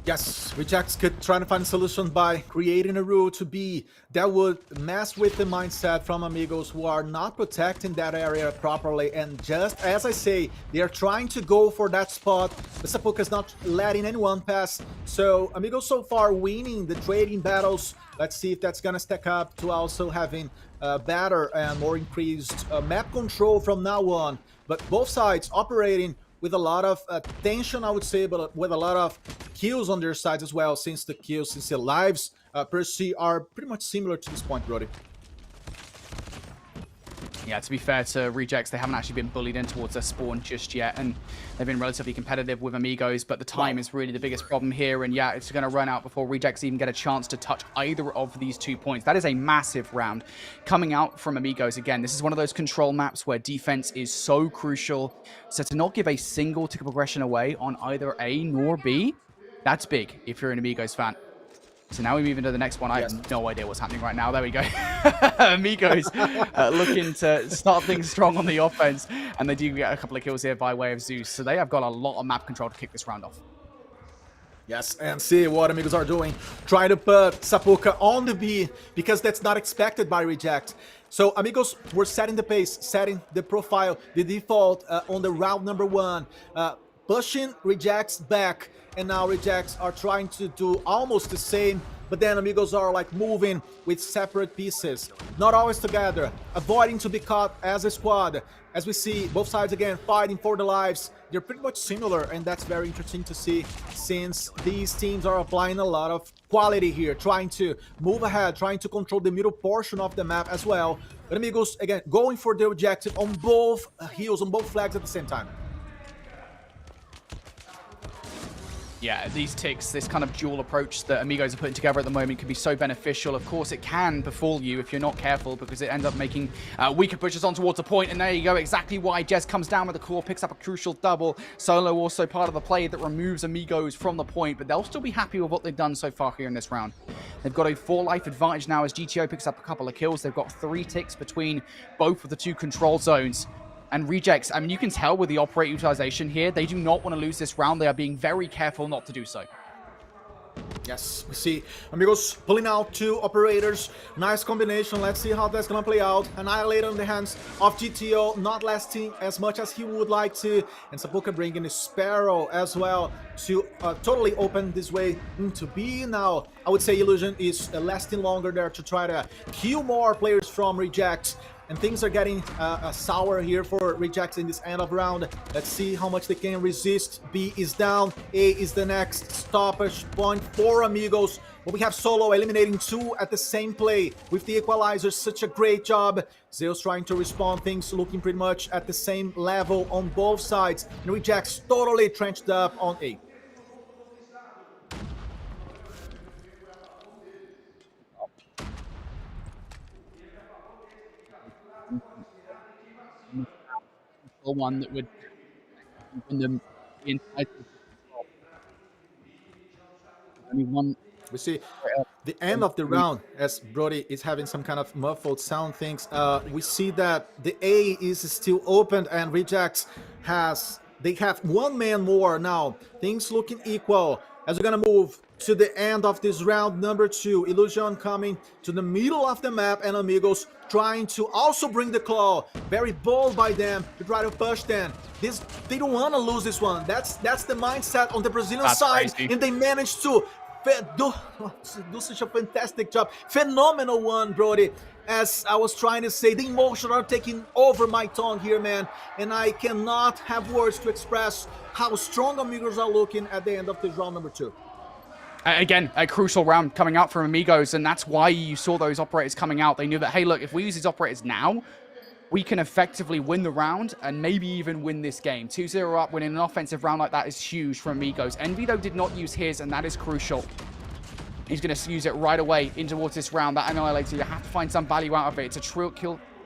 I: Yes, Rejects could try to find a solution by creating a rule to be that would mess with the mindset from Amigos, who are not protecting that area properly. And just as I say, they are trying to go for that spot, but Sapuka is not letting anyone pass. So Amigos so far winning the trading battles. Let's see if that's gonna stack up to also having better and more increased map control from now on. But both sides operating with a lot of tension, I would say, but with a lot of kills on their sides as well, since the lives per se are pretty much similar to this point, Brody.
J: Yeah, to be fair to Rejects, they haven't actually been bullied in towards their spawn just yet, and they've been relatively competitive with Amigos, but the time is really the biggest problem here, and yeah, it's going to run out before Rejects even get a chance to touch either of these 2 points. That is a massive round coming out from Amigos. Again, this is one of those control maps where defense is so crucial, so to not give a single tick of progression away on either A nor B, that's big if you're an Amigos fan. So now we move into the next one. I have no idea what's happening right now. There we go. Amigos looking to start things strong on the offense, and they do get a couple of kills here by way of Zeus. So they have got a lot of map control to kick this round off.
I: Yes, and see what Amigos are doing. Try to put Sapuka on the B, because that's not expected by Reject. So Amigos were setting the pace, setting the profile, the default on the round number 1, pushing Rejects back. And now Rejects are trying to do almost the same, but then Amigos are like moving with separate pieces, not always together, avoiding to be caught as a squad. As we see both sides again fighting for the lives, they're pretty much similar, and that's very interesting to see, since these teams are applying a lot of quality here, trying to move ahead, trying to control the middle portion of the map as well. But Amigos again going for the objective on both heels, on both flags at the same time.
J: Yeah, these ticks, this kind of dual approach that Amigos are putting together at the moment can be so beneficial. Of course, it can befall you if you're not careful, because it ends up making weaker pushes on towards a point. And there you go, exactly why Jez comes down with the core, picks up a crucial double. Solo also part of the play that removes Amigos from the point, but they'll still be happy with what they've done so far here in this round. They've got a 4-life advantage now as GTO picks up a couple of kills. They've got 3 ticks between both of the 2 control zones. And Rejects, I mean, you can tell with the operate utilization here, they do not want to lose this round. They are being very careful not to do so.
I: Yes, we see Amigos pulling out 2 operators. Nice combination. Let's see how that's gonna play out. Annihilate on the hands of GTO, not lasting as much as he would like to. And Sapuka bringing a Sparrow as well to totally open this way into B. Now, I would say Illusion is lasting longer there to try to kill more players from Rejects. And things are getting sour here for Rejects in this end of round. Let's see how much they can resist. B is down. A is the next stoppage point for Amigos. But we have Solo eliminating 2 at the same play with the equalizer. Such a great job. Zeus trying to respond. Things looking pretty much at the same level on both sides. And Rejects totally trenched up on A.
J: One that would win them the entire only one.
I: We see the end of the round, as Brody is having some kind of muffled sound things. We see that the A is still open, and Rejects they have 1 man more now. Things looking equal as we're gonna move to the end of this round number 2. Illusion coming to the middle of the map, and Amigos trying to also bring the claw. Very bold by them to try to push them. They don't want to lose this one. That's the mindset on the Brazilian side, crazy. And they managed to do such a fantastic job. Phenomenal one, Brody. As I was trying to say, the emotions are taking over my tongue here, man, and I cannot have words to express how strong Amigos are looking at the end of this round number 2.
J: Again, a crucial round coming out from Amigos, and that's why you saw those operators coming out. They knew that, hey, look, if we use these operators now, we can effectively win the round and maybe even win this game. 2-0 up, winning an offensive round like that is huge for Amigos. Envy, though, did not use his, and that is crucial. He's going to use it right away in towards this round. That Annihilator, you have to find some value out of it. It's a true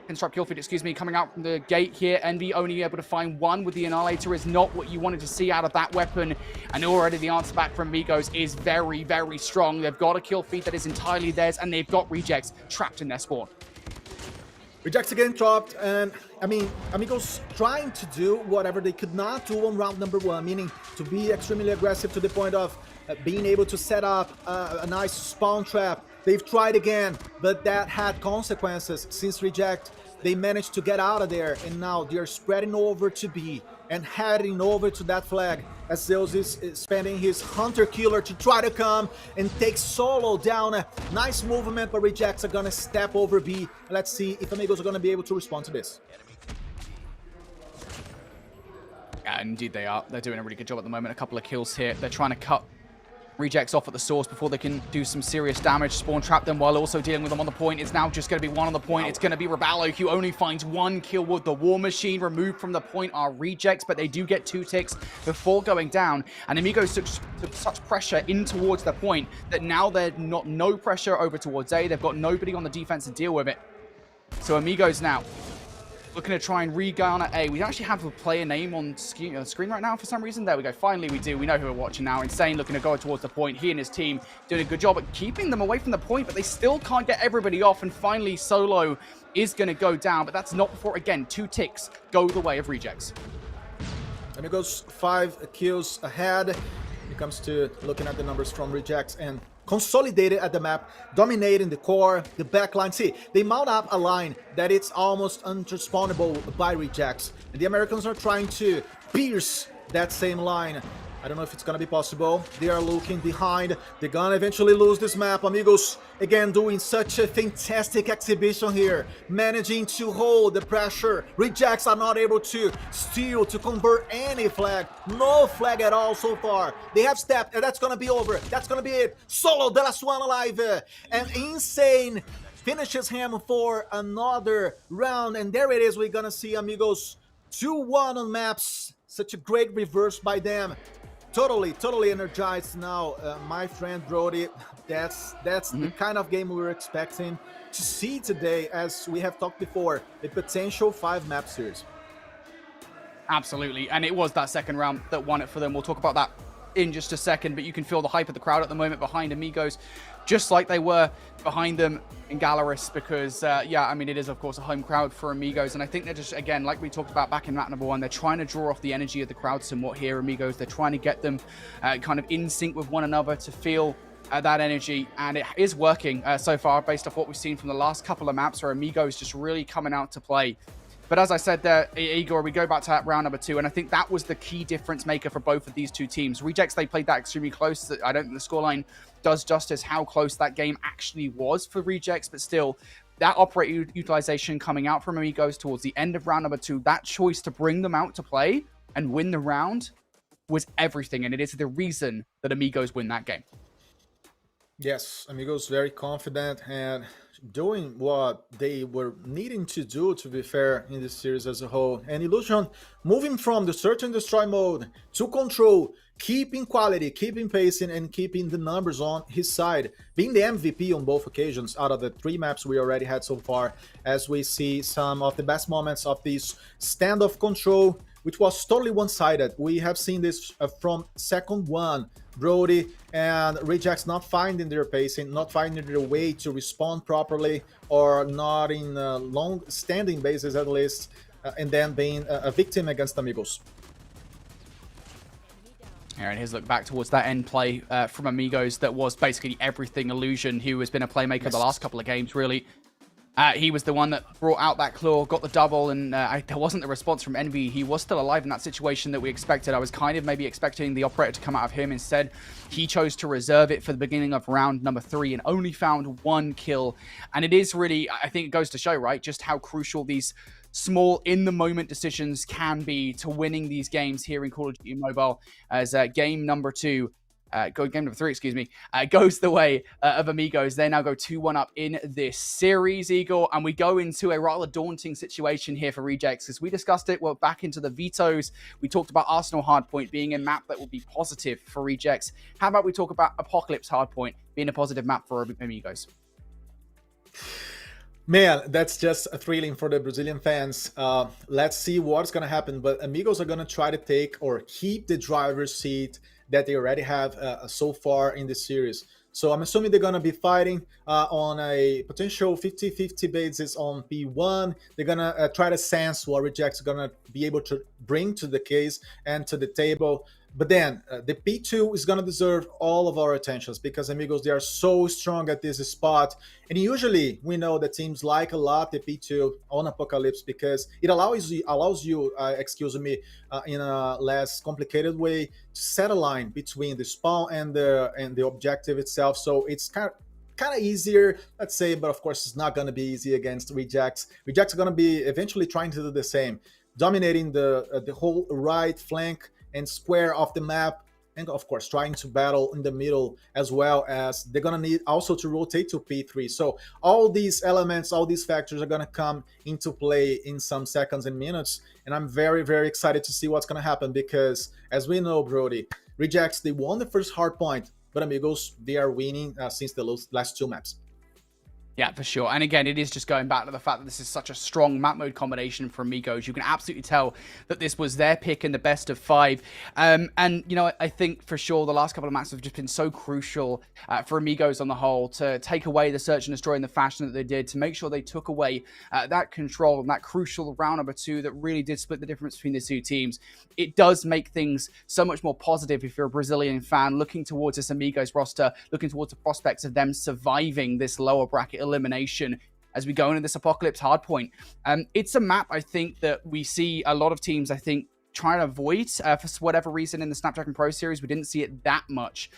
J: construct kill feed, coming out from the gate here. Envy only able to find one with the Annihilator is not what you wanted to see out of that weapon. And already the answer back from Amigos is very, very strong. They've got a kill feed that is entirely theirs, and they've got rejects trapped in their spawn.
I: Rejects again dropped, and I mean, Amigos trying to do whatever they could not do on round number 1, meaning to be extremely aggressive to the point of being able to set up a nice spawn trap. They've tried again, but that had consequences since Reject. They managed to get out of there, and now they're spreading over to B and heading over to that flag as Zeus is spending his Hunter Killer to try to come and take solo down. A nice movement, but Rejects are gonna step over B. Let's see if Amigos are gonna be able to respond to this.
J: Yeah, indeed they are. They're doing a really good job at the moment. A couple of kills here. They're trying to cut Rejects off at the source before they can do some serious damage, spawn trap them while also dealing with them on the point. It's now just going to be one on the point. It's going to be Raballo, who only finds one kill with the War Machine. Removed from the point are Rejects, but they do get 2 ticks before going down. And Amigos took such pressure in towards the point that now they're no pressure over towards A. They've got nobody on the defense to deal with it. So Amigos now looking to try and re-garner A. We actually have a player name on screen right now for some reason. There we go. Finally, we do. We know who we're watching now. Insane looking to go towards the point. He and his team doing a good job at keeping them away from the point, but they still can't get everybody off. And finally, Solo is going to go down, but that's not before, again, 2 ticks go the way of Rejects.
I: Amigos 5 kills ahead. When it comes to looking at the numbers from Rejects and consolidated at the map, dominating the core, the backline. See, they mount up a line that it's almost unrespawnable by Rejects. And the Americans are trying to pierce that same line. I don't know if it's gonna be possible. They are looking behind. They're gonna eventually lose this map. Amigos, again, doing such a fantastic exhibition here. Managing to hold the pressure. Rejects are not able to steal, to convert any flag. No flag at all so far. They have stepped, and that's gonna be over. That's gonna be it. Solo, the last one alive. And Insane finishes him for another round. And there it is. We're gonna see Amigos 2-1 on maps. Such a great reverse by them. Totally energized now, my friend Brody. That's the kind of game we were expecting to see today, as we have talked before, a potential 5-map series.
J: Absolutely, and it was that second round that won it for them. We'll talk about that in just a second, but you can feel the hype of the crowd at the moment behind Amigos, just like they were behind them in Galaris, because, yeah, I mean, it is, of course, a home crowd for Amigos, and I think they're just, again, like we talked about back in map number 1, they're trying to draw off the energy of the crowd somewhat here, Amigos. They're trying to get them kind of in sync with one another to feel that energy, and it is working so far based off what we've seen from the last couple of maps where Amigos just really coming out to play. But as I said there, Igor, we go back to that round number 2, and I think that was the key difference maker for both of these two teams. Rejects, they played that extremely close. I don't think the scoreline does justice how close that game actually was for Rejects, but still, that operator utilization coming out from Amigos towards the end of round number 2, that choice to bring them out to play and win the round was everything, and it is the reason that Amigos win that game.
I: Yes, Amigos very confident and doing what they were needing to do, to be fair, in this series as a whole. And Illusion moving from the search and destroy mode to control, keeping quality, keeping pacing, and keeping the numbers on his side, being the MVP on both occasions out of the 3 maps we already had so far, as we see some of the best moments of this standoff control, which was totally one-sided. We have seen this from second 1. Brody and Rejects not finding their pacing, not finding their way to respond properly, or not in long-standing bases at least, and then being a victim against Amigos.
J: And here's a look back towards that end play from Amigos that was basically everything Illusion, who has been a playmaker the last couple of games, really. He was the one that brought out that claw, got the double, and there wasn't the response from Envy. He was still alive in that situation that we expected. I was kind of maybe expecting the operator to come out of him. Instead, he chose to reserve it for the beginning of round number 3 and only found 1 kill. And it is really, I think it goes to show, right, just how crucial these small, in-the-moment decisions can be to winning these games here in Call of Duty Mobile, as game number 2 game number 3, excuse me, goes the way of Amigos. They now go 2-1 up in this series, Eagle, and we go into a rather daunting situation here for Rejects. As we discussed it, we're back into the vetoes. We talked about Arsenal Hardpoint being a map that will be positive for Rejects. How about we talk about Apocalypse Hardpoint being a positive map for Amigos?
I: Man, that's just thrilling for the Brazilian fans. Let's see what's going to happen. But Amigos are going to try to take or keep the driver's seat that they already have so far in the series. So I'm assuming they're going to be fighting on a potential 50-50 basis on P1. They're going to try to sense what Rejects are going to be able to bring to the case and to the table. But then the P2 is going to deserve all of our attentions because Amigos, they are so strong at this spot. And usually we know that teams like a lot the P2 on Apocalypse because it allows you, in a less complicated way to set a line between the spawn and the objective itself. So it's kind of easier, let's say, but of course it's not going to be easy against Rejects. Rejects are going to be eventually trying to do the same, dominating the whole right flank and square of the map, and of course trying to battle in the middle, as well as they're gonna need also to rotate to P3. So all these elements, all these factors are gonna come into play in some seconds and minutes, and I'm very, very excited to see what's gonna happen because, as we know, Brody, Rejects, they won the first Hardpoint, but Amigos, they are winning since the last 2 maps.
J: Yeah, for sure. And again, it is just going back to the fact that this is such a strong map mode combination for Amigos. You can absolutely tell that this was their pick in the best of 5. And, you know, I think for sure the last couple of maps have just been so crucial for Amigos on the whole to take away the search and destroy in the fashion that they did, to make sure they took away that control and that crucial round number 2 that really did split the difference between the 2 teams. It does make things so much more positive if you're a Brazilian fan looking towards this Amigos roster, looking towards the prospects of them surviving this lower bracket elimination as we go into this Apocalypse Hardpoint. It's a map, I think, that we see a lot of teams, I think, trying to avoid for whatever reason in the Snapdragon Pro Series. We didn't see it that much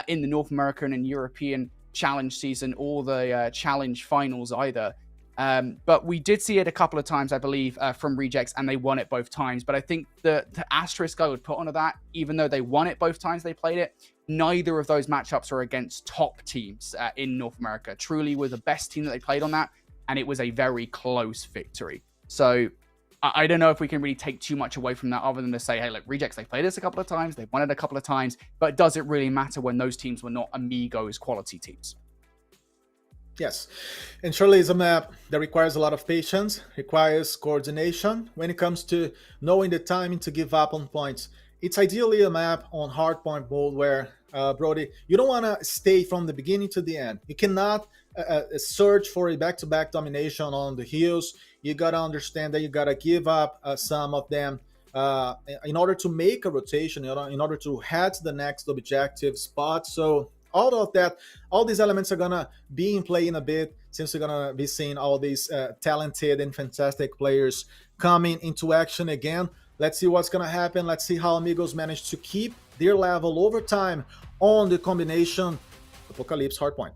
J: in the North American and European Challenge season or the Challenge finals either. But we did see it a couple of times, I believe, from Rejects, and they won it both times. But I think the asterisk I would put onto that, even though they won it both times they played it, neither of those matchups are against top teams in North America. Truly were the best team that they played on that, and it was a very close victory. So I don't know if we can really take too much away from that other than to say, hey, look, Rejects, they played this a couple of times, they won it a couple of times, but does it really matter when those teams were not Amigos quality teams?
I: Yes, and surely it's a map that requires a lot of patience, requires coordination when it comes to knowing the timing to give up on points. It's ideally a map on hardpoint mode where, Brody, you don't want to stay from the beginning to the end. You cannot search for a back-to-back domination on the hills. You got to understand that you got to give up some of them in order to make a rotation, in order to head to the next objective spot. So all of that, all these elements are going to be in play in a bit, since we're going to be seeing all these talented and fantastic players coming into action again. Let's see what's going to happen. Let's see how Amigos managed to keep their level over time on the combination Apocalypse Hardpoint.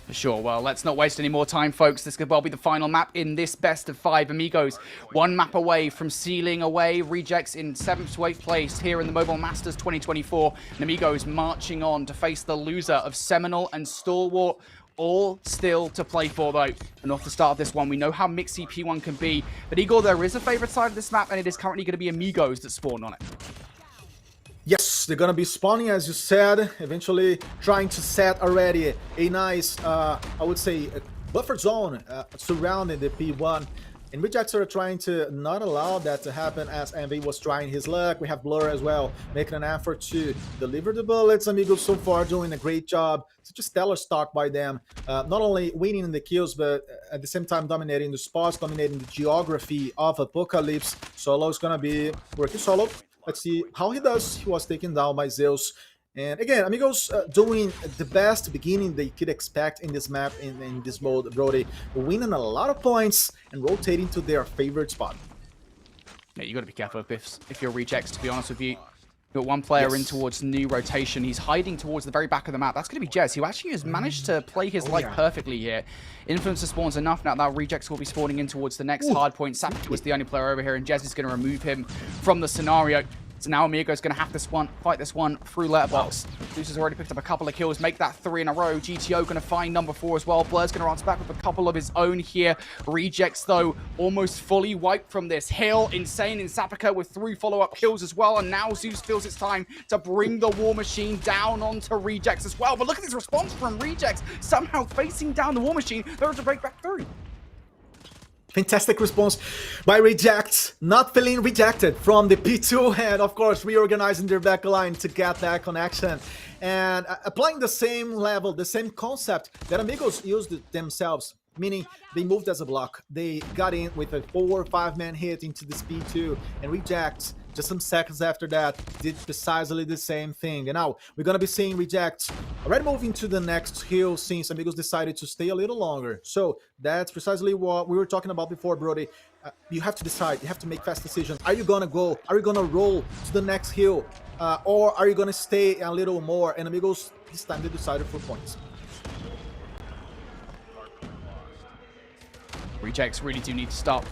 J: For sure. Well, let's not waste any more time, folks. This could well be the final map in this best of 5. Amigos, 1 map away from sealing away Rejects in 7th to 8th place here in the Mobile Masters 2024. And Amigos marching on to face the loser of Seminole and Stalwart. All still to play for, though. And off the start of this one, we know how mixy P1 can be. But Igor, there is a favorite side of this map, and it is currently going to be Amigos that spawn on it.
I: Yes, they're going to be spawning, as you said, eventually trying to set already a nice, I would say, buffer zone surrounding the P1. And Rejects are trying to not allow that to happen, as MV was trying his luck. We have Blur as well, making an effort to deliver the bullets. Amigos so far doing a great job. Such a stellar start by them. Not only winning the kills, but at the same time dominating the spots, dominating the geography of Apocalypse. Solo is going to be working solo. Let's see how he does. He was taken down by Zeus. And again, Amigos doing the best beginning they could expect in this map, in this mode, Brody. Winning a lot of points and rotating to their favorite spot.
J: Yeah, you got to be careful if you're Rejects, to be honest with you. You've got one player in towards new rotation. He's hiding towards the very back of the map. That's going to be Jez, who actually has managed to play his life perfectly here. Influencer spawns enough now that Rejects will be spawning in towards the next hardpoint. Savage was the only player over here, and Jez is going to remove him from the scenario. So now Amigo's going to have to fight this one through letterbox. Zeus has already picked up a couple of kills, make that 3 in a row. GTO going to find number 4 as well. Blur's going to answer back with a couple of his own here. Rejects, though, almost fully wiped from this. Hill, Insane, and Sapika with 3 follow-up kills as well. And now Zeus feels it's time to bring the War Machine down onto Rejects as well. But look at this response from Rejects, somehow facing down the War Machine. They're able to break back through.
I: Fantastic response by Rejects, not feeling rejected from the P2, and of course reorganizing their backline to get that connection and applying the same level, the same concept that Amigos used themselves, meaning they moved as a block. They got in with a 4 or 5 man hit into the P2, and Rejects just some seconds after that did precisely the same thing. And now we're gonna be seeing Rejects already moving to the next hill since Amigos decided to stay a little longer. So that's precisely what we were talking about before, Brody. You have to decide, you have to make fast decisions. Are you gonna go, are you gonna roll to the next hill, or are you gonna stay a little more? And Amigos this time they decided for points.
J: Rejects really do need to stop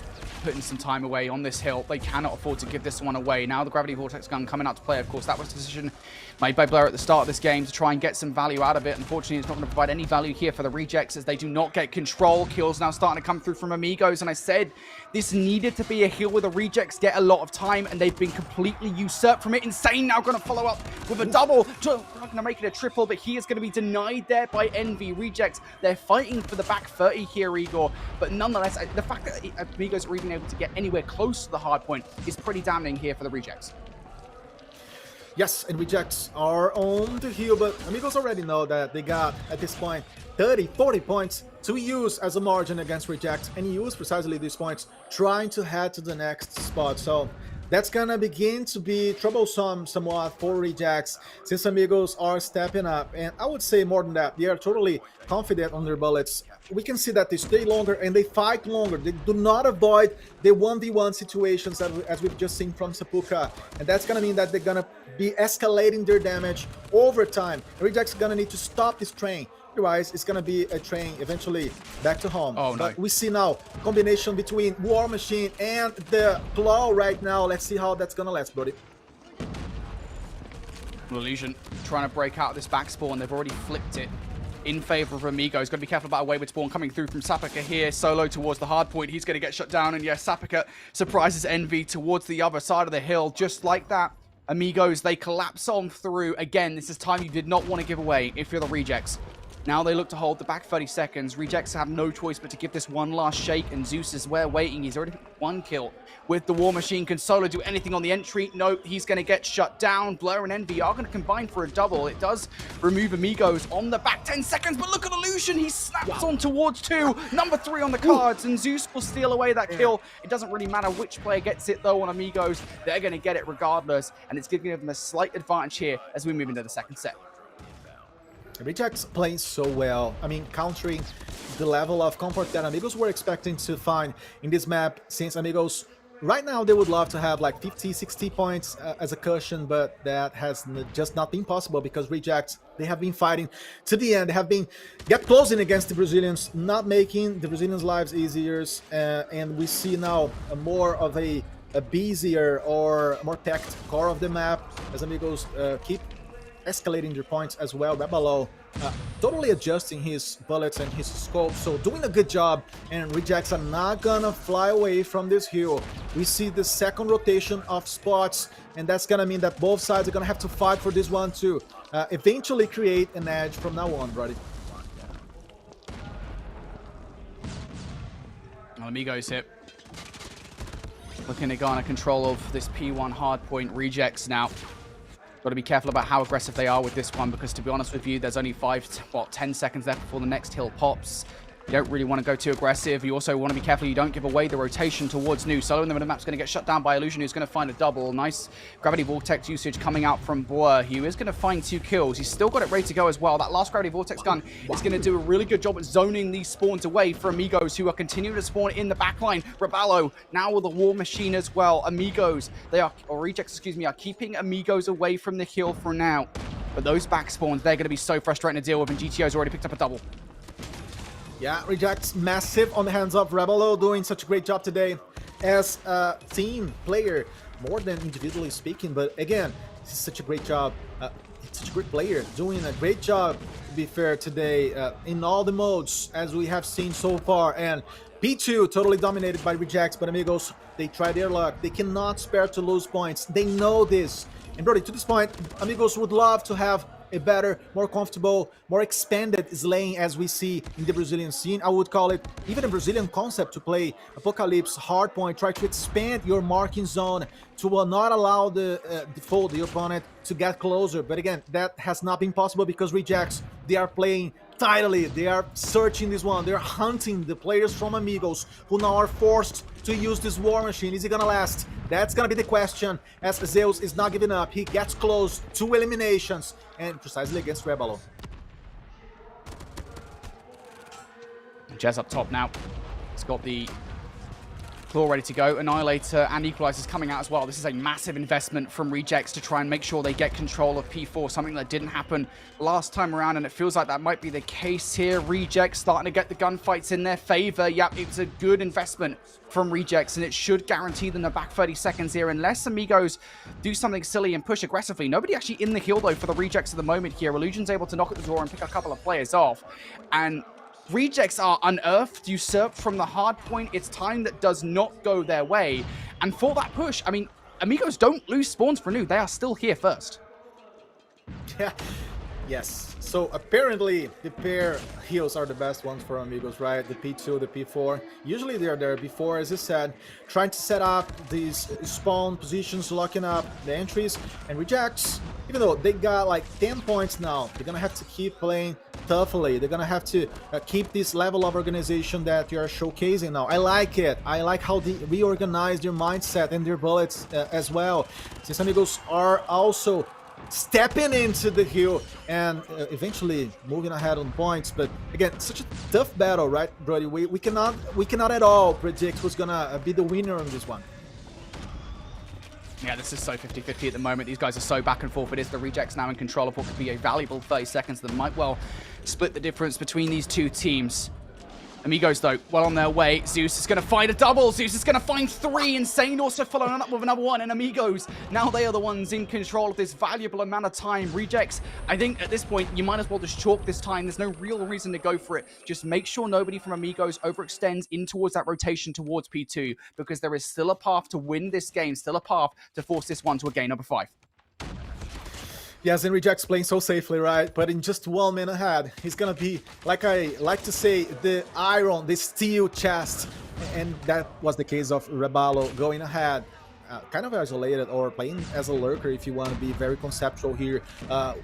J: putting some time away on this hill. They cannot afford to give this one away. Now the Gravity Vortex gun coming out to play, of course. That was the decision made by Blur at the start of this game to try and get some value out of it. Unfortunately, it's not going to provide any value here for the Rejects as they do not get control. Kills now starting to come through from Amigos. And I said this needed to be a hill where the Rejects get a lot of time, and they've been completely usurped from it. Insane now going to follow up with a double. Not going to make it a triple, but he is going to be denied there by Envy. Rejects, they're fighting for the back 30 here, Igor. But nonetheless, the fact that Amigos are even able to get anywhere close to the hard point is pretty damning here for the Rejects.
I: Yes, and Rejects are on the hill, but Amigos already know that they got, at this point, 30, 40 points to use as a margin against Rejects, and use precisely these points trying to head to the next spot. So that's gonna begin to be troublesome somewhat for Rejects since Amigos are stepping up. And I would say more than that, they are totally confident on their bullets. We can see that they stay longer and they fight longer. They do not avoid the 1v1 situations as we've just seen from Sapuka. And that's gonna mean that they're gonna be escalating their damage over time. Rejects are gonna need to stop this train. Otherwise, it's gonna be a train eventually back to home.
J: Oh, no.
I: But we see now a combination between War Machine and the Claw right now. Let's see how that's gonna last, buddy.
J: Illusion trying to break out of this back spawn. They've already flipped it in favor of Amigos. Got to be careful about a wayward spawn coming through from Sapika here. Solo towards the hard point. He's going to get shut down. And yes, Sapika surprises Envy towards the other side of the hill. Just like that, Amigos, they collapse on through. Again, this is time you did not want to give away if you're the Rejects. Now they look to hold the back 30 seconds. Rejects have no choice but to give this one last shake, and Zeus is where waiting. He's already one kill with the War Machine. Can Solo do anything on the entry? No, he's going to get shut down. Blur and Envy are going to combine for a double. It does remove Amigos on the back 10 seconds, but look at Illusion. He snaps on towards 2. Number 3 on the cards, and Zeus will steal away that kill. It doesn't really matter which player gets it, though, on Amigos. They're going to get it regardless, and it's giving them a slight advantage here as we move into the second set.
I: Rejects playing so well. I mean, countering the level of comfort that Amigos were expecting to find in this map, since Amigos, right now, they would love to have like 50, 60 points as a cushion, but that has just not been possible because Rejects, they have been fighting to the end. They have been closing against the Brazilians, not making the Brazilians' lives easier, and we see now more of a busier or more packed core of the map as Amigos keep escalating their points as well. Rebelo totally adjusting his bullets and his scope, so doing a good job, and Rejects are not gonna fly away from this hill. We see the second rotation of spots, and that's gonna mean that both sides are gonna have to fight for this one too. Eventually create an edge from now on, buddy.
J: Amigos hit. Looking to garner control of this P1 hard point. Rejects now. Got to be careful about how aggressive they are with this one, because to be honest with you, there's only 10 seconds left before the next hill pops. You don't really want to go too aggressive. You also want to be careful you don't give away the rotation towards New. Solo in the middle map's going to get shut down by Illusion, who's going to find a double. Nice Gravity Vortex usage coming out from Boer. He is going to find 2 kills. He's still got it ready to go as well. That last Gravity Vortex gun is going to do a really good job at zoning these spawns away for Amigos, who are continuing to spawn in the backline. Rebalo now with the War Machine as well. Amigos, Rejects, excuse me, are keeping Amigos away from the hill for now. But those back spawns, they're going to be so frustrating to deal with, and GTO's already picked up a double.
I: Yeah, Rejects massive on the hands of Rebelo, doing such a great job today as a team player. more than individually speaking. But again, this is such a great job. It's such a great player, doing a great job, to be fair, today in all the modes, as we have seen so far. And P2 totally dominated by rejects, but amigos, they try their luck. They cannot spare to lose points. They know this. And Brody, to this point, amigos would love to have a better, more comfortable, more expanded slaying as we see in the Brazilian scene. I would call it even a Brazilian concept to play Apocalypse, Hardpoint, try to expand your marking zone to not allow the opponent to get closer. But again, that has not been possible because rejects, they are playing tightly. They are searching this one. They're hunting the players from amigos who now are forced to use this war machine. Is it gonna last? That's gonna be the question, as Zeus is not giving up. He gets close to eliminations, and precisely against Rebelo.
J: Jez up top now. He's got the claw ready to go. Annihilator and Equalizer's coming out as well. This is a massive investment from Rejects to try and make sure they get control of P4, something that didn't happen last time around, and it feels like that might be the case here. Rejects starting to get the gunfights in their favor. Yep, it's a good investment from Rejects, and it should guarantee them the back 30 seconds here, unless Amigos do something silly and push aggressively. Nobody actually in the hill, though, for the Rejects at the moment here. Illusion's able to knock at the door and pick a couple of players off, and Rejects are unearthed, usurped from the hard point. It's time that does not go their way. And for that push, I mean, Amigos don't lose spawns for Nu. They are still here first.
I: Yeah. Yes. So apparently the pair heals are the best ones for Amigos, right? The P2, the P4. Usually they're there before, as I said, trying to set up these spawn positions, locking up the entries, and Rejects, even though they got like 10 points now, they're gonna have to keep playing toughly. They're gonna have to keep this level of organization that you're showcasing now. I like it. I like how they reorganize their mindset and their bullets as well, since Amigos are also stepping into the hill and eventually moving ahead on points. But again, such a tough battle, right, Brody? We cannot at all predict who's gonna be the winner on this one.
J: Yeah, this is so 50-50 at the moment. These guys are so back and forth. It is the Rejects now in control of what could be a valuable 30 seconds that might well split the difference between these two teams. Amigos, though, well on their way. Zeus is going to find a double. Zeus is going to find 3. Insane also following up with another one. And Amigos, now they are the ones in control of this valuable amount of time. Rejects, I think at this point, you might as well just chalk this time. There's no real reason to go for it. Just make sure nobody from Amigos overextends in towards that rotation towards P2, because there is still a path to win this game, still a path to force this one to a game number 5.
I: Yes, and Rejects playing so safely, right? But in just 1 minute ahead, he's gonna be, like I like to say, the iron, the steel chest. And that was the case of Rebalo going ahead, kind of isolated, or playing as a lurker if you want to be very conceptual here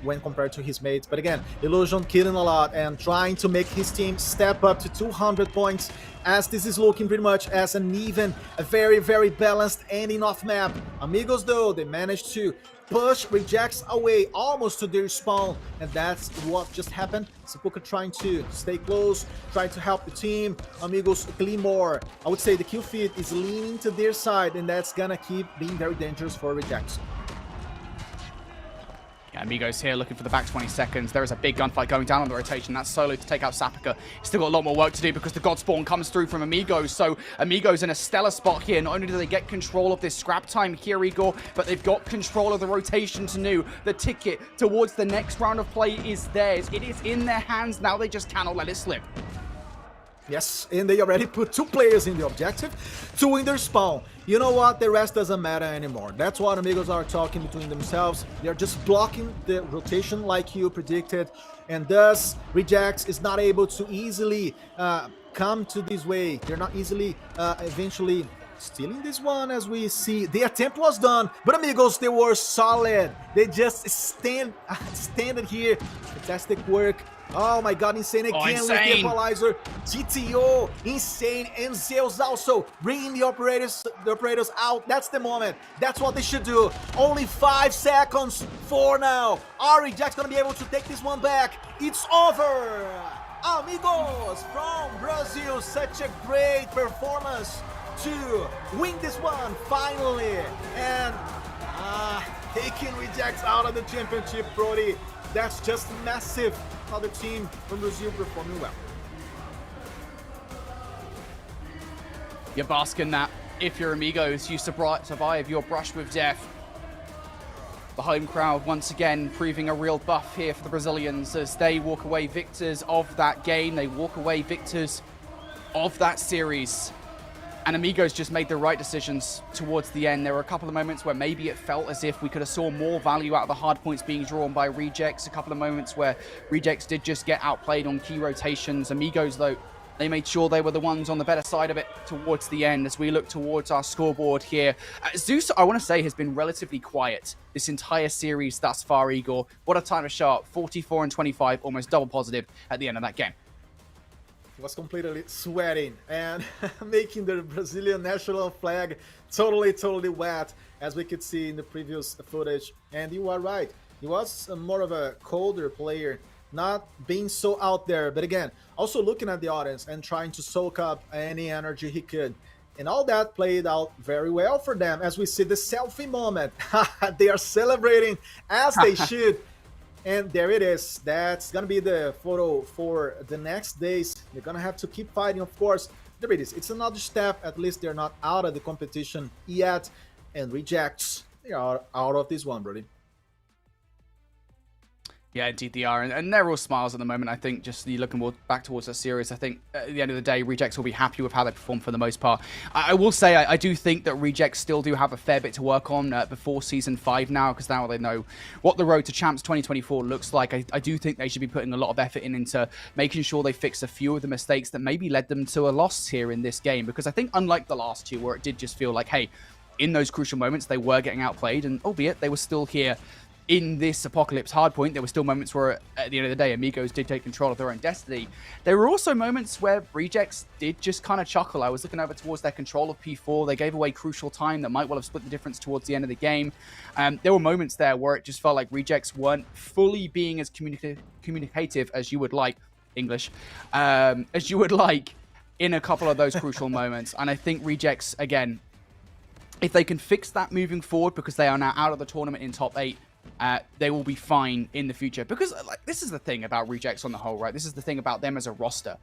I: when compared to his mates. But again, Illusion killing a lot and trying to make his team step up to 200 points, as this is looking pretty much as an even, a very, very balanced ending off map. Amigos, though, they managed to push Rejects away almost to their spawn, and that's what just happened. Sepulka trying to stay close, trying to help the team. Amigos clean more. I would say the kill feed is leaning to their side, and that's gonna keep being very dangerous for Rejects.
J: Yeah, Amigos here looking for the back 20 seconds. There is a big gunfight going down on the rotation. That's Solo to take out Sapika. Still got a lot more work to do because the God Spawn comes through from Amigos. So Amigos in a stellar spot here. Not only do they get control of this scrap time here, Igor, but they've got control of the rotation to Nu. The ticket towards the next round of play is theirs. It is in their hands. Now they just cannot let it slip.
I: Yes, and they already put 2 players in the objective to win their spawn. You know what? The rest doesn't matter anymore. That's what Amigos are talking between themselves. They're just blocking the rotation like you predicted, and thus Rejects is not able to easily come to this way. They're not easily eventually stealing this one, as we see. The attempt was done, but Amigos, they were solid. They just standed here. Fantastic work. Oh my god, Insane again with the equalizer. GTO, Insane, and Zeus also bringing the operators out. That's the moment. That's what they should do. Only 5 seconds for now. Are Rejects gonna be able to take this one back? It's over. Amigos from Brazil, such a great performance to win this one finally. And taking Rejects out of the championship, Brody. That's just massive. Another team from Brazil performing well.
J: You bask in that. if you're Amigos, you survive your brush with death. The home crowd once again proving a real buff here for the Brazilians as they walk away victors of that game. They walk away victors of that series. And Amigos just made the right decisions towards the end. There were a couple of moments where maybe it felt as if we could have saw more value out of the hard points being drawn by Rejects. A couple of moments where Rejects did just get outplayed on key rotations. Amigos, though, they made sure they were the ones on the better side of it towards the end as we look towards our scoreboard here. Zeus, I want to say, has been relatively quiet this entire series thus far, Igor. What a time to show up. 44 and 25, almost double positive at the end of that game.
I: He was completely sweating and making the Brazilian national flag totally wet, as we could see in the previous footage. And you are right, he was more of a colder player, not being so out there, but again, also looking at the audience and trying to soak up any energy he could. And all that played out very well for them, as we see the selfie moment. They are celebrating as they should. And there it is. That's going to be the photo for the next days. They're going to have to keep fighting, of course. There it is. It's another step. At least they're not out of the competition yet. And Rejects, they are out of this one, Brody.
J: Yeah, indeed they are. And they're all smiles at the moment. I think just looking more back towards the series, I think at the end of the day, Rejects will be happy with how they perform for the most part. I will say, I do think that Rejects still do have a fair bit to work on before Season 5 now, because now they know what the road to Champs 2024 looks like. I do think they should be putting a lot of effort into making sure they fix a few of the mistakes that maybe led them to a loss here in this game. Because I think unlike the last two, where it did just feel like, hey, in those crucial moments, they were getting outplayed, and albeit they were still here in this Apocalypse hardpoint, there were still moments where, at the end of the day, Amigos did take control of their own destiny. There were also moments where Rejects did just kind of chuckle. I was looking over towards their control of P4. They gave away crucial time that might well have split the difference towards the end of the game. There were moments there where it just felt like Rejects weren't fully being as communicative as you would like, English, as you would like in a couple of those crucial moments. And I think Rejects, again, if they can fix that moving forward, because they are now out of the tournament in top 8, they will be fine in the future. Because like, this is the thing about Rejects on the whole, right? This is the thing about them as a roster.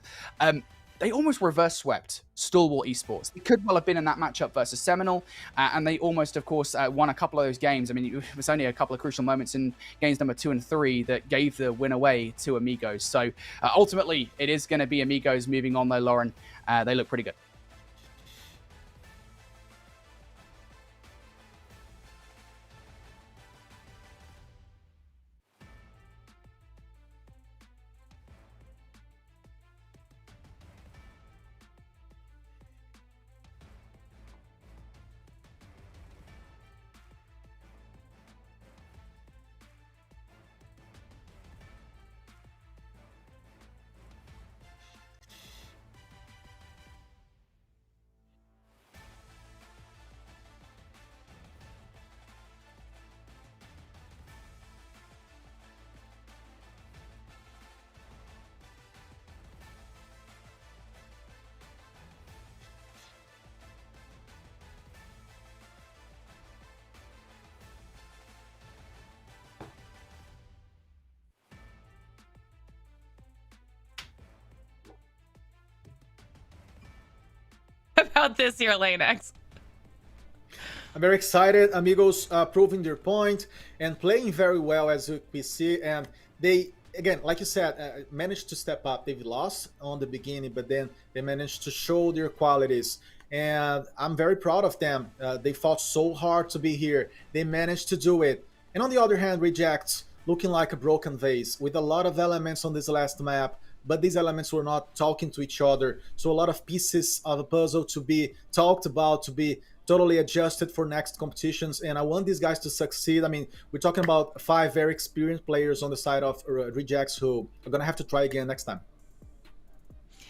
J: They almost reverse swept Stalwart Esports. They could well have been in that matchup versus Seminole, and they almost, of course, won a couple of those games. I mean, it was only a couple of crucial moments in games number 2 and 3 that gave the win away to Amigos. So ultimately, it is going to be Amigos moving on, though, Lauren. They look pretty good.
H: About this here, Lanex.
I: I'm very excited. Amigos proving their point and playing very well, as we see. And they, again, like you said, managed to step up. They've lost on the beginning, but then they managed to show their qualities. And I'm very proud of them. They fought so hard to be here. They managed to do it. And on the other hand, Rejects looking like a broken vase with a lot of elements on this last map. But these elements were not talking to each other. So a lot of pieces of a puzzle to be talked about, to be totally adjusted for next competitions. And I want these guys to succeed. I mean, we're talking about 5 very experienced players on the side of Rejects who are going to have to try again next time.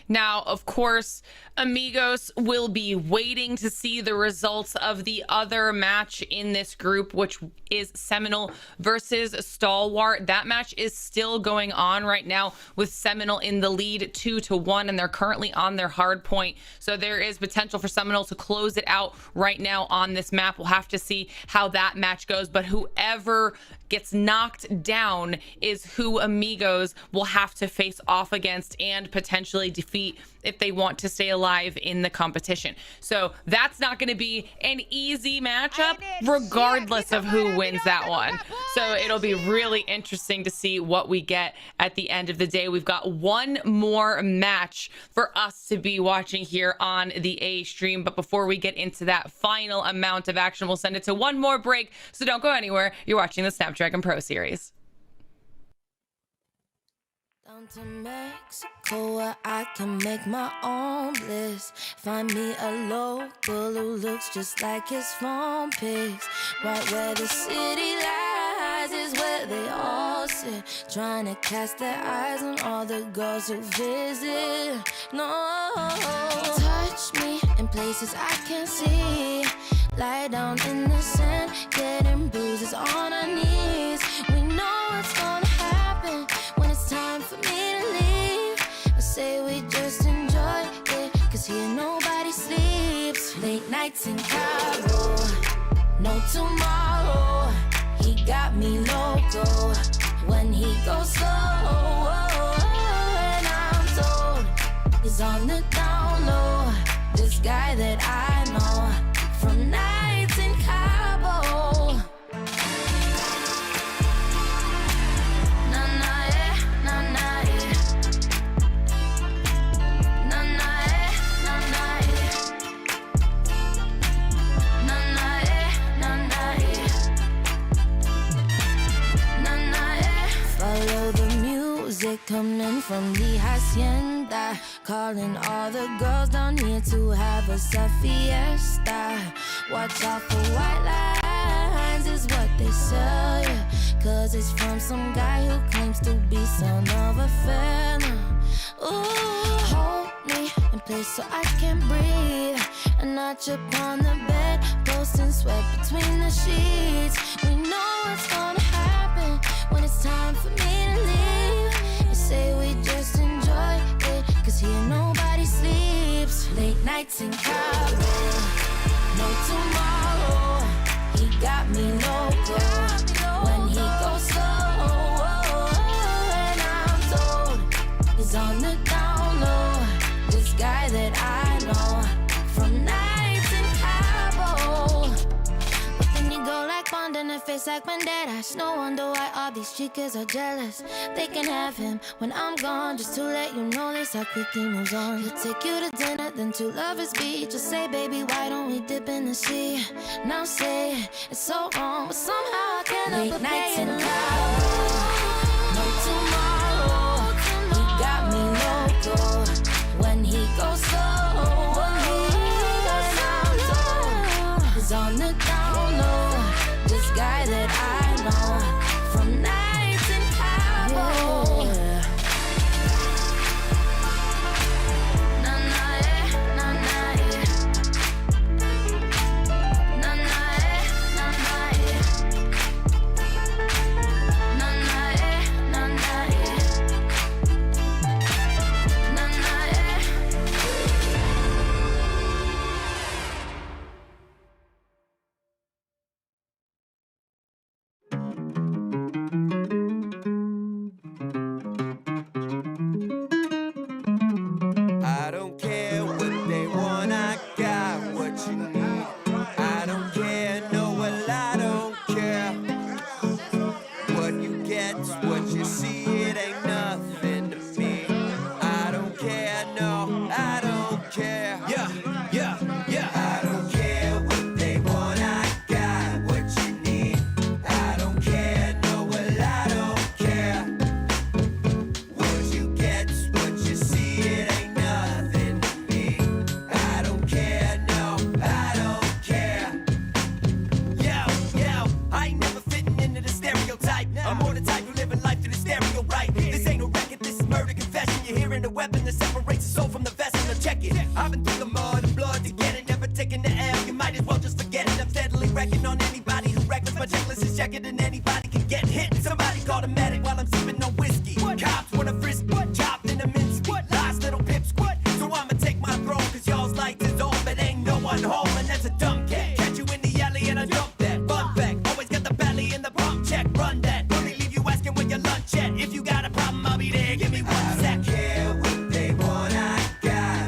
H: Now, of course, Amigos will be waiting to see the results of the other match in this group, which is Seminole versus Stalwart. That match is still going on right now with Seminole in the lead 2-1, and they're currently on their hard point. So there is potential for Seminole to close it out right now on this map. We'll have to see how that match goes, but whoever gets knocked down is who Amigos will have to face off against and potentially defeat if they want to stay alive in the competition. So that's not going to be an easy matchup, regardless of who wins that one. So it'll be really interesting to see what we get at the end of the day. We've got one more match for us to be watching here on the A stream. But before we get into that final amount of action, we'll send it to one more break. So don't go anywhere. You're watching the Snapdragon Pro Series.
U: Down to Mexico where I can make my own bliss. Find me a local who looks just like his phone pics. Right where the city lies is where they all sit, trying to cast their eyes on all the girls who visit. No, touch me in places I can't see. Lie down in the sand, getting bruises on our knees. We know what's gonna happen when it's time for me to leave. I say we just enjoy it, cause here nobody sleeps. Late nights in Cairo, no tomorrow. He got me loco when he goes slow. And I'm told he's on the down low. This guy that I know from nights in Cabo. Follow the music coming from the hacienda, calling all the girls down here to have us a fiesta. Watch out for white lines is what they sell you, cause it's from some guy who claims to be son of a fella. Ooh, hold me in place so I can breathe, and not upon the bed, posting sweat between the sheets. We know what's gonna happen when it's time for me to leave. You say we just enjoy it, cause here nobody sleeps. Late nights in Cabo, no tomorrow. He got me loco when he goes slow. And I'm told he's on the down low. This guy that I know from nights in Cabo. But then you go like Bond and a face like Banderas. No wonder why all these chicas are jealous. They can have him when I'm gone, just to let you know this how quickly moves on. He'll take you to dinner, then to Lover's Beach. Just say, baby, why don't we dip in the sea? Now say it's so wrong, but somehow I can't help but nights in Cabo. No tomorrow. He got me loco when he goes slow. And I'm told he's on the down low. This guy that I know from nights in Cabo.
B: I don't care what they want, I got what you need. I don't care, no, well, I don't care. What you get's what you see, it ain't nothing to me. I don't care, no, I don't care. Yeah. I don't care what they want, I got what you need. I don't care, no, well, I don't care. What you get's what you see, it ain't nothing to me. I don't care, no, I don't care. Yo, I ain't never fitting into the stereotype. I'm more the type who living life to the stereo, right? This ain't a record, this is murder confession. You're hearing the weapon that separates the soul from the vessel. Now check it. I've been through the mud and blood to get it, never taking the L. You might as well just forget it. I'm steadily wrecking on anybody who reckless. My checklist is checking and anybody can get hit. Somebody call a medic while I'm sipping on whiskey. Cops wanna frisk what? Chopped in a mince. What? Lies, little pips. What? So I'ma take my throne, cause y'all's lights is on, but ain't no one home, and that's a dumb cat. Catch you in the alley and I dump that. Fun fact, always got the belly in the pump check. Run that. Only leave you asking where your lunch at. If you got a problem, I'll be there. Give me 1 sec. I don't care what they want, I got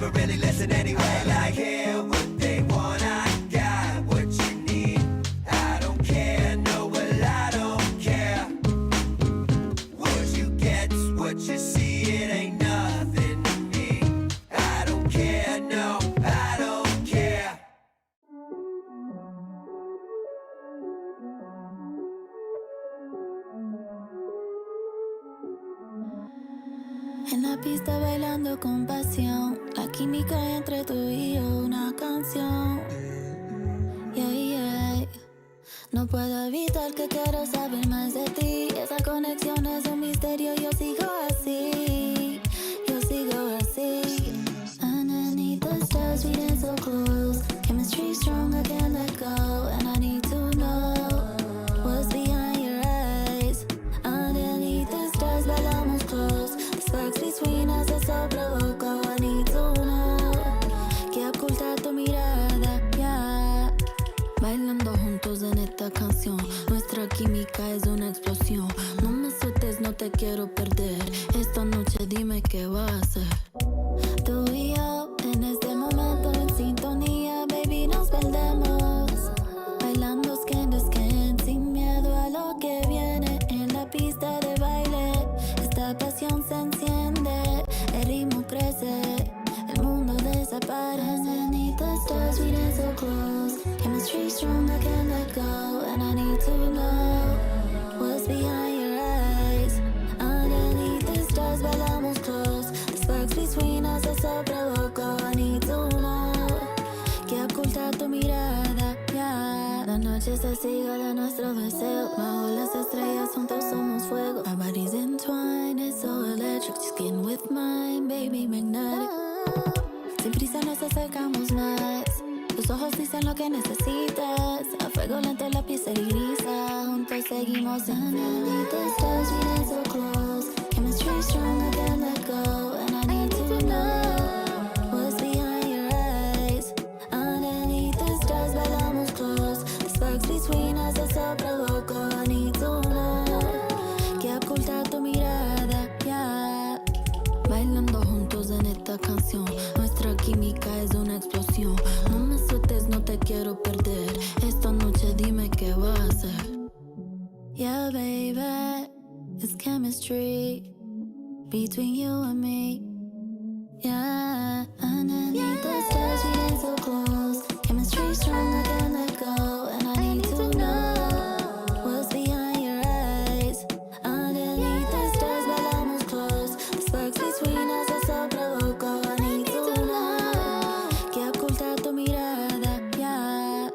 B: never really listen anyway. Like, hear what they want, I got what you need. I don't care, no, well, I don't care. What you get's what you see, it ain't nothing to me. I don't care, no, I don't care.
U: En la pista bailando con pasión, la química entre tú y yo, una canción. Yeah, yeah. No puedo evitar que quiero saber más de ti. Esa conexión es un misterio, yo sigo así. Yo sigo así. Underneath the stars, we dance so close. Chemistry strong, I can't let go. And I need to know what's behind your eyes. Underneath the stars, bailamos close. The sparks between us are so provoco. I need to know que oculta tu mirada, yeah. Bailando juntos en esta canción. Nuestra química es una explosión. No me sueltes, no te quiero perder. Esta noche dime qué vas a hacer. Tú y yo en este momento en sintonía, baby, nos perdemos. Bailando skin to skin, sin miedo a lo que viene en la pista de baile. Esta pasión se enciende, el ritmo crece, el mundo desaparece. Underneath the stars, we dance so close. Chemistry strong, I can't let go. And I need to know what's behind your eyes. Underneath the stars, bailamos close. The sparks between us are so provoco. I need to know que oculta tu mirada, yeah. La noche se sigue de nuestro deseo. Bajo las estrellas juntos somos fuego. Our bodies entwined, it's so electric. Your skin with mine, baby, magnetic. Sin prisa nos acercamos más. Tus ojos dicen lo que necesitas. A fuego lento la piel se grisa. Juntos seguimos en underneath the stars, we dance so close. Chemistry strong, I can't let go. And I need to know what's behind your eyes. Underneath the stars, bailamos close. The sparks between us are so provoco. I need to know que oculta tu mirada, yeah. Bailando juntos en esta canción. Nuestra química es una explosión. No me sueltes, no te quiero perder. Esta noche dime qué vas a hacer. Yeah, baby, it's chemistry between you and me. Yeah, underneath the stars, we dance so close. Chemistry strong, I can't let go. And I need to know what's behind your eyes. Underneath the stars, bailamos close. The sparks between us are so provoco. I need to know que oculta tu mirada, yeah.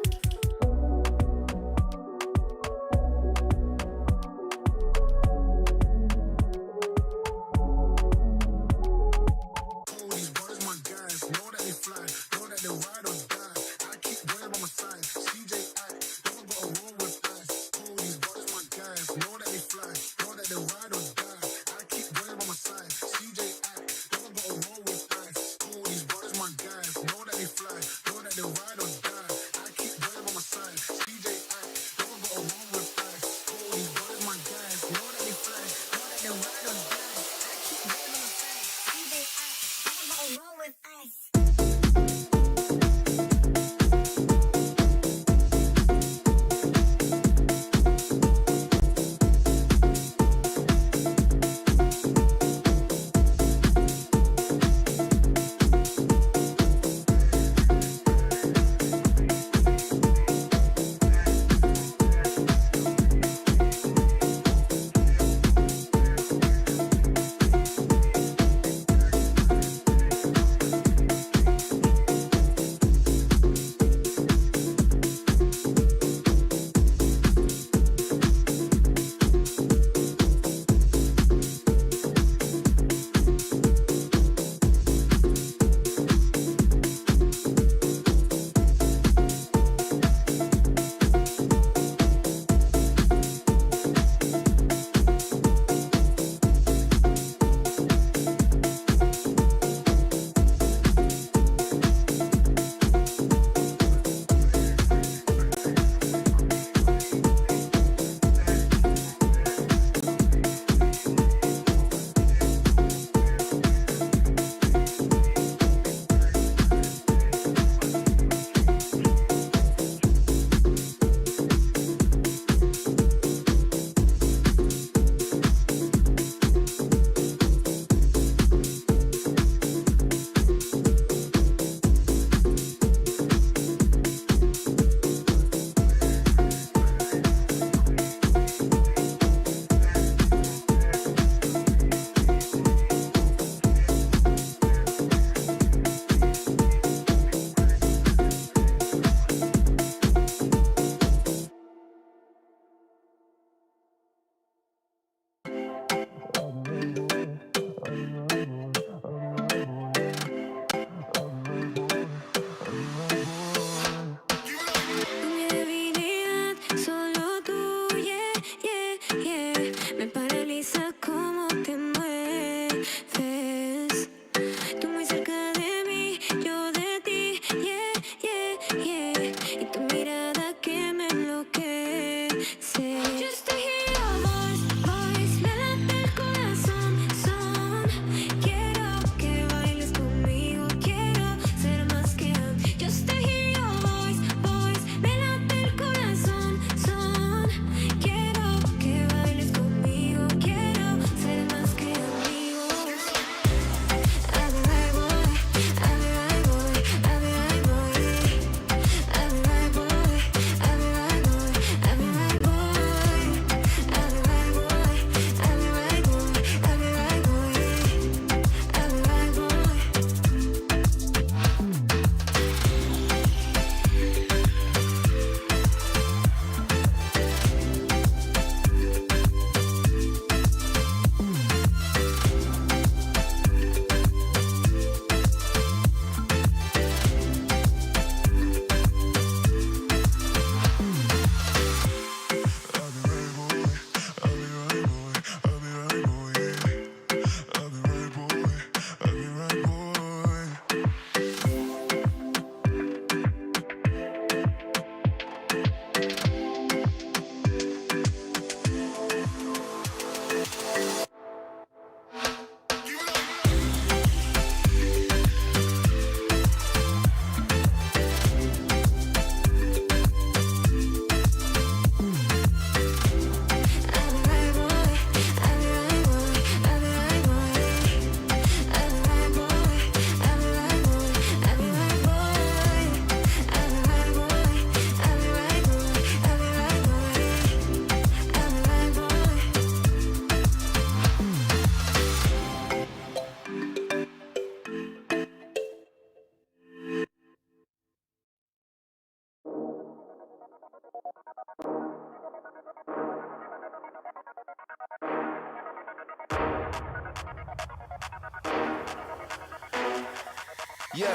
B: Yeah,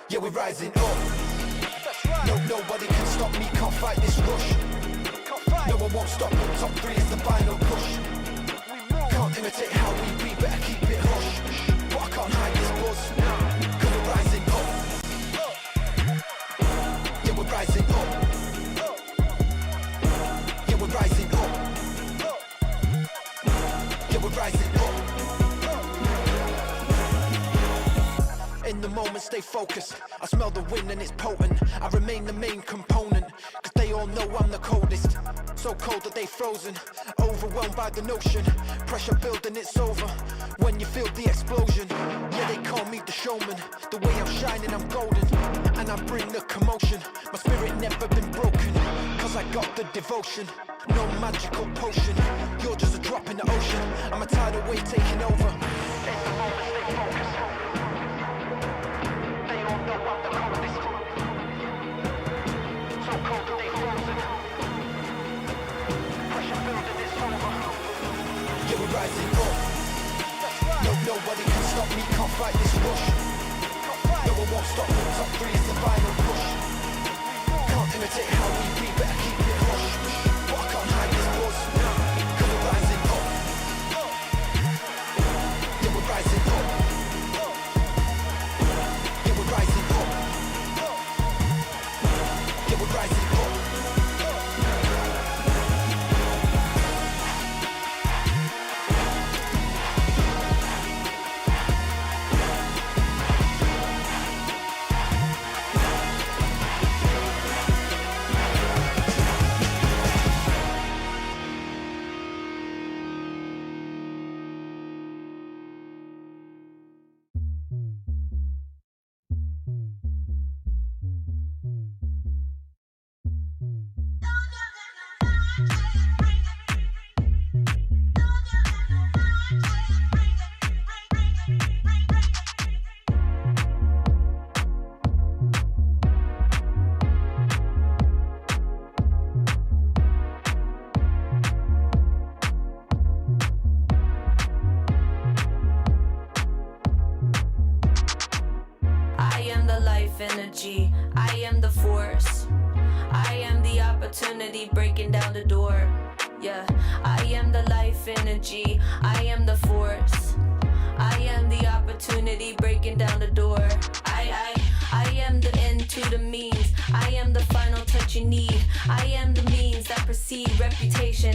B: yeah, we're rising up. No, nobody can stop me, can't fight this rush. No one won't stop, top 3 is the final push. Can't imitate how we be, better keep it hush. But I can't hide this buzz, cause we're rising up. Yeah, we're rising up. Yeah, we're rising up. Yeah, we're rising up. In the moment, stay focused. I smell the wind and it's potent. I remain the main component, cause they all know I'm the coldest. So cold that they frozen, overwhelmed by the notion. Pressure building, it's over when you feel the explosion. Yeah, they call me the showman. The way I'm shining, I'm golden, and I bring the commotion. My spirit never been broken, cause I got the devotion. No magical potion, you're just a drop in the ocean. I'm a tidal wave taking over. In the moment, stay focused. They all know I'm the coldest. So cold that they frozen. Pressure building, it's over. Yeah, we're rising up. No, nobody can stop me, can't fight this rush. No one won't stop, top 3 is the final push. Can't imitate how we be, better keep it hush. But I can't hide this buzz, cause we're rising up. Yeah, we're rising up. Yeah, we're rising up. Yeah, we're rising up.
U: Energy, I am the force. I am the opportunity breaking down the door. Yeah, I am the life energy. I am the force. I am the opportunity breaking down the door. I am the end to the means. I am the final touch you need. I am the means that precede reputation.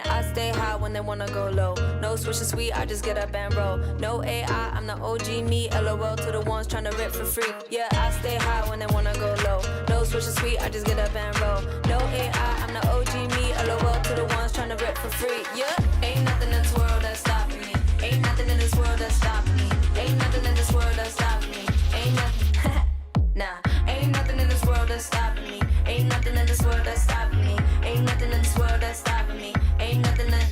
U: I stay high when they wanna go low. No switch sweet, I just get up and roll. No AI, I'm the OG me. LOL to the ones trying to rip for free. Yeah, I stay high when they wanna go low. No switch sweet, I just get up and roll. No AI, I'm the OG me. LOL to the ones trying to rip for free. Yeah, ain't nothing in this world that's stopping me. Ain't nothing in this world that's stopping me. Ain't nothing in this world that's stopping me. Ain't nothing, nah. Ain't nothing in this world that's stopping me. Ain't nothing in this world that's stopping me. Ain't nothing in this world that's stopping me. Ain't nothing that.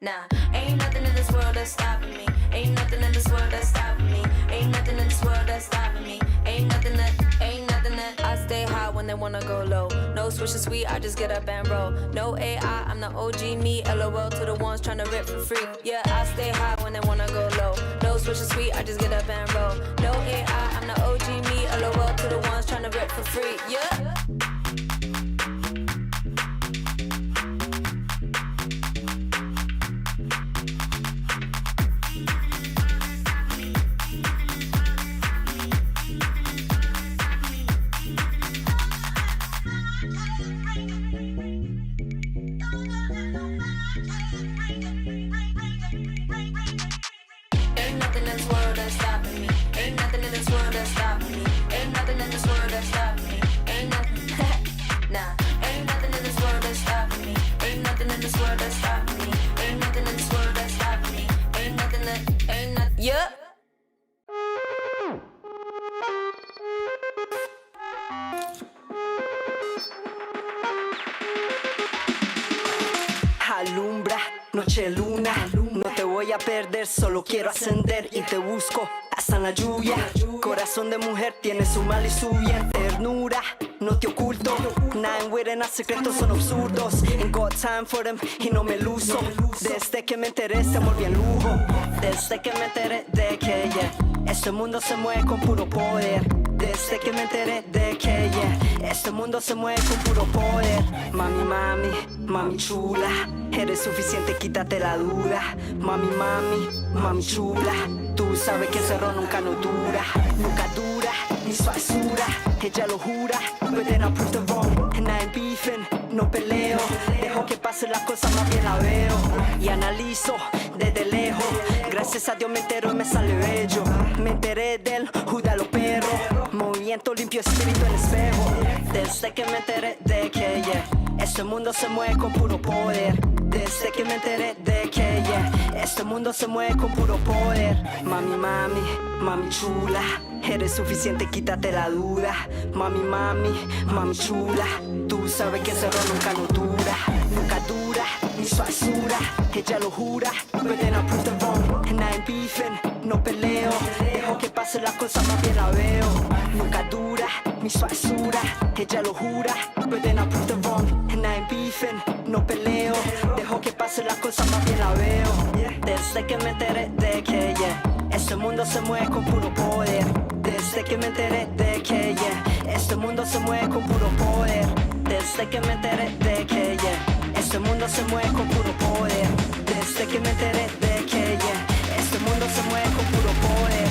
U: Nah, ain't nothing in this world that's stopping me. Ain't nothing in this world that's stopping me. Ain't nothing in this world that's stopping me. Ain't nothing that. I stay high when they wanna go low. No switch sweet, I just get up and roll. No AI, I'm the OG me. LOL to the ones trying to rip for free. Yeah, I stay high when they wanna go low. No switch sweet, I just get up and roll. No AI, I'm the OG me. LOL to the ones trying to rip for free. Yeah.
E: noche luna. No te voy a perder, solo quiero ascender y te busco hasta en la lluvia. Corazón de mujer tiene su mal y su bien. Ternura, no te oculto. Nine written a secretos son absurdos. Ain't got time for them y no me luzo. Desde que me enteré se volvió en lujo. Desde que me enteré de que este mundo se mueve con puro poder. Desde que me enteré de que este mundo se mueve con puro poder. Mami, mami, mami chula, eres suficiente, quítate la duda. Mami, mami, mami chula, tú sabes que ese error nunca nos dura. Nunca dura, ni suazura, ella lo jura. But then I prove the wrong, and I ain't beefing, no peleo. Dejo que pasen las cosas, más bien la veo. Y analizo desde lejos. Gracias a Dios me entero y me sale bello. Me enteré del Judas los perros. Movimiento limpio, espíritu en espejo. Desde que me enteré de que este mundo se mueve con puro poder. Desde que me enteré de que este mundo se mueve con puro poder. Mami, mami, mami chula, eres suficiente, quítate la duda. Mami, mami, mami chula, tú sabes que ese error nunca nos dura. Nunca dura, ni suazura, ella lo jura. But then I prove the wrong, and I ain't beefing, no peleo. Dejo que pasen las cosas, más bien la veo. Nunca dura, ni suazura, ella lo jura. But then I prove the wrong, and I ain't beefing, no peleo. Dejo que pasen las cosas, más bien la veo. Desde que me enteré de que este mundo se mueve con puro poder. Desde que me enteré de que este mundo se mueve con puro poder. Desde que me enteré de que este mundo se mueve con puro poder. Desde que me enteré de que este mundo se mueve con puro poder.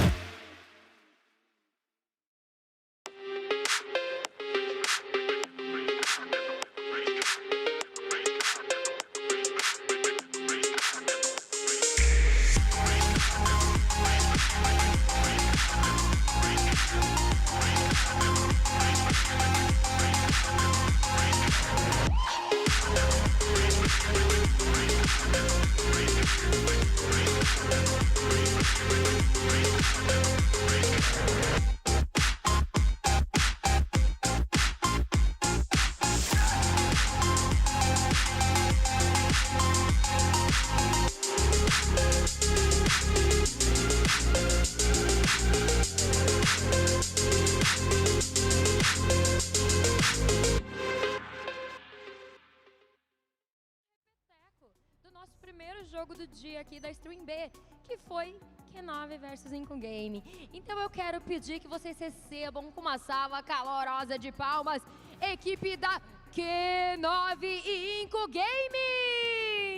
L: Jogo do dia aqui da Stream B, que foi Q9 versus Inco Game. Então eu quero pedir que vocês recebam com uma salva calorosa de palmas equipe da Q9 e Inco Gaming!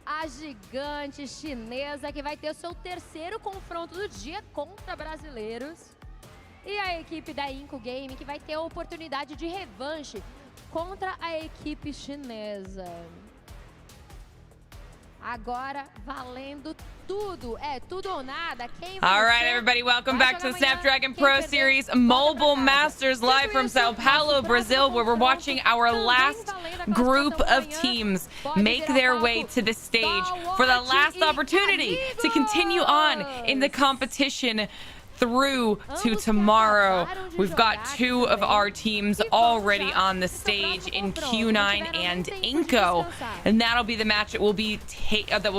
L: A gigante chinesa que vai ter o seu terceiro confronto do dia contra brasileiros. E a equipe da Inco Game que vai ter a oportunidade de revanche contra a equipe chinesa. Agora valendo tudo, é tudo ou nada. Quem
H: All right, everybody, welcome back to the Snapdragon Pro Series Mobile Masters live from São Paulo, Brazil, where we're watching our last group of teams make their way to the stage for the last opportunity to continue on in the competition through to tomorrow. We've got two of our teams already on the stage in Q9 and Inco, and that'll be the match that will be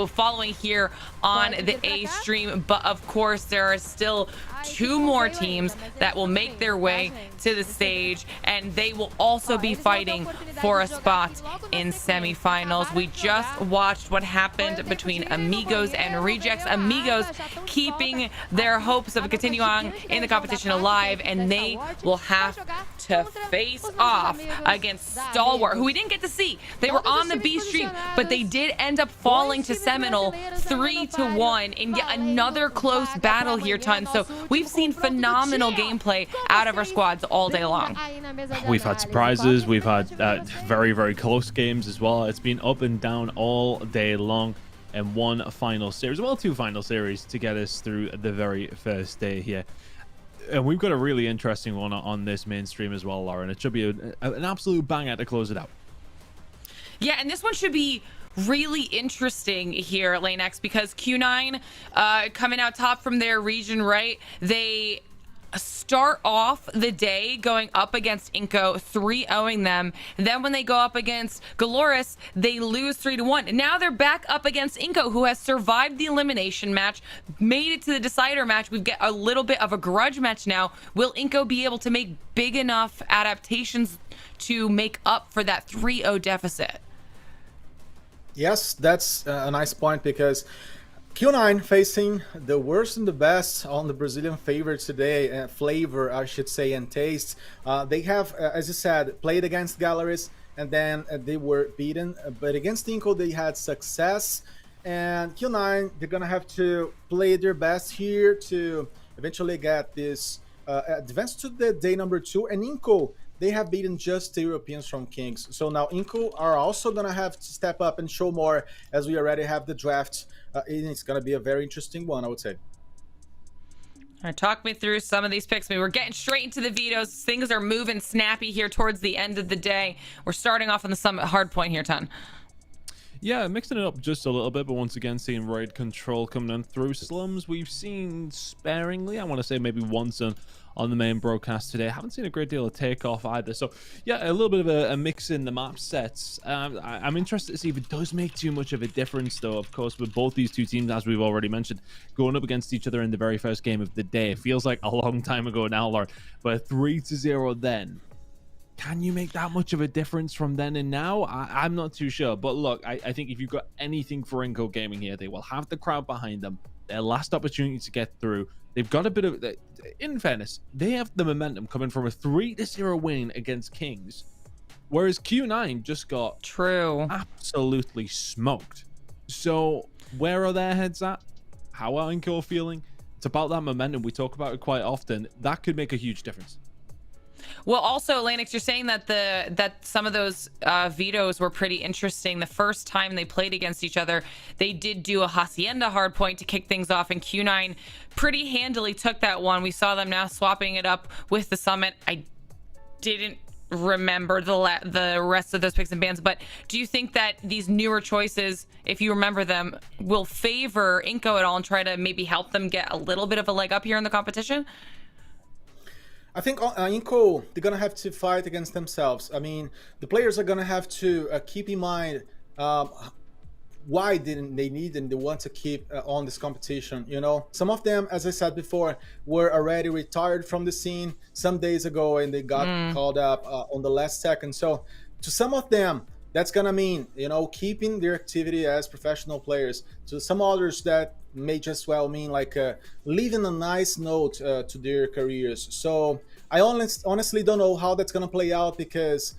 H: following here on the A stream. But of course, there are still two more teams that will make their way to the stage, and they will also be fighting for a spot in semifinals. We just watched what happened between Amigos and Rejects. Amigos keeping their hopes of continuing on in the competition alive, and they will have to face off against Stalwart, who we didn't get to see. They were on the B stream, but they did end up falling to Seminole 3-1 in yet another close battle here, Ton. So we've seen phenomenal gameplay out of our squads all day long.
M: We've had surprises. We've had very, very close games as well. It's been up and down all day long. And one final series, well, two final series to get us through the very first day here. And we've got a really interesting one on this mainstream as well, Lauren. It should be an absolute banger to close it out.
H: Yeah, and this one should be really interesting here, Lane X, because Q9 coming out top from their region, right? They start off the day going up against Inco, 3-0ing them. Then when they go up against Galoris, they lose 3-1. Now they're back up against Inco, who has survived the elimination match, made it to the decider match. We've got a little bit of a grudge match now. Will Inco be able to make big enough adaptations to make up for that 3-0 deficit?
I: Yes, that's a nice point, because Q9 facing the worst and the best on the Brazilian flavor, I should say, and taste. They have, as you said, played against galleries, and then they were beaten. But against Inco, they had success. And Q9, they're going to have to play their best here to eventually get this advance to the day number 2. And Inco, they have beaten just the Europeans from Kings. So now Inco are also going to have to step up and show more, as we already have the draft. It's going to be a very interesting one, I would say.
H: All right, talk me through some of these picks. We're getting straight into the vetoes. Things are moving snappy here towards the end of the day. We're starting off on the summit Hardpoint here, Ton.
M: Yeah, mixing it up just a little bit, but once again, seeing raid control coming in through Slums. We've seen sparingly, I want to say maybe once on the main broadcast today. I haven't seen a great deal of takeoff either. So yeah, a little bit of a mix in the map sets. I'm interested to see if it does make too much of a difference, though. Of course, with both these two teams, as we've already mentioned, going up against each other in the very first game of the day. It feels like a long time ago now, Lauren, but 3-0 then. Can you make that much of a difference from then and now? I'm not too sure. But look, I think if you've got anything for Inco Gaming here, they will have the crowd behind them. Their last opportunity to get through. They've got a bit of... In fairness, they have the momentum coming from a 3-0 win against Kings. Whereas Q9 just got absolutely smoked. So where are their heads at? How are Inco feeling? It's about that momentum. We talk about it quite often. That could make a huge difference.
H: Well, also, Lanix, you're saying that that some of those vetoes were pretty interesting. The first time they played against each other, they did do a Hacienda hardpoint to kick things off, and Q9 pretty handily took that one. We saw them now swapping it up with the Summit. I didn't remember the rest of those picks and bans, but do you think that these newer choices, if you remember them, will favor Inco at all and try to maybe help them get a little bit of a leg up here in the competition?
I: I think Inco, they're going to have to fight against themselves. I mean, the players are going to have to keep in mind why didn't they need and they want to keep on this competition, you know? Some of them, as I said before, were already retired from the scene some days ago, and they got called up on the last second. So to some of them, that's going to mean, you know, keeping their activity as professional players. To some others, that may just well mean like leaving a nice note to their careers. So I honestly don't know how that's going to play out, because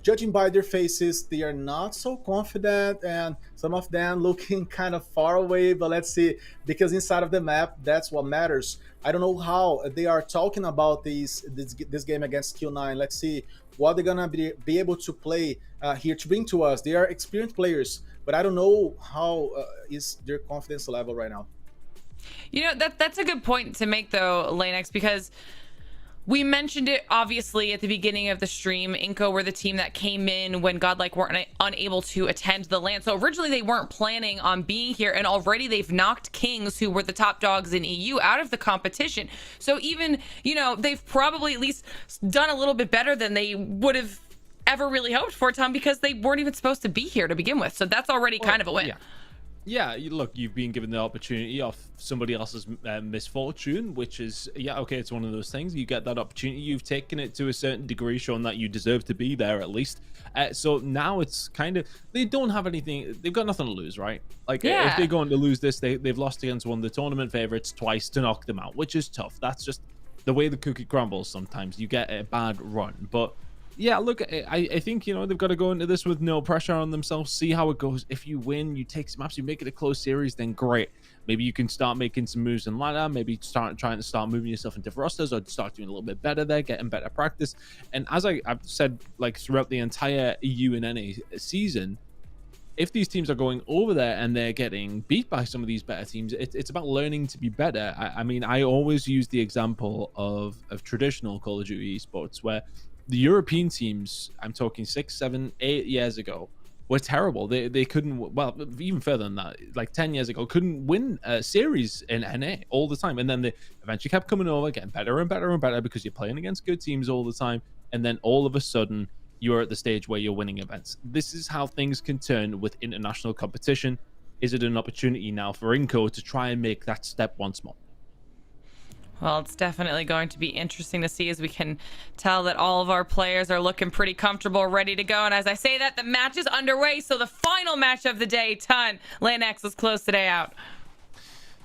I: judging by their faces, they are not so confident, and some of them looking kind of far away. But let's see, because inside of the map, that's what matters. I don't know how they are talking about this game against Q9. Let's see what they're gonna be able to play here to bring to us. They are experienced players, but I don't know how is their confidence level right now.
H: You know, that's a good point to make, though, Lanex, because we mentioned it obviously at the beginning of the stream. Inco were the team that came in when Godlike weren't unable to attend the LAN. So originally they weren't planning on being here, and already they've knocked Kings, who were the top dogs in EU, out of the competition. So even, you know, they've probably at least done a little bit better than they would have ever really hoped for, Tom, because they weren't even supposed to be here to begin with. So that's already kind of a win.
M: Yeah, look, you've been given the opportunity of somebody else's misfortune, which is, yeah, okay, it's one of those things. You get that opportunity. You've taken it to a certain degree, showing that you deserve to be there at least. So now it's kind of, they don't have anything, they've got nothing to lose, right? Like, if they're going to lose this, they've lost against one of the tournament favorites twice to knock them out, which is tough. That's just the way the cookie crumbles sometimes. You get a bad run, but yeah, look, I think, you know, they've got to go into this with no pressure on themselves, see how it goes. If you win, you take some maps, you make it a close series, then great. Maybe you can start making some moves in ladder, maybe trying to start moving yourself into rosters, or start doing a little bit better there, getting better practice. And as I've said, like, throughout the entire EU and NA season, if these teams are going over there and they're getting beat by some of these better teams, it's about learning to be better. I mean, I always use the example of traditional Call of Duty esports, where the European teams, I'm talking 6, 7, 8 years ago, were terrible. They couldn't, well, even further than that, like 10 years ago, couldn't win a series in NA all the time. And then they eventually kept coming over, getting better and better and better because you're playing against good teams all the time. And then all of a sudden, you're at the stage where you're winning events. This is how things can turn with international competition. Is it an opportunity now for Inco to try and make that step once more?
H: Well, it's definitely going to be interesting to see, as we can tell that all of our players are looking pretty comfortable, ready to go. And as I say that, the match is underway. So the final match of the day, LAN X, let's close today out.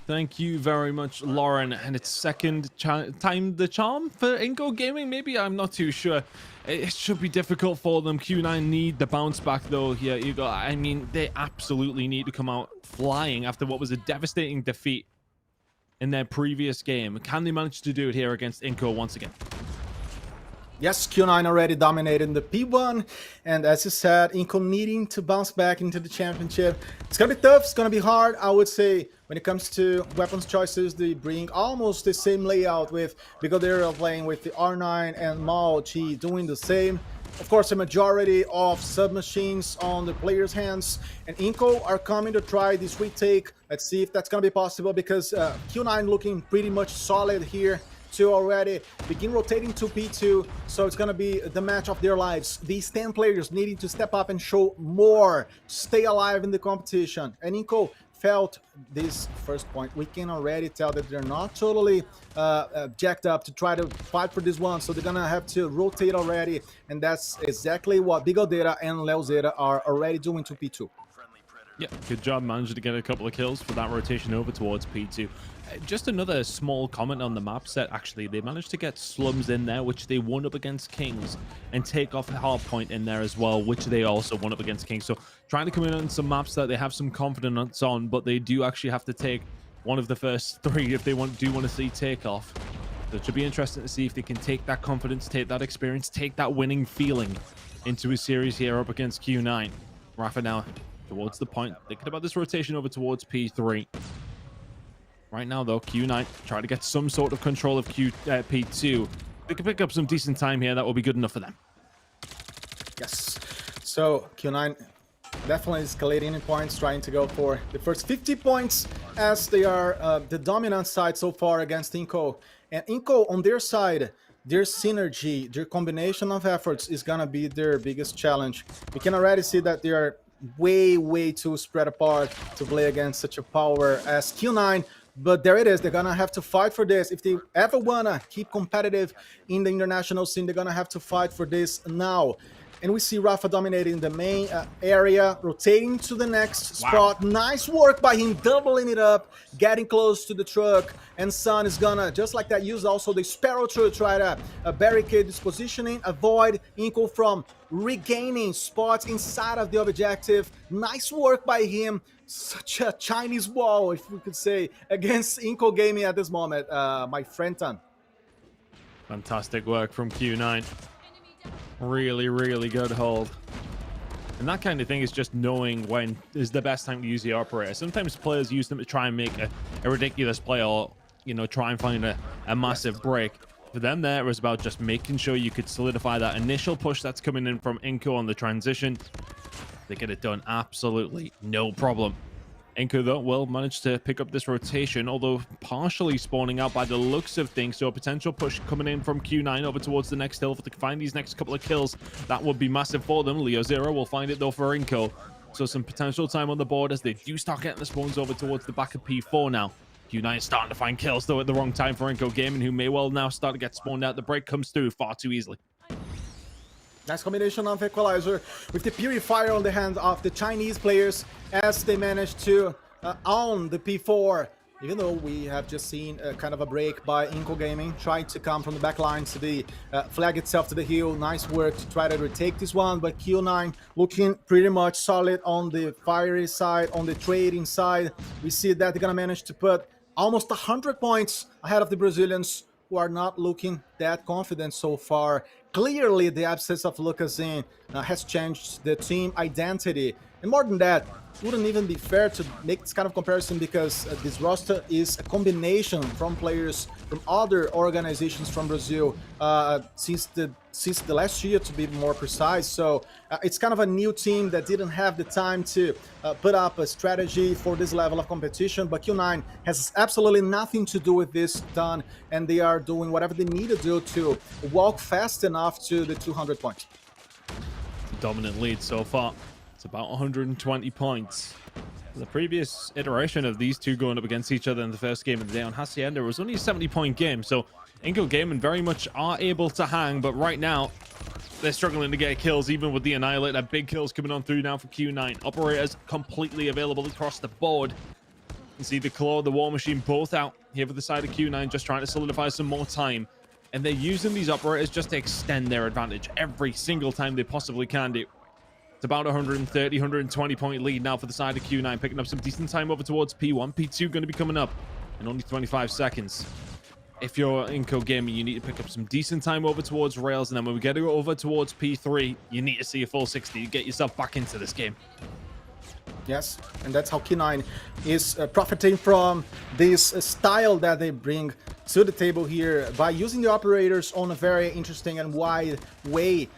M: Thank you very much, Lauren. And it's second time the charm for Inco Gaming, maybe? I'm not too sure. It should be difficult for them. Q9 need the bounce back, though. Here you go. I mean, they absolutely need to come out flying after what was a devastating defeat in their previous game. Can they manage to do it here against Inco once again?
I: Yes, Q9 already dominated the P1, and as you said, Inco needing to bounce back into the championship. It's gonna be tough, it's gonna be hard. I would say when it comes to weapons choices, they bring almost the same layout, with Bigodero playing with the R9 and Mao Chi doing the same. Of course, a majority of submachines on the players' hands, and Inco are coming to try this retake. Let's see if that's gonna be possible, because Q9 looking pretty much solid here to already begin rotating to P2, so it's gonna be the match of their lives. These 10 players needing to step up and show more, stay alive in the competition. And Inco felt this first point. We can already tell that they're not totally jacked up to try to fight for this one, so they're gonna have to rotate already, and that's exactly what Bigodera and Leozera are already doing to P2.
M: Yeah, good job managing to get a couple of kills for that rotation over towards P2. Just another small comment on the map set, actually. They managed to get Slums in there, which they won up against Kings, and take off Hardpoint in there as well, which they also won up against Kings. So trying to come in on some maps that they have some confidence on, but they do actually have to take one of the first three if they do want to see takeoff. So it should be interesting to see if they can take that confidence, take that experience, take that winning feeling into a series here up against Q9. Rafa now towards the point, thinking about this rotation over towards P3. Right now, though, Q9 trying to get some sort of control of P2. They can pick up some decent time here. That will be good enough for them.
I: Yes. So Q9 definitely escalating in points, trying to go for the first 50 points, as they are the dominant side so far against Inco. And Inco, on their side, their synergy, their combination of efforts is gonna be their biggest challenge. We can already see that they are way too spread apart to play against such a power as Q9. But there it is, they're gonna have to fight for this. If they ever wanna keep competitive in the international scene, they're gonna have to fight for this now. And we see Rafa dominating the main area, rotating to the next spot. Nice work by him, doubling it up, getting close to the truck. And Sun is gonna, just like that, use also the Sparrow to try to barricade this positioning, avoid Inco from regaining spots inside of the objective. Nice work by him. Such a Chinese wall, if we could say, against Inco Gaming at this moment, my friend Tan.
M: Fantastic work from Q9. Really good hold. And that kind of thing is just knowing when is the best time to use the operator. Sometimes players use them to try and make a ridiculous play, or, you know, try and find a massive break. For them there, it was about just making sure you could solidify that initial push that's coming in from Inco on the transition. They get it done absolutely no problem. Inco, though, will manage to pick up this rotation, although partially spawning out by the looks of things. So a potential push coming in from Q9 over towards the next hill. If they can find these next couple of kills, that would be massive for them. Leozera will find it, though, for Inco. So some potential time on the board as they do start getting the spawns over towards the back of P4 now. Q9 is starting to find kills, though, at the wrong time for Inco Gaming, who may well now start to get spawned out. The break comes through far too easily.
I: Nice combination of Equalizer with the Purifier on the hand of the Chinese players, as they managed to own the P4. Even though we have just seen kind of a break by Inco Gaming, trying to come from the back line to the flag itself to the hill. Nice work to try to retake this one, but Q9 looking pretty much solid on the fiery side, on the trading side. We see that they're gonna manage to put almost 100 points ahead of the Brazilians, who are not looking that confident so far. Clearly, the absence of Lucas has changed the team identity. And more than that, it wouldn't even be fair to make this kind of comparison because this roster is a combination from players from other organizations from Brazil since the last year, to be more precise. So it's kind of a new team that didn't have the time to put up a strategy for this level of competition. But Q9 has absolutely nothing to do with this done, and they are doing whatever they need to do to walk fast enough to the 200 points.
M: Dominant lead so far. It's about 120 points. The previous iteration of these two going up against each other in the first game of the day on Hacienda was only a 70-point game, so Inco Gaming very much are able to hang, but right now they're struggling to get kills, even with the Annihilator. Big kills coming on through now for Q9. Operators completely available across the board. You can see the Claw, the War Machine both out here for the side of Q9, just trying to solidify some more time. And they're using these operators just to extend their advantage every single time they possibly can do. It's about 130, 120 point lead now for the side of Q9, picking up some decent time over towards P1. P2 going to be coming up in only 25 seconds. If you're Inco Gaming, you need to pick up some decent time over towards Rails, and then when we get over towards P3, you need to see a full 60 to get yourself back into this game.
I: Yes, and that's how Q9 is profiting from this style that they bring to the table here by using the operators on a very interesting and wide way.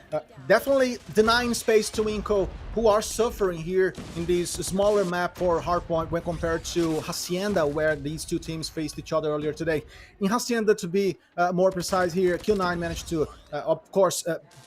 I: Definitely denying space to Inco, who are suffering here in this smaller map for Hardpoint when compared to Hacienda, where these two teams faced each other earlier today. In Hacienda, to be more precise here, Q9 managed to, of course,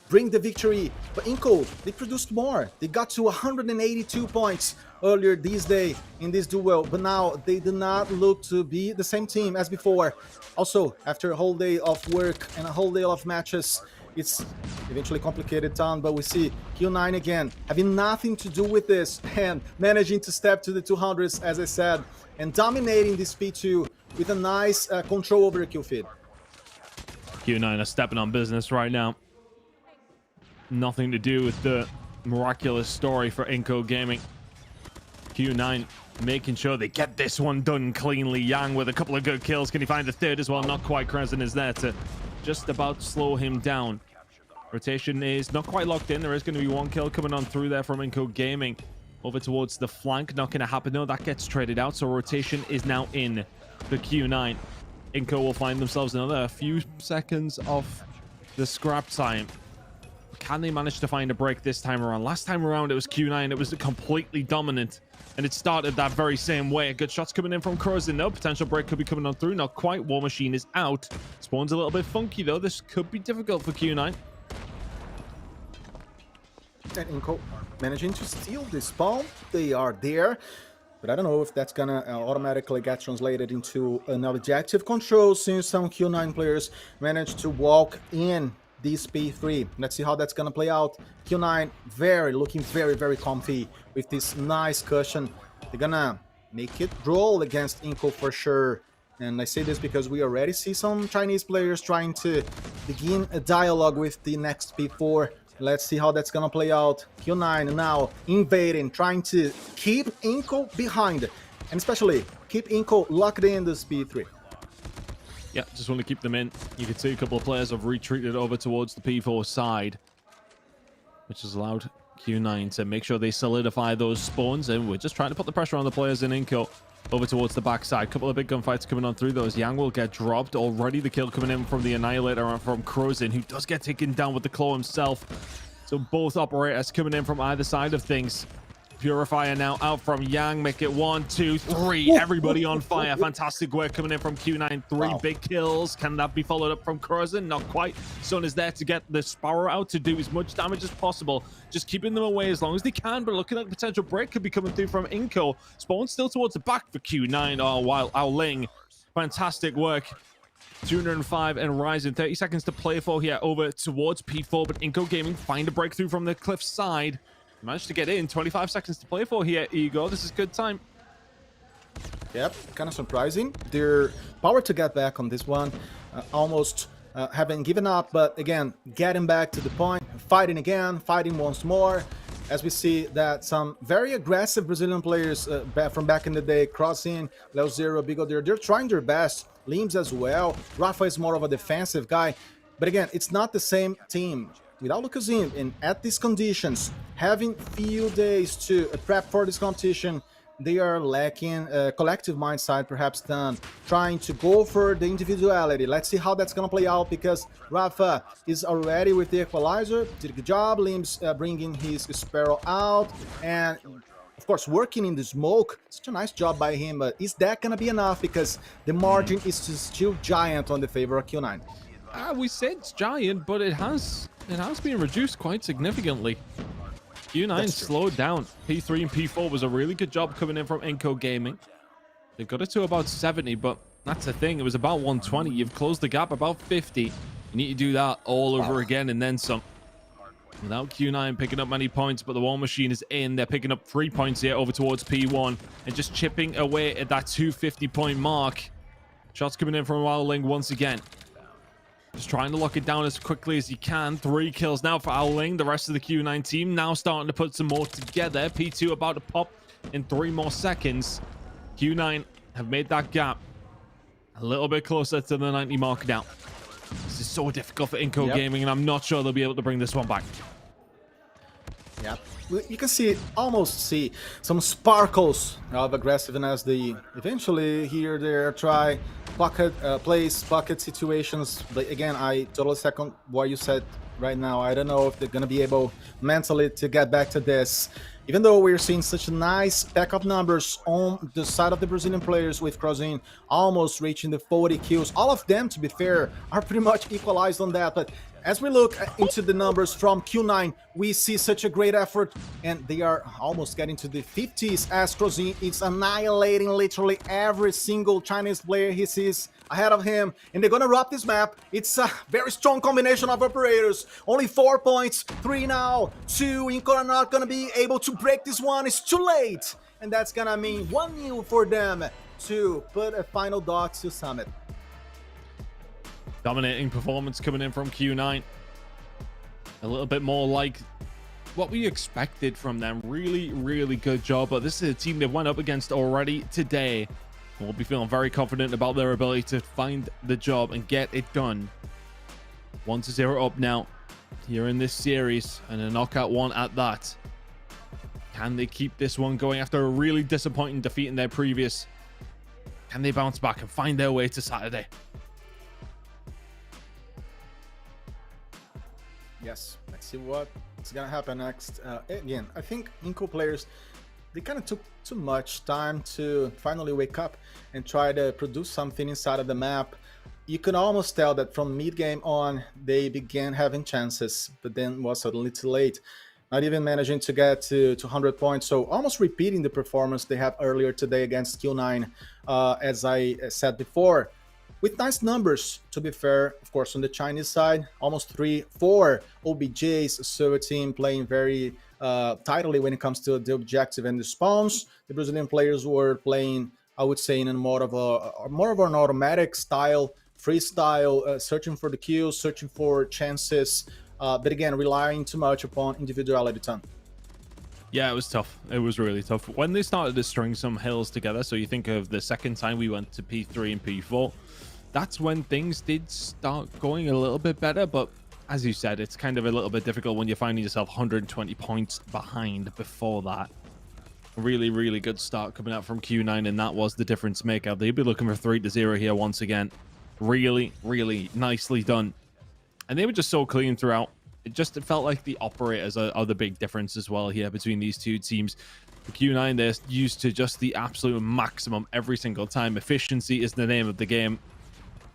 I: bring the victory, but Inco, they produced more. They got to 182 points earlier this day in this duel, but now they do not look to be the same team as before. Also, after a whole day of work and a whole day of matches, it's eventually complicated town, but we see Q9 again having nothing to do with this and managing to step to the 200s, as I said, and dominating this P2 with a nice control over the kill feed.
M: Q9 are stepping on business right now. Nothing to do with the miraculous story for Inco Gaming. Q9 making sure they get this one done cleanly. Yang with a couple of good kills. Can he find the third as well? Not quite. Crescent is there to just about slow him down. Rotation is not quite locked in. There is going to be one kill coming on through there from Inco Gaming. Over towards the flank. Not going to happen. No, that gets traded out. So rotation is now in for Q9. Inco will find themselves another few seconds of the scrap time. Can they manage to find a break this time around? Last time around, it was Q9. It was completely dominant. And it started that very same way. Good shots coming in from Crossroads. No potential break could be coming on through. Not quite. War Machine is out. Spawn's a little bit funky, though. This could be difficult for Q9.
I: And Inco managing to steal the spawn. They are there. But I don't know if that's gonna automatically get translated into an objective control since some Q9 players managed to walk in this P3. Let's see how that's gonna play out. Q9 looking very comfy with this nice cushion. They're gonna make it roll against Inco for sure. And I say this because we already see some Chinese players trying to begin a dialogue with the next P4. Let's see how that's gonna play out. Q9 now invading, trying to keep Inco behind, and especially keep Inco locked in this P3.
M: Yeah, just want to keep them in. You can see a couple of players have retreated over towards the P4 side, which has allowed Q9 to make sure they solidify those spawns. And we're just trying to put the pressure on the players in Inco over towards the backside. Couple of big gunfights coming on through those. Yang will get dropped. Already the kill coming in from the Annihilator and from Crozen, who does get taken down with the claw himself. So both operators coming in from either side of things. Purifier now out from Yang. Make it 1, 2, 3. Everybody on fire. Fantastic work coming in from Q9. 3 big kills. Can that be followed up from Crozen? Not quite. Sun is there to get the Sparrow out to do as much damage as possible. Just keeping them away as long as they can. But looking like a potential break could be coming through from Inco. Spawn still towards the back for Q9. Oh, while Ao Ling. Fantastic work. 205 and rising. 30 seconds to play for here over towards P4. But Inco Gaming find a breakthrough from the cliff side. Managed to get in. 25 seconds to play for here, Igor. This is good time.
I: Yep, kind of surprising. Their power to get back on this one. Almost haven't given up, but again, getting back to the point. Fighting again, fighting once more. As we see that some very aggressive Brazilian players from back in the day, Crossing, Leo Zero, Bigo, they're trying their best. Limbs as well. Rafa is more of a defensive guy. But again, it's not the same team. without Lucas and at these conditions, having few days to prep for this competition, they are lacking a collective mindset, perhaps, than trying to go for the individuality. Let's see how that's going to play out, because Rafa is already with the equalizer, did a good job. Limbs bringing his Sparrow out, and of course working in the smoke. Such a nice job by him, but is that going to be enough? Because the margin is still giant on the favor of Q9.
M: We said it's giant, but it has been reduced quite significantly. Q9 slowed down. P3 and P4 was a really good job coming in from Inco Gaming. They got it to about 70, but that's the thing. It was about 120. You've closed the gap about 50. You need to do that all over again and then some. Without Q9 picking up many points, but the War Machine is in. They're picking up 3 points here over towards P1 and just chipping away at that 250-point mark. Shots coming in from Owling once again. Just trying to lock it down as quickly as he can. 3 kills now for Owling. The rest of the Q9 team now starting to put some more together. P2 about to pop in 3 more seconds. Q9 have made that gap a little bit closer to the 90 mark now. This is so difficult for Inco Gaming, and I'm not sure they'll be able to bring this one back.
I: Yeah, you can almost see some sparkles of aggressiveness. They eventually here there try pocket plays, pocket situations. But again, I totally second what you said right now. I don't know if they're gonna be able mentally to get back to this. Even though we're seeing such a nice pack of numbers on the side of the Brazilian players, with Crossroads almost reaching the 40 kills. All of them, to be fair, are pretty much equalized on that. But as we look into the numbers from Q9, we see such a great effort, and they are almost getting to the 50s as Crossroads is annihilating literally every single Chinese player he sees ahead of him, and they're gonna wrap this map. It's a very strong combination of operators. Only 4 points, 3 now, 2. Inco are not gonna be able to break this one. It's too late, and that's gonna mean 1-0 for them to put a final dot to Summit.
M: Dominating performance coming in from Q9. A little bit more like what we expected from them. Really, really good job. But this is a team they've went up against already today. We'll be feeling very confident about their ability to find the job and get it done. 1-0 up now here in this series, and a knockout one at that. Can they keep this one going after a really disappointing defeat in their previous? Can they bounce back and find their way to Saturday?
I: Yes, let's see what's gonna happen next. Again, I think Inco players, they kind of took too much time to finally wake up and try to produce something inside of the map. You can almost tell that from mid-game on, they began having chances, but then was suddenly too late. Not even managing to get to 100 points, so almost repeating the performance they had earlier today against Q9, as I said before. With nice numbers, to be fair, of course, on the Chinese side, almost 3-4 OBJs, so a team playing very tightly when it comes to the objective and the spawns. The Brazilian players were playing, I would say, in more of an automatic style, freestyle, searching for the kills, searching for chances, but again, relying too much upon individuality ton.
M: Yeah, it was tough. It was really tough. When they started to string some hills together, so you think of the second time we went to P3 and P4, that's when things did start going a little bit better. But as you said, it's kind of a little bit difficult when you're finding yourself 120 points behind before that. Really, really good start coming out from Q9, and that was the difference maker. They'll be looking for 3-0 here once again. Really, really nicely done. And they were just so clean throughout. It felt like the operators are the big difference as well here between these two teams. For Q9, they're used to just the absolute maximum every single time. Efficiency is the name of the game.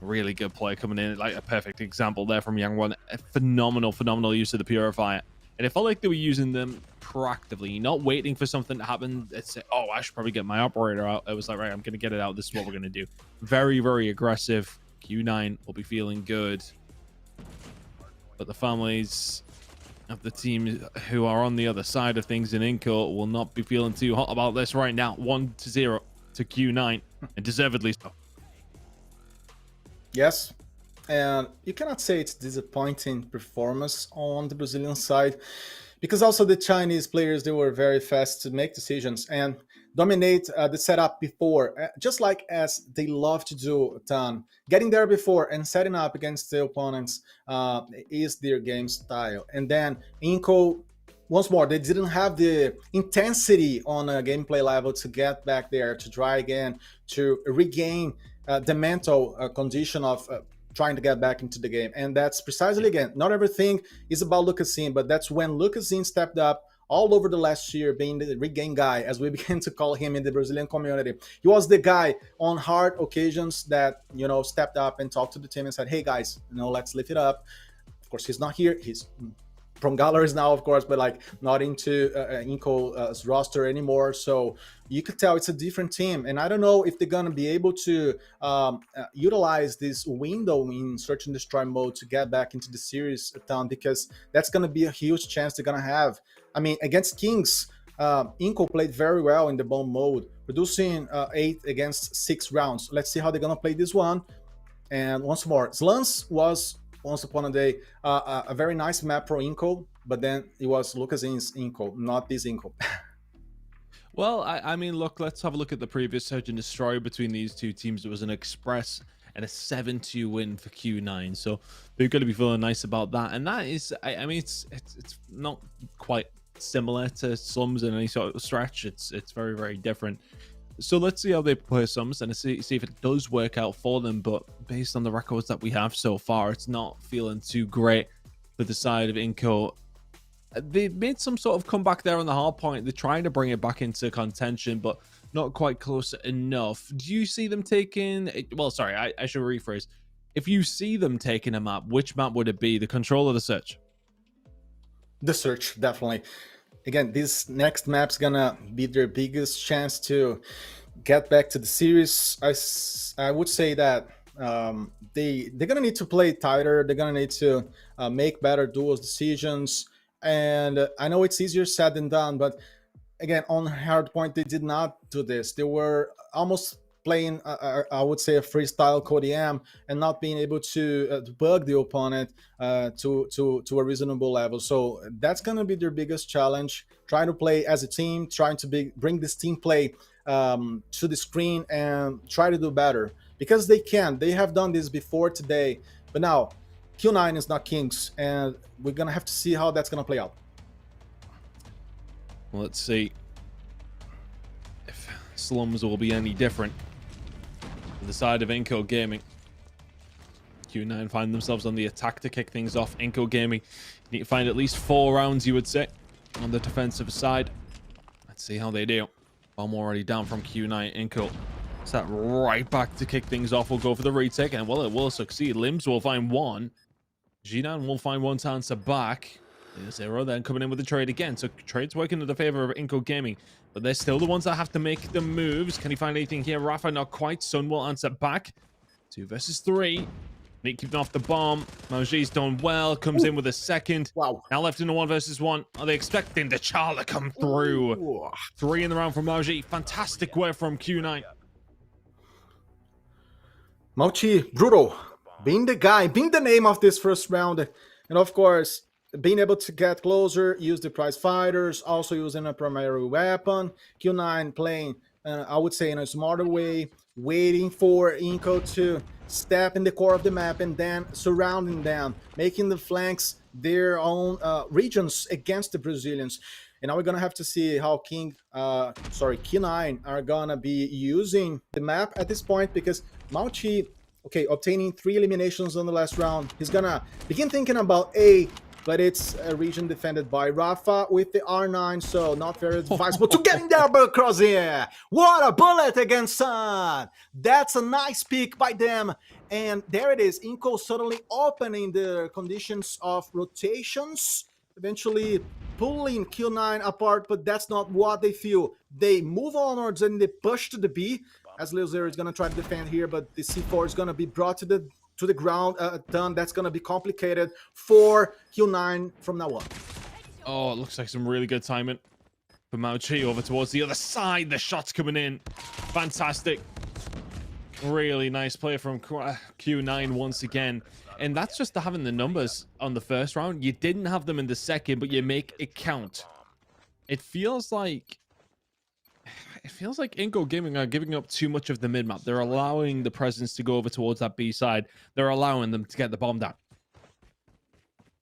M: Really good play coming in, like a perfect example there from Yang One. A phenomenal use of the Purifier. And it felt like they were using them proactively, not waiting for something to happen and say, oh, I should probably get my operator out. It was like, right, I'm going to get it out. This is what we're going to do. Very, very aggressive. Q9 will be feeling good. But the families of the team who are on the other side of things in Inco will not be feeling too hot about this right now. 1-0 to Q9, and deservedly so.
I: Yes, and you cannot say it's disappointing performance on the Brazilian side, because also the Chinese players, they were very fast to make decisions, and dominate the setup before, just like as they love to do. Tan, getting there before and setting up against the opponents is their game style. And then Inco, once more, they didn't have the intensity on a gameplay level to get back there, to try again, to regain the mental condition of trying to get back into the game. And that's precisely, again, not everything is about Lucasin, but that's when Lucasin stepped up all over the last year, being the regain guy, as we began to call him in the Brazilian community. He was the guy on hard occasions that, you know, stepped up and talked to the team and said, hey guys, you know, let's lift it up. Of course, he's not here. He's from galleries now, of course, but like not into Inco's roster anymore. So you could tell it's a different team. And I don't know if they're going to be able to utilize this window in search and destroy mode to get back into the series, because that's going to be a huge chance they're going to have. I mean, against Kings, Inco played very well in the bomb mode, producing 8 against 6 rounds. Let's see how they're going to play this one. And once more, Slums was, once upon a day, a very nice map for Inco, but then it was Lucasin's Inco, not this Inco.
M: Well, I mean, look, let's have a look at the previous search and destroy between these two teams. It was an express and a 7-2 win for Q9, so they're going to be feeling nice about that. And that is, I mean, it's not quite similar to Slums in any sort of stretch. It's very, very different. So let's see how they play Slums and see if it does work out for them. But based on the records that we have so far, it's not feeling too great for the side of Inco. They made some sort of comeback there on the hard point. They're trying to bring it back into contention, but not quite close enough. Do you see them taking... Well, sorry, I should rephrase. If you see them taking a map, which map would it be? The Control or the Search?
I: The Search, definitely. Again, this next map's gonna be their biggest chance to get back to the series. I would say that they're gonna need to play tighter. They're gonna need to make better duels decisions. And I know it's easier said than done, but again, on Hardpoint, they did not do this. They were almost playing, I would say, a freestyle CODM and not being able to bug the opponent to a reasonable level. So that's going to be their biggest challenge, trying to play as a team, trying to bring this team play to the screen and try to do better. Because they can. They have done this before today. But now, Q9 is not Kings, and we're going to have to see how that's going to play out.
M: Well, let's see if Slums will be any different. The side of Inco Gaming, Q9 find themselves on the attack to kick things off. Inco Gaming, you need to find at least 4 rounds, you would say, on the defensive side. Let's see how they do. Bomb already down from Q9. Inco sat right back to kick things off. We'll go for the retake, and well, it will succeed. Limbs will find 1. G9 will find 1 to answer back. 0 then coming in with the trade again. So trade's working in the favor of Inco Gaming, but they're still the ones that have to make the moves. Can he find anything here? Rafa, not quite. Sun will answer back. 2 versus 3. Nick keeping off the bomb. Mauji's done well. Comes in with a second.
I: Wow.
M: Now left in a 1 versus 1. Are they expecting the Charla come through?
I: Ooh.
M: 3 in the round from Mauji. Fantastic work from Q9.
I: Mauchi, brutal. Being the guy, being the name of this first round. And of course, being able to get closer, use the prize fighters, also using a primary weapon. Q9 playing, I would say, in a smarter way, waiting for Inco to step in the core of the map and then surrounding them, making the flanks their own regions against the Brazilians. And now we're gonna have to see how Q9 are gonna be using the map at this point, because Mauchi, okay, obtaining 3 eliminations on the last round, he's gonna begin thinking about A, but it's a region defended by Rafa with the R9, so not very advisable to get in there, but crossing. What a bullet against Sun! That's a nice pick by them. And there it is, Inco suddenly opening the conditions of rotations, eventually pulling Q9 apart, but that's not what they feel. They move onwards and they push to the B, as Lil Zero is going to try to defend here, but the C4 is going to be brought to the ground. Done. That's going to be complicated for Q9 from now on.
M: Oh, it looks like some really good timing for Mauchi over towards the other side. The shots coming in. Fantastic. Really nice play from Q9 once again. And that's just having the numbers on the first round. You didn't have them in the second, but you make it count. It feels like It feels like Inco Gaming are giving up too much of the mid map. They're allowing the presence to go over towards that B side. They're allowing them to get the bomb down.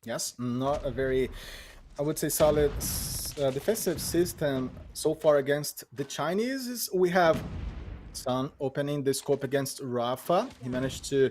I: Yes, not a very, I would say, solid defensive system so far against the Chinese. We have Sun opening the scope against Rafa. He managed to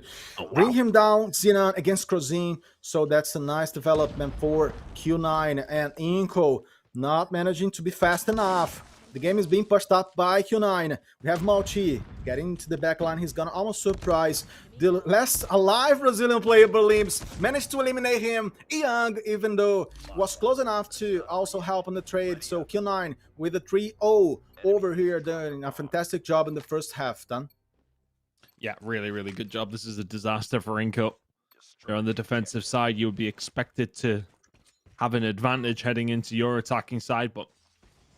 I: bring him down. Xenon against Crozin. So that's a nice development for Q9 and Inco not managing to be fast enough. The game is being pushed up by Q9. We have Malchi getting into the back line. He's gonna almost surprise the last alive Brazilian player, Berlims. Managed to eliminate him. Young, even though was close enough to also help on the trade. So Q9 with a 3-0 over here, doing a fantastic job in the first half. Done.
M: Yeah, really, really good job. This is a disaster for Inco. They're on the defensive side. You would be expected to have an advantage heading into your attacking side, but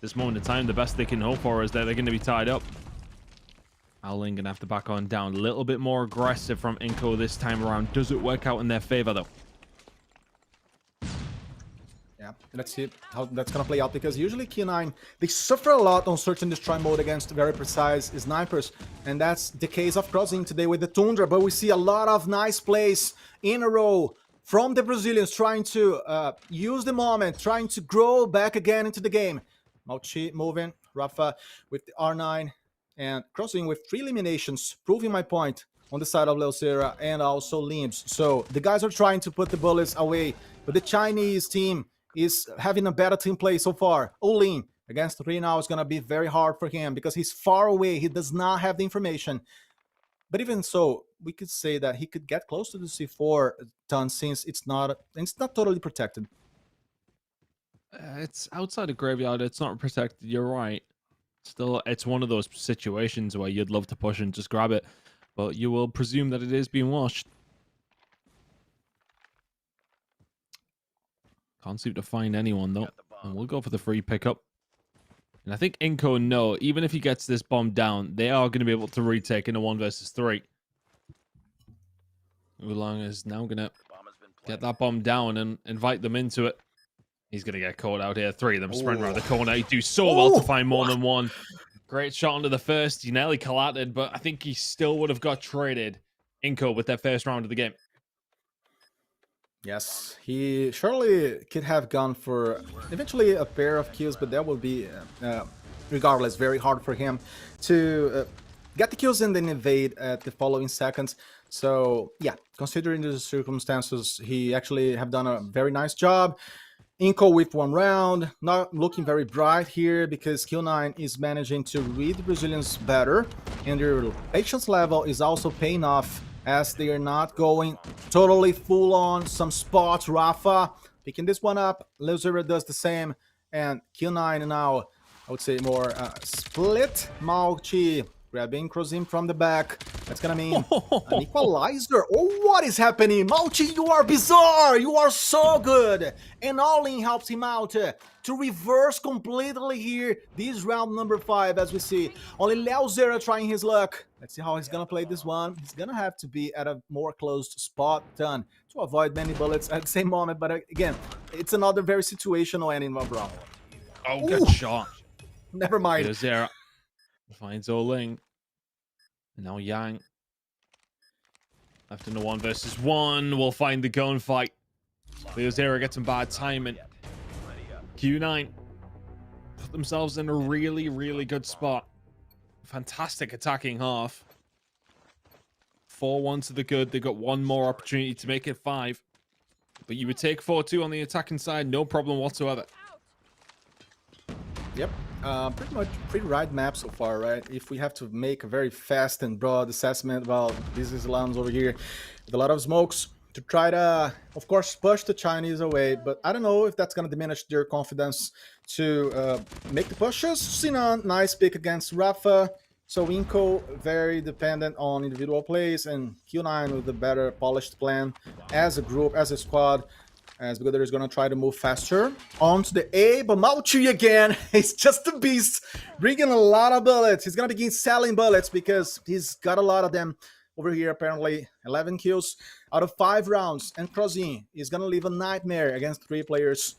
M: this moment in time, the best they can hope for is that they're going to be tied up. Howling gonna have to back on down. A little bit more aggressive from Inco this time around. Does it work out in their favor, though?
I: Yeah, let's see how that's gonna play out, because usually Q9, they suffer a lot on search and destroy mode against very precise snipers, and that's the case of Crossing today with the Tundra. But we see a lot of nice plays in a row from the Brazilians trying to use the moment, trying to grow back again into the game. Malchi moving, Rafa with the R9, and Crossing with 3 eliminations, proving my point on the side of Leocera and also Limbs. So the guys are trying to put the bullets away, but the Chinese team is having a better team play so far. Olin against 3 now is going to be very hard for him because he's far away. He does not have the information. But even so, we could say that he could get close to the C4 ton, since it's not totally protected.
M: It's outside of graveyard. It's not protected. You're right. Still, it's one of those situations where you'd love to push and just grab it, but you will presume that it is being washed. Can't seem to find anyone, though. And we'll go for the free pickup. And I think Inco know, even if he gets this bomb down, they are going to be able to retake in a 1 versus 3. Oolong is now going to get that bomb down and invite them into it. He's going to get caught out here. 3 of them sprint around the corner. He do so well to find more than one. Great shot onto the first. He nearly collided, but I think he still would have got traded. Inco with their first round of the game.
I: Yes, he surely could have gone for eventually a pair of kills, but that would be, regardless, very hard for him to get the kills and then evade at the following seconds. So, yeah, considering the circumstances, he actually have done a very nice job. Inco with 1 round, not looking very bright here because Q9 is managing to read the Brazilians better, and their patience level is also paying off as they are not going totally full on some spots. Rafa picking this one up, Leozera does the same, and Q9 now, I would say more split. Malchi grabbing Crozin from the back. That's gonna mean an equalizer. Oh, what is happening? Malchi, you are bizarre. You are so good. And All-in helps him out to reverse completely here. This round number 5, as we see. Only Leozera trying his luck. Let's see how he's gonna play this one. He's gonna have to be at a more closed spot done to avoid many bullets at the same moment. But again, it's another very situational ending, my bro.
M: Oh, good shot.
I: Never mind.
M: Leozera finds Oling. And now Yang. Left in the 1 versus 1. We'll find the gunfight. Leozera gets some bad timing. Q9 put themselves in a really, really good spot. Fantastic attacking half. 4-1 to the good. They got 1 more opportunity to make it 5. But you would take 4-2 on the attacking side, no problem whatsoever.
I: Yep. Pretty much pretty right map so far, right? If we have to make a very fast and broad assessment about these Slums over here with a lot of smokes to try to, of course, push the Chinese away, but I don't know if that's going to diminish their confidence to make the pushes. Sinan, nice pick against Rafa. So Inco, very dependent on individual plays, and Q9 with a better polished plan as a group, as a squad. As Bigoder is going to try to move faster onto the A, but Malchi again, he's just a beast, bringing a lot of bullets. He's going to begin selling bullets because he's got a lot of them over here, apparently. 11 kills out of 5 rounds, and Crozin is going to leave a nightmare against 3 players.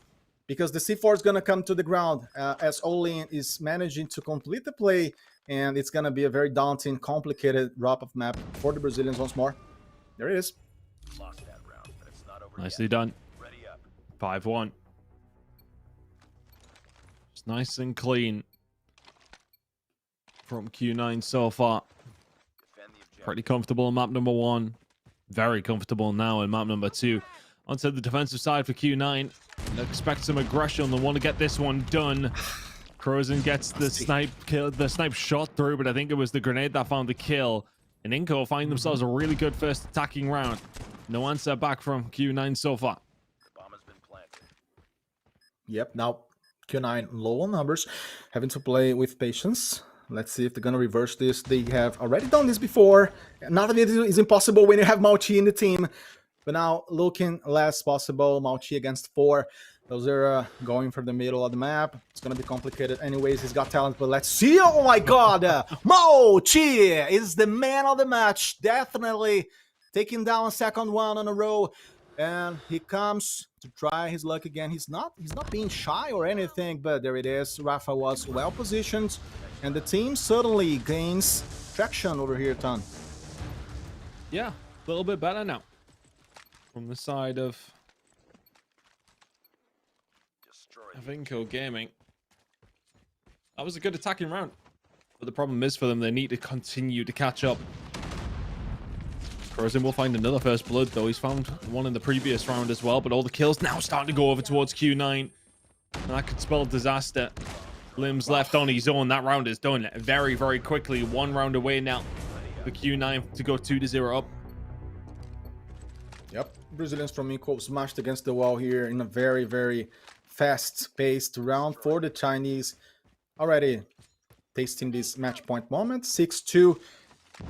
I: because the C4 is going to come to the ground as Olin is managing to complete the play, and it's going to be a very daunting, complicated drop-off map for the Brazilians once more. There it is.
M: Nicely done. 5-1. It's nice and clean from Q9 so far. Pretty comfortable in map number 1. Very comfortable now in map number 2. Onto the defensive side for Q9. Expect some aggression. They want to get this one done. Crozen gets the snipe shot through, but I think it was the grenade that found the kill. And Inco find themselves a really good first attacking round. No answer back from Q9 so far.
I: Yep, now Q9 low on numbers, having to play with patience. Let's see if they're going to reverse this. They have already done this before. None of it is impossible when you have Mauchi in the team. But now looking less possible. Mauchi against 4. Those are going for the middle of the map. It's going to be complicated anyways. He's got talent, but let's see. Oh my god! Mauchi is the man of the match. Definitely taking down second one on a row. And he comes to try his luck again. He's not being shy or anything, but there it is. Rafa was well positioned, and the team suddenly gains traction over here, Ton.
M: Yeah, a little bit better now. From the side of Inco Gaming. That was a good attacking round. But the problem is for them, they need to continue to catch up. Crozen will find another first blood, though. He's found one in the previous round as well, but all the kills now starting to go over towards Q9. And that could spell disaster. Limbs left on his own. That round is done very, very quickly. 1 round away now for Q9 to go 2-0 up.
I: Yep, Brazilians from Inco smashed against the wall here in a very, very fast-paced round for the Chinese. Already tasting this match point moment. 6-2.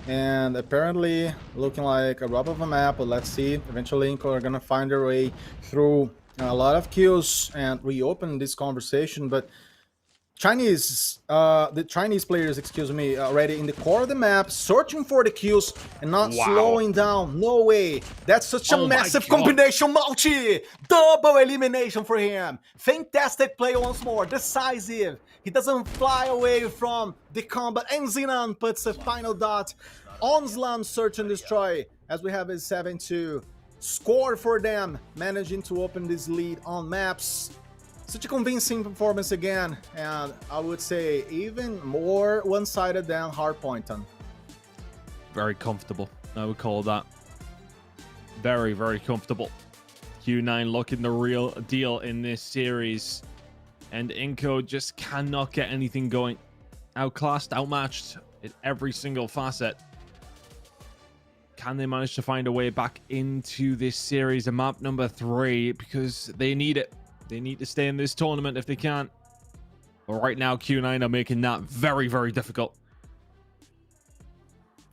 I: And apparently looking like a rub of a map, but let's see. Eventually Inco are gonna find their way through a lot of kills and reopen this conversation. But the Chinese players, excuse me, already in the core of the map, searching for the kills and not slowing down. No way. That's such a massive combination. Mauchi, double elimination for him. Fantastic play once more, decisive. He doesn't fly away from the combat, and Zinan puts a final dot on Slums Search and Destroy, as we have a 7-2 score for them, managing to open this lead on maps. Such a convincing performance again, and I would say even more one-sided than Hardpoint.
M: Very comfortable, I would call that. Very, very comfortable. Q9 looking the real deal in this series. And Inco just cannot get anything going. Outclassed, outmatched in every single facet. Can they manage to find a way back into this series, a map number 3? Because they need it. They need to stay in this tournament if they can. But right now, Q9 are making that very, very difficult.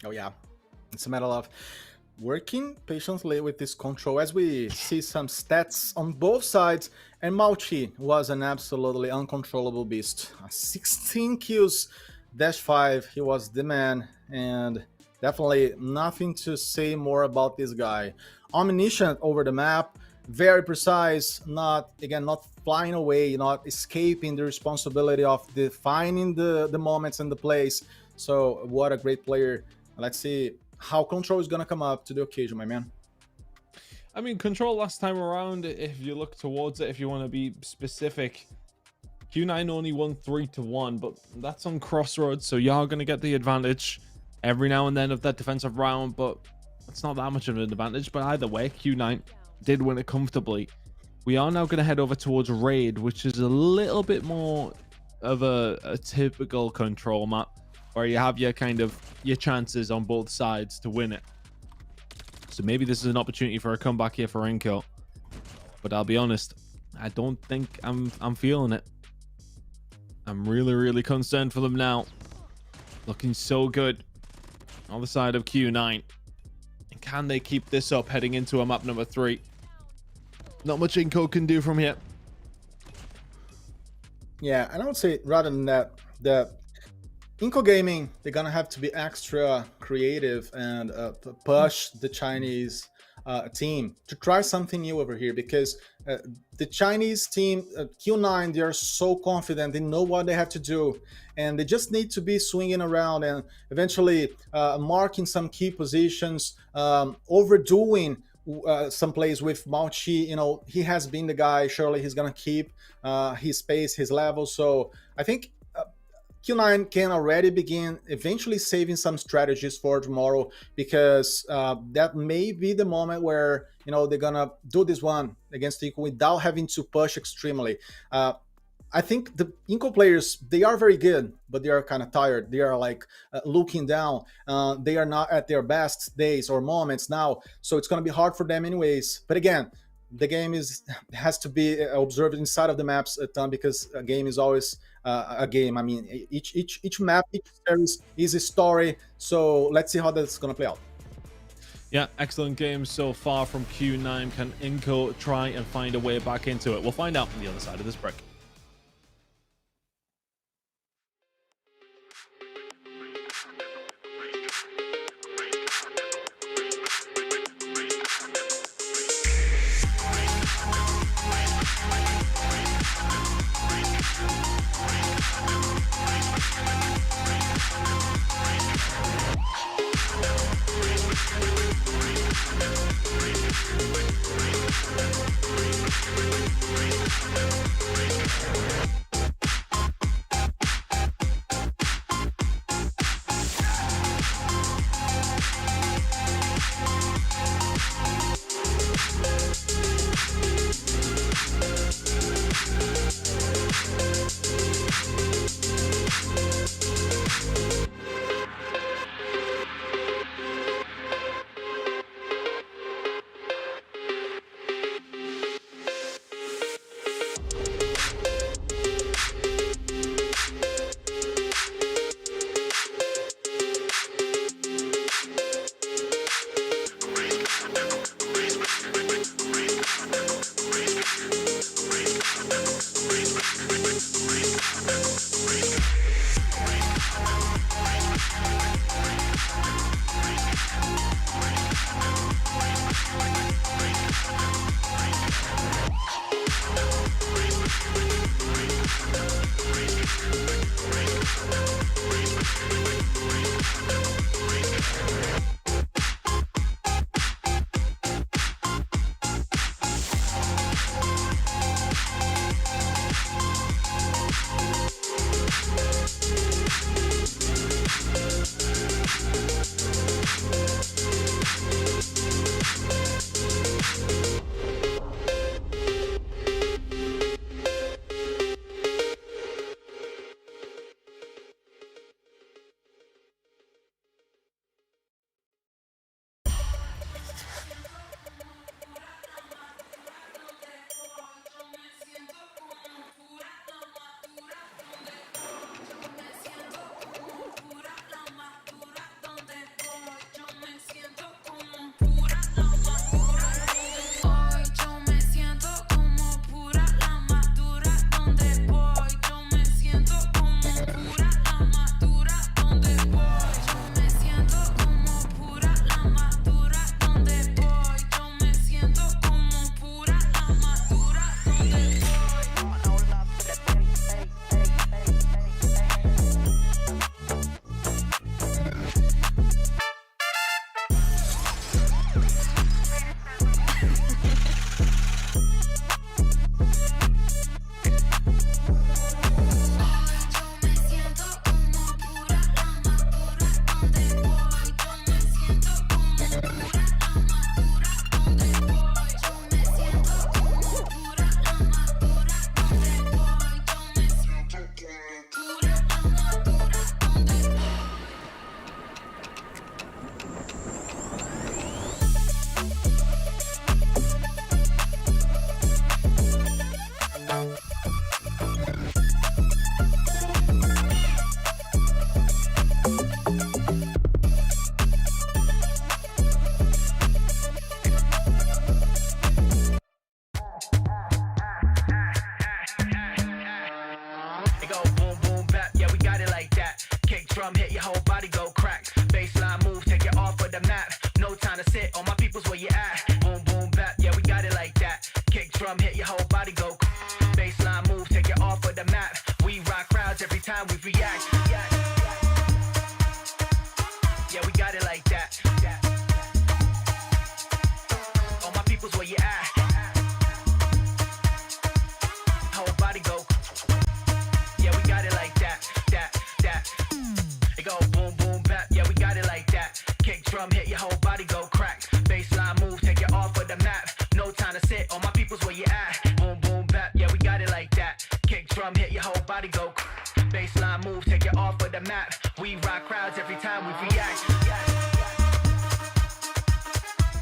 I: Oh yeah, it's a matter of working patiently with this control, as we see some stats on both sides. And Mauchi was an absolutely uncontrollable beast. 16 kills, -5. He was the man, and definitely nothing to say more about this guy. Omniscient over the map, very precise, not flying away, not escaping the responsibility of defining the moments and the plays. So what a great player. Let's see how Control is gonna come up to the occasion, my man.
M: I mean, Control last time around, if you look towards it, if you want to be specific, Q9 only won 3-1, but that's on Crossroads, so you are going to get the advantage every now and then of that defensive round, but it's not that much of an advantage. But either way, Q9 did win it comfortably. We are now going to head over towards Raid, which is a little bit more of a typical Control map, where you have your chances on both sides to win it. So maybe this is an opportunity for a comeback here for Inco. But I'll be honest, I don't think I'm feeling it. I'm really, really concerned for them now. Looking so good on the side of Q9. And can they keep this up heading into a map number 3? Not much Inco can do from here.
I: Yeah, and I would say rather than that, the Inco Gaming, they're gonna have to be extra creative and push the Chinese team to try something new over here, because the Chinese team, Q9, they are so confident, they know what they have to do, and they just need to be swinging around and eventually marking some key positions, overdoing some plays with Mao Chi. You know, he has been the guy. Surely he's gonna keep his pace, his level. So I think Q9 can already begin eventually saving some strategies for tomorrow, because that may be the moment where, you know, they're gonna do this one against Inco without having to push extremely. I think the Inco players, they are very good, but they are kind of tired. They are like looking down. They are not at their best days or moments now, so it's going to be hard for them anyways. But again, the game has to be observed inside of the maps a ton, because a game is always a game. I mean, each map, each series is a story. So let's see how that's going to play out.
M: Yeah, excellent game so far from Q9. Can Inco try and find a way back into it? We'll find out on the other side of this break.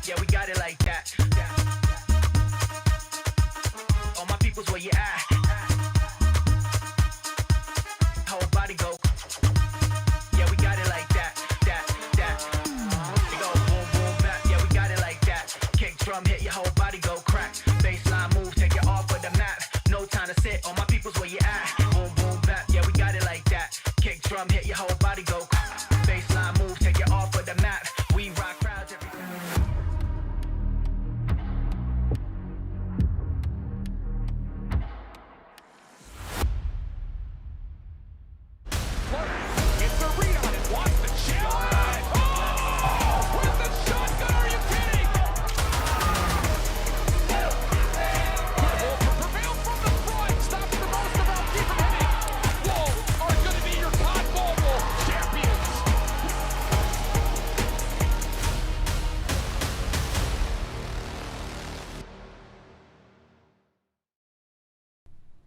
R: Yeah, we got it like that. All my peoples, where you at? Whole body go. Yeah, we got it like that. They go boom, boom, bap. Yeah, we got it like that. Kick drum, hit your whole body go crack. Baseline move, take it off of the map. No time to sit. All my peoples, where you at? Boom, boom, bap. Yeah, we got it like that. Kick drum, hit your whole body go. Baseline move, take it off of the map. We rock crowds every time.
O: It's a read on it. Watch the challenge. Oh! With the shotgun, are you kidding? Prevail from the front. Stops the most of our keep from hitting. Whoa, are going to be your COD Mobile champions.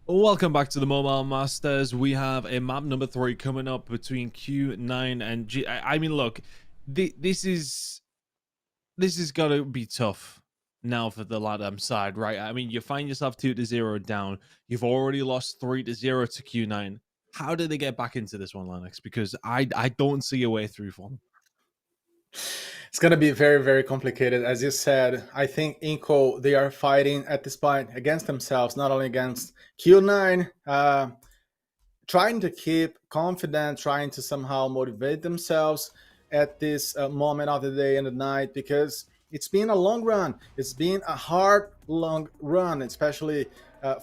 M: Welcome back to the Mobile Masters. We have a map number 3 coming up between Q9 and G. I mean, look, this is gotta be tough now for the LATAM side, right? I mean, you find yourself 2-0 down. You've already lost 3-0 to Q9. How did they get back into this one, Lennox? Because I don't see a way through for them.
I: It's going to be very, very complicated. As you said, I think Inco, they are fighting at this point against themselves, not only against Q9, trying to keep confident, trying to somehow motivate themselves at this moment of the day and the night, because it's been a long run. It's been a hard, long run, especially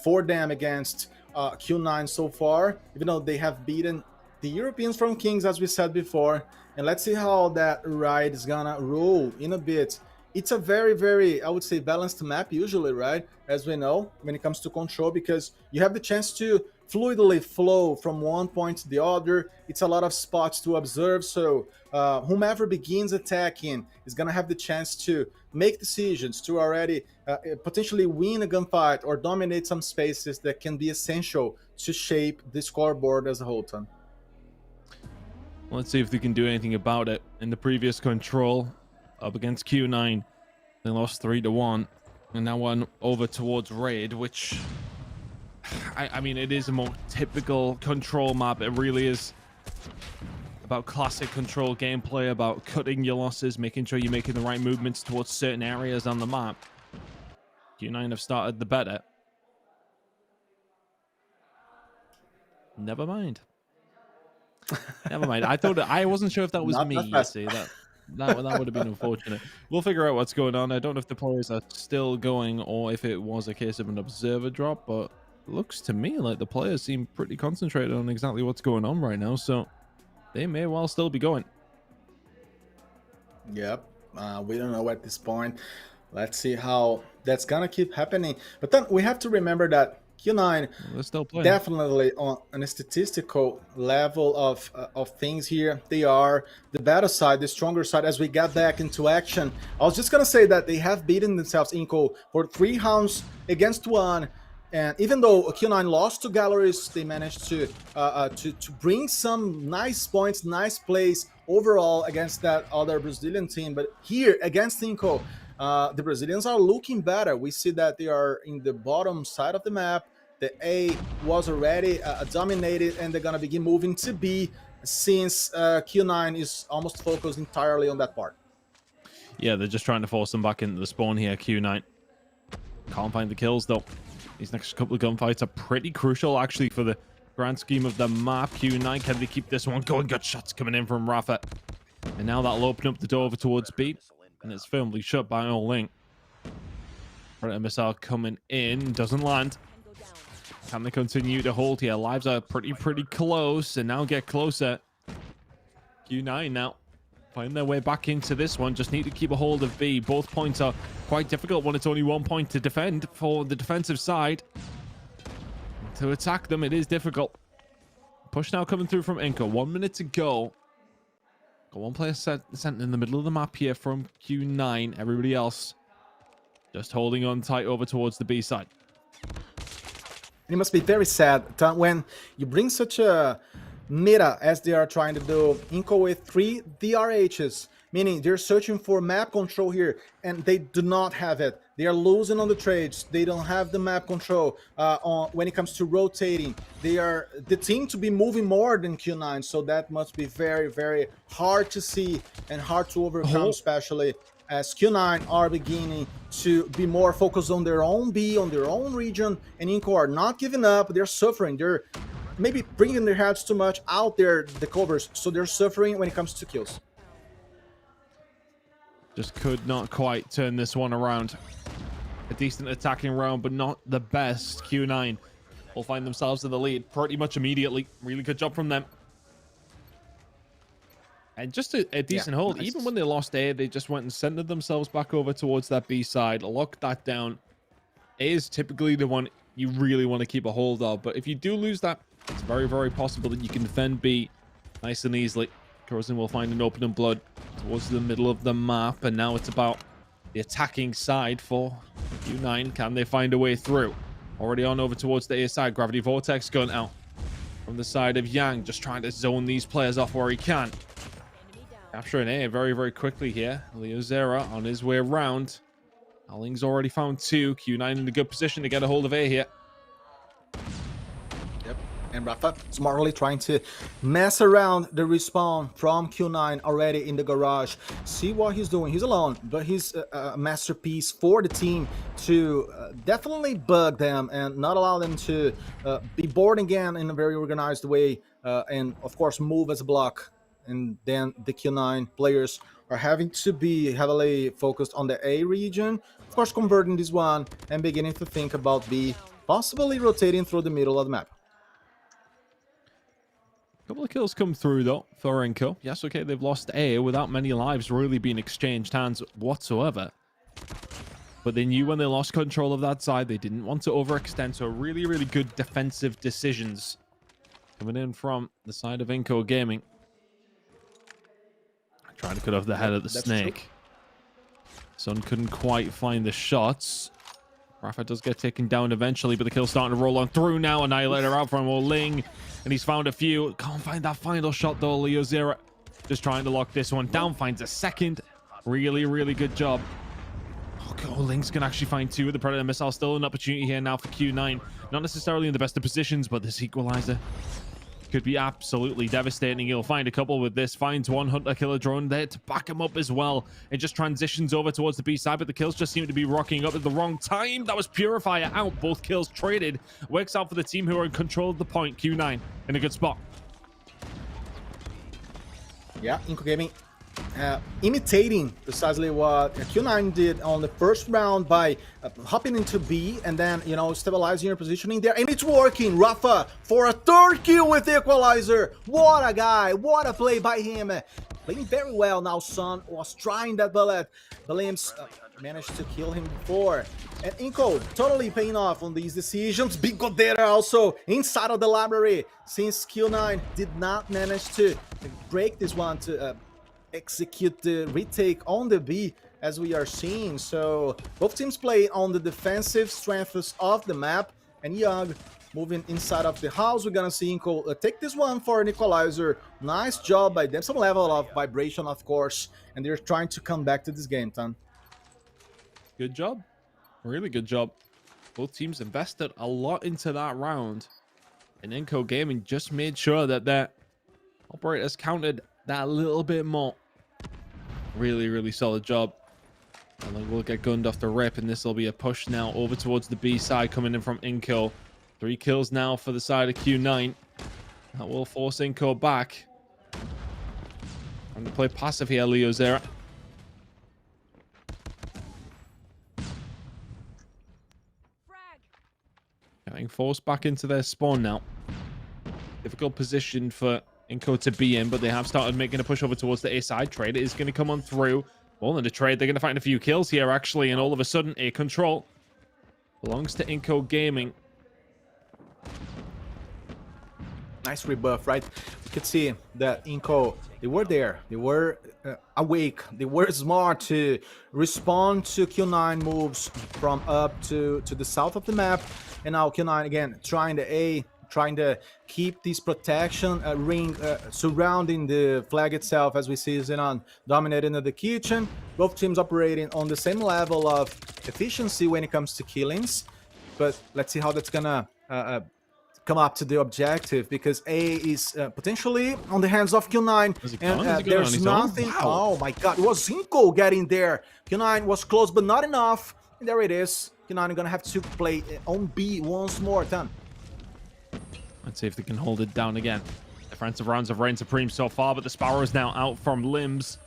I: for them against Q9 so far, even though they have beaten the Europeans from Kings, as we said before. And let's see how that ride is gonna roll in a bit. It's a very, very, I would say, balanced map usually, right? As we know, when it comes to control, because you have the chance to fluidly flow from one point to the other. It's a lot of spots to observe, so whomever begins attacking is gonna have the chance to make decisions, to already potentially win a gunfight or dominate some spaces that can be essential to shape the scoreboard as a whole. Ton.
M: Let's see if they can do anything about it. In the previous control, up against Q9, they lost 3-1, and now one over towards Raid, which I mean, it is a more typical control map. It really is about classic control gameplay, about cutting your losses, making sure you're making the right movements towards certain areas on the map. Q9 have started the better. Never mind. Never mind. I wasn't sure if that was me. You see, that would have been unfortunate. We'll figure out what's going on. I don't know if the players are still going or if it was a case of an observer drop, but it looks to me like the players seem pretty concentrated on exactly what's going on right now, so they may well still be going.
I: Yep. We don't know at this point. Let's see how that's gonna keep happening. But then we have to remember that Q9 definitely on a statistical level of things here. They are the better side, the stronger side as we get back into action. I was just gonna say that they have beaten themselves, Inco, for 3 rounds against 1. And even though Q9 lost to Galleries, they managed to bring some nice points, nice plays overall against that other Brazilian team. But here against Inco, the Brazilians are looking better. We see that they are in the bottom side of the map. The A was already dominated, and they're gonna begin moving to B since Q9 is almost focused entirely on that part.
M: Yeah, they're just trying to force them back into the spawn here, Q9. Can't find the kills, though. These next couple of gunfights are pretty crucial, actually, for the grand scheme of the map. Q9, can they keep this one going? Good shots coming in from Rafa. And now that'll open up the door over towards B. And it's firmly shut by All Link. Predator missile coming in. Doesn't land. Can they continue to hold here? Lives are pretty close, and now get closer. Q9 now find their way back into this one. Just need to keep a hold of B. Both points are quite difficult when it's only 1 point to defend for the defensive side. To attack them, it is difficult. Push now coming through from Inco. 1 minute to go. Got one player sent in the middle of the map here from Q9. Everybody else just holding on tight over towards the B side.
I: It must be very sad when you bring such a meta as they are trying to do. Inco with 3 DRHs meaning they're searching for map control here, and they do not have it. They are losing on the trades. They don't have the map control on when it comes to rotating. They are the team to be moving more than Q9, so that must be very, very hard to see and hard to overcome, especially as Q9 are beginning to be more focused on their own B, on their own region, and Inco are not giving up. They're suffering. They're maybe bringing their heads too much out there, the covers, so they're suffering when it comes to kills.
M: Just could not quite turn this one around. A decent attacking round, but not the best. Q9 will find themselves in the lead pretty much immediately. Really good job from them. And just a decent hold.
J: Nice.
M: Even when they lost A, they just went and centered themselves back over towards that B side, locked that down. A is typically the one you really want to keep a hold of, but if you do lose that, it's very, very possible that you can defend B nice and easily. Corozin will find an opening blood towards the middle of the map, and now it's about the attacking side for Q9. Can they find a way through? Already on over towards the A side. Gravity Vortex gun out from the side of Yang, just trying to zone these players off where he can. Capturing A very, very quickly here. Leo Zera on his way around. Howling's already found 2. Q9 in a good position to get a hold of A here.
I: Yep, and Rafa smartly trying to mess around the respawn from Q9 already in the garage. See what he's doing. He's alone, but he's a masterpiece for the team to definitely bug them and not allow them to be bored again in a very organized way, and of course move as a block. And then the Q9 players are having to be heavily focused on the A region, of course converting this one and beginning to think about B, possibly rotating through the middle of the map.
M: A couple of kills come through though for Enco. Yes, okay, they've lost A without many lives really being exchanged hands whatsoever. But they knew when they lost control of that side, they didn't want to overextend, so really, really good defensive decisions coming in from the side of Enco Gaming. Trying to cut off the head of the snake. Sun couldn't quite find the shots. Rafa does get taken down eventually, but the kill's starting to roll on through now. Annihilator out from Oling, and he's found a few. Can't find that final shot though. Leo Zera just trying to lock this one down. Finds a second. Really, really good job. Okay, Oling's gonna actually find 2 with the Predator missile. Still an opportunity here now for Q9. Not necessarily in the best of positions, but this equalizer could be absolutely devastating. He'll find a couple with this. Finds one hunter killer drone there to back him up as well. It just transitions over towards the B side, but the kills just seem to be rocking up at the wrong time. That was Purifier out. Both kills traded. Works out for the team who are in control of the point. Q9 in a good spot.
I: Yeah, Inco Gaming imitating precisely what Q9 did on the first round by hopping into B and then, you know, stabilizing your positioning there. And it's working. Rafa for a 3rd kill with the equalizer. What a guy. What a play by him. Playing very well now. Sun was trying that bullet. Balims managed to kill him before. And Inco totally paying off on these decisions. Big Godera also inside of the library, since Q9 did not manage to break this one to execute the retake on the B, as we are seeing. So both teams play on the defensive strengths of the map, and Young moving inside of the house. We're gonna see Inco take this one for an equalizer. Nice job by them. Some level of vibration, of course, and they're trying to come back to this game, Tan.
M: Good job. Really good job. Both teams invested a lot into that round, and Enco Gaming just made sure that their operators counted that little bit more. Really, really solid job. And then we'll get gunned off the rip, and this will be a push now over towards the B side coming in from Inco. 3 kills now for the side of Q9. That will force Inco back. I'm going to play passive here, Leo Zera. Getting forced back into their spawn now. Difficult position for Inco to be in, but they have started making a push over towards the A side. Trade is going to come on through. Well, in the trade, they're going to find a few kills here, actually, and all of a sudden, A control belongs to Inco Gaming.
I: Nice rebuff, right? You could see that Inco, they were there. They were awake. They were smart to respond to Q9 moves from up to the south of the map. And now Q9, again, trying the A, trying to keep this protection ring surrounding the flag itself, as we see Xenon dominating the kitchen. Both teams operating on the same level of efficiency when it comes to killings, but let's see how that's gonna come up to the objective, because A is potentially on the hands of Q9, and there's nothing. Oh my god, it was Zinko getting there. Q9 was close, but not enough. And there it is. Q9 gonna have to play on B once more. Done.
M: Let's see if they can hold it down again. Defensive rounds have reigned supreme so far, but the Sparrow's now out from limbs.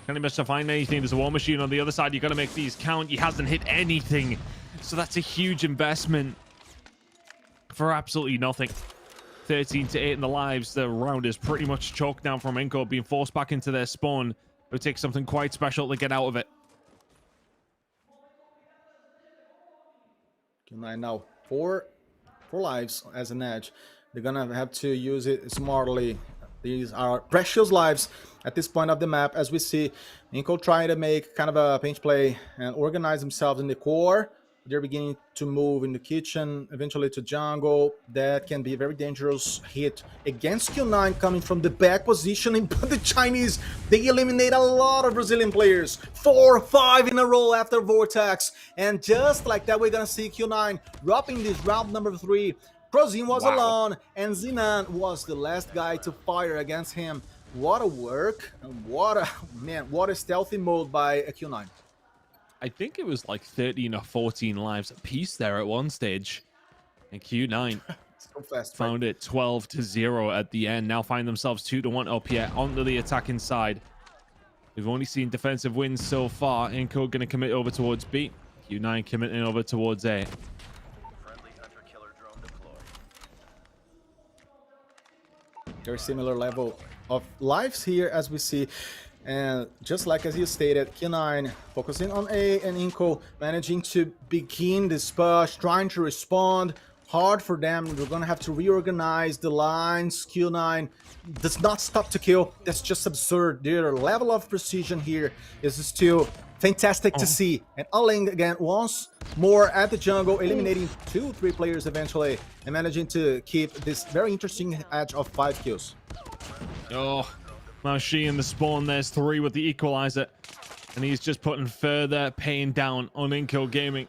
M: Can't manage to find anything. There's a War Machine on the other side. You got to make these count. He hasn't hit anything, so that's a huge investment for absolutely nothing. 13-8 in the lives. The round is pretty much choked down from Inco, being forced back into their spawn. It would take something quite special to get out of it.
I: Q9 now four lives as an edge. They're gonna have to use it smartly. These are precious lives at this point of the map, as we see Inco trying to make kind of a pinch play and organize themselves in the core. They're beginning to move in the kitchen, eventually to jungle. That can be a very dangerous hit against Q9 coming from the back positioning. But the Chinese, they eliminate a lot of Brazilian players. 4 or 5 in a row after Vortex. And just like that, we're going to see Q9 dropping this round number 3. Crozin was alone, and Zinan was the last guy to fire against him. What a work. And what a stealthy mode by Q9.
M: I think it was like 13 or 14 lives apiece there at one stage. And Q9
I: so fast,
M: found it 12-0 at the end. Now find themselves 2-1 up here onto the attacking side. We've only seen defensive wins so far. Inco going to commit over towards B. Q9 committing over towards A.
I: Very similar level of lives here, as we see. And just like as you stated, Q9 focusing on A, and Inco managing to begin this push, trying to respond. Hard for them. They're going to have to reorganize the lines. Q9 does not stop to kill. That's just absurd. Their level of precision here is still fantastic to see. And Alling again once more at the jungle, eliminating 2-3 players eventually, and managing to keep this very interesting edge of 5 kills.
M: Oh, Maoshi in the spawn. There's 3 with the equalizer, and he's just putting further pain down on Inco Gaming.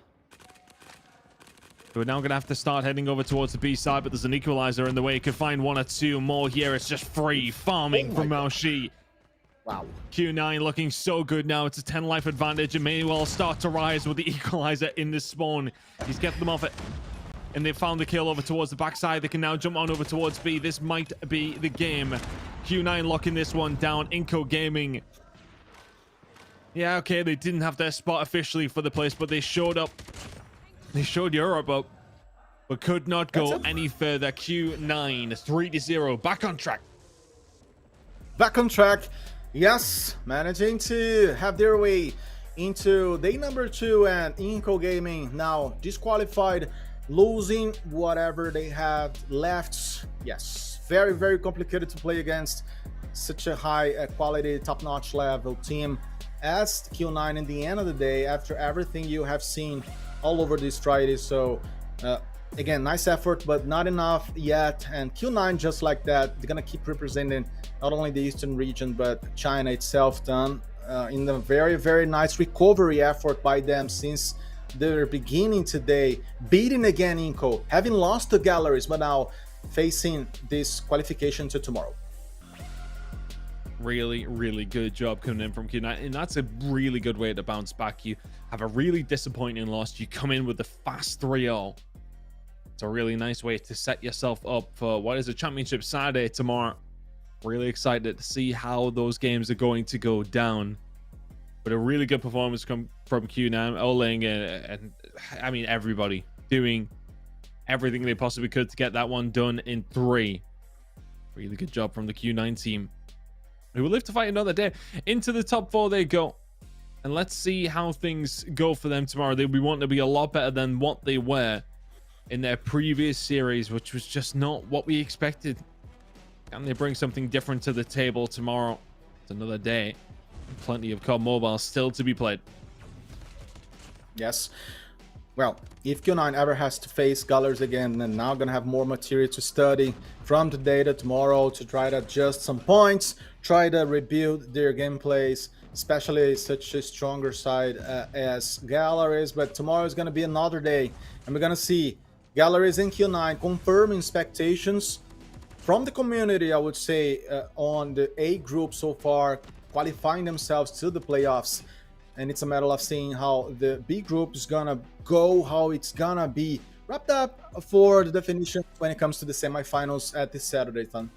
M: We're now going to have to start heading over towards the B side, but there's an equalizer in the way. You could find 1 or 2 more here. It's just free farming from Maoshi.
I: Wow.
M: Q9 looking so good now. It's a 10 life advantage. It may well start to rise with the equalizer in the spawn. He's kept them off it. And they've found the kill over towards the backside. They can now jump on over towards B. This might be the game. Q9 locking this one down. Inco Gaming. Yeah, okay, they didn't have their spot officially for the place, but they showed up. They showed Europe up, but could not go any further. Q9, 3-0, back on track.
I: Back on track. Yes, managing to have their way into day number 2, and Inco Gaming now disqualified, losing whatever they have left. Yes, very, very complicated to play against such a high quality, top-notch level team as Q9 in the end of the day, after everything you have seen all over this Friday. So again, nice effort, but not enough yet. And Q9, just like that, they're gonna keep representing not only the eastern region but China itself, done in a very, very nice recovery effort by them since their beginning today, beating again Inco, having lost the galleries, but now facing this qualification to tomorrow.
M: Really, really good job coming in from Q9, and that's a really good way to bounce back. You have a really disappointing loss, you come in with a fast 3-0. It's a really nice way to set yourself up for what is a championship Saturday tomorrow. Really excited to see how those games are going to go down. But a really good performance from Q9, Oling, and I mean everybody doing everything they possibly could to get that one done in 3. Really good job from the Q9 team, who will live to fight another day. Into the top 4 they go, and let's see how things go for them tomorrow. They'll be wanting to be a lot better than what they were in their previous series, which was just not what we expected. Can they bring something different to the table tomorrow? It's another day. Plenty of COD Mobile still to be played.
I: Yes. well, if Q9 ever has to face Galleries again, then now gonna have more material to study from the data tomorrow to try to adjust some points, try to rebuild their gameplays, especially such a stronger side as Galleries. But tomorrow is gonna be another day, and we're gonna see Galleries and Q9 confirming expectations from the community, I would say, on the A group so far, qualifying themselves to the playoffs. And it's a matter of seeing how the B group is gonna go, how it's gonna be wrapped up for the definition when it comes to the semifinals at this Saturday, Thun.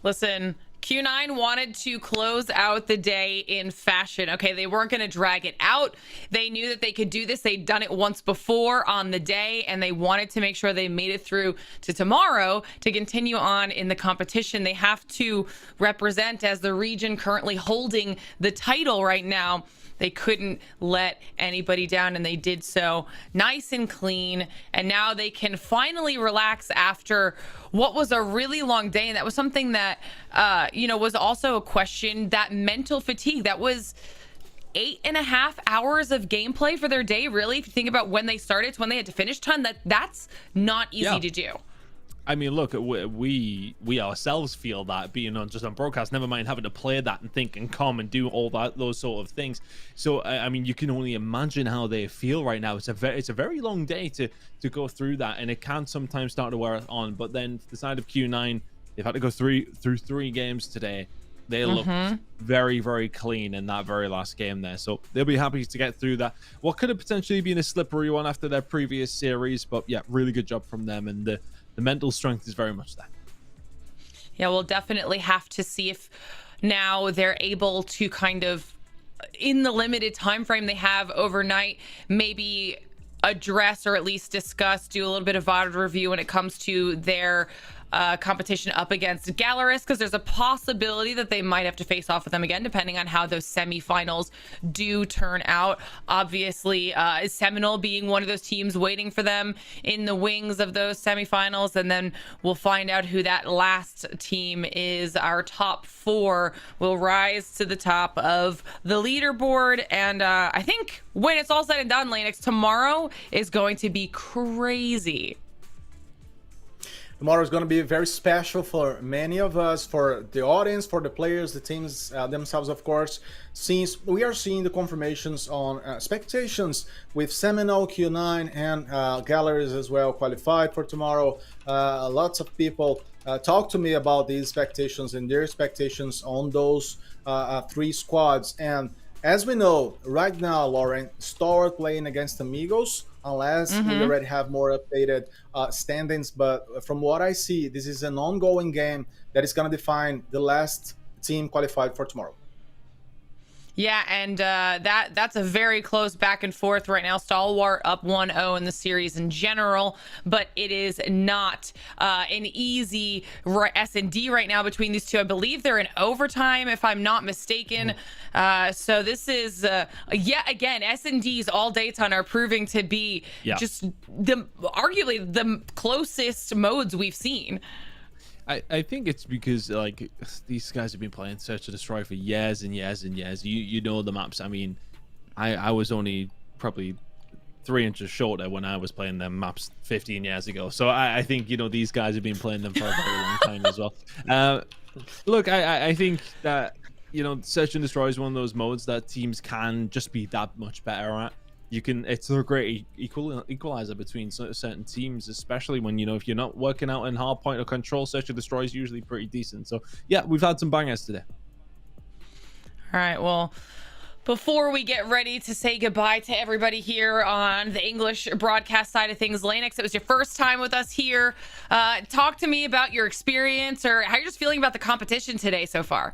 H: Listen, Q9 wanted to close out the day in fashion. Okay, they weren't going to drag it out. They knew that they could do this. They'd done it once before on the day, and they wanted to make sure they made it through to tomorrow to continue on in the competition. They have to represent as the region currently holding the title right now. They couldn't let anybody down, and they did so nice and clean. And now they can finally relax after what was a really long day. And that was something that, was also a question, that mental fatigue. That was 8.5 hours of gameplay for their day, really. If you think about when they started to when they had to finish time, that's not easy to do.
M: I mean, look, we ourselves feel that being on broadcast, never mind having to play that and think and come and do all those sort of things. So I mean, you can only imagine how they feel right now. It's a very long day to go through that, and it can sometimes start to wear on. But then the side of Q9, they've had to go through 3 games today. They looked very, very clean in that very last game there. So they'll be happy to get through that. What could have potentially been a slippery one after their previous series, but yeah, really good job from them, and the mental strength is very much there.
H: Yeah, we'll definitely have to see if now they're able to kind of, in the limited time frame they have overnight, maybe address or at least discuss, do a little bit of VOD review when it comes to their competition up against Galleries, because there's a possibility that they might have to face off with them again, depending on how those semifinals do turn out. Obviously, Seminole being one of those teams waiting for them in the wings of those semifinals, and then we'll find out who that last team is. Our top 4 will rise to the top of the leaderboard, and I think when it's all said and done, Lanix, tomorrow is going to be crazy.
I: Tomorrow is going to be very special for many of us, for the audience, for the players, the teams themselves, of course, since we are seeing the confirmations on expectations with Seminole, Q9, and Galleries as well qualified for tomorrow. Lots of people talk to me about these expectations and their expectations on those 3 squads. And as we know, right now, Lauren, Stalwart playing against Amigos, unless we already have more updated standings. But from what I see, this is an ongoing game that is going to define the last team qualified for tomorrow.
H: Yeah, and that's a very close back and forth right now. Stalwart up 1-0 in the series in general, but it is not an easy S&D right now between these two. I believe they're in overtime, if I'm not mistaken. So this is, yet again, S&Ds all daytime are proving to be just arguably the closest modes we've seen.
M: I think it's because like these guys have been playing Search and Destroy for years and years and years. You know the maps. I mean, I was only probably 3 inches shorter when I was playing them maps 15 years ago. So I think, these guys have been playing them for a very long time as well. Look, I think that, Search and Destroy is one of those modes that teams can just be that much better at. It's a great equalizer between certain teams, especially when, if you're not working out in Hardpoint or Control, Search and Destroy is usually pretty decent. So, yeah, we've had some bangers today.
H: All right, well, before we get ready to say goodbye to everybody here on the English broadcast side of things, Lanix, it was your first time with us here. Talk to me about your experience or how you're just feeling about the competition today so far.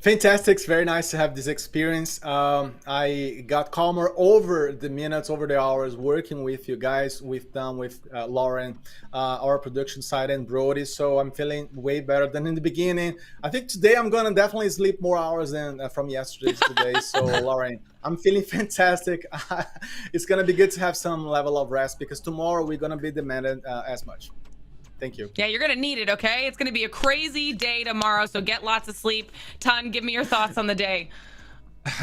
I: Fantastic. It's very nice to have this experience. I got calmer over the minutes, over the hours working with you guys, with Lauren, our production side, and Brody. So I'm feeling way better than in the beginning. I think today I'm going to definitely sleep more hours than from yesterday today. So Lauren, I'm feeling fantastic. It's going to be good to have some level of rest because tomorrow we're going to be demanded as much. Thank you.
H: Yeah, you're going to need it, okay? It's going to be a crazy day tomorrow, so get lots of sleep. Ton, give me your thoughts on the day.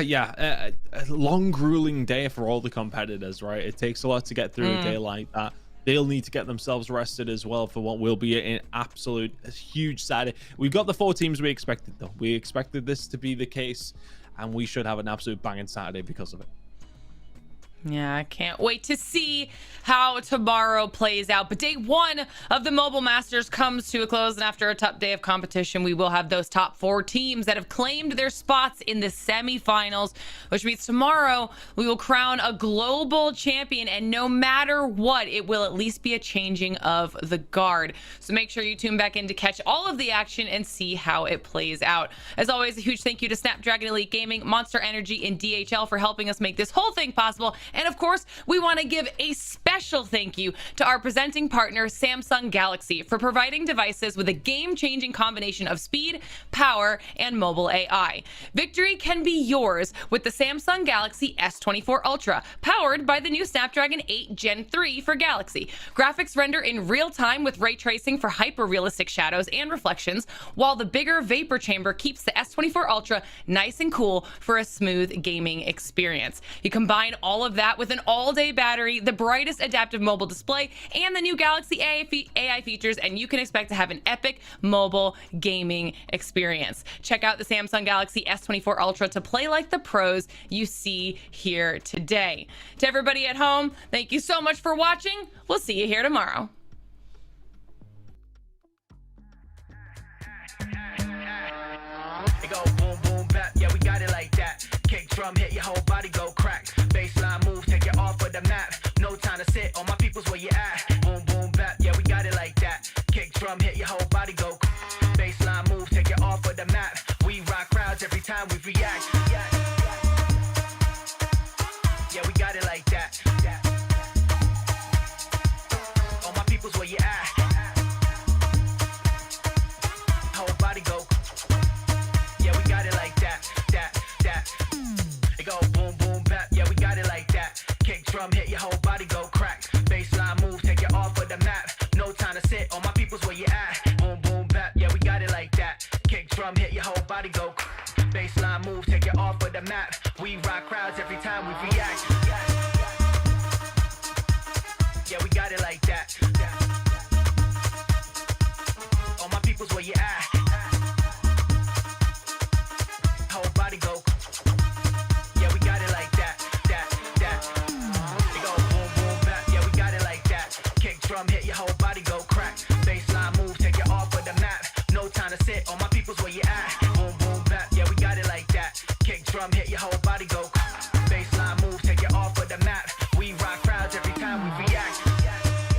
M: yeah, a long, grueling day for all the competitors, right? It takes a lot to get through a day like that. They'll need to get themselves rested as well for what will be an absolute huge Saturday. We've got the 4 teams we expected, though. We expected this to be the case, and we should have an absolute banging Saturday because of it.
H: Yeah, I can't wait to see how tomorrow plays out. But day 1 of the Mobile Masters comes to a close, and after a tough day of competition, we will have those top 4 teams that have claimed their spots in the semifinals, which means tomorrow we will crown a global champion, and no matter what, it will at least be a changing of the guard. So make sure you tune back in to catch all of the action and see how it plays out. As always, a huge thank you to Snapdragon Elite Gaming, Monster Energy, and DHL for helping us make this whole thing possible. And of course, we want to give a special thank you to our presenting partner, Samsung Galaxy, for providing devices with a game-changing combination of speed, power, and mobile AI. Victory can be yours with the Samsung Galaxy S24 Ultra, powered by the new Snapdragon 8 Gen 3 for Galaxy. Graphics render in real time with ray tracing for hyper-realistic shadows and reflections, while the bigger vapor chamber keeps the S24 Ultra nice and cool for a smooth gaming experience. You combine all of that with an all-day battery, the brightest adaptive mobile display, and the new Galaxy AI features, and you can expect to have an epic mobile gaming experience. Check out the Samsung Galaxy S24 Ultra to play like the pros you see here today. To everybody at home, thank you so much for watching. We'll see you here tomorrow.
R: It go boom, boom, bap, yeah, we got it like that. Kick drum, hit your whole body, go crack. Baseline move, take it off of the map. No time to sit, all my people's where you at. Boom, boom, bap, yeah, we got it like that. Kick drum, hit your whole body, go. Baseline move, take it off of the map. We rock crowds every time we react. Yeah, we got it like that. All my people's where you at. Whole body go. Yeah, we got it like that. It go boom, boom, bap. Yeah, we got it like that. Kick drum, hit your whole body, go crack. Baseline move, take it off of the map. No time to sit, all my people's where you at. Boom, boom, bap. Yeah, we got it like that. Kick drum, hit your whole body, go. Baseline move, take it off of the map. We rock crowds every time we react. Yeah, we got it like that. All my people's where you at. Whole body go. Yeah, we got it like that. It go boom, boom, bap. Yeah, we got it like that. Kick drum, hit your whole body, go crack. Baseline move, take it off of the map. No time to sit, all my people's where you at. Boom, boom, bap. Yeah, we got it like that. Kick drum, hit your whole body, go. Baseline move, take it off of the map. We rock crowds every time we react.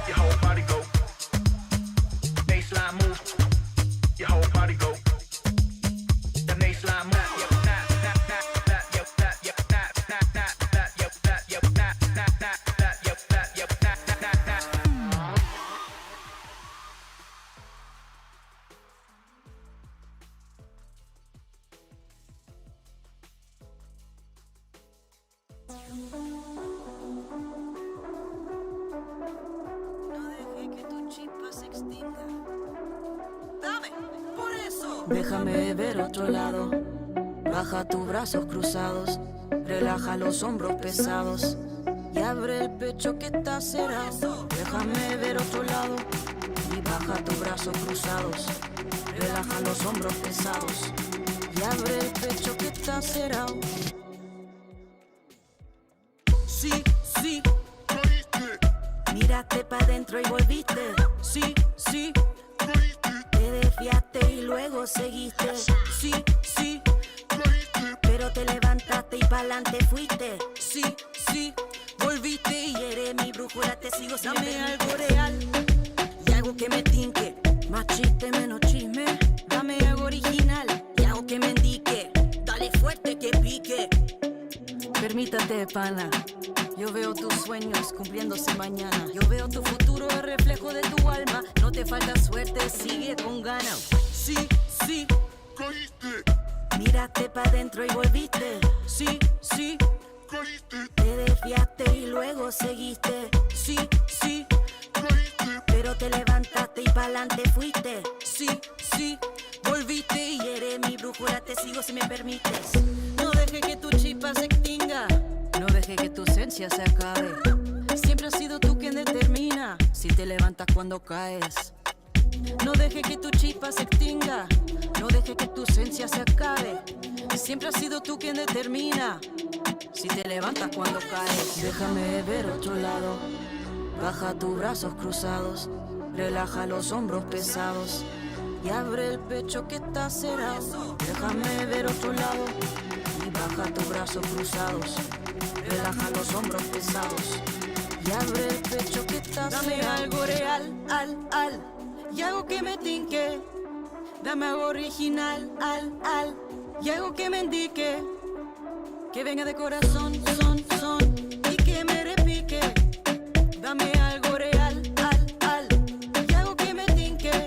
R: Your whole body go. Baseline move, your whole body go. The baseline move.
N: Déjame ver otro lado. Baja tus brazos cruzados. Relaja los hombros pesados. Y abre el pecho que está cerrado. Déjame ver otro lado. Y baja tus brazos cruzados. Relaja los hombros pesados. Y abre el pecho que está cerrado. Sí, sí. Miraste pa' dentro y volviste. Sí, sí. Te desviaste y luego seguiste. Sí, sí. Pero te levantaste y pa'lante fuiste. Sí, sí. Volviste y eres mi brújula, te sigo. Dame algo real y algo que me tinque. Más chiste, menos chisme. Dame algo original y algo que me indique. Dale fuerte que pique. Permítate, pana. Yo veo tus sueños cumpliéndose mañana. Yo veo tu futuro, el reflejo de tu alma. No te falta suerte, sigue con ganas. Sí, sí. Miraste pa' dentro y volviste. Sí, sí. Te desviaste y luego seguiste. Sí, sí. Pero te levantaste y pa'lante fuiste. Sí, sí. Volviste y eres mi brújula, te sigo si me permites. No dejes que tu dejes que tu esencia se acabe. Siempre has sido tú quien determina si te levantas cuando caes. No dejes que tu chispa se extinga, no dejes que tu esencia se acabe. Siempre has sido tú quien determina si te levantas cuando caes. Déjame ver otro lado, baja tus brazos cruzados, relaja los hombros pesados y abre el pecho que está cerrado. Déjame ver otro lado y baja tus brazos cruzados, relaja los hombros pesados y abre el pecho que está cerrado. Dame algo real, y algo que me tinque. Dame algo original, y algo que me indique que venga de corazón, y que me repique. Dame algo real, y algo que me tinque.